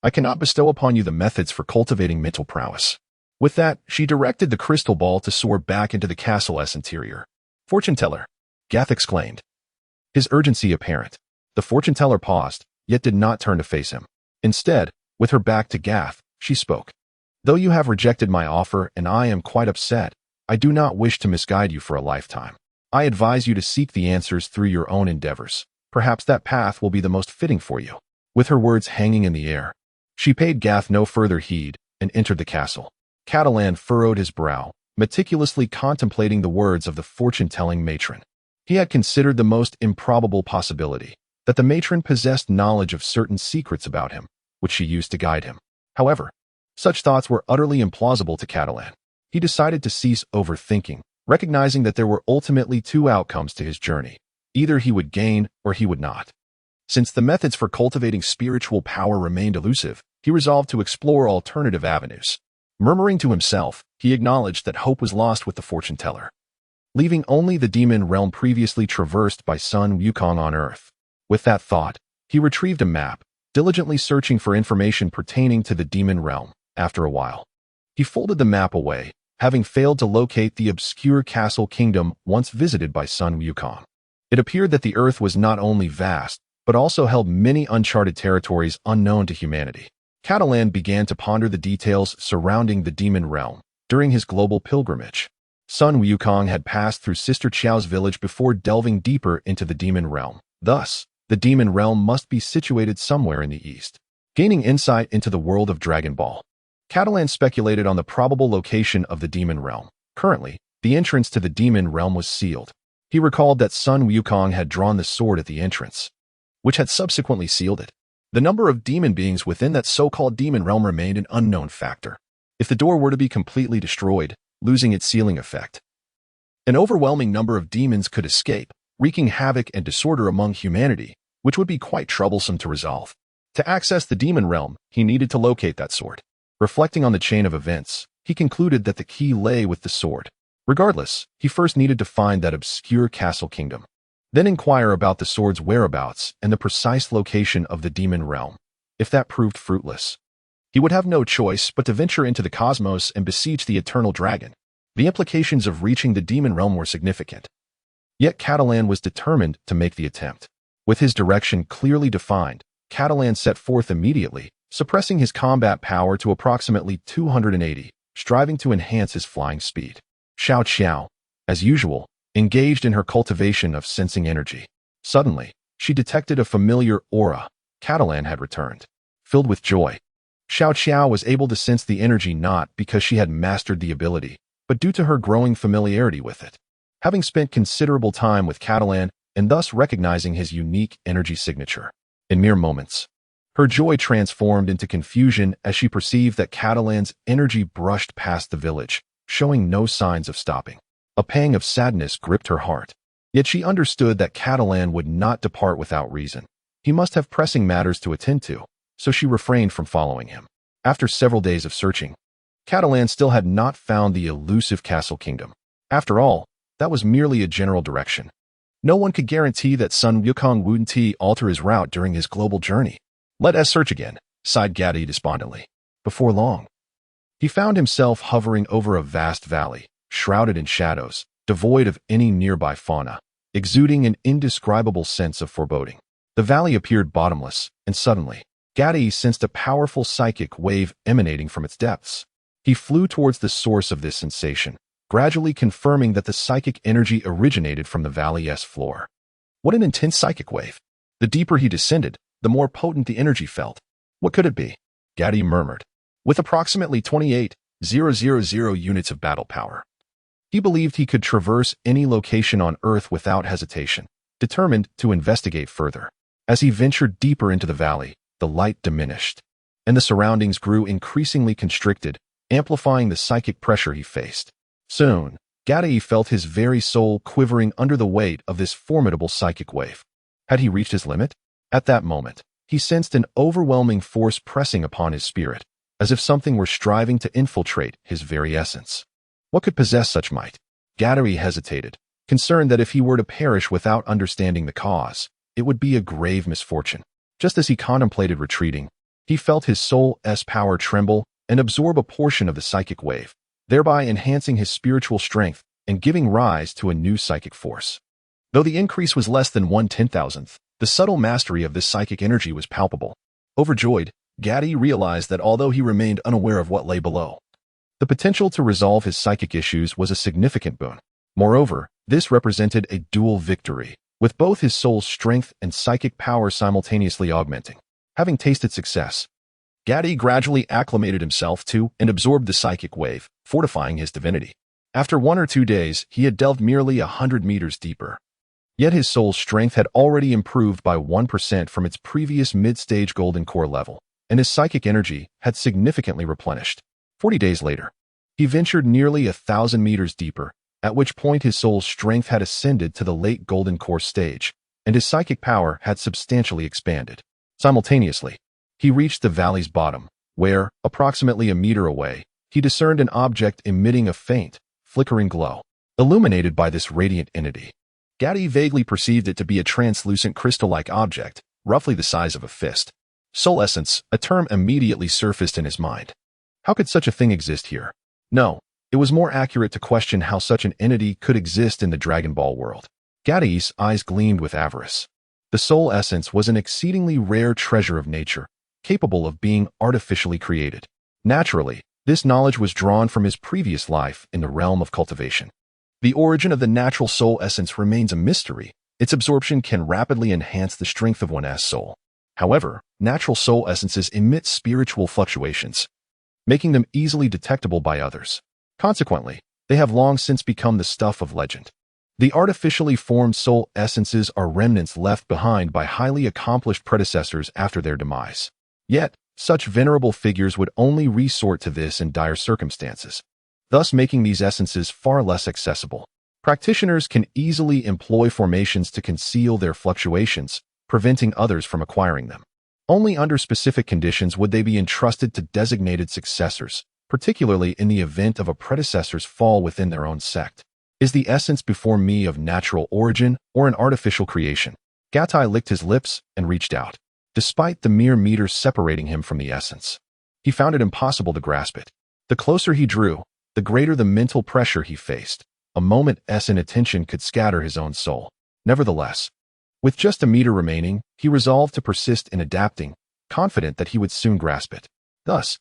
I cannot bestow upon you the methods for cultivating mental prowess. With that, she directed the crystal ball to soar back into the castle's interior. Fortune teller, Gath exclaimed, his urgency apparent. The fortune teller paused, yet did not turn to face him. Instead, with her back to Gath, she spoke. Though you have rejected my offer and I am quite upset, I do not wish to misguide you for a lifetime. I advise you to seek the answers through your own endeavors. Perhaps that path will be the most fitting for you. With her words hanging in the air, she paid Gath no further heed and entered the castle. Catalan furrowed his brow, meticulously contemplating the words of the fortune-telling matron. He had considered the most improbable possibility, that the matron possessed knowledge of certain secrets about him, which she used to guide him. However, such thoughts were utterly implausible to Catalan. He decided to cease overthinking, recognizing that there were ultimately two outcomes to his journey. Either he would gain or he would not. Since the methods for cultivating spiritual power remained elusive, he resolved to explore alternative avenues. Murmuring to himself, he acknowledged that hope was lost with the fortune teller, leaving only the demon realm previously traversed by Sun Wukong on Earth. With that thought, he retrieved a map, diligently searching for information pertaining to the demon realm. After a while, he folded the map away, having failed to locate the obscure castle kingdom once visited by Sun Wukong. It appeared that the Earth was not only vast, but also held many uncharted territories unknown to humanity. Catalan began to ponder the details surrounding the demon realm during his global pilgrimage. Sun Wukong had passed through Sister Qiao's village before delving deeper into the demon realm. Thus, the demon realm must be situated somewhere in the east. Gaining insight into the world of Dragon Ball, Catalan speculated on the probable location of the demon realm. Currently, the entrance to the demon realm was sealed. He recalled that Sun Wukong had drawn the sword at the entrance, which had subsequently sealed it. The number of demon beings within that so-called demon realm remained an unknown factor. If the door were to be completely destroyed, losing its sealing effect, an overwhelming number of demons could escape, wreaking havoc and disorder among humanity, which would be quite troublesome to resolve. To access the demon realm, he needed to locate that sword. Reflecting on the chain of events, he concluded that the key lay with the sword. Regardless, he first needed to find that obscure castle kingdom, then inquire about the sword's whereabouts and the precise location of the demon realm. If that proved fruitless, he would have no choice but to venture into the cosmos and besiege the eternal dragon. The implications of reaching the demon realm were significant. Yet Catalan was determined to make the attempt. With his direction clearly defined, Catalan set forth immediately, suppressing his combat power to approximately 280, striving to enhance his flying speed. Xiao Qiao, as usual, engaged in her cultivation of sensing energy. Suddenly, she detected a familiar aura. Catalan had returned. Filled with joy, Xiao Qiao was able to sense the energy not because she had mastered the ability, but due to her growing familiarity with it. Having spent considerable time with Catalan and thus recognizing his unique energy signature, in mere moments, her joy transformed into confusion as she perceived that Catalan's energy brushed past the village, showing no signs of stopping. A pang of sadness gripped her heart. Yet she understood that Catalan would not depart without reason. He must have pressing matters to attend to, so she refrained from following him. After several days of searching, Catalan still had not found the elusive Castle Kingdom. After all, that was merely a general direction. No one could guarantee that Sun Wukong wouldn't alter his route during his global journey. Let us search again, sighed Gaddy despondently. Before long, he found himself hovering over a vast valley, shrouded in shadows, devoid of any nearby fauna, exuding an indescribable sense of foreboding. The valley appeared bottomless, and suddenly, Gaddy sensed a powerful psychic wave emanating from its depths. He flew towards the source of this sensation, gradually confirming that the psychic energy originated from the valley's floor. What an intense psychic wave! The deeper he descended, the more potent the energy felt. What could it be? Gaddy murmured. With approximately 28,000 units of battle power, he believed he could traverse any location on Earth without hesitation, determined to investigate further. As he ventured deeper into the valley, the light diminished, and the surroundings grew increasingly constricted, amplifying the psychic pressure he faced. Soon, Gaddy felt his very soul quivering under the weight of this formidable psychic wave. Had he reached his limit? At that moment, he sensed an overwhelming force pressing upon his spirit, as if something were striving to infiltrate his very essence. What could possess such might? Gaddy hesitated, concerned that if he were to perish without understanding the cause, it would be a grave misfortune. Just as he contemplated retreating, he felt his soul's power tremble and absorb a portion of the psychic wave, thereby enhancing his spiritual strength and giving rise to a new psychic force. Though the increase was less than 1/10,000th, the subtle mastery of this psychic energy was palpable. Overjoyed, Gaddy realized that although he remained unaware of what lay below, the potential to resolve his psychic issues was a significant boon. Moreover, this represented a dual victory, with both his soul's strength and psychic power simultaneously augmenting. Having tasted success, Gaddy gradually acclimated himself to and absorbed the psychic wave, fortifying his divinity. After 1 or 2 days, he had delved merely 100 meters deeper. Yet his soul's strength had already improved by 1% from its previous mid-stage golden core level, and his psychic energy had significantly replenished. 40 days later, he ventured nearly 1,000 meters deeper, at which point his soul's strength had ascended to the late golden core stage, and his psychic power had substantially expanded. Simultaneously, he reached the valley's bottom, where, approximately a meter away, he discerned an object emitting a faint, flickering glow. Illuminated by this radiant entity, Gaddy vaguely perceived it to be a translucent crystal-like object, roughly the size of a fist. Soul essence, a term immediately surfaced in his mind. How could such a thing exist here? No, it was more accurate to question how such an entity could exist in the Dragon Ball world. Gaddy's eyes gleamed with avarice. The soul essence was an exceedingly rare treasure of nature, capable of being artificially created. Naturally, this knowledge was drawn from his previous life in the realm of cultivation. The origin of the natural soul essence remains a mystery. Its absorption can rapidly enhance the strength of one's soul. However, natural soul essences emit spiritual fluctuations, making them easily detectable by others. Consequently, they have long since become the stuff of legend. The artificially formed soul essences are remnants left behind by highly accomplished predecessors after their demise. Yet, such venerable figures would only resort to this in dire circumstances, thus making these essences far less accessible. Practitioners can easily employ formations to conceal their fluctuations, preventing others from acquiring them. Only under specific conditions would they be entrusted to designated successors, particularly in the event of a predecessor's fall within their own sect. Is the essence before me of natural origin or an artificial creation? Gaddy licked his lips and reached out. Despite the mere meters separating him from the essence, he found it impossible to grasp it. The closer he drew, the greater the mental pressure he faced. A moment's inattention could scatter his own soul. Nevertheless, with just a meter remaining, he resolved to persist in adapting, confident that he would soon grasp it. Thus,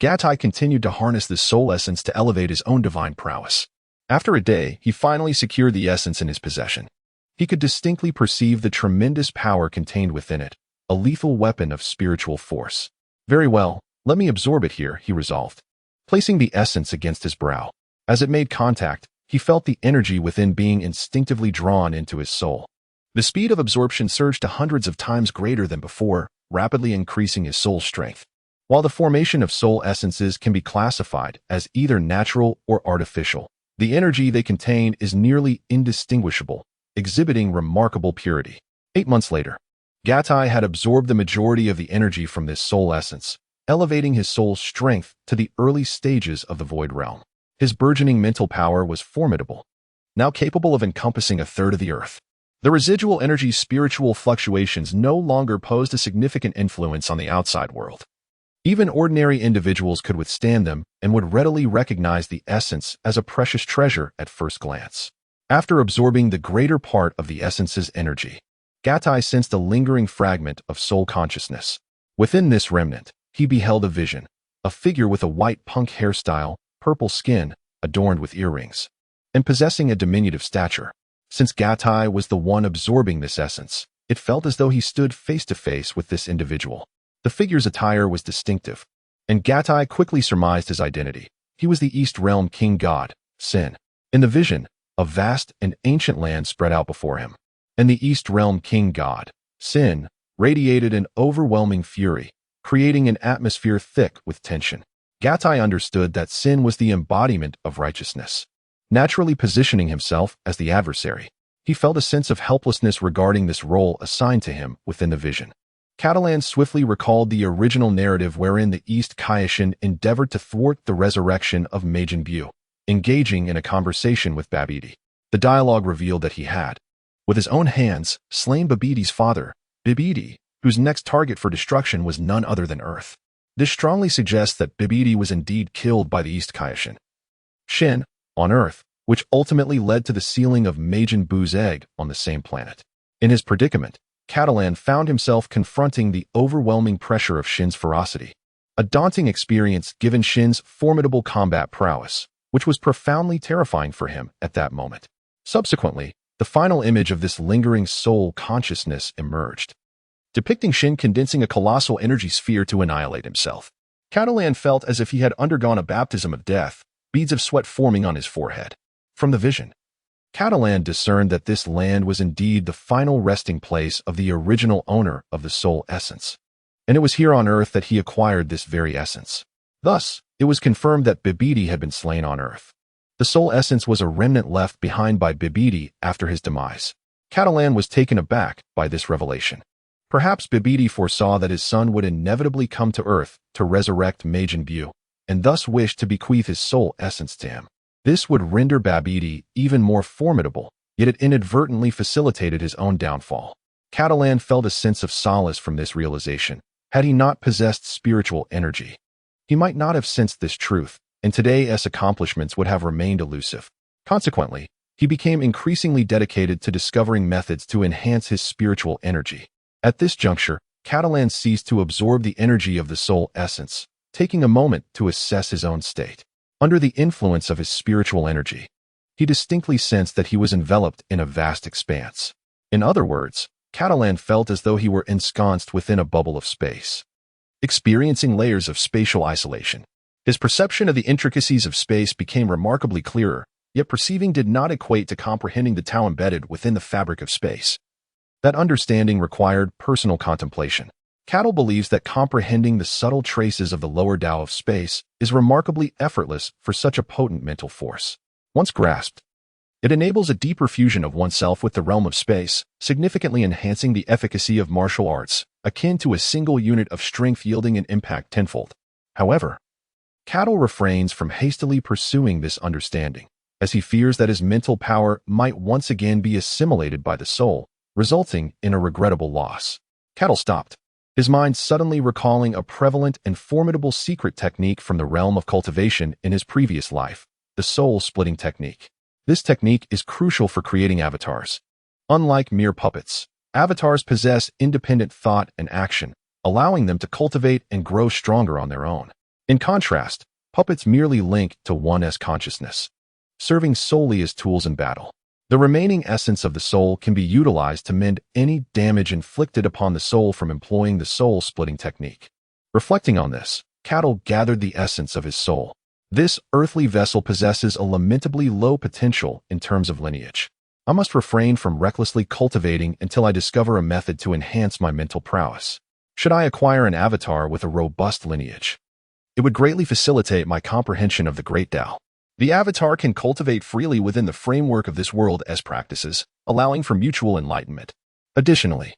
Gaddy continued to harness this soul essence to elevate his own divine prowess. After a day, he finally secured the essence in his possession. He could distinctly perceive the tremendous power contained within it, a lethal weapon of spiritual force. Very well, let me absorb it here, he resolved, placing the essence against his brow. As it made contact, he felt the energy within being instinctively drawn into his soul. The speed of absorption surged to hundreds of times greater than before, rapidly increasing his soul's strength. While the formation of soul essences can be classified as either natural or artificial, the energy they contain is nearly indistinguishable, exhibiting remarkable purity. 8 months later, Gaddy had absorbed the majority of the energy from this soul essence, elevating his soul's strength to the early stages of the Void Realm. His burgeoning mental power was formidable, now capable of encompassing a third of the Earth. The residual energy's spiritual fluctuations no longer posed a significant influence on the outside world. Even ordinary individuals could withstand them and would readily recognize the essence as a precious treasure at first glance. After absorbing the greater part of the essence's energy, Gatai sensed a lingering fragment of soul consciousness. Within this remnant, he beheld a vision, a figure with a white punk hairstyle, purple skin, adorned with earrings, and possessing a diminutive stature. Since Gatai was the one absorbing this essence, it felt as though he stood face to face with this individual. The figure's attire was distinctive, and Gatai quickly surmised his identity. He was the East Realm King God, Sin. In the vision, a vast and ancient land spread out before him, and the East Realm King God, Sin, radiated an overwhelming fury, creating an atmosphere thick with tension. Gatai understood that Sin was the embodiment of righteousness. Naturally positioning himself as the adversary, he felt a sense of helplessness regarding this role assigned to him within the vision. Catalan swiftly recalled the original narrative wherein the East Kaioshin endeavored to thwart the resurrection of Majin Buu, engaging in a conversation with Babidi. The dialogue revealed that he had, with his own hands, slain Babidi's father, Bibidi, whose next target for destruction was none other than Earth. This strongly suggests that Bibidi was indeed killed by the East Kaioshin Shin on Earth, which ultimately led to the sealing of Majin Buu's egg on the same planet. In his predicament, Catalan found himself confronting the overwhelming pressure of Shin's ferocity, a daunting experience given Shin's formidable combat prowess, which was profoundly terrifying for him at that moment. Subsequently, the final image of this lingering soul consciousness emerged, depicting Shin condensing a colossal energy sphere to annihilate himself. Catalan felt as if he had undergone a baptism of death, beads of sweat forming on his forehead. From the vision, Catalan discerned that this land was indeed the final resting place of the original owner of the soul essence, and it was here on Earth that he acquired this very essence. Thus, it was confirmed that Bibidi had been slain on Earth. The soul essence was a remnant left behind by Bibidi after his demise. Catalan was taken aback by this revelation. Perhaps Bibidi foresaw that his son would inevitably come to Earth to resurrect Majin Buu, and thus wished to bequeath his soul essence to him. This would render Babidi even more formidable, yet it inadvertently facilitated his own downfall. Catalan felt a sense of solace from this realization. Had he not possessed spiritual energy, he might not have sensed this truth, and today's accomplishments would have remained elusive. Consequently, he became increasingly dedicated to discovering methods to enhance his spiritual energy. At this juncture, Catalan ceased to absorb the energy of the soul essence, taking a moment to assess his own state. Under the influence of his spiritual energy, he distinctly sensed that he was enveloped in a vast expanse. In other words, Catalan felt as though he were ensconced within a bubble of space, experiencing layers of spatial isolation. His perception of the intricacies of space became remarkably clearer, yet perceiving did not equate to comprehending the Tao embedded within the fabric of space. That understanding required personal contemplation. Cattle believes that comprehending the subtle traces of the lower Tao of space is remarkably effortless for such a potent mental force. Once grasped, it enables a deeper fusion of oneself with the realm of space, significantly enhancing the efficacy of martial arts, akin to a single unit of strength yielding an impact tenfold. However, Cattle refrains from hastily pursuing this understanding, as he fears that his mental power might once again be assimilated by the soul, resulting in a regrettable loss. Cattle stopped, his mind suddenly recalling a prevalent and formidable secret technique from the realm of cultivation in his previous life, the soul-splitting technique. This technique is crucial for creating avatars. Unlike mere puppets, avatars possess independent thought and action, allowing them to cultivate and grow stronger on their own. In contrast, puppets merely link to one's consciousness, serving solely as tools in battle. The remaining essence of the soul can be utilized to mend any damage inflicted upon the soul from employing the soul-splitting technique. Reflecting on this, Cattle gathered the essence of his soul. This earthly vessel possesses a lamentably low potential in terms of lineage. I must refrain from recklessly cultivating until I discover a method to enhance my mental prowess. Should I acquire an avatar with a robust lineage, it would greatly facilitate my comprehension of the Great Tao. The avatar can cultivate freely within the framework of this world as practices, allowing for mutual enlightenment. Additionally,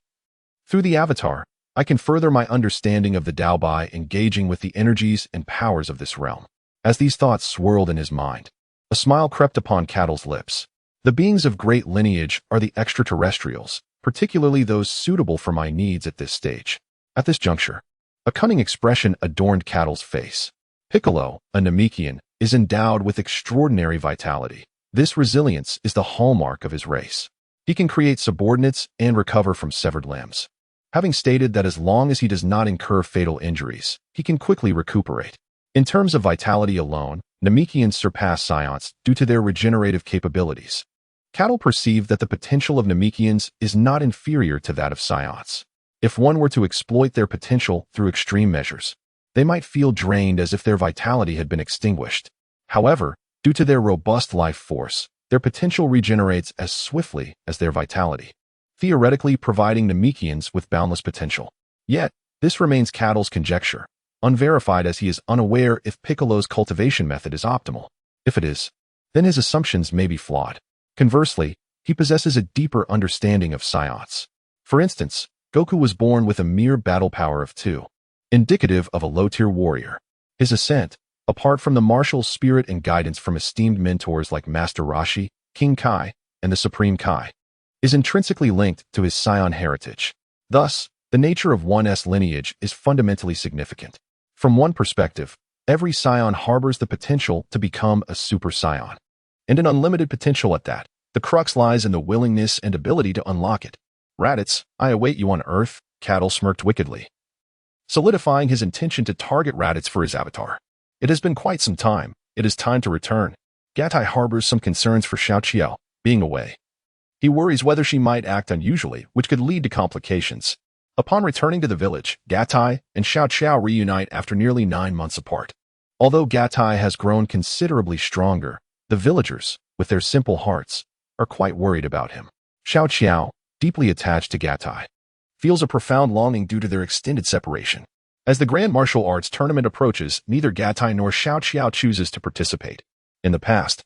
through the avatar, I can further my understanding of the Tao by engaging with the energies and powers of this realm. As these thoughts swirled in his mind, a smile crept upon Cattle's lips. The beings of great lineage are the extraterrestrials, particularly those suitable for my needs at this stage. At this juncture, a cunning expression adorned Cattle's face. Piccolo, a Namekian, is endowed with extraordinary vitality. This resilience is the hallmark of his race. He can create subordinates and recover from severed limbs. Having stated that as long as he does not incur fatal injuries, he can quickly recuperate. In terms of vitality alone, Namekians surpass Psions due to their regenerative capabilities. Cattle perceive that the potential of Namekians is not inferior to that of Psions. If one were to exploit their potential through extreme measures, they might feel drained as if their vitality had been extinguished. However, due to their robust life force, their potential regenerates as swiftly as their vitality, theoretically providing Namekians with boundless potential. Yet, this remains Cattle's conjecture, unverified as he is unaware if Piccolo's cultivation method is optimal. If it is, then his assumptions may be flawed. Conversely, he possesses a deeper understanding of Psions. For instance, Goku was born with a mere battle power of 2, indicative of a low-tier warrior. His ascent, apart from the martial spirit and guidance from esteemed mentors like Master Roshi, King Kai, and the Supreme Kai, is intrinsically linked to his Scion heritage. Thus, the nature of one's lineage is fundamentally significant. From one perspective, every Scion harbors the potential to become a Super Scion, and an unlimited potential at that. The crux lies in the willingness and ability to unlock it. Raditz, I await you on Earth, Cattle smirked wickedly, solidifying his intention to target Raditz for his avatar. It has been quite some time. It is time to return. Gatai harbors some concerns for Xiao Qiao being away. He worries whether she might act unusually, which could lead to complications. Upon returning to the village, Gatai and Xiao Qiao reunite after nearly 9 months apart. Although Gatai has grown considerably stronger, the villagers, with their simple hearts, are quite worried about him. Xiao Qiao, deeply attached to Gatai, feels a profound longing due to their extended separation. As the Grand Martial Arts tournament approaches, neither Gatai nor Xiao Qiao chooses to participate. In the past,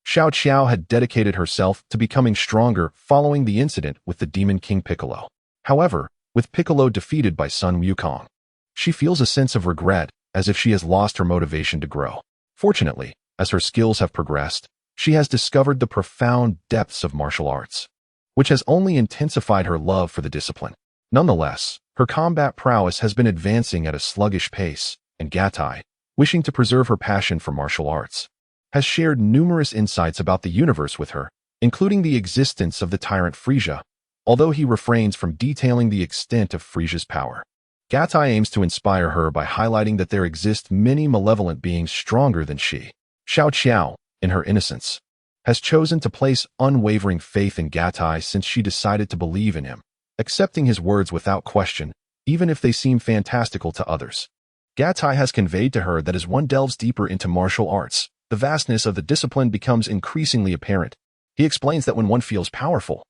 Xiao Qiao had dedicated herself to becoming stronger following the incident with the Demon King Piccolo. However, with Piccolo defeated by Sun Wukong, she feels a sense of regret, as if she has lost her motivation to grow. Fortunately, as her skills have progressed, she has discovered the profound depths of martial arts, which has only intensified her love for the discipline. Nonetheless, her combat prowess has been advancing at a sluggish pace, and Gatai, wishing to preserve her passion for martial arts, has shared numerous insights about the universe with her, including the existence of the tyrant Frisia, although he refrains from detailing the extent of Frisia's power. Gatai aims to inspire her by highlighting that there exist many malevolent beings stronger than she. Xiao Qiao, in her innocence, has chosen to place unwavering faith in Gatai since she decided to believe in him, accepting his words without question, even if they seem fantastical to others. Gatai has conveyed to her that as one delves deeper into martial arts, the vastness of the discipline becomes increasingly apparent. He explains that when one feels powerful,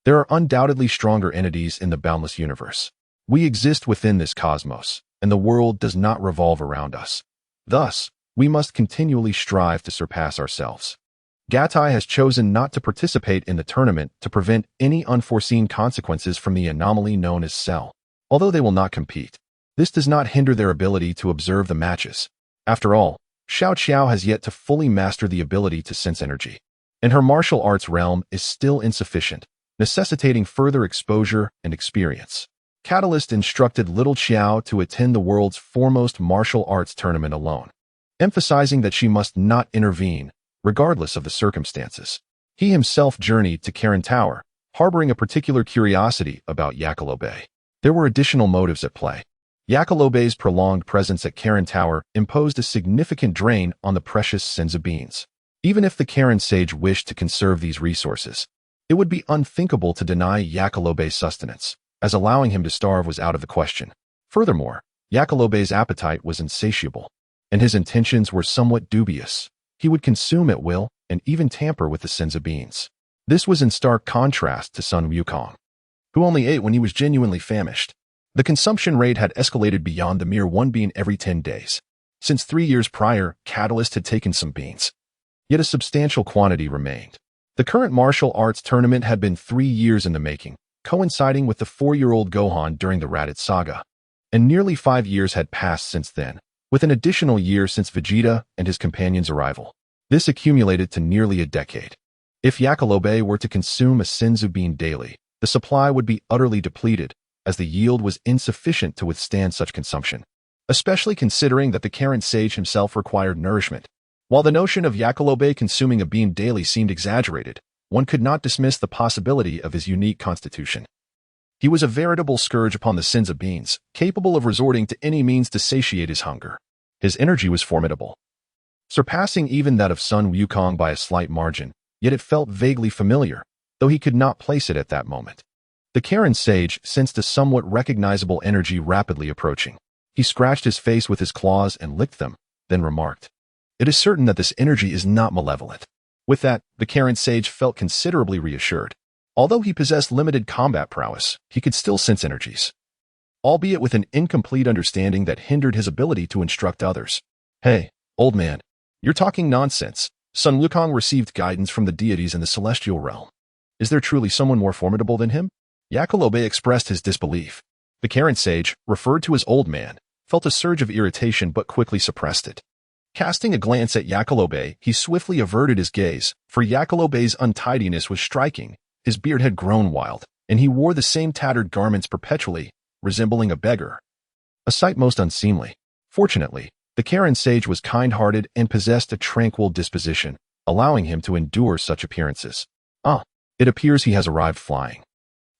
there are undoubtedly stronger entities in the boundless universe. We exist within this cosmos, and the world does not revolve around us. Thus, we must continually strive to surpass ourselves. Gatai has chosen not to participate in the tournament to prevent any unforeseen consequences from the anomaly known as Cell. Although they will not compete, this does not hinder their ability to observe the matches. After all, Xiao Qiao has yet to fully master the ability to sense energy, and her martial arts realm is still insufficient, necessitating further exposure and experience. Catalyst instructed little Qiao to attend the world's foremost martial arts tournament alone, emphasizing that she must not intervene, regardless of the circumstances. He himself journeyed to Karen Tower, harboring a particular curiosity about Yakalobe. There were additional motives at play. Yakalobe's prolonged presence at Karen Tower imposed a significant drain on the precious Senza beans. Even if the Karen sage wished to conserve these resources, it would be unthinkable to deny Yakalobe sustenance, as allowing him to starve was out of the question. Furthermore, Yakalobe's appetite was insatiable, and his intentions were somewhat dubious. He would consume at will and even tamper with the Senza beans. This was in stark contrast to Sun Wukong, who only ate when he was genuinely famished. The consumption rate had escalated beyond the mere 1 bean every 10 days. Since 3 years prior, Catalyst had taken some beans, yet a substantial quantity remained. The current martial arts tournament had been 3 years in the making, coinciding with the 4-year-old Gohan during the Raditz saga. And nearly 5 years had passed since then, with an additional year since Vegeta and his companion's arrival. This accumulated to nearly a decade. If Yakilobe were to consume a Senzu bean daily, the supply would be utterly depleted, as the yield was insufficient to withstand such consumption, especially considering that the Karen sage himself required nourishment. While the notion of Yakilobe consuming a bean daily seemed exaggerated, one could not dismiss the possibility of his unique constitution. He was a veritable scourge upon the Senzu beans, capable of resorting to any means to satiate his hunger. His energy was formidable, surpassing even that of Sun Wukong by a slight margin, yet it felt vaguely familiar, though he could not place it at that moment. The Karen sage sensed a somewhat recognizable energy rapidly approaching. He scratched his face with his claws and licked them, then remarked, "It is certain that this energy is not malevolent." With that, the Karen sage felt considerably reassured. Although he possessed limited combat prowess, he could still sense energies, albeit with an incomplete understanding that hindered his ability to instruct others. "Hey, old man, you're talking nonsense. Sun Wukong received guidance from the deities in the celestial realm. Is there truly someone more formidable than him?" Yakilobe expressed his disbelief. The Karen sage, referred to as old man, felt a surge of irritation but quickly suppressed it. Casting a glance at Yakilobe, he swiftly averted his gaze, for Yakilobe's untidiness was striking. His beard had grown wild, and he wore the same tattered garments perpetually, resembling a beggar, a sight most unseemly. Fortunately, the Karen sage was kind-hearted and possessed a tranquil disposition, allowing him to endure such appearances. "Ah, it appears he has arrived flying,"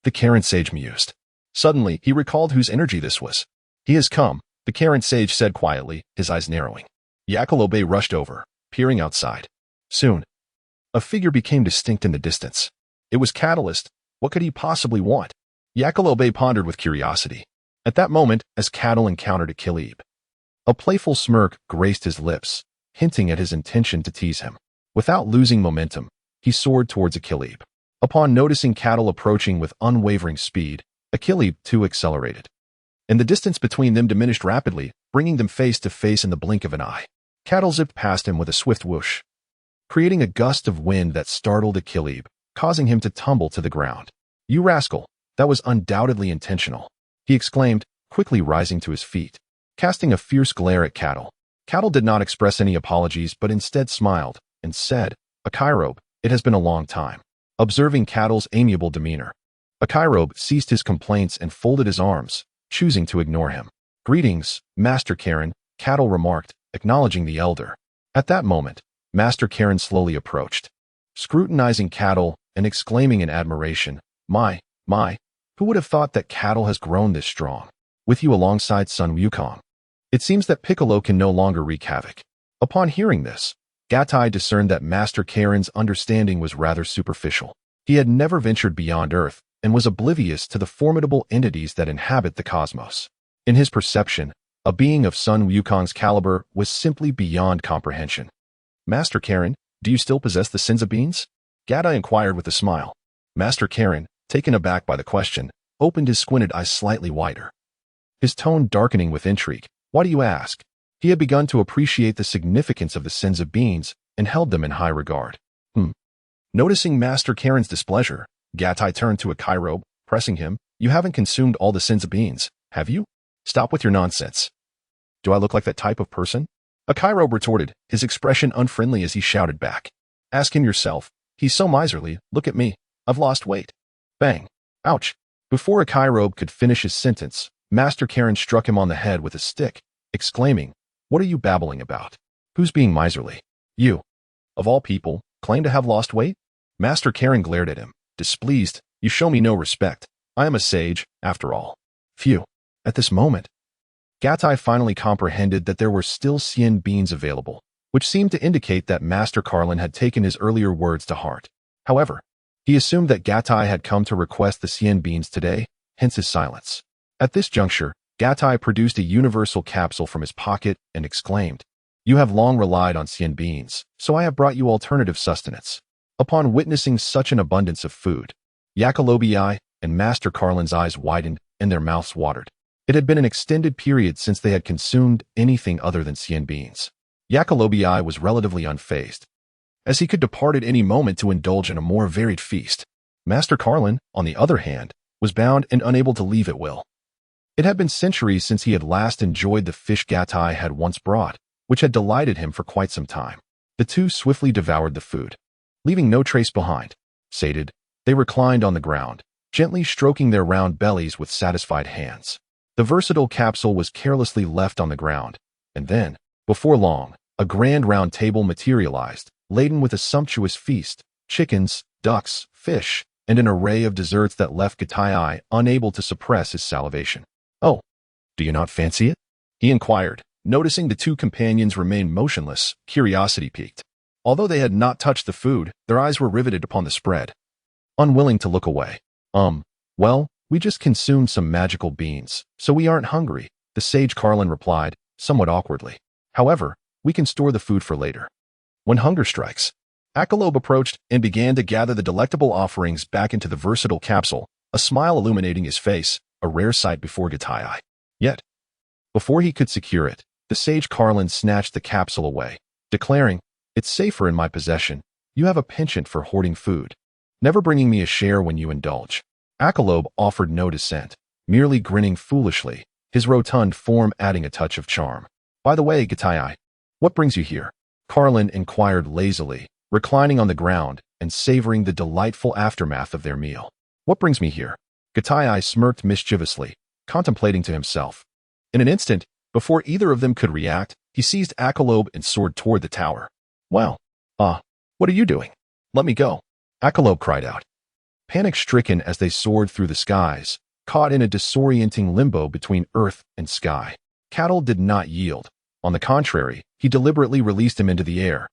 the Karen sage mused. Suddenly, he recalled whose energy this was. "He has come," the Karen sage said quietly, his eyes narrowing. Yakilobe rushed over, peering outside. Soon, a figure became distinct in the distance. It was Catalyst. What could he possibly want? Yakilobe pondered with curiosity. At that moment, as Cattle encountered Akilib, a playful smirk graced his lips, hinting at his intention to tease him. Without losing momentum, he soared towards Akilib. Upon noticing Cattle approaching with unwavering speed, Akilib too accelerated, and the distance between them diminished rapidly, bringing them face to face in the blink of an eye. Cattle zipped past him with a swift whoosh, creating a gust of wind that startled Akilib, causing him to tumble to the ground. "You rascal, that was undoubtedly intentional," he exclaimed, quickly rising to his feet, casting a fierce glare at Cattle. Cattle did not express any apologies but instead smiled and said, "Akairobe, it has been a long time." Observing Cattle's amiable demeanor, Akairobe ceased his complaints and folded his arms, choosing to ignore him. "Greetings, Master Karen," Cattle remarked, acknowledging the elder. At that moment, Master Karen slowly approached, scrutinizing Cattle and exclaiming in admiration, My, who would have thought that Cattle has grown this strong? With you alongside Sun Wukong. It seems that Piccolo can no longer wreak havoc." Upon hearing this, Gatai discerned that Master Karen's understanding was rather superficial. He had never ventured beyond Earth and was oblivious to the formidable entities that inhabit the cosmos. In his perception, a being of Sun Wukong's caliber was simply beyond comprehension. "Master Karen, do you still possess the Senzu beans?" Gatai inquired with a smile. Master Karen, taken aback by the question, opened his squinted eyes slightly wider, his tone darkening with intrigue. "Why do you ask?" He had begun to appreciate the significance of the Senzu beans and held them in high regard. Noticing Master Karen's displeasure, Gatai turned to Akairobe, pressing him. "You haven't consumed all the Senzu beans, have you? Stop with your nonsense." "Do I look like that type of person?" Akairobe retorted, his expression unfriendly as he shouted back. "Ask him yourself. He's so miserly. Look at me. I've lost weight." Bang. Ouch. Before Akairobe could finish his sentence, Master Karen struck him on the head with a stick, exclaiming, "What are you babbling about? Who's being miserly? You, of all people, claim to have lost weight?" Master Karen glared at him, displeased. "You show me no respect. I am a sage, after all." Phew. At this moment, Gatai finally comprehended that there were still Sien beans available, which seemed to indicate that Master Carlin had taken his earlier words to heart. However, he assumed that Gatai had come to request the Sien beans today, hence his silence. At this juncture, Gatai produced a universal capsule from his pocket and exclaimed, "You have long relied on Sien beans, so I have brought you alternative sustenance." Upon witnessing such an abundance of food, Yakilobe and Master Carlin's eyes widened and their mouths watered. It had been an extended period since they had consumed anything other than Sien beans. Yakilobe was relatively unfazed, as he could depart at any moment to indulge in a more varied feast. Master Carlin, on the other hand, was bound and unable to leave at will. It had been centuries since he had last enjoyed the fish Gatai had once brought, which had delighted him for quite some time. The two swiftly devoured the food, leaving no trace behind. Sated, they reclined on the ground, gently stroking their round bellies with satisfied hands. The versatile capsule was carelessly left on the ground, and then, before long, a grand round table materialized, laden with a sumptuous feast, chickens, ducks, fish, and an array of desserts that left Gatai unable to suppress his salivation. "Oh, do you not fancy it?" he inquired, noticing the two companions remained motionless, curiosity piqued. Although they had not touched the food, their eyes were riveted upon the spread, unwilling to look away. Well, we just consumed some magical beans, so we aren't hungry," the sage Carlin replied, somewhat awkwardly. "However, we can store the food for later, when hunger strikes." Akalob approached and began to gather the delectable offerings back into the versatile capsule, a smile illuminating his face, a rare sight before Gatai. Yet, before he could secure it, the sage Carlin snatched the capsule away, declaring, "It's safer in my possession. You have a penchant for hoarding food, never bringing me a share when you indulge." Akalob offered no dissent, merely grinning foolishly, his rotund form adding a touch of charm. "By the way, Gatai, what brings you here?" Carlin inquired lazily, reclining on the ground and savoring the delightful aftermath of their meal. "What brings me here?" Gatai smirked mischievously, contemplating to himself. In an instant, before either of them could react, he seized Akalob and soared toward the tower. "Well, what are you doing? Let me go," Akalob cried out. Panic-stricken as they soared through the skies, caught in a disorienting limbo between earth and sky, Cattle did not yield. On the contrary, he deliberately released him into the air,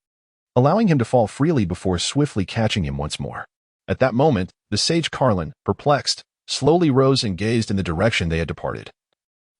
allowing him to fall freely before swiftly catching him once more. At that moment, the sage Carlin, perplexed, slowly rose and gazed in the direction they had departed.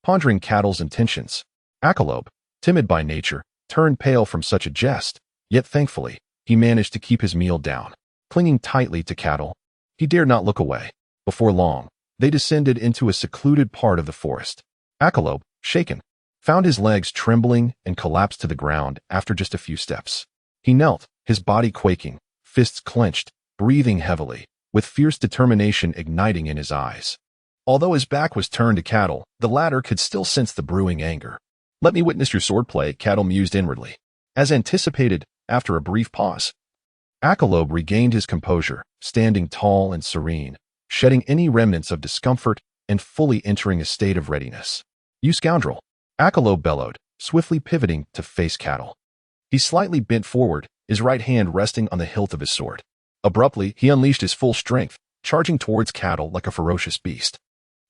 Pondering Cattle's intentions, Akalob, timid by nature, turned pale from such a jest, yet thankfully, he managed to keep his meal down. Clinging tightly to Cattle, he dared not look away. Before long, they descended into a secluded part of the forest. Akalob, shaken, found his legs trembling and collapsed to the ground after just a few steps. He knelt, his body quaking, fists clenched, breathing heavily, with fierce determination igniting in his eyes. Although his back was turned to Cattle, the latter could still sense the brewing anger. "Let me witness your swordplay," Cattle mused inwardly. As anticipated, after a brief pause, Akalob regained his composure, standing tall and serene, shedding any remnants of discomfort and fully entering a state of readiness. "You scoundrel!" Akalob bellowed, swiftly pivoting to face Cattle. He slightly bent forward, his right hand resting on the hilt of his sword. Abruptly, he unleashed his full strength, charging towards Cattle like a ferocious beast.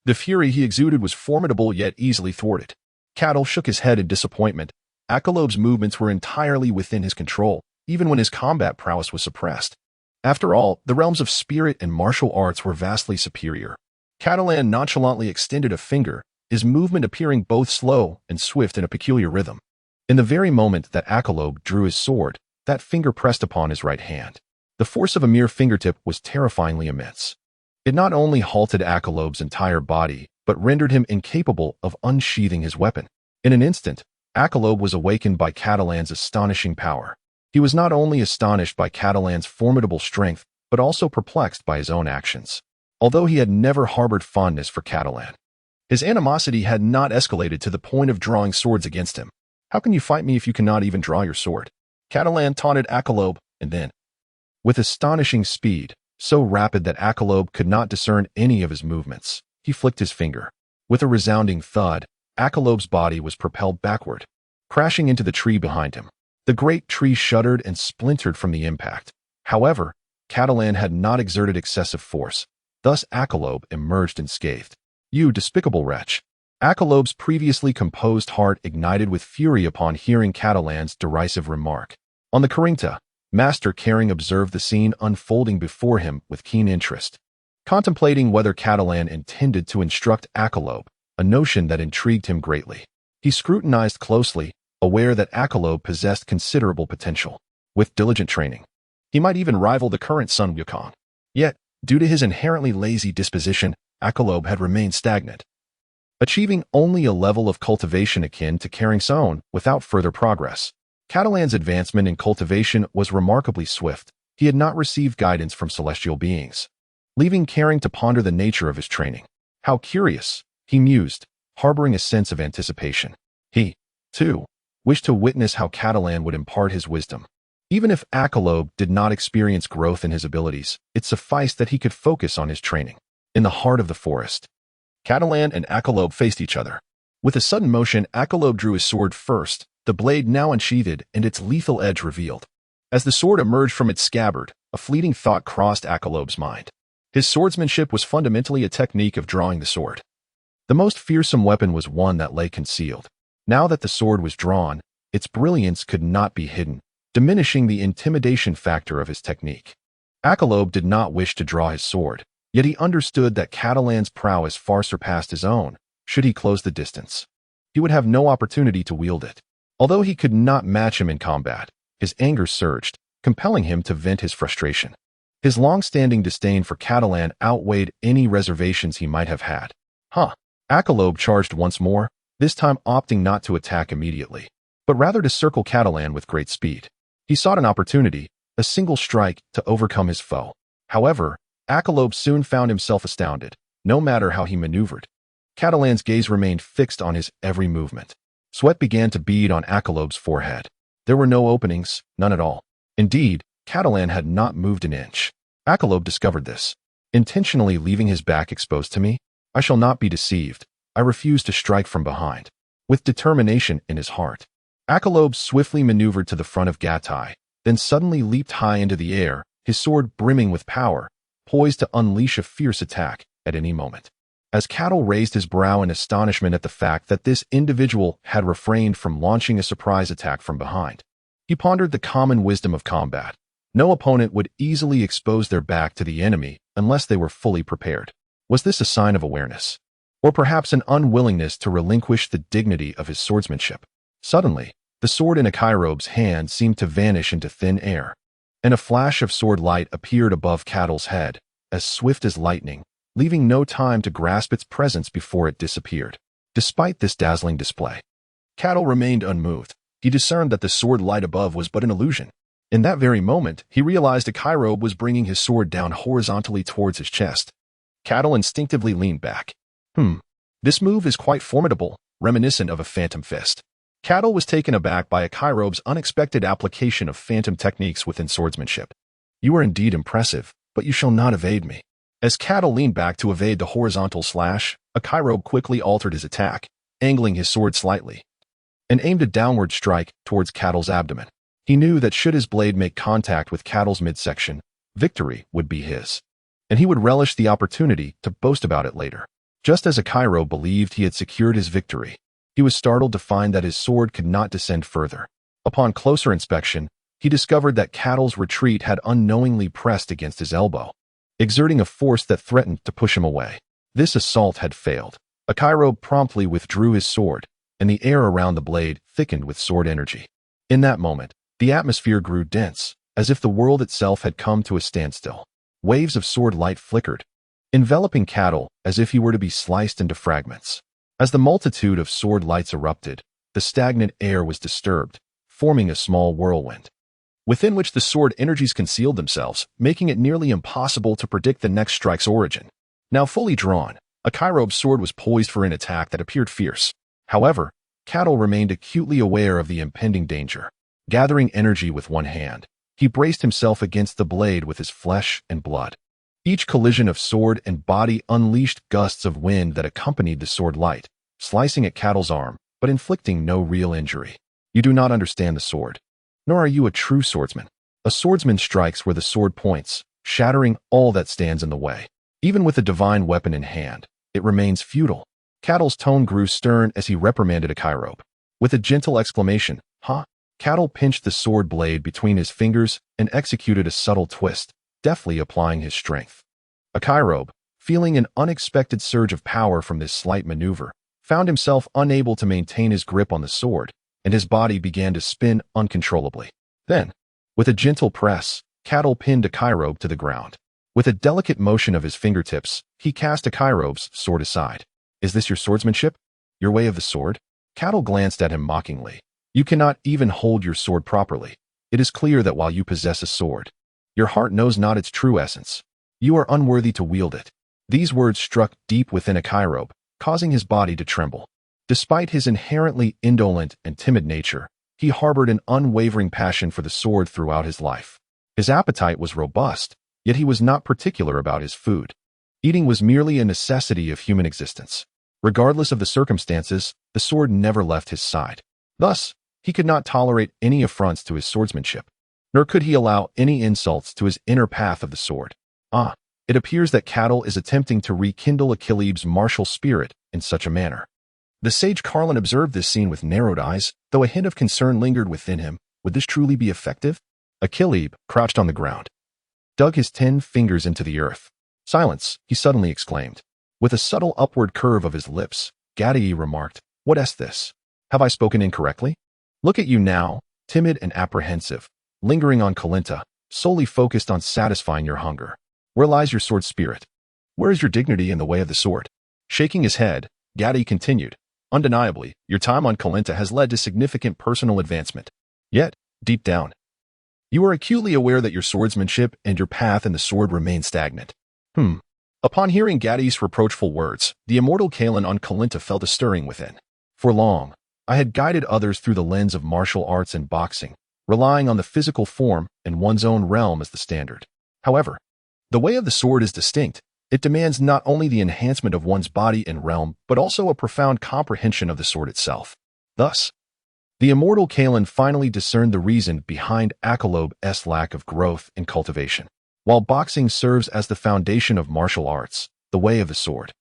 The fury he exuded was formidable yet easily thwarted. Cattle shook his head in disappointment. Akalob's movements were entirely within his control, even when his combat prowess was suppressed. After all, the realms of spirit and martial arts were vastly superior. Catalan nonchalantly extended a finger, his movement appearing both slow and swift in a peculiar rhythm. In the very moment that Akalob drew his sword, that finger pressed upon his right hand. The force of a mere fingertip was terrifyingly immense. It not only halted Akalob's entire body, but rendered him incapable of unsheathing his weapon. In an instant, Akalob was awakened by Catalan's astonishing power. He was not only astonished by Catalan's formidable strength, but also perplexed by his own actions. Although he had never harbored fondness for Catalan, his animosity had not escalated to the point of drawing swords against him. "How can you fight me if you cannot even draw your sword?" Catalan taunted Akalob, and then, with astonishing speed, so rapid that Akalob could not discern any of his movements, he flicked his finger. With a resounding thud, Akalob's body was propelled backward, crashing into the tree behind him. The great tree shuddered and splintered from the impact. However, Catalan had not exerted excessive force. Thus Akalob emerged unscathed. "You despicable wretch!" Akalob's previously composed heart ignited with fury upon hearing Catalan's derisive remark. On the Carinta, Master Caring observed the scene unfolding before him with keen interest, contemplating whether Catalan intended to instruct Akalob, a notion that intrigued him greatly. He scrutinized closely, aware that Akalob possessed considerable potential. With diligent training, he might even rival the current Sun Wukong. Yet, due to his inherently lazy disposition, Akalob had remained stagnant, achieving only a level of cultivation akin to Caring's own without further progress. Catalan's advancement in cultivation was remarkably swift. He had not received guidance from celestial beings. leaving Caring to ponder the nature of his training. How curious, he mused, harboring a sense of anticipation. He, too, wished to witness how Catalan would impart his wisdom. Even if Akalob did not experience growth in his abilities, it sufficed that he could focus on his training. In the heart of the forest, Catalan and Akalob faced each other. With a sudden motion, Akalob drew his sword first, the blade now unsheathed and its lethal edge revealed. As the sword emerged from its scabbard, a fleeting thought crossed Akalob's mind. His swordsmanship was fundamentally a technique of drawing the sword. The most fearsome weapon was one that lay concealed. Now that the sword was drawn, its brilliance could not be hidden, diminishing the intimidation factor of his technique. Akalob did not wish to draw his sword, yet he understood that Catalan's prowess far surpassed his own. Should he close the distance, he would have no opportunity to wield it. Although he could not match him in combat, his anger surged, compelling him to vent his frustration. His long-standing disdain for Catalan outweighed any reservations he might have had. Akalob charged once more, this time opting not to attack immediately, but rather to circle Catalan with great speed. He sought an opportunity, a single strike, to overcome his foe. However, Akalob soon found himself astounded. No matter how he maneuvered, Catalan's gaze remained fixed on his every movement. Sweat began to bead on Akalob's forehead. There were no openings, none at all. Indeed, Catalan had not moved an inch. Akalob discovered this. Intentionally leaving his back exposed to me? I shall not be deceived. I refuse to strike from behind. With determination in his heart, Akalob swiftly maneuvered to the front of Gatai, then suddenly leaped high into the air, his sword brimming with power, poised to unleash a fierce attack at any moment. As Cattle raised his brow in astonishment at the fact that this individual had refrained from launching a surprise attack from behind, he pondered the common wisdom of combat. No opponent would easily expose their back to the enemy unless they were fully prepared. Was this a sign of awareness? Or perhaps an unwillingness to relinquish the dignity of his swordsmanship? Suddenly, the sword in Akairobe's hand seemed to vanish into thin air, and a flash of sword light appeared above Cattle's head, as swift as lightning, leaving no time to grasp its presence before it disappeared. Despite this dazzling display, Cattle remained unmoved. He discerned that the sword light above was but an illusion. In that very moment, he realized Akairobe was bringing his sword down horizontally towards his chest. Cattle instinctively leaned back. This move is quite formidable, reminiscent of a phantom fist. Cattle was taken aback by Akairobe's unexpected application of phantom techniques within swordsmanship. You are indeed impressive, but you shall not evade me. As Cattle leaned back to evade the horizontal slash, Akairobe quickly altered his attack, angling his sword slightly, and aimed a downward strike towards Cattle's abdomen. He knew that should his blade make contact with Cattle's midsection, victory would be his, and he would relish the opportunity to boast about it later. Just as Akairobe believed he had secured his victory, he was startled to find that his sword could not descend further. Upon closer inspection, he discovered that Cattle's retreat had unknowingly pressed against his elbow, exerting a force that threatened to push him away. This assault had failed. Akairobe promptly withdrew his sword, and the air around the blade thickened with sword energy. In that moment, the atmosphere grew dense, as if the world itself had come to a standstill. Waves of sword light flickered, enveloping Cattle as if he were to be sliced into fragments. As the multitude of sword lights erupted, the stagnant air was disturbed, forming a small whirlwind, within which the sword energies concealed themselves, making it nearly impossible to predict the next strike's origin. Now fully drawn, Akairobe's sword was poised for an attack that appeared fierce. However, Cattle remained acutely aware of the impending danger. Gathering energy with one hand, he braced himself against the blade with his flesh and blood. Each collision of sword and body unleashed gusts of wind that accompanied the sword light, slicing at Cattle's arm, but inflicting no real injury. You do not understand the sword, nor are you a true swordsman. A swordsman strikes where the sword points, shattering all that stands in the way. Even with a divine weapon in hand, it remains futile. Cattle's tone grew stern as he reprimanded Akairobe. With a gentle exclamation, Cattle pinched the sword blade between his fingers and executed a subtle twist, deftly applying his strength. Akairobe, feeling an unexpected surge of power from this slight maneuver, found himself unable to maintain his grip on the sword, and his body began to spin uncontrollably. Then, with a gentle press, Cattle pinned Akairobe to the ground. With a delicate motion of his fingertips, he cast Akairobe's sword aside. Is this your swordsmanship? Your way of the sword? Cattle glanced at him mockingly. You cannot even hold your sword properly. It is clear that while you possess a sword, your heart knows not its true essence. You are unworthy to wield it. These words struck deep within Akirobe, causing his body to tremble. Despite his inherently indolent and timid nature, he harbored an unwavering passion for the sword throughout his life. His appetite was robust, yet he was not particular about his food. Eating was merely a necessity of human existence. Regardless of the circumstances, the sword never left his side. Thus, he could not tolerate any affronts to his swordsmanship, nor could he allow any insults to his inner path of the sword. It appears that Cattle is attempting to rekindle Achillebe's martial spirit in such a manner. The sage Carlin observed this scene with narrowed eyes, though a hint of concern lingered within him. Would this truly be effective? Achillebe, crouched on the ground, dug his 10 fingers into the earth. Silence, he suddenly exclaimed. With a subtle upward curve of his lips, Gadii remarked, "What is this? Have I spoken incorrectly? Look at you now, timid and apprehensive, lingering on Kalinta, solely focused on satisfying your hunger. Where lies your sword spirit? Where is your dignity in the way of the sword?" Shaking his head, Gadii continued, "Undeniably, your time on Kalinta has led to significant personal advancement. Yet, deep down, you are acutely aware that your swordsmanship and your path in the sword remain stagnant." Upon hearing Gadi's reproachful words, the immortal Kalin on Kalinta felt a stirring within. For long, I had guided others through the lens of martial arts and boxing, relying on the physical form and one's own realm as the standard. However, the way of the sword is distinct. It demands not only the enhancement of one's body and realm, but also a profound comprehension of the sword itself. Thus, the immortal Kalin finally discerned the reason behind Akilobe's lack of growth and cultivation. While boxing serves as the foundation of martial arts, the way of the sword,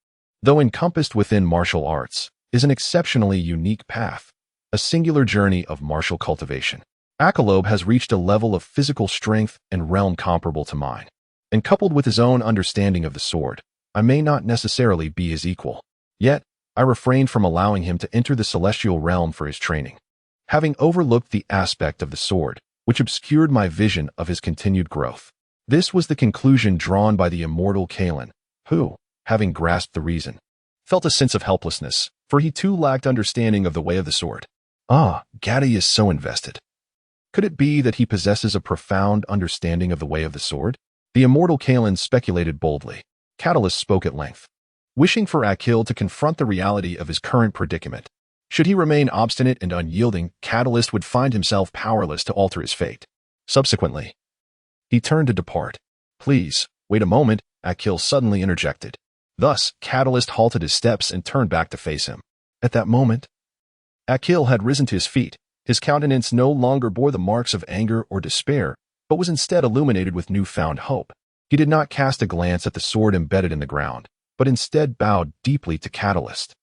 though encompassed within martial arts, is an exceptionally unique path, a singular journey of martial cultivation. Akilobe has reached a level of physical strength and realm comparable to mine. And coupled with his own understanding of the sword, I may not necessarily be his equal. Yet, I refrained from allowing him to enter the celestial realm for his training, having overlooked the aspect of the sword, which obscured my vision of his continued growth. This was the conclusion drawn by the immortal Kalin, who, having grasped the reason, felt a sense of helplessness, for he too lacked understanding of the way of the sword. Gadii is so invested. Could it be that he possesses a profound understanding of the way of the sword? The immortal Kalin speculated boldly. Catalyst spoke at length, wishing for Akil to confront the reality of his current predicament. Should he remain obstinate and unyielding, Catalyst would find himself powerless to alter his fate. Subsequently, he turned to depart. "Please, wait a moment," Akil suddenly interjected. Thus, Catalyst halted his steps and turned back to face him. At that moment, Akil had risen to his feet. His countenance no longer bore the marks of anger or despair, but was instead illuminated with newfound hope. He did not cast a glance at the sword embedded in the ground, but instead bowed deeply to Catalyst,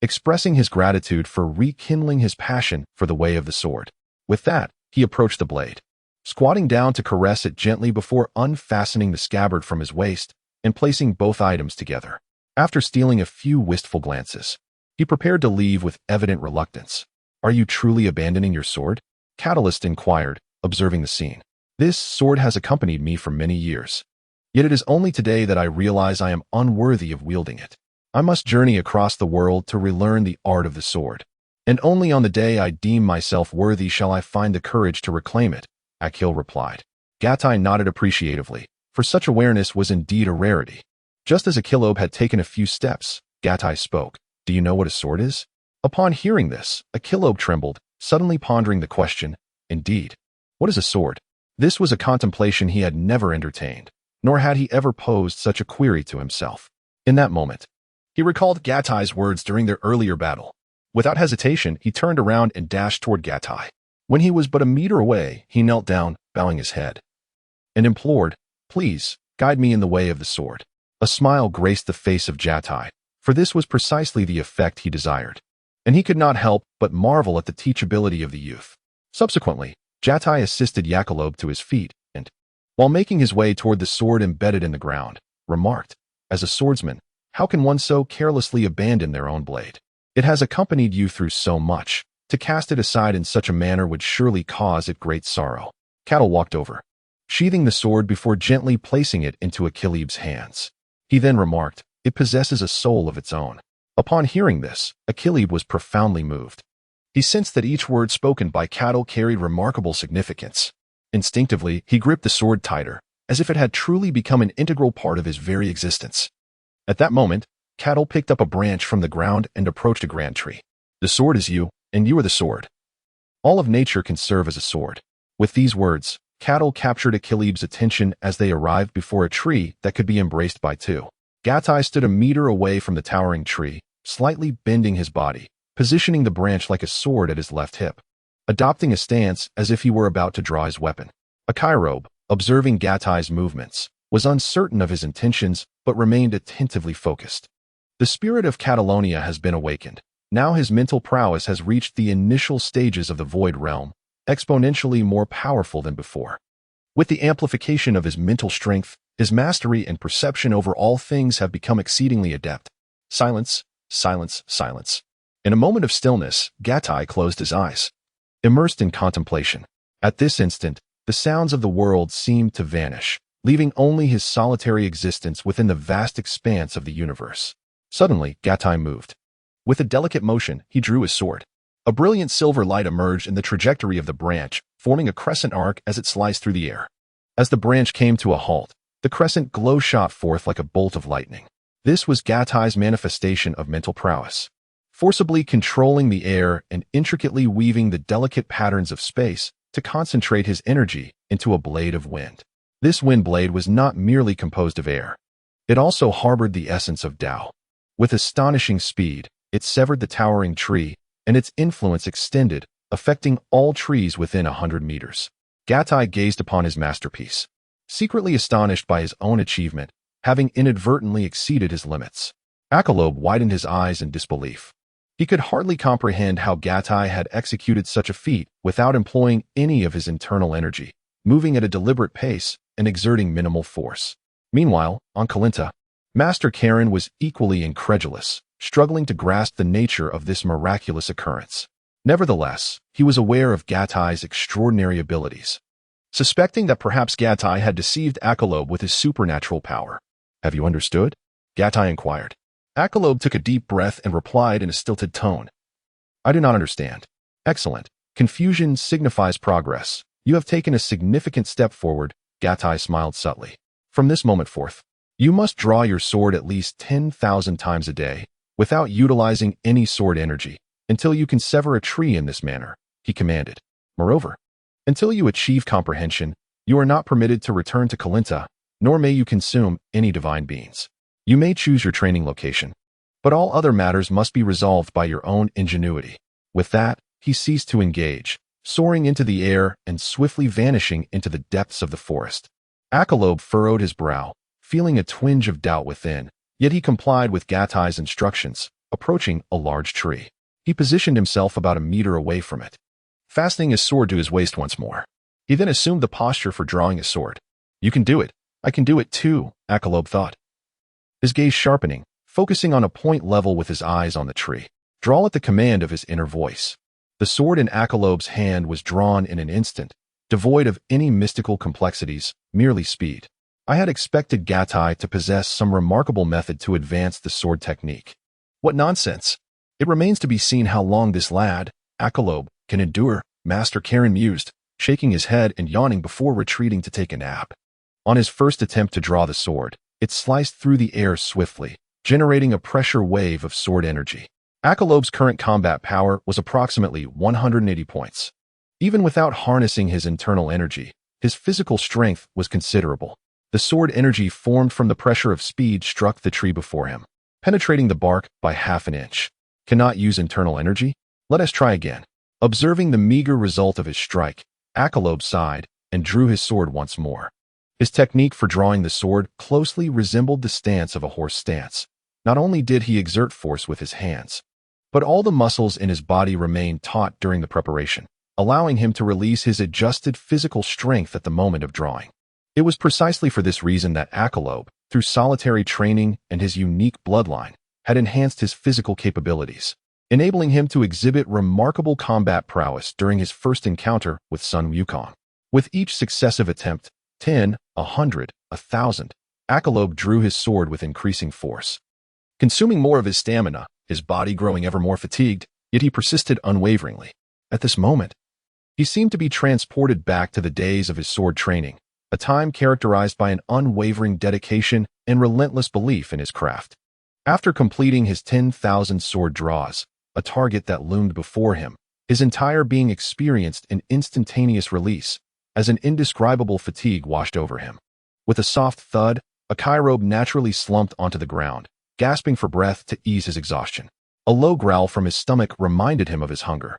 expressing his gratitude for rekindling his passion for the way of the sword. With that, he approached the blade, squatting down to caress it gently before unfastening the scabbard from his waist and placing both items together. After stealing a few wistful glances, he prepared to leave with evident reluctance. "Are you truly abandoning your sword?" Catalyst inquired, observing the scene. "This sword has accompanied me for many years. Yet it is only today that I realize I am unworthy of wielding it. I must journey across the world to relearn the art of the sword. And only on the day I deem myself worthy shall I find the courage to reclaim it," Akil replied. Gatai nodded appreciatively, for such awareness was indeed a rarity. Just as Akilobe had taken a few steps, Gatai spoke. "Do you know what a sword is?" Upon hearing this, Akilobe trembled, suddenly pondering the question. Indeed, what is a sword? This was a contemplation he had never entertained, nor had he ever posed such a query to himself. In that moment, he recalled Gatai's words during their earlier battle. Without hesitation, he turned around and dashed toward Gatai. When he was but a meter away, he knelt down, bowing his head, and implored, "Please, guide me in the way of the sword." A smile graced the face of Gatai, for this was precisely the effect he desired, and he could not help but marvel at the teachability of the youth. Subsequently, Gatai assisted Akilobe to his feet, and, while making his way toward the sword embedded in the ground, remarked, "As a swordsman, how can one so carelessly abandon their own blade? It has accompanied you through so much. To cast it aside in such a manner would surely cause it great sorrow." Cattle walked over, sheathing the sword before gently placing it into Akilebe's hands. He then remarked, "It possesses a soul of its own." Upon hearing this, Akilebe was profoundly moved. He sensed that each word spoken by Cattle carried remarkable significance. Instinctively, he gripped the sword tighter, as if it had truly become an integral part of his very existence. At that moment, Cattle picked up a branch from the ground and approached a grand tree. The sword is you, and you are the sword. All of nature can serve as a sword. With these words, Cattle captured Achilles' attention as they arrived before a tree that could be embraced by two. Gatai stood a meter away from the towering tree, slightly bending his body, positioning the branch like a sword at his left hip, adopting a stance as if he were about to draw his weapon. Akairobe, observing Gatai's movements, was uncertain of his intentions but remained attentively focused. The spirit of Catalonia has been awakened. Now his mental prowess has reached the initial stages of the Void Realm, exponentially more powerful than before. With the amplification of his mental strength, his mastery and perception over all things have become exceedingly adept. Silence, silence, silence. In a moment of stillness, Gatai closed his eyes, immersed in contemplation. At this instant, the sounds of the world seemed to vanish, leaving only his solitary existence within the vast expanse of the universe. Suddenly, Gatai moved. With a delicate motion, he drew his sword. A brilliant silver light emerged in the trajectory of the branch, forming a crescent arc as it sliced through the air. As the branch came to a halt, the crescent glow shot forth like a bolt of lightning. This was Gatai's manifestation of mental prowess. Forcibly controlling the air and intricately weaving the delicate patterns of space to concentrate his energy into a blade of wind. This wind blade was not merely composed of air. It also harbored the essence of Tao. With astonishing speed, it severed the towering tree, and its influence extended, affecting all trees within 100 meters. Gatai gazed upon his masterpiece, secretly astonished by his own achievement, having inadvertently exceeded his limits. Akalobe widened his eyes in disbelief. He could hardly comprehend how Gatai had executed such a feat without employing any of his internal energy, moving at a deliberate pace and exerting minimal force. Meanwhile, on Kalinta, Master Karen was equally incredulous, struggling to grasp the nature of this miraculous occurrence. Nevertheless, he was aware of Gatai's extraordinary abilities. Suspecting that perhaps Gatai had deceived Akalobe with his supernatural power. "Have you understood?" Gatai inquired. Akalobe took a deep breath and replied in a stilted tone. "I do not understand." "Excellent. Confusion signifies progress. You have taken a significant step forward," Gatai smiled subtly. "From this moment forth, you must draw your sword at least 10,000 times a day, without utilizing any sword energy, until you can sever a tree in this manner," he commanded. "Moreover, until you achieve comprehension, you are not permitted to return to Kalinta, nor may you consume any divine beings. You may choose your training location, but all other matters must be resolved by your own ingenuity." With that, he ceased to engage, soaring into the air and swiftly vanishing into the depths of the forest. Akalobe furrowed his brow, feeling a twinge of doubt within, yet he complied with Gatai's instructions, approaching a large tree. He positioned himself about a meter away from it, fastening his sword to his waist once more. He then assumed the posture for drawing his sword. "You can do it. I can do it too," Akalobe thought, his gaze sharpening, focusing on a point level with his eyes on the tree. Draw at the command of his inner voice. The sword in Akalobe's hand was drawn in an instant, devoid of any mystical complexities, merely speed. I had expected Gatai to possess some remarkable method to advance the sword technique. What nonsense! It remains to be seen how long this lad, Akalobe, can endure, Master Karen mused, shaking his head and yawning before retreating to take a nap. On his first attempt to draw the sword, it sliced through the air swiftly, generating a pressure wave of sword energy. Akalobe's current combat power was approximately 180 points. Even without harnessing his internal energy, his physical strength was considerable. The sword energy formed from the pressure of speed struck the tree before him, penetrating the bark by half an inch. "Cannot use internal energy? Let us try again." Observing the meager result of his strike, Akalobe sighed and drew his sword once more. His technique for drawing the sword closely resembled the stance of a horse stance. Not only did he exert force with his hands, but all the muscles in his body remained taut during the preparation, allowing him to release his adjusted physical strength at the moment of drawing. It was precisely for this reason that Akalobe, through solitary training and his unique bloodline, had enhanced his physical capabilities, enabling him to exhibit remarkable combat prowess during his first encounter with Sun Wukong. With each successive attempt, 10, 100, 1,000, Akalobe drew his sword with increasing force, consuming more of his stamina, his body growing ever more fatigued, yet he persisted unwaveringly. At this moment, he seemed to be transported back to the days of his sword training, a time characterized by an unwavering dedication and relentless belief in his craft. After completing his 10,000 sword draws, a target that loomed before him, his entire being experienced an instantaneous release, as an indescribable fatigue washed over him. With a soft thud, Akairobe naturally slumped onto the ground, gasping for breath to ease his exhaustion. A low growl from his stomach reminded him of his hunger.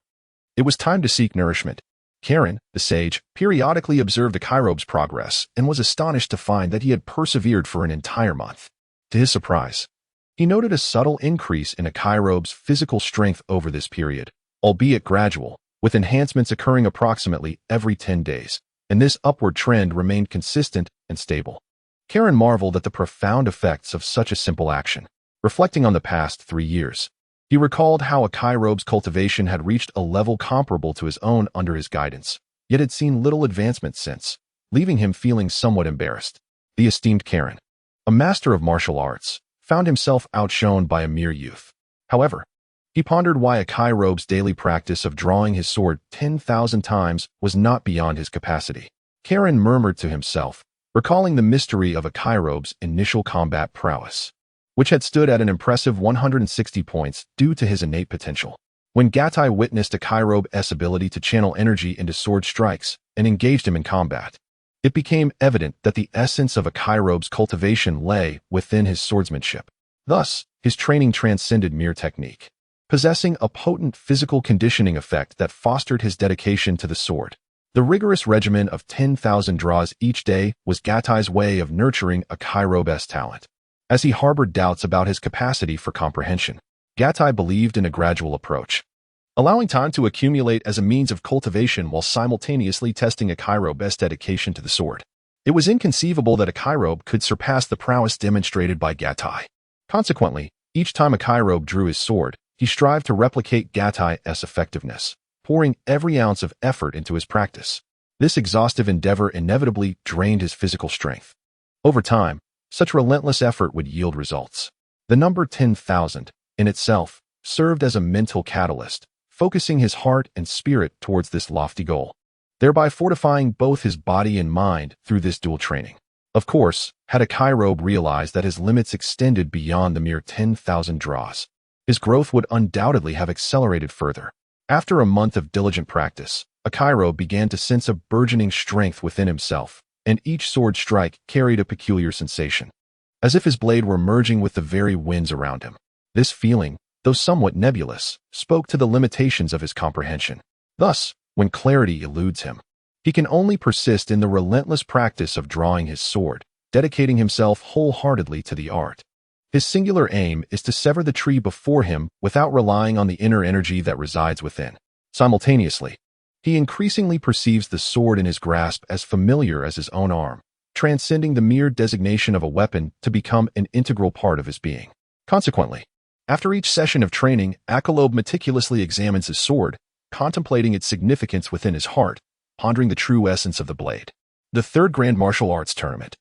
It was time to seek nourishment. Karen, the sage, periodically observed Akairobe's progress and was astonished to find that he had persevered for an entire month. To his surprise, he noted a subtle increase in Akairobe's physical strength over this period, albeit gradual, with enhancements occurring approximately every 10 days, and this upward trend remained consistent and stable. Karen marveled at the profound effects of such a simple action. Reflecting on the past 3 years, he recalled how Akairobe's cultivation had reached a level comparable to his own under his guidance, yet had seen little advancement since, leaving him feeling somewhat embarrassed. The esteemed Karen, a master of martial arts, found himself outshone by a mere youth. However, he pondered why Akairobe's daily practice of drawing his sword 10,000 times was not beyond his capacity. Karen murmured to himself, recalling the mystery of Akairobe's initial combat prowess, which had stood at an impressive 160 points due to his innate potential. When Gatai witnessed Akairobe's ability to channel energy into sword strikes and engaged him in combat, it became evident that the essence of Akairobe's cultivation lay within his swordsmanship. Thus, his training transcended mere technique, possessing a potent physical conditioning effect that fostered his dedication to the sword. The rigorous regimen of 10,000 draws each day was Gatai's way of nurturing Akairobe's talent. As he harbored doubts about his capacity for comprehension, Gatai believed in a gradual approach, allowing time to accumulate as a means of cultivation while simultaneously testing Akairobe's dedication to the sword. It was inconceivable that Akairobe could surpass the prowess demonstrated by Gatai. Consequently, each time Akairobe drew his sword, he strived to replicate Gatai's effectiveness, pouring every ounce of effort into his practice. This exhaustive endeavor inevitably drained his physical strength. Over time, such relentless effort would yield results. The number 10,000, in itself, served as a mental catalyst, focusing his heart and spirit towards this lofty goal, thereby fortifying both his body and mind through this dual training. Of course, had Akairobe realized that his limits extended beyond the mere 10,000 draws, his growth would undoubtedly have accelerated further. After a month of diligent practice, Akairobe began to sense a burgeoning strength within himself, and each sword strike carried a peculiar sensation, as if his blade were merging with the very winds around him. This feeling, though somewhat nebulous, spoke to the limitations of his comprehension. Thus, when clarity eludes him, he can only persist in the relentless practice of drawing his sword, dedicating himself wholeheartedly to the art. His singular aim is to sever the tree before him without relying on the inner energy that resides within. Simultaneously, he increasingly perceives the sword in his grasp as familiar as his own arm, transcending the mere designation of a weapon to become an integral part of his being. Consequently, after each session of training, Akairobe meticulously examines his sword, contemplating its significance within his heart, pondering the true essence of the blade. The third Grand Martial Arts Tournament,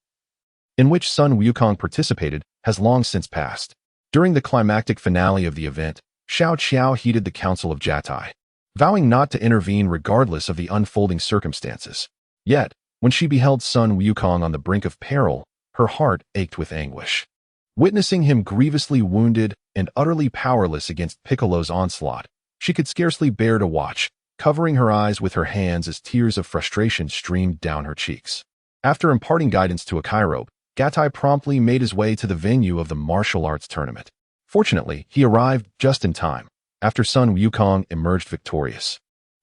in which Sun Wukong participated, has long since passed. During the climactic finale of the event, Xiao Qiao heeded the counsel of Gatai, vowing not to intervene regardless of the unfolding circumstances. Yet, when she beheld Sun Wukong on the brink of peril, her heart ached with anguish. Witnessing him grievously wounded and utterly powerless against Piccolo's onslaught, she could scarcely bear to watch, covering her eyes with her hands as tears of frustration streamed down her cheeks. After imparting guidance to Akairobe, Gatai promptly made his way to the venue of the martial arts tournament. Fortunately, he arrived just in time, after Sun Wukong emerged victorious.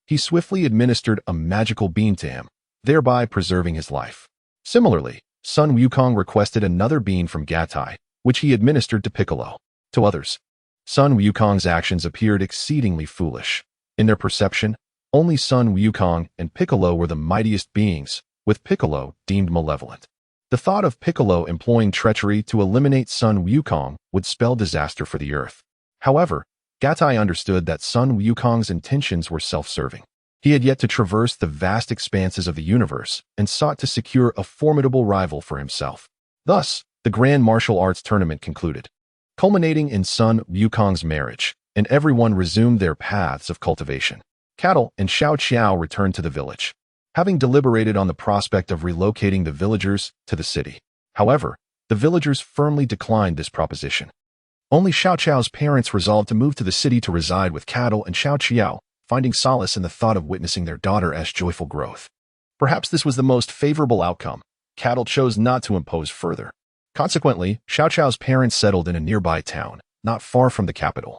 He swiftly administered a magical bean to him, thereby preserving his life. Similarly, Sun Wukong requested another bean from Gatai, which he administered to Piccolo. To others, Sun Wukong's actions appeared exceedingly foolish. In their perception, only Sun Wukong and Piccolo were the mightiest beings, with Piccolo deemed malevolent. The thought of Piccolo employing treachery to eliminate Sun Wukong would spell disaster for the Earth. However, Gatai understood that Sun Wukong's intentions were self-serving. He had yet to traverse the vast expanses of the universe and sought to secure a formidable rival for himself. Thus, the Grand Martial Arts Tournament concluded, culminating in Sun Wukong's marriage, and everyone resumed their paths of cultivation. Cattle and Xiao Qiao returned to the village. having deliberated on the prospect of relocating the villagers to the city. However, the villagers firmly declined this proposition. Only Xiao Qiao's parents resolved to move to the city to reside with cattle, and Xiao Qiao, finding solace in the thought of witnessing their daughter's joyful growth. Perhaps this was the most favorable outcome. Cattle chose not to impose further. Consequently, Xiao Qiao's parents settled in a nearby town, not far from the capital,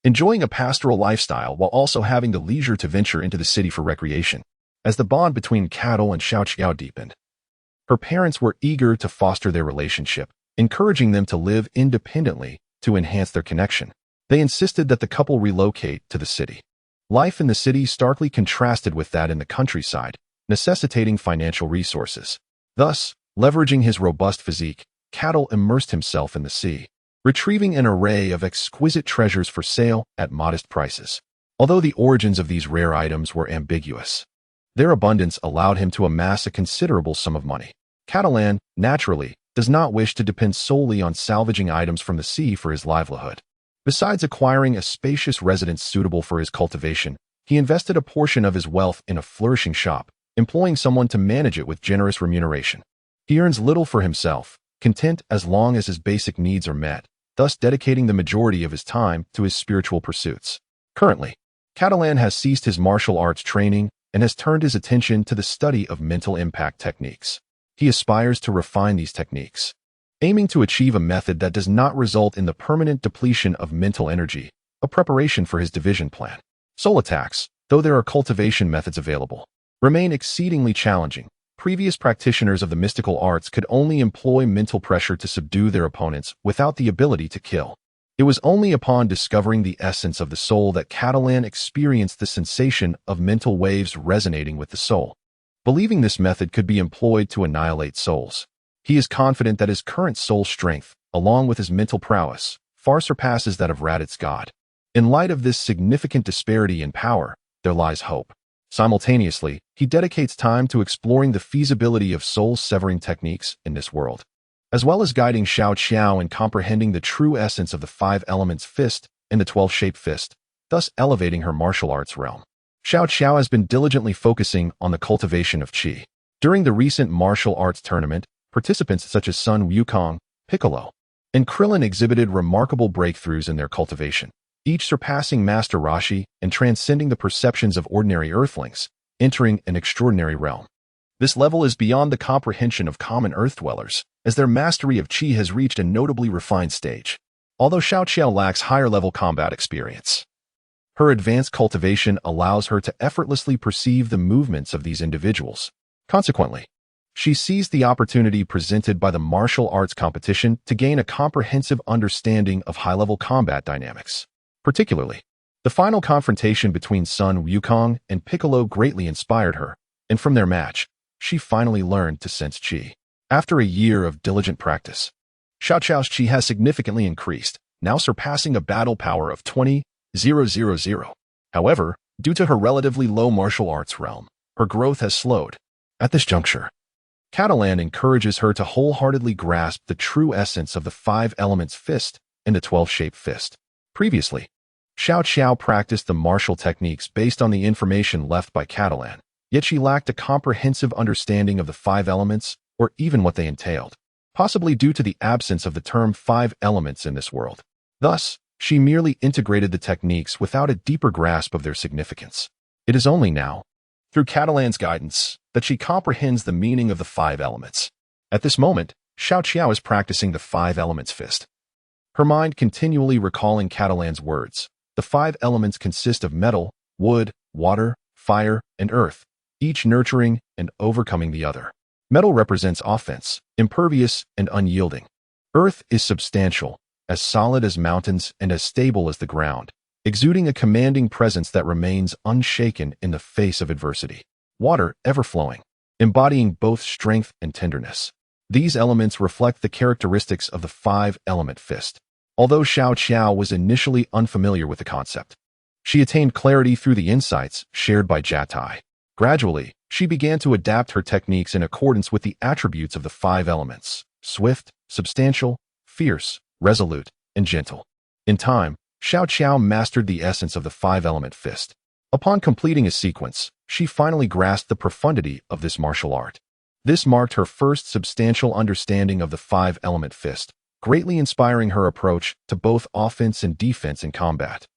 enjoying a pastoral lifestyle while also having the leisure to venture into the city for recreation. As the bond between cattle and Xiao Qiao deepened, her parents were eager to foster their relationship, encouraging them to live independently to enhance their connection. They insisted that the couple relocate to the city. Life in the city starkly contrasted with that in the countryside, necessitating financial resources. Thus, leveraging his robust physique, Cattle immersed himself in the sea, retrieving an array of exquisite treasures for sale at modest prices. Although the origins of these rare items were ambiguous, their abundance allowed him to amass a considerable sum of money. Catalan, naturally, does not wish to depend solely on salvaging items from the sea for his livelihood. Besides acquiring a spacious residence suitable for his cultivation, he invested a portion of his wealth in a flourishing shop, employing someone to manage it with generous remuneration. He earns little for himself, content as long as his basic needs are met, thus dedicating the majority of his time to his spiritual pursuits. Currently, Catalan has ceased his martial arts training and has turned his attention to the study of mental impact techniques. He aspires to refine these techniques, aiming to achieve a method that does not result in the permanent depletion of mental energy, a preparation for his division plan. Soul attacks, though there are cultivation methods available, remain exceedingly challenging. Previous practitioners of the mystical arts could only employ mental pressure to subdue their opponents without the ability to kill. It was only upon discovering the essence of the soul that Catalan experienced the sensation of mental waves resonating with the soul. Believing this method could be employed to annihilate souls, he is confident that his current soul strength, along with his mental prowess, far surpasses that of Radit's god. In light of this significant disparity in power, there lies hope. Simultaneously, he dedicates time to exploring the feasibility of soul-severing techniques in this world, as well as guiding Xiao Qiao in comprehending the true essence of the 5 elements fist and the 12-shaped fist, thus elevating her martial arts realm. Xiao Qiao has been diligently focusing on the cultivation of qi. During the recent martial arts tournament, participants such as Sun Wukong, Piccolo, and Krillin exhibited remarkable breakthroughs in their cultivation, each surpassing Master Rashi and transcending the perceptions of ordinary earthlings, entering an extraordinary realm. This level is beyond the comprehension of common earth dwellers, as their mastery of qi has reached a notably refined stage. Although Xiao Qiao lacks higher-level combat experience, her advanced cultivation allows her to effortlessly perceive the movements of these individuals. Consequently, she seized the opportunity presented by the martial arts competition to gain a comprehensive understanding of high-level combat dynamics. Particularly, the final confrontation between Sun Wukong and Piccolo greatly inspired her, and from their match, she finally learned to sense qi. After a year of diligent practice, Xiao Qiao's qi has significantly increased, now surpassing a battle power of 20,000. However, due to her relatively low martial arts realm, her growth has slowed. At this juncture, Catalan encourages her to wholeheartedly grasp the true essence of the 5 elements fist and the 12-shaped fist. Previously, Xiao Qiao practiced the martial techniques based on the information left by Catalan, yet she lacked a comprehensive understanding of the 5 elements or even what they entailed, possibly due to the absence of the term 5 elements in this world. Thus, she merely integrated the techniques without a deeper grasp of their significance. It is only now, through Catalan's guidance, that she comprehends the meaning of the 5 elements. At this moment, Xiao Qiao is practicing the 5 elements fist, her mind continually recalling Catalan's words. The 5 elements consist of metal, wood, water, fire, and earth, each nurturing and overcoming the other. Metal represents offense, impervious and unyielding. Earth is substantial, as solid as mountains and as stable as the ground, exuding a commanding presence that remains unshaken in the face of adversity. Water, ever-flowing, embodying both strength and tenderness. These elements reflect the characteristics of the 5-element fist. Although Xiao Qiao was initially unfamiliar with the concept, she attained clarity through the insights shared by Jatai. Gradually, she began to adapt her techniques in accordance with the attributes of the 5 elements: swift, substantial, fierce, resolute, and gentle. In time, Xiao Qiao mastered the essence of the 5-element fist, Upon completing a sequence, she finally grasped the profundity of this martial art. This marked her first substantial understanding of the five-element fist, greatly inspiring her approach to both offense and defense in combat.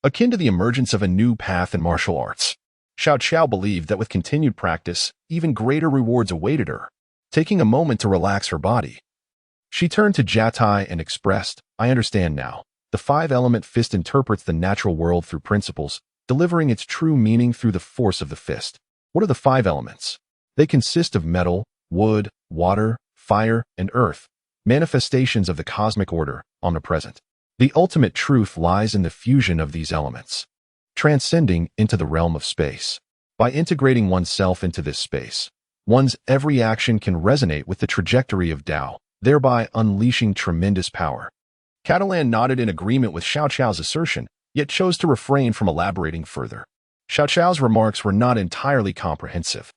Akin to the emergence of a new path in martial arts, Xiao Qiao believed that with continued practice, even greater rewards awaited her. Taking a moment to relax her body, she turned to Jatai and expressed, "I understand now. The five-element fist interprets the natural world through principles, delivering its true meaning through the force of the fist. What are the five elements? They consist of metal, wood, water, fire, and earth, manifestations of the cosmic order, omnipresent. The ultimate truth lies in the fusion of these elements, transcending into the realm of space. By integrating oneself into this space, one's every action can resonate with the trajectory of Tao, thereby unleashing tremendous power." Catalan nodded in agreement with Xiao Qiao's assertion, yet chose to refrain from elaborating further. Xiao Qiao's remarks were not entirely comprehensive.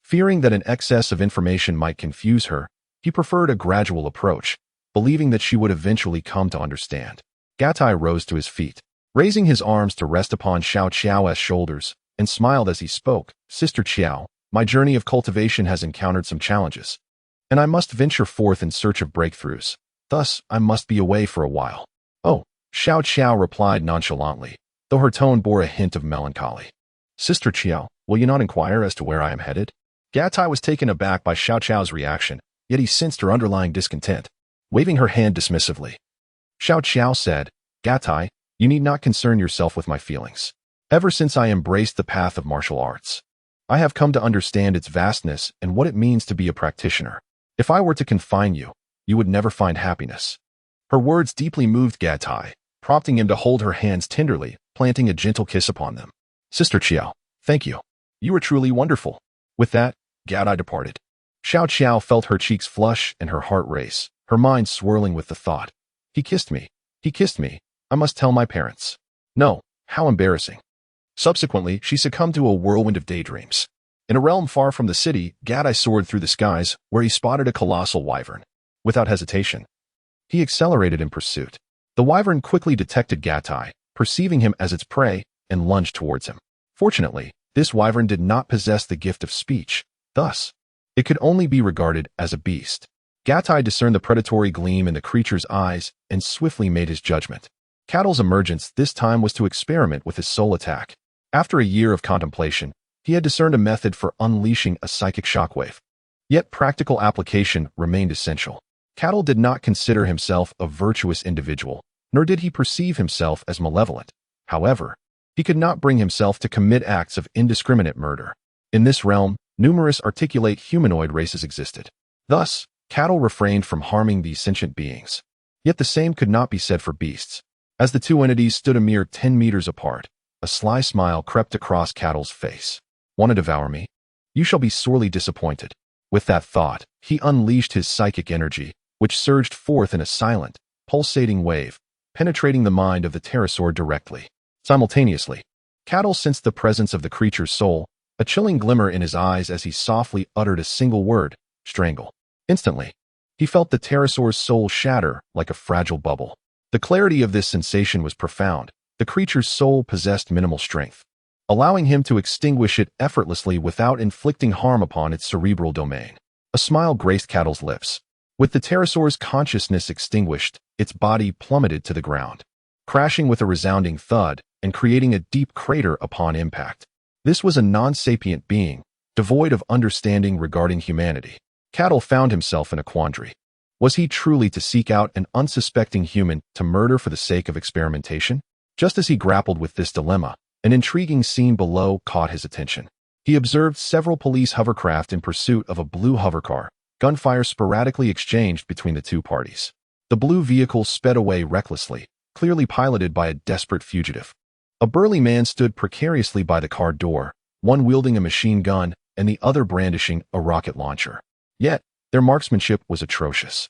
Fearing that an excess of information might confuse her, he preferred a gradual approach, believing that she would eventually come to understand. Gatai rose to his feet, raising his arms to rest upon Xiao Qiao's shoulders, and smiled as he spoke. "Sister Qiao, my journey of cultivation has encountered some challenges, and I must venture forth in search of breakthroughs. Thus, I must be away for a while." "Oh," Xiao Qiao replied nonchalantly, though her tone bore a hint of melancholy. "Sister Qiao, will you not inquire as to where I am headed?" Gatai was taken aback by Xiao Qiao's reaction, yet he sensed her underlying discontent. Waving her hand dismissively, Xiao Qiao said, "Gatai, you need not concern yourself with my feelings. Ever since I embraced the path of martial arts, I have come to understand its vastness and what it means to be a practitioner. If I were to confine you, you would never find happiness." Her words deeply moved Gatai, prompting him to hold her hands tenderly, planting a gentle kiss upon them. "Sister Qiao, thank you. You are truly wonderful." With that, Gatai departed. Xiao Qiao felt her cheeks flush and her heart race, her mind swirling with the thought, He kissed me. He kissed me. I must tell my parents." No, how embarrassing. Subsequently, she succumbed to a whirlwind of daydreams. In a realm far from the city, Gatai soared through the skies, where he spotted a colossal wyvern. Without hesitation, he accelerated in pursuit. The wyvern quickly detected Gatai, perceiving him as its prey, and lunged towards him. Fortunately, this wyvern did not possess the gift of speech. Thus, it could only be regarded as a beast. Gatai discerned the predatory gleam in the creature's eyes and swiftly made his judgment. Cattle's emergence this time was to experiment with his soul attack. After a year of contemplation, he had discerned a method for unleashing a psychic shockwave. Yet practical application remained essential. Cattle did not consider himself a virtuous individual, nor did he perceive himself as malevolent. However, he could not bring himself to commit acts of indiscriminate murder. In this realm, numerous articulate humanoid races existed. Thus, Cattle refrained from harming these sentient beings. Yet the same could not be said for beasts. As the two entities stood a mere 10 meters apart, a sly smile crept across Cattle's face. "Want to devour me? You shall be sorely disappointed." With that thought, he unleashed his psychic energy, which surged forth in a silent, pulsating wave, penetrating the mind of the pterosaur directly. Simultaneously, Cattle sensed the presence of the creature's soul, a chilling glimmer in his eyes as he softly uttered a single word, "Strangle." Instantly, he felt the pterosaur's soul shatter like a fragile bubble. The clarity of this sensation was profound. The creature's soul possessed minimal strength, allowing him to extinguish it effortlessly without inflicting harm upon its cerebral domain. A smile graced Cattle's lips. With the pterosaur's consciousness extinguished, its body plummeted to the ground, crashing with a resounding thud and creating a deep crater upon impact. This was a non-sapient being, devoid of understanding regarding humanity. Cattle found himself in a quandary. Was he truly to seek out an unsuspecting human to murder for the sake of experimentation? Just as he grappled with this dilemma, an intriguing scene below caught his attention. He observed several police hovercraft in pursuit of a blue hovercar, gunfire sporadically exchanged between the two parties. The blue vehicle sped away recklessly, clearly piloted by a desperate fugitive. A burly man stood precariously by the car door, one wielding a machine gun and the other brandishing a rocket launcher. Yet, their marksmanship was atrocious.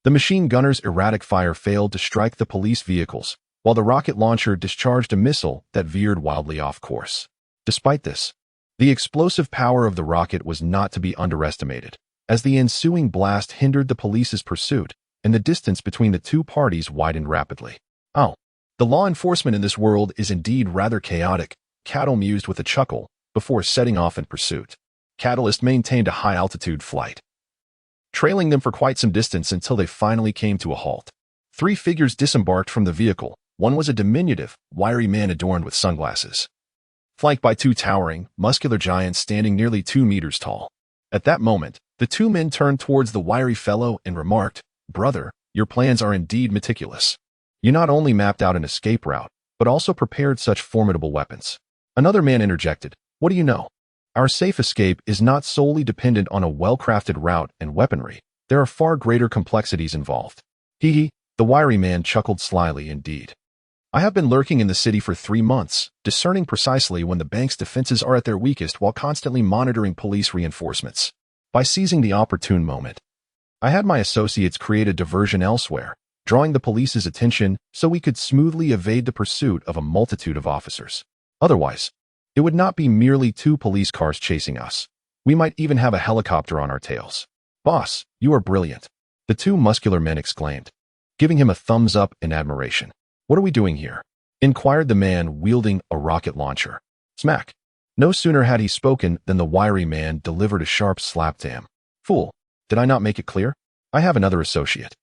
The machine gunner's erratic fire failed to strike the police vehicles, while the rocket launcher discharged a missile that veered wildly off course. Despite this, the explosive power of the rocket was not to be underestimated, as the ensuing blast hindered the police's pursuit, and the distance between the two parties widened rapidly. "Oh, the law enforcement in this world is indeed rather chaotic," Cattle mused with a chuckle before setting off in pursuit. Catalyst maintained a high-altitude flight, trailing them for quite some distance until they finally came to a halt. Three figures disembarked from the vehicle. One was a diminutive, wiry man adorned with sunglasses, flanked by two towering, muscular giants standing nearly 2 meters tall. At that moment, the two men turned towards the wiry fellow and remarked, "Brother, your plans are indeed meticulous. You not only mapped out an escape route, but also prepared such formidable weapons." Another man interjected, "What do you know? Our safe escape is not solely dependent on a well-crafted route and weaponry. There are far greater complexities involved." Hee, the wiry man chuckled slyly indeed. "I have been lurking in the city for 3 months, discerning precisely when the bank's defenses are at their weakest while constantly monitoring police reinforcements. By seizing the opportune moment, I had my associates create a diversion elsewhere, drawing the police's attention so we could smoothly evade the pursuit of a multitude of officers. Otherwise, it would not be merely 2 police cars chasing us. We might even have a helicopter on our tails." "Boss, you are brilliant," the 2 muscular men exclaimed, giving him a thumbs up in admiration. "What are we doing here?" inquired the man wielding a rocket launcher. Smack! No sooner had he spoken than the wiry man delivered a sharp slap to him. "Fool, did I not make it clear? I have another associate.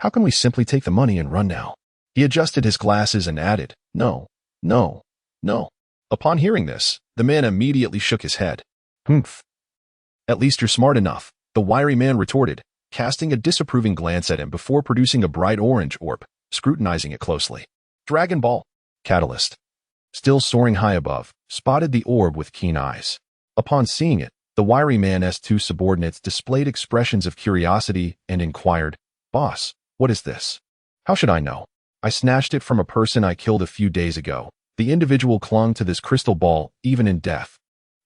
How can we simply take the money and run now?" He adjusted his glasses and added, "No, no, no." Upon hearing this, the man immediately shook his head. "Humph. At least you're smart enough," the wiry man retorted, casting a disapproving glance at him before producing a bright orange orb, scrutinizing it closely. Dragon Ball. Catalyst, still soaring high above, spotted the orb with keen eyes. Upon seeing it, the wiry man's 2 subordinates displayed expressions of curiosity and inquired, "Boss, what is this?" "How should I know? I snatched it from a person I killed a few days ago. The individual clung to this crystal ball even in death,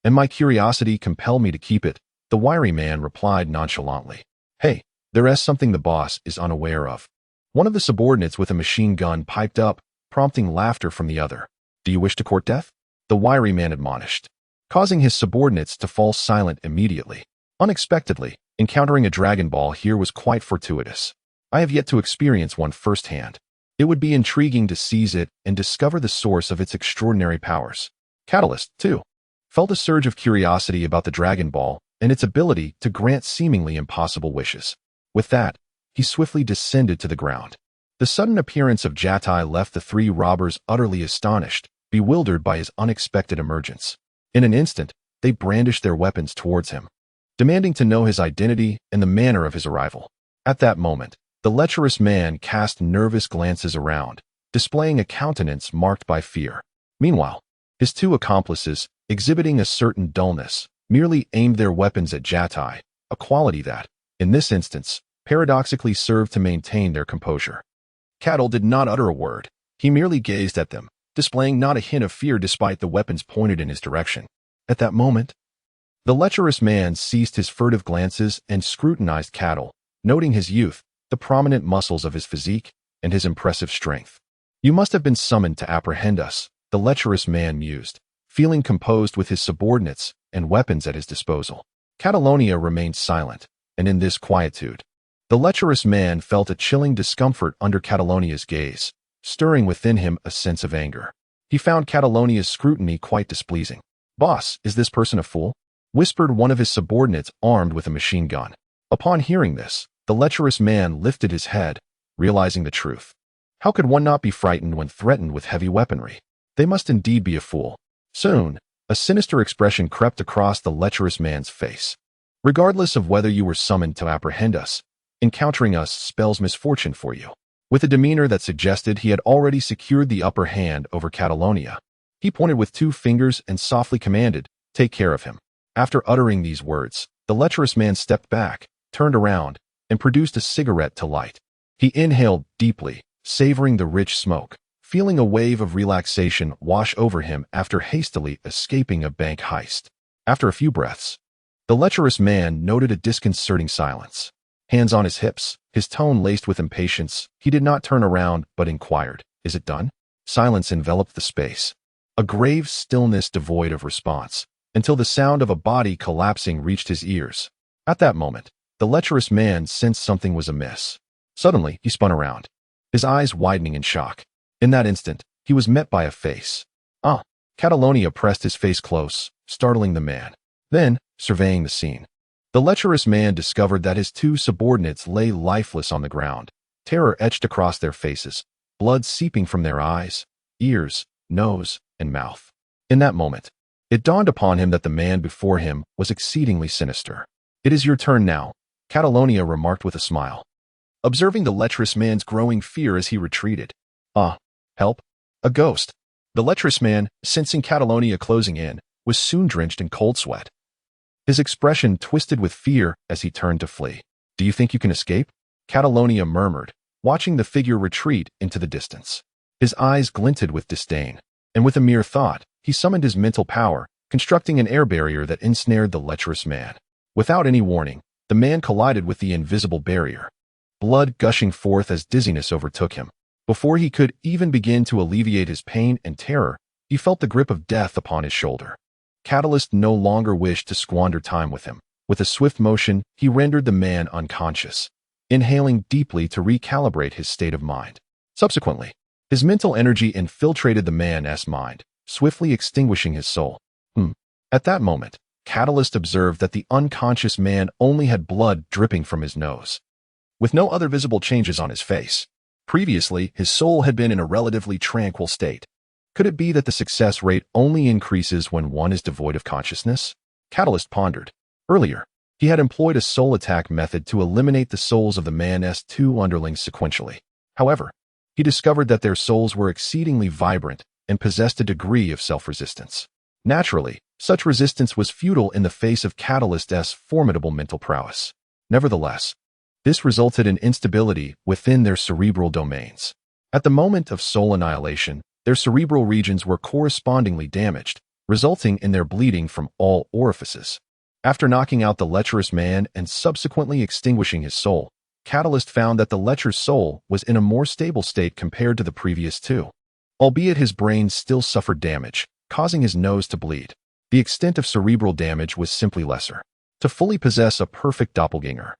and my curiosity compelled me to keep it," the wiry man replied nonchalantly. "Hey, there's something the boss is unaware of." One of the subordinates with a machine gun piped up, prompting laughter from the other. "Do you wish to court death?" the wiry man admonished, causing his subordinates to fall silent immediately. Unexpectedly, encountering a Dragon Ball here was quite fortuitous. I have yet to experience one firsthand. It would be intriguing to seize it and discover the source of its extraordinary powers. Catalyst, too, felt a surge of curiosity about the Dragon Ball and its ability to grant seemingly impossible wishes. With that, he swiftly descended to the ground. The sudden appearance of Jatai left the 3 robbers utterly astonished, bewildered by his unexpected emergence. In an instant, they brandished their weapons towards him, demanding to know his identity and the manner of his arrival. At that moment, the lecherous man cast nervous glances around, displaying a countenance marked by fear. Meanwhile, his 2 accomplices, exhibiting a certain dullness, merely aimed their weapons at Jatai, a quality that, in this instance, paradoxically served to maintain their composure. Cattle did not utter a word. He merely gazed at them, displaying not a hint of fear despite the weapons pointed in his direction. At that moment, the lecherous man ceased his furtive glances and scrutinized Cattle, noting his youth, the prominent muscles of his physique, and his impressive strength. "You must have been summoned to apprehend us," the lecherous man mused, feeling composed with his subordinates and weapons at his disposal. Catalonia remained silent, and in this quietude, the lecherous man felt a chilling discomfort under Catalonia's gaze, stirring within him a sense of anger. He found Catalonia's scrutiny quite displeasing. "Boss, is this person a fool?" whispered one of his subordinates armed with a machine gun. Upon hearing this, the lecherous man lifted his head, realizing the truth. How could one not be frightened when threatened with heavy weaponry? They must indeed be a fool. Soon, a sinister expression crept across the lecherous man's face. "Regardless of whether you were summoned to apprehend us, encountering us spells misfortune for you." With a demeanor that suggested he had already secured the upper hand over Catalonia, he pointed with 2 fingers and softly commanded, "Take care of him." After uttering these words, the lecherous man stepped back, turned around, and produced a cigarette to light. He inhaled deeply, savoring the rich smoke, feeling a wave of relaxation wash over him after hastily escaping a bank heist. After a few breaths, the lecherous man noted a disconcerting silence. Hands on his hips, his tone laced with impatience, he did not turn around but inquired, "Is it done?" Silence enveloped the space, a grave stillness devoid of response, until the sound of a body collapsing reached his ears. At that moment, the lecherous man sensed something was amiss. Suddenly, he spun around, his eyes widening in shock. In that instant, he was met by a face. "Ah, Catalonia pressed his face close, startling the man. Then, surveying the scene, the lecherous man discovered that his two subordinates lay lifeless on the ground, terror etched across their faces, blood seeping from their eyes, ears, nose, and mouth. In that moment, it dawned upon him that the man before him was exceedingly sinister. "It is your turn now," Catalonia remarked with a smile, observing the lecherous man's growing fear as he retreated. Help? A ghost." The lecherous man, sensing Catalonia closing in, was soon drenched in cold sweat. His expression twisted with fear as he turned to flee. "Do you think you can escape?" Catalonia murmured, watching the figure retreat into the distance. His eyes glinted with disdain, and with a mere thought, he summoned his mental power, constructing an air barrier that ensnared the lecherous man. Without any warning, the man collided with the invisible barrier, blood gushing forth as dizziness overtook him. Before he could even begin to alleviate his pain and terror, he felt the grip of death upon his shoulder. Catalyst no longer wished to squander time with him. With a swift motion, he rendered the man unconscious, inhaling deeply to recalibrate his state of mind. Subsequently, his mental energy infiltrated the man's mind, swiftly extinguishing his soul. At that moment, Catalyst observed that the unconscious man only had blood dripping from his nose, with no other visible changes on his face. Previously, his soul had been in a relatively tranquil state. Could it be that the success rate only increases when one is devoid of consciousness? Catalyst pondered. Earlier, he had employed a soul attack method to eliminate the souls of the man's two underlings sequentially. However, he discovered that their souls were exceedingly vibrant and possessed a degree of self-resistance. Naturally, such resistance was futile in the face of Catalyst's formidable mental prowess. Nevertheless, this resulted in instability within their cerebral domains. At the moment of soul annihilation, their cerebral regions were correspondingly damaged, resulting in their bleeding from all orifices. After knocking out the lecherous man and subsequently extinguishing his soul, Catalyst found that the lecher's soul was in a more stable state compared to the previous two. Albeit his brain still suffered damage, causing his nose to bleed. The extent of cerebral damage was simply lesser. To fully possess a perfect doppelganger,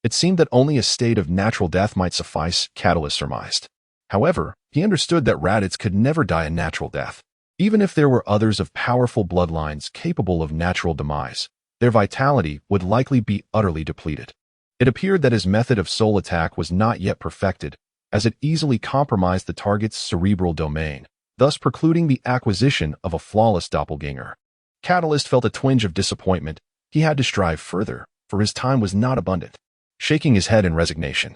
it seemed that only a state of natural death might suffice, Catalyst surmised. However, he understood that Raditz could never die a natural death. Even if there were others of powerful bloodlines capable of natural demise, their vitality would likely be utterly depleted. It appeared that his method of soul attack was not yet perfected, as it easily compromised the target's cerebral domain, thus precluding the acquisition of a flawless doppelganger. Catalyst felt a twinge of disappointment. He had to strive further, for his time was not abundant. Shaking his head in resignation,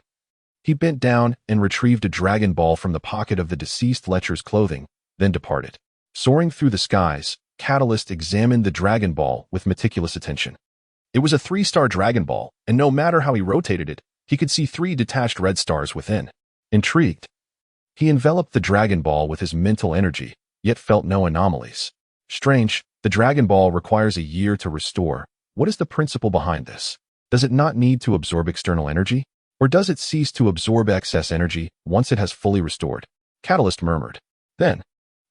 he bent down and retrieved a Dragon Ball from the pocket of the deceased lecher's clothing, then departed. Soaring through the skies, Catalyst examined the Dragon Ball with meticulous attention. It was a 3-star Dragon Ball, and no matter how he rotated it, he could see 3 detached red stars within. Intrigued, he enveloped the Dragon Ball with his mental energy, yet felt no anomalies. Strange, the Dragon Ball requires a year to restore. What is the principle behind this? Does it not need to absorb external energy? Or does it cease to absorb excess energy once it has fully restored? Catalyst murmured. Then,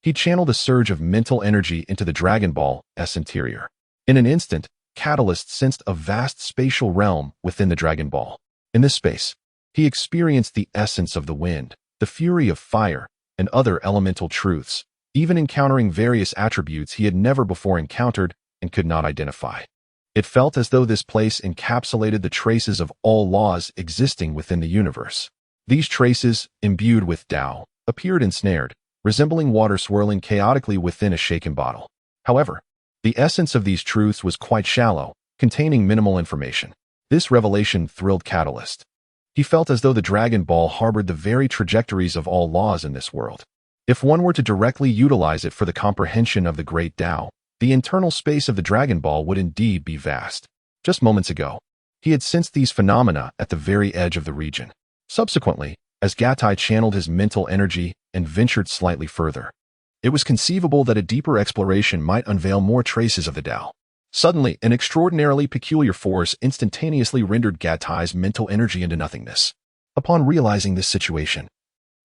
he channeled a surge of mental energy into the Dragon Ball's interior. In an instant, Catalyst sensed a vast spatial realm within the Dragon Ball. In this space, he experienced the essence of the wind, the fury of fire, and other elemental truths, even encountering various attributes he had never before encountered and could not identify. It felt as though this place encapsulated the traces of all laws existing within the universe. These traces, imbued with Tao, appeared ensnared, resembling water swirling chaotically within a shaken bottle. However, the essence of these truths was quite shallow, containing minimal information. This revelation thrilled Catalyst. He felt as though the Dragon Ball harbored the very trajectories of all laws in this world. If one were to directly utilize it for the comprehension of the great Tao, the internal space of the Dragon Ball would indeed be vast. Just moments ago, he had sensed these phenomena at the very edge of the region. Subsequently, as Gatai channeled his mental energy and ventured slightly further, it was conceivable that a deeper exploration might unveil more traces of the Tao. Suddenly, an extraordinarily peculiar force instantaneously rendered Gatai's mental energy into nothingness. Upon realizing this situation,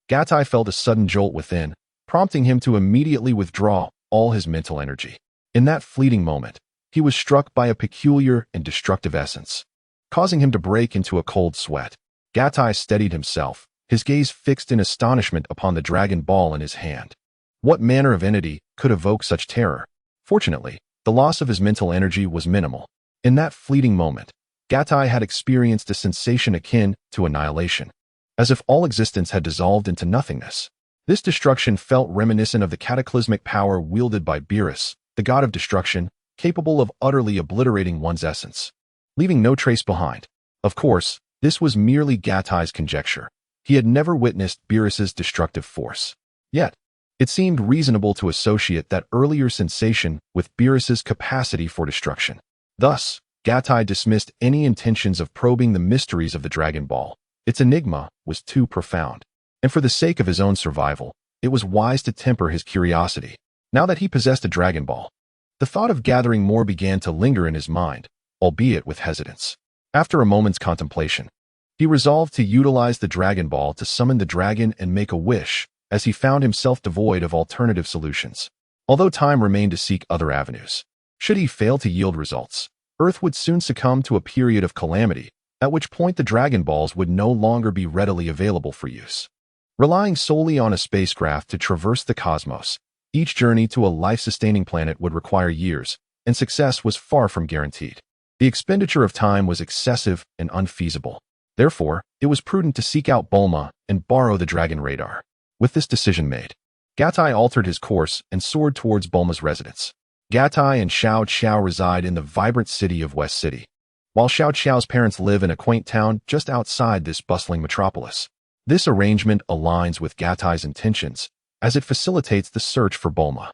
Gatai felt a sudden jolt within, prompting him to immediately withdraw all his mental energy. In that fleeting moment, he was struck by a peculiar and destructive essence, causing him to break into a cold sweat. Gatai steadied himself, his gaze fixed in astonishment upon the Dragon Ball in his hand. What manner of entity could evoke such terror. Fortunately, the loss of his mental energy was minimal. In that fleeting moment, Gatai had experienced a sensation akin to annihilation, as if all existence had dissolved into nothingness. This destruction felt reminiscent of the cataclysmic power wielded by Beerus, the god of destruction, capable of utterly obliterating one's essence, leaving no trace behind. Of course, this was merely Gatai's conjecture. He had never witnessed Beerus's destructive force. Yet, it seemed reasonable to associate that earlier sensation with Beerus's capacity for destruction. Thus, Gatai dismissed any intentions of probing the mysteries of the Dragon Ball. Its enigma was too profound, and for the sake of his own survival, it was wise to temper his curiosity. Now that he possessed a Dragon Ball, the thought of gathering more began to linger in his mind, albeit with hesitance. After a moment's contemplation, he resolved to utilize the Dragon Ball to summon the dragon and make a wish, as he found himself devoid of alternative solutions. Although time remained to seek other avenues, should he fail to yield results, Earth would soon succumb to a period of calamity, at which point the Dragon Balls would no longer be readily available for use. Relying solely on a spacecraft to traverse the cosmos, each journey to a life-sustaining planet would require years, and success was far from guaranteed. The expenditure of time was excessive and unfeasible. Therefore, it was prudent to seek out Bulma and borrow the Dragon Radar. With this decision made, Gatai altered his course and soared towards Bulma's residence. Gatai and Xiao Qiao reside in the vibrant city of West City, while Xiao Qiao's parents live in a quaint town just outside this bustling metropolis. This arrangement aligns with Gatai's intentions, as it facilitates the search for Bulma.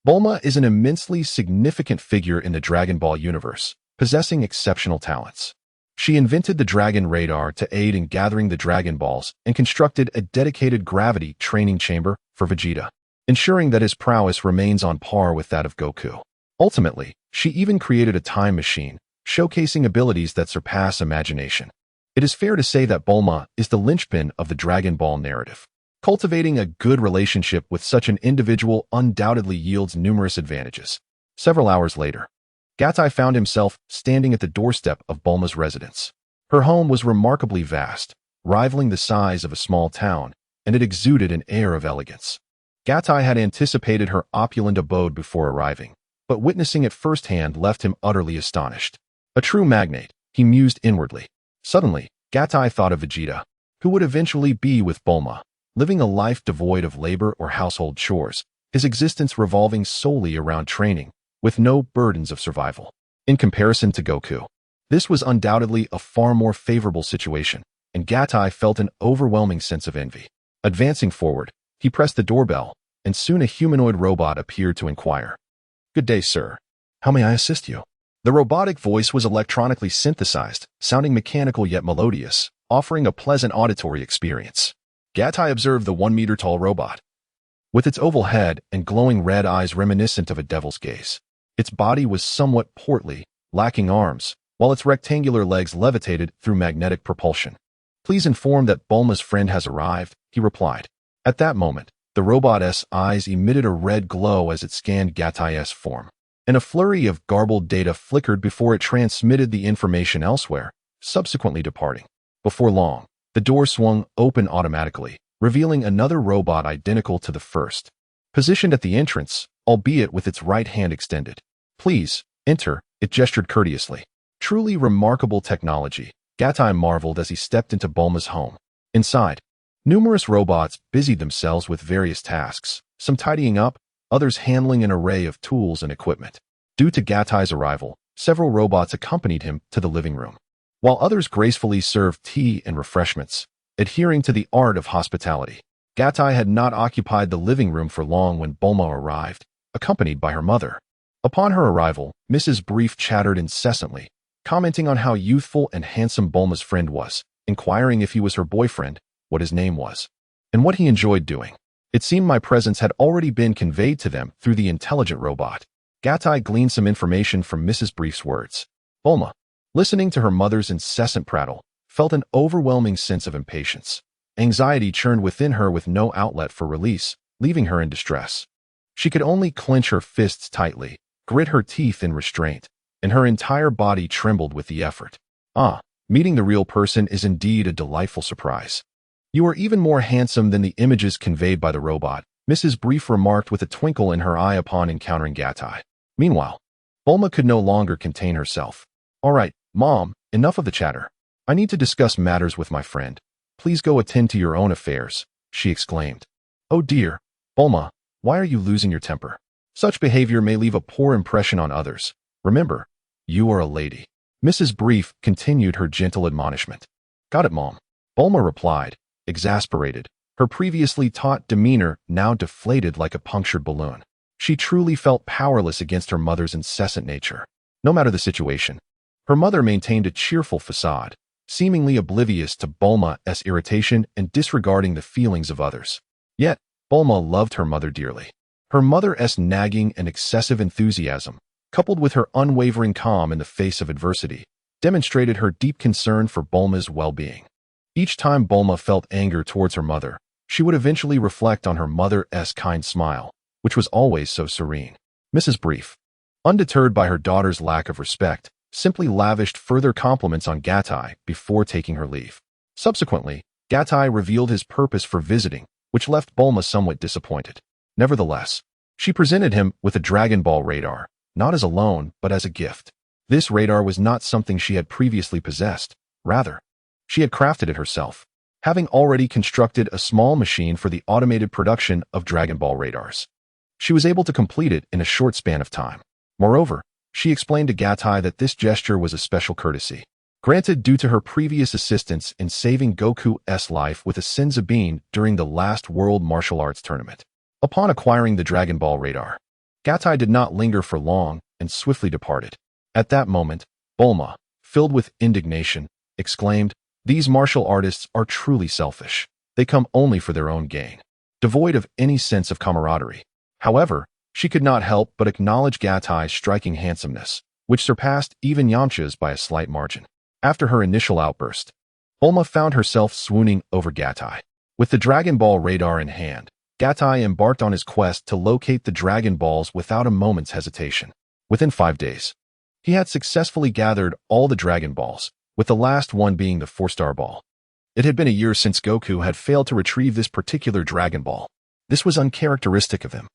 Bulma is an immensely significant figure in the Dragon Ball universe, possessing exceptional talents. She invented the Dragon Radar to aid in gathering the Dragon Balls and constructed a dedicated gravity training chamber for Vegeta, ensuring that his prowess remains on par with that of Goku. Ultimately, she even created a time machine, showcasing abilities that surpass imagination. It is fair to say that Bulma is the linchpin of the Dragon Ball narrative. Cultivating a good relationship with such an individual undoubtedly yields numerous advantages. Several hours later, Gatai found himself standing at the doorstep of Bulma's residence. Her home was remarkably vast, rivaling the size of a small town, and it exuded an air of elegance. Gatai had anticipated her opulent abode before arriving, but witnessing it firsthand left him utterly astonished. A true magnate, he mused inwardly. Suddenly, Gatai thought of Vegeta, who would eventually be with Bulma, living a life devoid of labor or household chores, his existence revolving solely around training, with no burdens of survival. In comparison to Goku, this was undoubtedly a far more favorable situation, and Gatai felt an overwhelming sense of envy. Advancing forward, he pressed the doorbell, and soon a humanoid robot appeared to inquire. "Good day, sir. How may I assist you?" The robotic voice was electronically synthesized, sounding mechanical yet melodious, offering a pleasant auditory experience. Gatai observed the 1-meter-tall robot, with its oval head and glowing red eyes reminiscent of a devil's gaze. Its body was somewhat portly, lacking arms, while its rectangular legs levitated through magnetic propulsion. "Please inform that Bulma's friend has arrived," he replied. At that moment, the robot's eyes emitted a red glow as it scanned Gatai's form, and a flurry of garbled data flickered before it transmitted the information elsewhere, subsequently departing. Before long, the door swung open automatically, revealing another robot identical to the first, positioned at the entrance, albeit with its right hand extended. "Please, enter," it gestured courteously. Truly remarkable technology, Gatai marveled as he stepped into Bulma's home. Inside, numerous robots busied themselves with various tasks, some tidying up, others handling an array of tools and equipment. Due to Gatai's arrival, several robots accompanied him to the living room, while others gracefully served tea and refreshments, adhering to the art of hospitality. Gatai had not occupied the living room for long when Bulma arrived, accompanied by her mother. Upon her arrival, Mrs. Brief chattered incessantly, commenting on how youthful and handsome Bulma's friend was, inquiring if he was her boyfriend, what his name was, and what he enjoyed doing. It seemed my presence had already been conveyed to them through the intelligent robot. Gatai gleaned some information from Mrs. Brief's words. Bulma, listening to her mother's incessant prattle, felt an overwhelming sense of impatience. Anxiety churned within her with no outlet for release, leaving her in distress. She could only clench her fists tightly, grit her teeth in restraint, and her entire body trembled with the effort. Meeting the real person is indeed a delightful surprise. You are even more handsome than the images conveyed by the robot, Mrs. Brief remarked with a twinkle in her eye upon encountering Gatai. Meanwhile, Bulma could no longer contain herself. All right, Mom, enough of the chatter. I need to discuss matters with my friend. Please go attend to your own affairs, she exclaimed. Oh dear, Bulma, why are you losing your temper? Such behavior may leave a poor impression on others. Remember, you are a lady. Mrs. Brief continued her gentle admonishment. Got it, Mom. Bulma replied, exasperated, her previously taut demeanor now deflated like a punctured balloon. She truly felt powerless against her mother's incessant nature. No matter the situation, her mother maintained a cheerful facade, seemingly oblivious to Bulma's irritation and disregarding the feelings of others. Yet, Bulma loved her mother dearly. Her mother's nagging and excessive enthusiasm, coupled with her unwavering calm in the face of adversity, demonstrated her deep concern for Bulma's well-being. Each time Bulma felt anger towards her mother, she would eventually reflect on her mother's kind smile, which was always so serene. Mrs. Brief, undeterred by her daughter's lack of respect, simply lavished further compliments on Gatai before taking her leave. Subsequently, Gatai revealed his purpose for visiting, which left Bulma somewhat disappointed. Nevertheless, she presented him with a Dragon Ball radar, not as a loan, but as a gift. This radar was not something she had previously possessed. Rather, she had crafted it herself, having already constructed a small machine for the automated production of Dragon Ball radars. She was able to complete it in a short span of time. Moreover, she explained to Gatai that this gesture was a special courtesy, granted due to her previous assistance in saving Goku's life with a Senzu bean during the last World Martial Arts Tournament. Upon acquiring the Dragon Ball radar, Gatai did not linger for long and swiftly departed. At that moment, Bulma, filled with indignation, exclaimed, "These martial artists are truly selfish. They come only for their own gain, devoid of any sense of camaraderie." However, she could not help but acknowledge Gatai's striking handsomeness, which surpassed even Yamcha's by a slight margin. After her initial outburst, Bulma found herself swooning over Gatai. With the Dragon Ball radar in hand, Gatai embarked on his quest to locate the Dragon Balls without a moment's hesitation. Within 5 days, he had successfully gathered all the Dragon Balls, with the last one being the 4-star ball. It had been a year since Goku had failed to retrieve this particular Dragon Ball. This was uncharacteristic of him,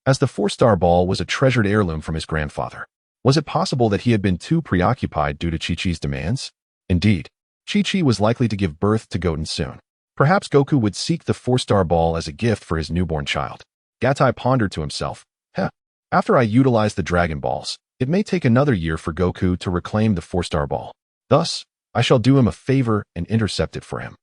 as the 4-star ball was a treasured heirloom from his grandfather. Was it possible that he had been too preoccupied due to Chi-Chi's demands? Indeed, Chi-Chi was likely to give birth to Goten soon. Perhaps Goku would seek the 4-star ball as a gift for his newborn child. Gatai pondered to himself, after I utilize the Dragon Balls, it may take another year for Goku to reclaim the 4-star ball. Thus, I shall do him a favor and intercept it for him.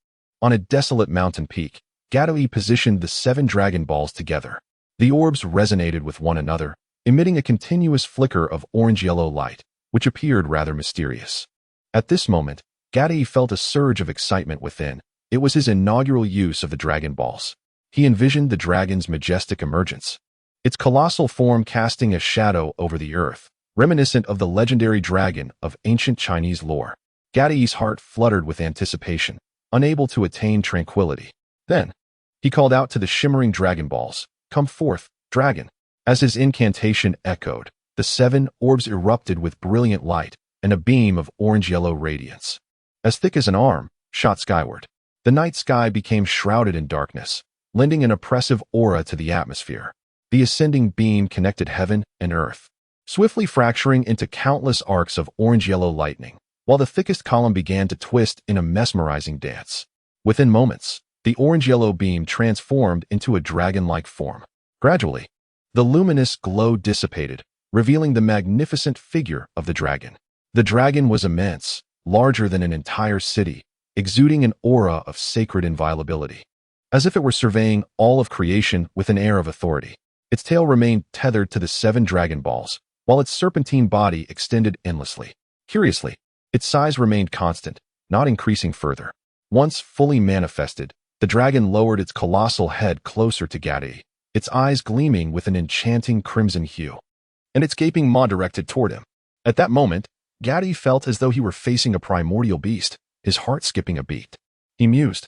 On a desolate mountain peak, Gatai positioned the 7 Dragon Balls together. The orbs resonated with one another, emitting a continuous flicker of orange-yellow light, which appeared rather mysterious. At this moment, Gatai felt a surge of excitement within. It was his inaugural use of the Dragon Balls. He envisioned the dragon's majestic emergence, its colossal form casting a shadow over the earth, reminiscent of the legendary dragon of ancient Chinese lore. Gatai's heart fluttered with anticipation, unable to attain tranquility. Then, he called out to the shimmering Dragon Balls, "Come forth, dragon." As his incantation echoed, the 7 orbs erupted with brilliant light and a beam of orange-yellow radiance, as thick as an arm, shot skyward. The night sky became shrouded in darkness, lending an oppressive aura to the atmosphere. The ascending beam connected heaven and earth, swiftly fracturing into countless arcs of orange-yellow lightning, while the thickest column began to twist in a mesmerizing dance. Within moments, the orange-yellow beam transformed into a dragon-like form. Gradually, the luminous glow dissipated, revealing the magnificent figure of the dragon. The dragon was immense, larger than an entire city, exuding an aura of sacred inviolability, as if it were surveying all of creation with an air of authority. Its tail remained tethered to the 7 Dragon Balls, while its serpentine body extended endlessly. Curiously, its size remained constant, not increasing further. Once fully manifested, the dragon lowered its colossal head closer to Gatai, its eyes gleaming with an enchanting crimson hue, and its gaping maw directed toward him. At that moment, Gatai felt as though he were facing a primordial beast, his heart skipping a beat. He mused,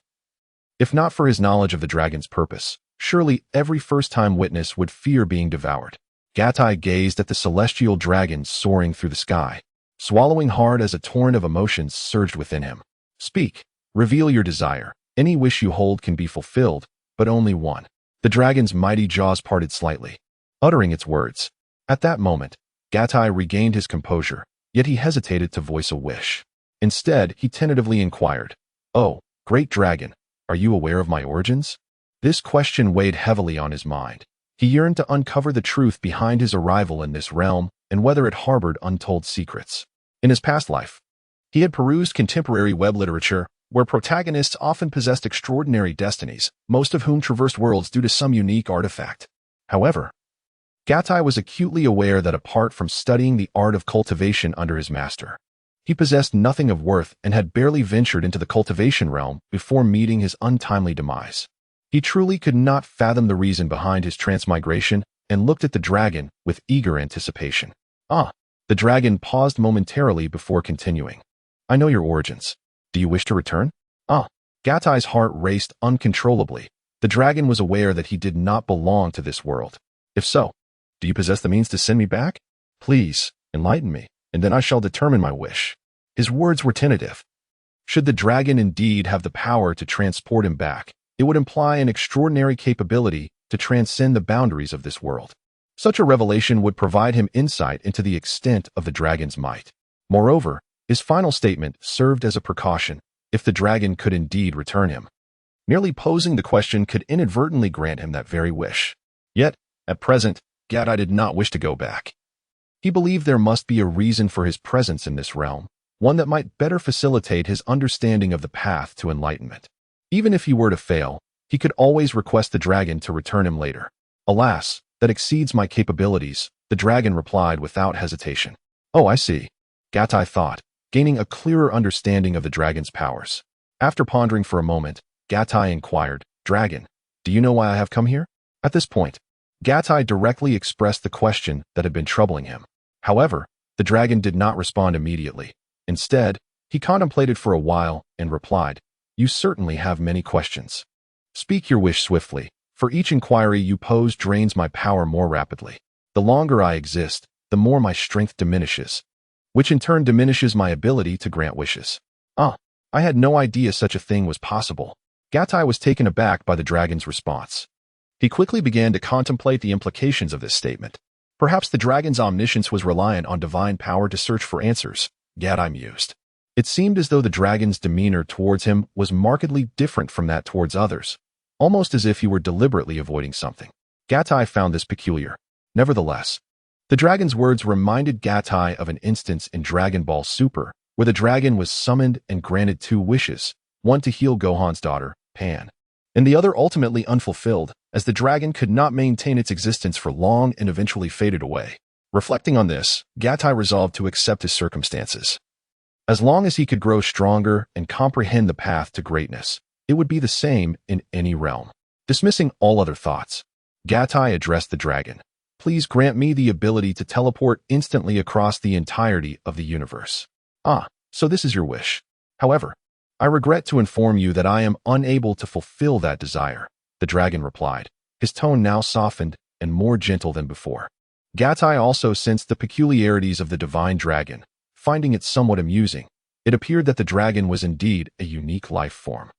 if not for his knowledge of the dragon's purpose, surely every first-time witness would fear being devoured. Gatai gazed at the celestial dragon soaring through the sky, swallowing hard as a torrent of emotions surged within him. Speak, reveal your desire. Any wish you hold can be fulfilled, but only one. The dragon's mighty jaws parted slightly, uttering its words. At that moment, Gatai regained his composure, yet he hesitated to voice a wish. Instead, he tentatively inquired, "Oh, great dragon, are you aware of my origins?" This question weighed heavily on his mind. He yearned to uncover the truth behind his arrival in this realm and whether it harbored untold secrets. In his past life, he had perused contemporary web literature where protagonists often possessed extraordinary destinies, most of whom traversed worlds due to some unique artifact. However, Gatai was acutely aware that apart from studying the art of cultivation under his master, he possessed nothing of worth and had barely ventured into the cultivation realm before meeting his untimely demise. He truly could not fathom the reason behind his transmigration and looked at the dragon with eager anticipation. The dragon paused momentarily before continuing. "I know your origins. Do you wish to return?" Gatai's heart raced uncontrollably. The dragon was aware that he did not belong to this world. "If so, do you possess the means to send me back? Please, enlighten me, and then I shall determine my wish." His words were tentative. Should the dragon indeed have the power to transport him back, it would imply an extraordinary capability to transcend the boundaries of this world. Such a revelation would provide him insight into the extent of the dragon's might. Moreover, his final statement served as a precaution if the dragon could indeed return him. Merely posing the question could inadvertently grant him that very wish. Yet, at present, Gatai did not wish to go back. He believed there must be a reason for his presence in this realm, one that might better facilitate his understanding of the path to enlightenment. Even if he were to fail, he could always request the dragon to return him later. "Alas, that exceeds my capabilities," the dragon replied without hesitation. "Oh, I see," Gatai thought, gaining a clearer understanding of the dragon's powers. After pondering for a moment, Gatai inquired, "Dragon, do you know why I have come here?" At this point, Gatai directly expressed the question that had been troubling him. However, the dragon did not respond immediately. Instead, he contemplated for a while and replied, "You certainly have many questions. Speak your wish swiftly, for each inquiry you pose drains my power more rapidly. The longer I exist, the more my strength diminishes, which in turn diminishes my ability to grant wishes." I had no idea such a thing was possible. Gatai was taken aback by the dragon's response. He quickly began to contemplate the implications of this statement. Perhaps the dragon's omniscience was reliant on divine power to search for answers, Gatai mused. It seemed as though the dragon's demeanor towards him was markedly different from that towards others, almost as if he were deliberately avoiding something. Gatai found this peculiar. Nevertheless, the dragon's words reminded Gatai of an instance in Dragon Ball Super, where the dragon was summoned and granted two wishes, one to heal Gohan's daughter, Pan, and the other ultimately unfulfilled, as the dragon could not maintain its existence for long and eventually faded away. Reflecting on this, Gatai resolved to accept his circumstances. As long as he could grow stronger and comprehend the path to greatness, it would be the same in any realm. Dismissing all other thoughts, Gatai addressed the dragon. "Please grant me the ability to teleport instantly across the entirety of the universe." So this is your wish. However, I regret to inform you that I am unable to fulfill that desire, the dragon replied, his tone now softened and more gentle than before. Gatai also sensed the peculiarities of the divine dragon. Finding it somewhat amusing, it appeared that the dragon was indeed a unique life form,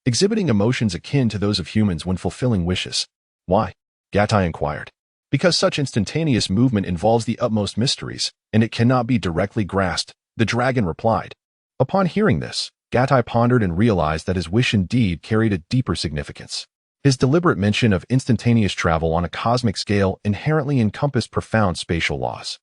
exhibiting emotions akin to those of humans when fulfilling wishes. "Why?" Gatai inquired. "Because such instantaneous movement involves the utmost mysteries, and it cannot be directly grasped," the dragon replied. Upon hearing this, Gatai pondered and realized that his wish indeed carried a deeper significance. His deliberate mention of instantaneous travel on a cosmic scale inherently encompassed profound spatial laws.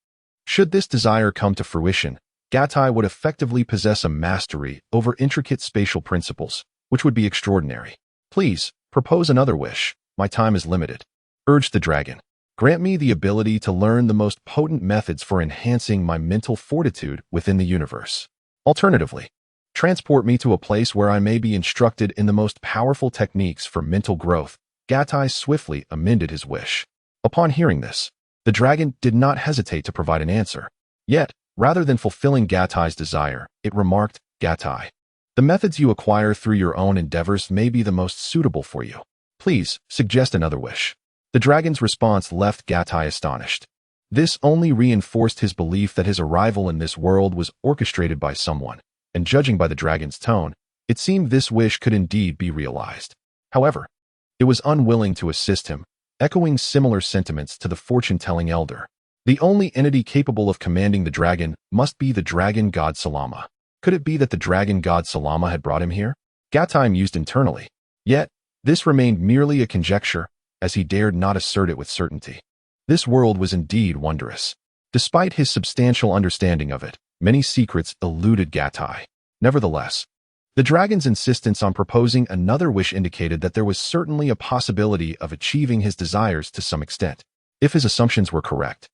Should this desire come to fruition, Gatai would effectively possess a mastery over intricate spatial principles, which would be extraordinary. "Please, propose another wish. My time is limited," urged the dragon. "Grant me the ability to learn the most potent methods for enhancing my mental fortitude within the universe. Alternatively, transport me to a place where I may be instructed in the most powerful techniques for mental growth." Gatai swiftly amended his wish. Upon hearing this, the dragon did not hesitate to provide an answer. Yet, rather than fulfilling Gatai's desire, it remarked, "Gatai, the methods you acquire through your own endeavors may be the most suitable for you. Please, suggest another wish." The dragon's response left Gatai astonished. This only reinforced his belief that his arrival in this world was orchestrated by someone, and judging by the dragon's tone, it seemed this wish could indeed be realized. However, It was unwilling to assist him, echoing similar sentiments to the fortune-telling elder. The only entity capable of commanding the dragon must be the dragon god Salama. Could it be that the dragon god Salama had brought him here? Gatai mused internally. Yet, this remained merely a conjecture, as he dared not assert it with certainty. This world was indeed wondrous. Despite his substantial understanding of it, many secrets eluded Gatai. Nevertheless, the dragon's insistence on proposing another wish indicated that there was certainly a possibility of achieving his desires to some extent. If his assumptions were correct,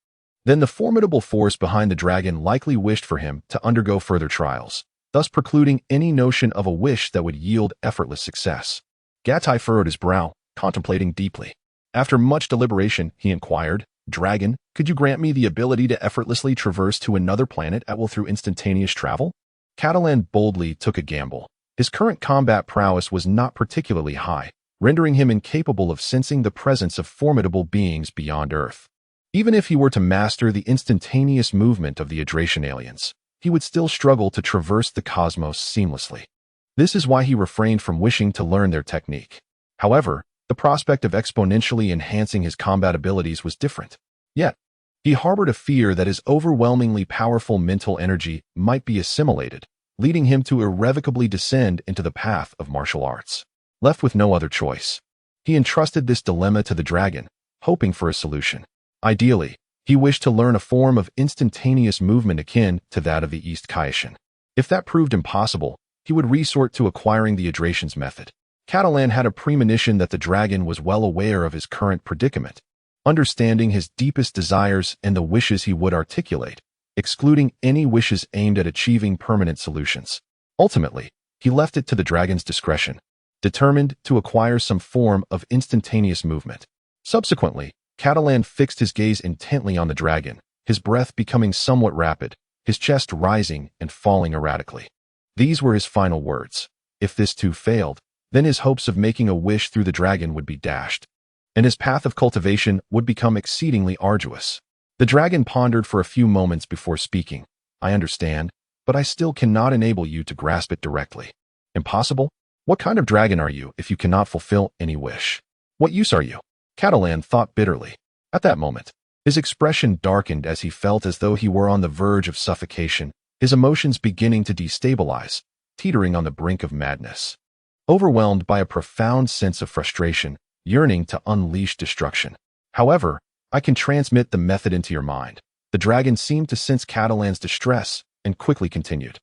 then the formidable force behind the dragon likely wished for him to undergo further trials, thus precluding any notion of a wish that would yield effortless success. Gatai furrowed his brow, contemplating deeply. After much deliberation, he inquired, "Dragon, could you grant me the ability to effortlessly traverse to another planet at will through instantaneous travel?" Catalan boldly took a gamble. His current combat prowess was not particularly high, rendering him incapable of sensing the presence of formidable beings beyond Earth. Even if he were to master the instantaneous movement of the Adratian aliens, he would still struggle to traverse the cosmos seamlessly. This is why he refrained from wishing to learn their technique. However, the prospect of exponentially enhancing his combat abilities was different. Yet, he harbored a fear that his overwhelmingly powerful mental energy might be assimilated, leading him to irrevocably descend into the path of martial arts. Left with no other choice, he entrusted this dilemma to the dragon, hoping for a solution. Ideally, he wished to learn a form of instantaneous movement akin to that of the East Kaishan. If that proved impossible, he would resort to acquiring the Adratian's method. Catalan had a premonition that the dragon was well aware of his current predicament, understanding his deepest desires and the wishes he would articulate, excluding any wishes aimed at achieving permanent solutions. Ultimately, he left it to the dragon's discretion, determined to acquire some form of instantaneous movement. Subsequently, Catalan fixed his gaze intently on the dragon, his breath becoming somewhat rapid, his chest rising and falling erratically. These were his final words. If this too failed, then his hopes of making a wish through the dragon would be dashed, and his path of cultivation would become exceedingly arduous. The dragon pondered for a few moments before speaking. "I understand, but I still cannot enable you to grasp it directly." "Impossible? What kind of dragon are you if you cannot fulfill any wish? What use are you?" Catalan thought bitterly. At that moment, his expression darkened as he felt as though he were on the verge of suffocation, his emotions beginning to destabilize, teetering on the brink of madness. Overwhelmed by a profound sense of frustration, yearning to unleash destruction. "However, I can transmit the method into your mind." The dragon seemed to sense Catalan's distress and quickly continued.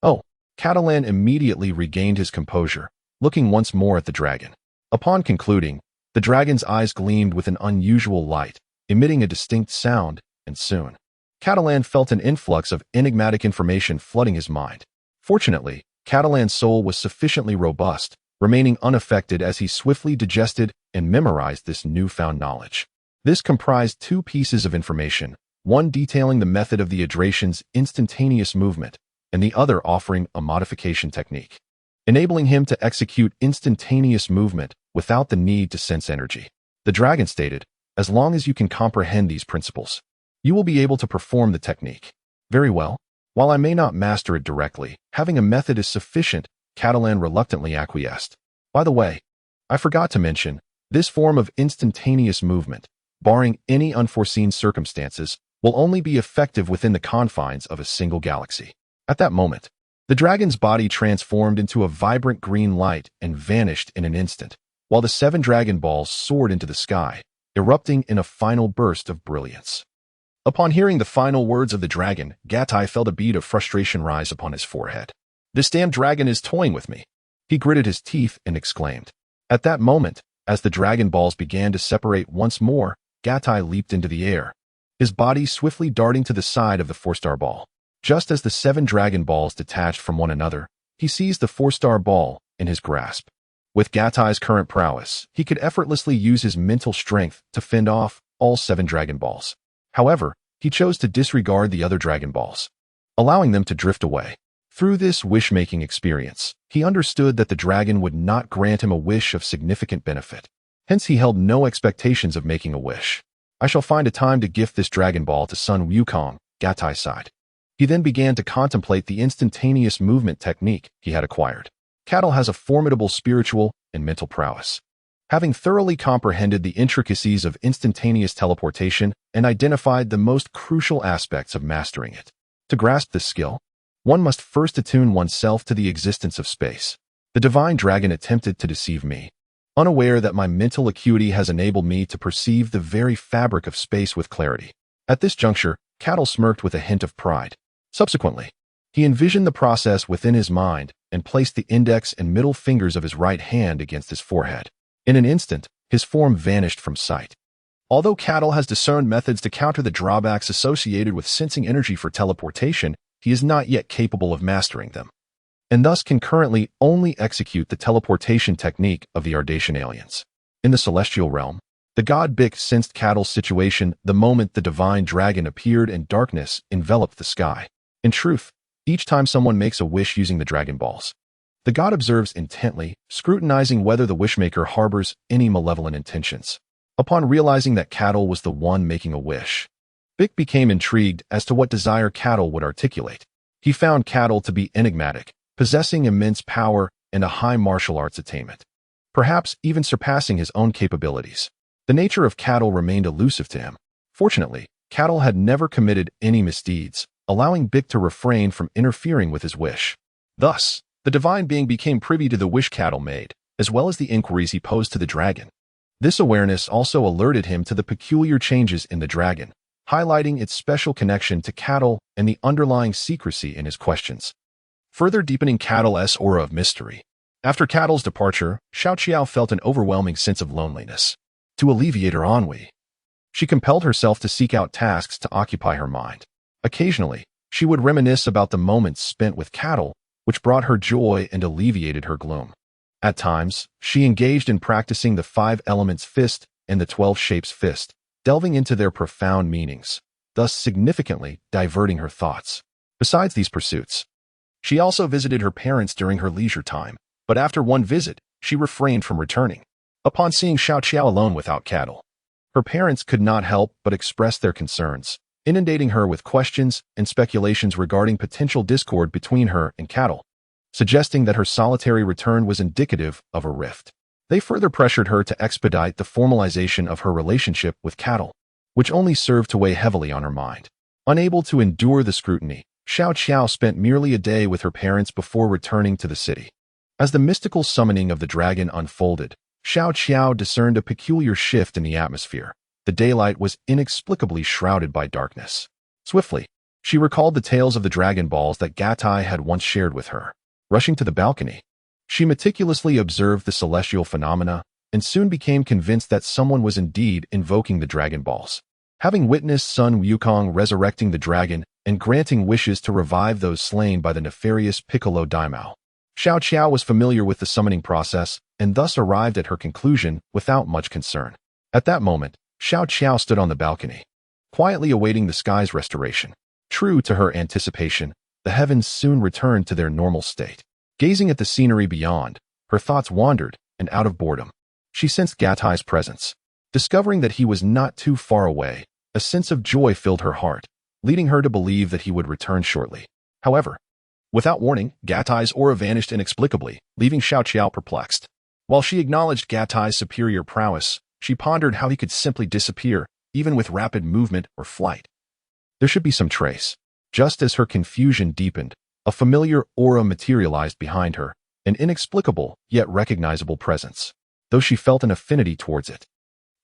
"Oh." Catalan immediately regained his composure, looking once more at the dragon. Upon concluding, the dragon's eyes gleamed with an unusual light, emitting a distinct sound, and soon, Catalan felt an influx of enigmatic information flooding his mind. Fortunately, Catalan's soul was sufficiently robust, remaining unaffected as he swiftly digested and memorized this newfound knowledge. This comprised two pieces of information, one detailing the method of the Adratian's instantaneous movement, and the other offering a modification technique, enabling him to execute instantaneous movement without the need to sense energy. The dragon stated, "As long as you can comprehend these principles, you will be able to perform the technique." "Very well. While I may not master it directly, having a method is sufficient," Catalan reluctantly acquiesced. "By the way, I forgot to mention, this form of instantaneous movement, barring any unforeseen circumstances, will only be effective within the confines of a single galaxy." At that moment, the dragon's body transformed into a vibrant green light and vanished in an instant, while the 7 dragon balls soared into the sky, erupting in a final burst of brilliance. Upon hearing the final words of the dragon, Gatai felt a bead of frustration rise upon his forehead. "This damn dragon is toying with me." He gritted his teeth and exclaimed. At that moment, as the dragon balls began to separate once more, Gatai leaped into the air, his body swiftly darting to the side of the 4-star ball. Just as the 7 dragon balls detached from one another, he seized the 4-star ball in his grasp. With Gatai's current prowess, he could effortlessly use his mental strength to fend off all 7 dragon balls. However, he chose to disregard the other dragon balls, allowing them to drift away. Through this wish-making experience, he understood that the dragon would not grant him a wish of significant benefit. Hence, he held no expectations of making a wish. "I shall find a time to gift this dragon ball to Sun Wukong," Gatai sighed. He then began to contemplate the instantaneous movement technique he had acquired. Cattle has a formidable spiritual and mental prowess. Having thoroughly comprehended the intricacies of instantaneous teleportation and identified the most crucial aspects of mastering it. To grasp this skill, one must first attune oneself to the existence of space. The divine dragon attempted to deceive me, unaware that my mental acuity has enabled me to perceive the very fabric of space with clarity. At this juncture, Cattle smirked with a hint of pride. Subsequently, he envisioned the process within his mind and placed the index and middle fingers of his right hand against his forehead. In an instant, his form vanished from sight. Although Cattle has discerned methods to counter the drawbacks associated with sensing energy for teleportation, he is not yet capable of mastering them, and thus can currently only execute the teleportation technique of the Ardatian aliens. In the celestial realm, the god Bic sensed Cattle's situation the moment the divine dragon appeared and darkness enveloped the sky. In truth, each time someone makes a wish using the Dragon Balls, the god observes intently, scrutinizing whether the wishmaker harbors any malevolent intentions. Upon realizing that Cattle was the one making a wish, Bic became intrigued as to what desire Cattle would articulate. He found Cattle to be enigmatic, possessing immense power and a high martial arts attainment, perhaps even surpassing his own capabilities. The nature of Cattle remained elusive to him. Fortunately, Cattle had never committed any misdeeds, allowing Bic to refrain from interfering with his wish. Thus, the divine being became privy to the wish Cattle made, as well as the inquiries he posed to the dragon. This awareness also alerted him to the peculiar changes in the dragon, highlighting its special connection to Cattle and the underlying secrecy in his questions, further deepening Cattle's aura of mystery. After Cattle's departure, Xiao felt an overwhelming sense of loneliness. To alleviate her ennui, she compelled herself to seek out tasks to occupy her mind. Occasionally, she would reminisce about the moments spent with Cattle, which brought her joy and alleviated her gloom. At times, she engaged in practicing the 5 elements fist and the 12 shapes fist, delving into their profound meanings, thus significantly diverting her thoughts. Besides these pursuits, she also visited her parents during her leisure time, but after one visit, she refrained from returning. Upon seeing Xiao alone without Cattle, her parents could not help but express their concerns, inundating her with questions and speculations regarding potential discord between her and Cattle, suggesting that her solitary return was indicative of a rift. They further pressured her to expedite the formalization of her relationship with Cattle, which only served to weigh heavily on her mind. Unable to endure the scrutiny, Xiao spent merely a day with her parents before returning to the city. As the mystical summoning of the dragon unfolded, Xiao discerned a peculiar shift in the atmosphere. The daylight was inexplicably shrouded by darkness. Swiftly, she recalled the tales of the Dragon Balls that Gatai had once shared with her. Rushing to the balcony, she meticulously observed the celestial phenomena and soon became convinced that someone was indeed invoking the Dragon Balls. Having witnessed Sun Wukong resurrecting the dragon and granting wishes to revive those slain by the nefarious Piccolo Daimao, Xiao was familiar with the summoning process and thus arrived at her conclusion without much concern. At that moment, Xiao stood on the balcony, quietly awaiting the sky's restoration. True to her anticipation, the heavens soon returned to their normal state. Gazing at the scenery beyond, her thoughts wandered, and out of boredom, she sensed Gatai's presence. Discovering that he was not too far away, a sense of joy filled her heart, leading her to believe that he would return shortly. However, without warning, Gatai's aura vanished inexplicably, leaving Xiao perplexed. While she acknowledged Gatai's superior prowess, she pondered how he could simply disappear, even with rapid movement or flight. There should be some trace. Just as her confusion deepened, a familiar aura materialized behind her, an inexplicable yet recognizable presence, though she felt an affinity towards it.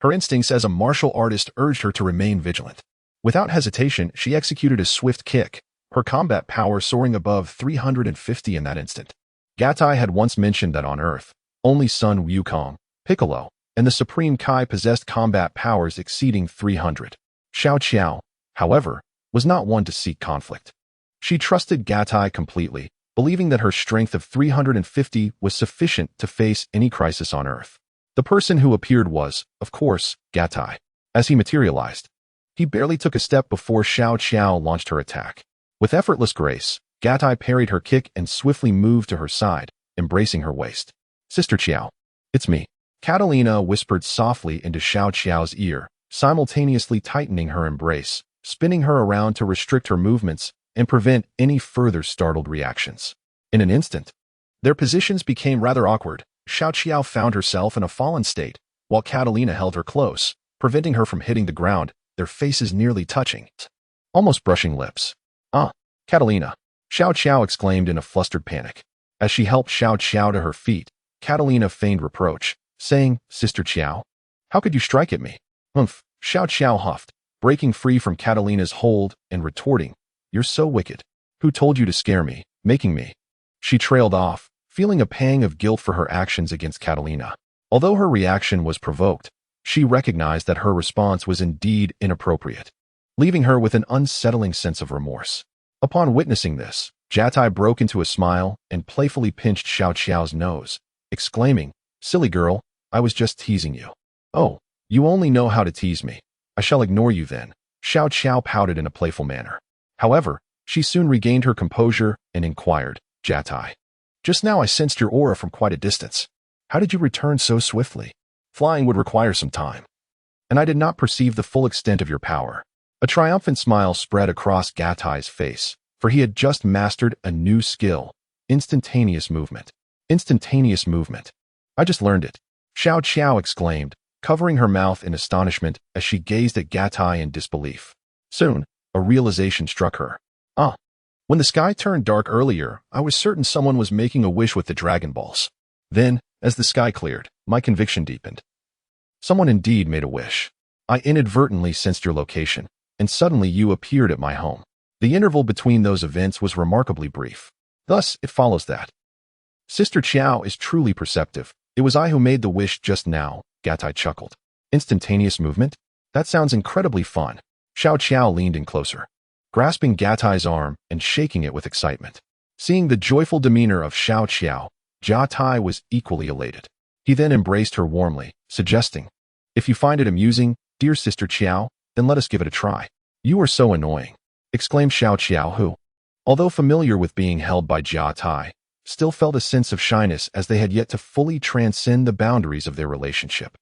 Her instincts as a martial artist urged her to remain vigilant. Without hesitation, she executed a swift kick, her combat power soaring above 350 in that instant. Gatai had once mentioned that on Earth, only Sun Wukong, Piccolo, and the Supreme Kai possessed combat powers exceeding 300. Xiao, however, was not one to seek conflict. She trusted Gatai completely, believing that her strength of 350 was sufficient to face any crisis on Earth. The person who appeared was, of course, Gatai. As he materialized, he barely took a step before Xiao launched her attack. With effortless grace, Gatai parried her kick and swiftly moved to her side, embracing her waist. "Sister Xiao, it's me," Catalina whispered softly into Xiao's ear, simultaneously tightening her embrace, spinning her around to restrict her movements and prevent any further startled reactions. In an instant, their positions became rather awkward, Xiao Qiao found herself in a fallen state, while Catalina held her close, preventing her from hitting the ground, their faces nearly touching, almost brushing lips. "Ah, Catalina," Xiao Qiao exclaimed in a flustered panic. As she helped Xiao Qiao to her feet, Catalina feigned reproach, saying, "Sister Qiao, how could you strike at me?" "Humph," Xiao Qiao huffed, breaking free from Catalina's hold and retorting, "You're so wicked. Who told you to scare me, making me?" She trailed off, feeling a pang of guilt for her actions against Catalina. Although her reaction was provoked, she recognized that her response was indeed inappropriate, leaving her with an unsettling sense of remorse. Upon witnessing this, Jatai broke into a smile and playfully pinched Xiao Qiao's nose, exclaiming, "Silly girl, I was just teasing you." "Oh, you only know how to tease me. I shall ignore you then," Xiao Qiao pouted in a playful manner. However, she soon regained her composure and inquired, "Jatai, just now I sensed your aura from quite a distance. How did you return so swiftly? Flying would require some time, and I did not perceive the full extent of your power." A triumphant smile spread across Gatai's face, for he had just mastered a new skill, instantaneous movement. Instantaneous movement. "I just learned it," Xiao Qiao exclaimed, covering her mouth in astonishment as she gazed at Gatai in disbelief. Soon, a realization struck her. "Ah, when the sky turned dark earlier, I was certain someone was making a wish with the Dragon Balls. Then, as the sky cleared, my conviction deepened. Someone indeed made a wish. I inadvertently sensed your location, and suddenly you appeared at my home. The interval between those events was remarkably brief. Thus, it follows that Sister Qiao is truly perceptive. It was I who made the wish just now," Gatai chuckled. "Instantaneous movement? That sounds incredibly fun." Xiao Qiao leaned in closer, grasping Gatai's arm and shaking it with excitement. Seeing the joyful demeanor of Xiao Qiao, Jatai was equally elated. He then embraced her warmly, suggesting, "If you find it amusing, dear Sister Qiao, then let us give it a try." "You are so annoying," exclaimed Xiao Qiao, who, although familiar with being held by Jatai, still felt a sense of shyness as they had yet to fully transcend the boundaries of their relationship.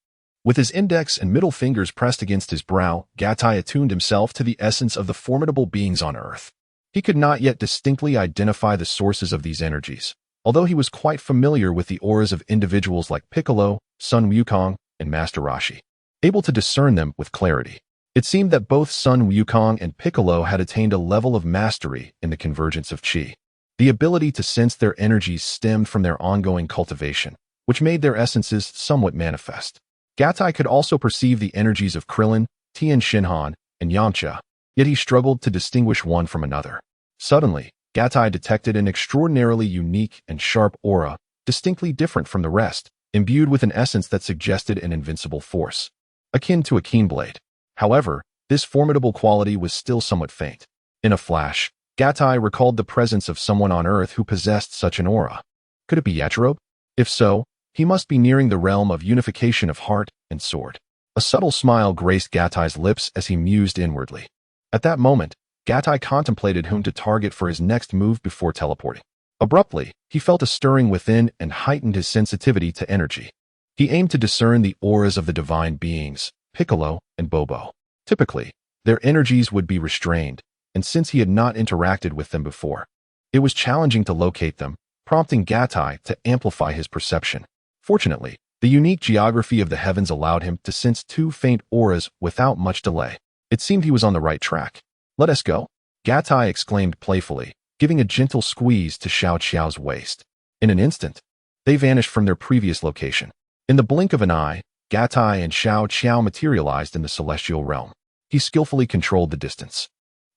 With his index and middle fingers pressed against his brow, Gatai attuned himself to the essence of the formidable beings on Earth. He could not yet distinctly identify the sources of these energies, although he was quite familiar with the auras of individuals like Piccolo, Sun Wukong, and Master Roshi, able to discern them with clarity. It seemed that both Sun Wukong and Piccolo had attained a level of mastery in the convergence of Qi. The ability to sense their energies stemmed from their ongoing cultivation, which made their essences somewhat manifest. Gatai could also perceive the energies of Krillin, Tian Shinhan, and Yamcha, yet he struggled to distinguish one from another. Suddenly, Gatai detected an extraordinarily unique and sharp aura, distinctly different from the rest, imbued with an essence that suggested an invincible force, akin to a keen blade. However, this formidable quality was still somewhat faint. In a flash, Gatai recalled the presence of someone on Earth who possessed such an aura. Could it be Yajirobe? If so, he must be nearing the realm of unification of heart and sword. A subtle smile graced Gatai's lips as he mused inwardly. At that moment, Gatai contemplated whom to target for his next move before teleporting. Abruptly, he felt a stirring within and heightened his sensitivity to energy. He aimed to discern the auras of the divine beings, Piccolo and Bobo. Typically, their energies would be restrained, and since he had not interacted with them before, it was challenging to locate them, prompting Gatai to amplify his perception. Fortunately, the unique geography of the heavens allowed him to sense two faint auras without much delay. It seemed he was on the right track. "Let us go," Gatai exclaimed playfully, giving a gentle squeeze to Xiao Qiao's waist. In an instant, they vanished from their previous location. In the blink of an eye, Gatai and Xiao Qiao materialized in the celestial realm. He skillfully controlled the distance,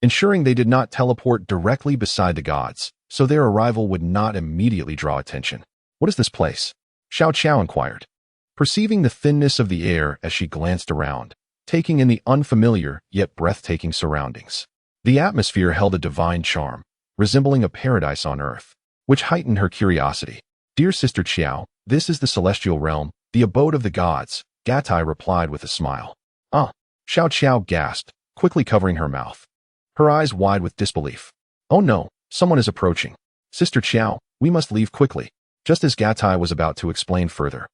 ensuring they did not teleport directly beside the gods, so their arrival would not immediately draw attention. "What is this place?" Xiao Qiao inquired, perceiving the thinness of the air as she glanced around, taking in the unfamiliar yet breathtaking surroundings. The atmosphere held a divine charm, resembling a paradise on Earth, which heightened her curiosity. "Dear Sister Qiao, this is the celestial realm, the abode of the gods," Gatai replied with a smile. "Ah," Xiao Qiao gasped, quickly covering her mouth, her eyes wide with disbelief. "Oh no, someone is approaching. Sister Qiao, we must leave quickly." Just as Gatai was about to explain further,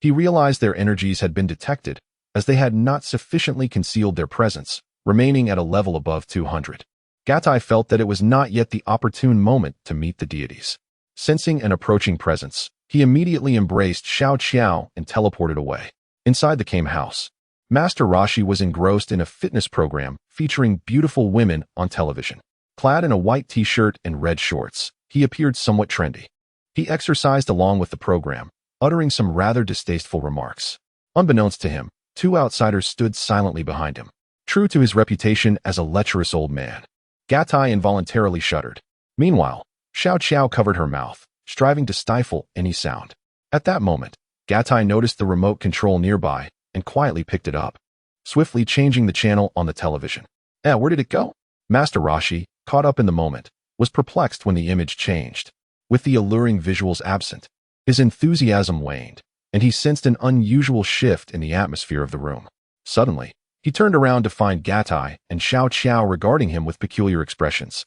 he realized their energies had been detected, as they had not sufficiently concealed their presence, remaining at a level above 200. Gatai felt that it was not yet the opportune moment to meet the deities. Sensing an approaching presence, He immediately embraced Xiao Qiao and teleported away. Inside the Kame house, Master Rashi was engrossed in a fitness program featuring beautiful women on television. Clad in a white t-shirt and red shorts, he appeared somewhat trendy. He exercised along with the program, uttering some rather distasteful remarks. Unbeknownst to him, two outsiders stood silently behind him. True to his reputation as a lecherous old man, Gatai involuntarily shuddered. Meanwhile, Xiao Qiao covered her mouth, striving to stifle any sound. At that moment, Gatai noticed the remote control nearby and quietly picked it up, swiftly changing the channel on the television. Where did it go? Master Rashi, caught up in the moment, was perplexed when the image changed. With the alluring visuals absent, his enthusiasm waned, and he sensed an unusual shift in the atmosphere of the room. Suddenly, he turned around to find Gatai and Xiao Qiao regarding him with peculiar expressions.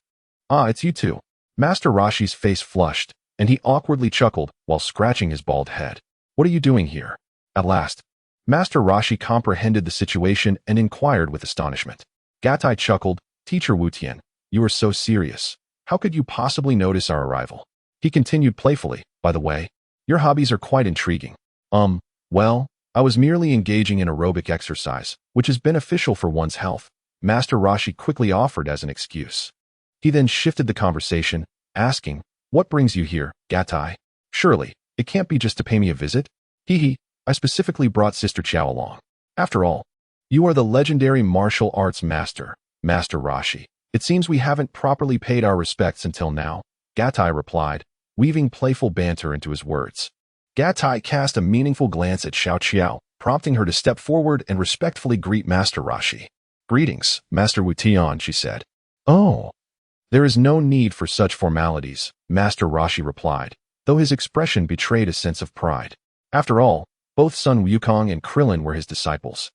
Ah, it's you two. Master Rashi's face flushed, and he awkwardly chuckled while scratching his bald head. What are you doing here? At last, Master Rashi comprehended the situation and inquired with astonishment. Gatai chuckled. Teacher Wu Tian, you are so serious. How could you possibly notice our arrival? He continued playfully, by the way, your hobbies are quite intriguing. Well, I was merely engaging in aerobic exercise, which is beneficial for one's health, Master Rashi quickly offered as an excuse. He then shifted the conversation, asking, what brings you here, Gatai? Surely, it can't be just to pay me a visit? Hee, I specifically brought Sister Qiao along. After all, you are the legendary martial arts master, Master Rashi. It seems we haven't properly paid our respects until now, Gatai replied, weaving playful banter into his words. Gatai cast a meaningful glance at Xiao Qiao, prompting her to step forward and respectfully greet Master Rashi. Greetings, Master Wu Tian, she said. Oh, there is no need for such formalities, Master Rashi replied, though his expression betrayed a sense of pride. After all, both Sun Wukong and Krillin were his disciples,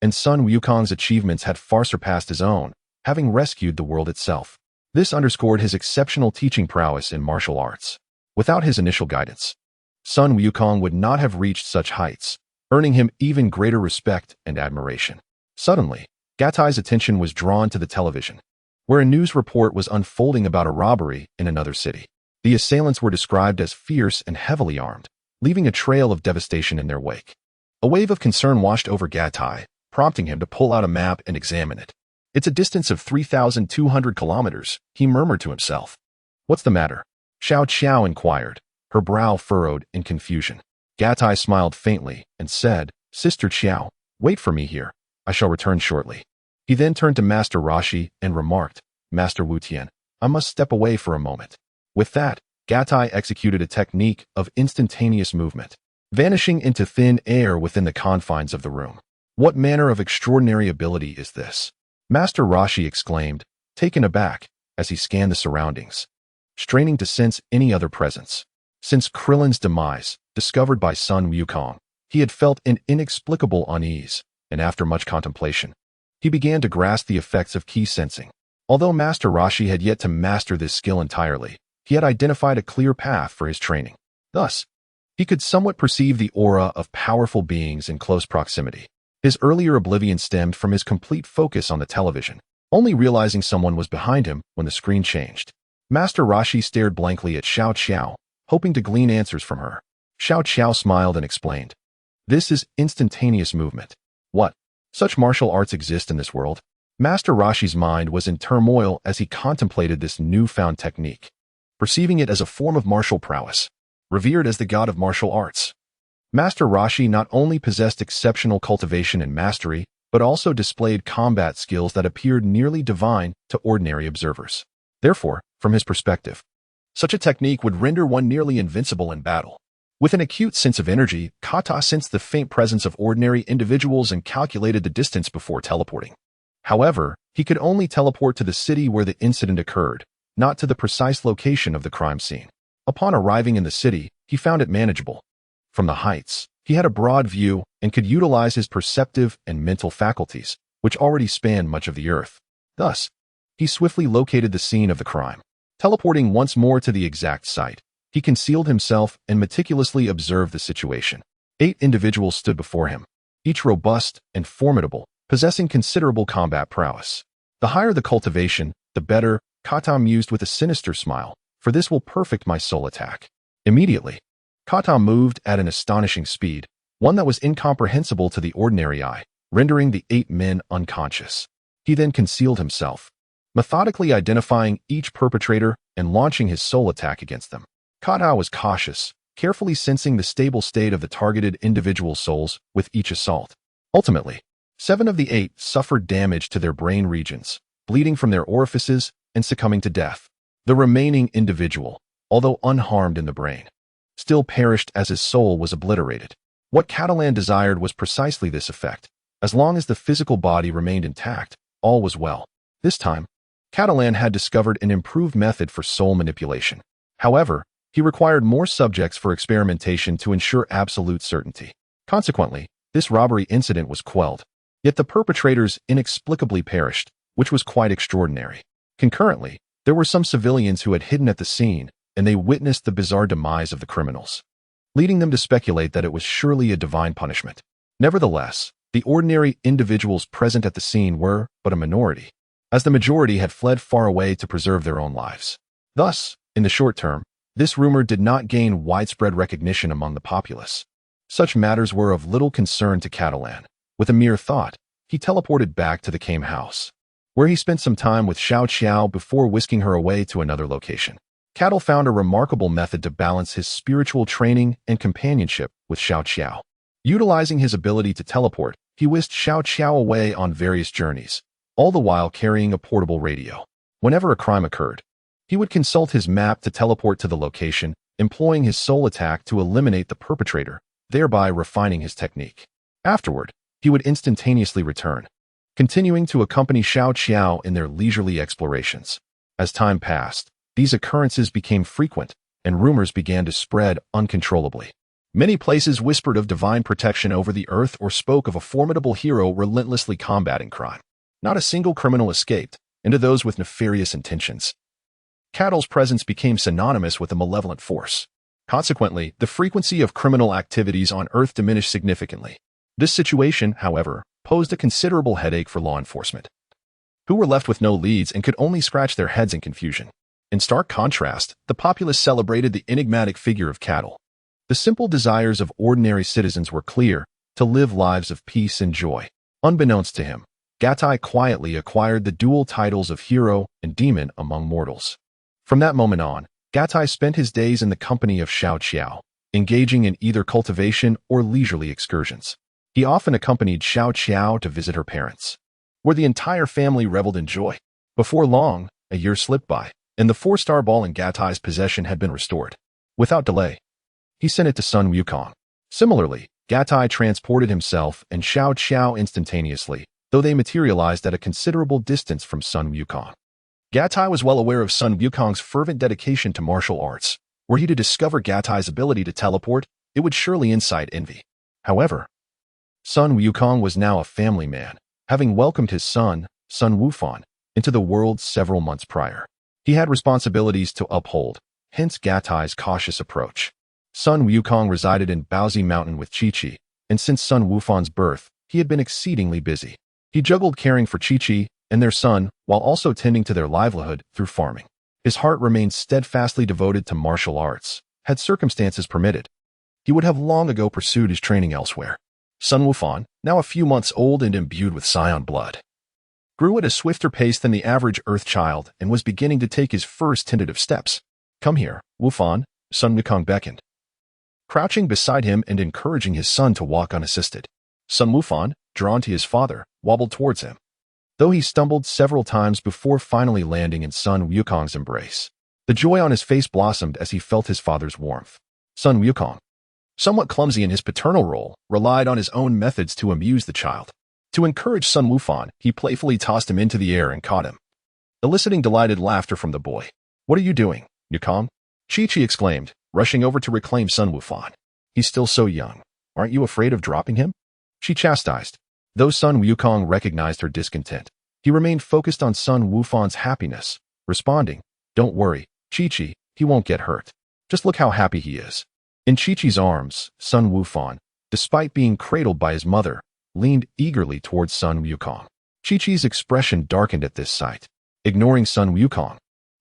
and Sun Wukong's achievements had far surpassed his own, having rescued the world itself. This underscored his exceptional teaching prowess in martial arts. Without his initial guidance, Sun Wukong would not have reached such heights, earning him even greater respect and admiration. Suddenly, Gatai's attention was drawn to the television, where a news report was unfolding about a robbery in another city. The assailants were described as fierce and heavily armed, leaving a trail of devastation in their wake. A wave of concern washed over Gatai, prompting him to pull out a map and examine it. It's a distance of 3,200 kilometers, he murmured to himself. What's the matter? Xiao Qiao inquired, her brow furrowed in confusion. Gatai smiled faintly and said, Sister Qiao, wait for me here. I shall return shortly. He then turned to Master Rashi and remarked, Master Wu Tian, I must step away for a moment. With that, Gatai executed a technique of instantaneous movement, vanishing into thin air within the confines of the room. What manner of extraordinary ability is this? Master Rashi exclaimed, taken aback, as he scanned the surroundings, straining to sense any other presence. Since Krillin's demise, discovered by Sun Wukong, he had felt an inexplicable unease, and after much contemplation, he began to grasp the effects of ki sensing. Although Master Rashi had yet to master this skill entirely, he had identified a clear path for his training. Thus, he could somewhat perceive the aura of powerful beings in close proximity. His earlier oblivion stemmed from his complete focus on the television, only realizing someone was behind him when the screen changed. Master Rashi stared blankly at Xiao Qiao, hoping to glean answers from her. Xiao Qiao smiled and explained, this is instantaneous movement. What? Such martial arts exist in this world? Master Rashi's mind was in turmoil as he contemplated this newfound technique, perceiving it as a form of martial prowess, revered as the god of martial arts. Master Rashi not only possessed exceptional cultivation and mastery, but also displayed combat skills that appeared nearly divine to ordinary observers. Therefore, from his perspective, such a technique would render one nearly invincible in battle. With an acute sense of energy, Kata sensed the faint presence of ordinary individuals and calculated the distance before teleporting. However, he could only teleport to the city where the incident occurred, not to the precise location of the crime scene. Upon arriving in the city, he found it manageable. From the heights, he had a broad view and could utilize his perceptive and mental faculties, which already spanned much of the earth. Thus, he swiftly located the scene of the crime. Teleporting once more to the exact site, he concealed himself and meticulously observed the situation. 8 individuals stood before him, each robust and formidable, possessing considerable combat prowess. The higher the cultivation, the better, Kata mused with a sinister smile, for this will perfect my soul attack. Immediately, Kata moved at an astonishing speed, one that was incomprehensible to the ordinary eye, rendering the 8 men unconscious. He then concealed himself, methodically identifying each perpetrator and launching his soul attack against them. Kata was cautious, carefully sensing the stable state of the targeted individual souls with each assault. Ultimately, 7 of the 8 suffered damage to their brain regions, bleeding from their orifices and succumbing to death. The remaining individual, although unharmed in the brain, still perished as his soul was obliterated. What Catalan desired was precisely this effect. As long as the physical body remained intact, all was well. This time, Catalan had discovered an improved method for soul manipulation. However, he required more subjects for experimentation to ensure absolute certainty. Consequently, this robbery incident was quelled. Yet the perpetrators inexplicably perished, which was quite extraordinary. Concurrently, there were some civilians who had hidden at the scene, and they witnessed the bizarre demise of the criminals, leading them to speculate that it was surely a divine punishment. Nevertheless, the ordinary individuals present at the scene were but a minority, as the majority had fled far away to preserve their own lives. Thus, in the short term, this rumor did not gain widespread recognition among the populace. Such matters were of little concern to Catalan. With a mere thought, he teleported back to the Kame house, where he spent some time with Xiao Qiao before whisking her away to another location. Cattle found a remarkable method to balance his spiritual training and companionship with Xiao Qiao. Utilizing his ability to teleport, he whisked Xiao Qiao away on various journeys, all the while carrying a portable radio. Whenever a crime occurred, he would consult his map to teleport to the location, employing his soul attack to eliminate the perpetrator, thereby refining his technique. Afterward, he would instantaneously return, continuing to accompany Xiao Qiao in their leisurely explorations. As time passed, these occurrences became frequent, and rumors began to spread uncontrollably. Many places whispered of divine protection over the earth or spoke of a formidable hero relentlessly combating crime. Not a single criminal escaped, and to those with nefarious intentions, Cattle's presence became synonymous with a malevolent force. Consequently, the frequency of criminal activities on Earth diminished significantly. This situation, however, posed a considerable headache for law enforcement, who were left with no leads and could only scratch their heads in confusion. In stark contrast, the populace celebrated the enigmatic figure of Cattle. The simple desires of ordinary citizens were clear: to live lives of peace and joy. Unbeknownst to him, Gatai quietly acquired the dual titles of hero and demon among mortals. From that moment on, Gatai spent his days in the company of Xiao Qiao, engaging in either cultivation or leisurely excursions. He often accompanied Xiao Qiao to visit her parents, where the entire family reveled in joy. Before long, a year slipped by, and the 4-star ball in Gatai's possession had been restored. Without delay, he sent it to Sun Wukong. Similarly, Gatai transported himself and Xiao Qiao instantaneously, though they materialized at a considerable distance from Sun Wukong. Gatai was well aware of Sun Wukong's fervent dedication to martial arts. Were he to discover Gatai's ability to teleport, it would surely incite envy. However, Sun Wukong was now a family man, having welcomed his son, Sun Wufan, into the world several months prior. He had responsibilities to uphold, hence Gatai's cautious approach. Sun Wukong resided in Baozi Mountain with Chi-Chi, and since Sun Wufan's birth, he had been exceedingly busy. He juggled caring for Chi-Chi and their son, while also tending to their livelihood through farming. His heart remained steadfastly devoted to martial arts. Had circumstances permitted, he would have long ago pursued his training elsewhere. Sun Wufan, now a few months old and imbued with scion blood, grew at a swifter pace than the average Earth child and was beginning to take his first tentative steps. "Come here, Wufan," Sun Wukong beckoned, crouching beside him and encouraging his son to walk unassisted. Sun Wufan, drawn to his father, wobbled towards him, though he stumbled several times before finally landing in Sun Wukong's embrace. The joy on his face blossomed as he felt his father's warmth. Sun Wukong, somewhat clumsy in his paternal role, relied on his own methods to amuse the child. To encourage Sun Wufan, he playfully tossed him into the air and caught him, eliciting delighted laughter from the boy. "What are you doing, Wukong?" Chi-Chi exclaimed, rushing over to reclaim Sun Wufan. "He's still so young. Aren't you afraid of dropping him?" she chastised. Though Sun Wukong recognized her discontent, he remained focused on Sun Wufan's happiness, responding, "Don't worry, Chi-Chi, he won't get hurt. Just look how happy he is." In Chi-Chi's arms, Sun Wufan, despite being cradled by his mother, leaned eagerly towards Sun Wukong. Chi-Chi's expression darkened at this sight. Ignoring Sun Wukong,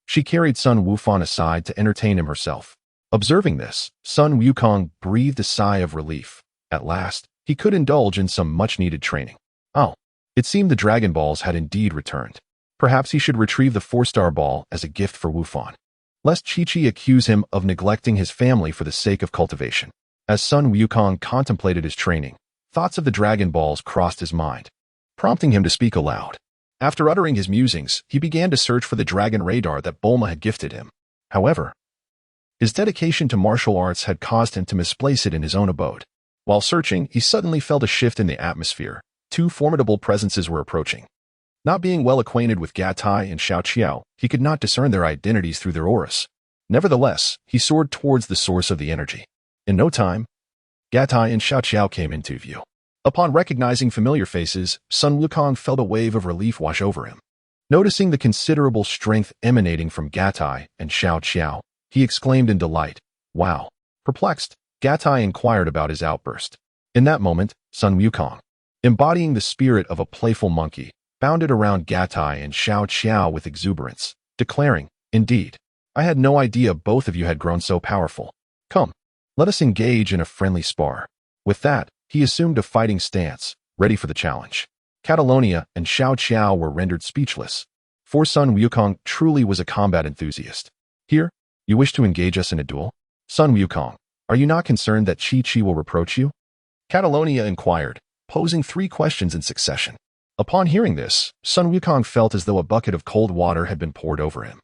she carried Sun Wufan aside to entertain him herself. Observing this, Sun Wukong breathed a sigh of relief. At last, he could indulge in some much-needed training. Oh, it seemed the Dragon Balls had indeed returned. Perhaps he should retrieve the 4-star ball as a gift for Wufan, lest Chi-Chi accuse him of neglecting his family for the sake of cultivation. As Sun Wukong contemplated his training, thoughts of the Dragon Balls crossed his mind, prompting him to speak aloud. After uttering his musings, he began to search for the dragon radar that Bulma had gifted him. However, his dedication to martial arts had caused him to misplace it in his own abode. While searching, he suddenly felt a shift in the atmosphere. Two formidable presences were approaching. Not being well acquainted with Gatai and Xiao Qiao, he could not discern their identities through their auras. Nevertheless, he soared towards the source of the energy. In no time, Gatai and Xiao Qiao came into view. Upon recognizing familiar faces, Sun Wukong felt a wave of relief wash over him. Noticing the considerable strength emanating from Gatai and Xiao Qiao, he exclaimed in delight, "Wow!" Perplexed, Gatai inquired about his outburst. In that moment, Sun Wukong, embodying the spirit of a playful monkey, bounded around Gatai and Xiao Qiao with exuberance, declaring, "Indeed, I had no idea both of you had grown so powerful. Come, let us engage in a friendly spar." With that, he assumed a fighting stance, ready for the challenge. Catalonia and Xiao Qiao were rendered speechless, for Sun Wukong truly was a combat enthusiast. "Here, you wish to engage us in a duel? Sun Wukong, are you not concerned that Chi-Chi will reproach you?" Catalonia inquired, posing 3 questions in succession. Upon hearing this, Sun Wukong felt as though a bucket of cold water had been poured over him.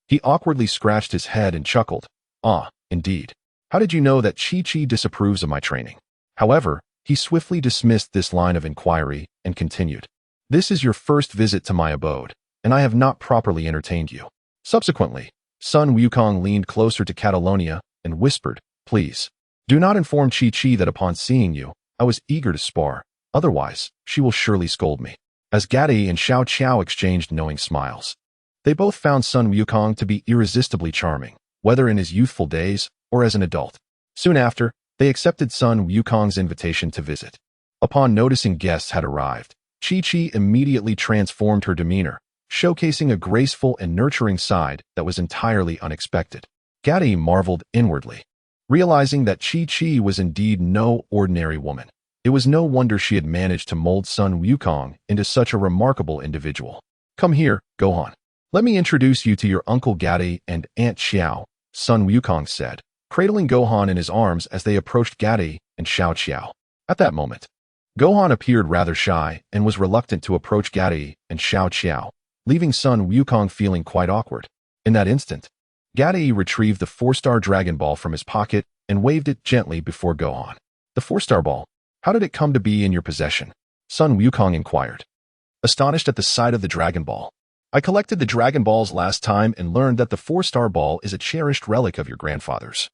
He awkwardly scratched his head and chuckled. "Ah, indeed. How did you know that Chi-Chi disapproves of my training?" However, he swiftly dismissed this line of inquiry and continued. "This is your first visit to my abode, and I have not properly entertained you." Subsequently, Sun Wukong leaned closer to Catalonia and whispered, "Please, do not inform Chi-Chi that upon seeing you, I was eager to spar. Otherwise, she will surely scold me." As Gatai and Xiao Qiao exchanged knowing smiles, they both found Sun Wukong to be irresistibly charming, whether in his youthful days or as an adult. Soon after, they accepted Sun Wukong's invitation to visit. Upon noticing guests had arrived, Chi-Chi immediately transformed her demeanor, showcasing a graceful and nurturing side that was entirely unexpected. Gatai marveled inwardly. Realizing that Chi-Chi was indeed no ordinary woman, it was no wonder she had managed to mold Sun Wukong into such a remarkable individual. "Come here, Gohan. Let me introduce you to your Uncle Gatai and Aunt Xiao," Sun Wukong said, cradling Gohan in his arms as they approached Gatai and Xiao Qiao. At that moment, Gohan appeared rather shy and was reluctant to approach Gatai and Xiao Qiao, leaving Sun Wukong feeling quite awkward. In that instant, Gatai retrieved the 4-star Dragon Ball from his pocket and waved it gently before Gohan. "The 4-star ball? How did it come to be in your possession?" Sun Wukong inquired, astonished at the sight of the Dragon Ball. "I collected the Dragon Balls last time and learned that the 4-star ball is a cherished relic of your grandfather's.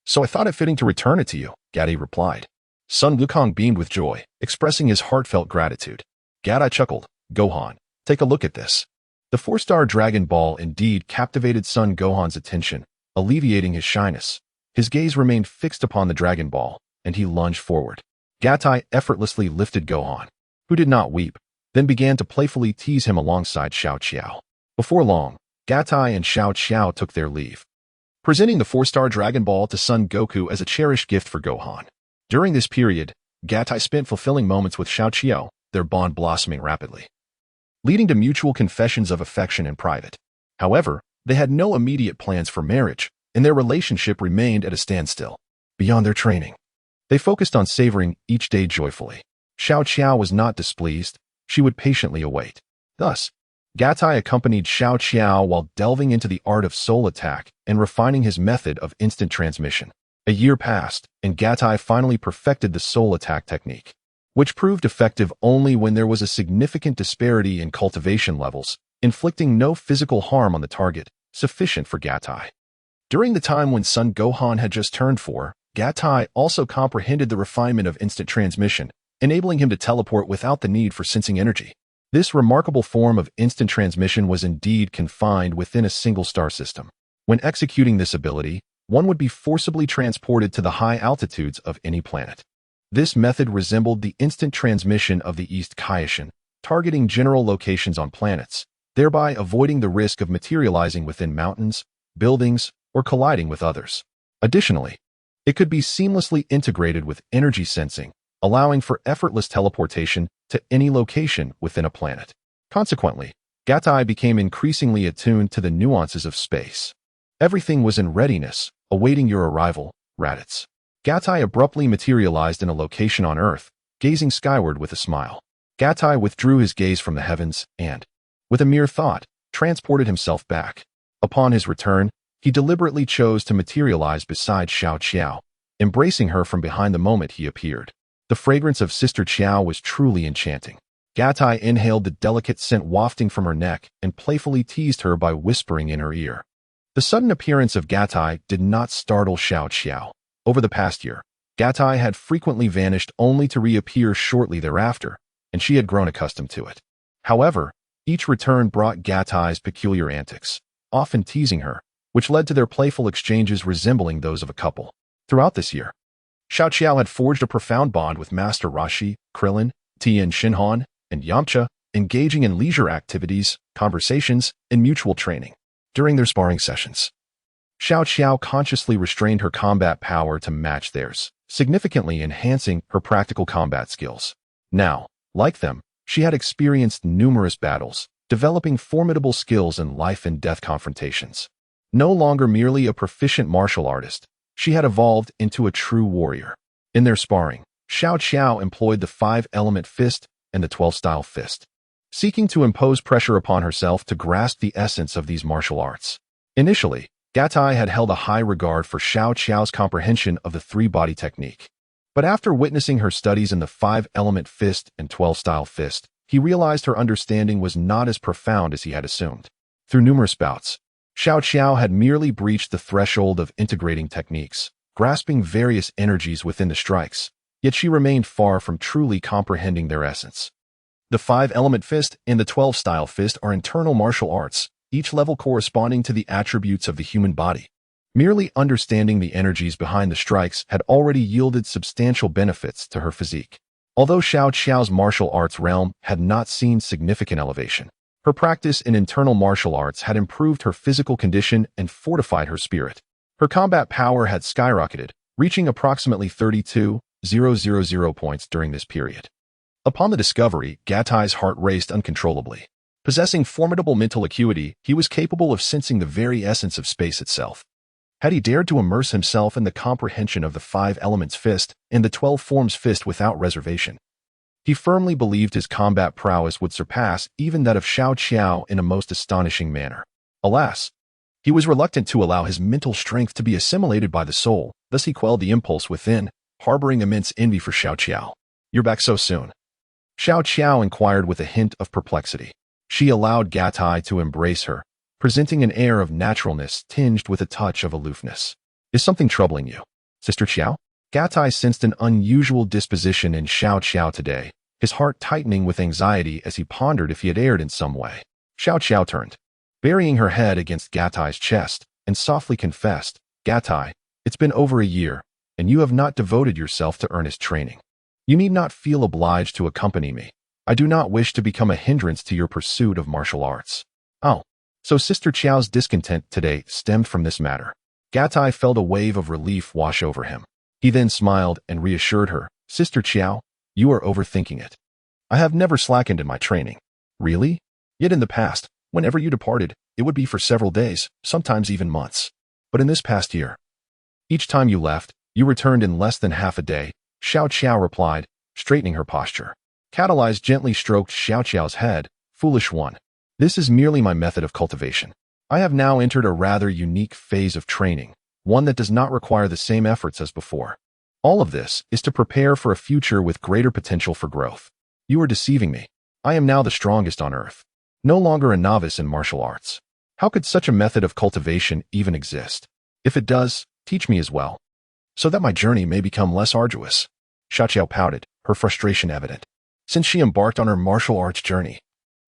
So I thought it fitting to return it to you," Gatai replied. Sun Wukong beamed with joy, expressing his heartfelt gratitude. Gatai chuckled, "Gohan, take a look at this." The 4-star Dragon Ball indeed captivated Son Gohan's attention, alleviating his shyness. His gaze remained fixed upon the Dragon Ball, and he lunged forward. Gatai effortlessly lifted Gohan, who did not weep, then began to playfully tease him alongside Xiao Qiao. Before long, Gatai and Xiao Qiao took their leave, presenting the 4-star Dragon Ball to Son Goku as a cherished gift for Gohan. During this period, Gatai spent fulfilling moments with Xiao Qiao, their bond blossoming rapidly, leading to mutual confessions of affection in private. However, they had no immediate plans for marriage, and their relationship remained at a standstill. Beyond their training, they focused on savoring each day joyfully. Xiao Qiao was not displeased. She would patiently await. Thus, Gatai accompanied Xiao Qiao while delving into the art of soul attack and refining his method of instant transmission. A year passed, and Gatai finally perfected the soul attack technique, which proved effective only when there was a significant disparity in cultivation levels, inflicting no physical harm on the target, sufficient for Gatai. During the time when Son Gohan had just turned 4, Gatai also comprehended the refinement of instant transmission, enabling him to teleport without the need for sensing energy. This remarkable form of instant transmission was indeed confined within a single star system. When executing this ability, one would be forcibly transported to the high altitudes of any planet. This method resembled the instant transmission of the East Kaishin, targeting general locations on planets, thereby avoiding the risk of materializing within mountains, buildings, or colliding with others. Additionally, it could be seamlessly integrated with energy sensing, allowing for effortless teleportation to any location within a planet. Consequently, Gatai became increasingly attuned to the nuances of space. Everything was in readiness, awaiting your arrival, Raditz. Gatai abruptly materialized in a location on Earth, gazing skyward with a smile. Gatai withdrew his gaze from the heavens and, with a mere thought, transported himself back. Upon his return, he deliberately chose to materialize beside Xiao Qiao, embracing her from behind the moment he appeared. The fragrance of Sister Qiao was truly enchanting. Gatai inhaled the delicate scent wafting from her neck and playfully teased her by whispering in her ear. The sudden appearance of Gatai did not startle Xiao Qiao. Over the past year, Gatai had frequently vanished only to reappear shortly thereafter, and she had grown accustomed to it. However, each return brought Gatai's peculiar antics, often teasing her, which led to their playful exchanges resembling those of a couple. Throughout this year, Xiao Qiao had forged a profound bond with Master Rashi, Krillin, Tien Shinhan, and Yamcha, engaging in leisure activities, conversations, and mutual training. During their sparring sessions, Xiao Qiao consciously restrained her combat power to match theirs, significantly enhancing her practical combat skills. Now, like them, she had experienced numerous battles, developing formidable skills in life and death confrontations. No longer merely a proficient martial artist, she had evolved into a true warrior. In their sparring, Xiao Qiao employed the 5-element fist and the 12-style fist, seeking to impose pressure upon herself to grasp the essence of these martial arts. Initially, Gatai had held a high regard for Xiao Qiao's comprehension of the 3-body technique. But after witnessing her studies in the 5-element fist and 12-style fist, he realized her understanding was not as profound as he had assumed. Through numerous bouts, Xiao Qiao had merely breached the threshold of integrating techniques, grasping various energies within the strikes, yet she remained far from truly comprehending their essence. The 5-element fist and the 12-style fist are internal martial arts, each level corresponding to the attributes of the human body. Merely understanding the energies behind the strikes had already yielded substantial benefits to her physique. Although Xiao Qiao's martial arts realm had not seen significant elevation, her practice in internal martial arts had improved her physical condition and fortified her spirit. Her combat power had skyrocketed, reaching approximately 32,000 points during this period. Upon the discovery, Gatai's heart raced uncontrollably. Possessing formidable mental acuity, he was capable of sensing the very essence of space itself. Had he dared to immerse himself in the comprehension of the 5 elements fist and the 12 forms fist without reservation, he firmly believed his combat prowess would surpass even that of Xiao Qiao in a most astonishing manner. Alas, he was reluctant to allow his mental strength to be assimilated by the soul, thus he quelled the impulse within, harboring immense envy for Xiao Qiao. "You're back so soon?" Xiao Qiao inquired with a hint of perplexity. She allowed Gatai to embrace her, presenting an air of naturalness tinged with a touch of aloofness. "Is something troubling you, Sister Qiao?" Gatai sensed an unusual disposition in Xiao Qiao today, his heart tightening with anxiety as he pondered if he had erred in some way. Xiao Qiao turned, burying her head against Gatai's chest, and softly confessed, "Gatai, it's been over a year, and you have not devoted yourself to earnest training. You need not feel obliged to accompany me. I do not wish to become a hindrance to your pursuit of martial arts." Oh, so Sister Qiao's discontent today stemmed from this matter. Gatai felt a wave of relief wash over him. He then smiled and reassured her, "Sister Qiao, you are overthinking it. I have never slackened in my training." "Really? Yet in the past, whenever you departed, it would be for several days, sometimes even months. But in this past year, each time you left, you returned in less than half a day," Xiao Qiao replied, straightening her posture. Catalyze gently stroked Xiao Qiao's head. "Foolish one. This is merely my method of cultivation. I have now entered a rather unique phase of training, one that does not require the same efforts as before. All of this is to prepare for a future with greater potential for growth. You are deceiving me. I am now the strongest on Earth, no longer a novice in martial arts. How could such a method of cultivation even exist? If it does, teach me as well, so that my journey may become less arduous." Xiao Qiao pouted, her frustration evident. Since she embarked on her martial arts journey,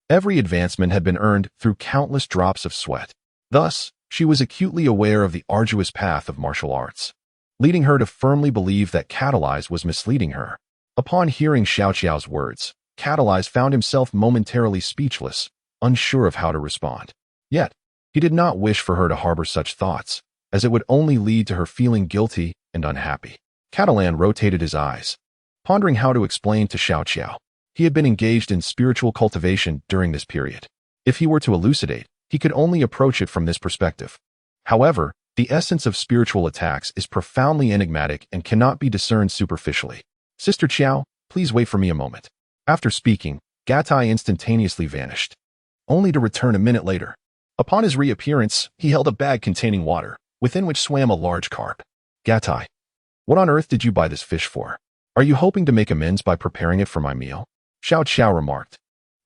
every advancement had been earned through countless drops of sweat. Thus, she was acutely aware of the arduous path of martial arts, leading her to firmly believe that Catalyze was misleading her. Upon hearing Xiao Qiao's words, Catalyze found himself momentarily speechless, unsure of how to respond. Yet, he did not wish for her to harbor such thoughts. as it would only lead to her feeling guilty and unhappy. Catalan rotated his eyes, pondering how to explain to Xiao Qiao. He had been engaged in spiritual cultivation during this period. If he were to elucidate, he could only approach it from this perspective. However, the essence of spiritual attacks is profoundly enigmatic and cannot be discerned superficially. Sister Qiao, please wait for me a moment. After speaking, Gatai instantaneously vanished, only to return a minute later. Upon his reappearance, he held a bag containing water, within which swam a large carp. Gatai, what on earth did you buy this fish for? Are you hoping to make amends by preparing it for my meal? Xiao Qiao remarked,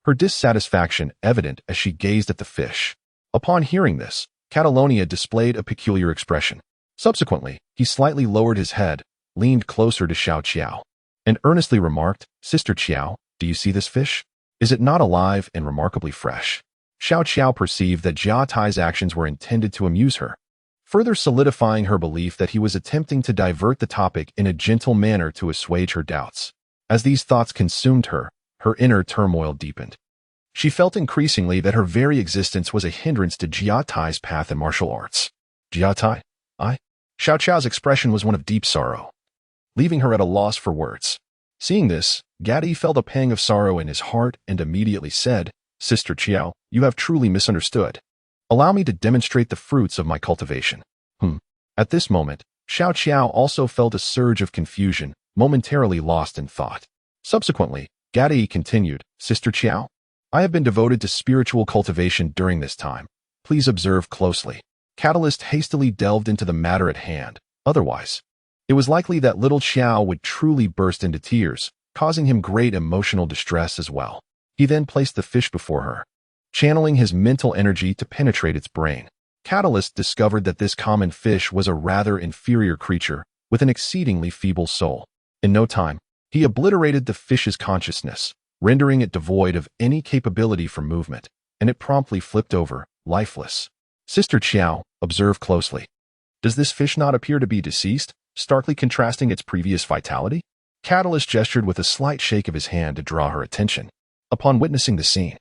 her dissatisfaction evident as she gazed at the fish. Upon hearing this, Catalonia displayed a peculiar expression. Subsequently, he slightly lowered his head, leaned closer to Xiao Qiao, and earnestly remarked, Sister Qiao, do you see this fish? Is it not alive and remarkably fresh? Xiao Qiao perceived that Jia Tai's actions were intended to amuse her, further solidifying her belief that he was attempting to divert the topic in a gentle manner to assuage her doubts. As these thoughts consumed her, her inner turmoil deepened. She felt increasingly that her very existence was a hindrance to Jia Tai's path in martial arts. Jia Tai? Xiao Qiao's expression was one of deep sorrow, leaving her at a loss for words. Seeing this, Gatti felt a pang of sorrow in his heart and immediately said, Sister Qiao, you have truly misunderstood. Allow me to demonstrate the fruits of my cultivation. At this moment, Xiao Qiao also felt a surge of confusion, momentarily lost in thought. Subsequently, Gatti continued, Sister Qiao, I have been devoted to spiritual cultivation during this time. Please observe closely. Catalyst hastily delved into the matter at hand. Otherwise, it was likely that little Qiao would truly burst into tears, causing him great emotional distress as well. He then placed the fish before her, channeling his mental energy to penetrate its brain. Catalyst discovered that this common fish was a rather inferior creature with an exceedingly feeble soul. In no time, he obliterated the fish's consciousness, rendering it devoid of any capability for movement, and it promptly flipped over, lifeless. Sister Qiao, observe closely. Does this fish not appear to be deceased, starkly contrasting its previous vitality? Catalyst gestured with a slight shake of his hand to draw her attention. Upon witnessing the scene,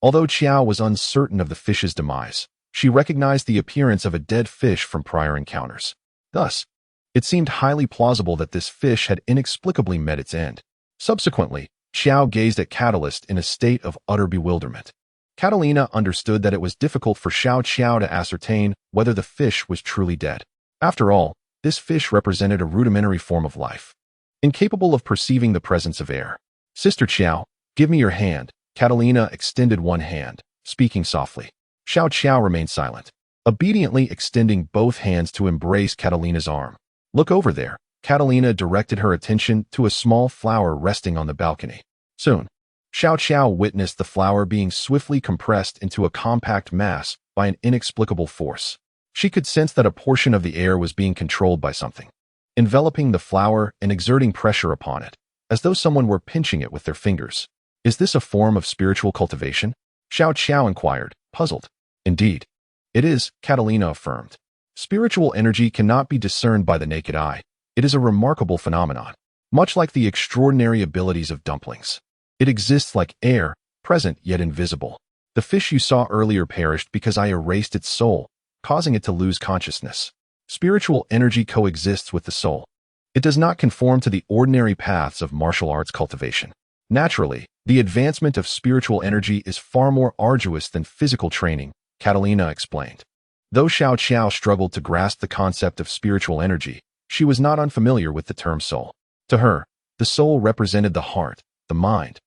although Qiao was uncertain of the fish's demise, she recognized the appearance of a dead fish from prior encounters. Thus, it seemed highly plausible that this fish had inexplicably met its end. Subsequently, Qiao gazed at Catalyst in a state of utter bewilderment. Catalina understood that it was difficult for Xiao Qiao to ascertain whether the fish was truly dead. After all, this fish represented a rudimentary form of life, incapable of perceiving the presence of air. Sister Qiao, give me your hand. Catalina extended one hand, speaking softly. Xiao Qiao remained silent, obediently extending both hands to embrace Catalina's arm. Look over there. Catalina directed her attention to a small flower resting on the balcony. Soon, Xiao Qiao witnessed the flower being swiftly compressed into a compact mass by an inexplicable force. She could sense that a portion of the air was being controlled by something, enveloping the flower and exerting pressure upon it, as though someone were pinching it with their fingers. Is this a form of spiritual cultivation? Xiao Qiao inquired, puzzled. Indeed, it is, Catalina affirmed. Spiritual energy cannot be discerned by the naked eye. It is a remarkable phenomenon, much like the extraordinary abilities of dumplings. It exists like air, present yet invisible. The fish you saw earlier perished because I erased its soul, causing it to lose consciousness. Spiritual energy coexists with the soul. It does not conform to the ordinary paths of martial arts cultivation. Naturally, the advancement of spiritual energy is far more arduous than physical training, Catalina explained. Though Xiao Qiao struggled to grasp the concept of spiritual energy, she was not unfamiliar with the term soul. To her, the soul represented the heart, the mind,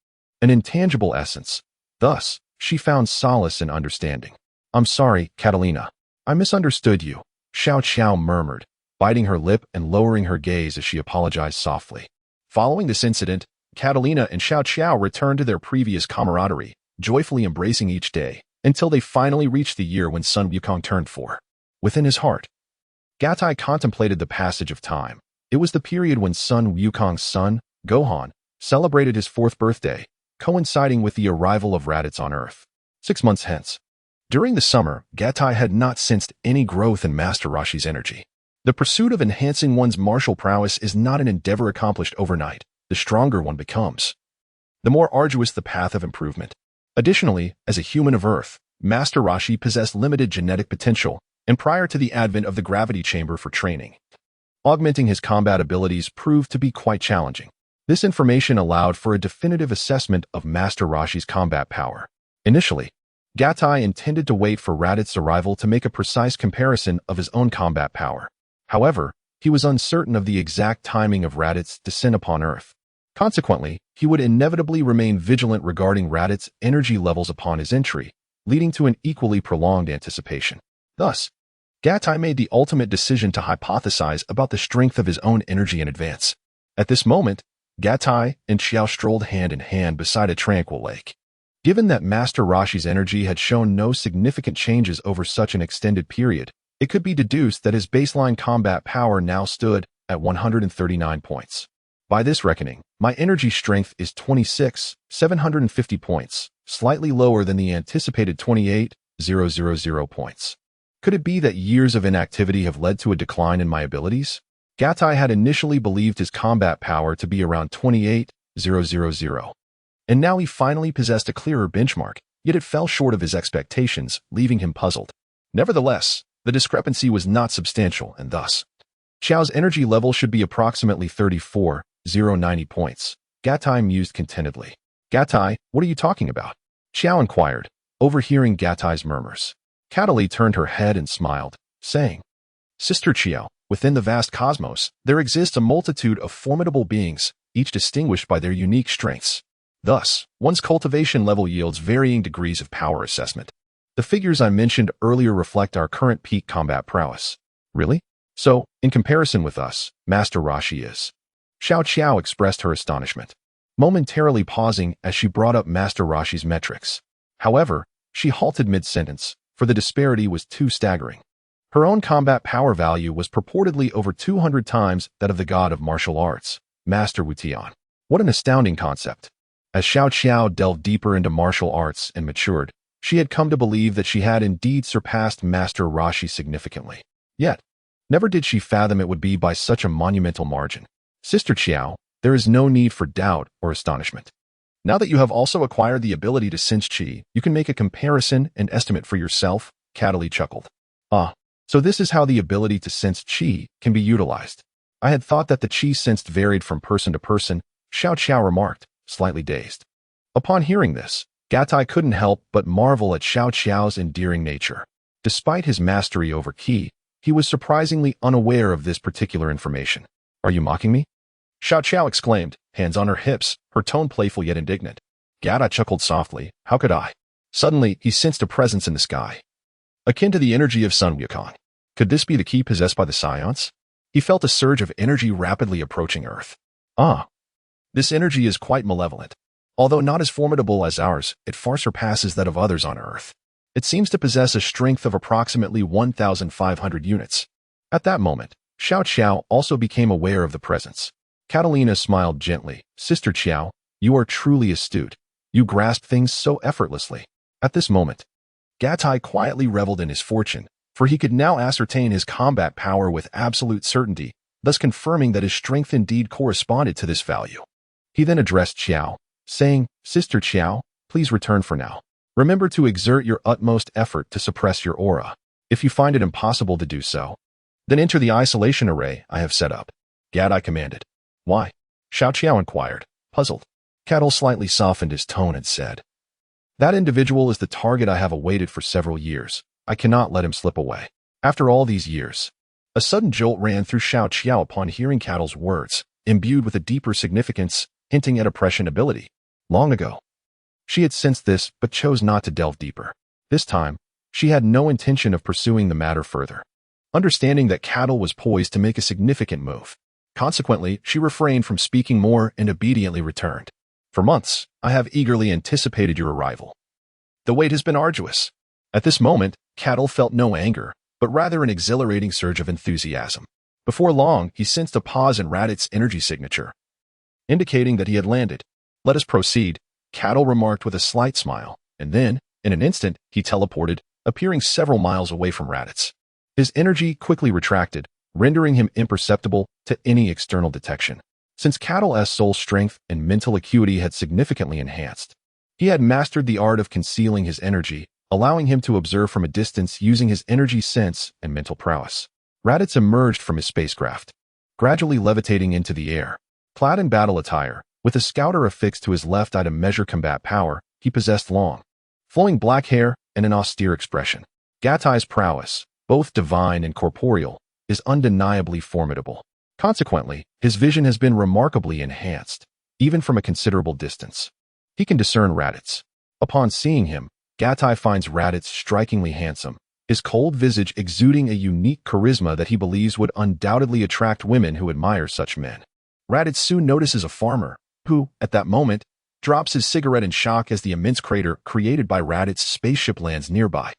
an intangible essence. Thus, she found solace in understanding. I'm sorry, Catalina. I misunderstood you, Xiao Qiao murmured, biting her lip and lowering her gaze as she apologized softly. Following this incident, Catalina and Xiao Qiao returned to their previous camaraderie, joyfully embracing each day, until they finally reached the year when Sun Wukong turned 4. Within his heart, Gatai contemplated the passage of time. It was the period when Sun Wukong's son, Gohan, celebrated his 4th birthday, coinciding with the arrival of Raditz on Earth. 6 months hence. During the summer, Gatai had not sensed any growth in Master Roshi's energy. The pursuit of enhancing one's martial prowess is not an endeavor accomplished overnight. The stronger one becomes, the more arduous the path of improvement. Additionally, as a human of Earth, Master Roshi possessed limited genetic potential, and prior to the advent of the gravity chamber for training. Augmenting his combat abilities proved to be quite challenging. This information allowed for a definitive assessment of Master Roshi's combat power. Initially, Gatai intended to wait for Radit's arrival to make a precise comparison of his own combat power. However, he was uncertain of the exact timing of Radit's descent upon Earth. Consequently, he would inevitably remain vigilant regarding Radit's energy levels upon his entry, leading to an equally prolonged anticipation. Thus, Gatai made the ultimate decision to hypothesize about the strength of his own energy in advance. At this moment, Gatai and Xiao strolled hand in hand beside a tranquil lake. Given that Master Roshi's energy had shown no significant changes over such an extended period, it could be deduced that his baseline combat power now stood at 139 points. By this reckoning, my energy strength is 26,750 points, slightly lower than the anticipated 28,000 points. Could it be that years of inactivity have led to a decline in my abilities? Gatai had initially believed his combat power to be around 28,000. And now he finally possessed a clearer benchmark, yet it fell short of his expectations, leaving him puzzled. Nevertheless, the discrepancy was not substantial, and thus, Xiao's energy level should be approximately 34,090 points. Gatai mused contentedly. Gatai, what are you talking about? Xiao inquired, overhearing Gatai's murmurs. Cataly turned her head and smiled, saying, Sister Xiao, within the vast cosmos, there exists a multitude of formidable beings, each distinguished by their unique strengths. Thus, one's cultivation level yields varying degrees of power assessment. The figures I mentioned earlier reflect our current peak combat prowess. Really? So, in comparison with us, Master Roshi is. Xiao Qiao expressed her astonishment, momentarily pausing as she brought up Master Roshi's metrics. However, she halted mid-sentence, for the disparity was too staggering. Her own combat power value was purportedly over 200 times that of the god of martial arts, Master Wu Tian. What an astounding concept. As Xiao Qiao delved deeper into martial arts and matured, she had come to believe that she had indeed surpassed Master Roshi significantly. Yet, never did she fathom it would be by such a monumental margin. Sister Qiao, there is no need for doubt or astonishment. Now that you have also acquired the ability to sense qi, you can make a comparison and estimate for yourself, Cataly chuckled. Ah, so this is how the ability to sense qi can be utilized. I had thought that the qi sensed varied from person to person, Xiao Qiao remarked, slightly dazed. Upon hearing this, Gatai couldn't help but marvel at Xiao Qiao's endearing nature. Despite his mastery over qi, he was surprisingly unaware of this particular information. Are you mocking me? Xiao Qiao exclaimed, hands on her hips, her tone playful yet indignant. Gatai chuckled softly. How could I? Suddenly, he sensed a presence in the sky, akin to the energy of Sun Wukong. Could this be the key possessed by the Scions? He felt a surge of energy rapidly approaching Earth. Ah, this energy is quite malevolent. Although not as formidable as ours, it far surpasses that of others on Earth. It seems to possess a strength of approximately 1,500 units. At that moment, Xiao Qiao also became aware of the presence. Catalina smiled gently. Sister Qiao, you are truly astute. You grasp things so effortlessly. At this moment, Gatai quietly reveled in his fortune, for he could now ascertain his combat power with absolute certainty, thus confirming that his strength indeed corresponded to this value. He then addressed Qiao, saying, Sister Qiao, please return for now. Remember to exert your utmost effort to suppress your aura. If you find it impossible to do so, then enter the isolation array I have set up. Gatai commanded. Why? Xiao Qiao inquired, puzzled. Cattle slightly softened his tone and said, That individual is the target I have awaited for several years. I cannot let him slip away. After all these years, a sudden jolt ran through Xiao Qiao upon hearing Cattle's words, imbued with a deeper significance, hinting at oppression ability. Long ago, she had sensed this but chose not to delve deeper. This time, she had no intention of pursuing the matter further, understanding that Cattle was poised to make a significant move. Consequently, she refrained from speaking more and obediently returned. For months, I have eagerly anticipated your arrival. The wait has been arduous. At this moment, Cattle felt no anger, but rather an exhilarating surge of enthusiasm. Before long, he sensed a pause in Radit's energy signature, indicating that he had landed. Let us proceed, Cattle remarked with a slight smile, and then, in an instant, he teleported, appearing several miles away from Raditz. His energy quickly retracted, rendering him imperceptible to any external detection. Since Cattle's soul strength and mental acuity had significantly enhanced, he had mastered the art of concealing his energy, allowing him to observe from a distance using his energy sense and mental prowess. Raditz emerged from his spacecraft, gradually levitating into the air. Clad in battle attire, with a scouter affixed to his left eye to measure combat power, he possessed long, flowing black hair and an austere expression. Gatai's prowess, both divine and corporeal, is undeniably formidable. Consequently, his vision has been remarkably enhanced, even from a considerable distance. He can discern Raditz. Upon seeing him, Gatai finds Raditz strikingly handsome, his cold visage exuding a unique charisma that he believes would undoubtedly attract women who admire such men. Raditz soon notices a farmer, who, at that moment, drops his cigarette in shock as the immense crater created by Raditz's spaceship lands nearby.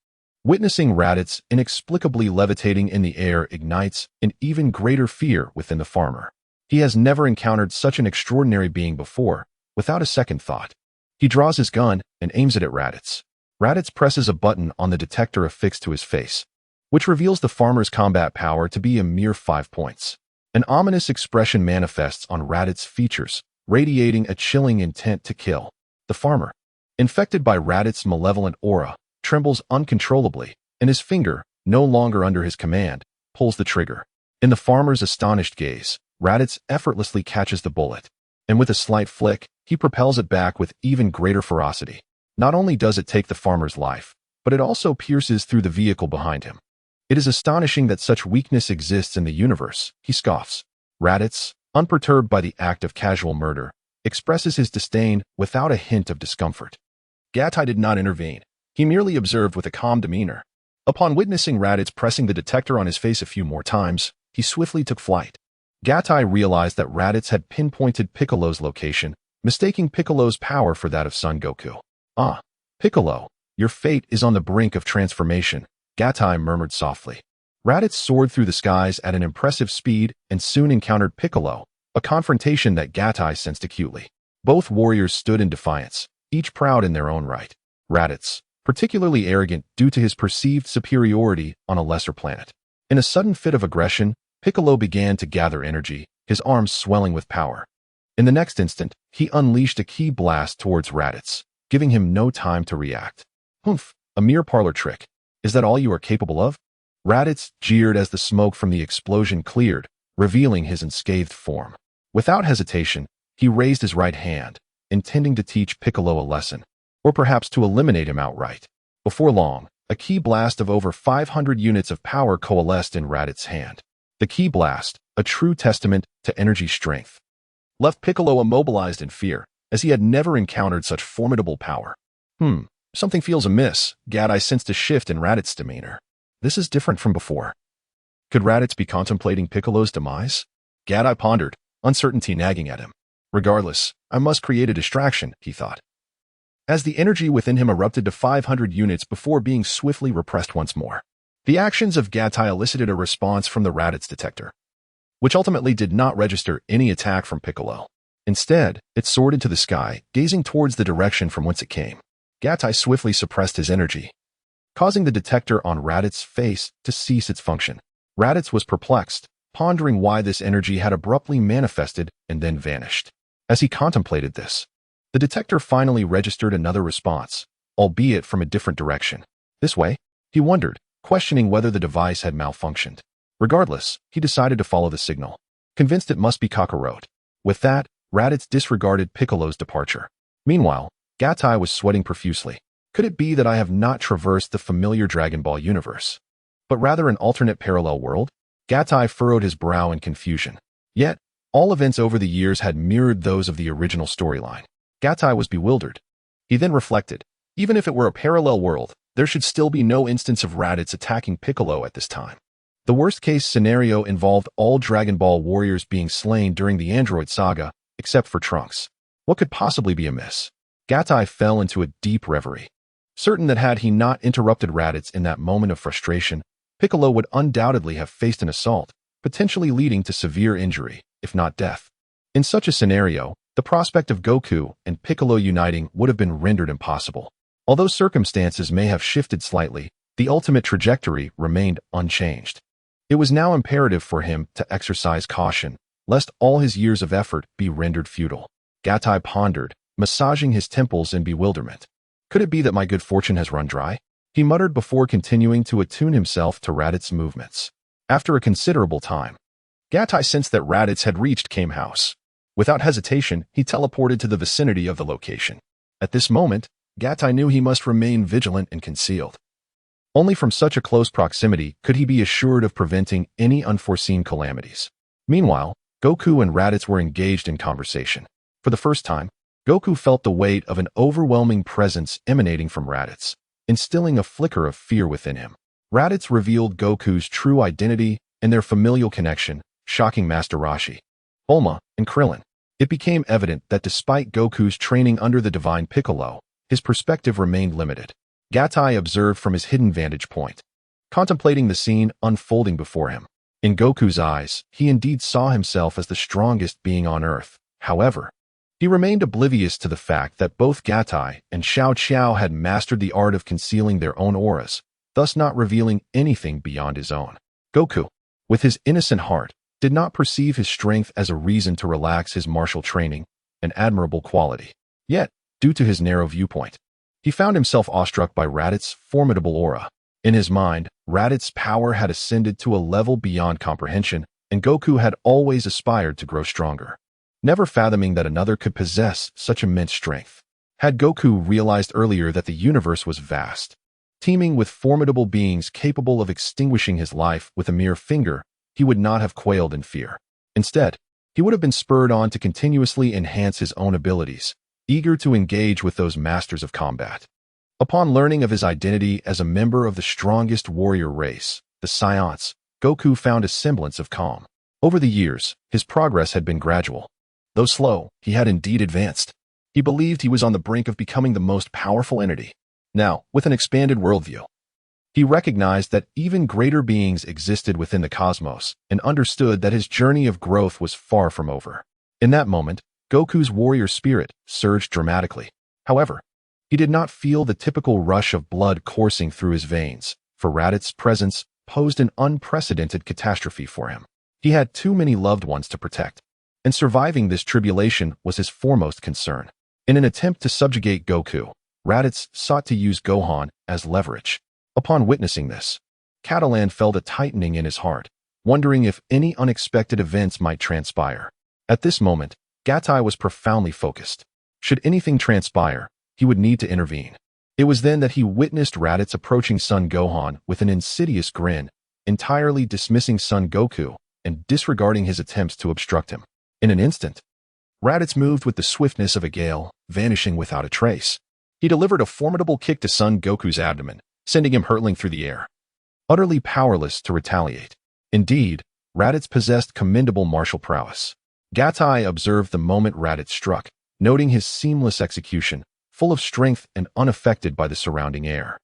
Witnessing Raditz inexplicably levitating in the air ignites an even greater fear within the farmer. He has never encountered such an extraordinary being before. Without a second thought, he draws his gun and aims it at Raditz. Raditz presses a button on the detector affixed to his face, which reveals the farmer's combat power to be a mere 5 points. An ominous expression manifests on Raditz's features, radiating a chilling intent to kill. The farmer, infected by Raditz's malevolent aura, trembles uncontrollably, and his finger, no longer under his command, pulls the trigger. In the farmer's astonished gaze, Raditz effortlessly catches the bullet, and with a slight flick, he propels it back with even greater ferocity. Not only does it take the farmer's life, but it also pierces through the vehicle behind him. It is astonishing that such weakness exists in the universe, he scoffs. Raditz, unperturbed by the act of casual murder, expresses his disdain without a hint of discomfort. Gatai did not intervene. He merely observed with a calm demeanor. Upon witnessing Raditz pressing the detector on his face a few more times, he swiftly took flight. Gatai realized that Raditz had pinpointed Piccolo's location, mistaking Piccolo's power for that of Son Goku. "Ah, Piccolo, your fate is on the brink of transformation," Gatai murmured softly. Raditz soared through the skies at an impressive speed and soon encountered Piccolo, a confrontation that Gatai sensed acutely. Both warriors stood in defiance, each proud in their own right. Raditz, particularly arrogant due to his perceived superiority on a lesser planet. In a sudden fit of aggression, Piccolo began to gather energy, his arms swelling with power. In the next instant, he unleashed a ki blast towards Raditz, giving him no time to react. "Humph, a mere parlor trick. Is that all you are capable of?" Raditz jeered as the smoke from the explosion cleared, revealing his unscathed form. Without hesitation, he raised his right hand, intending to teach Piccolo a lesson, or perhaps to eliminate him outright. Before long, a ki blast of over 500 units of power coalesced in Raditz's hand. The ki blast, a true testament to energy strength, left Piccolo immobilized in fear, as he had never encountered such formidable power. Something feels amiss. Gatai sensed a shift in Raditz's demeanor. This is different from before. Could Raditz be contemplating Piccolo's demise? Gatai pondered, uncertainty nagging at him. Regardless, I must create a distraction, he thought. As the energy within him erupted to 500 units before being swiftly repressed once more. The actions of Gatai elicited a response from the Raditz detector, which ultimately did not register any attack from Piccolo. Instead, it soared into the sky, gazing towards the direction from whence it came. Gatai swiftly suppressed his energy, causing the detector on Raditz's face to cease its function. Raditz was perplexed, pondering why this energy had abruptly manifested and then vanished. As he contemplated this, the detector finally registered another response, albeit from a different direction. This way, he wondered, questioning whether the device had malfunctioned. Regardless, he decided to follow the signal, convinced it must be Kakarot. With that, Raditz disregarded Piccolo's departure. Meanwhile, Gatai was sweating profusely. Could it be that I have not traversed the familiar Dragon Ball universe, but rather an alternate parallel world? Gatai furrowed his brow in confusion. Yet, all events over the years had mirrored those of the original storyline. Gatai was bewildered. He then reflected, even if it were a parallel world, there should still be no instance of Raditz attacking Piccolo at this time. The worst-case scenario involved all Dragon Ball warriors being slain during the Android saga, except for Trunks. What could possibly be amiss? Gatai fell into a deep reverie, certain that had he not interrupted Raditz in that moment of frustration, Piccolo would undoubtedly have faced an assault, potentially leading to severe injury, if not death. In such a scenario, the prospect of Goku and Piccolo uniting would have been rendered impossible. Although circumstances may have shifted slightly, the ultimate trajectory remained unchanged. It was now imperative for him to exercise caution, lest all his years of effort be rendered futile. Gatai pondered, massaging his temples in bewilderment. Could it be that my good fortune has run dry? he muttered before continuing to attune himself to Raditz' movements. After a considerable time, Gatai sensed that Raditz had reached Kame House. Without hesitation, he teleported to the vicinity of the location. At this moment, Gatai knew he must remain vigilant and concealed. Only from such a close proximity could he be assured of preventing any unforeseen calamities. Meanwhile, Goku and Raditz were engaged in conversation. For the first time, Goku felt the weight of an overwhelming presence emanating from Raditz, instilling a flicker of fear within him. Raditz revealed Goku's true identity and their familial connection, shocking Master Roshi, Bulma, and Krillin. It became evident that despite Goku's training under the Divine Piccolo, his perspective remained limited. Gatai observed from his hidden vantage point, contemplating the scene unfolding before him. In Goku's eyes, he indeed saw himself as the strongest being on Earth. However, he remained oblivious to the fact that both Gatai and Xiao Qiao had mastered the art of concealing their own auras, thus not revealing anything beyond his own. Goku, with his innocent heart, did not perceive his strength as a reason to relax his martial training, an admirable quality. Yet, due to his narrow viewpoint, he found himself awestruck by Raditz's formidable aura. In his mind, Raditz's power had ascended to a level beyond comprehension, and Goku had always aspired to grow stronger, never fathoming that another could possess such immense strength. Had Goku realized earlier that the universe was vast, teeming with formidable beings capable of extinguishing his life with a mere finger, he would not have quailed in fear. Instead, he would have been spurred on to continuously enhance his own abilities, eager to engage with those masters of combat. Upon learning of his identity as a member of the strongest warrior race, the Saiyans, Goku found a semblance of calm. Over the years, his progress had been gradual. Though slow, he had indeed advanced. He believed he was on the brink of becoming the most powerful entity. Now, with an expanded worldview, he recognized that even greater beings existed within the cosmos and understood that his journey of growth was far from over. In that moment, Goku's warrior spirit surged dramatically. However, he did not feel the typical rush of blood coursing through his veins, for Raditz's presence posed an unprecedented catastrophe for him. He had too many loved ones to protect, and surviving this tribulation was his foremost concern. In an attempt to subjugate Goku, Raditz sought to use Gohan as leverage. Upon witnessing this, Catalan felt a tightening in his heart, wondering if any unexpected events might transpire. At this moment, Gatai was profoundly focused. Should anything transpire, he would need to intervene. It was then that he witnessed Raditz approaching Son Gohan with an insidious grin, entirely dismissing Son Goku and disregarding his attempts to obstruct him. In an instant, Raditz moved with the swiftness of a gale, vanishing without a trace. He delivered a formidable kick to Son Goku's abdomen, sending him hurtling through the air, utterly powerless to retaliate. Indeed, Raditz possessed commendable martial prowess. Gatai observed the moment Raditz struck, noting his seamless execution, full of strength and unaffected by the surrounding air.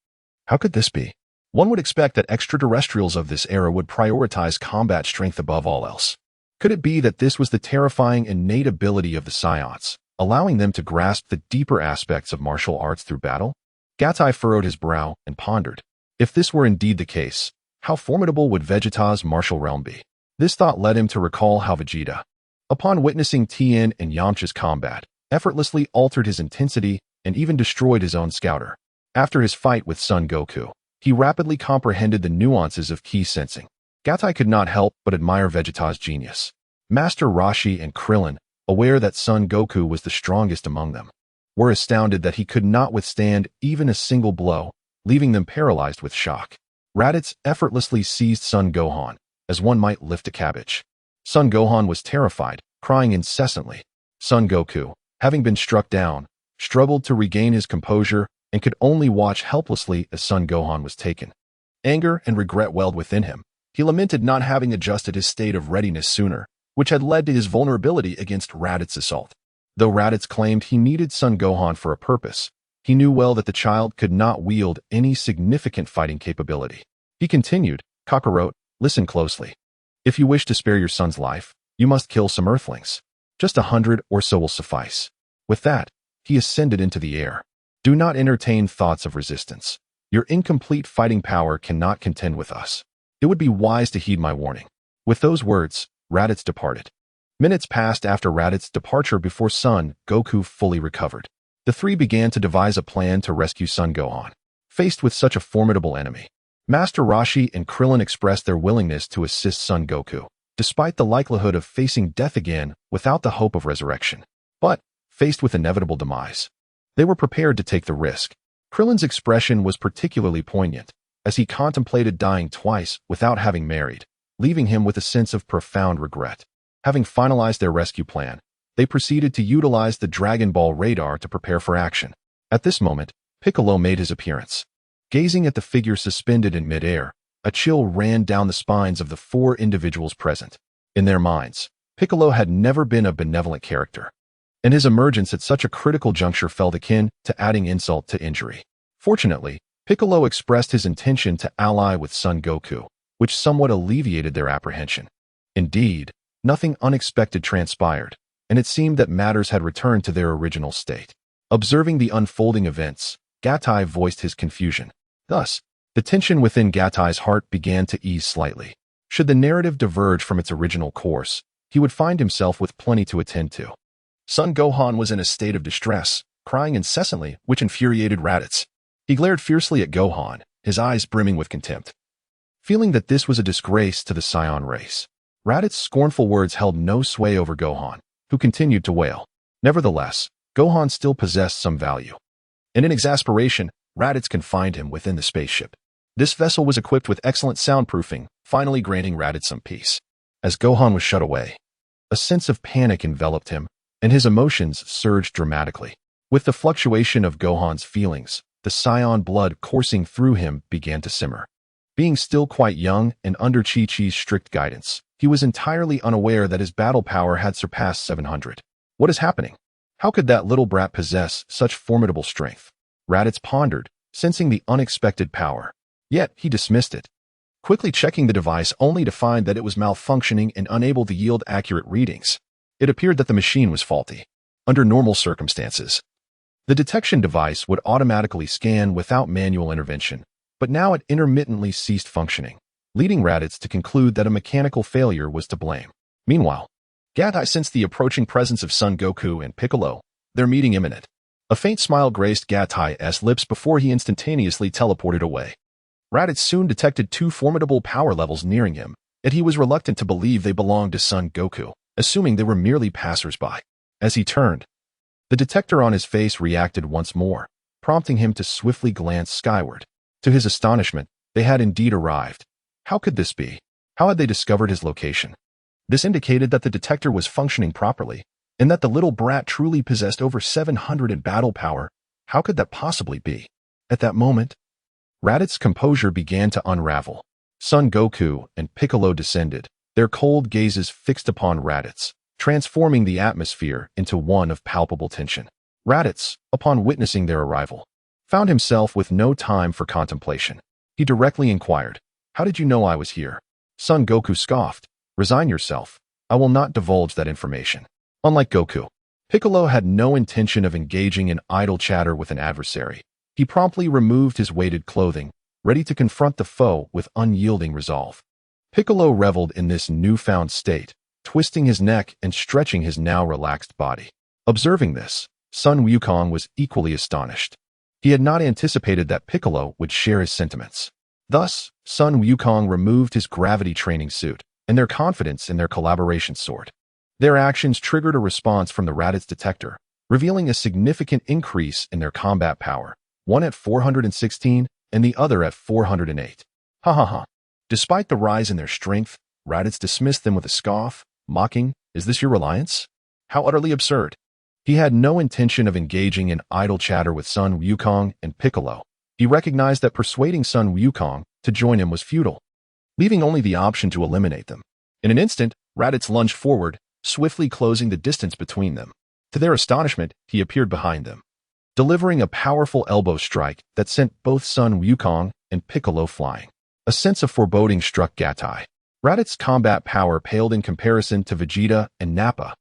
How could this be? One would expect that extraterrestrials of this era would prioritize combat strength above all else. Could it be that this was the terrifying innate ability of the Saiyans, allowing them to grasp the deeper aspects of martial arts through battle? Gatai furrowed his brow and pondered. If this were indeed the case, how formidable would Vegeta's martial realm be? This thought led him to recall how Vegeta, upon witnessing Tien and Yamcha's combat, effortlessly altered his intensity and even destroyed his own scouter. After his fight with Son Goku, he rapidly comprehended the nuances of ki sensing. Gatai could not help but admire Vegeta's genius. Master Roshi and Krillin, aware that Son Goku was the strongest among them, were astounded that he could not withstand even a single blow, leaving them paralyzed with shock. Raditz effortlessly seized Son Gohan, as one might lift a cabbage. Son Gohan was terrified, crying incessantly. Son Goku, having been struck down, struggled to regain his composure and could only watch helplessly as Son Gohan was taken. Anger and regret welled within him. He lamented not having adjusted his state of readiness sooner, which had led to his vulnerability against Raditz's assault. Though Raditz claimed he needed Son Gohan for a purpose, he knew well that the child could not wield any significant fighting capability. He continued, "Kakarot, listen closely. If you wish to spare your son's life, you must kill some Earthlings. Just 100 or so will suffice." With that, he ascended into the air. "Do not entertain thoughts of resistance. Your incomplete fighting power cannot contend with us. It would be wise to heed my warning." With those words, Raditz departed. Minutes passed after Raditz's departure before Son Goku fully recovered. The three began to devise a plan to rescue Son Gohan. Faced with such a formidable enemy, Master Roshi and Krillin expressed their willingness to assist Son Goku, despite the likelihood of facing death again without the hope of resurrection. But, faced with inevitable demise, they were prepared to take the risk. Krillin's expression was particularly poignant, as he contemplated dying twice without having married, leaving him with a sense of profound regret. Having finalized their rescue plan, they proceeded to utilize the Dragon Ball radar to prepare for action. At this moment, Piccolo made his appearance. Gazing at the figure suspended in midair, a chill ran down the spines of the four individuals present. In their minds, Piccolo had never been a benevolent character, and his emergence at such a critical juncture felt akin to adding insult to injury. Fortunately, Piccolo expressed his intention to ally with Son Goku, which somewhat alleviated their apprehension. Indeed, nothing unexpected transpired, and it seemed that matters had returned to their original state. Observing the unfolding events, Gatai voiced his confusion. Thus, the tension within Gatai's heart began to ease slightly. Should the narrative diverge from its original course, he would find himself with plenty to attend to. Son Gohan was in a state of distress, crying incessantly, which infuriated Raditz. He glared fiercely at Gohan, his eyes brimming with contempt. Feeling that this was a disgrace to the Saiyan race, Raditz's scornful words held no sway over Gohan, who continued to wail. Nevertheless, Gohan still possessed some value, and in exasperation, Raditz confined him within the spaceship. This vessel was equipped with excellent soundproofing, finally granting Raditz some peace. As Gohan was shut away, a sense of panic enveloped him, and his emotions surged dramatically. With the fluctuation of Gohan's feelings, the Saiyan blood coursing through him began to simmer. Being still quite young and under Chi-Chi's strict guidance, he was entirely unaware that his battle power had surpassed 700. What is happening? How could that little brat possess such formidable strength? Raditz pondered, sensing the unexpected power. Yet, he dismissed it, quickly checking the device only to find that it was malfunctioning and unable to yield accurate readings. It appeared that the machine was faulty. Under normal circumstances, the detection device would automatically scan without manual intervention, but now it intermittently ceased functioning, leading Raditz to conclude that a mechanical failure was to blame. Meanwhile, Gatai sensed the approaching presence of Son Goku and Piccolo, their meeting imminent. A faint smile graced Gatai's lips before he instantaneously teleported away. Raditz soon detected two formidable power levels nearing him, yet he was reluctant to believe they belonged to Son Goku, assuming they were merely passers-by. As he turned, the detector on his face reacted once more, prompting him to swiftly glance skyward. To his astonishment, they had indeed arrived. How could this be? How had they discovered his location? This indicated that the detector was functioning properly, and that the little brat truly possessed over 700 in battle power. How could that possibly be? At that moment, Raditz's composure began to unravel. Son Goku and Piccolo descended, their cold gazes fixed upon Raditz, transforming the atmosphere into one of palpable tension. Raditz, upon witnessing their arrival, found himself with no time for contemplation. He directly inquired, "How did you know I was here?" Son Goku scoffed, "Resign yourself. I will not divulge that information." Unlike Goku, Piccolo had no intention of engaging in idle chatter with an adversary. He promptly removed his weighted clothing, ready to confront the foe with unyielding resolve. Piccolo reveled in this newfound state, twisting his neck and stretching his now relaxed body. Observing this, Sun Wukong was equally astonished. He had not anticipated that Piccolo would share his sentiments. Thus, Sun Wukong removed his gravity training suit, and their confidence in their collaboration soared. Their actions triggered a response from the Raditz detector, revealing a significant increase in their combat power, one at 416 and the other at 408. Ha ha ha. Despite the rise in their strength, Raditz dismissed them with a scoff, mocking, "Is this your reliance?" How utterly absurd. He had no intention of engaging in idle chatter with Sun Wukong and Piccolo. He recognized that persuading Sun Wukong to join him was futile, leaving only the option to eliminate them. In an instant, Raditz lunged forward, swiftly closing the distance between them. To their astonishment, he appeared behind them, delivering a powerful elbow strike that sent both Sun Wukong and Piccolo flying. A sense of foreboding struck Gatai. Raditz's combat power paled in comparison to Vegeta and Nappa,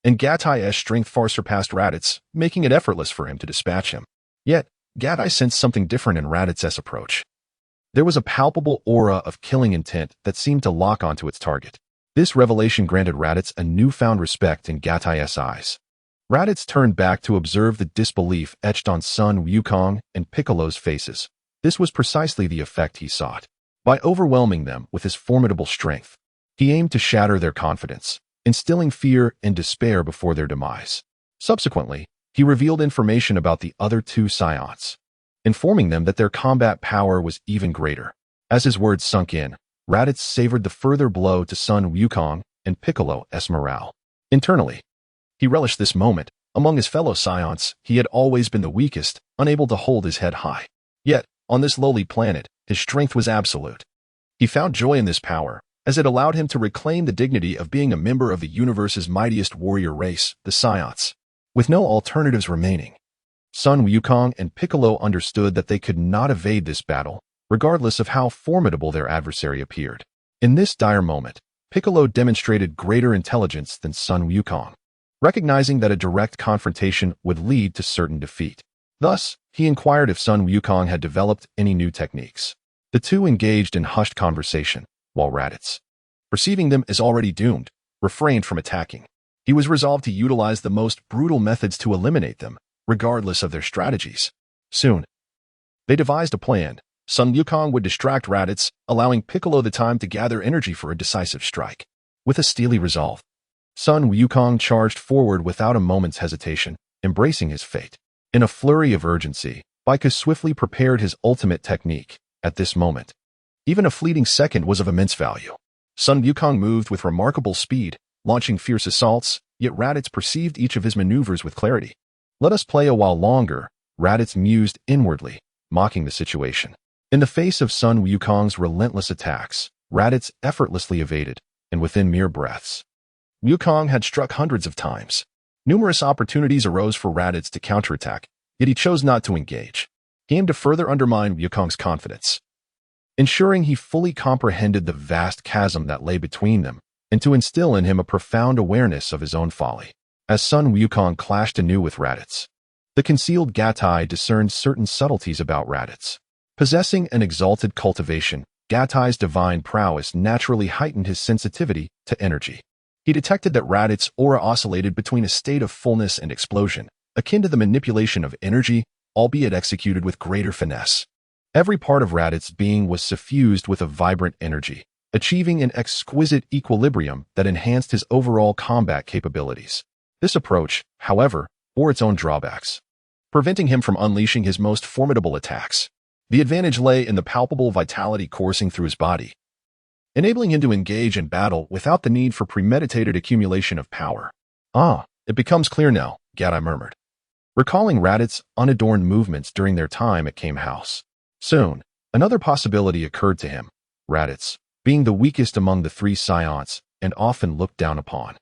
and Gatai's strength far surpassed Raditz, making it effortless for him to dispatch him. Yet, Gatai sensed something different in Raditz's approach. There was a palpable aura of killing intent that seemed to lock onto its target. This revelation granted Raditz a newfound respect in Gatai's eyes. Raditz turned back to observe the disbelief etched on Sun Wukong and Piccolo's faces. This was precisely the effect he sought. By overwhelming them with his formidable strength, he aimed to shatter their confidence, instilling fear and despair before their demise. Subsequently, he revealed information about the other two scions, informing them that their combat power was even greater. As his words sunk in, Raditz savored the further blow to Sun Wukong and Piccolo's morale. Internally, he relished this moment. Among his fellow scions, he had always been the weakest, unable to hold his head high. Yet, on this lowly planet, his strength was absolute. He found joy in this power, as it allowed him to reclaim the dignity of being a member of the universe's mightiest warrior race, the Scions. With no alternatives remaining, Sun Wukong and Piccolo understood that they could not evade this battle, regardless of how formidable their adversary appeared. In this dire moment, Piccolo demonstrated greater intelligence than Sun Wukong, recognizing that a direct confrontation would lead to certain defeat. Thus, he inquired if Sun Wukong had developed any new techniques. The two engaged in hushed conversation, while Raditz, perceiving them as already doomed, refrained from attacking. He was resolved to utilize the most brutal methods to eliminate them, regardless of their strategies. Soon, they devised a plan. Sun Wukong would distract Raditz, allowing Piccolo the time to gather energy for a decisive strike. With a steely resolve, Sun Wukong charged forward without a moment's hesitation, embracing his fate. In a flurry of urgency, Baika swiftly prepared his ultimate technique. At this moment, even a fleeting second was of immense value. Sun Wukong moved with remarkable speed, launching fierce assaults, yet Raditz perceived each of his maneuvers with clarity. Let us play a while longer, Raditz mused inwardly, mocking the situation. In the face of Sun Wukong's relentless attacks, Raditz effortlessly evaded, and within mere breaths, Wukong had struck hundreds of times. Numerous opportunities arose for Raditz to counterattack, yet he chose not to engage. He aimed to further undermine Wukong's confidence, ensuring he fully comprehended the vast chasm that lay between them, and to instill in him a profound awareness of his own folly. As Sun Wukong clashed anew with Raditz, the concealed Gatai discerned certain subtleties about Raditz. Possessing an exalted cultivation, Gatai's divine prowess naturally heightened his sensitivity to energy. He detected that Raditz's aura oscillated between a state of fullness and explosion, akin to the manipulation of energy, albeit executed with greater finesse. Every part of Raditz's being was suffused with a vibrant energy, achieving an exquisite equilibrium that enhanced his overall combat capabilities. This approach, however, bore its own drawbacks, preventing him from unleashing his most formidable attacks. The advantage lay in the palpable vitality coursing through his body, enabling him to engage in battle without the need for premeditated accumulation of power. "Ah, it becomes clear now," Gatai murmured, recalling Raditz's unadorned movements during their time at Kame House. Soon, another possibility occurred to him. Raditz, being the weakest among the three scions and often looked down upon,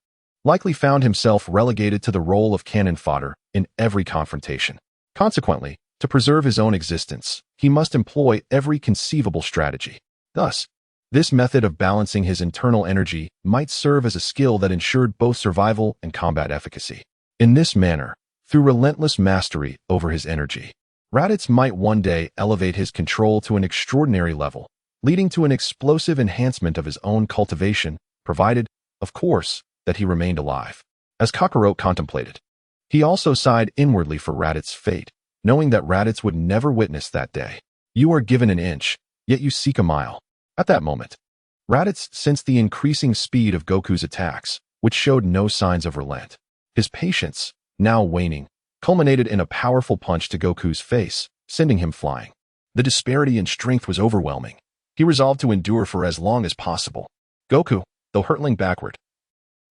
likely found himself relegated to the role of cannon fodder in every confrontation. Consequently, to preserve his own existence, he must employ every conceivable strategy. Thus, this method of balancing his internal energy might serve as a skill that ensured both survival and combat efficacy. In this manner, through relentless mastery over his energy, Raditz might one day elevate his control to an extraordinary level, leading to an explosive enhancement of his own cultivation, provided, of course, that he remained alive. As Kakarot contemplated, he also sighed inwardly for Raditz's fate, knowing that Raditz would never witness that day. You are given an inch, yet you seek a mile. At that moment, Raditz sensed the increasing speed of Goku's attacks, which showed no signs of relent. His patience, now waning, culminated in a powerful punch to Goku's face, sending him flying. The disparity in strength was overwhelming. He resolved to endure for as long as possible. Goku, though hurtling backward,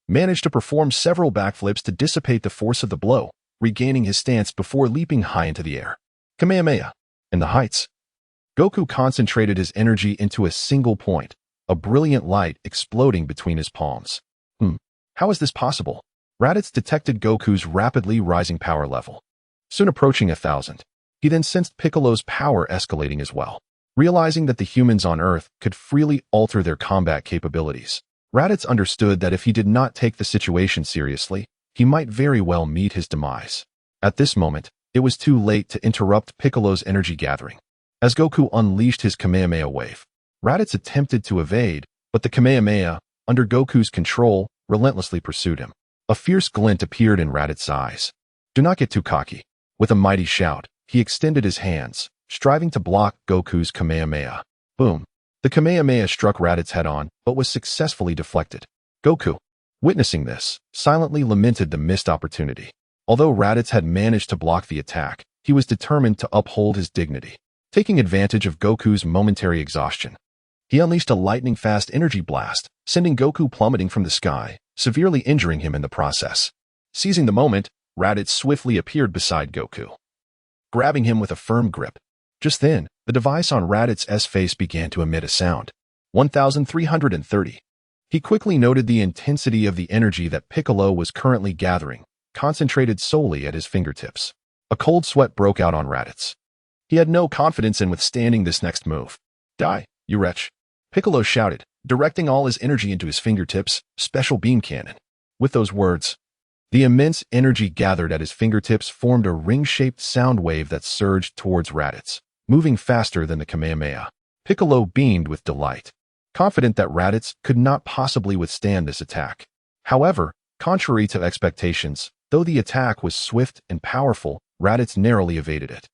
managed to perform several backflips to dissipate the force of the blow, regaining his stance before leaping high into the air. Kamehameha. In the heights, Goku concentrated his energy into a single point, a brilliant light exploding between his palms. How is this possible? Raditz detected Goku's rapidly rising power level, soon approaching 1,000. He then sensed Piccolo's power escalating as well. Realizing that the humans on Earth could freely alter their combat capabilities, Raditz understood that if he did not take the situation seriously, he might very well meet his demise. At this moment, it was too late to interrupt Piccolo's energy gathering. As Goku unleashed his Kamehameha wave, Raditz attempted to evade, but the Kamehameha, under Goku's control, relentlessly pursued him. A fierce glint appeared in Raditz's eyes. Do not get too cocky. With a mighty shout, he extended his hands, striving to block Goku's Kamehameha. Boom. The Kamehameha struck Raditz head-on, but was successfully deflected. Goku, witnessing this, silently lamented the missed opportunity. Although Raditz had managed to block the attack, he was determined to uphold his dignity. Taking advantage of Goku's momentary exhaustion, he unleashed a lightning-fast energy blast, sending Goku plummeting from the sky, severely injuring him in the process. Seizing the moment, Raditz swiftly appeared beside Goku, grabbing him with a firm grip. Just then, the device on Raditz's face began to emit a sound. 1330. He quickly noted the intensity of the energy that Piccolo was currently gathering, concentrated solely at his fingertips. A cold sweat broke out on Raditz. He had no confidence in withstanding this next move. Die, you wretch! Piccolo shouted, directing all his energy into his fingertips, special beam cannon. With those words, the immense energy gathered at his fingertips formed a ring-shaped sound wave that surged towards Raditz, moving faster than the Kamehameha. Piccolo beamed with delight, confident that Raditz could not possibly withstand this attack. However, contrary to expectations, though the attack was swift and powerful, Raditz narrowly evaded it.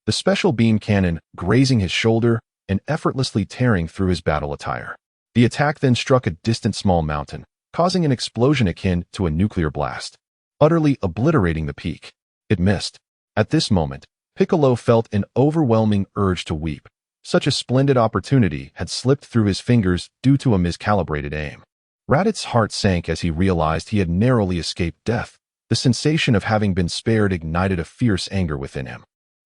The special beam cannon grazing his shoulder and effortlessly tearing through his battle attire. The attack then struck a distant small mountain, causing an explosion akin to a nuclear blast, utterly obliterating the peak. It missed. At this moment, Piccolo felt an overwhelming urge to weep. Such a splendid opportunity had slipped through his fingers due to a miscalibrated aim. Raditz's heart sank as he realized he had narrowly escaped death. The sensation of having been spared ignited a fierce anger within him.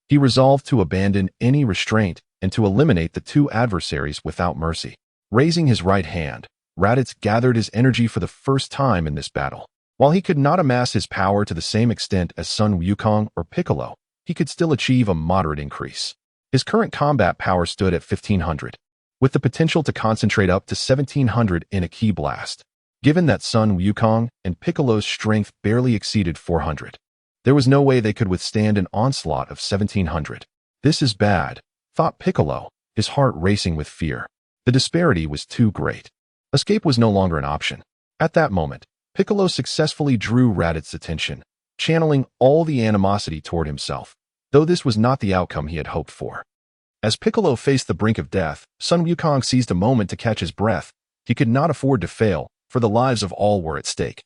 He resolved to abandon any restraint and to eliminate the two adversaries without mercy. Raising his right hand, Raditz gathered his energy for the first time in this battle. While he could not amass his power to the same extent as Sun Wukong or Piccolo, he could still achieve a moderate increase. His current combat power stood at 1500, with the potential to concentrate up to 1700 in a ki blast. Given that Sun Wukong and Piccolo's strength barely exceeded 400, there was no way they could withstand an onslaught of 1700. This is bad, thought Piccolo, his heart racing with fear. The disparity was too great. Escape was no longer an option. At that moment, Piccolo successfully drew Raditz's attention, channeling all the animosity toward himself, though this was not the outcome he had hoped for. As Piccolo faced the brink of death, Sun Wukong seized a moment to catch his breath. He could not afford to fail, for the lives of all were at stake.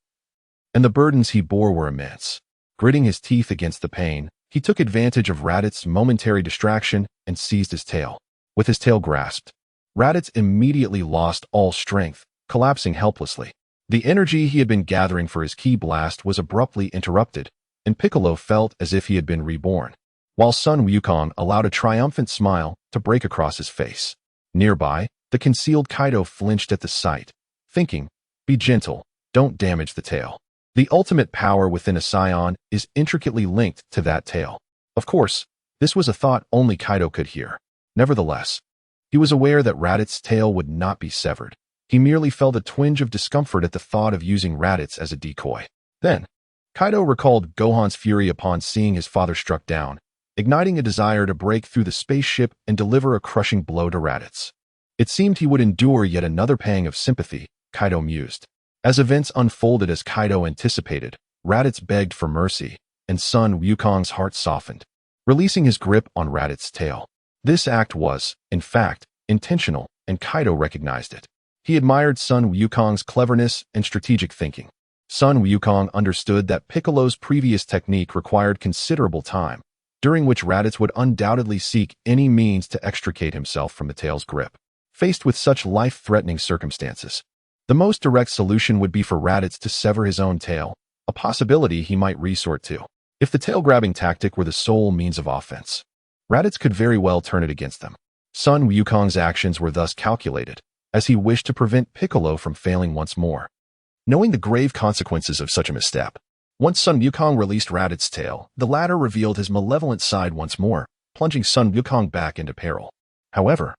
And the burdens he bore were immense. Gritting his teeth against the pain, he took advantage of Raditz's momentary distraction and seized his tail. With his tail grasped, Raditz immediately lost all strength, collapsing helplessly. The energy he had been gathering for his ki blast was abruptly interrupted, and Piccolo felt as if he had been reborn, while Sun Wukong allowed a triumphant smile to break across his face. Nearby, the concealed Kaido flinched at the sight, thinking, "Be gentle, don't damage the tail." The ultimate power within a scion is intricately linked to that tail. Of course, this was a thought only Kaido could hear. Nevertheless, he was aware that Raditz's tail would not be severed. He merely felt a twinge of discomfort at the thought of using Raditz as a decoy. Then, Kaido recalled Gohan's fury upon seeing his father struck down, igniting a desire to break through the spaceship and deliver a crushing blow to Raditz. It seemed he would endure yet another pang of sympathy, Kaido mused. As events unfolded as Kaido anticipated, Raditz begged for mercy, and Sun Wukong's heart softened, releasing his grip on Raditz's tail. This act was, in fact, intentional, and Kaido recognized it. He admired Sun Wukong's cleverness and strategic thinking. Sun Wukong understood that Piccolo's previous technique required considerable time, during which Raditz would undoubtedly seek any means to extricate himself from the tail's grip. Faced with such life-threatening circumstances, the most direct solution would be for Raditz to sever his own tail, a possibility he might resort to. If the tail-grabbing tactic were the sole means of offense, Raditz could very well turn it against them. Sun Wukong's actions were thus calculated, as he wished to prevent Piccolo from failing once more. Knowing the grave consequences of such a misstep, once Sun Wukong released Raditz's tail, the latter revealed his malevolent side once more, plunging Sun Wukong back into peril. However,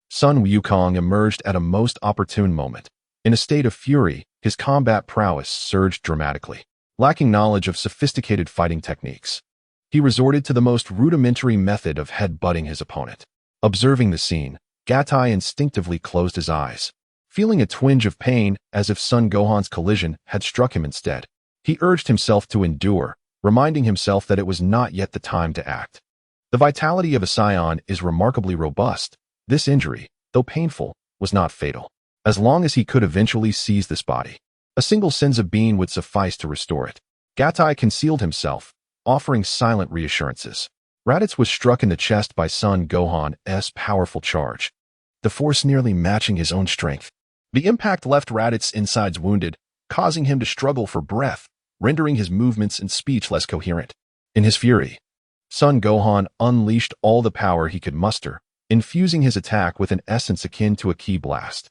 Sun Wukong emerged at a most opportune moment. In a state of fury, his combat prowess surged dramatically. Lacking knowledge of sophisticated fighting techniques, he resorted to the most rudimentary method of head-butting his opponent. Observing the scene, Gatai instinctively closed his eyes, feeling a twinge of pain as if Son Gohan's collision had struck him instead. He urged himself to endure, reminding himself that it was not yet the time to act. The vitality of a scion is remarkably robust. This injury, though painful, was not fatal. As long as he could eventually seize this body, a single senza bean would suffice to restore it. Gatai concealed himself, offering silent reassurances. Raditz was struck in the chest by Son Gohan's powerful charge, the force nearly matching his own strength. The impact left Raditz's insides wounded, causing him to struggle for breath, rendering his movements and speech less coherent. In his fury, Son Gohan unleashed all the power he could muster, infusing his attack with an essence akin to a ki blast.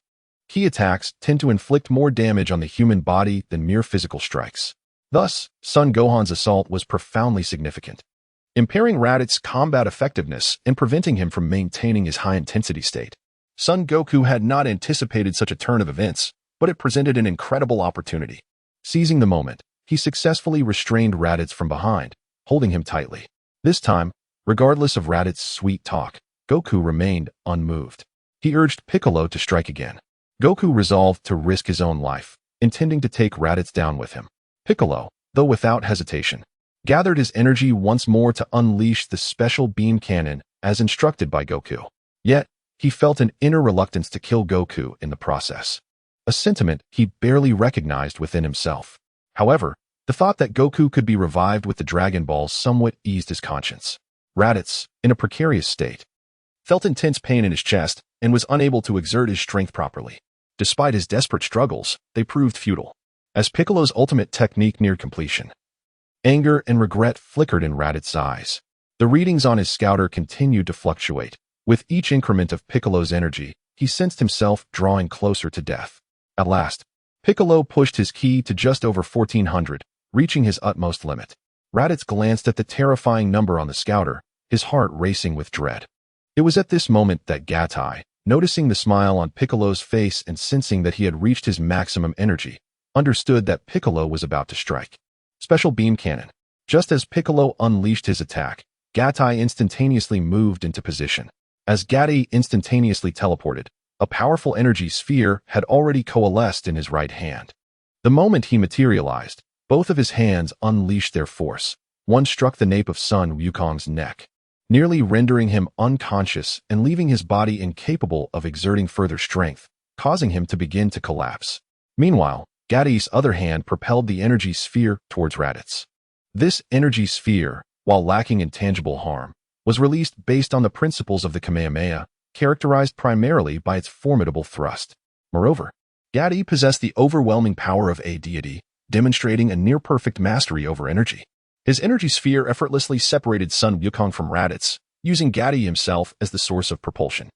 Ki attacks tend to inflict more damage on the human body than mere physical strikes. Thus, Son Gohan's assault was profoundly significant, impairing Raditz's combat effectiveness and preventing him from maintaining his high-intensity state. Son Goku had not anticipated such a turn of events, but it presented an incredible opportunity. Seizing the moment, he successfully restrained Raditz from behind, holding him tightly. This time, regardless of Raditz's sweet talk, Goku remained unmoved. He urged Piccolo to strike again. Goku resolved to risk his own life, intending to take Raditz down with him. Piccolo, though without hesitation, gathered his energy once more to unleash the special beam cannon as instructed by Goku. Yet, he felt an inner reluctance to kill Goku in the process, a sentiment he barely recognized within himself. However, the thought that Goku could be revived with the Dragon Balls somewhat eased his conscience. Raditz, in a precarious state, felt intense pain in his chest and was unable to exert his strength properly. Despite his desperate struggles, they proved futile. As Piccolo's ultimate technique neared completion, anger and regret flickered in Raditz's eyes. The readings on his scouter continued to fluctuate. With each increment of Piccolo's energy, he sensed himself drawing closer to death. At last, Piccolo pushed his ki to just over 1400, reaching his utmost limit. Raditz glanced at the terrifying number on the scouter, his heart racing with dread. It was at this moment that Gatai, noticing the smile on Piccolo's face and sensing that he had reached his maximum energy, understood that Piccolo was about to strike. Special beam cannon. Just as Piccolo unleashed his attack, Gatai instantaneously moved into position. As Gatai instantaneously teleported, a powerful energy sphere had already coalesced in his right hand. The moment he materialized, both of his hands unleashed their force. One struck the nape of Sun Wukong's neck, nearly rendering him unconscious and leaving his body incapable of exerting further strength, causing him to begin to collapse. Meanwhile, Gatai's other hand propelled the energy sphere towards Raditz. This energy sphere, while lacking intangible harm, was released based on the principles of the Kamehameha, characterized primarily by its formidable thrust. Moreover, Gatai possessed the overwhelming power of a deity, demonstrating a near-perfect mastery over energy. His energy sphere effortlessly separated Sun Wukong from Raditz, using Gatai himself as the source of propulsion.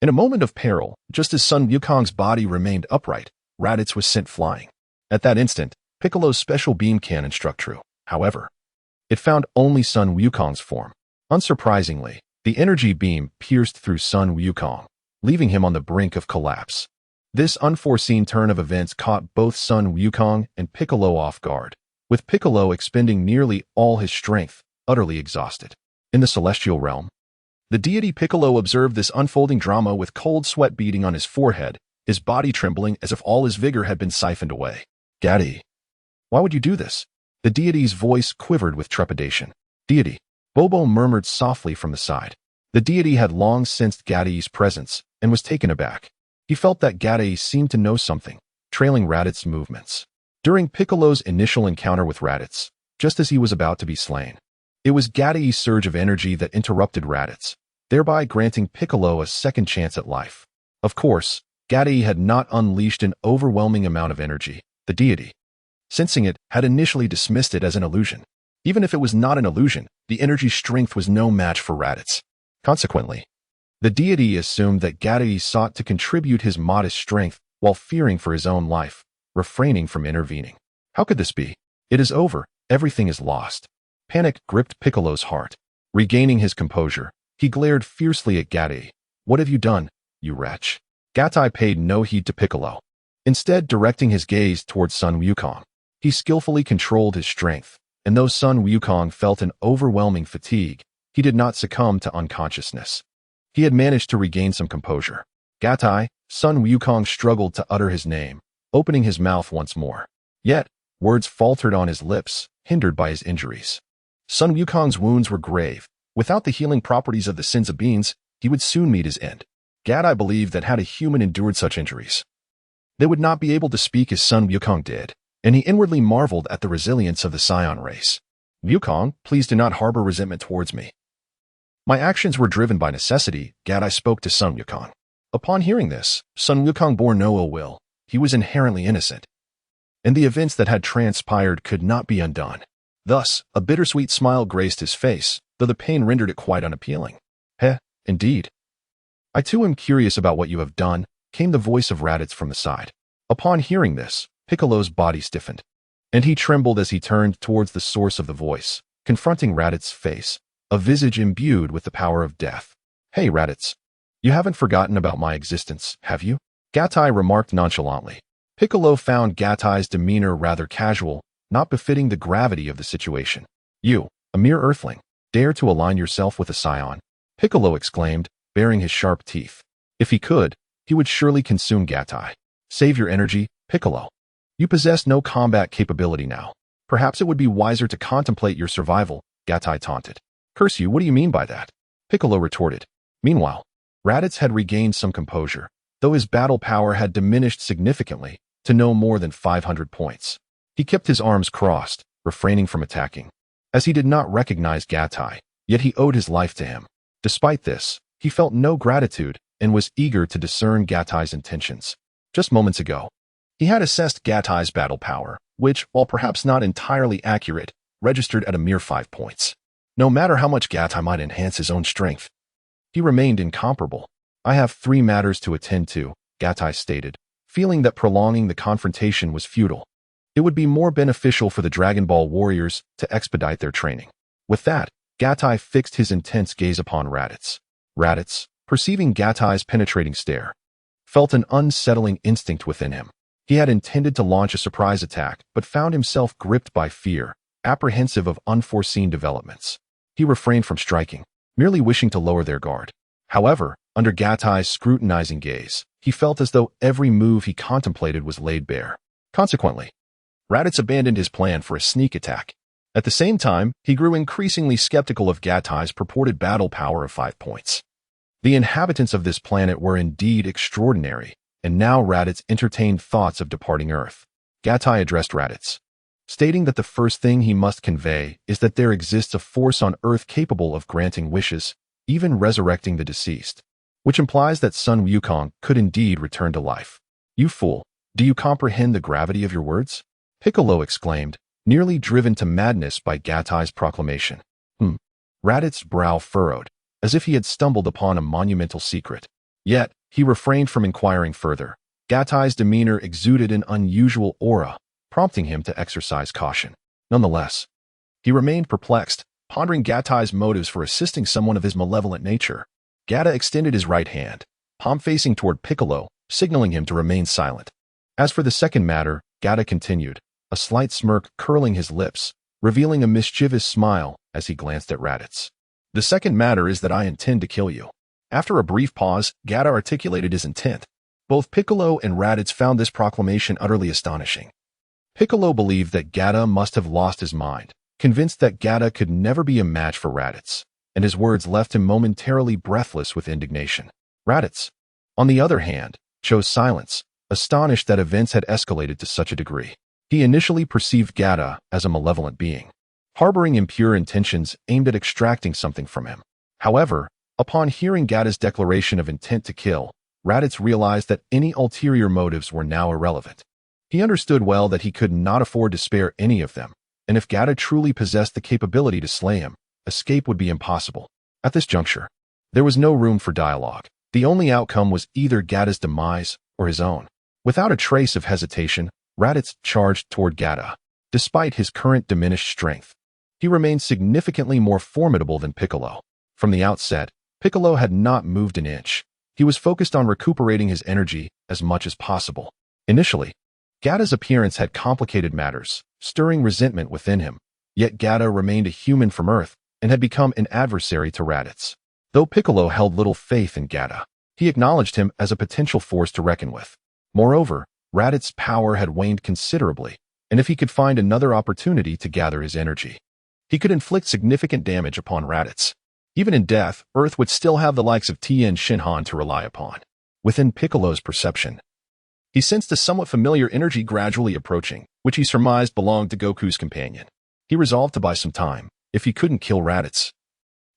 In a moment of peril, just as Sun Wukong's body remained upright, Raditz was sent flying. At that instant, Piccolo's special beam cannon struck true. However, it found only Sun Wukong's form. Unsurprisingly, the energy beam pierced through Sun Wukong, leaving him on the brink of collapse. This unforeseen turn of events caught both Sun Wukong and Piccolo off guard, with Piccolo expending nearly all his strength, utterly exhausted. In the celestial realm, the deity Piccolo observed this unfolding drama with cold sweat beading on his forehead, his body trembling as if all his vigor had been siphoned away. Gatai, why would you do this? The deity's voice quivered with trepidation. Deity, Bobo murmured softly from the side. The deity had long sensed Gatai's presence and was taken aback. He felt that Gatai seemed to know something, trailing Raditz's movements. During Piccolo's initial encounter with Raditz, just as he was about to be slain, it was Gatai's surge of energy that interrupted Raditz, thereby granting Piccolo a second chance at life. Of course, Gatai had not unleashed an overwhelming amount of energy. The deity, sensing it, had initially dismissed it as an illusion. Even if it was not an illusion, the energy strength was no match for Raditz. Consequently, the deity assumed that Gatai sought to contribute his modest strength while fearing for his own life, refraining from intervening. How could this be? It is over. Everything is lost. Panic gripped Piccolo's heart. Regaining his composure, he glared fiercely at Gatai. What have you done, you wretch? Gatai paid no heed to Piccolo, instead directing his gaze towards Sun Wukong. He skillfully controlled his strength, and though Sun Wukong felt an overwhelming fatigue, he did not succumb to unconsciousness. He had managed to regain some composure. Gatai, Sun Wukong struggled to utter his name, opening his mouth once more. Yet, words faltered on his lips, hindered by his injuries. Sun Wukong's wounds were grave, Without the healing properties of the sins of beans, he would soon meet his end. Gadai believed that had a human endured such injuries, they would not be able to speak as son Wukong did, and he inwardly marveled at the resilience of the Scion race. Wukong, please do not harbor resentment towards me. My actions were driven by necessity, Gadai spoke to Sun Wukong. Upon hearing this, Sun Wukong bore no ill will. He was inherently innocent, and the events that had transpired could not be undone. Thus, a bittersweet smile graced his face, though the pain rendered it quite unappealing. Indeed. I too am curious about what you have done, came the voice of Raditz from the side. Upon hearing this, Piccolo's body stiffened, and he trembled as he turned towards the source of the voice, confronting Raditz's face, a visage imbued with the power of death. Hey Raditz, you haven't forgotten about my existence, have you? Gatai remarked nonchalantly. Piccolo found Gatai's demeanor rather casual, not befitting the gravity of the situation. You, a mere earthling, dare to align yourself with a scion? Piccolo exclaimed, baring his sharp teeth. If he could, he would surely consume Gatai. Save your energy, Piccolo. You possess no combat capability now. Perhaps it would be wiser to contemplate your survival, Gatai taunted. Curse you, what do you mean by that? Piccolo retorted. Meanwhile, Raditz had regained some composure, though his battle power had diminished significantly to no more than 500 points. He kept his arms crossed, refraining from attacking, as he did not recognize Gatai, yet he owed his life to him. Despite this, he felt no gratitude and was eager to discern Gatai's intentions. Just moments ago, he had assessed Gatai's battle power, which, while perhaps not entirely accurate, registered at a mere 5 points. No matter how much Gatai might enhance his own strength, he remained incomparable. I have 3 matters to attend to, Gatai stated, feeling that prolonging the confrontation was futile. It would be more beneficial for the Dragon Ball warriors to expedite their training. With that, Gatai fixed his intense gaze upon Raditz. Raditz, perceiving Gatai's penetrating stare, felt an unsettling instinct within him. He had intended to launch a surprise attack, but found himself gripped by fear, apprehensive of unforeseen developments. He refrained from striking, merely wishing to lower their guard. However, under Gatai's scrutinizing gaze, he felt as though every move he contemplated was laid bare. Consequently, Raditz abandoned his plan for a sneak attack. At the same time, he grew increasingly skeptical of Gatai's purported battle power of 5 points. The inhabitants of this planet were indeed extraordinary, and now Raditz entertained thoughts of departing Earth. Gatai addressed Raditz, stating that the first thing he must convey is that there exists a force on Earth capable of granting wishes, even resurrecting the deceased, which implies that Sun Wukong could indeed return to life. You fool, do you comprehend the gravity of your words? Piccolo exclaimed, nearly driven to madness by Gatai's proclamation. Raditz's brow furrowed, as if he had stumbled upon a monumental secret. Yet, he refrained from inquiring further. Gatai's demeanor exuded an unusual aura, prompting him to exercise caution. Nonetheless, he remained perplexed, pondering Gatai's motives for assisting someone of his malevolent nature. Gata extended his right hand, palm facing toward Piccolo, signaling him to remain silent. As for the second matter, Gata continued, a slight smirk curling his lips, revealing a mischievous smile as he glanced at Raditz. The second matter is that I intend to kill you. After a brief pause, Gata articulated his intent. Both Piccolo and Raditz found this proclamation utterly astonishing. Piccolo believed that Gata must have lost his mind, convinced that Gata could never be a match for Raditz, and his words left him momentarily breathless with indignation. Raditz, on the other hand, chose silence, astonished that events had escalated to such a degree. He initially perceived Gata as a malevolent being, harboring impure intentions aimed at extracting something from him. However, upon hearing Gata's declaration of intent to kill, Raditz realized that any ulterior motives were now irrelevant. He understood well that he could not afford to spare any of them, and if Gata truly possessed the capability to slay him, escape would be impossible. At this juncture, there was no room for dialogue. The only outcome was either Gata's demise or his own. Without a trace of hesitation, Raditz charged toward Gata. Despite his current diminished strength, he remained significantly more formidable than Piccolo. From the outset, Piccolo had not moved an inch. He was focused on recuperating his energy as much as possible. Initially, Gata's appearance had complicated matters, stirring resentment within him. Yet Gata remained a human from Earth and had become an adversary to Raditz. Though Piccolo held little faith in Gata, he acknowledged him as a potential force to reckon with. Moreover, Raditz's power had waned considerably, and if he could find another opportunity to gather his energy, he could inflict significant damage upon Raditz. Even in death, Earth would still have the likes of Tien Shinhan to rely upon. Within Piccolo's perception, he sensed a somewhat familiar energy gradually approaching, which he surmised belonged to Goku's companion. He resolved to buy some time. If he couldn't kill Raditz,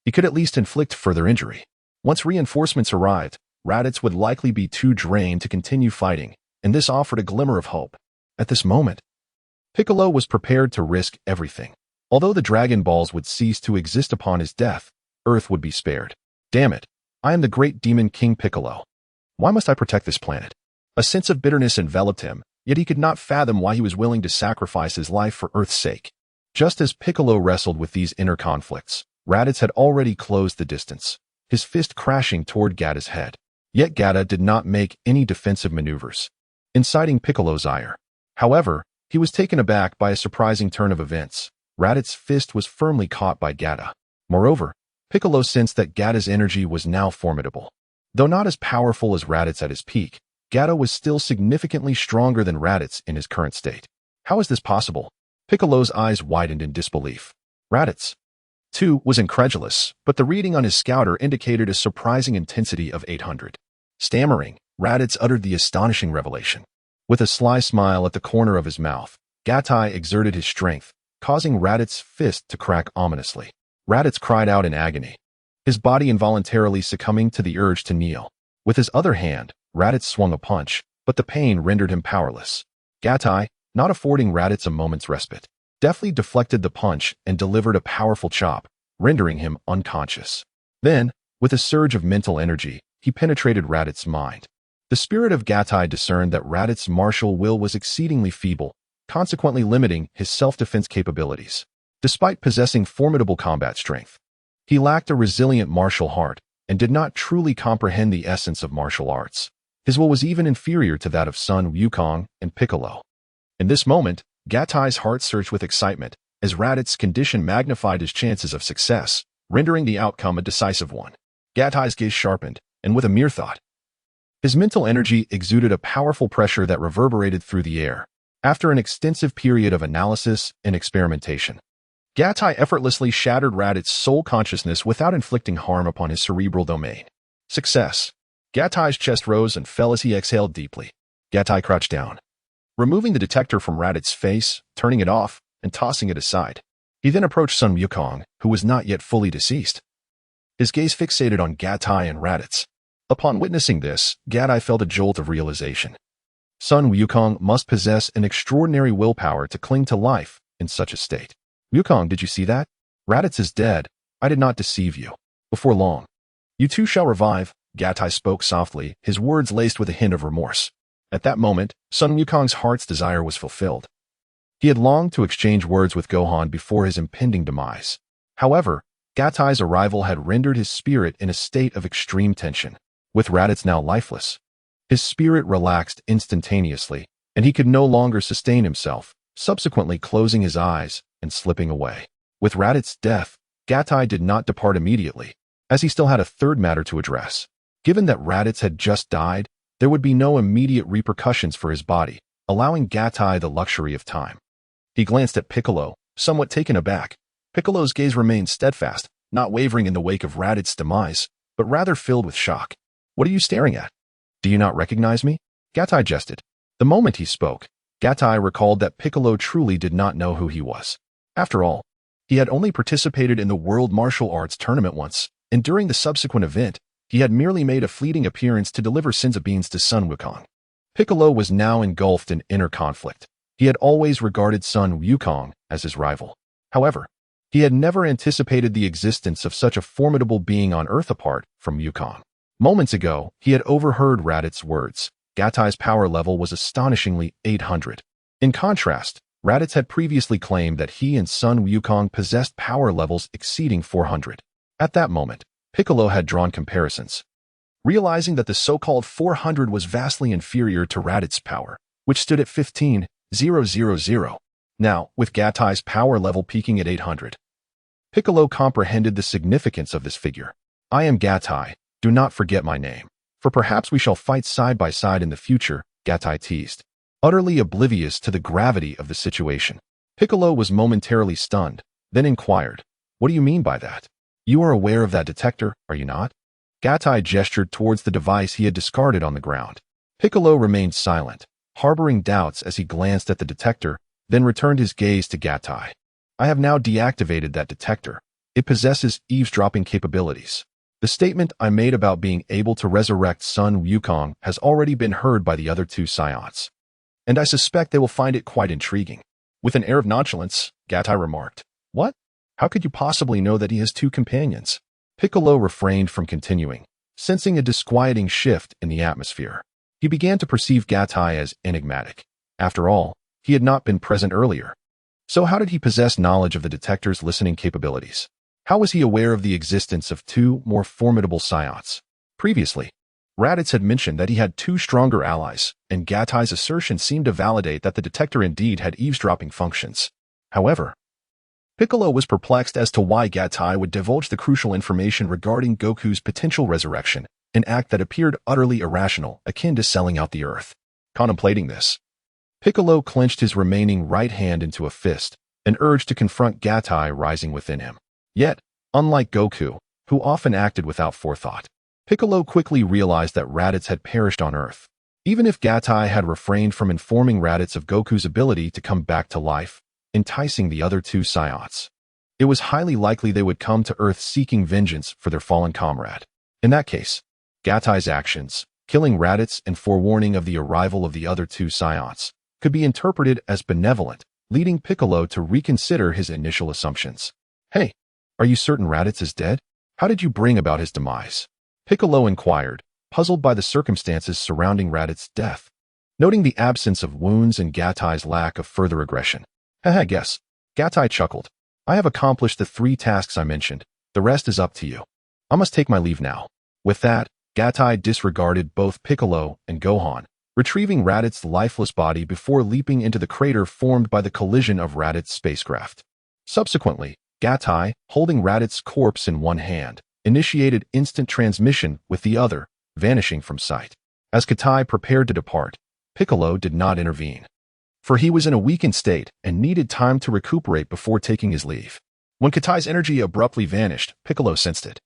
he could at least inflict further injury. Once reinforcements arrived, Raditz would likely be too drained to continue fighting, and this offered a glimmer of hope. At this moment, Piccolo was prepared to risk everything. Although the Dragon Balls would cease to exist upon his death, Earth would be spared. Damn it, I am the great demon King Piccolo. Why must I protect this planet? A sense of bitterness enveloped him, yet he could not fathom why he was willing to sacrifice his life for Earth's sake. Just as Piccolo wrestled with these inner conflicts, Raditz had already closed the distance, his fist crashing toward Gatta's head. Yet Gatta did not make any defensive maneuvers, inciting Piccolo's ire. However, he was taken aback by a surprising turn of events. Raditz's fist was firmly caught by Gatta. Moreover, Piccolo sensed that Gatta's energy was now formidable. Though not as powerful as Raditz at his peak, Gatta was still significantly stronger than Raditz in his current state. How is this possible? Piccolo's eyes widened in disbelief. Raditz, too, was incredulous, but the reading on his scouter indicated a surprising intensity of 800. Stammering, Raditz uttered the astonishing revelation. With a sly smile at the corner of his mouth, Gattai exerted his strength, causing Raditz's fist to crack ominously. Raditz cried out in agony, his body involuntarily succumbing to the urge to kneel. With his other hand, Raditz swung a punch, but the pain rendered him powerless. Gattai, not affording Raditz a moment's respite, deftly deflected the punch and delivered a powerful chop, rendering him unconscious. Then, with a surge of mental energy, he penetrated Raditz's mind. The spirit of Gattai discerned that Raditz's martial will was exceedingly feeble, consequently limiting his self-defense capabilities. Despite possessing formidable combat strength, he lacked a resilient martial heart and did not truly comprehend the essence of martial arts. His will was even inferior to that of Sun Wukong and Piccolo. In this moment, Gattai's heart surged with excitement, as Raditz's condition magnified his chances of success, rendering the outcome a decisive one. Gattai's gaze sharpened, and with a mere thought, his mental energy exuded a powerful pressure that reverberated through the air. After an extensive period of analysis and experimentation, Gattai effortlessly shattered Raditz's soul consciousness without inflicting harm upon his cerebral domain. Success. Gattai's chest rose and fell as he exhaled deeply. Gattai crouched down, removing the detector from Raditz's face, turning it off, and tossing it aside. He then approached Sun Wukong, who was not yet fully deceased. His gaze fixated on Gattai and Raditz. Upon witnessing this, Gattai felt a jolt of realization. Sun Wukong must possess an extraordinary willpower to cling to life in such a state. Wukong, did you see that? Raditz is dead. I did not deceive you. Before long, you too shall revive, Gattai spoke softly, his words laced with a hint of remorse. At that moment, Sun Wukong's heart's desire was fulfilled. He had longed to exchange words with Gohan before his impending demise. However, Gattai's arrival had rendered his spirit in a state of extreme tension. With Raditz now lifeless, his spirit relaxed instantaneously, and he could no longer sustain himself, subsequently closing his eyes and slipping away. With Raditz's death, Gattai did not depart immediately, as he still had a third matter to address. Given that Raditz had just died, there would be no immediate repercussions for his body, allowing Gattai the luxury of time. He glanced at Piccolo, somewhat taken aback. Piccolo's gaze remained steadfast, not wavering in the wake of Raditz's demise, but rather filled with shock. What are you staring at? Do you not recognize me? Gattai jested. The moment he spoke, Gattai recalled that Piccolo truly did not know who he was. After all, he had only participated in the World Martial Arts Tournament once, and during the subsequent event, he had merely made a fleeting appearance to deliver senzu beans to Sun Wukong. Piccolo was now engulfed in inner conflict. He had always regarded Sun Wukong as his rival. However, he had never anticipated the existence of such a formidable being on Earth apart from Wukong. Moments ago, he had overheard Raditz's words. Gattai's power level was astonishingly 800. In contrast, Raditz had previously claimed that he and Sun Wukong possessed power levels exceeding 400. At that moment, Piccolo had drawn comparisons, realizing that the so-called 400 was vastly inferior to Raditz's power, which stood at 15,000. Now, with Gattai's power level peaking at 800, Piccolo comprehended the significance of this figure. I am Gattai. Do not forget my name, for perhaps we shall fight side by side in the future, Gattai teased, utterly oblivious to the gravity of the situation. Piccolo was momentarily stunned, then inquired, what do you mean by that? You are aware of that detector, are you not? Gatai gestured towards the device he had discarded on the ground. Piccolo remained silent, harboring doubts as he glanced at the detector, then returned his gaze to Gatai. I have now deactivated that detector. It possesses eavesdropping capabilities. The statement I made about being able to resurrect Sun Wukong has already been heard by the other two scions, and I suspect they will find it quite intriguing. With an air of nonchalance, Gatai remarked, What? How could you possibly know that he has two companions? Piccolo refrained from continuing, sensing a disquieting shift in the atmosphere. He began to perceive Gatai as enigmatic. After all, he had not been present earlier. So how did he possess knowledge of the detector's listening capabilities? How was he aware of the existence of two more formidable scions? Previously, Raditz had mentioned that he had two stronger allies, and Gatai's assertion seemed to validate that the detector indeed had eavesdropping functions. However, Piccolo was perplexed as to why Gatai would divulge the crucial information regarding Goku's potential resurrection, an act that appeared utterly irrational, akin to selling out the Earth. Contemplating this, Piccolo clenched his remaining right hand into a fist, an urge to confront Gatai rising within him. Yet, unlike Goku, who often acted without forethought, Piccolo quickly realized that Raditz had perished on Earth. Even if Gatai had refrained from informing Raditz of Goku's ability to come back to life, enticing the other two scions, it was highly likely they would come to Earth seeking vengeance for their fallen comrade. In that case, Gatai's actions, killing Raditz and forewarning of the arrival of the other two scions, could be interpreted as benevolent, leading Piccolo to reconsider his initial assumptions. Hey, are you certain Raditz is dead? How did you bring about his demise? Piccolo inquired, puzzled by the circumstances surrounding Raditz's death, noting the absence of wounds and Gatai's lack of further aggression. Haha, guess. Gatai chuckled. I have accomplished the 3 tasks I mentioned. The rest is up to you. I must take my leave now. With that, Gatai disregarded both Piccolo and Gohan, retrieving Raditz's lifeless body before leaping into the crater formed by the collision of Raditz's spacecraft. Subsequently, Gatai, holding Raditz's corpse in one hand, initiated instant transmission with the other, vanishing from sight. As Gatai prepared to depart, Piccolo did not intervene, for he was in a weakened state and needed time to recuperate before taking his leave. When Katai's energy abruptly vanished, Piccolo sensed it,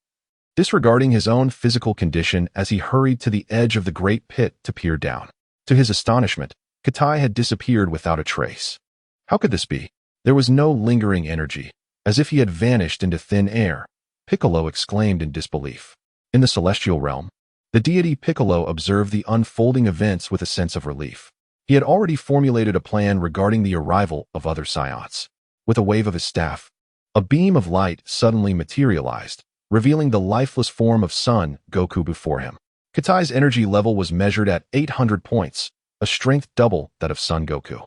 disregarding his own physical condition as he hurried to the edge of the great pit to peer down. To his astonishment, Katai had disappeared without a trace. How could this be? There was no lingering energy, as if he had vanished into thin air. Piccolo exclaimed in disbelief. In the celestial realm, the deity Piccolo observed the unfolding events with a sense of relief. He had already formulated a plan regarding the arrival of other scions. With a wave of his staff, a beam of light suddenly materialized, revealing the lifeless form of Son Goku before him. Katai's energy level was measured at 800 points, a strength double that of Son Goku,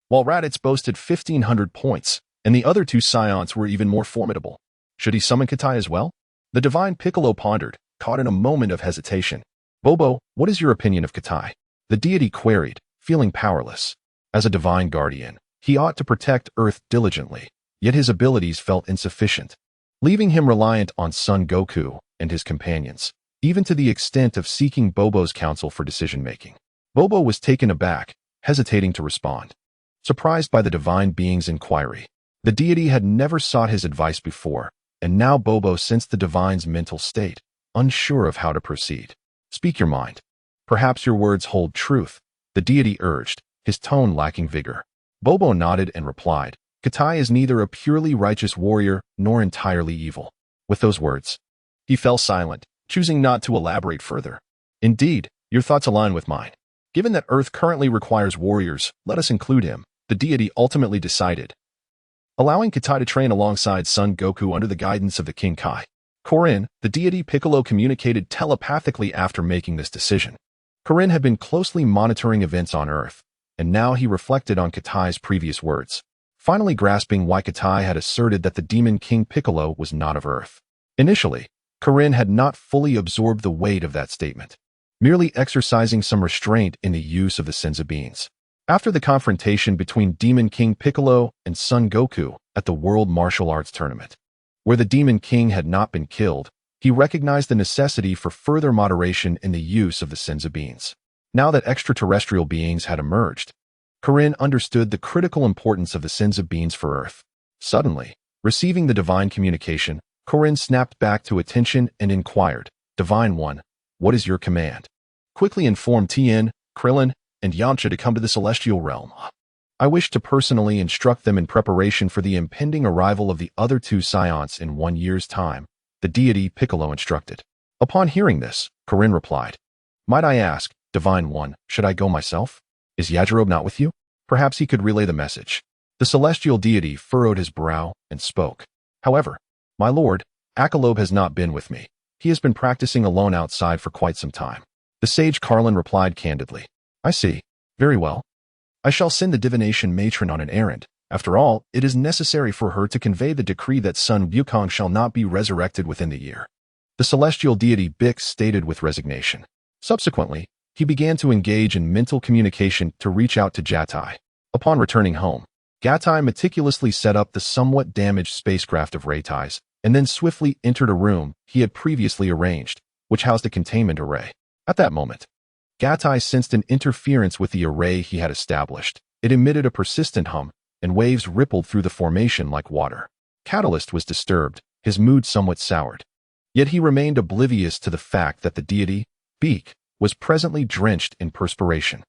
while Raditz boasted 1,500 points, and the other two scions were even more formidable. Should he summon Katai as well? The divine Piccolo pondered, caught in a moment of hesitation. Bobo, what is your opinion of Katai? The deity queried, feeling powerless. As a divine guardian, he ought to protect Earth diligently, yet his abilities felt insufficient, leaving him reliant on Son Goku and his companions, even to the extent of seeking Bobo's counsel for decision-making. Bobo was taken aback, hesitating to respond. Surprised by the divine being's inquiry, the deity had never sought his advice before, and now Bobo sensed the divine's mental state, unsure of how to proceed. Speak your mind. Perhaps your words hold truth, the deity urged, his tone lacking vigor. Bobo nodded and replied, Katai is neither a purely righteous warrior nor entirely evil. With those words, he fell silent, choosing not to elaborate further. Indeed, your thoughts align with mine. Given that Earth currently requires warriors, let us include him, the deity ultimately decided, allowing Katai to train alongside Son Goku under the guidance of the King Kai. Korin, the deity Piccolo communicated telepathically after making this decision. Korin had been closely monitoring events on Earth, and now he reflected on Katai's previous words, finally grasping why Katai had asserted that the Demon King Piccolo was not of Earth. Initially, Korin had not fully absorbed the weight of that statement, merely exercising some restraint in the use of the Senzu beans. After the confrontation between Demon King Piccolo and Son Goku at the World Martial Arts Tournament, where the Demon King had not been killed, he recognized the necessity for further moderation in the use of the Senzu beans. Now that extraterrestrial beings had emerged, Korin understood the critical importance of the Senzu beans for Earth. Suddenly, receiving the divine communication, Corinne snapped back to attention and inquired, Divine One, what is your command? Quickly inform Tien, Krillin, and Yamcha to come to the celestial realm. I wish to personally instruct them in preparation for the impending arrival of the other two scions in 1 year's time, the deity Piccolo instructed. Upon hearing this, Corinne replied, Might I ask, Divine One, should I go myself? Is Yajirobe not with you? Perhaps he could relay the message. The celestial deity furrowed his brow and spoke. However, my lord, Akalobe has not been with me. He has been practicing alone outside for quite some time. The sage Carlin replied candidly. I see. Very well. I shall send the divination matron on an errand. After all, it is necessary for her to convey the decree that Sun Wukong shall not be resurrected within the year. The celestial deity Bix stated with resignation. Subsequently, he began to engage in mental communication to reach out to Gatai. Upon returning home, Gatai meticulously set up the somewhat damaged spacecraft of Reitais, and then swiftly entered a room he had previously arranged, which housed a containment array. At that moment, Gatai sensed an interference with the array he had established. It emitted a persistent hum, and waves rippled through the formation like water. Catalyst was disturbed, his mood somewhat soured. Yet he remained oblivious to the fact that the deity, Beak, was presently drenched in perspiration.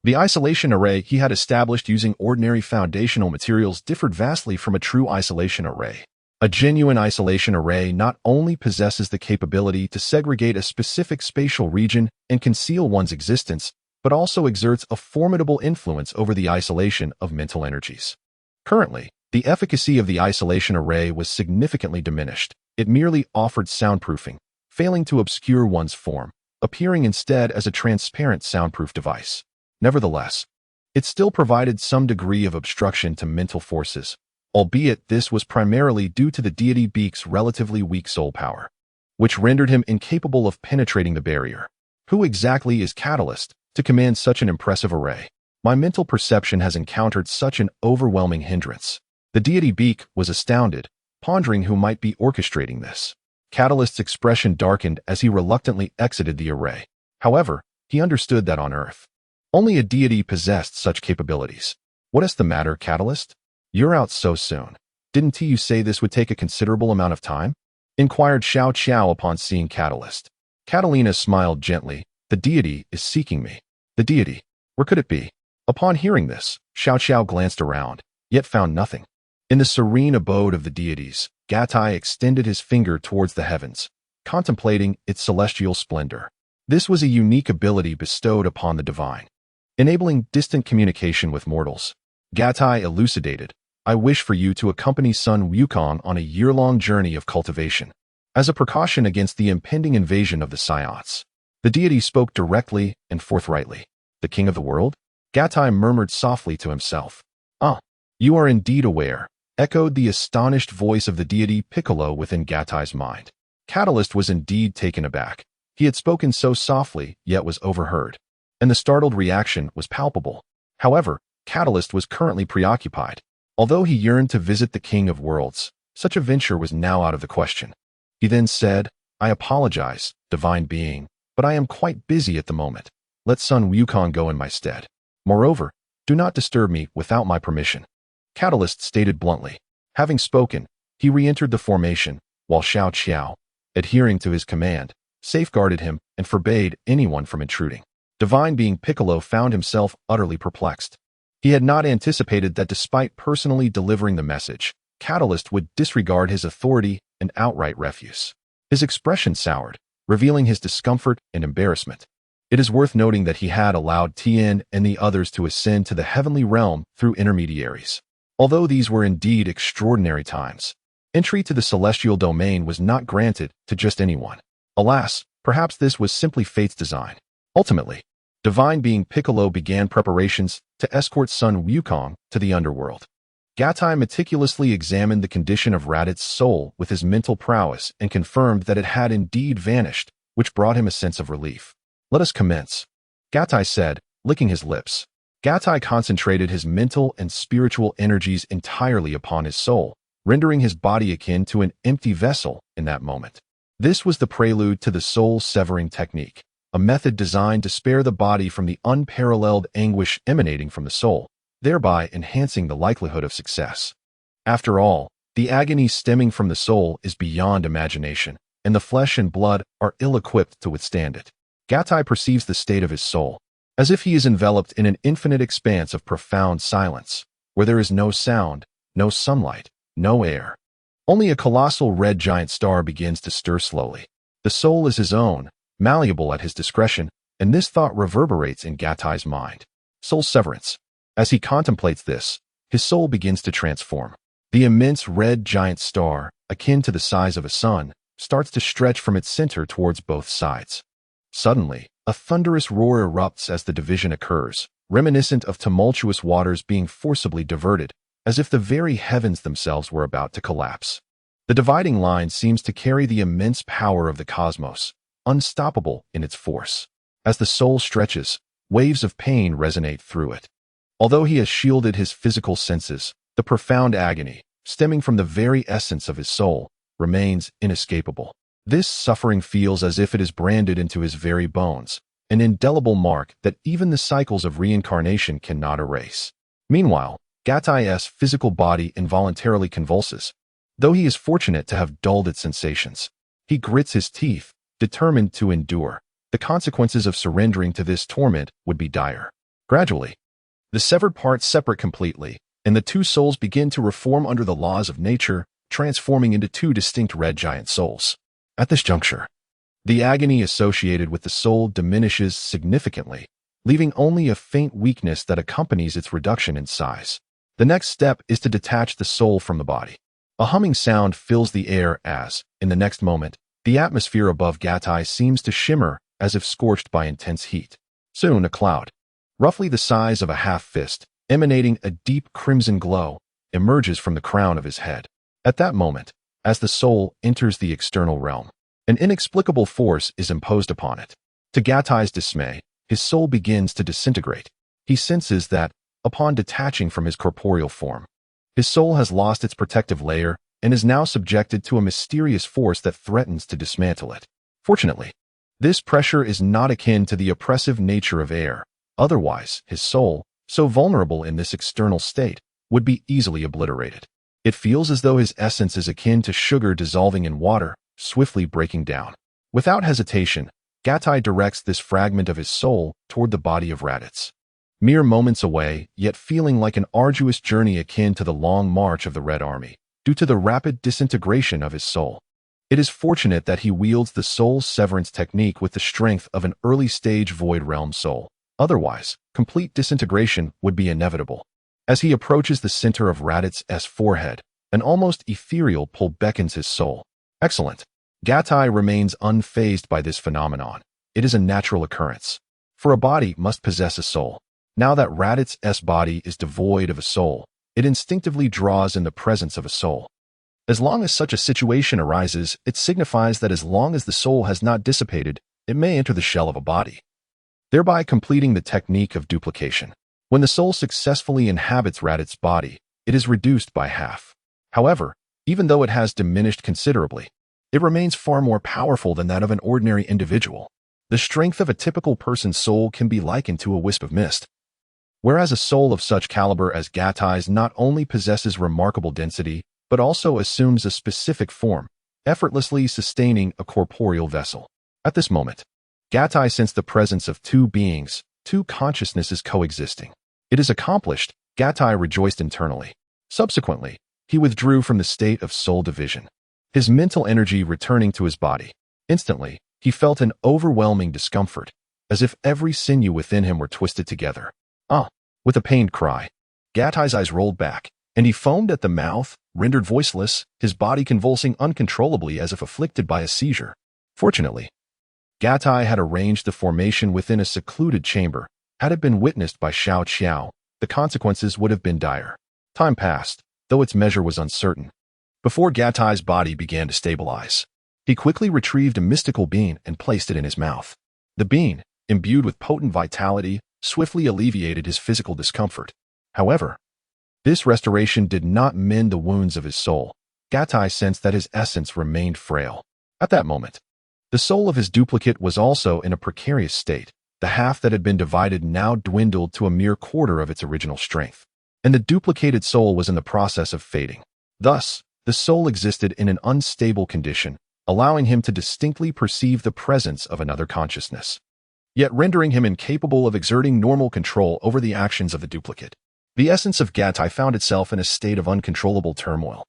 The isolation array he had established using ordinary foundational materials differed vastly from a true isolation array. A genuine isolation array not only possesses the capability to segregate a specific spatial region and conceal one's existence, but also exerts a formidable influence over the isolation of mental energies. Currently, the efficacy of the isolation array was significantly diminished. It merely offered soundproofing, failing to obscure one's form, appearing instead as a transparent soundproof device. Nevertheless, it still provided some degree of obstruction to mental forces, albeit this was primarily due to the deity Beak's relatively weak soul power, which rendered him incapable of penetrating the barrier. Who exactly is Catalyst to command such an impressive array? My mental perception has encountered such an overwhelming hindrance. The deity Beak was astounded, pondering who might be orchestrating this. Catalyst's expression darkened as he reluctantly exited the array. However, he understood that on Earth, only a deity possessed such capabilities. What is the matter, Catalyst? You're out so soon. Didn't you say this would take a considerable amount of time? Inquired Xiao Qiao upon seeing Catalyst. Catalina smiled gently. The deity is seeking me. The deity? Where could it be? Upon hearing this, Xiao Qiao glanced around, yet found nothing. In the serene abode of the deities, Gatai extended his finger towards the heavens, contemplating its celestial splendor. This was a unique ability bestowed upon the divine, enabling distant communication with mortals. Gatai elucidated, I wish for you to accompany Sun Wukong on a year-long journey of cultivation, as a precaution against the impending invasion of the Scions. The deity spoke directly and forthrightly. The king of the world? Gatai murmured softly to himself. You are indeed aware, echoed the astonished voice of the deity Piccolo within Gatai's mind. Catalyst was indeed taken aback. He had spoken so softly, yet was overheard, and the startled reaction was palpable. However, Catalyst was currently preoccupied. Although he yearned to visit the King of Worlds, such a venture was now out of the question. He then said, I apologize, divine being, but I am quite busy at the moment. Let Sun Wukong go in my stead. Moreover, do not disturb me without my permission. Catalyst stated bluntly. Having spoken, he re-entered the formation, while Xiao Qiao, adhering to his command, safeguarded him and forbade anyone from intruding. Divine being Piccolo found himself utterly perplexed. He had not anticipated that despite personally delivering the message, Catalyst would disregard his authority and outright refuse. His expression soured, revealing his discomfort and embarrassment. It is worth noting that he had allowed Tien and the others to ascend to the heavenly realm through intermediaries. Although these were indeed extraordinary times, entry to the celestial domain was not granted to just anyone. Alas, perhaps this was simply fate's design. Ultimately, divine being Piccolo began preparations to escort Sun Wukong to the underworld. Gatai meticulously examined the condition of Radit's soul with his mental prowess and confirmed that it had indeed vanished, which brought him a sense of relief. Let us commence, Gatai said, licking his lips. Gatai concentrated his mental and spiritual energies entirely upon his soul, rendering his body akin to an empty vessel in that moment. This was the prelude to the soul-severing technique, a method designed to spare the body from the unparalleled anguish emanating from the soul, thereby enhancing the likelihood of success. After all, The agony stemming from the soul is beyond imagination, and the flesh and blood are ill-equipped to withstand it. Gatai perceives the state of his soul, as if he is enveloped in an infinite expanse of profound silence, where there is no sound, no sunlight, no air. Only a colossal red giant star begins to stir slowly. The soul is his own, malleable at his discretion, and this thought reverberates in Gatai's mind. Soul severance. As he contemplates this, his soul begins to transform. The immense red giant star, akin to the size of a sun, starts to stretch from its center towards both sides. Suddenly, a thunderous roar erupts as the division occurs, reminiscent of tumultuous waters being forcibly diverted, as if the very heavens themselves were about to collapse. The dividing line seems to carry the immense power of the cosmos, unstoppable in its force. As the soul stretches, waves of pain resonate through it. Although he has shielded his physical senses, the profound agony, stemming from the very essence of his soul, remains inescapable. This suffering feels as if it is branded into his very bones, an indelible mark that even the cycles of reincarnation cannot erase. Meanwhile, Gatai's physical body involuntarily convulses, though he is fortunate to have dulled its sensations. He grits his teeth, determined to endure. The consequences of surrendering to this torment would be dire. Gradually, the severed parts separate completely, and the two souls begin to reform under the laws of nature, transforming into two distinct red giant souls. At this juncture, the agony associated with the soul diminishes significantly, leaving only a faint weakness that accompanies its reduction in size. The next step is to detach the soul from the body. A humming sound fills the air as, in the next moment, the atmosphere above Gatai seems to shimmer as if scorched by intense heat. Soon a cloud, roughly the size of a half-fist, emanating a deep crimson glow, emerges from the crown of his head. At that moment, as the soul enters the external realm, an inexplicable force is imposed upon it. To Gatai's dismay, his soul begins to disintegrate. He senses that, upon detaching from his corporeal form, his soul has lost its protective layer and is now subjected to a mysterious force that threatens to dismantle it. Fortunately, this pressure is not akin to the oppressive nature of air. Otherwise, his soul, so vulnerable in this external state, would be easily obliterated. It feels as though his essence is akin to sugar dissolving in water, swiftly breaking down. Without hesitation, Gatai directs this fragment of his soul toward the body of Raditz. Mere moments away, yet feeling like an arduous journey akin to the long march of the Red Army, due to the rapid disintegration of his soul. It is fortunate that he wields the soul severance technique with the strength of an early-stage Void Realm soul. Otherwise, complete disintegration would be inevitable. As he approaches the center of Raditz's forehead, an almost ethereal pull beckons his soul. Excellent. Gatai remains unfazed by this phenomenon. It is a natural occurrence. For a body must possess a soul. Now that Raditz's body is devoid of a soul, it instinctively draws in the presence of a soul. As long as such a situation arises, it signifies that as long as the soul has not dissipated, it may enter the shell of a body, thereby completing the technique of duplication. When the soul successfully inhabits Raditz's body, it is reduced by half. However, even though it has diminished considerably, it remains far more powerful than that of an ordinary individual. The strength of a typical person's soul can be likened to a wisp of mist. Whereas a soul of such caliber as Gatai's not only possesses remarkable density, but also assumes a specific form, effortlessly sustaining a corporeal vessel. At this moment, Gatai sensed the presence of two beings, two consciousnesses coexisting. It is accomplished, Gatai rejoiced internally. Subsequently, he withdrew from the state of soul division, his mental energy returning to his body. Instantly, he felt an overwhelming discomfort, as if every sinew within him were twisted together. With a pained cry, Gatai's eyes rolled back, and he foamed at the mouth, rendered voiceless, his body convulsing uncontrollably as if afflicted by a seizure. Fortunately, Gatai had arranged the formation within a secluded chamber. Had it been witnessed by Xiao Qiao, the consequences would have been dire. Time passed, though its measure was uncertain, before Gatai's body began to stabilize. He quickly retrieved a mystical bean and placed it in his mouth. The bean, imbued with potent vitality, swiftly alleviated his physical discomfort. However, this restoration did not mend the wounds of his soul. Gatai sensed that his essence remained frail. At that moment, the soul of his duplicate was also in a precarious state. The half that had been divided now dwindled to a mere quarter of its original strength, and the duplicated soul was in the process of fading. Thus, the soul existed in an unstable condition, allowing him to distinctly perceive the presence of another consciousness, yet rendering him incapable of exerting normal control over the actions of the duplicate. The essence of Gatai found itself in a state of uncontrollable turmoil,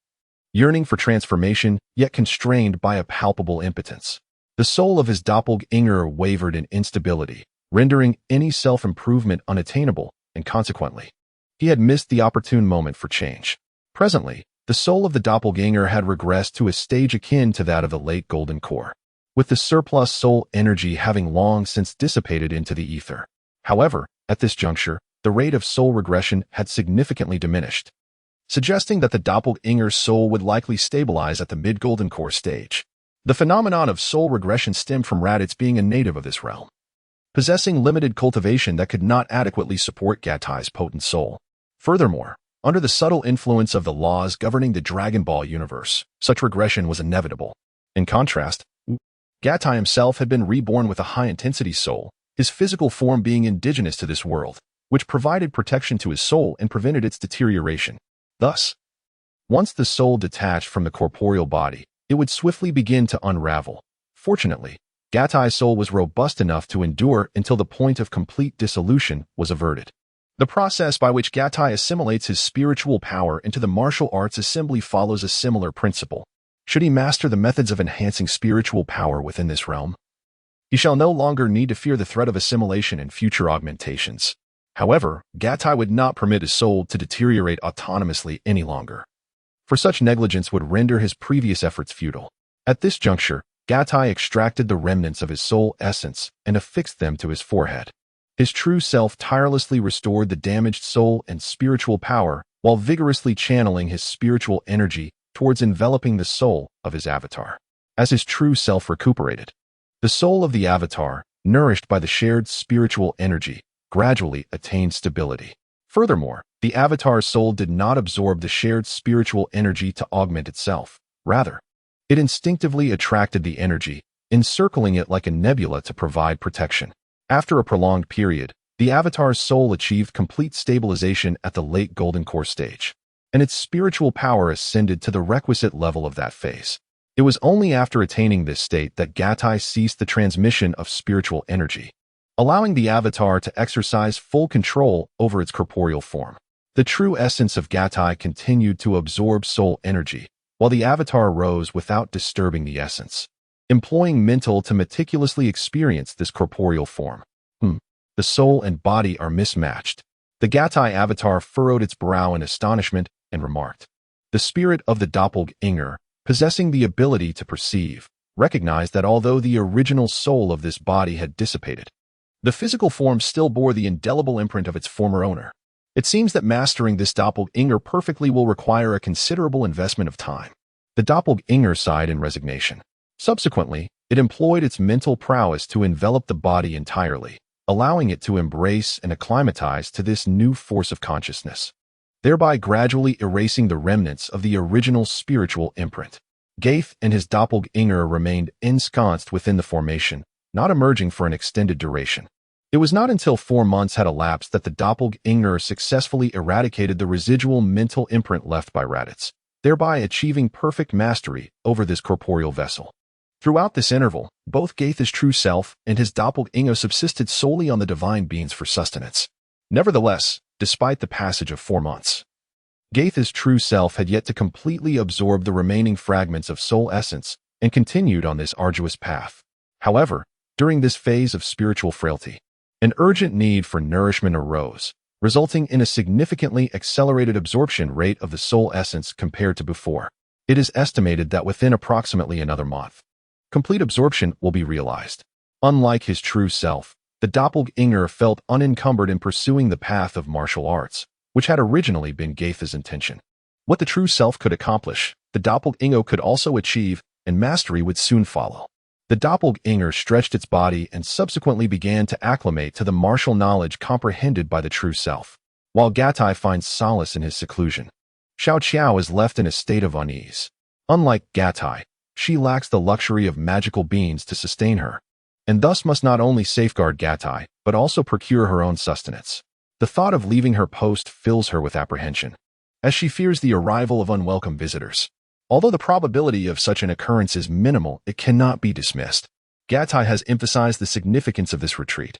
yearning for transformation, yet constrained by a palpable impotence. The soul of his doppelganger wavered in instability, rendering any self-improvement unattainable, and consequently, he had missed the opportune moment for change. Presently, the soul of the doppelganger had regressed to a stage akin to that of the late golden core, with the surplus soul energy having long since dissipated into the ether. However, at this juncture, the rate of soul regression had significantly diminished, suggesting that the doppelganger's soul would likely stabilize at the mid-golden core stage. The phenomenon of soul regression stemmed from Raditz being a native of this realm, possessing limited cultivation that could not adequately support Gatai's potent soul. Furthermore, under the subtle influence of the laws governing the Dragon Ball universe, such regression was inevitable. In contrast, Gatai himself had been reborn with a high-intensity soul, his physical form being indigenous to this world, which provided protection to his soul and prevented its deterioration. Thus, once the soul detached from the corporeal body, it would swiftly begin to unravel. Fortunately, Gatai's soul was robust enough to endure until the point of complete dissolution was averted. The process by which Gatai assimilates his spiritual power into the martial arts assembly follows a similar principle. Should he master the methods of enhancing spiritual power within this realm, he shall no longer need to fear the threat of assimilation and future augmentations. However, Gatai would not permit his soul to deteriorate autonomously any longer, for such negligence would render his previous efforts futile. At this juncture, Gatai extracted the remnants of his soul essence and affixed them to his forehead. His true self tirelessly restored the damaged soul and spiritual power while vigorously channeling his spiritual energy towards enveloping the soul of his avatar. As his true self recuperated, the soul of the avatar, nourished by the shared spiritual energy, gradually attained stability. Furthermore, the avatar's soul did not absorb the shared spiritual energy to augment itself. Rather, it instinctively attracted the energy, encircling it like a nebula to provide protection. After a prolonged period, the avatar's soul achieved complete stabilization at the late golden core stage, and its spiritual power ascended to the requisite level of that phase. It was only after attaining this state that Gatai ceased the transmission of spiritual energy, allowing the avatar to exercise full control over its corporeal form. The true essence of Gatai continued to absorb soul energy, while the avatar rose without disturbing the essence, employing mental to meticulously experience this corporeal form. The soul and body are mismatched. The Gatai avatar furrowed its brow in astonishment and remarked, "The spirit of the doppelganger, possessing the ability to perceive, recognized that although the original soul of this body had dissipated, the physical form still bore the indelible imprint of its former owner. It seems that mastering this doppelganger perfectly will require a considerable investment of time." The doppelganger sighed in resignation. Subsequently, it employed its mental prowess to envelop the body entirely, allowing it to embrace and acclimatize to this new force of consciousness, thereby gradually erasing the remnants of the original spiritual imprint. Gaith and his doppelganger remained ensconced within the formation, not emerging for an extended duration. It was not until 4 months had elapsed that the doppelganger successfully eradicated the residual mental imprint left by Raditz, thereby achieving perfect mastery over this corporeal vessel. Throughout this interval, both Gaith's true self and his doppelganger subsisted solely on the divine beings for sustenance. Nevertheless, despite the passage of 4 months, Gaith's true self had yet to completely absorb the remaining fragments of soul essence and continued on this arduous path. However, during this phase of spiritual frailty, an urgent need for nourishment arose, resulting in a significantly accelerated absorption rate of the soul essence compared to before. It is estimated that within approximately another month, complete absorption will be realized. Unlike his true self, the doppelganger felt unencumbered in pursuing the path of martial arts, which had originally been Gaith's intention. What the true self could accomplish, the doppelganger could also achieve, and mastery would soon follow. The doppelganger stretched its body and subsequently began to acclimate to the martial knowledge comprehended by the true self. While Gatai finds solace in his seclusion, Xiao Qiao is left in a state of unease. Unlike Gatai, she lacks the luxury of magical beings to sustain her, and thus must not only safeguard Gatai, but also procure her own sustenance. The thought of leaving her post fills her with apprehension, as she fears the arrival of unwelcome visitors. Although the probability of such an occurrence is minimal, it cannot be dismissed. Gatai has emphasized the significance of this retreat,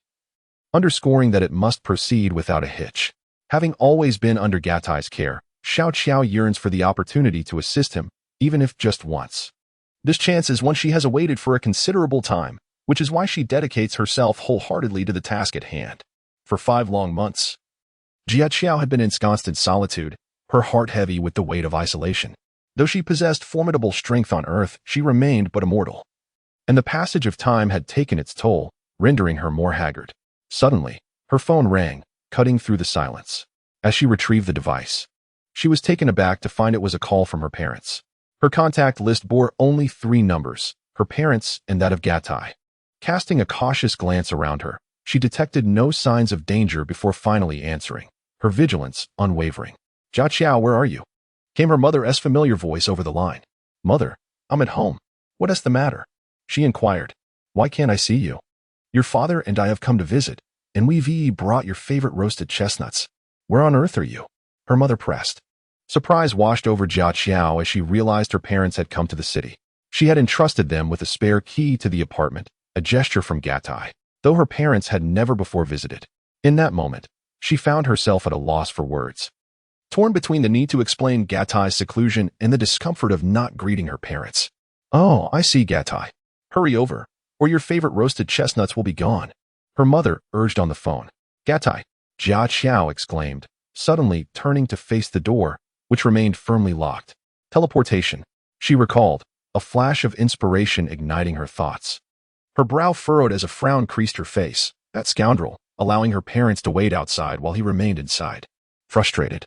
underscoring that it must proceed without a hitch. Having always been under Gatai's care, Xiao Qiao yearns for the opportunity to assist him, even if just once. This chance is one she has awaited for a considerable time, which is why she dedicates herself wholeheartedly to the task at hand. For 5 long months, Jia Qiao had been ensconced in solitude, her heart heavy with the weight of isolation. Though she possessed formidable strength on Earth, she remained but a mortal. And the passage of time had taken its toll, rendering her more haggard. Suddenly, her phone rang, cutting through the silence. As she retrieved the device, she was taken aback to find it was a call from her parents. Her contact list bore only 3 numbers, her parents and that of Gatai. Casting a cautious glance around her, she detected no signs of danger before finally answering, her vigilance unwavering. "Jia Qiao, where are you?" came her mother's familiar voice over the line. "Mother, I'm at home. What is the matter?" she inquired. "Why can't I see you? Your father and I have come to visit, and we've brought your favorite roasted chestnuts. Where on earth are you?" her mother pressed. Surprise washed over Jia Qiao as she realized her parents had come to the city. She had entrusted them with a spare key to the apartment, a gesture from Gatai, though her parents had never before visited. In that moment, she found herself at a loss for words, torn between the need to explain Gatai's seclusion and the discomfort of not greeting her parents. "Oh, I see, Gatai. Hurry over, or your favorite roasted chestnuts will be gone," her mother urged on the phone. "Gatai," Jia Qiao exclaimed, suddenly turning to face the door, which remained firmly locked. Teleportation, she recalled, a flash of inspiration igniting her thoughts. Her brow furrowed as a frown creased her face. That scoundrel, allowing her parents to wait outside while he remained inside. Frustrated,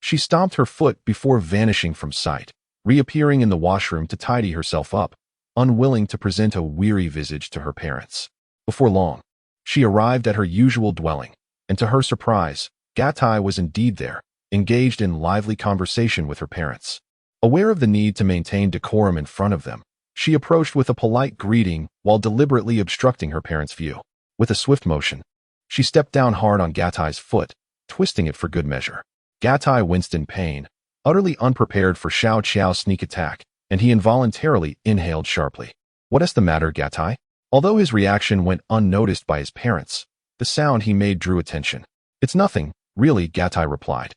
she stomped her foot before vanishing from sight, reappearing in the washroom to tidy herself up, unwilling to present a weary visage to her parents. Before long, she arrived at her usual dwelling, and to her surprise, Gatai was indeed there, engaged in lively conversation with her parents. Aware of the need to maintain decorum in front of them, she approached with a polite greeting while deliberately obstructing her parents' view. With a swift motion, she stepped down hard on Gatai's foot, twisting it for good measure. Gatai winced in pain, utterly unprepared for Xiao Qiao's sneak attack, and he involuntarily inhaled sharply. "What is the matter, Gatai?" Although his reaction went unnoticed by his parents, the sound he made drew attention. "It's nothing, really," Gatai replied.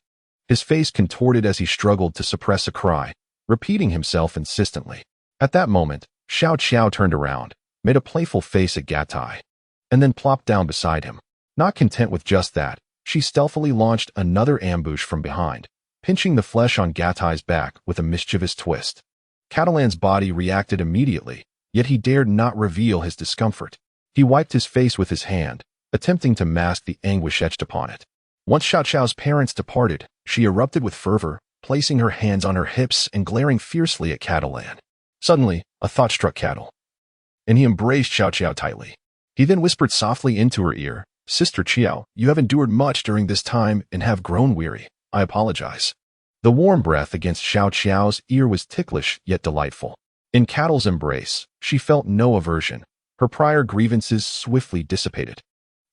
His face contorted as he struggled to suppress a cry, repeating himself insistently. At that moment, Xiao Qiao turned around, made a playful face at Gatai, and then plopped down beside him. Not content with just that, she stealthily launched another ambush from behind, pinching the flesh on Gatai's back with a mischievous twist. Catalan's body reacted immediately, yet he dared not reveal his discomfort. He wiped his face with his hand, attempting to mask the anguish etched upon it. Once Xiao Qiao's parents departed, she erupted with fervor, placing her hands on her hips and glaring fiercely at Catalan. Suddenly, a thought struck Cattle, and he embraced Xiao Qiao tightly. He then whispered softly into her ear, "Sister Qiao, you have endured much during this time and have grown weary. I apologize." The warm breath against Xiao Qiao's ear was ticklish yet delightful. In Cattle's embrace, she felt no aversion. Her prior grievances swiftly dissipated,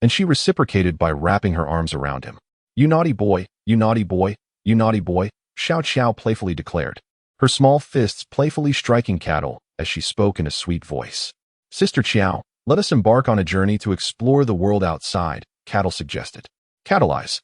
and she reciprocated by wrapping her arms around him. "You naughty boy, you naughty boy, you naughty boy," Xiao Qiao playfully declared, her small fists playfully striking Cattle as she spoke in a sweet voice. "Sister Qiao, let us embark on a journey to explore the world outside," Cattle suggested. Cattle Eyes,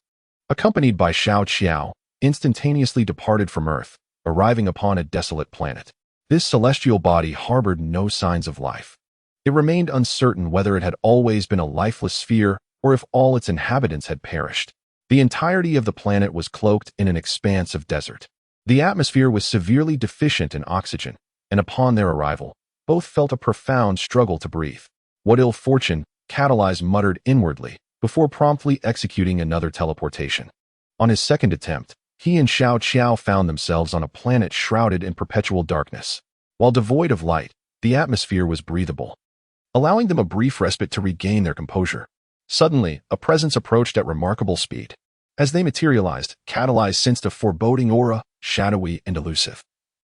accompanied by Xiao Qiao, instantaneously departed from Earth, arriving upon a desolate planet. This celestial body harbored no signs of life. It remained uncertain whether it had always been a lifeless sphere or if all its inhabitants had perished. The entirety of the planet was cloaked in an expanse of desert. The atmosphere was severely deficient in oxygen, and upon their arrival, both felt a profound struggle to breathe. "What ill fortune," Cattle Eyes muttered inwardly, before promptly executing another teleportation. On his second attempt, he and Xiao Qiao found themselves on a planet shrouded in perpetual darkness. While devoid of light, the atmosphere was breathable, allowing them a brief respite to regain their composure. Suddenly, a presence approached at remarkable speed. As they materialized, Cattle Eyes sensed a foreboding aura, shadowy and elusive,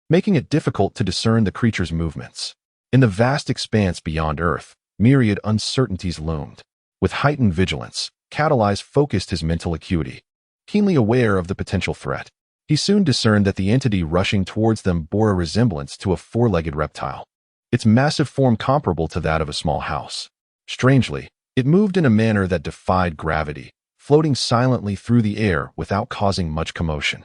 making it difficult to discern the creature's movements. In the vast expanse beyond Earth, myriad uncertainties loomed. With heightened vigilance, Cattle Eyes focused his mental acuity, keenly aware of the potential threat. He soon discerned that the entity rushing towards them bore a resemblance to a four-legged reptile, its massive form comparable to that of a small house. Strangely, it moved in a manner that defied gravity, floating silently through the air without causing much commotion.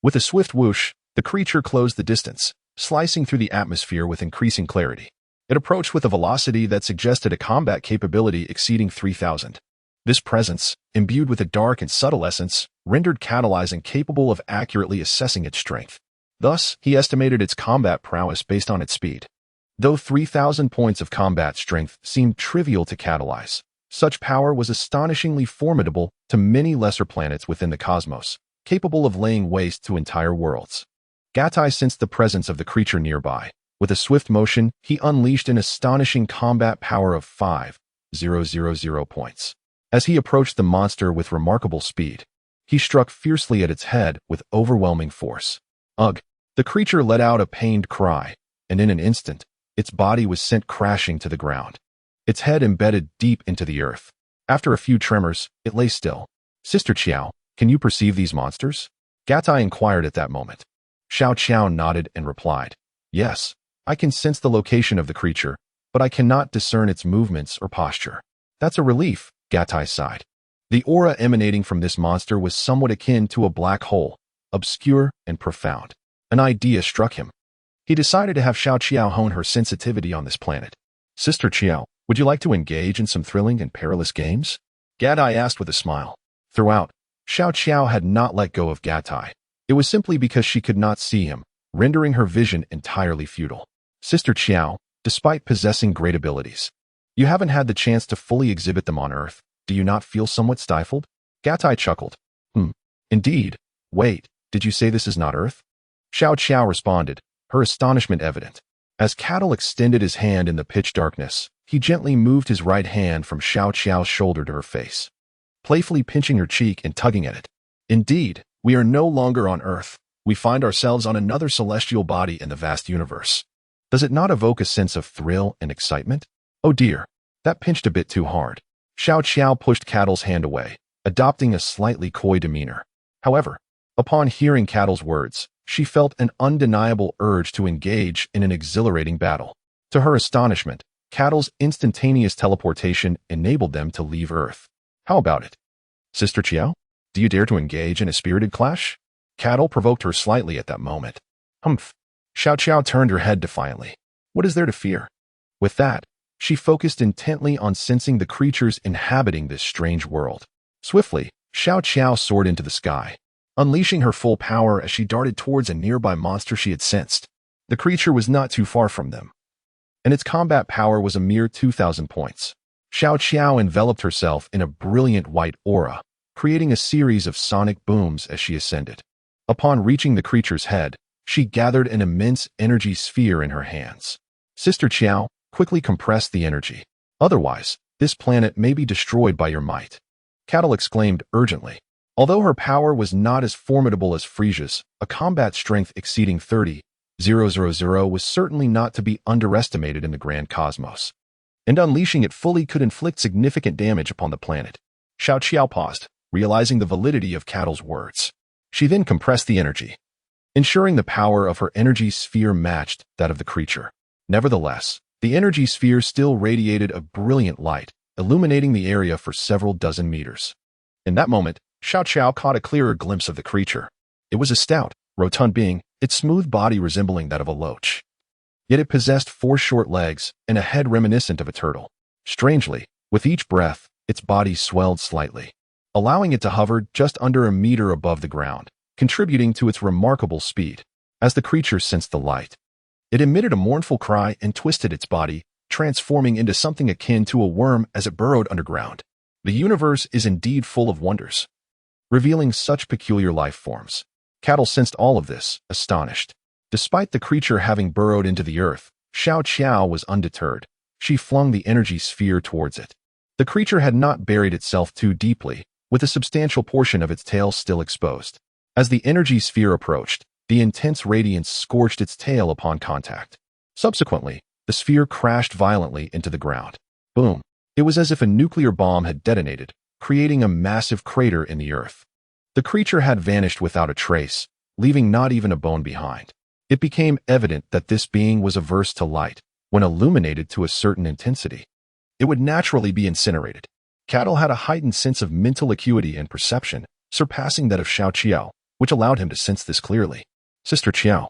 With a swift whoosh, the creature closed the distance, slicing through the atmosphere with increasing clarity. It approached with a velocity that suggested a combat capability exceeding 3,000. This presence, imbued with a dark and subtle essence, rendered Catalyze incapable of accurately assessing its strength. Thus, he estimated its combat prowess based on its speed. Though 3,000 points of combat strength seemed trivial to Catalyze, such power was astonishingly formidable to many lesser planets within the cosmos, capable of laying waste to entire worlds. Gatai sensed the presence of the creature nearby. With a swift motion, he unleashed an astonishing combat power of 5,000 points. As he approached the monster with remarkable speed, he struck fiercely at its head with overwhelming force. Ugh! The creature let out a pained cry, and in an instant, its body was sent crashing to the ground. Its head embedded deep into the earth. After a few tremors, it lay still. Sister Qiao, can you perceive these monsters? Gatai inquired at that moment. Xiao Qiao nodded and replied, yes, I can sense the location of the creature, but I cannot discern its movements or posture. That's a relief, Gatai sighed. The aura emanating from this monster was somewhat akin to a black hole, obscure and profound. An idea struck him. He decided to have Xiao Qiao hone her sensitivity on this planet. Sister Qiao, would you like to engage in some thrilling and perilous games? Gatai asked with a smile. Throughout, Xiao Qiao had not let go of Gatai. It was simply because she could not see him, rendering her vision entirely futile. Sister Qiao, despite possessing great abilities, you haven't had the chance to fully exhibit them on Earth. Do you not feel somewhat stifled? Gatai chuckled. Indeed. Wait, did you say this is not Earth? Xiao Qiao responded, her astonishment evident. As Cattle extended his hand in the pitch darkness, he gently moved his right hand from Xiao Qiao's shoulder to her face, playfully pinching her cheek and tugging at it. Indeed, we are no longer on Earth. We find ourselves on another celestial body in the vast universe. Does it not evoke a sense of thrill and excitement? Oh dear, that pinched a bit too hard. Xiao Qiao pushed Cattle's hand away, adopting a slightly coy demeanor. However, upon hearing Cattle's words, she felt an undeniable urge to engage in an exhilarating battle. To her astonishment, Cattle's instantaneous teleportation enabled them to leave Earth. How about it? Sister Qiao, do you dare to engage in a spirited clash? Cattle provoked her slightly at that moment. Humph. Xiao Qiao turned her head defiantly. What is there to fear? With that, she focused intently on sensing the creatures inhabiting this strange world. Swiftly, Xiao Qiao soared into the sky, unleashing her full power as she darted towards a nearby monster she had sensed. The creature was not too far from them, and its combat power was a mere 2,000 points. Xiao Qiao enveloped herself in a brilliant white aura, creating a series of sonic booms as she ascended. Upon reaching the creature's head, she gathered an immense energy sphere in her hands. Sister Qiao, quickly compress the energy. Otherwise, this planet may be destroyed by your might. Cattle exclaimed urgently. Although her power was not as formidable as Frisia's, a combat strength exceeding 30,000 was certainly not to be underestimated in the grand cosmos, and unleashing it fully could inflict significant damage upon the planet. Xiao Qiao paused, realizing the validity of Cattle's words. She then compressed the energy, ensuring the power of her energy sphere matched that of the creature. Nevertheless, the energy sphere still radiated a brilliant light, illuminating the area for several dozen meters. In that moment, Xiao Qiao caught a clearer glimpse of the creature. It was a stout, rotund being, its smooth body resembling that of a loach. Yet it possessed 4 short legs and a head reminiscent of a turtle. Strangely, with each breath, its body swelled slightly, allowing it to hover just under a meter above the ground, contributing to its remarkable speed. As the creature sensed the light, it emitted a mournful cry and twisted its body, transforming into something akin to a worm as it burrowed underground. The universe is indeed full of wonders, revealing such peculiar life forms. Cattle sensed all of this, astonished. Despite the creature having burrowed into the earth, Xiao Qiao was undeterred. She flung the energy sphere towards it. The creature had not buried itself too deeply, with a substantial portion of its tail still exposed. As the energy sphere approached, the intense radiance scorched its tail upon contact. Subsequently, the sphere crashed violently into the ground. Boom! It was as if a nuclear bomb had detonated, creating a massive crater in the earth. The creature had vanished without a trace, leaving not even a bone behind. It became evident that this being was averse to light. When illuminated to a certain intensity, it would naturally be incinerated. Cattle had a heightened sense of mental acuity and perception, surpassing that of Xiao Qiao, which allowed him to sense this clearly. Sister Qiao,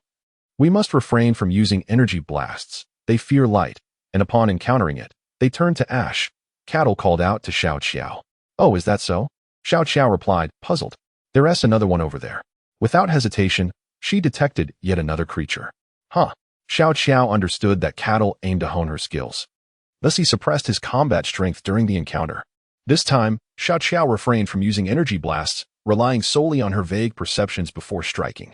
we must refrain from using energy blasts. They fear light, and upon encountering it, they turn to ash. Cattle called out to Xiao Qiao. Oh, is that so? Xiao Qiao replied, puzzled. There's another one over there. Without hesitation, she detected yet another creature. Huh. Xiao Qiao understood that Cattle aimed to hone her skills. Thus he suppressed his combat strength during the encounter. This time, Xiao Qiao refrained from using energy blasts, relying solely on her vague perceptions before striking.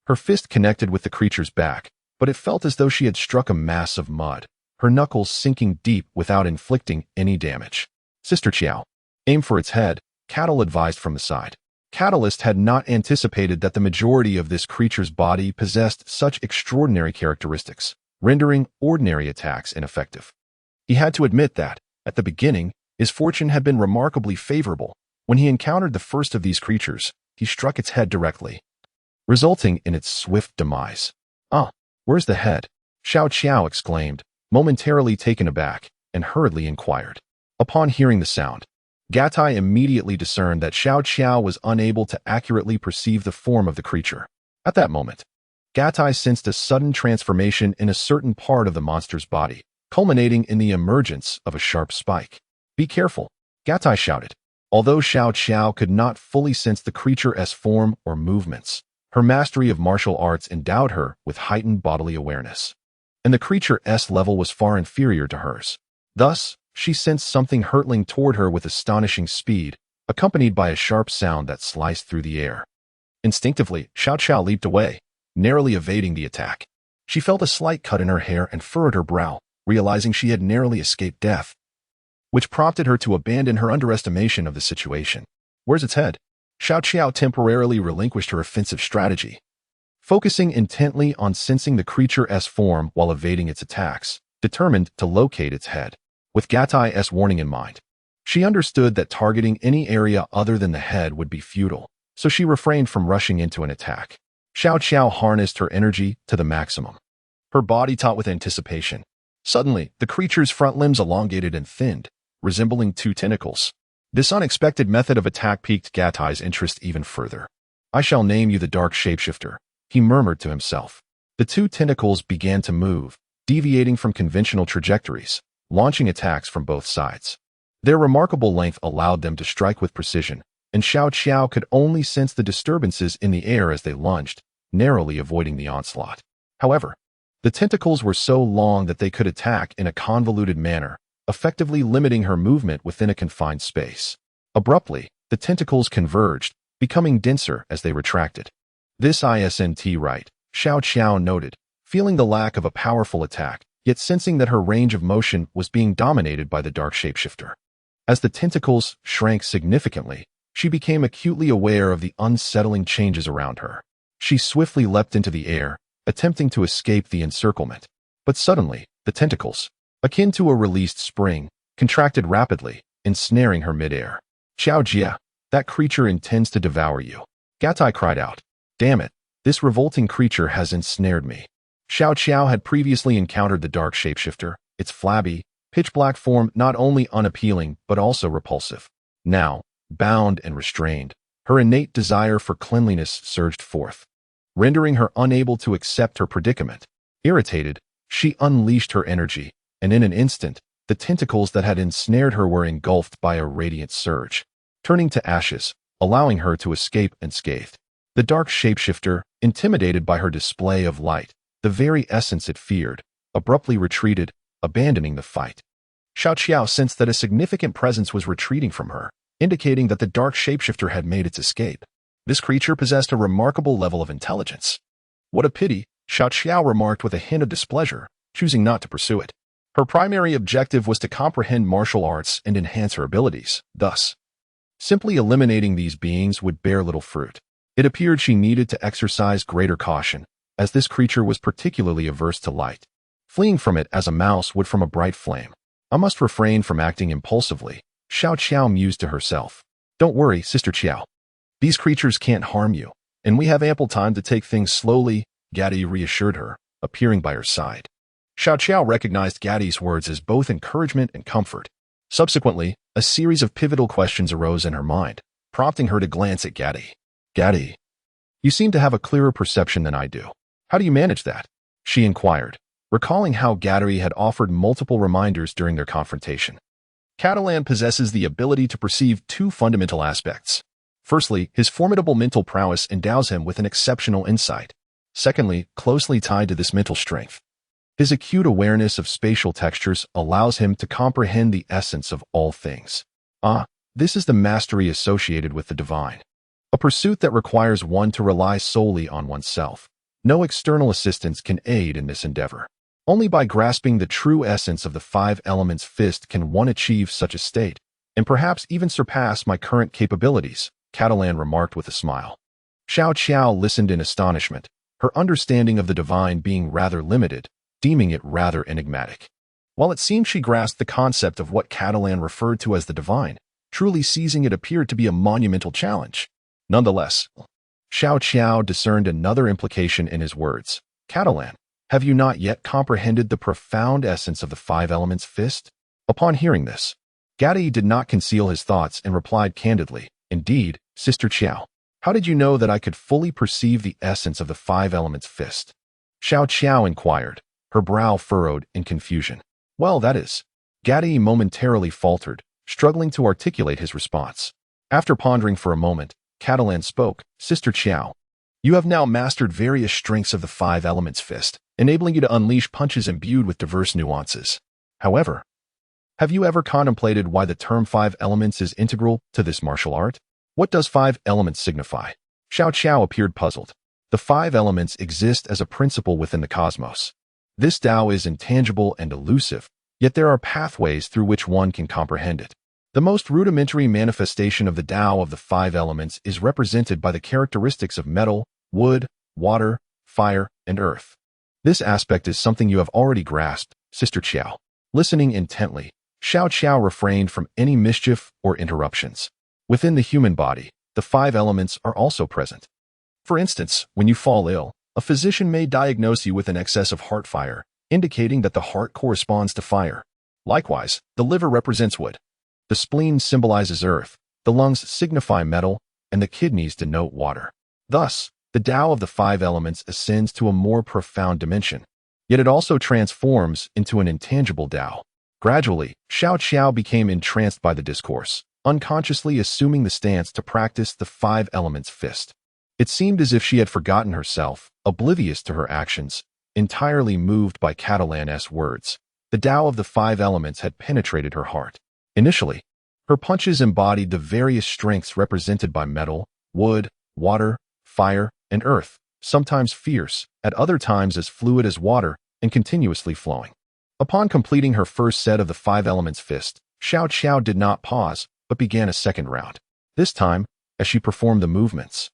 Her fist connected with the creature's back, but it felt as though she had struck a mass of mud, her knuckles sinking deep without inflicting any damage. Sister Qiao, aim for its head, Cattle advised from the side. Catalyst had not anticipated that the majority of this creature's body possessed such extraordinary characteristics, rendering ordinary attacks ineffective. He had to admit that, at the beginning, his fortune had been remarkably favorable. When he encountered the first of these creatures, he struck its head directly, resulting in its swift demise. Ah, where's the head? Xiao Qiao exclaimed, momentarily taken aback, and hurriedly inquired. Upon hearing the sound, Gatai immediately discerned that Xiao Qiao was unable to accurately perceive the form of the creature. At that moment, Gatai sensed a sudden transformation in a certain part of the monster's body, culminating in the emergence of a sharp spike. Be careful, Gatai shouted. Although Xiao Qiao could not fully sense the creature's form or movements, her mastery of martial arts endowed her with heightened bodily awareness, and the creature's level was far inferior to hers. Thus, she sensed something hurtling toward her with astonishing speed, accompanied by a sharp sound that sliced through the air. Instinctively, Xiao Qiao leaped away, narrowly evading the attack. She felt a slight cut in her hair and furrowed her brow, realizing she had narrowly escaped death, which prompted her to abandon her underestimation of the situation. Where's its head? Xiao Qiao temporarily relinquished her offensive strategy, focusing intently on sensing the creature's form while evading its attacks, determined to locate its head. With Gatai's warning in mind, she understood that targeting any area other than the head would be futile, so she refrained from rushing into an attack. Xiao Qiao harnessed her energy to the maximum, her body taut with anticipation. Suddenly, the creature's front limbs elongated and thinned, resembling two tentacles. This unexpected method of attack piqued Gatai's interest even further. I shall name you the Dark Shapeshifter, he murmured to himself. The two tentacles began to move, deviating from conventional trajectories, launching attacks from both sides. Their remarkable length allowed them to strike with precision, and Xiao Qiao could only sense the disturbances in the air as they lunged, narrowly avoiding the onslaught. However, the tentacles were so long that they could attack in a convoluted manner, effectively limiting her movement within a confined space. Abruptly, the tentacles converged, becoming denser as they retracted. This isn't right, Xiao Qiao noted, feeling the lack of a powerful attack, yet sensing that her range of motion was being dominated by the Dark Shapeshifter. As the tentacles shrank significantly, she became acutely aware of the unsettling changes around her. She swiftly leapt into the air, attempting to escape the encirclement. But suddenly, the tentacles, akin to a released spring, contracted rapidly, ensnaring her midair. Xiao Jia, that creature intends to devour you. Gatai cried out. Damn it, this revolting creature has ensnared me. Xiao Qiao had previously encountered the Dark Shapeshifter, its flabby, pitch-black form not only unappealing but also repulsive. Now, bound and restrained, her innate desire for cleanliness surged forth, rendering her unable to accept her predicament. Irritated, she unleashed her energy, and in an instant, the tentacles that had ensnared her were engulfed by a radiant surge, turning to ashes, allowing her to escape unscathed. The Dark Shapeshifter, intimidated by her display of light, the very essence it feared, abruptly retreated, abandoning the fight. Xiao Qiao sensed that a significant presence was retreating from her, indicating that the Dark Shapeshifter had made its escape. This creature possessed a remarkable level of intelligence. What a pity, Xiao Qiao remarked with a hint of displeasure, choosing not to pursue it. Her primary objective was to comprehend martial arts and enhance her abilities. Thus, simply eliminating these beings would bear little fruit. It appeared she needed to exercise greater caution, as this creature was particularly averse to light, fleeing from it as a mouse would from a bright flame. I must refrain from acting impulsively, Xiao Qiao mused to herself. Don't worry, Sister Qiao. These creatures can't harm you, and we have ample time to take things slowly, Gaddy reassured her, appearing by her side. Xiao Qiao recognized Gaddy's words as both encouragement and comfort. Subsequently, a series of pivotal questions arose in her mind, prompting her to glance at Gaddy. Gaddy, you seem to have a clearer perception than I do. How do you manage that? She inquired, recalling how Gaddy had offered multiple reminders during their confrontation. Catalan possesses the ability to perceive two fundamental aspects. Firstly, his formidable mental prowess endows him with an exceptional insight. Secondly, closely tied to this mental strength, his acute awareness of spatial textures allows him to comprehend the essence of all things. This is the mastery associated with the divine, a pursuit that requires one to rely solely on oneself. No external assistance can aid in this endeavor. Only by grasping the true essence of the five elements fist can one achieve such a state, and perhaps even surpass my current capabilities, Catalan remarked with a smile. Xiao Qiao listened in astonishment, her understanding of the divine being rather limited, deeming it rather enigmatic. While it seemed she grasped the concept of what Catalan referred to as the divine, truly seizing it appeared to be a monumental challenge. Nonetheless, Xiao Qiao discerned another implication in his words. Catalan, have you not yet comprehended the profound essence of the five elements fist? Upon hearing this, Gaddy did not conceal his thoughts and replied candidly, Indeed, Sister Qiao, how did you know that I could fully perceive the essence of the five elements fist? Xiao Qiao inquired, her brow furrowed in confusion. Well, that is. Gaddy momentarily faltered, struggling to articulate his response. After pondering for a moment, Catalan spoke, Sister Qiao, you have now mastered various strengths of the five elements fist, enabling you to unleash punches imbued with diverse nuances. However, have you ever contemplated why the term five elements is integral to this martial art? What does five elements signify? Xiao Qiao appeared puzzled. The five elements exist as a principle within the cosmos. This Tao is intangible and elusive, yet there are pathways through which one can comprehend it. The most rudimentary manifestation of the Tao of the five elements is represented by the characteristics of metal, wood, water, fire, and earth. This aspect is something you have already grasped, Sister Qiao. Listening intently, Xiao Qiao refrained from any mischief or interruptions. Within the human body, the five elements are also present. For instance, when you fall ill, a physician may diagnose you with an excess of heart fire, indicating that the heart corresponds to fire. Likewise, the liver represents wood. The spleen symbolizes earth, the lungs signify metal, and the kidneys denote water. Thus, the Tao of the five elements ascends to a more profound dimension, yet it also transforms into an intangible Tao. Gradually, Xiao Qiao became entranced by the discourse, unconsciously assuming the stance to practice the five elements fist. It seemed as if she had forgotten herself, oblivious to her actions, entirely moved by Catalan's words. The Tao of the five elements had penetrated her heart. Initially, her punches embodied the various strengths represented by metal, wood, water, fire, and earth, sometimes fierce, at other times as fluid as water, and continuously flowing. Upon completing her first set of the five elements fist, Xiao Qiao did not pause, but began a second round. This time, as she performed the movements,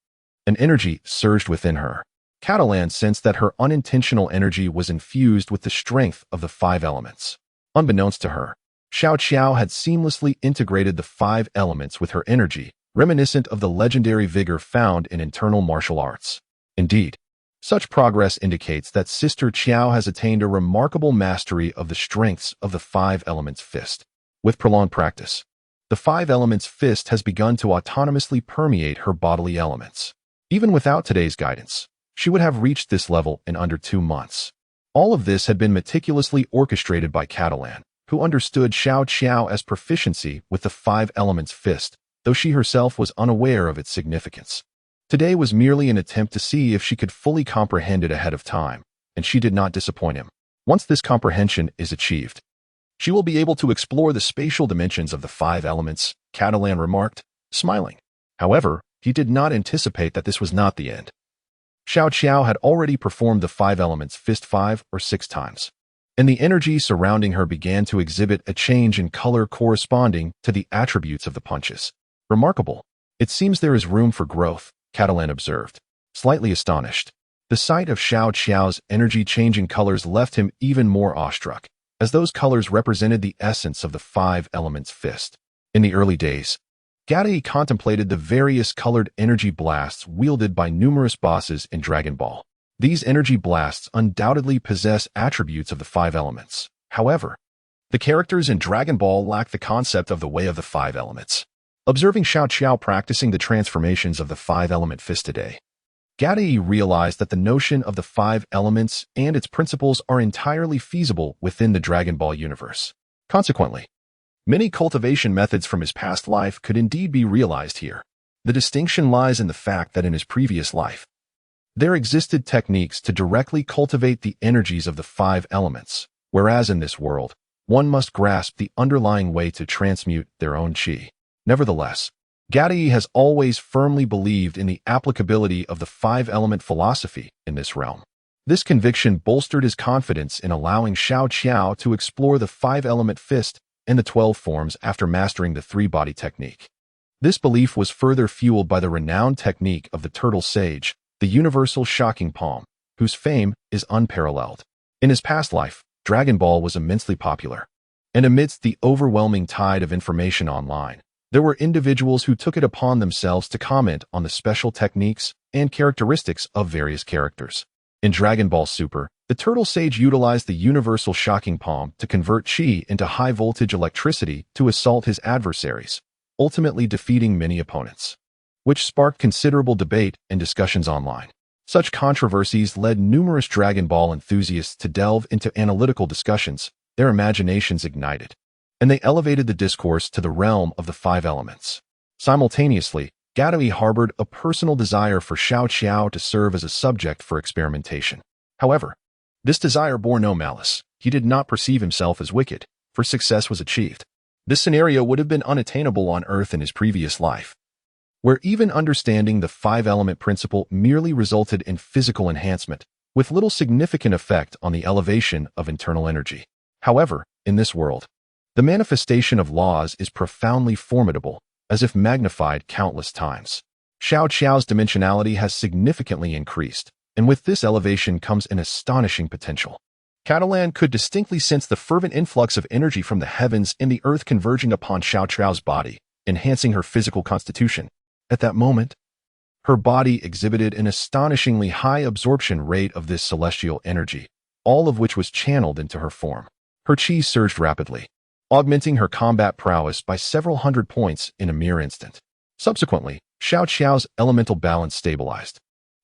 an energy surged within her. Catalan sensed that her unintentional energy was infused with the strength of the five elements. Unbeknownst to her, Xiao Qiao had seamlessly integrated the five elements with her energy, reminiscent of the legendary vigor found in internal martial arts. Indeed, such progress indicates that Sister Qiao has attained a remarkable mastery of the strengths of the five elements fist. With prolonged practice, the five elements fist has begun to autonomously permeate her bodily elements. Even without today's guidance, she would have reached this level in under 2 months. All of this had been meticulously orchestrated by Catalan, who understood Xiao Qiao as proficiency with the five elements fist, though she herself was unaware of its significance. Today was merely an attempt to see if she could fully comprehend it ahead of time, and she did not disappoint him. Once this comprehension is achieved, she will be able to explore the spatial dimensions of the five elements, Catalan remarked, smiling. However, he did not anticipate that this was not the end. Xiao Qiao had already performed the five elements fist 5 or 6 times, and the energy surrounding her began to exhibit a change in color corresponding to the attributes of the punches. Remarkable. It seems there is room for growth, Catalan observed, slightly astonished. The sight of Xiao Qiao's energy-changing colors left him even more awestruck, as those colors represented the essence of the five elements fist. In the early days, Gatai contemplated the various colored energy blasts wielded by numerous bosses in Dragon Ball. These energy blasts undoubtedly possess attributes of the five elements. However, the characters in Dragon Ball lack the concept of the way of the five elements. Observing Xiao Qiao practicing the transformations of the five-element fist today, Gatai realized that the notion of the five elements and its principles are entirely feasible within the Dragon Ball universe. Consequently, many cultivation methods from his past life could indeed be realized here. The distinction lies in the fact that in his previous life, there existed techniques to directly cultivate the energies of the five elements, whereas in this world, one must grasp the underlying way to transmute their own chi. Nevertheless, Gatai has always firmly believed in the applicability of the five-element philosophy in this realm. This conviction bolstered his confidence in allowing Xiao Qiao to explore the five-element fist and the 12 forms after mastering the three-body technique. This belief was further fueled by the renowned technique of the turtle sage, the universal shocking palm, whose fame is unparalleled. In his past life, Dragon Ball was immensely popular, and amidst the overwhelming tide of information online, there were individuals who took it upon themselves to comment on the special techniques and characteristics of various characters. In Dragon Ball Super, the turtle sage utilized the universal shocking palm to convert chi into high-voltage electricity to assault his adversaries, ultimately defeating many opponents, which sparked considerable debate and discussions online. Such controversies led numerous Dragon Ball enthusiasts to delve into analytical discussions, their imaginations ignited, and they elevated the discourse to the realm of the five elements. Simultaneously, Gatai harbored a personal desire for Xiao Qiao to serve as a subject for experimentation. However, this desire bore no malice. He did not perceive himself as wicked, for success was achieved. This scenario would have been unattainable on Earth in his previous life, where even understanding the five-element principle merely resulted in physical enhancement, with little significant effect on the elevation of internal energy. However, in this world, the manifestation of laws is profoundly formidable, as if magnified countless times. Xiao Qiao's dimensionality has significantly increased, and with this elevation comes an astonishing potential. Catalan could distinctly sense the fervent influx of energy from the heavens and the earth converging upon Xiao Qiao's body, enhancing her physical constitution. At that moment, her body exhibited an astonishingly high absorption rate of this celestial energy, all of which was channeled into her form. Her chi surged rapidly, augmenting her combat prowess by several hundred points in a mere instant. Subsequently, Xiao Qiao's elemental balance stabilized,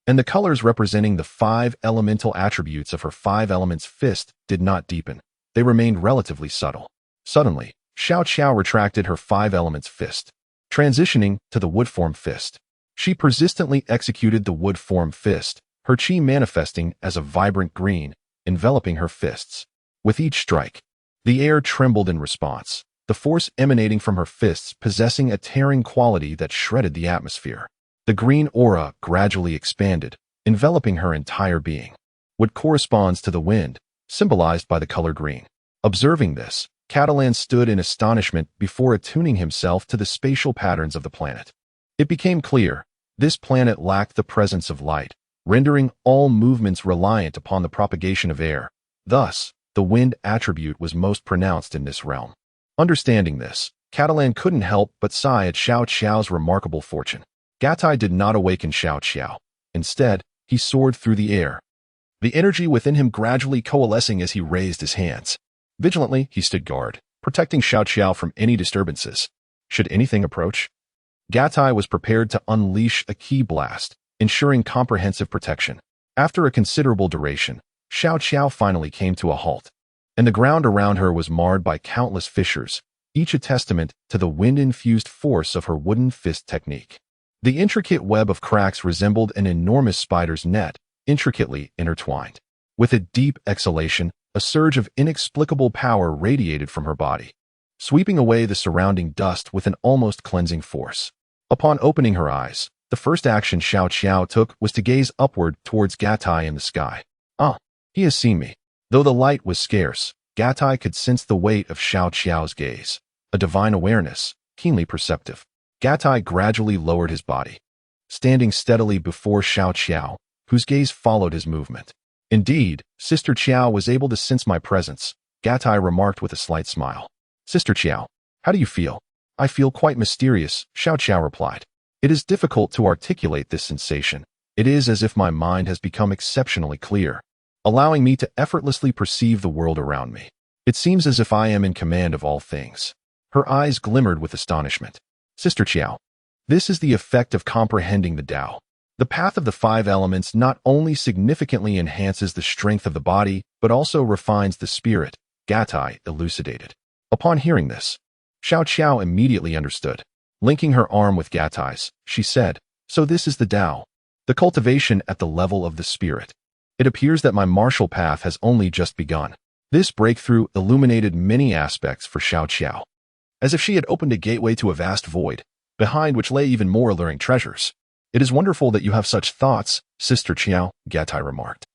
and the colors representing the five elemental attributes of her five elements fist did not deepen. They remained relatively subtle. Suddenly, Xiao Qiao retracted her five elements fist, transitioning to the wood form fist. She persistently executed the wood form fist, her chi manifesting as a vibrant green, enveloping her fists. With each strike, the air trembled in response, the force emanating from her fists possessing a tearing quality that shredded the atmosphere. The green aura gradually expanded, enveloping her entire being, which corresponds to the wind, symbolized by the color green. Observing this, Catalan stood in astonishment before attuning himself to the spatial patterns of the planet. It became clear, this planet lacked the presence of light, rendering all movements reliant upon the propagation of air. Thus, the wind attribute was most pronounced in this realm. Understanding this, Catalan couldn't help but sigh at Xiao Qiao's remarkable fortune. Gatai did not awaken Xiao Qiao. Instead, he soared through the air, the energy within him gradually coalescing as he raised his hands. Vigilantly, he stood guard, protecting Xiao Qiao from any disturbances. Should anything approach, Gatai was prepared to unleash a ki blast, ensuring comprehensive protection. After a considerable duration, Xiao Qiao finally came to a halt, and the ground around her was marred by countless fissures, each a testament to the wind-infused force of her wooden fist technique. The intricate web of cracks resembled an enormous spider's net, intricately intertwined. With a deep exhalation, a surge of inexplicable power radiated from her body, sweeping away the surrounding dust with an almost cleansing force. Upon opening her eyes, the first action Xiao Qiao took was to gaze upward towards Gatai in the sky. Ah, he has seen me. Though the light was scarce, Gatai could sense the weight of Xiao Qiao's gaze, a divine awareness, keenly perceptive. Gatai gradually lowered his body, standing steadily before Xiao Qiao, whose gaze followed his movement. Indeed, Sister Qiao was able to sense my presence, Gatai remarked with a slight smile. Sister Qiao, how do you feel? I feel quite mysterious, Xiao Qiao replied. It is difficult to articulate this sensation. It is as if my mind has become exceptionally clear, allowing me to effortlessly perceive the world around me. It seems as if I am in command of all things. Her eyes glimmered with astonishment. Sister Qiao, this is the effect of comprehending the Tao. The path of the 5 elements not only significantly enhances the strength of the body, but also refines the spirit, Gatai elucidated. Upon hearing this, Xiao Qiao immediately understood. Linking her arm with Gatai's, she said, so this is the Tao, the cultivation at the level of the spirit. It appears that my martial path has only just begun. This breakthrough illuminated many aspects for Xiao Qiao, as if she had opened a gateway to a vast void, behind which lay even more alluring treasures. It is wonderful that you have such thoughts, Sister Qiao, Gatai remarked.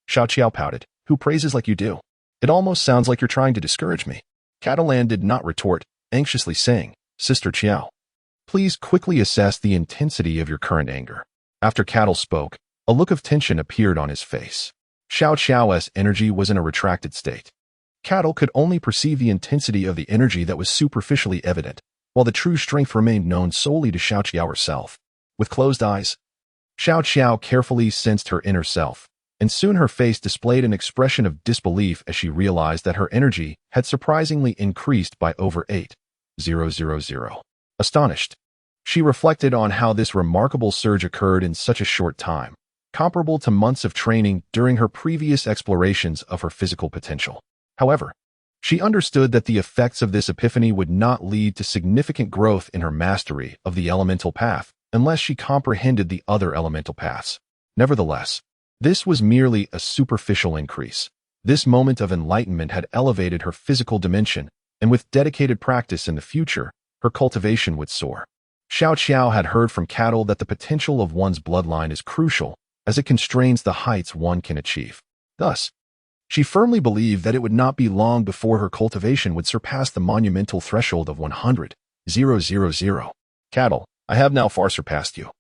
Xiao Qiao pouted. Who praises like you do? It almost sounds like you're trying to discourage me. Catalan did not retort, anxiously saying, Sister Qiao, please quickly assess the intensity of your current anger. After Cattle spoke, a look of tension appeared on his face. Xiao Qiao's energy was in a retracted state. Cattle could only perceive the intensity of the energy that was superficially evident, while the true strength remained known solely to Xiao Qiao herself. With closed eyes, Xiao Qiao carefully sensed her inner self, and soon her face displayed an expression of disbelief as she realized that her energy had surprisingly increased by over 8,000. Astonished, she reflected on how this remarkable surge occurred in such a short time, comparable to months of training during her previous explorations of her physical potential. However, she understood that the effects of this epiphany would not lead to significant growth in her mastery of the elemental path unless she comprehended the other elemental paths. Nevertheless, this was merely a superficial increase. This moment of enlightenment had elevated her physical dimension, and with dedicated practice in the future, her cultivation would soar. Xiao Qiao had heard from Cattle that the potential of one's bloodline is crucial, as it constrains the heights one can achieve. Thus, she firmly believed that it would not be long before her cultivation would surpass the monumental threshold of 100,000. Cattle, I have now far surpassed you.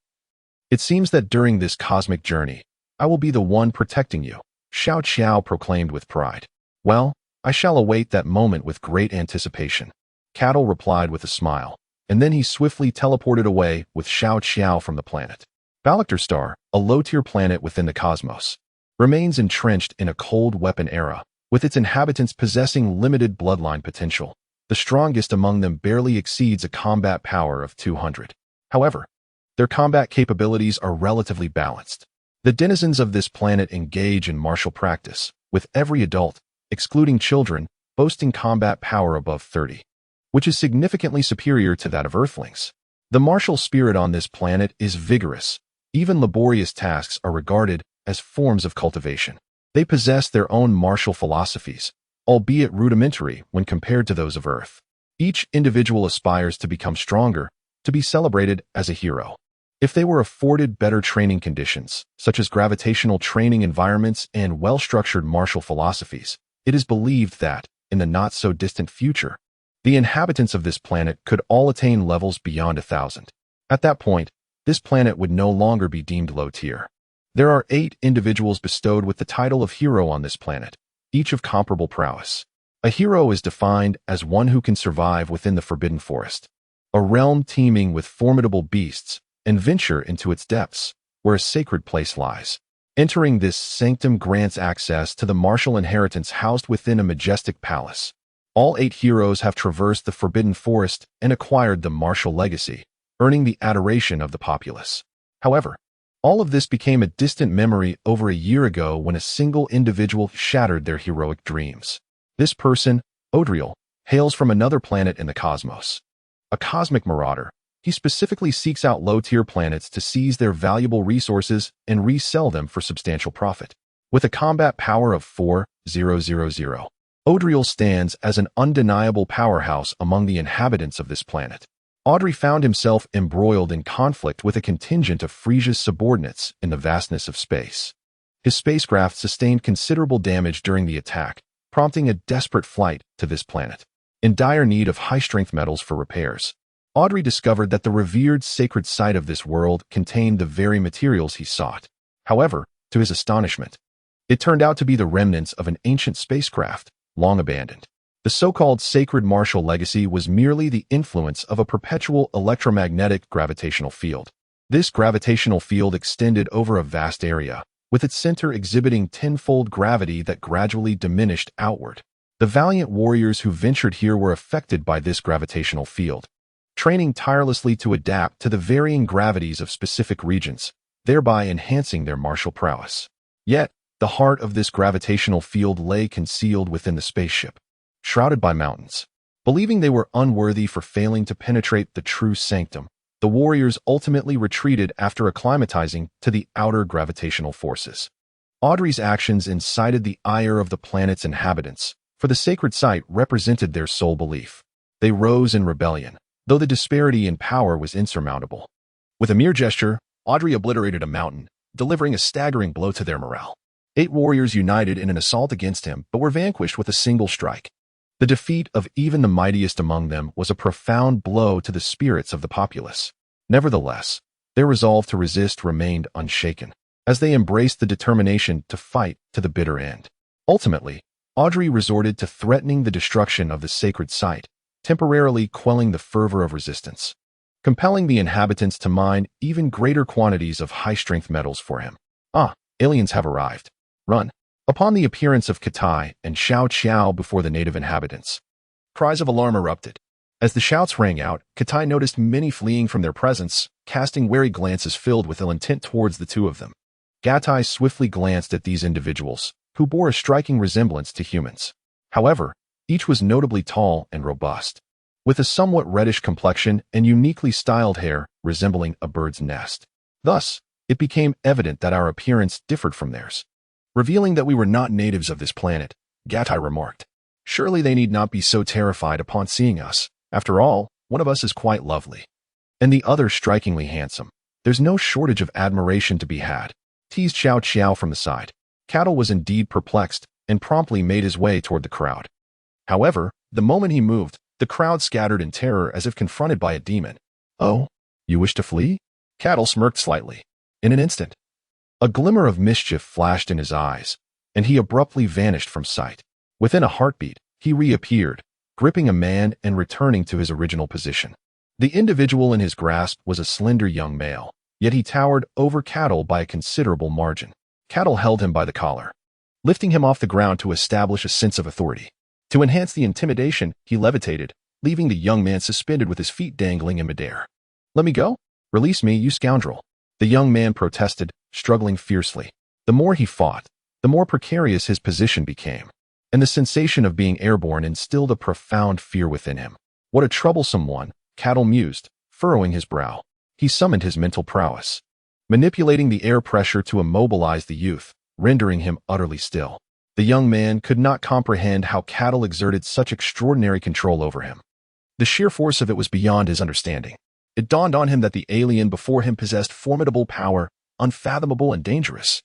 It seems that during this cosmic journey, I will be the one protecting you, Xiao Qiao proclaimed with pride. Well, I shall await that moment with great anticipation. Cattle replied with a smile, and then he swiftly teleported away with Xiao Qiao from the planet. Balactor Star, a low-tier planet within the cosmos, remains entrenched in a cold weapon era, with its inhabitants possessing limited bloodline potential. The strongest among them barely exceeds a combat power of 200. However, their combat capabilities are relatively balanced. The denizens of this planet engage in martial practice, with every adult, excluding children, boasting combat power above 30, which is significantly superior to that of Earthlings. The martial spirit on this planet is vigorous. Even laborious tasks are regarded as forms of cultivation. They possess their own martial philosophies, albeit rudimentary when compared to those of Earth. Each individual aspires to become stronger, to be celebrated as a hero. If they were afforded better training conditions, such as gravitational training environments and well-structured martial philosophies, it is believed that, in the not-so-distant future, the inhabitants of this planet could all attain levels beyond 1,000. At that point, this planet would no longer be deemed low-tier. There are 8 individuals bestowed with the title of hero on this planet, each of comparable prowess. A hero is defined as one who can survive within the Forbidden Forest, a realm teeming with formidable beasts, and venture into its depths, where a sacred place lies. Entering this sanctum grants access to the martial inheritance housed within a majestic palace. All 8 heroes have traversed the Forbidden Forest and acquired the martial legacy, earning the adoration of the populace. However, all of this became a distant memory over a year ago when a single individual shattered their heroic dreams. This person, Odriel, hails from another planet in the cosmos. A cosmic marauder, he specifically seeks out low-tier planets to seize their valuable resources and resell them for substantial profit. With a combat power of 4,000, Odriel stands as an undeniable powerhouse among the inhabitants of this planet. Audrey found himself embroiled in conflict with a contingent of Frisia's subordinates in the vastness of space. His spacecraft sustained considerable damage during the attack, prompting a desperate flight to this planet. In dire need of high-strength metals for repairs, Audrey discovered that the revered sacred site of this world contained the very materials he sought. However, to his astonishment, it turned out to be the remnants of an ancient spacecraft, long abandoned. The so-called sacred martial legacy was merely the influence of a perpetual electromagnetic gravitational field. This gravitational field extended over a vast area, with its center exhibiting tenfold gravity that gradually diminished outward. The valiant warriors who ventured here were affected by this gravitational field, training tirelessly to adapt to the varying gravities of specific regions, thereby enhancing their martial prowess. Yet, the heart of this gravitational field lay concealed within the spaceship, shrouded by mountains. Believing they were unworthy for failing to penetrate the true sanctum, the warriors ultimately retreated after acclimatizing to the outer gravitational forces. Audrey's actions incited the ire of the planet's inhabitants, for the sacred site represented their sole belief. They rose in rebellion, though the disparity in power was insurmountable. With a mere gesture, Audrey obliterated a mountain, delivering a staggering blow to their morale. 8 warriors united in an assault against him, but were vanquished with a single strike. The defeat of even the mightiest among them was a profound blow to the spirits of the populace. Nevertheless, their resolve to resist remained unshaken, as they embraced the determination to fight to the bitter end. Ultimately, Audrey resorted to threatening the destruction of the sacred site, temporarily quelling the fervor of resistance, compelling the inhabitants to mine even greater quantities of high-strength metals for him. Aliens have arrived. Run. Upon the appearance of Katai and Xiao Qiao before the native inhabitants, cries of alarm erupted. As the shouts rang out, Katai noticed many fleeing from their presence, casting wary glances filled with ill intent towards the 2 of them. Katai swiftly glanced at these individuals, who bore a striking resemblance to humans. However, each was notably tall and robust, with a somewhat reddish complexion and uniquely styled hair resembling a bird's nest. Thus, it became evident that our appearance differed from theirs. Revealing that we were not natives of this planet, Katai remarked, "Surely they need not be so terrified upon seeing us. After all, one of us is quite lovely, and the other strikingly handsome. There's no shortage of admiration to be had," teased Xiao Qiao from the side. Cattle was indeed perplexed and promptly made his way toward the crowd. However, the moment he moved, the crowd scattered in terror as if confronted by a demon. "Oh, you wish to flee?" Cattle smirked slightly. In an instant, a glimmer of mischief flashed in his eyes, and he abruptly vanished from sight. Within a heartbeat, he reappeared, gripping a man and returning to his original position. The individual in his grasp was a slender young male, yet he towered over Cattle by a considerable margin. Cattle held him by the collar, lifting him off the ground to establish a sense of authority. To enhance the intimidation, he levitated, leaving the young man suspended with his feet dangling in midair. "Let me go? Release me, you scoundrel!" The young man protested, struggling fiercely. The more he fought, the more precarious his position became, and the sensation of being airborne instilled a profound fear within him. What a troublesome one, Cattle mused, furrowing his brow. He summoned his mental prowess, manipulating the air pressure to immobilize the youth, rendering him utterly still. The young man could not comprehend how Cattle exerted such extraordinary control over him. The sheer force of it was beyond his understanding. It dawned on him that the alien before him possessed formidable power, unfathomable and dangerous.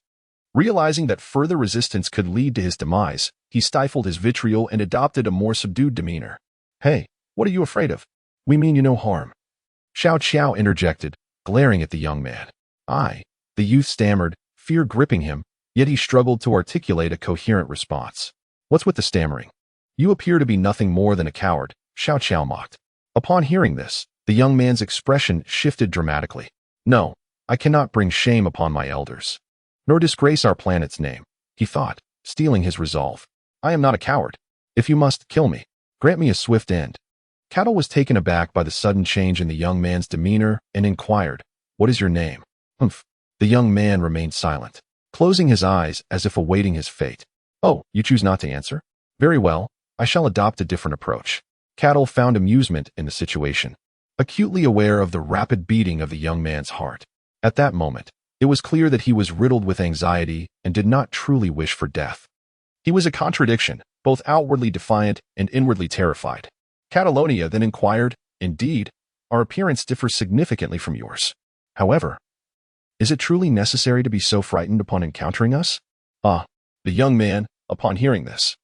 Realizing that further resistance could lead to his demise, he stifled his vitriol and adopted a more subdued demeanor. "Hey, what are you afraid of? We mean you no harm." Xiao Qiao interjected, glaring at the young man. The youth stammered, fear gripping him, yet he struggled to articulate a coherent response. "What's with the stammering? You appear to be nothing more than a coward," Xiao Qiao mocked. Upon hearing this, the young man's expression shifted dramatically. "No, I cannot bring shame upon my elders, nor disgrace our planet's name," he thought, steeling his resolve. "I am not a coward. If you must kill me, grant me a swift end." Cattle was taken aback by the sudden change in the young man's demeanor and inquired, "What is your name?" "Humph." The young man remained silent, closing his eyes as if awaiting his fate. "Oh, you choose not to answer? Very well, I shall adopt a different approach." Cattle found amusement in the situation, acutely aware of the rapid beating of the young man's heart. At that moment, it was clear that he was riddled with anxiety and did not truly wish for death. He was a contradiction, both outwardly defiant and inwardly terrified. Catalonia then inquired, "Indeed, our appearance differs significantly from yours. However, is it truly necessary to be so frightened upon encountering us?" The young man, upon hearing this,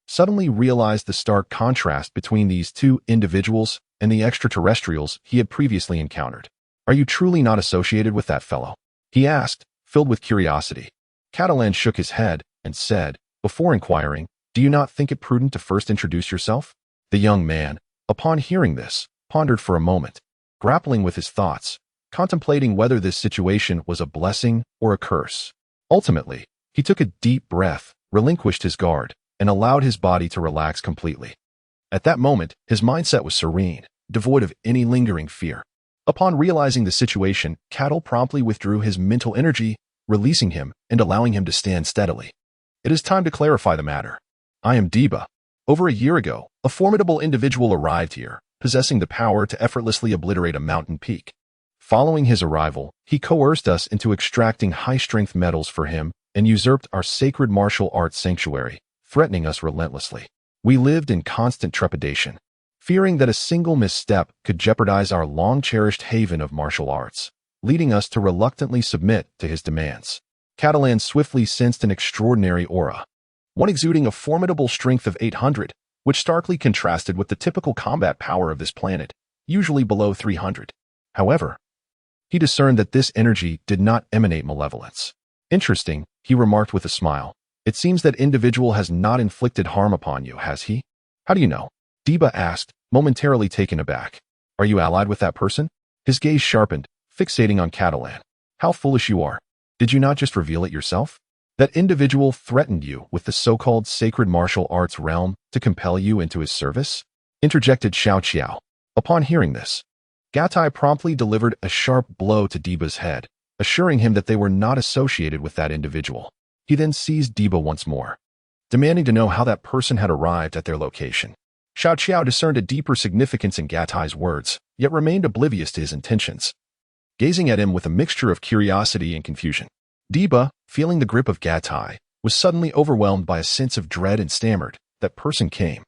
suddenly realized the stark contrast between these 2 individuals and the extraterrestrials he had previously encountered. "Are you truly not associated with that fellow?" he asked, filled with curiosity. Catalan shook his head and said, before inquiring, Do you not think it prudent to first introduce yourself? The young man, upon hearing this, pondered for a moment, grappling with his thoughts, contemplating whether this situation was a blessing or a curse. Ultimately, he took a deep breath, relinquished his guard, and allowed his body to relax completely. At that moment, his mindset was serene, devoid of any lingering fear. Upon realizing the situation, Cattle promptly withdrew his mental energy, releasing him and allowing him to stand steadily. It is time to clarify the matter. I am Deba. Over a year ago, a formidable individual arrived here, possessing the power to effortlessly obliterate a mountain peak. Following his arrival, he coerced us into extracting high-strength metals for him and usurped our sacred martial arts sanctuary, threatening us relentlessly. We lived in constant trepidation, fearing that a single misstep could jeopardize our long-cherished haven of martial arts, leading us to reluctantly submit to his demands. Catalan swiftly sensed an extraordinary aura, one exuding a formidable strength of 800, which starkly contrasted with the typical combat power of this planet, usually below 300. However, he discerned that this energy did not emanate malevolence. Interesting, he remarked with a smile. It seems that individual has not inflicted harm upon you, has he? How do you know? Deba asked, momentarily taken aback. Are you allied with that person? His gaze sharpened, fixating on Catalan. How foolish you are. Did you not just reveal it yourself? That individual threatened you with the so-called sacred martial arts realm to compel you into his service? Interjected Xiao Qiao. Upon hearing this, Gatai promptly delivered a sharp blow to Deba's head, assuring him that they were not associated with that individual. He then seized Deba once more, demanding to know how that person had arrived at their location. Xiao Qiao discerned a deeper significance in Gatai's words, yet remained oblivious to his intentions, gazing at him with a mixture of curiosity and confusion. Deba, feeling the grip of Gatai, was suddenly overwhelmed by a sense of dread and stammered, that person came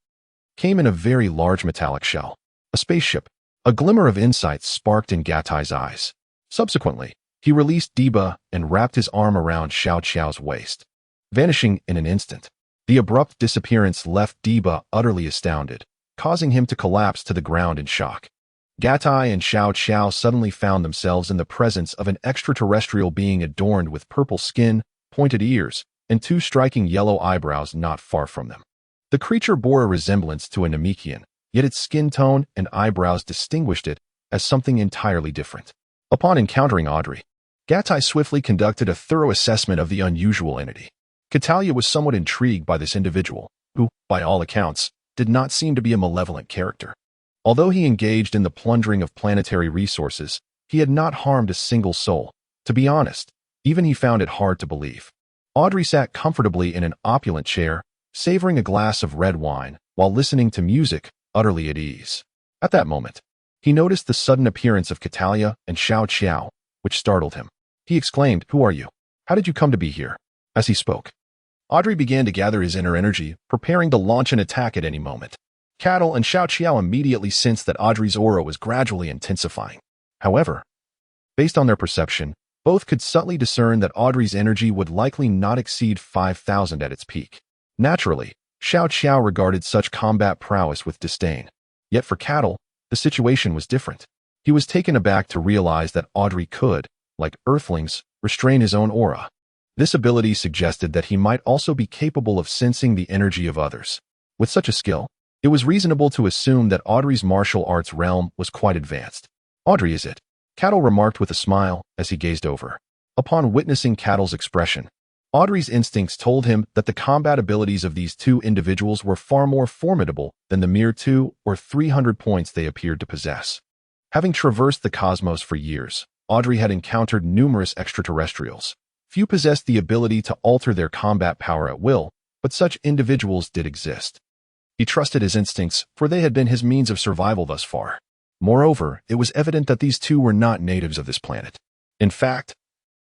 in a very large metallic shell, a spaceship. A glimmer of insight sparked in Gatai's eyes. Subsequently, he released Deba and wrapped his arm around Xiao Qiao's waist, vanishing in an instant. The abrupt disappearance left Deba utterly astounded, causing him to collapse to the ground in shock. Gatai and Xiao Qiao suddenly found themselves in the presence of an extraterrestrial being adorned with purple skin, pointed ears, and two striking yellow eyebrows not far from them. The creature bore a resemblance to a Namekian, yet its skin tone and eyebrows distinguished it as something entirely different. Upon encountering Audrey, Gatai swiftly conducted a thorough assessment of the unusual entity. Catalia was somewhat intrigued by this individual, who, by all accounts, did not seem to be a malevolent character. Although he engaged in the plundering of planetary resources, he had not harmed a single soul. To be honest, even he found it hard to believe. Audrey sat comfortably in an opulent chair, savoring a glass of red wine, while listening to music, utterly at ease. At that moment, he noticed the sudden appearance of Catalia and Xiao Qiao, which startled him. He exclaimed, "Who are you? How did you come to be here?" As he spoke, Audrey began to gather his inner energy, preparing to launch an attack at any moment. Cattle and Xiao Qiao immediately sensed that Audrey's aura was gradually intensifying. However, based on their perception, both could subtly discern that Audrey's energy would likely not exceed 5,000 at its peak. Naturally, Xiao Qiao regarded such combat prowess with disdain. Yet for Cattle, the situation was different. He was taken aback to realize that Audrey could, like Earthlings, restrain his own aura. This ability suggested that he might also be capable of sensing the energy of others. With such a skill, it was reasonable to assume that Audrey's martial arts realm was quite advanced. "Audrey, is it?" Cattle remarked with a smile as he gazed over. Upon witnessing Cattle's expression, Audrey's instincts told him that the combat abilities of these two individuals were far more formidable than the mere 200 or 300 points they appeared to possess. Having traversed the cosmos for years, Audrey had encountered numerous extraterrestrials. Few possessed the ability to alter their combat power at will, but such individuals did exist. He trusted his instincts, for they had been his means of survival thus far. Moreover, it was evident that these two were not natives of this planet. In fact,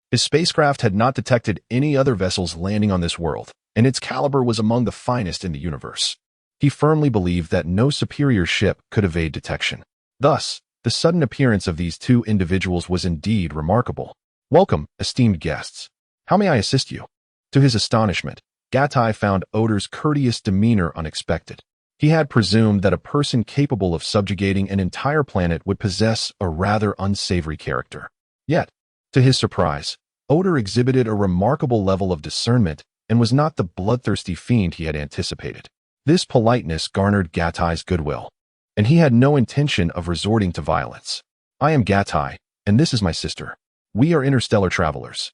his spacecraft had not detected any other vessels landing on this world, and its caliber was among the finest in the universe. He firmly believed that no superior ship could evade detection. Thus, the sudden appearance of these two individuals was indeed remarkable. "Welcome, esteemed guests. How may I assist you?" To his astonishment, Gatai found Odor's courteous demeanor unexpected. He had presumed that a person capable of subjugating an entire planet would possess a rather unsavory character. Yet, to his surprise, Odor exhibited a remarkable level of discernment and was not the bloodthirsty fiend he had anticipated. This politeness garnered Gatai's goodwill, and he had no intention of resorting to violence. "I am Gatai, and this is my sister. We are interstellar travelers,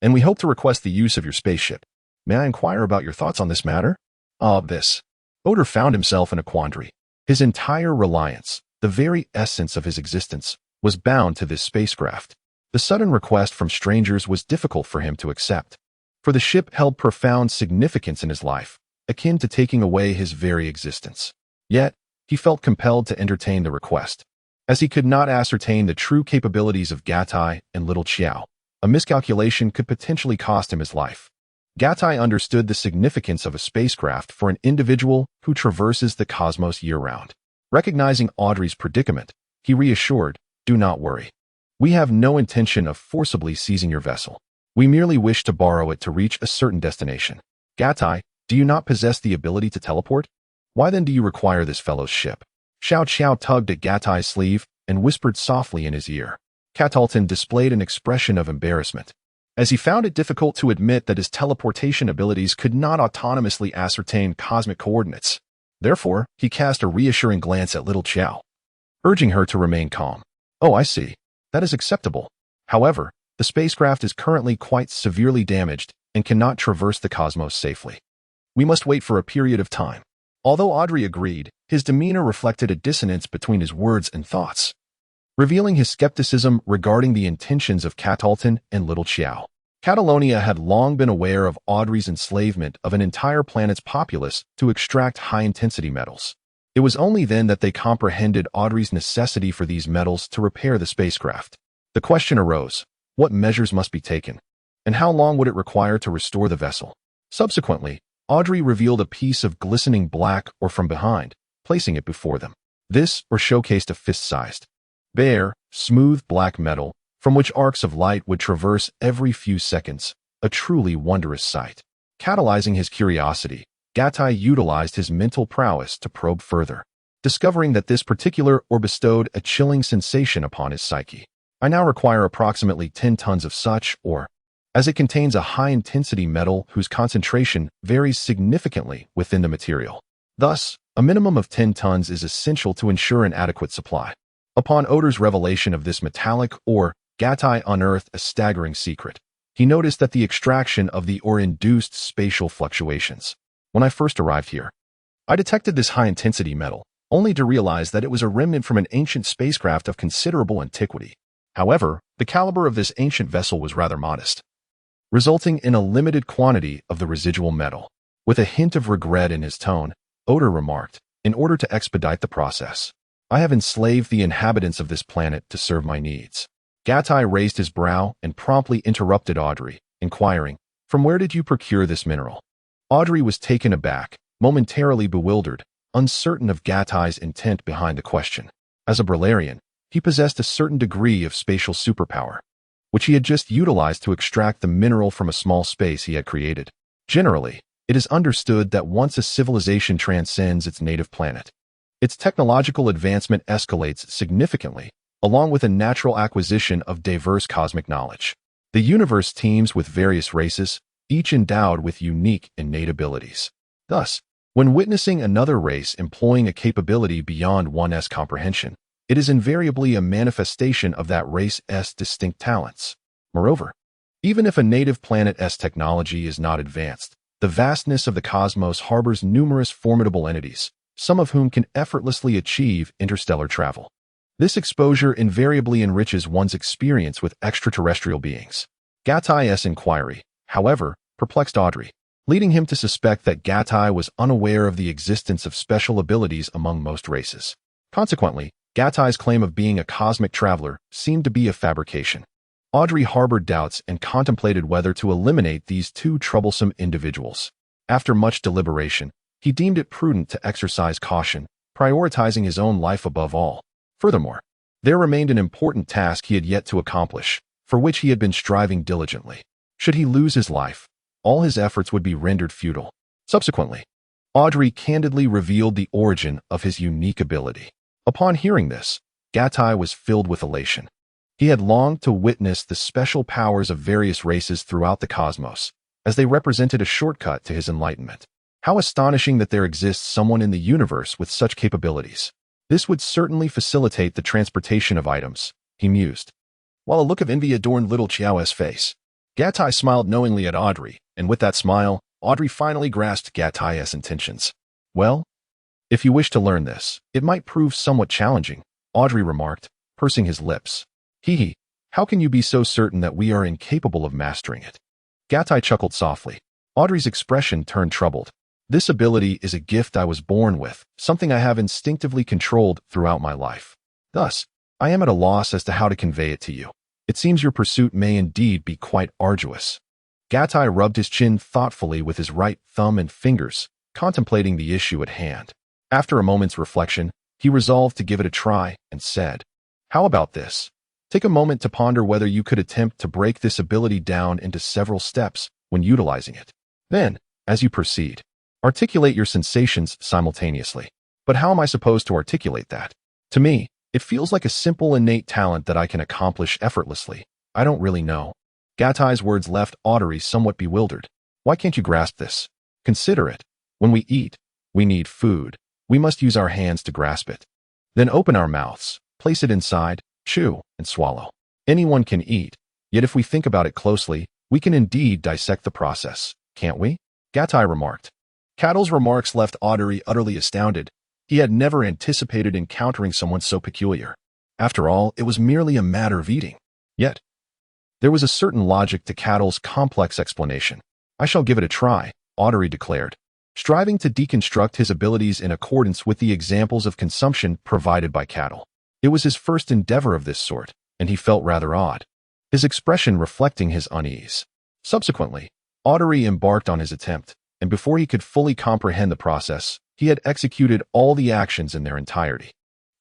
and we hope to request the use of your spaceship. May I inquire about your thoughts on this matter?" This. Oda found himself in a quandary. His entire reliance, the very essence of his existence, was bound to this spacecraft. The sudden request from strangers was difficult for him to accept, for the ship held profound significance in his life, akin to taking away his very existence. Yet, he felt compelled to entertain the request, as he could not ascertain the true capabilities of Gatai and Little Chiao. A miscalculation could potentially cost him his life. Gatai understood the significance of a spacecraft for an individual who traverses the cosmos year-round. Recognizing Audrey's predicament, he reassured, "Do not worry. We have no intention of forcibly seizing your vessel. We merely wish to borrow it to reach a certain destination." "Gatai, do you not possess the ability to teleport? Why then do you require this fellow's ship?" Xiao Qiao tugged at Gatai's sleeve and whispered softly in his ear. Catalton displayed an expression of embarrassment, as he found it difficult to admit that his teleportation abilities could not autonomously ascertain cosmic coordinates. Therefore, he cast a reassuring glance at Little Chiao, urging her to remain calm. "Oh, I see. That is acceptable. However, the spacecraft is currently quite severely damaged and cannot traverse the cosmos safely. We must wait for a period of time." Although Audrey agreed, his demeanor reflected a dissonance between his words and thoughts, revealing his skepticism regarding the intentions of Catalton and Little Chiao. Catalonia had long been aware of Audrey's enslavement of an entire planet's populace to extract high-intensity metals. It was only then that they comprehended Audrey's necessity for these metals to repair the spacecraft. The question arose, what measures must be taken, and how long would it require to restore the vessel? Subsequently, Audrey revealed a piece of glistening black ore from behind, placing it before them. This ore showcased a fist-sized, bare, smooth black metal from which arcs of light would traverse every few seconds, a truly wondrous sight. Catalyzing his curiosity, Gatai utilized his mental prowess to probe further, discovering that this particular ore bestowed a chilling sensation upon his psyche. "I now require approximately 10 tons of such ore, as it contains a high-intensity metal whose concentration varies significantly within the material. Thus, a minimum of 10 tons is essential to ensure an adequate supply." Upon Oda's revelation of this metallic ore, Gatai unearthed a staggering secret. He noticed that the extraction of the ore induced spatial fluctuations. "When I first arrived here, I detected this high-intensity metal, only to realize that it was a remnant from an ancient spacecraft of considerable antiquity. However, the caliber of this ancient vessel was rather modest, resulting in a limited quantity of the residual metal." With a hint of regret in his tone, Oda remarked, "In order to expedite the process, I have enslaved the inhabitants of this planet to serve my needs." Gatai raised his brow and promptly interrupted Audrey, inquiring, "From where did you procure this mineral?" Audrey was taken aback, momentarily bewildered, uncertain of Gatai's intent behind the question. As a Brillarian, he possessed a certain degree of spatial superpower, which he had just utilized to extract the mineral from a small space he had created. Generally, it is understood that once a civilization transcends its native planet, its technological advancement escalates significantly, along with a natural acquisition of diverse cosmic knowledge. The universe teems with various races, each endowed with unique innate abilities. Thus, when witnessing another race employing a capability beyond one's comprehension, it is invariably a manifestation of that race's distinct talents. Moreover, even if a native planet's technology is not advanced, the vastness of the cosmos harbors numerous formidable entities, some of whom can effortlessly achieve interstellar travel. This exposure invariably enriches one's experience with extraterrestrial beings. Gatai's inquiry, however, perplexed Audrey, leading him to suspect that Gatai was unaware of the existence of special abilities among most races. Consequently, Gatai's claim of being a cosmic traveler seemed to be a fabrication. Audrey harbored doubts and contemplated whether to eliminate these two troublesome individuals. After much deliberation, he deemed it prudent to exercise caution, prioritizing his own life above all. Furthermore, there remained an important task he had yet to accomplish, for which he had been striving diligently. Should he lose his life, all his efforts would be rendered futile. Subsequently, Audrey candidly revealed the origin of his unique ability. Upon hearing this, Gatai was filled with elation. He had longed to witness the special powers of various races throughout the cosmos, as they represented a shortcut to his enlightenment. How astonishing that there exists someone in the universe with such capabilities. This would certainly facilitate the transportation of items, he mused. While a look of envy adorned little Xiao's face, Gatai smiled knowingly at Audrey, and with that smile, Audrey finally grasped Gatai's intentions. Well, if you wish to learn this, it might prove somewhat challenging, Audrey remarked, pursing his lips. Hee, how can you be so certain that we are incapable of mastering it? Gatai chuckled softly. Audrey's expression turned troubled. This ability is a gift I was born with, something I have instinctively controlled throughout my life. Thus, I am at a loss as to how to convey it to you. It seems your pursuit may indeed be quite arduous. Gatai rubbed his chin thoughtfully with his right thumb and fingers, contemplating the issue at hand. After a moment's reflection, he resolved to give it a try and said, How about this? Take a moment to ponder whether you could attempt to break this ability down into several steps when utilizing it. Then, as you proceed, articulate your sensations simultaneously. But how am I supposed to articulate that? To me, it feels like a simple innate talent that I can accomplish effortlessly. I don't really know. Gatai's words left Audrey somewhat bewildered. Why can't you grasp this? Consider it. When we eat, we need food. We must use our hands to grasp it. Then open our mouths, place it inside, chew, and swallow. Anyone can eat, yet if we think about it closely, we can indeed dissect the process, can't we? Gatai remarked. Cattle's remarks left Audrey utterly astounded. He had never anticipated encountering someone so peculiar. After all, it was merely a matter of eating. Yet, there was a certain logic to Cattle's complex explanation. I shall give it a try, Audrey declared, striving to deconstruct his abilities in accordance with the examples of consumption provided by Cattle. It was his first endeavor of this sort, and he felt rather odd, his expression reflecting his unease. Subsequently, Audrey embarked on his attempt, and before he could fully comprehend the process, he had executed all the actions in their entirety.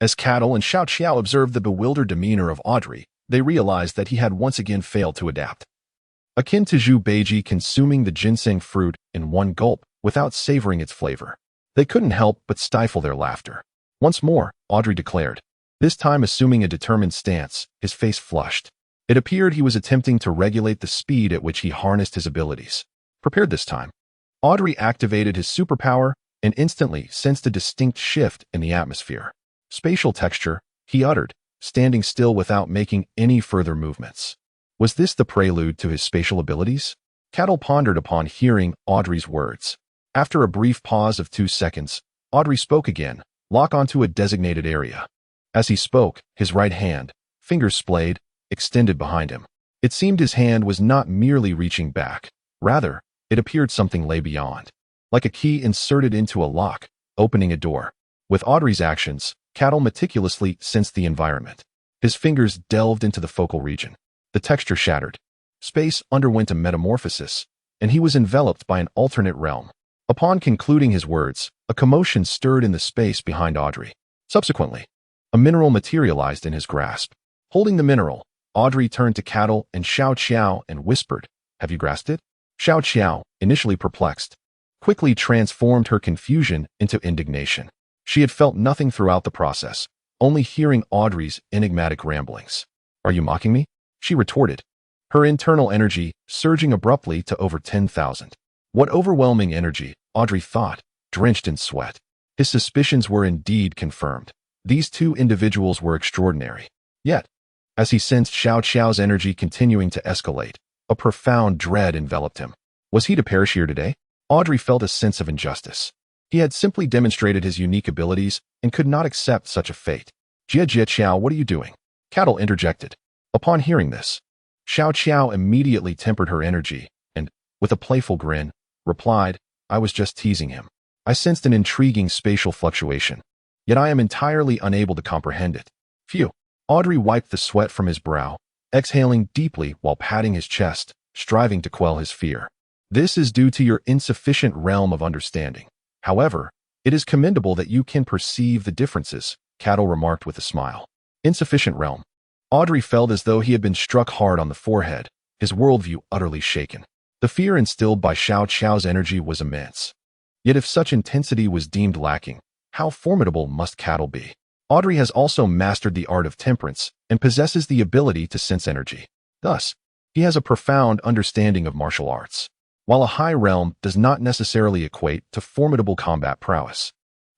As Cattle and Xiao Xiao observed the bewildered demeanor of Audrey, they realized that he had once again failed to adapt. Akin to Zhu Beiji consuming the ginseng fruit in one gulp without savoring its flavor. They couldn't help but stifle their laughter. Once more, Audrey declared, this time assuming a determined stance, his face flushed. It appeared he was attempting to regulate the speed at which he harnessed his abilities. Prepared this time, Audrey activated his superpower and instantly sensed a distinct shift in the atmosphere. Spatial texture, he uttered, standing still without making any further movements. Was this the prelude to his spatial abilities? Cattle pondered upon hearing Audrey's words. After a brief pause of 2 seconds, Audrey spoke again, lock onto a designated area. As he spoke, his right hand, fingers splayed, extended behind him. It seemed his hand was not merely reaching back. Rather, it appeared something lay beyond. Like a key inserted into a lock, opening a door. With Audrey's actions, Cattle meticulously sensed the environment. His fingers delved into the focal region. The texture shattered. Space underwent a metamorphosis, and he was enveloped by an alternate realm. Upon concluding his words, a commotion stirred in the space behind Audrey. Subsequently, a mineral materialized in his grasp. Holding the mineral, Audrey turned to Cattle and Xiao Xiao and whispered, Have you grasped it? Xiao Xiao, initially perplexed, quickly transformed her confusion into indignation. She had felt nothing throughout the process, only hearing Audrey's enigmatic ramblings. Are you mocking me? She retorted, her internal energy surging abruptly to over 10,000. What overwhelming energy, Audrey thought, drenched in sweat. His suspicions were indeed confirmed. These two individuals were extraordinary. Yet, as he sensed Xiao Xiao's energy continuing to escalate, a profound dread enveloped him. Was he to perish here today? Audrey felt a sense of injustice. He had simply demonstrated his unique abilities and could not accept such a fate. Jie Xiao, what are you doing? Cattle interjected. Upon hearing this, Xiao Xiao immediately tempered her energy and, with a playful grin, replied, I was just teasing him. I sensed an intriguing spatial fluctuation, yet I am entirely unable to comprehend it. Phew. Audrey wiped the sweat from his brow, exhaling deeply while patting his chest, striving to quell his fear. This is due to your insufficient realm of understanding. However, it is commendable that you can perceive the differences, Cattle remarked with a smile. Insufficient realm. Audrey felt as though he had been struck hard on the forehead, his worldview utterly shaken. The fear instilled by Xiao Xiao's energy was immense. Yet if such intensity was deemed lacking, how formidable must Cattle be? Audrey has also mastered the art of temperance and possesses the ability to sense energy. Thus, he has a profound understanding of martial arts. While a high realm does not necessarily equate to formidable combat prowess,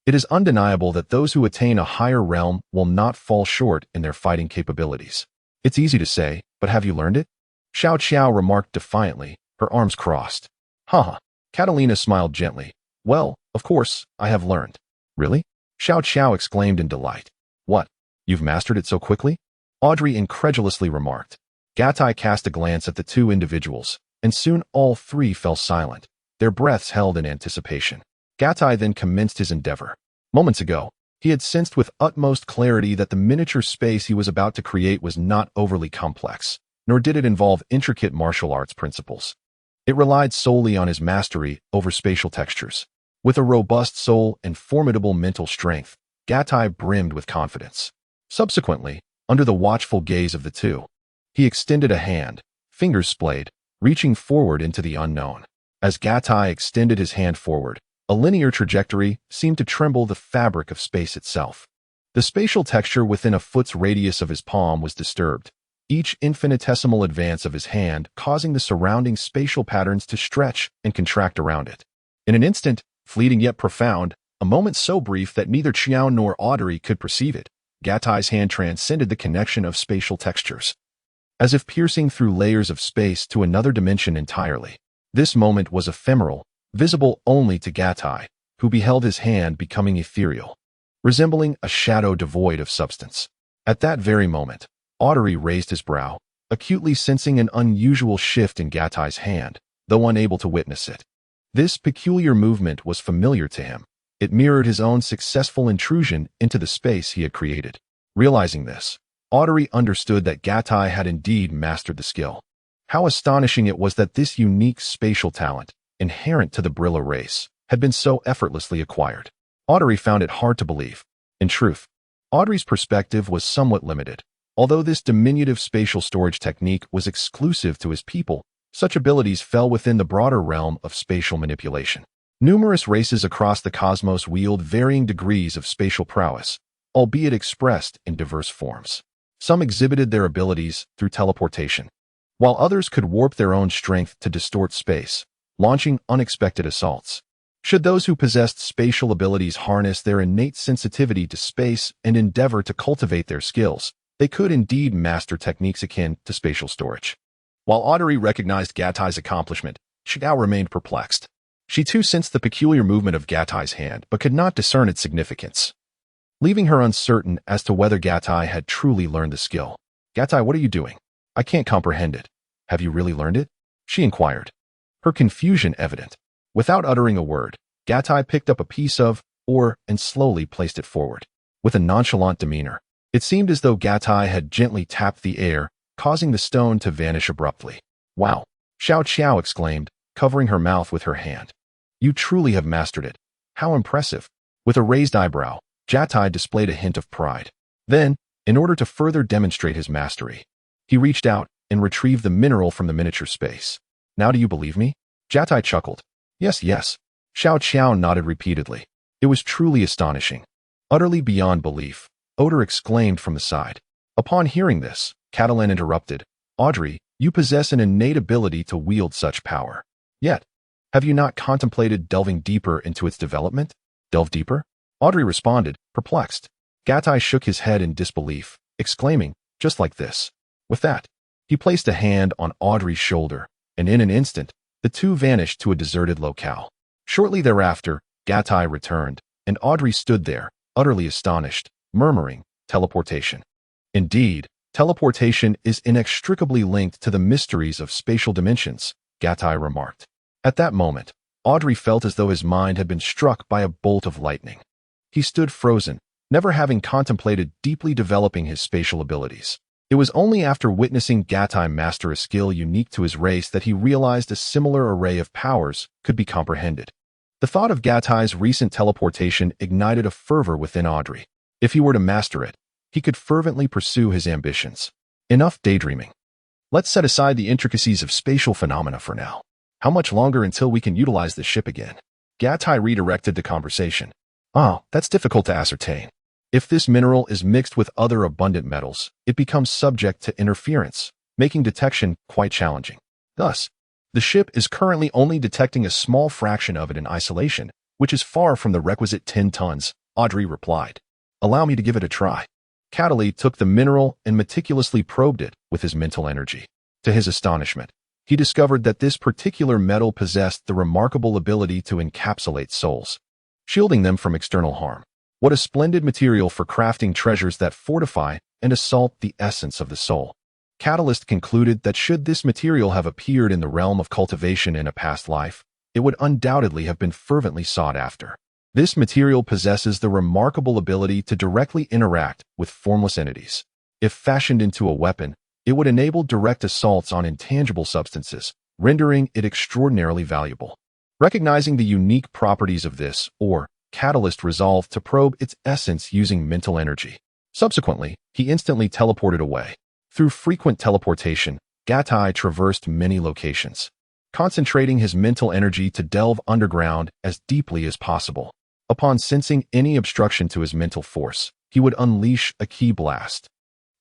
it is undeniable that those who attain a higher realm will not fall short in their fighting capabilities. It's easy to say, but have you learned it? Xiao Qiao remarked defiantly, her arms crossed. Haha. Catalina smiled gently. Well, of course, I have learned. Really? Xiao Qiao exclaimed in delight. What? You've mastered it so quickly? Audrey incredulously remarked. Gatai cast a glance at the two individuals, and soon all three fell silent, their breaths held in anticipation. Gatai then commenced his endeavor. Moments ago, he had sensed with utmost clarity that the miniature space he was about to create was not overly complex, nor did it involve intricate martial arts principles. It relied solely on his mastery over spatial textures. With a robust soul and formidable mental strength, Gatai brimmed with confidence. Subsequently, under the watchful gaze of the two, he extended a hand, fingers splayed, reaching forward into the unknown. As Gatai extended his hand forward, a linear trajectory seemed to tremble the fabric of space itself. The spatial texture within a foot's radius of his palm was disturbed, each infinitesimal advance of his hand causing the surrounding spatial patterns to stretch and contract around it. In an instant, fleeting yet profound, a moment so brief that neither Qiao nor Audrey could perceive it, Gatai's hand transcended the connection of spatial textures, as if piercing through layers of space to another dimension entirely. This moment was ephemeral, visible only to Gatai, who beheld his hand becoming ethereal, resembling a shadow devoid of substance. At that very moment, Audrey raised his brow, acutely sensing an unusual shift in Gatai's hand, though unable to witness it. This peculiar movement was familiar to him. It mirrored his own successful intrusion into the space he had created. Realizing this, Audrey understood that Gatai had indeed mastered the skill. How astonishing it was that this unique spatial talent, inherent to the Brilla race, had been so effortlessly acquired. Audrey found it hard to believe. In truth, Audrey's perspective was somewhat limited. Although this diminutive spatial storage technique was exclusive to his people, such abilities fell within the broader realm of spatial manipulation. Numerous races across the cosmos wield varying degrees of spatial prowess, albeit expressed in diverse forms. Some exhibited their abilities through teleportation, while others could warp their own strength to distort space, launching unexpected assaults. Should those who possessed spatial abilities harness their innate sensitivity to space and endeavor to cultivate their skills, they could indeed master techniques akin to spatial storage. While Audrey recognized Gatai's accomplishment, Xiao remained perplexed. She too sensed the peculiar movement of Gatai's hand, but could not discern its significance, leaving her uncertain as to whether Gatai had truly learned the skill. Gatai, what are you doing? I can't comprehend it. Have you really learned it? She inquired, her confusion evident. Without uttering a word, Gatai picked up a piece of ore and slowly placed it forward. With a nonchalant demeanor, it seemed as though Gatai had gently tapped the air, causing the stone to vanish abruptly. Wow! Xiao Qiao exclaimed, covering her mouth with her hand. You truly have mastered it. How impressive! With a raised eyebrow, Gatai displayed a hint of pride. Then, in order to further demonstrate his mastery, he reached out and retrieved the mineral from the miniature space. Now do you believe me? Gatai chuckled. Yes, yes. Xiao Qiao nodded repeatedly. It was truly astonishing. Utterly beyond belief, Oder exclaimed from the side. Upon hearing this, Catalan interrupted. Audrey, you possess an innate ability to wield such power. Yet, have you not contemplated delving deeper into its development? Delve deeper? Audrey responded, perplexed. Gatai shook his head in disbelief, exclaiming, just like this. With that, he placed a hand on Audrey's shoulder, and in an instant, the two vanished to a deserted locale. Shortly thereafter, Gatai returned, and Audrey stood there, utterly astonished, murmuring, teleportation. Indeed, teleportation is inextricably linked to the mysteries of spatial dimensions, Gatai remarked. At that moment, Audrey felt as though his mind had been struck by a bolt of lightning. He stood frozen, never having contemplated deeply developing his spatial abilities. It was only after witnessing Gatai master a skill unique to his race that he realized a similar array of powers could be comprehended. The thought of Gatai's recent teleportation ignited a fervor within Audrey. If he were to master it, he could fervently pursue his ambitions. Enough daydreaming. Let's set aside the intricacies of spatial phenomena for now. How much longer until we can utilize the ship again? Gatai redirected the conversation. That's difficult to ascertain. If this mineral is mixed with other abundant metals, it becomes subject to interference, making detection quite challenging. Thus, The ship is currently only detecting a small fraction of it in isolation, which is far from the requisite 10 tons, Audrey replied. Allow me to give it a try. Cataly took the mineral and meticulously probed it with his mental energy. To his astonishment, he discovered that this particular metal possessed the remarkable ability to encapsulate souls, shielding them from external harm. What a splendid material for crafting treasures that fortify and assault the essence of the soul. Catalyst concluded that should this material have appeared in the realm of cultivation in a past life, it would undoubtedly have been fervently sought after. This material possesses the remarkable ability to directly interact with formless entities. If fashioned into a weapon, it would enable direct assaults on intangible substances, rendering it extraordinarily valuable. Recognizing the unique properties of this, Catalyst resolved to probe its essence using mental energy. Subsequently, he instantly teleported away. Through frequent teleportation, Gatai traversed many locations, concentrating his mental energy to delve underground as deeply as possible. Upon sensing any obstruction to his mental force, he would unleash a ki blast,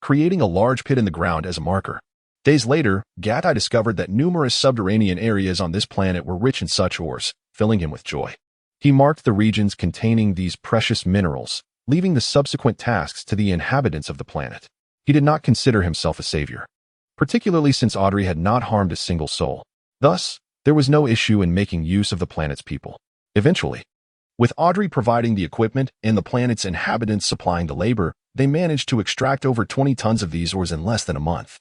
creating a large pit in the ground as a marker. Days later, Gatai discovered that numerous subterranean areas on this planet were rich in such ores, filling him with joy. He marked the regions containing these precious minerals, leaving the subsequent tasks to the inhabitants of the planet. He did not consider himself a savior, particularly since Audrey had not harmed a single soul. Thus, there was no issue in making use of the planet's people. Eventually, with Audrey providing the equipment and the planet's inhabitants supplying the labor, they managed to extract over 20 tons of these ores in less than a month,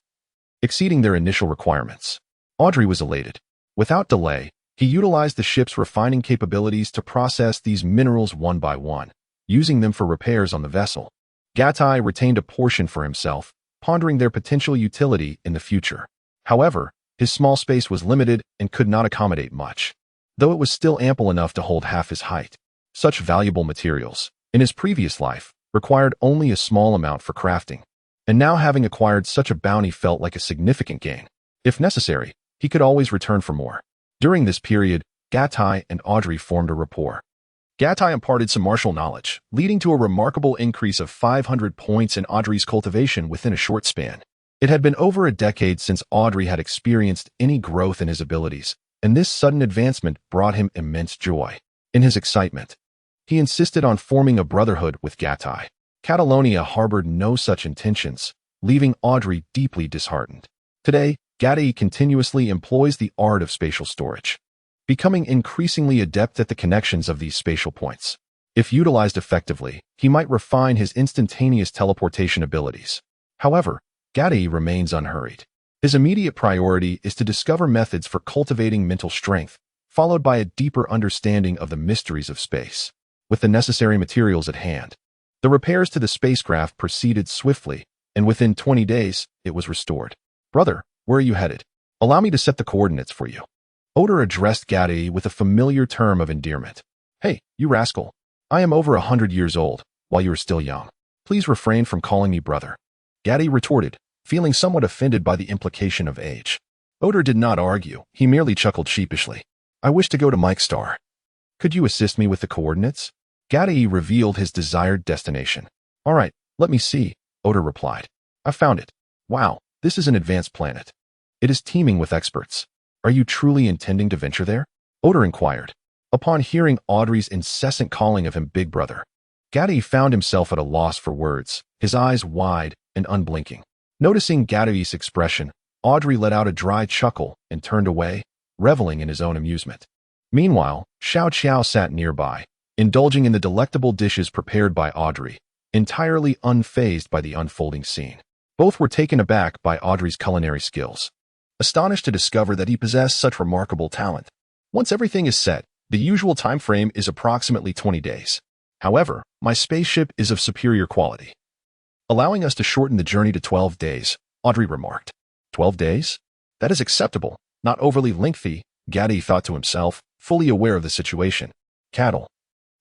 exceeding their initial requirements. Audrey was elated. Without delay, he utilized the ship's refining capabilities to process these minerals one by one, using them for repairs on the vessel. Gatai retained a portion for himself, pondering their potential utility in the future. However, his small space was limited and could not accommodate much, though it was still ample enough to hold half his height. Such valuable materials, in his previous life, required only a small amount for crafting, and now having acquired such a bounty felt like a significant gain. If necessary, he could always return for more. During this period, Gatai and Audrey formed a rapport. Gatai imparted some martial knowledge, leading to a remarkable increase of 500 points in Audrey's cultivation within a short span. It had been over a decade since Audrey had experienced any growth in his abilities, and this sudden advancement brought him immense joy. In his excitement, he insisted on forming a brotherhood with Gatai. Catalonia harbored no such intentions, leaving Audrey deeply disheartened. Today, Gatai continuously employs the art of spatial storage, becoming increasingly adept at the connections of these spatial points. If utilized effectively, he might refine his instantaneous teleportation abilities. However, Gatai remains unhurried. His immediate priority is to discover methods for cultivating mental strength, followed by a deeper understanding of the mysteries of space. With the necessary materials at hand, the repairs to the spacecraft proceeded swiftly, and within 20 days, it was restored. Brother, where are you headed? Allow me to set the coordinates for you. Oder addressed Gatai with a familiar term of endearment. Hey, you rascal. I am over 100 years old, while you are still young. Please refrain from calling me brother. Gatai retorted, feeling somewhat offended by the implication of age. Oder did not argue, he merely chuckled sheepishly. I wish to go to Mike Star. Could you assist me with the coordinates? Gatai revealed his desired destination. All right, let me see, Oder replied. I found it. Wow, this is an advanced planet. It is teeming with experts. Are you truly intending to venture there? Oder inquired. Upon hearing Audrey's incessant calling of him big brother, Gatai found himself at a loss for words, his eyes wide and unblinking. Noticing Gatai's expression, Audrey let out a dry chuckle and turned away, reveling in his own amusement. Meanwhile, Xiao Qiao sat nearby, indulging in the delectable dishes prepared by Audrey, entirely unfazed by the unfolding scene. Both were taken aback by Audrey's culinary skills, astonished to discover that he possessed such remarkable talent. Once everything is set, the usual time frame is approximately 20 days. However, my spaceship is of superior quality, allowing us to shorten the journey to 12 days, Audrey remarked. 12 days? That is acceptable, not overly lengthy, Gatai thought to himself, fully aware of the situation. Cattle,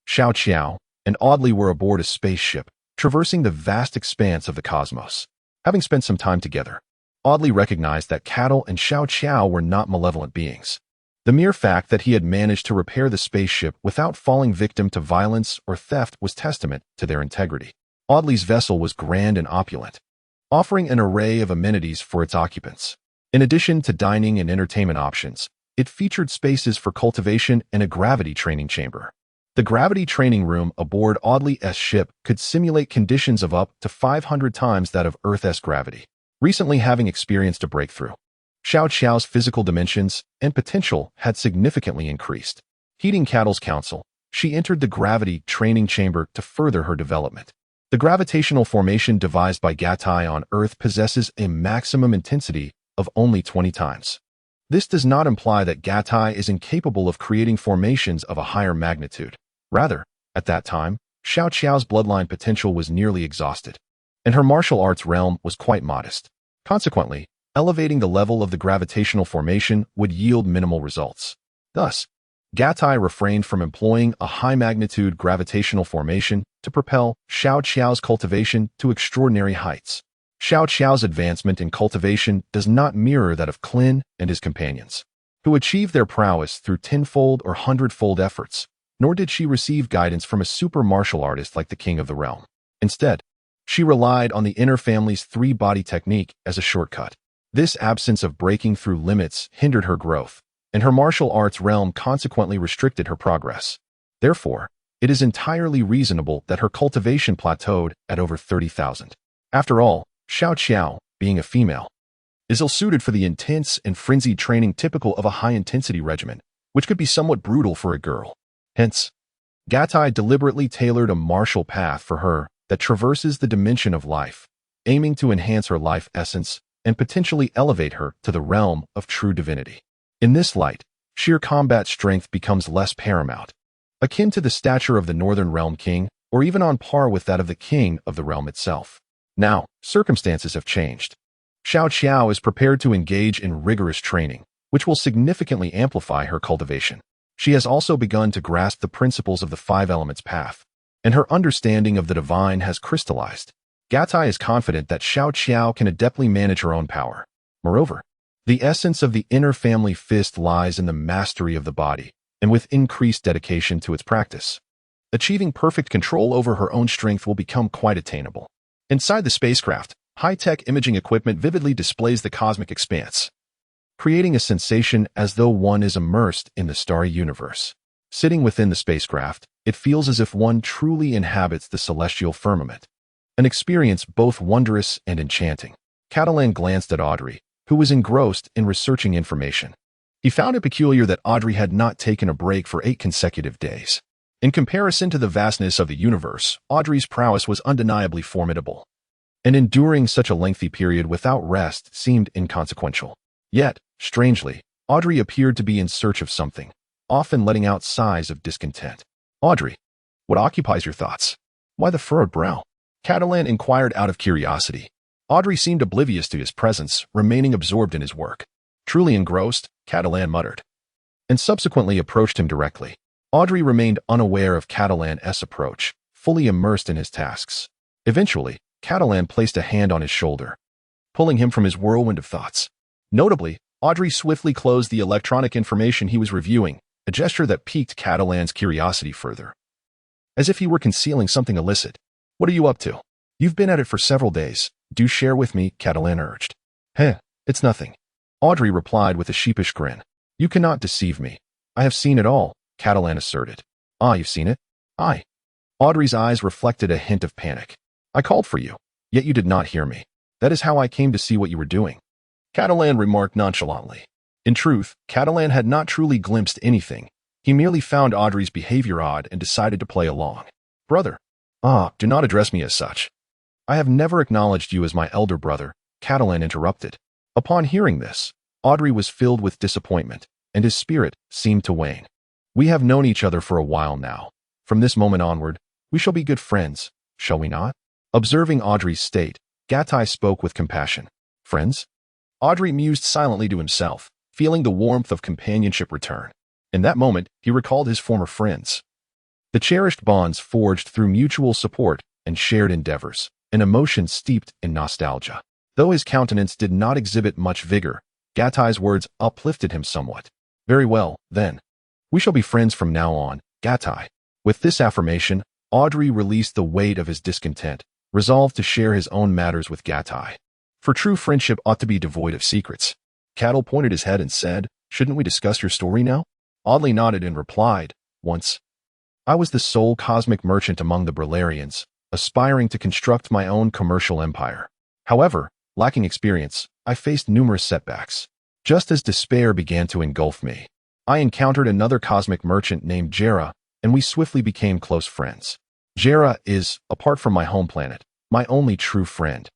Xiao Qiao, and Audley were aboard a spaceship, traversing the vast expanse of the cosmos. Having spent some time together, Audley recognized that Cattle and Xiao Qiao were not malevolent beings. The mere fact that he had managed to repair the spaceship without falling victim to violence or theft was testament to their integrity. Audley's vessel was grand and opulent, offering an array of amenities for its occupants. In addition to dining and entertainment options, It featured spaces for cultivation and a gravity training chamber. The gravity training room aboard Audley's ship could simulate conditions of up to 500 times that of Earth's gravity, recently having experienced a breakthrough. Xiao Qiao's physical dimensions and potential had significantly increased. Heeding Cattle's counsel, she entered the gravity training chamber to further her development. The gravitational formation devised by Gatai on Earth possesses a maximum intensity of only 20 times. This does not imply that Gatai is incapable of creating formations of a higher magnitude. Rather, at that time, Xiao Qiao's bloodline potential was nearly exhausted, and her martial arts realm was quite modest. Consequently, elevating the level of the gravitational formation would yield minimal results. Thus, Gatai refrained from employing a high-magnitude gravitational formation to propel Xiao Qiao's cultivation to extraordinary heights. Xiao Qiao's advancement in cultivation does not mirror that of Clin and his companions, who achieved their prowess through tenfold or hundredfold efforts, nor did she receive guidance from a super martial artist like the king of the realm. Instead, she relied on the inner family's three-body technique as a shortcut. This absence of breaking through limits hindered her growth, and her martial arts realm consequently restricted her progress. Therefore, it is entirely reasonable that her cultivation plateaued at over 30,000. After all, Xiao Qiao, being a female, is ill-suited for the intense and frenzied training typical of a high-intensity regimen, which could be somewhat brutal for a girl. Hence, Gatai deliberately tailored a martial path for her that traverses the dimension of life, aiming to enhance her life essence and potentially elevate her to the realm of true divinity. In this light, sheer combat strength becomes less paramount, akin to the stature of the Northern Realm King, or even on par with that of the King of the realm itself. Now, circumstances have changed. Xiao Qiao is prepared to engage in rigorous training, which will significantly amplify her cultivation. She has also begun to grasp the principles of the five elements path, and her understanding of the divine has crystallized. Gatai is confident that Xiao Qiao can adeptly manage her own power. Moreover, the essence of the inner family fist lies in the mastery of the body, and with increased dedication to its practice, achieving perfect control over her own strength will become quite attainable. Inside the spacecraft, high-tech imaging equipment vividly displays the cosmic expanse, creating a sensation as though one is immersed in the starry universe. Sitting within the spacecraft, it feels as if one truly inhabits the celestial firmament, an experience both wondrous and enchanting. Catalan glanced at Audrey, who was engrossed in researching information. He found it peculiar that Audrey had not taken a break for 8 consecutive days. In comparison to the vastness of the universe, Audrey's prowess was undeniably formidable, and enduring such a lengthy period without rest seemed inconsequential. Yet, strangely, Audrey appeared to be in search of something, often letting out sighs of discontent. "Audrey, what occupies your thoughts? Why the furrowed brow?" Catalan inquired out of curiosity. Audrey seemed oblivious to his presence, remaining absorbed in his work. Truly engrossed, Catalan muttered, and subsequently approached him directly. Audrey remained unaware of Catalan's approach, fully immersed in his tasks. Eventually, Catalan placed a hand on his shoulder, pulling him from his whirlwind of thoughts. Notably, Audrey swiftly closed the electronic information he was reviewing, a gesture that piqued Catalan's curiosity further. As if he were concealing something illicit. "What are you up to? You've been at it for several days. Do share with me," Catalan urged. It's nothing," Audrey replied with a sheepish grin. "You cannot deceive me. I have seen it all," Catalan asserted. "Ah, you've seen it?" "Aye." Audrey's eyes reflected a hint of panic. "I called for you, yet you did not hear me. That is how I came to see what you were doing," Catalan remarked nonchalantly. In truth, Catalan had not truly glimpsed anything. He merely found Audrey's behavior odd and decided to play along. "Brother." "Ah, do not address me as such. I have never acknowledged you as my elder brother," Catalan interrupted. Upon hearing this, Audrey was filled with disappointment, and his spirit seemed to wane. "We have known each other for a while now. From this moment onward, we shall be good friends, shall we not?" Observing Audrey's state, Gatai spoke with compassion. "Friends?" Audrey mused silently to himself, feeling the warmth of companionship return. In that moment, he recalled his former friends. The cherished bonds forged through mutual support and shared endeavors, an emotion steeped in nostalgia. Though his countenance did not exhibit much vigor, Gatai's words uplifted him somewhat. "Very well, then. We shall be friends from now on, Gatai." With this affirmation, Audrey released the weight of his discontent, resolved to share his own matters with Gatai. For true friendship ought to be devoid of secrets. Cattle pointed his head and said, shouldn't we discuss your story now? Oddly nodded and replied, once. I was the sole cosmic merchant among the Brillarians, aspiring to construct my own commercial empire. However, lacking experience, I faced numerous setbacks. Just as despair began to engulf me, I encountered another cosmic merchant named Jera, and we swiftly became close friends. Jera is, apart from my home planet, my only true friend,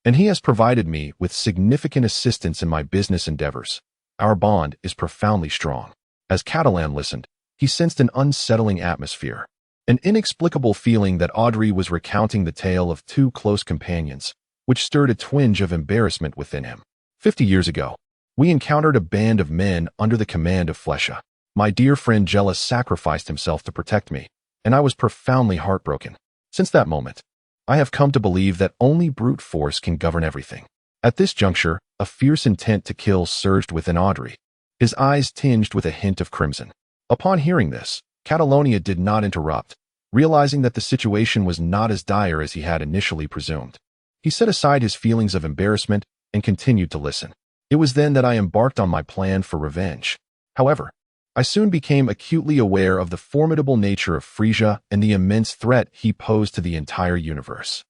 and he has provided me with significant assistance in my business endeavors. Our bond is profoundly strong. As Catalan listened, he sensed an unsettling atmosphere, an inexplicable feeling that Audrey was recounting the tale of two close companions, which stirred a twinge of embarrassment within him. 50 years ago, we encountered a band of men under the command of Flesha. My dear friend Jealous sacrificed himself to protect me, and I was profoundly heartbroken. Since that moment, I have come to believe that only brute force can govern everything. At this juncture, a fierce intent to kill surged within Audrey, his eyes tinged with a hint of crimson. Upon hearing this, Catalonia did not interrupt, realizing that the situation was not as dire as he had initially presumed. He set aside his feelings of embarrassment and continued to listen. It was then that I embarked on my plan for revenge. However, I soon became acutely aware of the formidable nature of Frisia and the immense threat he posed to the entire universe.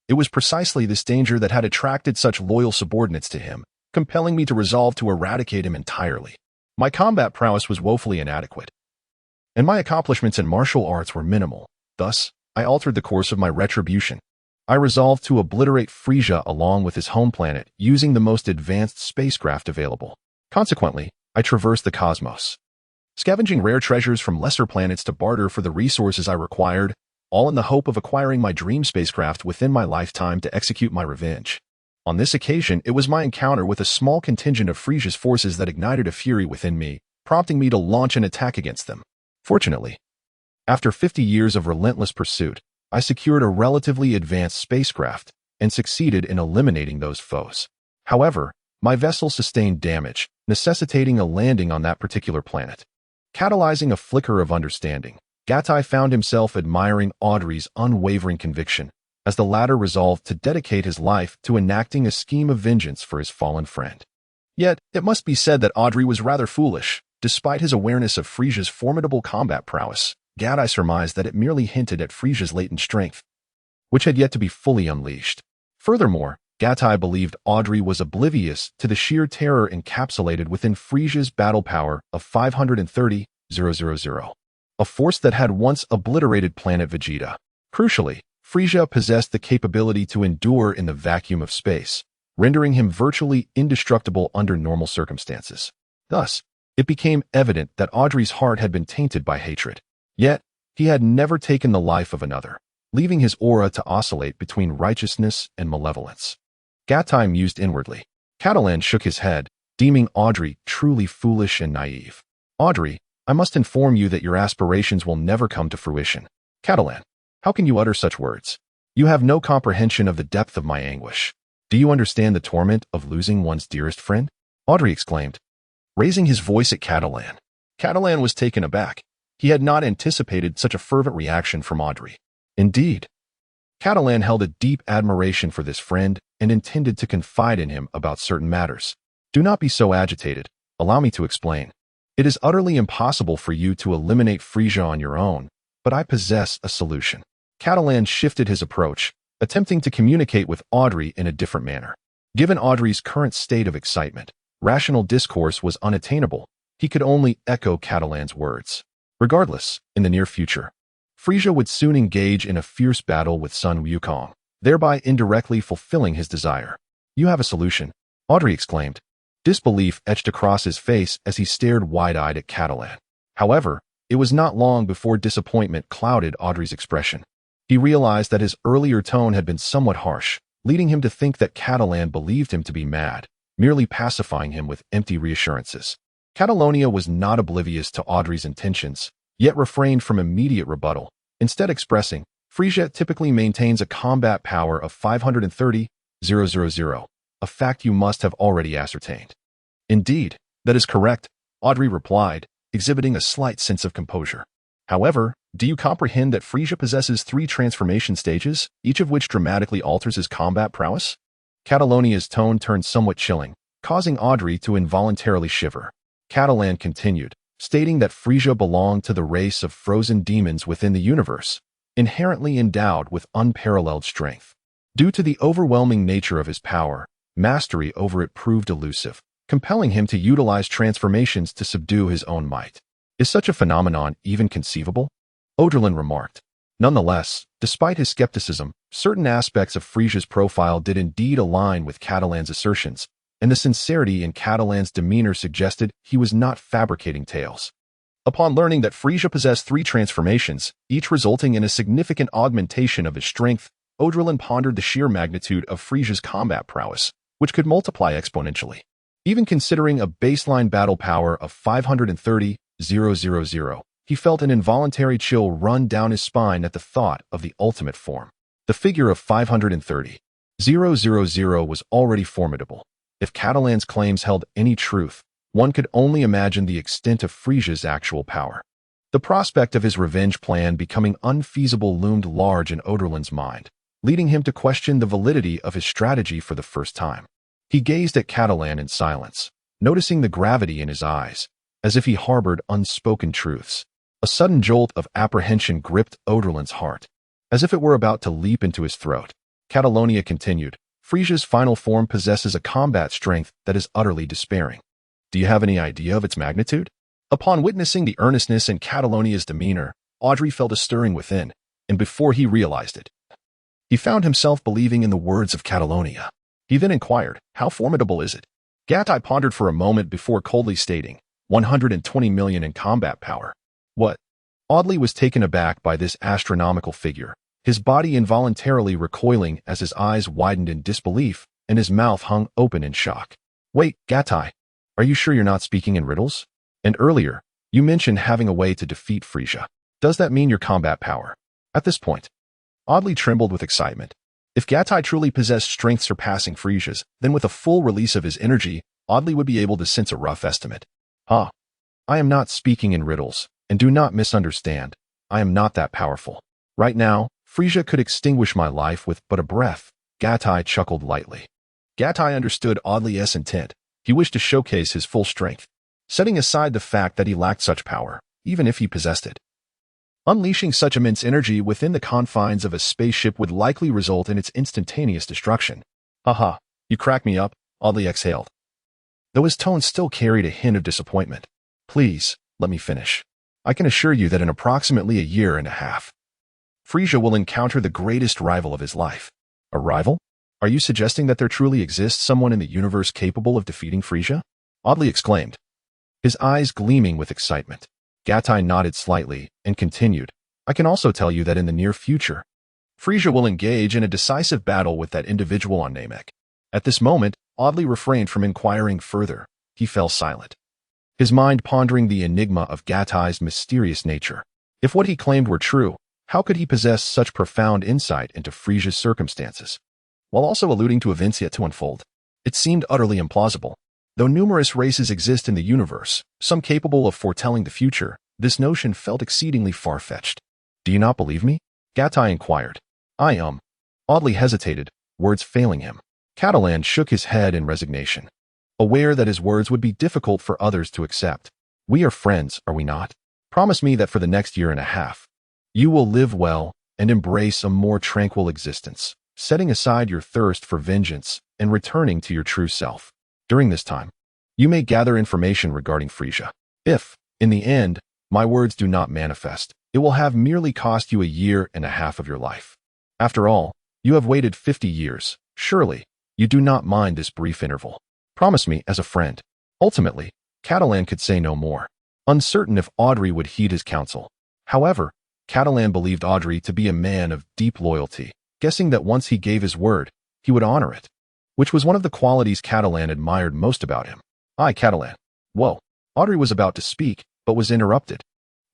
It was precisely this danger that had attracted such loyal subordinates to him, compelling me to resolve to eradicate him entirely. My combat prowess was woefully inadequate, and my accomplishments in martial arts were minimal. Thus, I altered the course of my retribution. I resolved to obliterate Frisia along with his home planet using the most advanced spacecraft available. Consequently, I traversed the cosmos, scavenging rare treasures from lesser planets to barter for the resources I required, all in the hope of acquiring my dream spacecraft within my lifetime to execute my revenge. On this occasion, it was my encounter with a small contingent of Frisia's forces that ignited a fury within me, prompting me to launch an attack against them. Fortunately, after 50 years of relentless pursuit, I secured a relatively advanced spacecraft and succeeded in eliminating those foes. However, my vessel sustained damage, necessitating a landing on that particular planet. Catalyzing a flicker of understanding, Gatai found himself admiring Audrey's unwavering conviction, as the latter resolved to dedicate his life to enacting a scheme of vengeance for his fallen friend. Yet, it must be said that Audrey was rather foolish. Despite his awareness of Frisia's formidable combat prowess, Gatai surmised that it merely hinted at Frisia's latent strength, which had yet to be fully unleashed. Furthermore, Gatai believed Audrey was oblivious to the sheer terror encapsulated within Frisia's battle power of 530,000, a force that had once obliterated planet Vegeta. Crucially, Frisia possessed the capability to endure in the vacuum of space, rendering him virtually indestructible under normal circumstances. Thus, it became evident that Audrey's heart had been tainted by hatred. Yet, he had never taken the life of another, leaving his aura to oscillate between righteousness and malevolence. Gatai mused inwardly. Catalan shook his head, deeming Audrey truly foolish and naive. Audrey, I must inform you that your aspirations will never come to fruition. Catalan, how can you utter such words? You have no comprehension of the depth of my anguish. Do you understand the torment of losing one's dearest friend? Audrey exclaimed, raising his voice at Catalan. Catalan was taken aback. He had not anticipated such a fervent reaction from Audrey. Indeed, Catalan held a deep admiration for this friend and intended to confide in him about certain matters. Do not be so agitated. Allow me to explain. It is utterly impossible for you to eliminate Frisia on your own, but I possess a solution. Catalan shifted his approach, attempting to communicate with Audrey in a different manner. Given Audrey's current state of excitement, rational discourse was unattainable. He could only echo Catalan's words. Regardless, in the near future, Frisia would soon engage in a fierce battle with Sun Wukong, thereby indirectly fulfilling his desire. You have a solution, Audrey exclaimed. Disbelief etched across his face as he stared wide-eyed at Catalan. However, it was not long before disappointment clouded Audrey's expression. He realized that his earlier tone had been somewhat harsh, leading him to think that Catalan believed him to be mad, merely pacifying him with empty reassurances. Catalonia was not oblivious to Audrey's intentions, yet refrained from immediate rebuttal, instead expressing, Frisia typically maintains a combat power of 530,000, a fact you must have already ascertained. Indeed, that is correct, Audrey replied, exhibiting a slight sense of composure. However, do you comprehend that Frisia possesses 3 transformation stages, each of which dramatically alters his combat prowess? Catalonia's tone turned somewhat chilling, causing Audrey to involuntarily shiver. Catalan continued, stating that Frisia belonged to the race of frozen demons within the universe, inherently endowed with unparalleled strength. Due to the overwhelming nature of his power, mastery over it proved elusive, compelling him to utilize transformations to subdue his own might. Is such a phenomenon even conceivable? Oderlin remarked. Nonetheless, despite his skepticism, certain aspects of Frisia's profile did indeed align with Catalan's assertions, and the sincerity in Catalan's demeanor suggested he was not fabricating tales. Upon learning that Frisia possessed 3 transformations, each resulting in a significant augmentation of his strength, Oderlin pondered the sheer magnitude of Frisia's combat prowess, which could multiply exponentially. Even considering a baseline battle power of 530,000, he felt an involuntary chill run down his spine at the thought of the ultimate form. The figure of 530,000 was already formidable. If Catalan's claims held any truth, one could only imagine the extent of Frisia's actual power. The prospect of his revenge plan becoming unfeasible loomed large in Oderlin's mind, leading him to question the validity of his strategy for the first time. He gazed at Catalan in silence, noticing the gravity in his eyes, as if he harbored unspoken truths. A sudden jolt of apprehension gripped Oderlin's heart, as if it were about to leap into his throat. Catalonia continued, Frisia's final form possesses a combat strength that is utterly despairing. Do you have any idea of its magnitude? Upon witnessing the earnestness in Catalonia's demeanor, Audrey felt a stirring within, and before he realized it, he found himself believing in the words of Catalonia. He then inquired, how formidable is it? Gatai pondered for a moment before coldly stating, 120 million in combat power. What? Audley was taken aback by this astronomical figure, his body involuntarily recoiling as his eyes widened in disbelief and his mouth hung open in shock. Wait, Gatai, are you sure you're not speaking in riddles? And earlier, you mentioned having a way to defeat Frisia. Does that mean your combat power? At this point, Audley trembled with excitement. If Gatai truly possessed strength surpassing Frisia's, then with a full release of his energy, Audley would be able to sense a rough estimate. I am not speaking in riddles. And do not misunderstand, I am not that powerful. Right now, Frisia could extinguish my life with but a breath. Gatai chuckled lightly. Gatai understood Audley's intent. He wished to showcase his full strength, setting aside the fact that he lacked such power, even if he possessed it. Unleashing such immense energy within the confines of a spaceship would likely result in its instantaneous destruction. Haha, you crack me up, Audley exhaled, though his tone still carried a hint of disappointment. Please, let me finish. I can assure you that in approximately a year and a half, Frisia will encounter the greatest rival of his life. A rival? Are you suggesting that there truly exists someone in the universe capable of defeating Frisia? Audley exclaimed, his eyes gleaming with excitement. Gatai nodded slightly and continued, I can also tell you that in the near future, Frisia will engage in a decisive battle with that individual on Namek. At this moment, Audley refrained from inquiring further. He fell silent, his mind pondering the enigma of Gatai's mysterious nature. If what he claimed were true, how could he possess such profound insight into Frisia's circumstances, while also alluding to events yet to unfold? It seemed utterly implausible. Though numerous races exist in the universe, some capable of foretelling the future, this notion felt exceedingly far-fetched. Do you not believe me? Gatai inquired. Audley hesitated, words failing him. Catalan shook his head in resignation, aware that his words would be difficult for others to accept. We are friends, are we not? Promise me that for the next year and a half, you will live well and embrace a more tranquil existence, setting aside your thirst for vengeance and returning to your true self. During this time, you may gather information regarding Frisia. If, in the end, my words do not manifest, it will have merely cost you a year and a half of your life. After all, you have waited 50 years. Surely, you do not mind this brief interval. Promise me as a friend. Ultimately, Catalan could say no more, uncertain if Audrey would heed his counsel. However, Catalan believed Audrey to be a man of deep loyalty, guessing that once he gave his word, he would honor it, which was one of the qualities Catalan admired most about him. Catalan. Whoa. Audrey was about to speak, but was interrupted.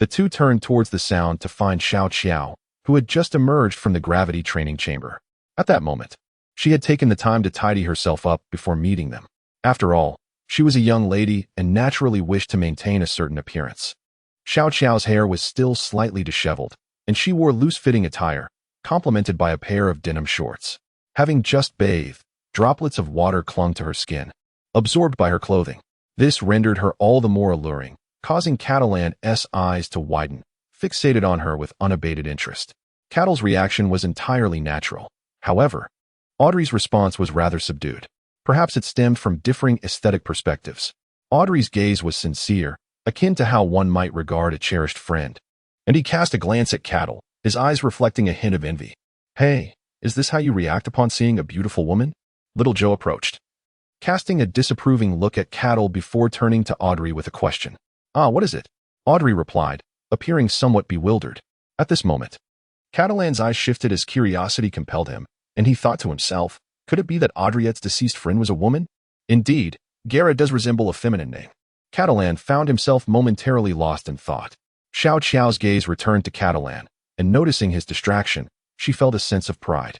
The two turned towards the sound to find Xiao Qiao, who had just emerged from the gravity training chamber. At that moment, she had taken the time to tidy herself up before meeting them. After all, she was a young lady and naturally wished to maintain a certain appearance. Xiao Qiao's hair was still slightly disheveled, and she wore loose-fitting attire, complemented by a pair of denim shorts. Having just bathed, droplets of water clung to her skin, absorbed by her clothing. This rendered her all the more alluring, causing Catalan's eyes to widen, fixated on her with unabated interest. Cattle's reaction was entirely natural. However, Audrey's response was rather subdued. Perhaps it stemmed from differing aesthetic perspectives. Audrey's gaze was sincere, akin to how one might regard a cherished friend. And he cast a glance at Cattle, his eyes reflecting a hint of envy. "Hey, is this how you react upon seeing a beautiful woman?" Little Joe approached, casting a disapproving look at Cattle before turning to Audrey with a question. "Ah, what is it?" Audrey replied, appearing somewhat bewildered. At this moment, Catalan's eyes shifted as curiosity compelled him, and he thought to himself, could it be that Audrey's deceased friend was a woman? Indeed, Gara does resemble a feminine name. Catalan found himself momentarily lost in thought. Xiao Qiao's gaze returned to Catalan, and noticing his distraction, she felt a sense of pride.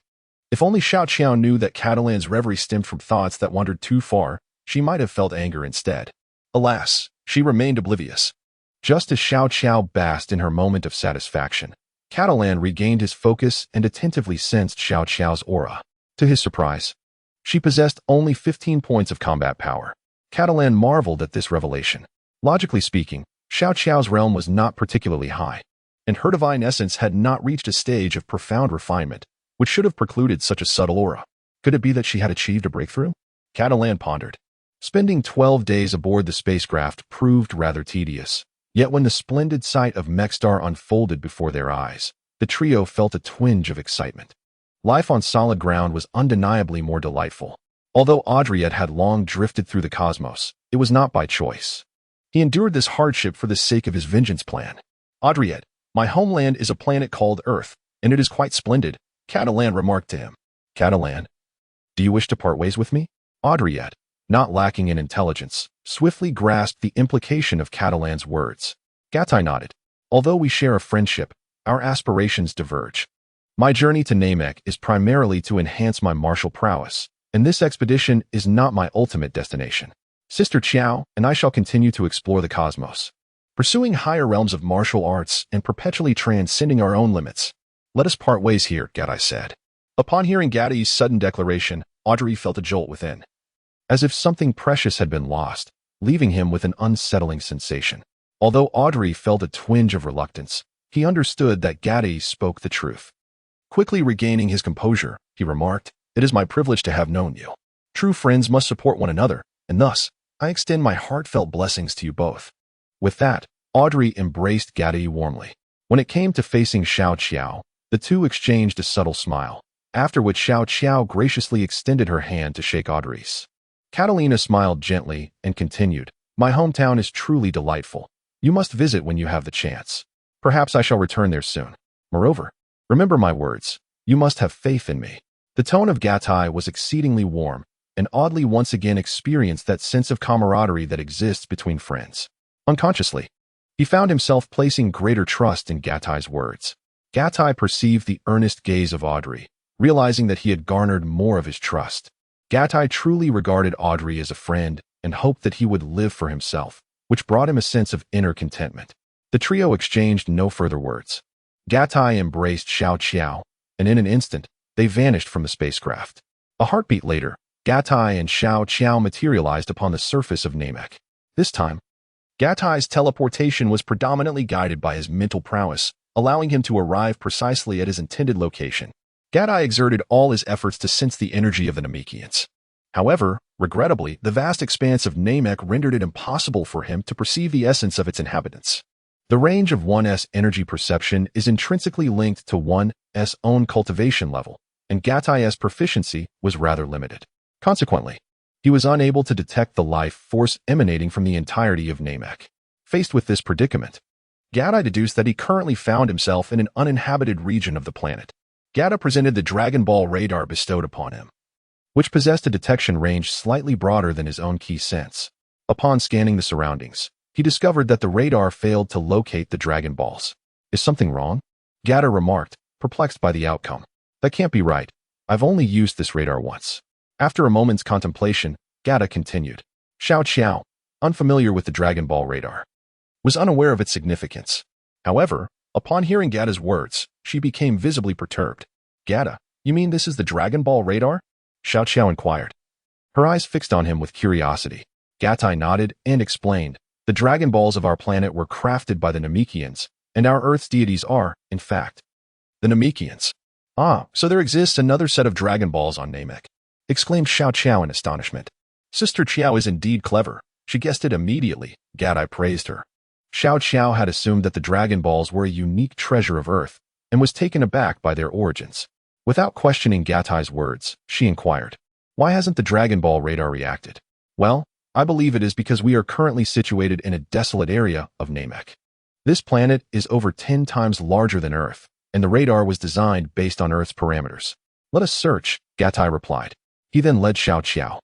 If only Xiao Qiao knew that Catalan's reverie stemmed from thoughts that wandered too far, she might have felt anger instead. Alas, she remained oblivious. Just as Xiao Qiao basked in her moment of satisfaction, Catalan regained his focus and attentively sensed Xiao Qiao's aura. To his surprise, she possessed only 15 points of combat power. Catalan marveled at this revelation. Logically speaking, Xiao Qiao's realm was not particularly high, and her divine essence had not reached a stage of profound refinement, which should have precluded such a subtle aura. Could it be that she had achieved a breakthrough? Catalan pondered. Spending 12 days aboard the spacecraft proved rather tedious. Yet when the splendid sight of Mexstar unfolded before their eyes, the trio felt a twinge of excitement. Life on solid ground was undeniably more delightful. Although Audrey had long drifted through the cosmos, it was not by choice. He endured this hardship for the sake of his vengeance plan. "Audrey, my homeland is a planet called Earth, and it is quite splendid," Catalan remarked to him. "Catalan, do you wish to part ways with me?" Audrey, not lacking in intelligence, swiftly grasped the implication of Catalan's words. Gatai nodded. "Although we share a friendship, our aspirations diverge. My journey to Namek is primarily to enhance my martial prowess, and this expedition is not my ultimate destination. Sister Qiao and I shall continue to explore the cosmos, pursuing higher realms of martial arts and perpetually transcending our own limits. Let us part ways here," Gatai said. Upon hearing Gatai's sudden declaration, Audrey felt a jolt within, as if something precious had been lost, leaving him with an unsettling sensation. Although Audrey felt a twinge of reluctance, he understood that Gatai spoke the truth. Quickly regaining his composure, he remarked, "It is my privilege to have known you. True friends must support one another, and thus, I extend my heartfelt blessings to you both." With that, Audrey embraced Gatai warmly. When it came to facing Xiao Qiao, the two exchanged a subtle smile, after which Xiao Qiao graciously extended her hand to shake Audrey's. Catalina smiled gently and continued, "My hometown is truly delightful. You must visit when you have the chance. Perhaps I shall return there soon. Moreover, remember my words. You must have faith in me." The tone of Gatai was exceedingly warm, and Audley once again experienced that sense of camaraderie that exists between friends. Unconsciously, he found himself placing greater trust in Gatai's words. Gatai perceived the earnest gaze of Audrey, realizing that he had garnered more of his trust. Gatai truly regarded Audrey as a friend and hoped that he would live for himself, which brought him a sense of inner contentment. The trio exchanged no further words. Gatai embraced Xiao Qiao, and in an instant, they vanished from the spacecraft. A heartbeat later, Gatai and Xiao Qiao materialized upon the surface of Namek. This time, Gatai's teleportation was predominantly guided by his mental prowess, allowing him to arrive precisely at his intended location. Gatai exerted all his efforts to sense the energy of the Namekians. However, regrettably, the vast expanse of Namek rendered it impossible for him to perceive the essence of its inhabitants. The range of one's energy perception is intrinsically linked to one's own cultivation level, and Gatai's proficiency was rather limited. Consequently, he was unable to detect the life force emanating from the entirety of Namek. Faced with this predicament, Gatai deduced that he currently found himself in an uninhabited region of the planet. Gatai presented the Dragon Ball radar bestowed upon him, which possessed a detection range slightly broader than his own key sense. Upon scanning the surroundings, he discovered that the radar failed to locate the Dragon Balls. "Is something wrong?" Gatai remarked, perplexed by the outcome. "That can't be right. I've only used this radar once." After a moment's contemplation, Gatai continued. Xiao Qiao, unfamiliar with the Dragon Ball radar, was unaware of its significance. However, upon hearing Gatai's words, she became visibly perturbed. "Gatai, you mean this is the Dragon Ball radar?" Xiao Qiao inquired, her eyes fixed on him with curiosity. Gatai nodded and explained, "The Dragon Balls of our planet were crafted by the Namekians, and our Earth's deities are, in fact, the Namekians." "Ah, so there exists another set of Dragon Balls on Namek," exclaimed Xiao Qiao in astonishment. "Sister Qiao is indeed clever. She guessed it immediately," Gatai praised her. Xiao Qiao had assumed that the Dragon Balls were a unique treasure of Earth and was taken aback by their origins. Without questioning Gatai's words, she inquired, "Why hasn't the Dragon Ball radar reacted?" "Well, I believe it is because we are currently situated in a desolate area of Namek. This planet is over 10 times larger than Earth, and the radar was designed based on Earth's parameters. Let us search," Gatai replied. He then led Xiao Qiao,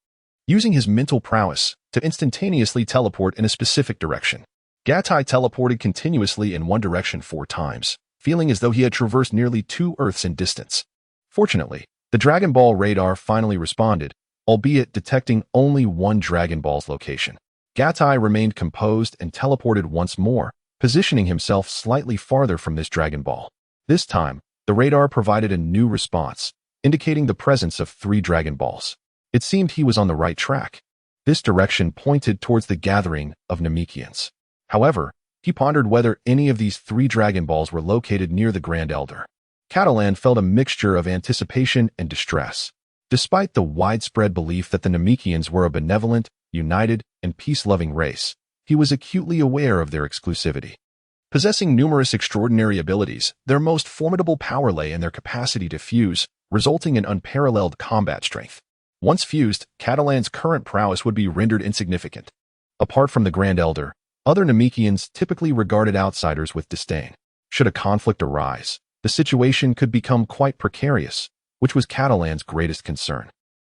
using his mental prowess, to instantaneously teleport in a specific direction. Gatai teleported continuously in one direction 4 times, feeling as though he had traversed nearly 2 Earths in distance. Fortunately, the Dragon Ball radar finally responded, albeit detecting only one Dragon Ball's location. Gatai remained composed and teleported once more, positioning himself slightly farther from this Dragon Ball. This time, the radar provided a new response, indicating the presence of 3 Dragon Balls. It seemed he was on the right track. This direction pointed towards the gathering of Namekians. However, he pondered whether any of these 3 Dragon Balls were located near the Grand Elder. Catalan felt a mixture of anticipation and distress. Despite the widespread belief that the Namekians were a benevolent, united, and peace-loving race, he was acutely aware of their exclusivity. Possessing numerous extraordinary abilities, their most formidable power lay in their capacity to fuse, resulting in unparalleled combat strength. Once fused, Catalan's current prowess would be rendered insignificant. Apart from the Grand Elder, other Namekians typically regarded outsiders with disdain. Should a conflict arise, the situation could become quite precarious, which was Catalan's greatest concern.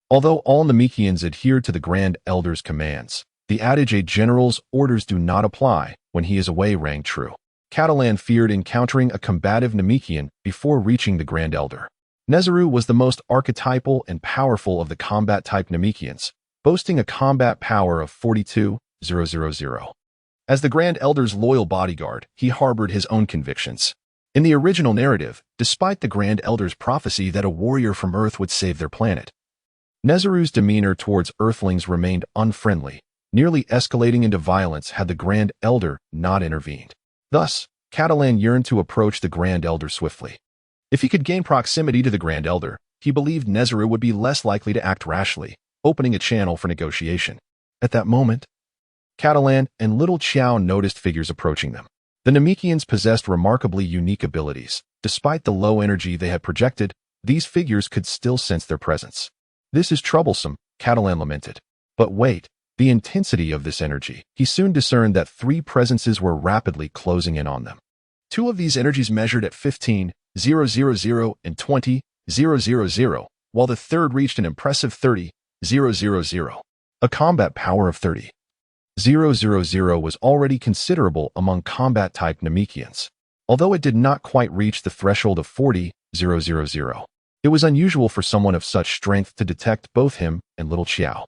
Although all Namekians adhered to the Grand Elder's commands, the adage "a general's orders do not apply" when he is away rang true. Catalan feared encountering a combative Namekian before reaching the Grand Elder. Nezaru was the most archetypal and powerful of the combat-type Namekians, boasting a combat power of 42,000. As the Grand Elder's loyal bodyguard, he harbored his own convictions. In the original narrative, despite the Grand Elder's prophecy that a warrior from Earth would save their planet, Nezaru's demeanor towards Earthlings remained unfriendly, nearly escalating into violence had the Grand Elder not intervened. Thus, Catalan yearned to approach the Grand Elder swiftly. If he could gain proximity to the Grand Elder, he believed Nezaru would be less likely to act rashly, opening a channel for negotiation. At that moment, Catalan and Little Qiao noticed figures approaching them. The Namekians possessed remarkably unique abilities. Despite the low energy they had projected, these figures could still sense their presence. "This is troublesome," Catalan lamented. But wait, the intensity of this energy. He soon discerned that 3 presences were rapidly closing in on them. 2 of these energies measured at 15,000 and 20,000, while the third reached an impressive 30,000. A combat power of 30,000 was already considerable among combat-type Namekians, although it did not quite reach the threshold of 40,000. It was unusual for someone of such strength to detect both him and Little Qiao.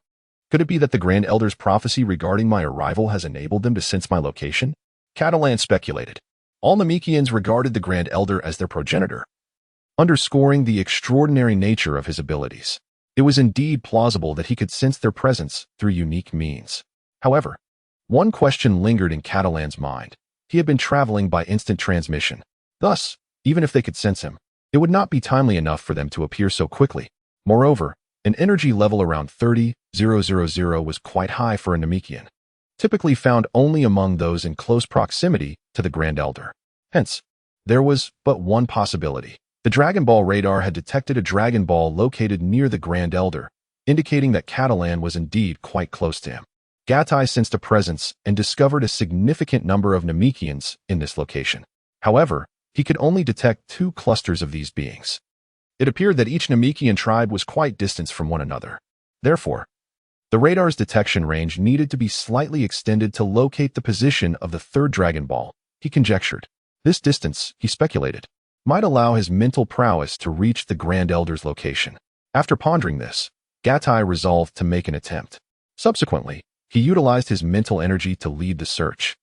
Could it be that the Grand Elder's prophecy regarding my arrival has enabled them to sense my location? Catalan speculated. All Namekians regarded the Grand Elder as their progenitor, underscoring the extraordinary nature of his abilities. It was indeed plausible that he could sense their presence through unique means. However, one question lingered in Catalan's mind. He had been traveling by instant transmission. Thus, even if they could sense him, it would not be timely enough for them to appear so quickly. Moreover, an energy level around 30,000 was quite high for a Namekian, typically found only among those in close proximity to the Grand Elder. Hence, there was but one possibility. The Dragon Ball radar had detected a Dragon Ball located near the Grand Elder, indicating that Catalan was indeed quite close to him. Gatai sensed a presence and discovered a significant number of Namekians in this location. However, he could only detect 2 clusters of these beings. It appeared that each Namekian tribe was quite distant from one another. Therefore, the radar's detection range needed to be slightly extended to locate the position of the 3rd Dragon Ball, he conjectured. This distance, he speculated, might allow his mental prowess to reach the Grand Elder's location. After pondering this, Gatai resolved to make an attempt. Subsequently, he utilized his mental energy to lead the search.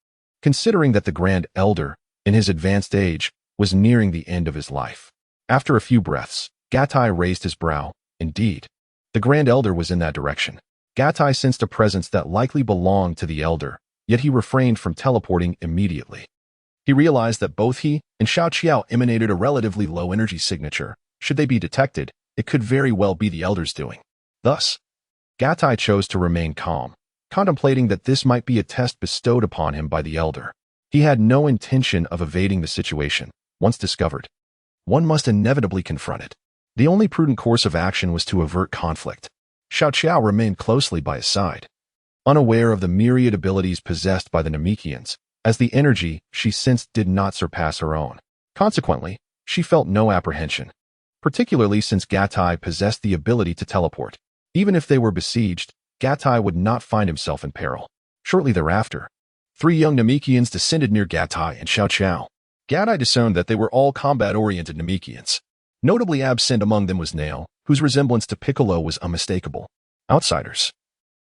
Considering that the Grand Elder, in his advanced age, was nearing the end of his life. After a few breaths, Gatai raised his brow. Indeed, the Grand Elder was in that direction. Gatai sensed a presence that likely belonged to the elder, yet he refrained from teleporting immediately. He realized that both he and Xiao Qiao emanated a relatively low energy signature. Should they be detected, it could very well be the elder's doing. Thus, Gatai chose to remain calm, contemplating that this might be a test bestowed upon him by the elder. He had no intention of evading the situation. Once discovered, one must inevitably confront it. The only prudent course of action was to avert conflict. Xiao Qiao remained closely by his side, unaware of the myriad abilities possessed by the Namekians, as the energy she sensed did not surpass her own. Consequently, she felt no apprehension, particularly since Gatai possessed the ability to teleport. Even if they were besieged, Gatai would not find himself in peril. Shortly thereafter, 3 young Namekians descended near Gatai and Xiao Qiao. Gatai discerned that they were all combat-oriented Namekians. Notably absent among them was Nail, whose resemblance to Piccolo was unmistakable. Outsiders.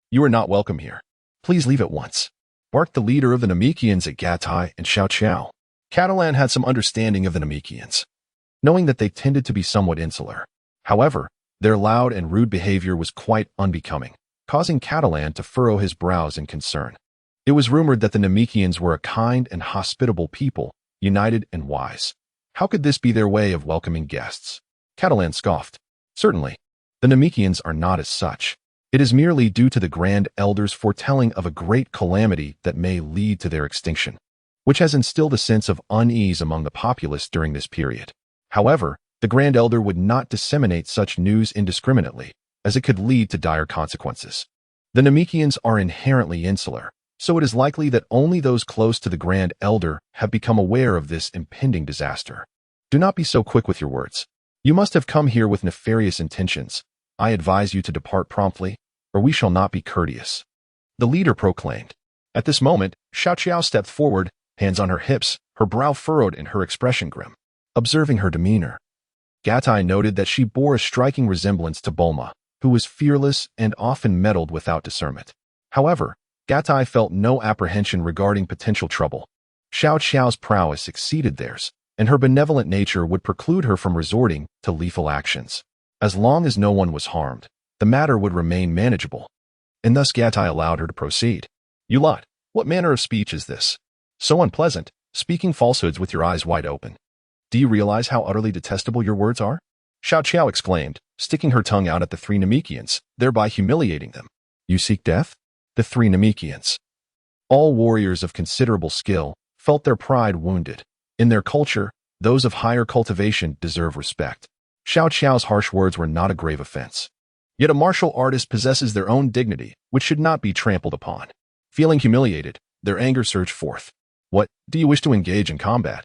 You are not welcome here. Please leave at once, barked the leader of the Namekians at Gatai and Xiao Qiao. Catalan had some understanding of the Namekians, knowing that they tended to be somewhat insular. However, their loud and rude behavior was quite unbecoming, causing Catalan to furrow his brows in concern. It was rumored that the Namekians were a kind and hospitable people, united and wise. How could this be their way of welcoming guests? Catalan scoffed. Certainly, the Namekians are not as such. It is merely due to the Grand Elder's foretelling of a great calamity that may lead to their extinction, which has instilled a sense of unease among the populace during this period. However, the Grand Elder would not disseminate such news indiscriminately, as it could lead to dire consequences. The Namekians are inherently insular, so it is likely that only those close to the Grand Elder have become aware of this impending disaster. Do not be so quick with your words. You must have come here with nefarious intentions. I advise you to depart promptly, or we shall not be courteous, the leader proclaimed. At this moment, Xiao Qiao stepped forward, hands on her hips, her brow furrowed and her expression grim. Observing her demeanor, Gatai noted that she bore a striking resemblance to Bulma, who was fearless and often meddled without discernment. However, Gatai felt no apprehension regarding potential trouble. Xiao Qiao's prowess exceeded theirs, and her benevolent nature would preclude her from resorting to lethal actions. As long as no one was harmed, the matter would remain manageable, and thus Gatai allowed her to proceed. You lot, what manner of speech is this? So unpleasant, speaking falsehoods with your eyes wide open. Do you realize how utterly detestable your words are? Xiao Qiao exclaimed, sticking her tongue out at the 3 Namekians, thereby humiliating them. You seek death? The 3 Namekians, all warriors of considerable skill, felt their pride wounded. In their culture, those of higher cultivation deserve respect. Xiao Qiao's harsh words were not a grave offense. Yet a martial artist possesses their own dignity, which should not be trampled upon. Feeling humiliated, their anger surged forth. What, do you wish to engage in combat?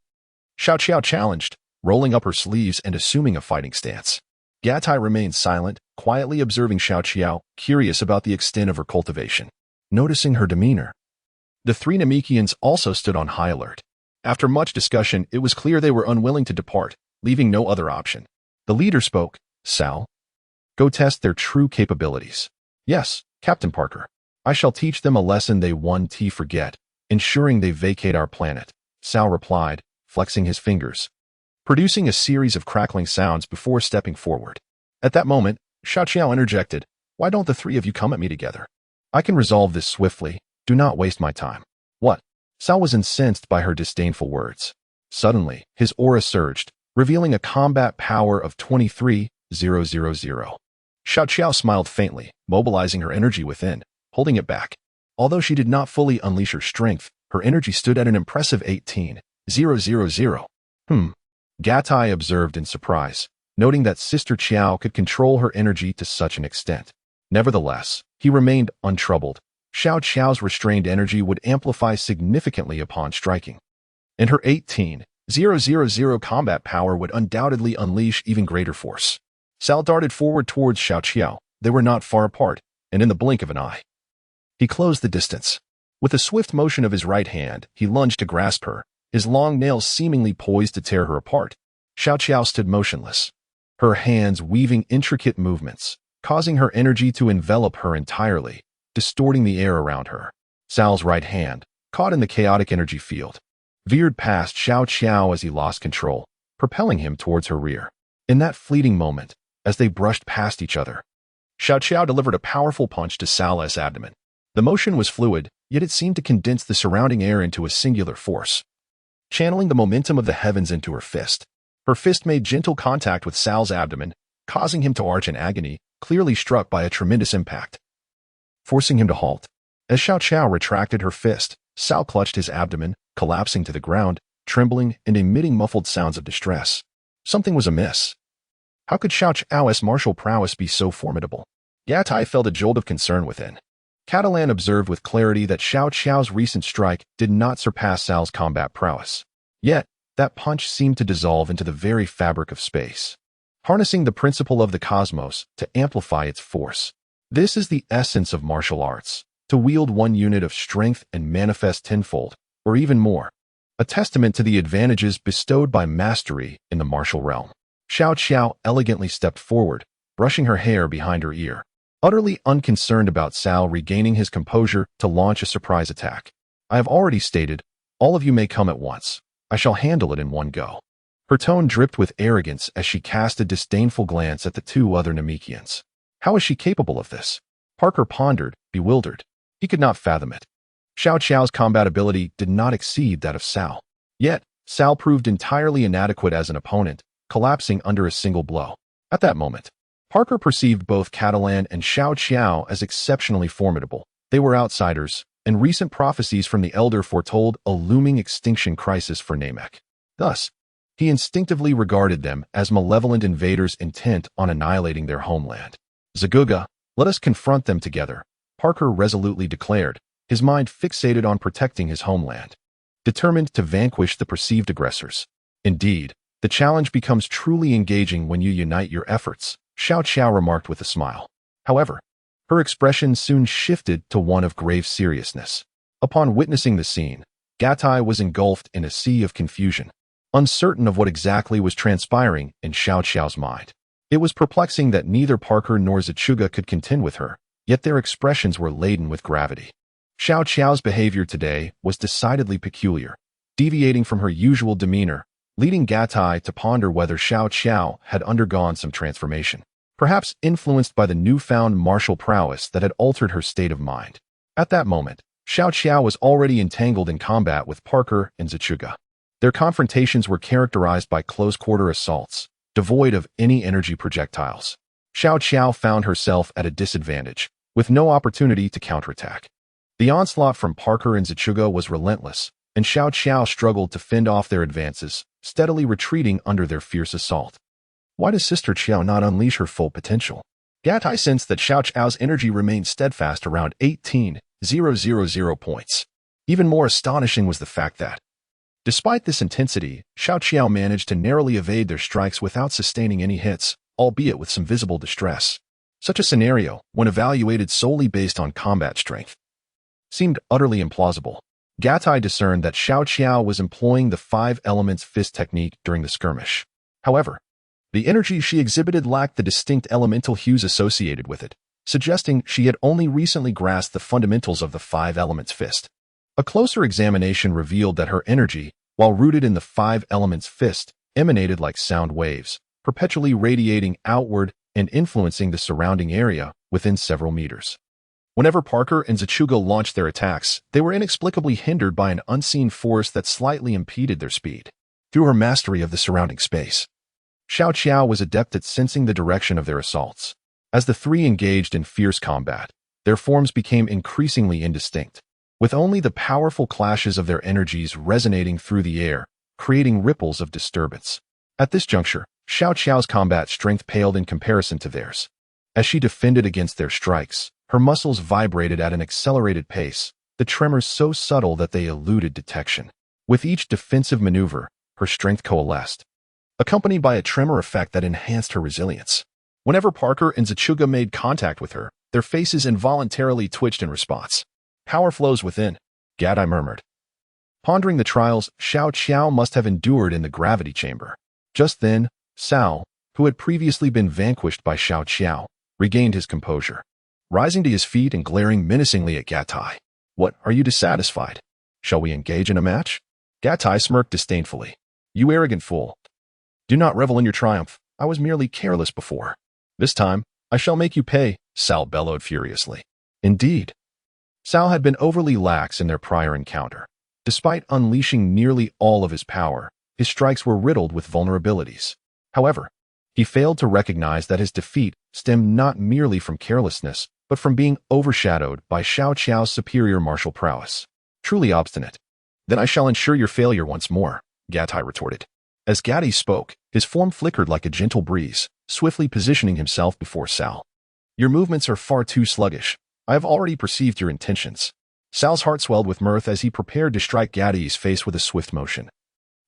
Xiao Qiao challenged, rolling up her sleeves and assuming a fighting stance. Gatai remained silent, quietly observing Xiao Qiao, curious about the extent of her cultivation. Noticing her demeanor, the 3 Namekians also stood on high alert. After much discussion, it was clear they were unwilling to depart, leaving no other option. The leader spoke. Sal, go test their true capabilities. Yes, Captain Parker. I shall teach them a lesson they won't forget, ensuring they vacate our planet. Sal replied, flexing his fingers, producing a series of crackling sounds before stepping forward. At that moment, Xiao Qiao interjected, why don't the 3 of you come at me together? I can resolve this swiftly. Do not waste my time. What? Sal was incensed by her disdainful words. Suddenly, his aura surged, revealing a combat power of 23,000. Xiao Qiao smiled faintly, mobilizing her energy within, holding it back. Although she did not fully unleash her strength, her energy stood at an impressive 18,000. Gatai observed in surprise, noting that Sister Qiao could control her energy to such an extent. Nevertheless, he remained untroubled. Xiao Qiao's restrained energy would amplify significantly upon striking, and her 18,000 combat power would undoubtedly unleash even greater force. Sal darted forward towards Xiao Qiao. They were not far apart, and in the blink of an eye, he closed the distance. With a swift motion of his right hand, he lunged to grasp her, his long nails seemingly poised to tear her apart. Xiao Qiao stood motionless, her hands weaving intricate movements, causing her energy to envelop her entirely, distorting the air around her. Sal's right hand, caught in the chaotic energy field, veered past Xiao Qiao as he lost control, propelling him towards her rear. In that fleeting moment, as they brushed past each other, Xiao Qiao delivered a powerful punch to Sal's abdomen. The motion was fluid, yet it seemed to condense the surrounding air into a singular force, channeling the momentum of the heavens into her fist. Her fist made gentle contact with Sal's abdomen, causing him to arch in agony, clearly struck by a tremendous impact, forcing him to halt. As Xiao Qiao retracted her fist, Sal clutched his abdomen, collapsing to the ground, trembling and emitting muffled sounds of distress. Something was amiss. How could Xiao Qiao's martial prowess be so formidable? Gatai felt a jolt of concern within. Catalan observed with clarity that Xiao Qiao's recent strike did not surpass Sal's combat prowess. Yet, that punch seemed to dissolve into the very fabric of space, harnessing the principle of the cosmos to amplify its force. This is the essence of martial arts, to wield one unit of strength and manifest tenfold, or even more, a testament to the advantages bestowed by mastery in the martial realm. Xiao Qiao elegantly stepped forward, brushing her hair behind her ear, utterly unconcerned about Sal regaining his composure to launch a surprise attack. I have already stated, all of you may come at once. I shall handle it in one go. Her tone dripped with arrogance as she cast a disdainful glance at the two other Namekians. How is she capable of this? Parker pondered, bewildered. He could not fathom it. Xiao Qiao's combat ability did not exceed that of Sal. Yet, Sal proved entirely inadequate as an opponent, collapsing under a single blow. At that moment, Parker perceived both Catalan and Xiao Qiao as exceptionally formidable. They were outsiders, and recent prophecies from the Elder foretold a looming extinction crisis for Namek. Thus, he instinctively regarded them as malevolent invaders intent on annihilating their homeland. Zaguga, let us confront them together, Parker resolutely declared, his mind fixated on protecting his homeland, determined to vanquish the perceived aggressors. Indeed, the challenge becomes truly engaging when you unite your efforts, Xiao Qiao remarked with a smile. However, her expression soon shifted to one of grave seriousness. Upon witnessing the scene, Gatai was engulfed in a sea of confusion, uncertain of what exactly was transpiring in Xiao Qiao's mind. It was perplexing that neither Parker nor Zachuga could contend with her, yet their expressions were laden with gravity. Xiao Qiao's behavior today was decidedly peculiar, deviating from her usual demeanor, leading Gatai to ponder whether Xiao Qiao had undergone some transformation, perhaps influenced by the newfound martial prowess that had altered her state of mind. At that moment, Xiao Qiao was already entangled in combat with Parker and Zachuga. Their confrontations were characterized by close-quarter assaults, devoid of any energy projectiles. Xiao Qiao found herself at a disadvantage, with no opportunity to counterattack. The onslaught from Parker and Zachuga was relentless, and Xiao Qiao struggled to fend off their advances, steadily retreating under their fierce assault. Why does Sister Qiao not unleash her full potential? Gatai sensed that Xiao Qiao's energy remained steadfast around 18,000 points. Even more astonishing was the fact that, despite this intensity, Xiao Qiao managed to narrowly evade their strikes without sustaining any hits, albeit with some visible distress. Such a scenario, when evaluated solely based on combat strength, seemed utterly implausible. Gatai discerned that Xiao Qiao was employing the 5 elements fist technique during the skirmish. However, the energy she exhibited lacked the distinct elemental hues associated with it, suggesting she had only recently grasped the fundamentals of the 5 elements fist. A closer examination revealed that her energy, while rooted in the 5 elements fist, emanated like sound waves, perpetually radiating outward and influencing the surrounding area within several meters. Whenever Parker and Zachuga launched their attacks, they were inexplicably hindered by an unseen force that slightly impeded their speed. Through her mastery of the surrounding space, Xiao Qiao was adept at sensing the direction of their assaults. As the three engaged in fierce combat, their forms became increasingly indistinct, with only the powerful clashes of their energies resonating through the air, creating ripples of disturbance. At this juncture, Xiao Qiao's combat strength paled in comparison to theirs. As she defended against their strikes, her muscles vibrated at an accelerated pace, the tremors so subtle that they eluded detection. With each defensive maneuver, her strength coalesced, accompanied by a tremor effect that enhanced her resilience. Whenever Parker and Zachuga made contact with her, their faces involuntarily twitched in response. Power flows within, Gatai murmured. Pondering the trials Xiao Qiao must have endured in the gravity chamber. Just then, Sao, who had previously been vanquished by Xiao Qiao, regained his composure, rising to his feet and glaring menacingly at Gatai. What, are you dissatisfied? Shall we engage in a match? Gatai smirked disdainfully. You arrogant fool. Do not revel in your triumph. I was merely careless before. This time, I shall make you pay, Sal bellowed furiously. Indeed. Sal had been overly lax in their prior encounter. Despite unleashing nearly all of his power, his strikes were riddled with vulnerabilities. However, he failed to recognize that his defeat stemmed not merely from carelessness, but from being overshadowed by Xiao Qiao's superior martial prowess. Truly obstinate. Then I shall ensure your failure once more, Gatai retorted. As Gatti spoke, his form flickered like a gentle breeze, swiftly positioning himself before Sal. Your movements are far too sluggish. I have already perceived your intentions. Sal's heart swelled with mirth as he prepared to strike Gatti's face with a swift motion.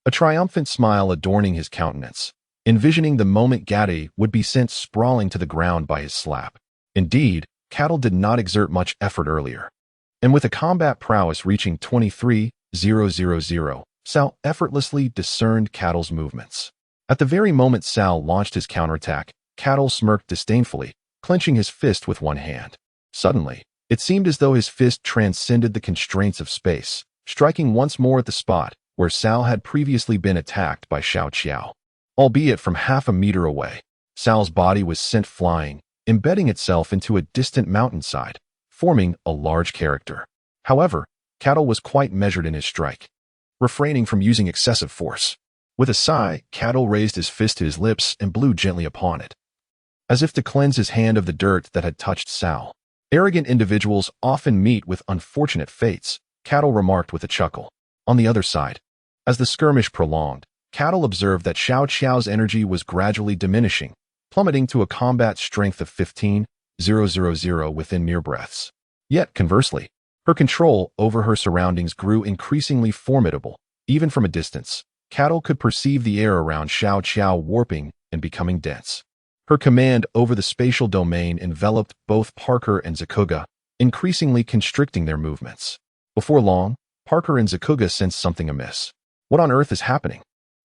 A triumphant smile adorning his countenance, envisioning the moment Gatti would be sent sprawling to the ground by his slap. Indeed, Cattle did not exert much effort earlier. And with a combat prowess reaching 23,000, Sal effortlessly discerned Cattle's movements. At the very moment Sal launched his counterattack, Cattle smirked disdainfully, clenching his fist with one hand. Suddenly, it seemed as though his fist transcended the constraints of space, striking once more at the spot where Sal had previously been attacked by Xiao Qiao. Albeit from half a meter away, Sal's body was sent flying, embedding itself into a distant mountainside, forming a large character. However, Cattle was quite measured in his strike, refraining from using excessive force. With a sigh, Cattle raised his fist to his lips and blew gently upon it, as if to cleanse his hand of the dirt that had touched Sal. Arrogant individuals often meet with unfortunate fates, Cattle remarked with a chuckle. On the other side, as the skirmish prolonged, Cattle observed that Xiao Qiao's energy was gradually diminishing, plummeting to a combat strength of 15,000 within mere breaths. Yet, conversely, her control over her surroundings grew increasingly formidable. Even from a distance, Cattle could perceive the air around Xiao Qiao warping and becoming dense. Her command over the spatial domain enveloped both Parker and Zakuga, increasingly constricting their movements. Before long, Parker and Zakuga sensed something amiss. What on earth is happening?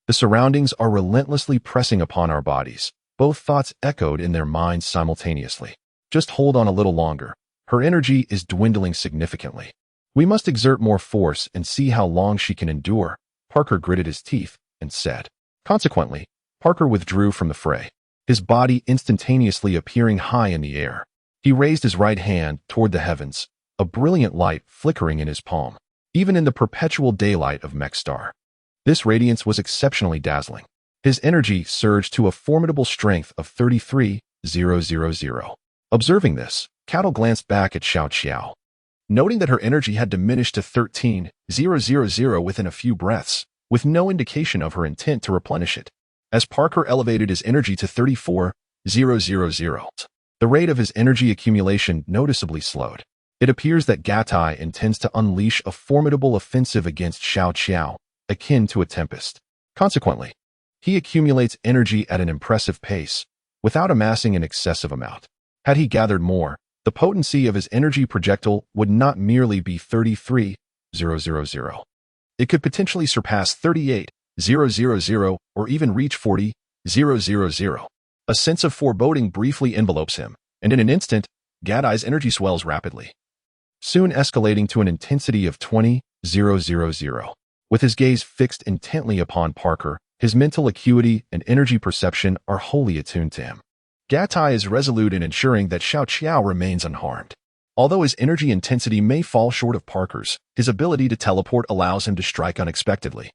The surroundings are relentlessly pressing upon our bodies. Both thoughts echoed in their minds simultaneously. Just hold on a little longer. Her energy is dwindling significantly. We must exert more force and see how long she can endure, Parker gritted his teeth and said. Consequently, Parker withdrew from the fray, his body instantaneously appearing high in the air. He raised his right hand toward the heavens, a brilliant light flickering in his palm, even in the perpetual daylight of Mechstar. This radiance was exceptionally dazzling. His energy surged to a formidable strength of 33,000. Observing this, Cattle glanced back at Xiao Qiao. Noting that her energy had diminished to 13,000 within a few breaths, with no indication of her intent to replenish it. As Parker elevated his energy to 34,000, the rate of his energy accumulation noticeably slowed. It appears that Gatai intends to unleash a formidable offensive against Xiao Qiao, akin to a tempest. Consequently, he accumulates energy at an impressive pace, without amassing an excessive amount. Had he gathered more, the potency of his energy projectile would not merely be 33,000. It could potentially surpass 38,000 or even reach 40,000. A sense of foreboding briefly envelopes him, and in an instant, Gadai's energy swells rapidly, soon escalating to an intensity of 20,000. With his gaze fixed intently upon Parker, his mental acuity and energy perception are wholly attuned to him. Gatai is resolute in ensuring that Xiao Qiao remains unharmed. Although his energy intensity may fall short of Parker's, his ability to teleport allows him to strike unexpectedly,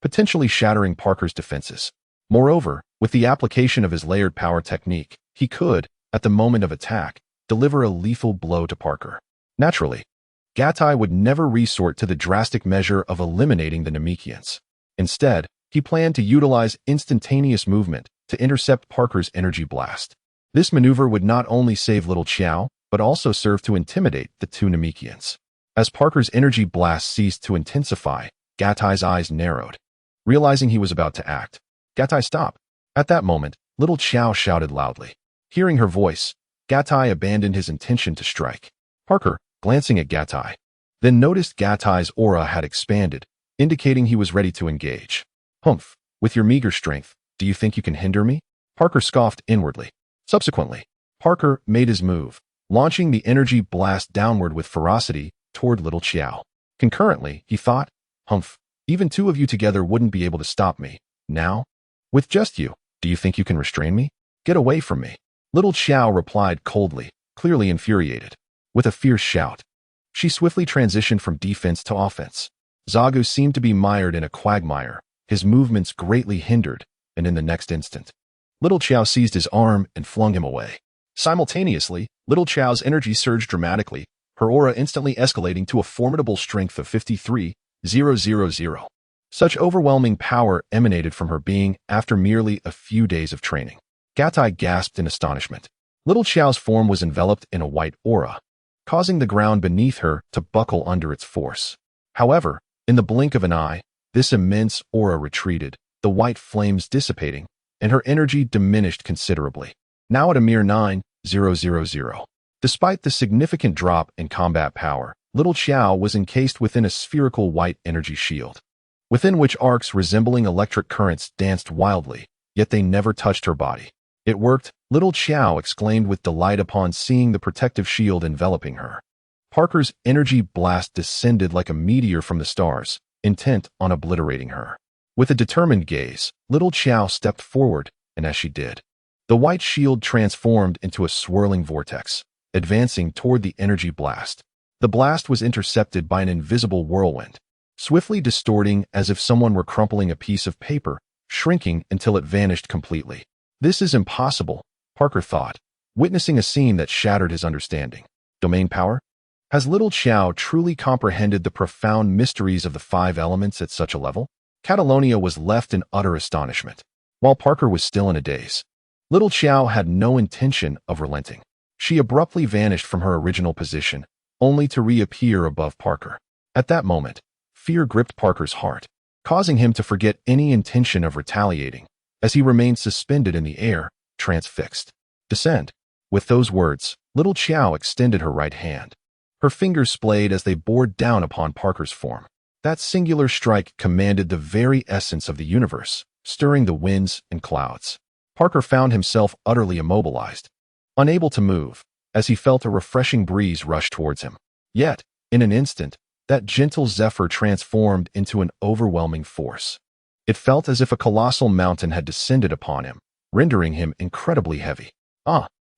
potentially shattering Parker's defenses. Moreover, with the application of his layered power technique, he could, at the moment of attack, deliver a lethal blow to Parker. Naturally, Gatai would never resort to the drastic measure of eliminating the Namekians. Instead, he planned to utilize instantaneous movement to intercept Parker's energy blast. This maneuver would not only save little Qiao, but also serve to intimidate the two Namekians. As Parker's energy blast ceased to intensify, Gatai's eyes narrowed. Realizing he was about to act, Gatai stopped. At that moment, little Qiao shouted loudly. Hearing her voice, Gatai abandoned his intention to strike. Parker, glancing at Gatai, then noticed Gatai's aura had expanded, indicating he was ready to engage. Humph, with your meager strength, do you think you can hinder me? Parker scoffed inwardly. Subsequently, Parker made his move, launching the energy blast downward with ferocity toward little Qiao. Concurrently, he thought, humph, even two of you together wouldn't be able to stop me. Now, with just you, do you think you can restrain me? Get away from me. Little Qiao replied coldly, clearly infuriated. With a fierce shout, she swiftly transitioned from defense to offense. Zagu seemed to be mired in a quagmire, his movements greatly hindered, and in the next instant, Little Chow seized his arm and flung him away. Simultaneously, Little Chow's energy surged dramatically, her aura instantly escalating to a formidable strength of 53,000. Such overwhelming power emanated from her being after merely a few days of training. Gatai gasped in astonishment. Little Chow's form was enveloped in a white aura, causing the ground beneath her to buckle under its force. However, in the blink of an eye, this immense aura retreated, the white flames dissipating, and her energy diminished considerably, now at a mere 9,000. Despite the significant drop in combat power, Little Chow was encased within a spherical white energy shield, within which arcs resembling electric currents danced wildly, yet they never touched her body. It worked, Little Chow exclaimed with delight upon seeing the protective shield enveloping her. Parker's energy blast descended like a meteor from the stars, intent on obliterating her. With a determined gaze, Little Chow stepped forward, and as she did, the white shield transformed into a swirling vortex, advancing toward the energy blast. The blast was intercepted by an invisible whirlwind, swiftly distorting as if someone were crumpling a piece of paper, shrinking until it vanished completely. This is impossible, Parker thought, witnessing a scene that shattered his understanding. Domain power? Has Little Chow truly comprehended the profound mysteries of the 5 elements at such a level? Catalonia was left in utter astonishment. While Parker was still in a daze, Little Chow had no intention of relenting. She abruptly vanished from her original position, only to reappear above Parker. At that moment, fear gripped Parker's heart, causing him to forget any intention of retaliating, as he remained suspended in the air, transfixed. Descend. With those words, Little Chow extended her right hand. Her fingers splayed as they bore down upon Parker's form. That singular strike commanded the very essence of the universe, stirring the winds and clouds. Parker found himself utterly immobilized, unable to move, as he felt a refreshing breeze rush towards him. Yet, in an instant, that gentle zephyr transformed into an overwhelming force. It felt as if a colossal mountain had descended upon him, rendering him incredibly heavy.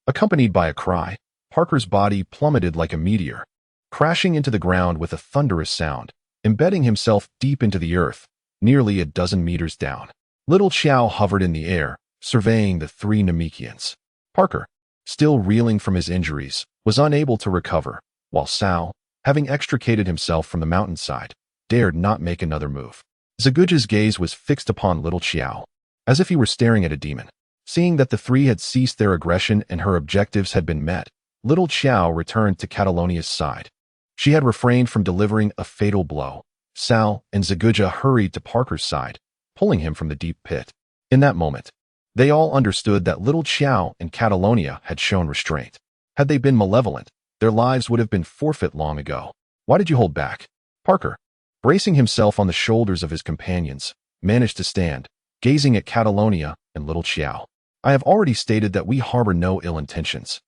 Accompanied by a cry, Parker's body plummeted like a meteor, crashing into the ground with a thunderous sound, embedding himself deep into the earth, nearly a dozen meters down. Little Chow hovered in the air, surveying the 3 Namekians. Parker, still reeling from his injuries, was unable to recover, while Sal, having extricated himself from the mountainside, dared not make another move. Zaguja's gaze was fixed upon Little Chow, as if he were staring at a demon. Seeing that the 3 had ceased their aggression and her objectives had been met, Little Chow returned to Catalonia's side. She had refrained from delivering a fatal blow. Sal and Zaguja hurried to Parker's side, pulling him from the deep pit. In that moment, they all understood that Little Chow and Catalonia had shown restraint. Had they been malevolent, their lives would have been forfeit long ago. Why did you hold back? Parker, bracing himself on the shoulders of his companions, managed to stand, gazing at Catalonia and Little Chow. I have already stated that we harbor no ill intentions.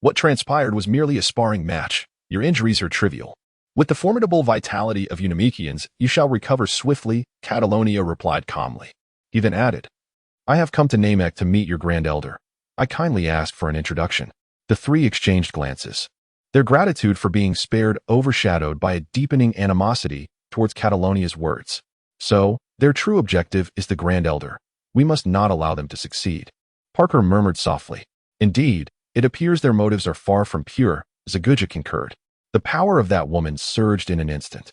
What transpired was merely a sparring match. Your injuries are trivial. With the formidable vitality of Unamikians, you shall recover swiftly, Catalonia replied calmly. He then added, I have come to Namek to meet your Grand Elder. I kindly ask for an introduction. The 3 exchanged glances. Their gratitude for being spared overshadowed by a deepening animosity towards Catalonia's words. So, their true objective is the Grand Elder. We must not allow them to succeed. Parker murmured softly. Indeed, it appears their motives are far from pure, Zaguja concurred. The power of that woman surged in an instant.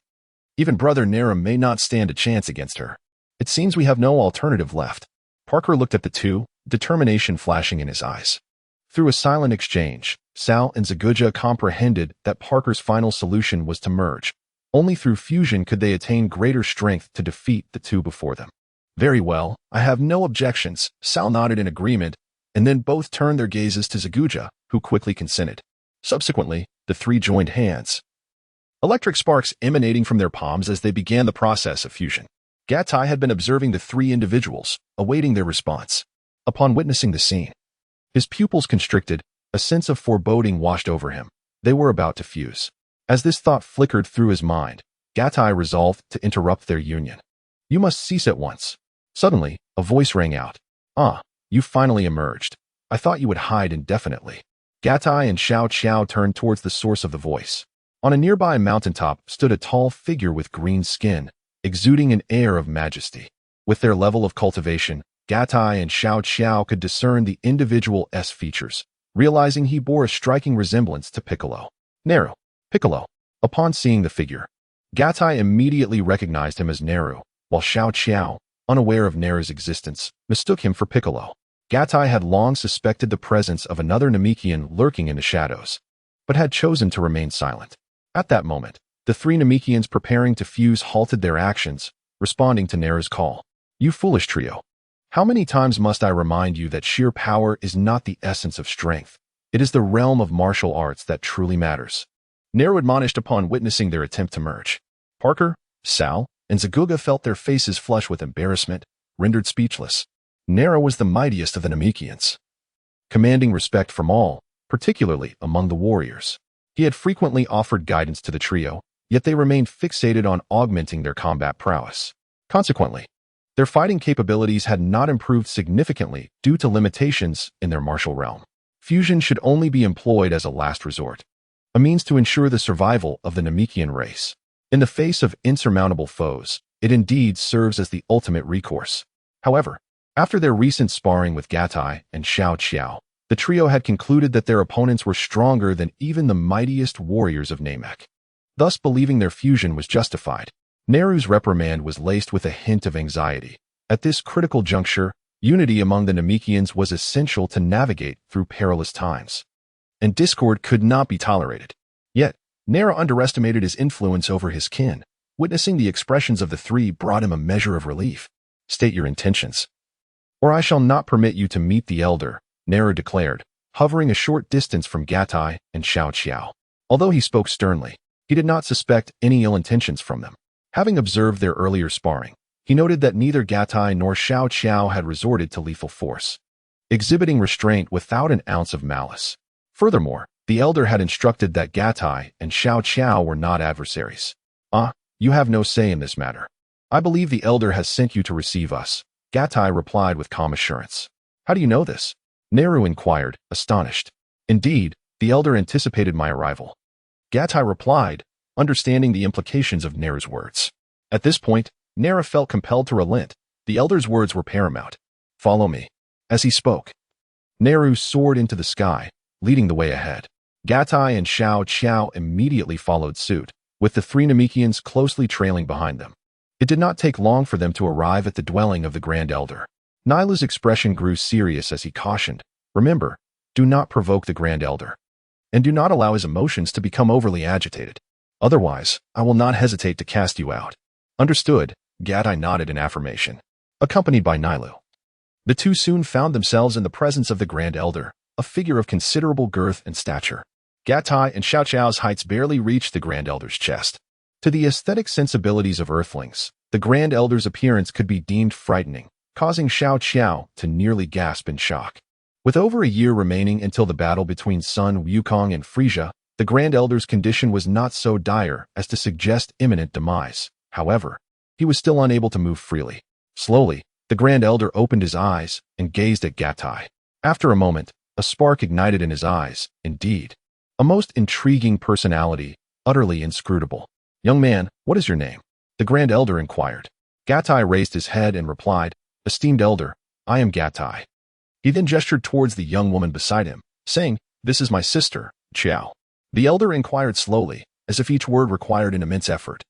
Even Brother Naram may not stand a chance against her. It seems we have no alternative left. Parker looked at the 2, determination flashing in his eyes. Through a silent exchange, Sal and Zaguja comprehended that Parker's final solution was to merge. Only through fusion could they attain greater strength to defeat the 2 before them. Very well, I have no objections, Sal nodded in agreement, and then both turned their gazes to Zaguja, who quickly consented. Subsequently, the 3 joined hands, electric sparks emanating from their palms as they began the process of fusion. Gatai had been observing the 3 individuals, awaiting their response. Upon witnessing the scene, his pupils constricted, a sense of foreboding washed over him. They were about to fuse. As this thought flickered through his mind, Gatai resolved to interrupt their union. You must cease at once. Suddenly, a voice rang out. You finally emerged. I thought you would hide indefinitely. Gatai and Xiao Qiao turned towards the source of the voice. On a nearby mountaintop stood a tall figure with green skin, exuding an air of majesty. With their level of cultivation, Gatai and Xiao Qiao could discern the individual S features, realizing he bore a striking resemblance to Piccolo. Neru. Piccolo. Upon seeing the figure, Gatai immediately recognized him as Neru, while Xiao Qiao, unaware of Neru's existence, mistook him for Piccolo. Gatai had long suspected the presence of another Namekian lurking in the shadows, but had chosen to remain silent. At that moment, the three Namekians preparing to fuse halted their actions, responding to Neru's call. You foolish trio. How many times must I remind you that sheer power is not the essence of strength? It is the realm of martial arts that truly matters. Neru admonished upon witnessing their attempt to merge. Parker, Sal, and Zaguga felt their faces flush with embarrassment, rendered speechless. Neru was the mightiest of the Namekians, commanding respect from all, particularly among the warriors. He had frequently offered guidance to the trio, yet they remained fixated on augmenting their combat prowess. Consequently, their fighting capabilities had not improved significantly due to limitations in their martial realm. Fusion should only be employed as a last resort, a means to ensure the survival of the Namekian race. In the face of insurmountable foes, it indeed serves as the ultimate recourse. However, after their recent sparring with Gatai and Xiao Qiao, the trio had concluded that their opponents were stronger than even the mightiest warriors of Namek. Thus, believing their fusion was justified, Neru's reprimand was laced with a hint of anxiety. At this critical juncture, unity among the Namekians was essential to navigate through perilous times, and discord could not be tolerated. Yet, Neru underestimated his influence over his kin. Witnessing the expressions of the three brought him a measure of relief. State your intentions, or I shall not permit you to meet the elder, Neru declared, hovering a short distance from Gatai and Xiao Qiao. Although he spoke sternly, he did not suspect any ill intentions from them. Having observed their earlier sparring, he noted that neither Gatai nor Xiao Qiao had resorted to lethal force, exhibiting restraint without an ounce of malice. Furthermore, the elder had instructed that Gatai and Xiao Qiao were not adversaries. You have no say in this matter. I believe the elder has sent you to receive us, Gatai replied with calm assurance. How do you know this? Neru inquired, astonished. Indeed, the elder anticipated my arrival, Gatai replied, understanding the implications of Neru's words. At this point, Neru felt compelled to relent. The elder's words were paramount. Follow me. As he spoke, Neru soared into the sky, leading the way ahead. Gatai and Xiao Qiao immediately followed suit, with the three Namekians closely trailing behind them. It did not take long for them to arrive at the dwelling of the Grand Elder. Nyla's expression grew serious as he cautioned, remember, do not provoke the Grand Elder, and do not allow his emotions to become overly agitated. Otherwise, I will not hesitate to cast you out. Understood, Gatai nodded in affirmation, accompanied by Nylu. The two soon found themselves in the presence of the Grand Elder, a figure of considerable girth and stature. Gatai and Xiao Qiao's heights barely reached the Grand Elder's chest. To the aesthetic sensibilities of Earthlings, the Grand Elder's appearance could be deemed frightening, causing Xiao Qiao to nearly gasp in shock. With over a year remaining until the battle between Sun Wukong and Frisia, the Grand Elder's condition was not so dire as to suggest imminent demise. However, he was still unable to move freely. Slowly, the Grand Elder opened his eyes and gazed at Gatai. After a moment, a spark ignited in his eyes. Indeed, a most intriguing personality, utterly inscrutable. Young man, what is your name? The Grand Elder inquired. Gatai raised his head and replied, Esteemed Elder, I am Gatai. He then gestured towards the young woman beside him, saying, This is my sister, Qiao. The Elder inquired slowly, as if each word required an immense effort.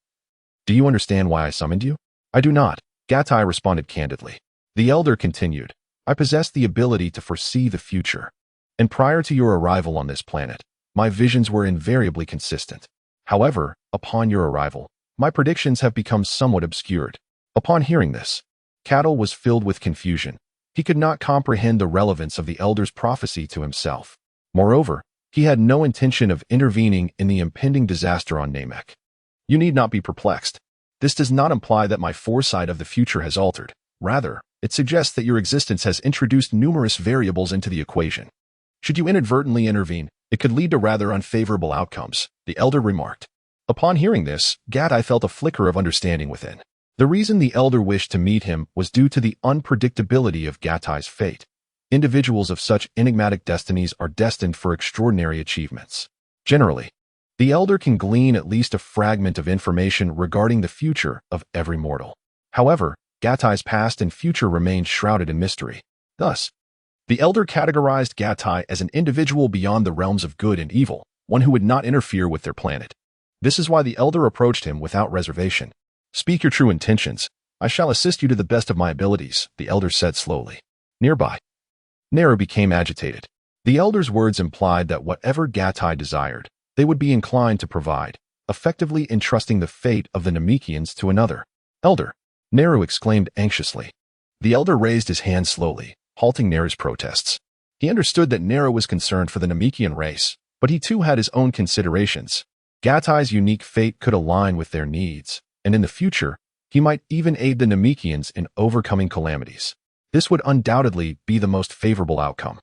Do you understand why I summoned you? I do not, Gatai responded candidly. The Elder continued, I possess the ability to foresee the future, and prior to your arrival on this planet, my visions were invariably consistent. However, upon your arrival, my predictions have become somewhat obscured. Upon hearing this, Cattle was filled with confusion. He could not comprehend the relevance of the Elder's prophecy to himself. Moreover, he had no intention of intervening in the impending disaster on Namek. You need not be perplexed. This does not imply that my foresight of the future has altered. Rather, it suggests that your existence has introduced numerous variables into the equation. Should you inadvertently intervene, it could lead to rather unfavorable outcomes, the Elder remarked. Upon hearing this, Gatai felt a flicker of understanding within. The reason the Elder wished to meet him was due to the unpredictability of Gatai's fate. Individuals of such enigmatic destinies are destined for extraordinary achievements. Generally, the Elder can glean at least a fragment of information regarding the future of every mortal. However, Gatai's past and future remained shrouded in mystery. Thus, the Elder categorized Gatai as an individual beyond the realms of good and evil, one who would not interfere with their planet. This is why the Elder approached him without reservation. "Speak your true intentions. I shall assist you to the best of my abilities," the Elder said slowly. Nearby, Neru became agitated. The Elder's words implied that whatever Gatai desired, they would be inclined to provide, effectively entrusting the fate of the Namekians to another. "Elder," Neru exclaimed anxiously. The Elder raised his hand slowly, halting Neru's protests. He understood that Neru was concerned for the Namekian race, but he too had his own considerations. Gatai's unique fate could align with their needs, and in the future, he might even aid the Namekians in overcoming calamities. This would undoubtedly be the most favorable outcome,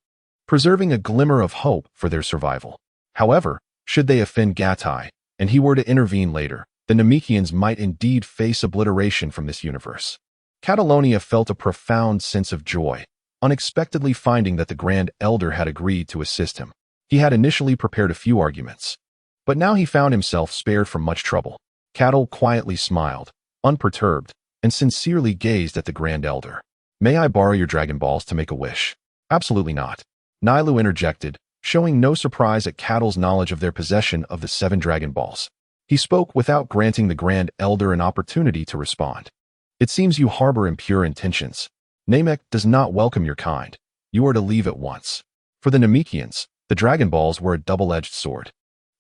preserving a glimmer of hope for their survival. However, should they offend Gatai, and he were to intervene later, the Namekians might indeed face obliteration from this universe. Catalonia felt a profound sense of joy, unexpectedly finding that the Grand Elder had agreed to assist him. He had initially prepared a few arguments, but now he found himself spared from much trouble. Cattle quietly smiled, unperturbed, and sincerely gazed at the Grand Elder. "May I borrow your Dragon Balls to make a wish?" "Absolutely not," Nailu interjected, showing no surprise at Cattle's knowledge of their possession of the 7 Dragon Balls. He spoke without granting the Grand Elder an opportunity to respond. "It seems you harbor impure intentions. Namek does not welcome your kind. You are to leave at once." For the Namekians, the Dragon Balls were a double-edged sword.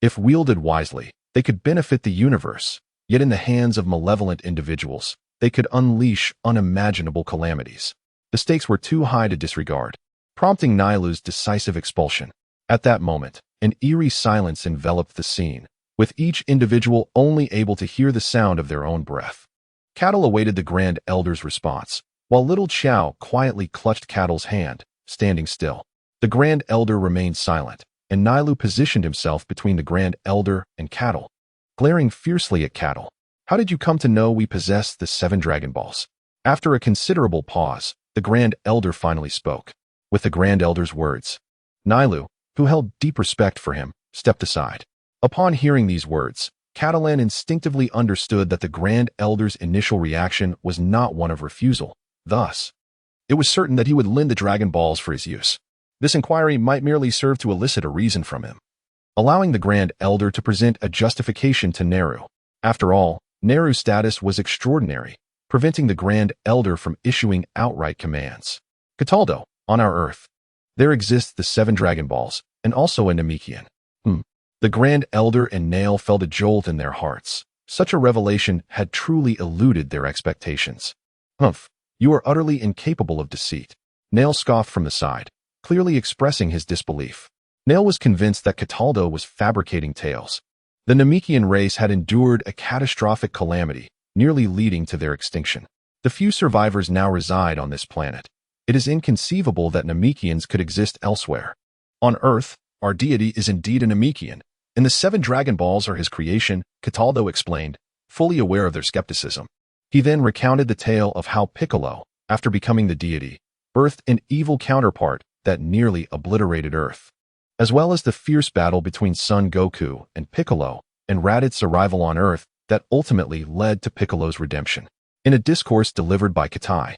If wielded wisely, they could benefit the universe, yet in the hands of malevolent individuals, they could unleash unimaginable calamities. The stakes were too high to disregard, prompting Nailu's decisive expulsion. At that moment, an eerie silence enveloped the scene, with each individual only able to hear the sound of their own breath. Cattle awaited the Grand Elder's response, while little Chow quietly clutched Cattle's hand, standing still. The Grand Elder remained silent, and Nailu positioned himself between the Grand Elder and Cattle, glaring fiercely at Cattle. "How did you come to know we possess the 7 Dragon Balls?" After a considerable pause, the Grand Elder finally spoke. With the Grand Elder's words, Nailu, who held deep respect for him, stepped aside. Upon hearing these words, Catalan instinctively understood that the Grand Elder's initial reaction was not one of refusal. Thus, it was certain that he would lend the Dragon Balls for his use. This inquiry might merely serve to elicit a reason from him, allowing the Grand Elder to present a justification to Neru. After all, Neru's status was extraordinary, preventing the Grand Elder from issuing outright commands. "Cataldo, on our Earth, there exists the 7 Dragon Balls, and also a Namekian." The Grand Elder and Nail felt a jolt in their hearts. Such a revelation had truly eluded their expectations. "Humph, you are utterly incapable of deceit," Nail scoffed from the side, clearly expressing his disbelief. Nail was convinced that Cataldo was fabricating tales. The Namekian race had endured a catastrophic calamity, nearly leading to their extinction. The few survivors now reside on this planet. It is inconceivable that Namekians could exist elsewhere. "On Earth, our deity is indeed a Namekian, and the 7 Dragon Balls are his creation," Cataldo explained, fully aware of their skepticism. He then recounted the tale of how Piccolo, after becoming the deity, birthed an evil counterpart that nearly obliterated Earth, as well as the fierce battle between Son Goku and Piccolo and Radit's arrival on Earth that ultimately led to Piccolo's redemption. In a discourse delivered by Katai,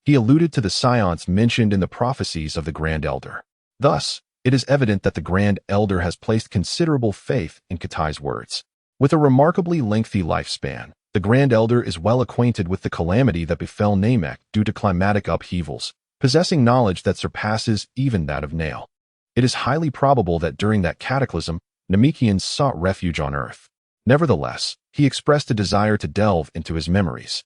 he alluded to the science mentioned in the prophecies of the Grand Elder. Thus, it is evident that the Grand Elder has placed considerable faith in Katai's words. With a remarkably lengthy lifespan, the Grand Elder is well acquainted with the calamity that befell Namek due to climatic upheavals, possessing knowledge that surpasses even that of Nail. It is highly probable that during that cataclysm, Namekians sought refuge on Earth. Nevertheless, he expressed a desire to delve into his memories.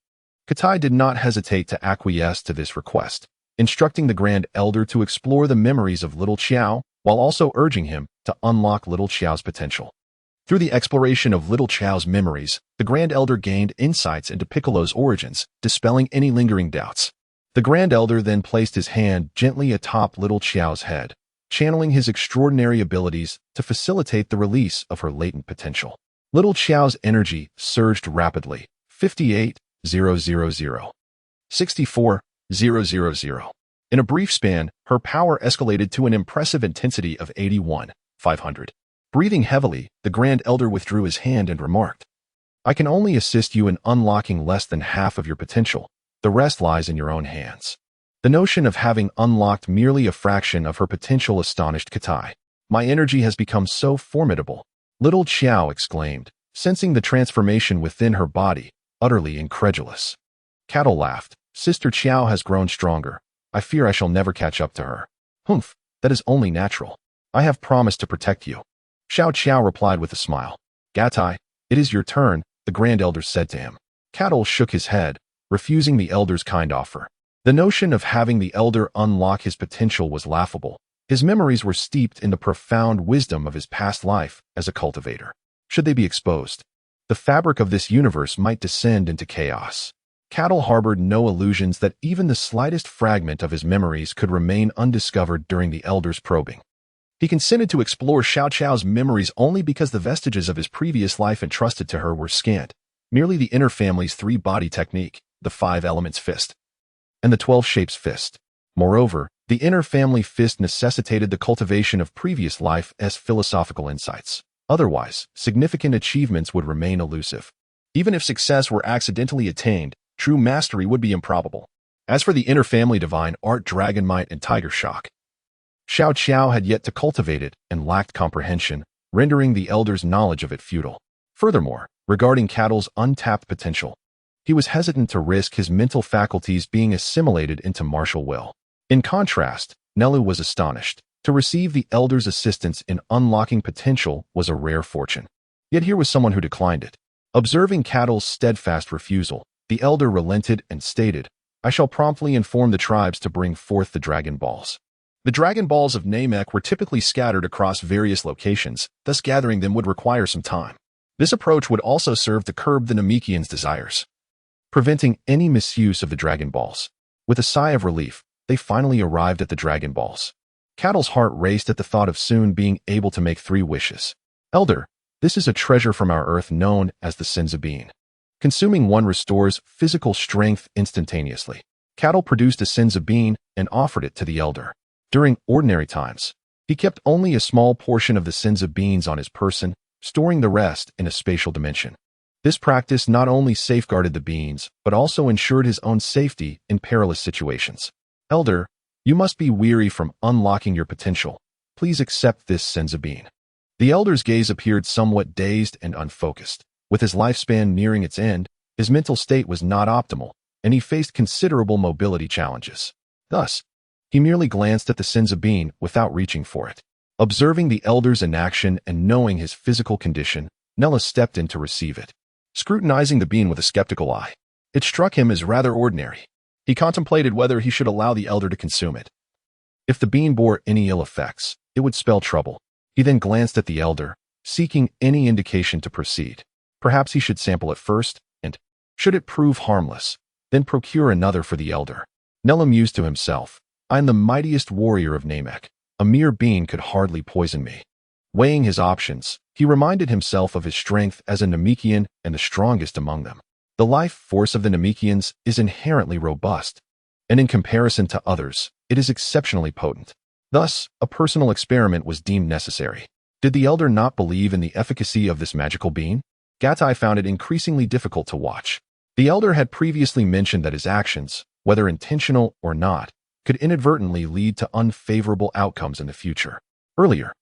Katai did not hesitate to acquiesce to this request, instructing the Grand Elder to explore the memories of Little Qiao, while also urging him to unlock Little Qiao's potential. Through the exploration of Little Qiao's memories, the Grand Elder gained insights into Piccolo's origins, dispelling any lingering doubts. The Grand Elder then placed his hand gently atop Little Qiao's head, channeling his extraordinary abilities to facilitate the release of her latent potential. Little Qiao's energy surged rapidly. 58,000, 64,000. In a brief span, her power escalated to an impressive intensity of 81,500. Breathing heavily, the Grand Elder withdrew his hand and remarked, "I can only assist you in unlocking less than half of your potential. The rest lies in your own hands." The notion of having unlocked merely a fraction of her potential astonished Katai. "My energy has become so formidable," little Xiao exclaimed, sensing the transformation within her body, utterly incredulous. Cattle laughed. "Sister Xiao has grown stronger. I fear I shall never catch up to her." "Humph, that is only natural. I have promised to protect you." Xiao Qiao replied with a smile. "Gatai, it is your turn," the Grand Elder said to him. Cattle shook his head, refusing the Elder's kind offer. The notion of having the Elder unlock his potential was laughable. His memories were steeped in the profound wisdom of his past life as a cultivator. Should they be exposed, the fabric of this universe might descend into chaos. Cattle harbored no illusions that even the slightest fragment of his memories could remain undiscovered during the Elder's probing. He consented to explore Xiao Qiao's memories only because the vestiges of his previous life entrusted to her were scant, merely the inner family's three-body technique, the 5 elements fist, and the 12 shapes fist. Moreover, the inner family fist necessitated the cultivation of previous life as philosophical insights. Otherwise, significant achievements would remain elusive. Even if success were accidentally attained, true mastery would be improbable. As for the inner family divine art Dragon Might and Tiger Shock, Xiao Qiao had yet to cultivate it and lacked comprehension, rendering the Elder's knowledge of it futile. Furthermore, regarding Cattle's untapped potential, he was hesitant to risk his mental faculties being assimilated into martial will. In contrast, Nelu was astonished. To receive the Elder's assistance in unlocking potential was a rare fortune. Yet here was someone who declined it. Observing Cattle's steadfast refusal, the Elder relented and stated, "I shall promptly inform the tribes to bring forth the Dragon Balls." The Dragon Balls of Namek were typically scattered across various locations, thus gathering them would require some time. This approach would also serve to curb the Namekians' desires, preventing any misuse of the Dragon Balls. With a sigh of relief, they finally arrived at the Dragon Balls. Cattle's heart raced at the thought of soon being able to make 3 wishes. "Elder, this is a treasure from our Earth known as the Senzabine. Consuming one restores physical strength instantaneously." Cattle produced a Senzabine and offered it to the Elder. During ordinary times, he kept only a small portion of the Senzabines on his person, storing the rest in a spatial dimension. This practice not only safeguarded the beans, but also ensured his own safety in perilous situations. "Elder, you must be weary from unlocking your potential. Please accept this Senzabine." The Elder's gaze appeared somewhat dazed and unfocused. With his lifespan nearing its end, his mental state was not optimal, and he faced considerable mobility challenges. Thus, he merely glanced at the Senzabine without reaching for it. Observing the Elder's inaction and knowing his physical condition, Nella stepped in to receive it. Scrutinizing the bean with a skeptical eye, it struck him as rather ordinary. He contemplated whether he should allow the Elder to consume it. If the bean bore any ill effects, it would spell trouble. He then glanced at the Elder, seeking any indication to proceed. Perhaps he should sample it first, and, should it prove harmless, then procure another for the Elder. Nella mused to himself, "I am the mightiest warrior of Namek. A mere bean could hardly poison me." Weighing his options, he reminded himself of his strength as a Namekian and the strongest among them. The life force of the Namekians is inherently robust, and in comparison to others, it is exceptionally potent. Thus, a personal experiment was deemed necessary. Did the Elder not believe in the efficacy of this magical bean? Gatai found it increasingly difficult to watch. The Elder had previously mentioned that his actions, whether intentional or not, could inadvertently lead to unfavorable outcomes in the future. Earlier,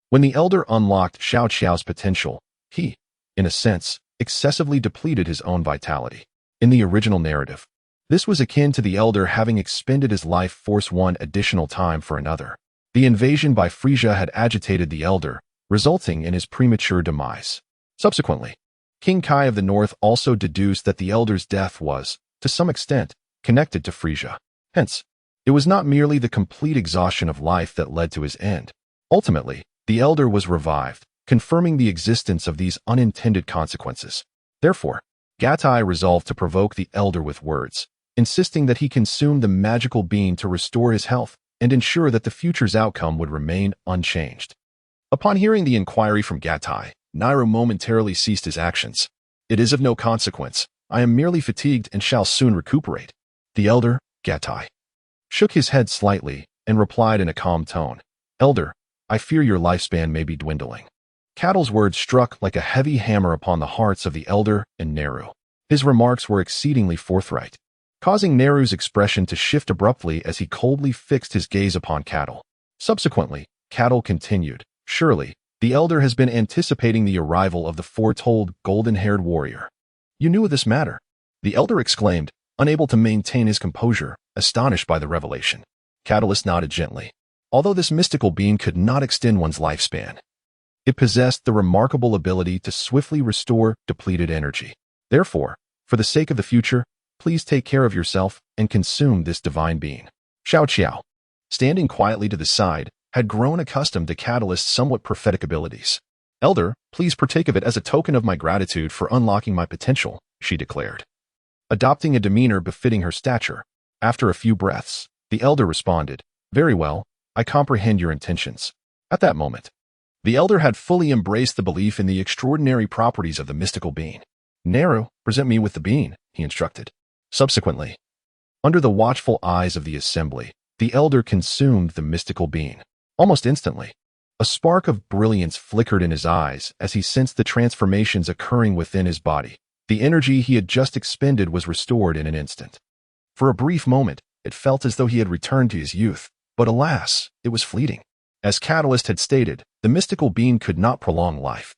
when the Elder unlocked Xiao Qiao's potential, he, in a sense, excessively depleted his own vitality. In the original narrative, this was akin to the Elder having expended his life force one additional time for another. The invasion by Frisia had agitated the Elder, resulting in his premature demise. Subsequently, King Kai of the North also deduced that the Elder's death was, to some extent, connected to Frisia. Hence, it was not merely the complete exhaustion of life that led to his end. Ultimately, the Elder was revived, confirming the existence of these unintended consequences. Therefore, Gatai resolved to provoke the Elder with words, insisting that he consume the magical bean to restore his health and ensure that the future's outcome would remain unchanged. Upon hearing the inquiry from Gatai, Nairo momentarily ceased his actions. "It is of no consequence. I am merely fatigued and shall soon recuperate." The Elder, Gatai, shook his head slightly, and replied in a calm tone, "Elder, I fear your lifespan may be dwindling." Cattle's words struck like a heavy hammer upon the hearts of the elder and Neru. His remarks were exceedingly forthright, causing Neru's expression to shift abruptly as he coldly fixed his gaze upon Cattle. Subsequently, Cattle continued, "Surely, the elder has been anticipating the arrival of the foretold golden-haired warrior." "You knew of this matter?" the elder exclaimed, unable to maintain his composure, astonished by the revelation. Catalyst nodded gently. Although this mystical being could not extend one's lifespan, it possessed the remarkable ability to swiftly restore depleted energy. Therefore, for the sake of the future, please take care of yourself and consume this divine being. Xiao Qiao, standing quietly to the side, had grown accustomed to Catalyst's somewhat prophetic abilities. "Elder, please partake of it as a token of my gratitude for unlocking my potential," she declared, adopting a demeanor befitting her stature. After a few breaths, the elder responded, "Very well, I comprehend your intentions." At that moment, the elder had fully embraced the belief in the extraordinary properties of the mystical being. "Neru, present me with the bean," he instructed. Subsequently, under the watchful eyes of the assembly, the elder consumed the mystical bean. Almost instantly, a spark of brilliance flickered in his eyes as he sensed the transformations occurring within his body. The energy he had just expended was restored in an instant. For a brief moment, it felt as though he had returned to his youth, but alas, it was fleeting. As Catalyst had stated, the mystical being could not prolong life.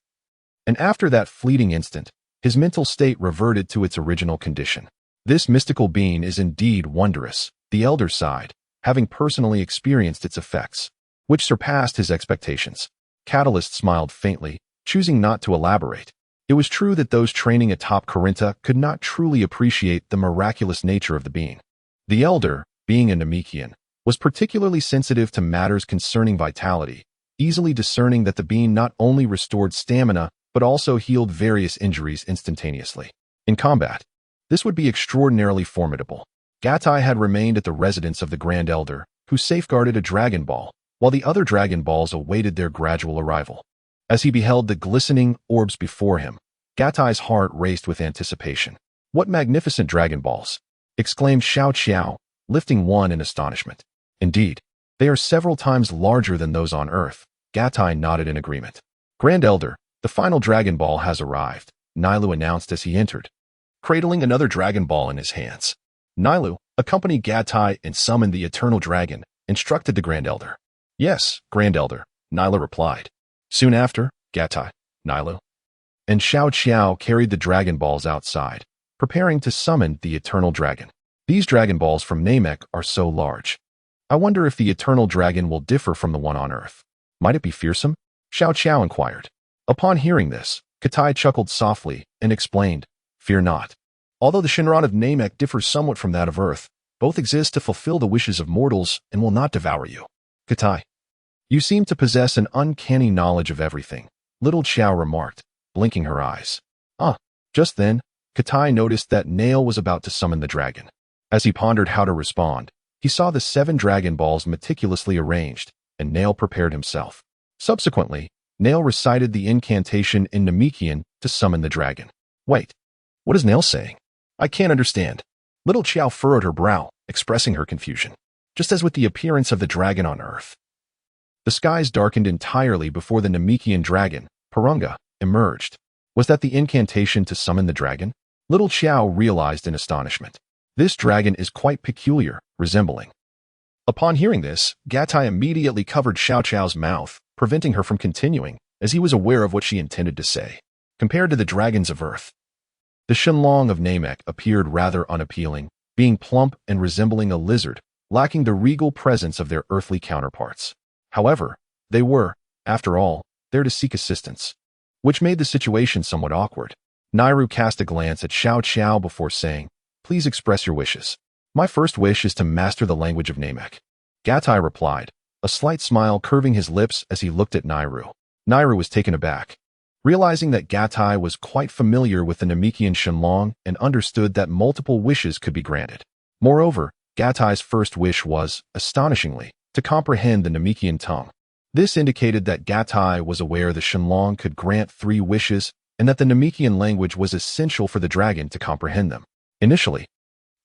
And after that fleeting instant, his mental state reverted to its original condition. "This mystical being is indeed wondrous," the elder sighed, having personally experienced its effects, which surpassed his expectations. Catalyst smiled faintly, choosing not to elaborate. It was true that those training atop Corinta could not truly appreciate the miraculous nature of the being. The elder, being a Namekian, was particularly sensitive to matters concerning vitality, easily discerning that the being not only restored stamina, but also healed various injuries instantaneously. In combat, this would be extraordinarily formidable. Gatai had remained at the residence of the Grand Elder, who safeguarded a Dragon Ball, while the other Dragon Balls awaited their gradual arrival. As he beheld the glistening orbs before him, Gatai's heart raced with anticipation. "What magnificent Dragon Balls!" exclaimed Xiao Qiao, lifting one in astonishment. "Indeed, they are several times larger than those on Earth." Gatai nodded in agreement. "Grand Elder, the final Dragon Ball has arrived," Nilu announced as he entered, cradling another Dragon Ball in his hands. Nilu, accompanied Gatai and summoned the Eternal Dragon, instructed the Grand Elder. "Yes, Grand Elder," Nilu replied. Soon after, Gatai, Nilu, and Xiao Qiao carried the Dragon Balls outside, preparing to summon the Eternal Dragon. "These Dragon Balls from Namek are so large. I wonder if the Eternal Dragon will differ from the one on Earth. Might it be fearsome?" Xiao Qiao inquired. Upon hearing this, Gatai chuckled softly and explained, "Fear not. Although the Shinran of Namek differs somewhat from that of Earth, both exist to fulfill the wishes of mortals and will not devour you." "Gatai, you seem to possess an uncanny knowledge of everything," little Qiao remarked, blinking her eyes. Just then, Gatai noticed that Nail was about to summon the dragon. As he pondered how to respond, he saw the 7 Dragon Balls meticulously arranged, and Nail prepared himself. Subsequently, Nail recited the incantation in Namekian to summon the dragon. "Wait, what is Nail saying? I can't understand." Little Qiao furrowed her brow, expressing her confusion. Just as with the appearance of the dragon on Earth, the skies darkened entirely before the Namekian dragon, Purunga, emerged. Was that the incantation to summon the dragon? Little Qiao realized in astonishment. This dragon is quite peculiar, resembling. Upon hearing this, Gatai immediately covered Xiao Qiao's mouth, preventing her from continuing, as he was aware of what she intended to say. Compared to the dragons of Earth, the Shenlong of Namek appeared rather unappealing, being plump and resembling a lizard, lacking the regal presence of their earthly counterparts. However, they were, after all, there to seek assistance, which made the situation somewhat awkward. Nairu cast a glance at Xiao Qiao before saying, "Please express your wishes." "My first wish is to master the language of Namek," Gatai replied, a slight smile curving his lips as he looked at Nairu. Nairu was taken aback, realizing that Gatai was quite familiar with the Namekian Shenlong and understood that multiple wishes could be granted. Moreover, Gatai's first wish was, astonishingly, to comprehend the Namekian tongue. This indicated that Gatai was aware the Shenlong could grant 3 wishes and that the Namekian language was essential for the dragon to comprehend them. Initially,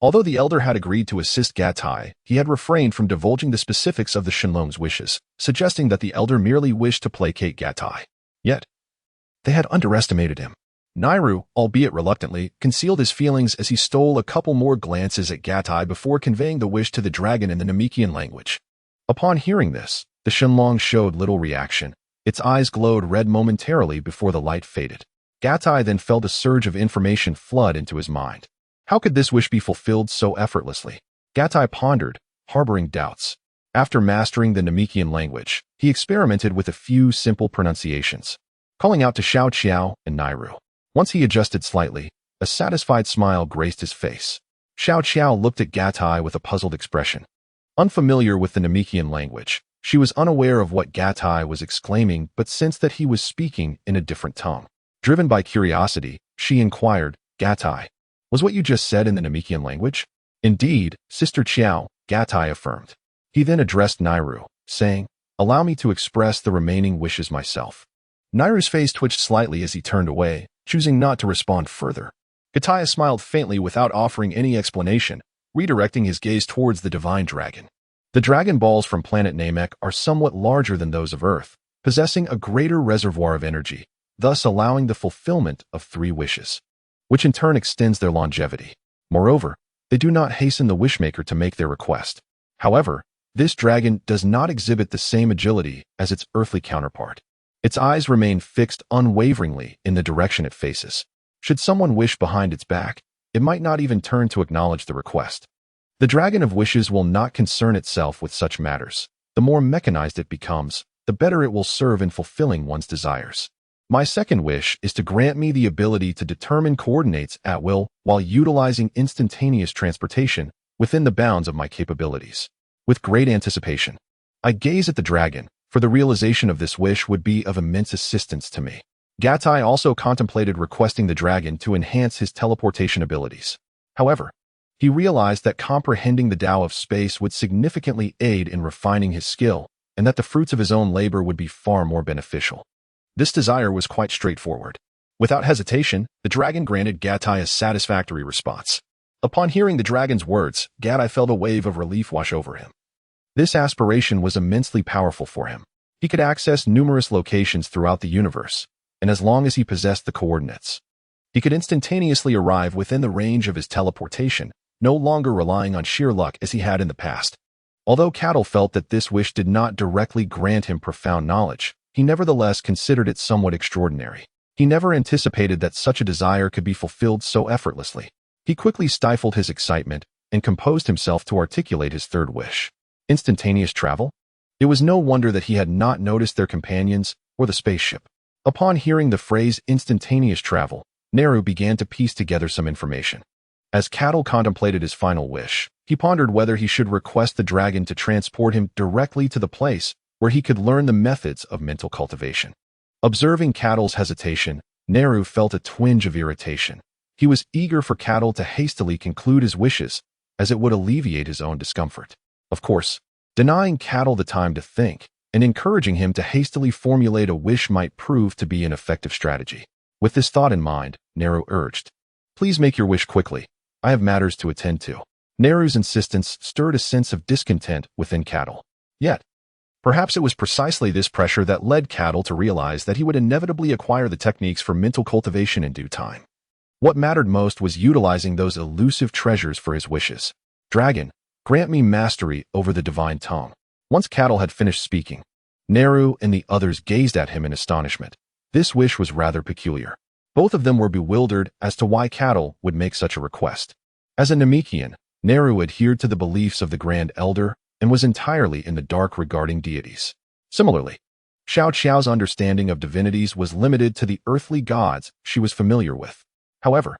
Although the elder had agreed to assist Gatai, he had refrained from divulging the specifics of the Shenlong's wishes, suggesting that the elder merely wished to placate Gatai. Yet, they had underestimated him. Nairu, albeit reluctantly, concealed his feelings as he stole a couple more glances at Gatai before conveying the wish to the dragon in the Namekian language. Upon hearing this, the Shenlong showed little reaction. Its eyes glowed red momentarily before the light faded. Gatai then felt a surge of information flood into his mind. How could this wish be fulfilled so effortlessly? Gatai pondered, harboring doubts. After mastering the Namekian language, he experimented with a few simple pronunciations, calling out to Xiao Qiao and Nairu. Once he adjusted slightly, a satisfied smile graced his face. Xiao Qiao looked at Gatai with a puzzled expression. Unfamiliar with the Namekian language, she was unaware of what Gatai was exclaiming but sensed that he was speaking in a different tongue. Driven by curiosity, she inquired, "Gatai, was what you just said in the Namekian language?" "Indeed, Sister Qiao," Gatai affirmed. He then addressed Nairu, saying, "Allow me to express the remaining wishes myself." Nairu's face twitched slightly as he turned away, choosing not to respond further. Gatai smiled faintly without offering any explanation, redirecting his gaze towards the divine dragon. The dragon balls from planet Namek are somewhat larger than those of Earth, possessing a greater reservoir of energy, thus allowing the fulfillment of 3 wishes, which in turn extends their longevity. Moreover, they do not hasten the wishmaker to make their request. However, this dragon does not exhibit the same agility as its earthly counterpart. Its eyes remain fixed unwaveringly in the direction it faces. Should someone wish behind its back, it might not even turn to acknowledge the request. The dragon of wishes will not concern itself with such matters. The more mechanized it becomes, the better it will serve in fulfilling one's desires. My second wish is to grant me the ability to determine coordinates at will while utilizing instantaneous transportation within the bounds of my capabilities. With great anticipation, I gaze at the dragon, for the realization of this wish would be of immense assistance to me. Gatai also contemplated requesting the dragon to enhance his teleportation abilities. However, he realized that comprehending the Tao of space would significantly aid in refining his skill, and that the fruits of his own labor would be far more beneficial. This desire was quite straightforward. Without hesitation, the dragon granted Gatai a satisfactory response. Upon hearing the dragon's words, Gatai felt a wave of relief wash over him. This aspiration was immensely powerful for him. He could access numerous locations throughout the universe, and as long as he possessed the coordinates, he could instantaneously arrive within the range of his teleportation, no longer relying on sheer luck as he had in the past. Although Cattle felt that this wish did not directly grant him profound knowledge, he nevertheless considered it somewhat extraordinary. He never anticipated that such a desire could be fulfilled so effortlessly. He quickly stifled his excitement and composed himself to articulate his third wish. Instantaneous travel? It was no wonder that he had not noticed their companions or the spaceship. Upon hearing the phrase instantaneous travel, Nehru began to piece together some information. As Cattle contemplated his final wish, he pondered whether he should request the dragon to transport him directly to the place where he could learn the methods of mental cultivation. Observing Cattle's hesitation, Nehru felt a twinge of irritation. He was eager for Cattle to hastily conclude his wishes, as it would alleviate his own discomfort. Of course, denying Cattle the time to think and encouraging him to hastily formulate a wish might prove to be an effective strategy. With this thought in mind, Nehru urged, "Please make your wish quickly. I have matters to attend to." Nehru's insistence stirred a sense of discontent within Cattle. Yet, perhaps it was precisely this pressure that led Cattle to realize that he would inevitably acquire the techniques for mental cultivation in due time. What mattered most was utilizing those elusive treasures for his wishes. "Dragon, grant me mastery over the divine tongue." Once Cattle had finished speaking, Nehru and the others gazed at him in astonishment. This wish was rather peculiar. Both of them were bewildered as to why Cattle would make such a request. As a Namekian, Nehru adhered to the beliefs of the Grand Elder and was entirely in the dark regarding deities. Similarly, Xiao Qiao's understanding of divinities was limited to the earthly gods she was familiar with. However,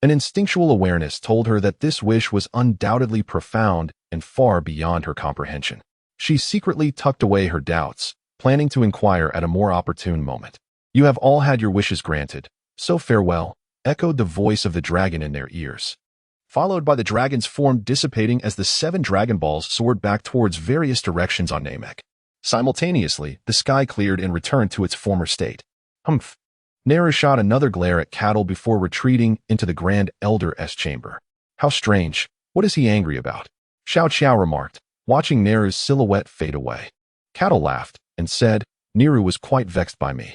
an instinctual awareness told her that this wish was undoubtedly profound and far beyond her comprehension. She secretly tucked away her doubts, planning to inquire at a more opportune moment. "You have all had your wishes granted, so farewell," echoed the voice of the dragon in their ears, followed by the dragon's form dissipating as the 7 Dragon Balls soared back towards various directions on Namek. Simultaneously, the sky cleared and returned to its former state. Humph. Nehru shot another glare at Cattle before retreating into the Grand Elder's chamber. How strange. What is he angry about? Xiao Qiao remarked, watching Neru's silhouette fade away. Cattle laughed and said, Neru was quite vexed by me.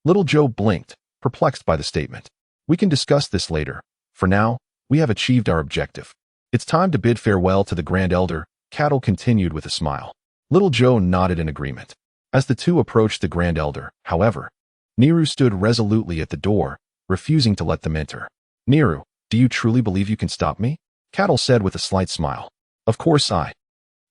Little Joe blinked, perplexed by the statement. We can discuss this later. For now, we have achieved our objective. It's time to bid farewell to the Grand Elder, Cattle continued with a smile. Little Joe nodded in agreement. As the two approached the Grand Elder, however, Neru stood resolutely at the door, refusing to let them enter. Neru, do you truly believe you can stop me? Cattle said with a slight smile. Of course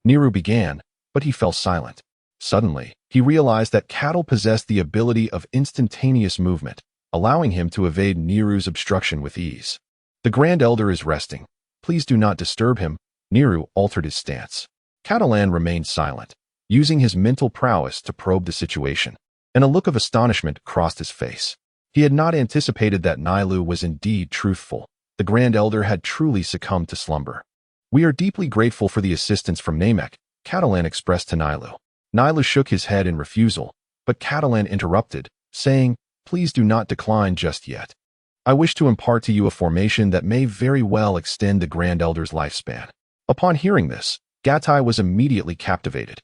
Neru began, but he fell silent. Suddenly, he realized that Cattle possessed the ability of instantaneous movement, allowing him to evade Neru's obstruction with ease. The Grand Elder is resting. Please do not disturb him. Neru altered his stance. Catalan remained silent, using his mental prowess to probe the situation, and a look of astonishment crossed his face. He had not anticipated that Nilu was indeed truthful. The Grand Elder had truly succumbed to slumber. We are deeply grateful for the assistance from Namek, Catalan expressed to Nilu. Nilu shook his head in refusal, but Catalan interrupted, saying, Please do not decline just yet. I wish to impart to you a formation that may very well extend the Grand Elder's lifespan. Upon hearing this, Gatai was immediately captivated.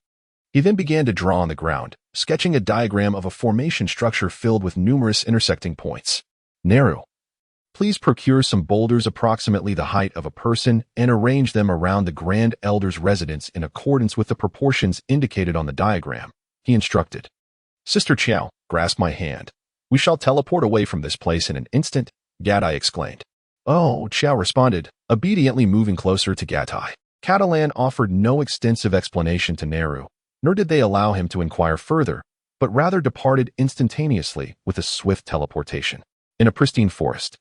He then began to draw on the ground, sketching a diagram of a formation structure filled with numerous intersecting points. Neru, please procure some boulders approximately the height of a person and arrange them around the Grand Elder's residence in accordance with the proportions indicated on the diagram, he instructed. Sister Qiao, grasp my hand. We shall teleport away from this place in an instant, Gatai exclaimed. Oh, Qiao responded, obediently moving closer to Gatai. Catalan offered no extensive explanation to Neru, nor did they allow him to inquire further, but rather departed instantaneously with a swift teleportation. In a pristine forest,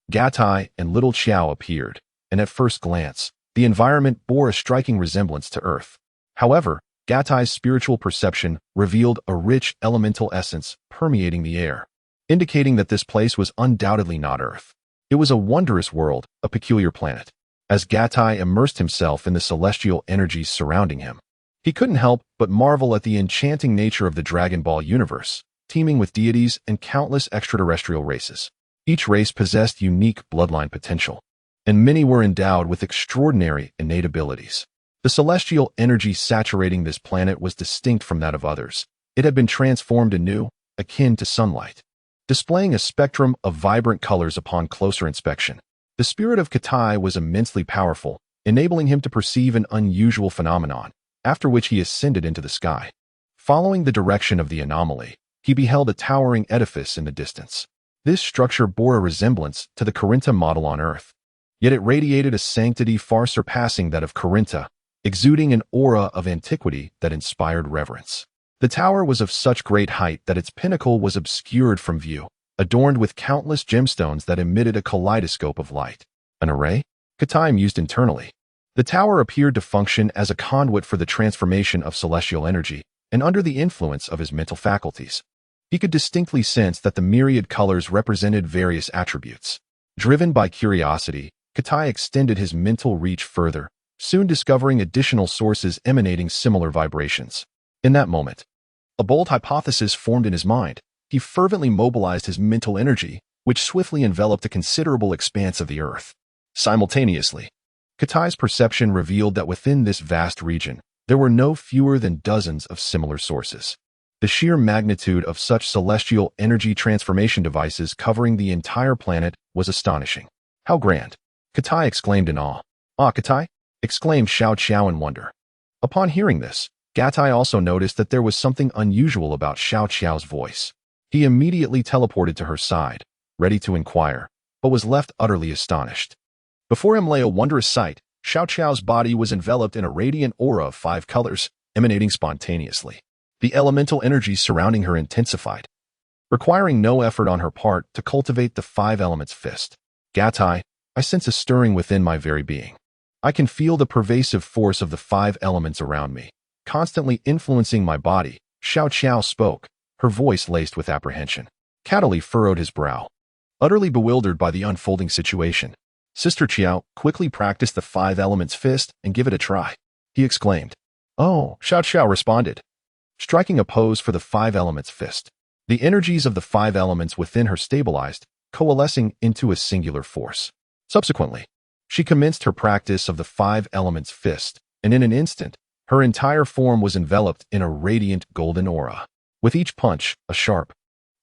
Gatai and little Qiao appeared, and at first glance, the environment bore a striking resemblance to Earth. However, Gatai's spiritual perception revealed a rich elemental essence permeating the air, indicating that this place was undoubtedly not Earth. It was a wondrous world, a peculiar planet. As Gatai immersed himself in the celestial energies surrounding him, he couldn't help but marvel at the enchanting nature of the Dragon Ball universe, teeming with deities and countless extraterrestrial races. Each race possessed unique bloodline potential, and many were endowed with extraordinary innate abilities. The celestial energy saturating this planet was distinct from that of others. It had been transformed anew, akin to sunlight, displaying a spectrum of vibrant colors upon closer inspection. The spirit of Katai was immensely powerful, enabling him to perceive an unusual phenomenon, after which he ascended into the sky. Following the direction of the anomaly, he beheld a towering edifice in the distance. This structure bore a resemblance to the Corinta model on Earth, yet it radiated a sanctity far surpassing that of Corinta, exuding an aura of antiquity that inspired reverence. The tower was of such great height that its pinnacle was obscured from view, adorned with countless gemstones that emitted a kaleidoscope of light. An array? Katai used internally. The tower appeared to function as a conduit for the transformation of celestial energy, and under the influence of his mental faculties, he could distinctly sense that the myriad colors represented various attributes. Driven by curiosity, Katai extended his mental reach further, soon discovering additional sources emanating similar vibrations. In that moment, a bold hypothesis formed in his mind. He fervently mobilized his mental energy, which swiftly enveloped a considerable expanse of the earth. Simultaneously, Katai's perception revealed that within this vast region, there were no fewer than dozens of similar sources. The sheer magnitude of such celestial energy transformation devices covering the entire planet was astonishing. How grand! Katai exclaimed in awe. Ah, Katai! Exclaimed Xiao Qiao in wonder. Upon hearing this, Gatai also noticed that there was something unusual about Xiao Qiao's voice. He immediately teleported to her side, ready to inquire, but was left utterly astonished. Before him lay a wondrous sight. Xiao Qiao's body was enveloped in a radiant aura of 5 colors, emanating spontaneously. The elemental energies surrounding her intensified, requiring no effort on her part to cultivate the 5 elements fist. Gatai, I sense a stirring within my very being. I can feel the pervasive force of the 5 elements around me, constantly influencing my body. Xiao Qiao spoke, her voice laced with apprehension. Catali furrowed his brow, utterly bewildered by the unfolding situation. Sister Qiao, quickly practice the 5 elements fist and give it a try, he exclaimed. Oh, Xiao Qiao responded, striking a pose for the 5 elements fist. The energies of the 5 elements within her stabilized, coalescing into a singular force. Subsequently, She commenced her practice of the five elements fist, and in an instant, her entire form was enveloped in a radiant golden aura. With each punch, a sharp,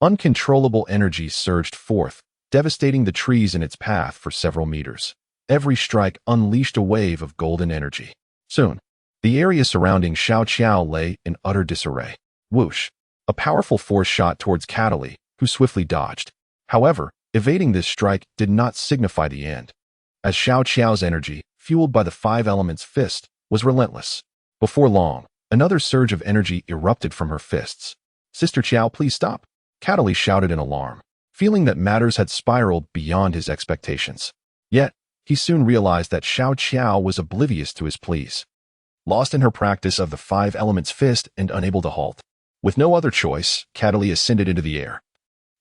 uncontrollable energy surged forth, devastating the trees in its path for several meters. Every strike unleashed a wave of golden energy. Soon, the area surrounding Xiao Qiao lay in utter disarray. Whoosh! A powerful force shot towards Cataly, who swiftly dodged. However, evading this strike did not signify the end, as Xiao Qiao's energy, fueled by the five elements fist, was relentless. Before long, another surge of energy erupted from her fists. "Sister Qiao, please stop," Cataly shouted in alarm, feeling that matters had spiraled beyond his expectations. Yet, he soon realized that Xiao Qiao was oblivious to his pleas. Lost in her practice of the five elements fist and unable to halt. With no other choice, Cataly ascended into the air,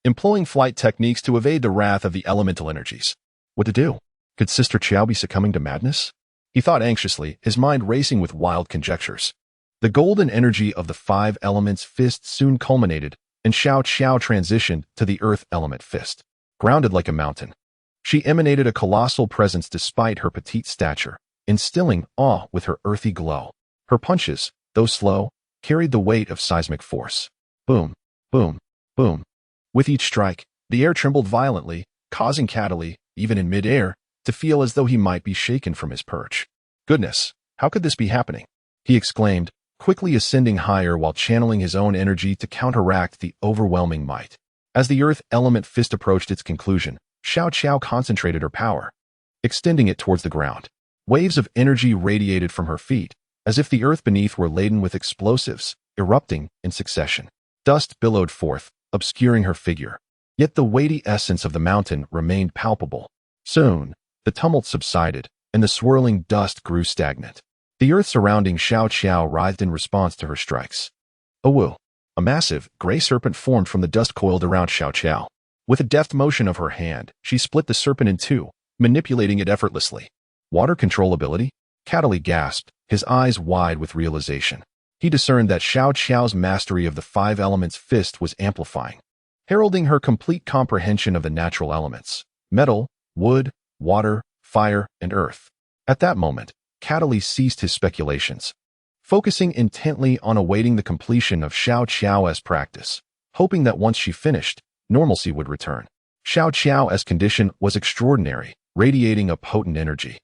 employing flight techniques to evade the wrath of the elemental energies. What to do? Could Sister Qiao be succumbing to madness? He thought anxiously, his mind racing with wild conjectures. The golden energy of the five elements fist soon culminated, and Xiao Qiao transitioned to the earth element fist. Grounded like a mountain, she emanated a colossal presence despite her petite stature, instilling awe with her earthy glow. Her punches, though slow, carried the weight of seismic force. Boom, boom, boom. With each strike, the air trembled violently, causing Cataly, even in mid-air, to feel as though he might be shaken from his perch. Goodness, how could this be happening? He exclaimed, quickly ascending higher while channeling his own energy to counteract the overwhelming might. As the earth element fist approached its conclusion, Xiao Qiao concentrated her power, extending it towards the ground. Waves of energy radiated from her feet, as if the earth beneath were laden with explosives, erupting in succession. Dust billowed forth, obscuring her figure. Yet the weighty essence of the mountain remained palpable. Soon, the tumult subsided, and the swirling dust grew stagnant. The earth surrounding Xiao Qiao writhed in response to her strikes. Awoo! A massive, gray serpent formed from the dust coiled around Xiao Qiao. With a deft motion of her hand, she split the serpent in two, manipulating it effortlessly. Water control ability? Cataly gasped, his eyes wide with realization. He discerned that Xiao Qiao's mastery of the five elements fist was amplifying, heralding her complete comprehension of the natural elements: metal, wood, water, fire, and earth. At that moment, Cataly ceased his speculations, focusing intently on awaiting the completion of Xiao Qiao's practice, hoping that once she finished, normalcy would return. Xiao Qiao's condition was extraordinary, radiating a potent energy.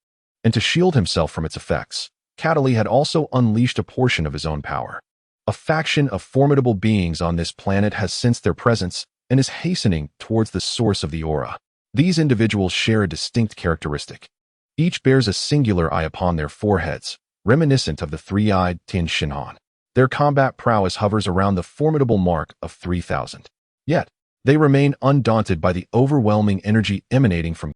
And to shield himself from its effects, Cataly had also unleashed a portion of his own power. A faction of formidable beings on this planet has sensed their presence and is hastening towards the source of the aura. These individuals share a distinct characteristic. Each bears a singular eye upon their foreheads, reminiscent of the three-eyed Tin Shinhan. Their combat prowess hovers around the formidable mark of 3,000. Yet, they remain undaunted by the overwhelming energy emanating from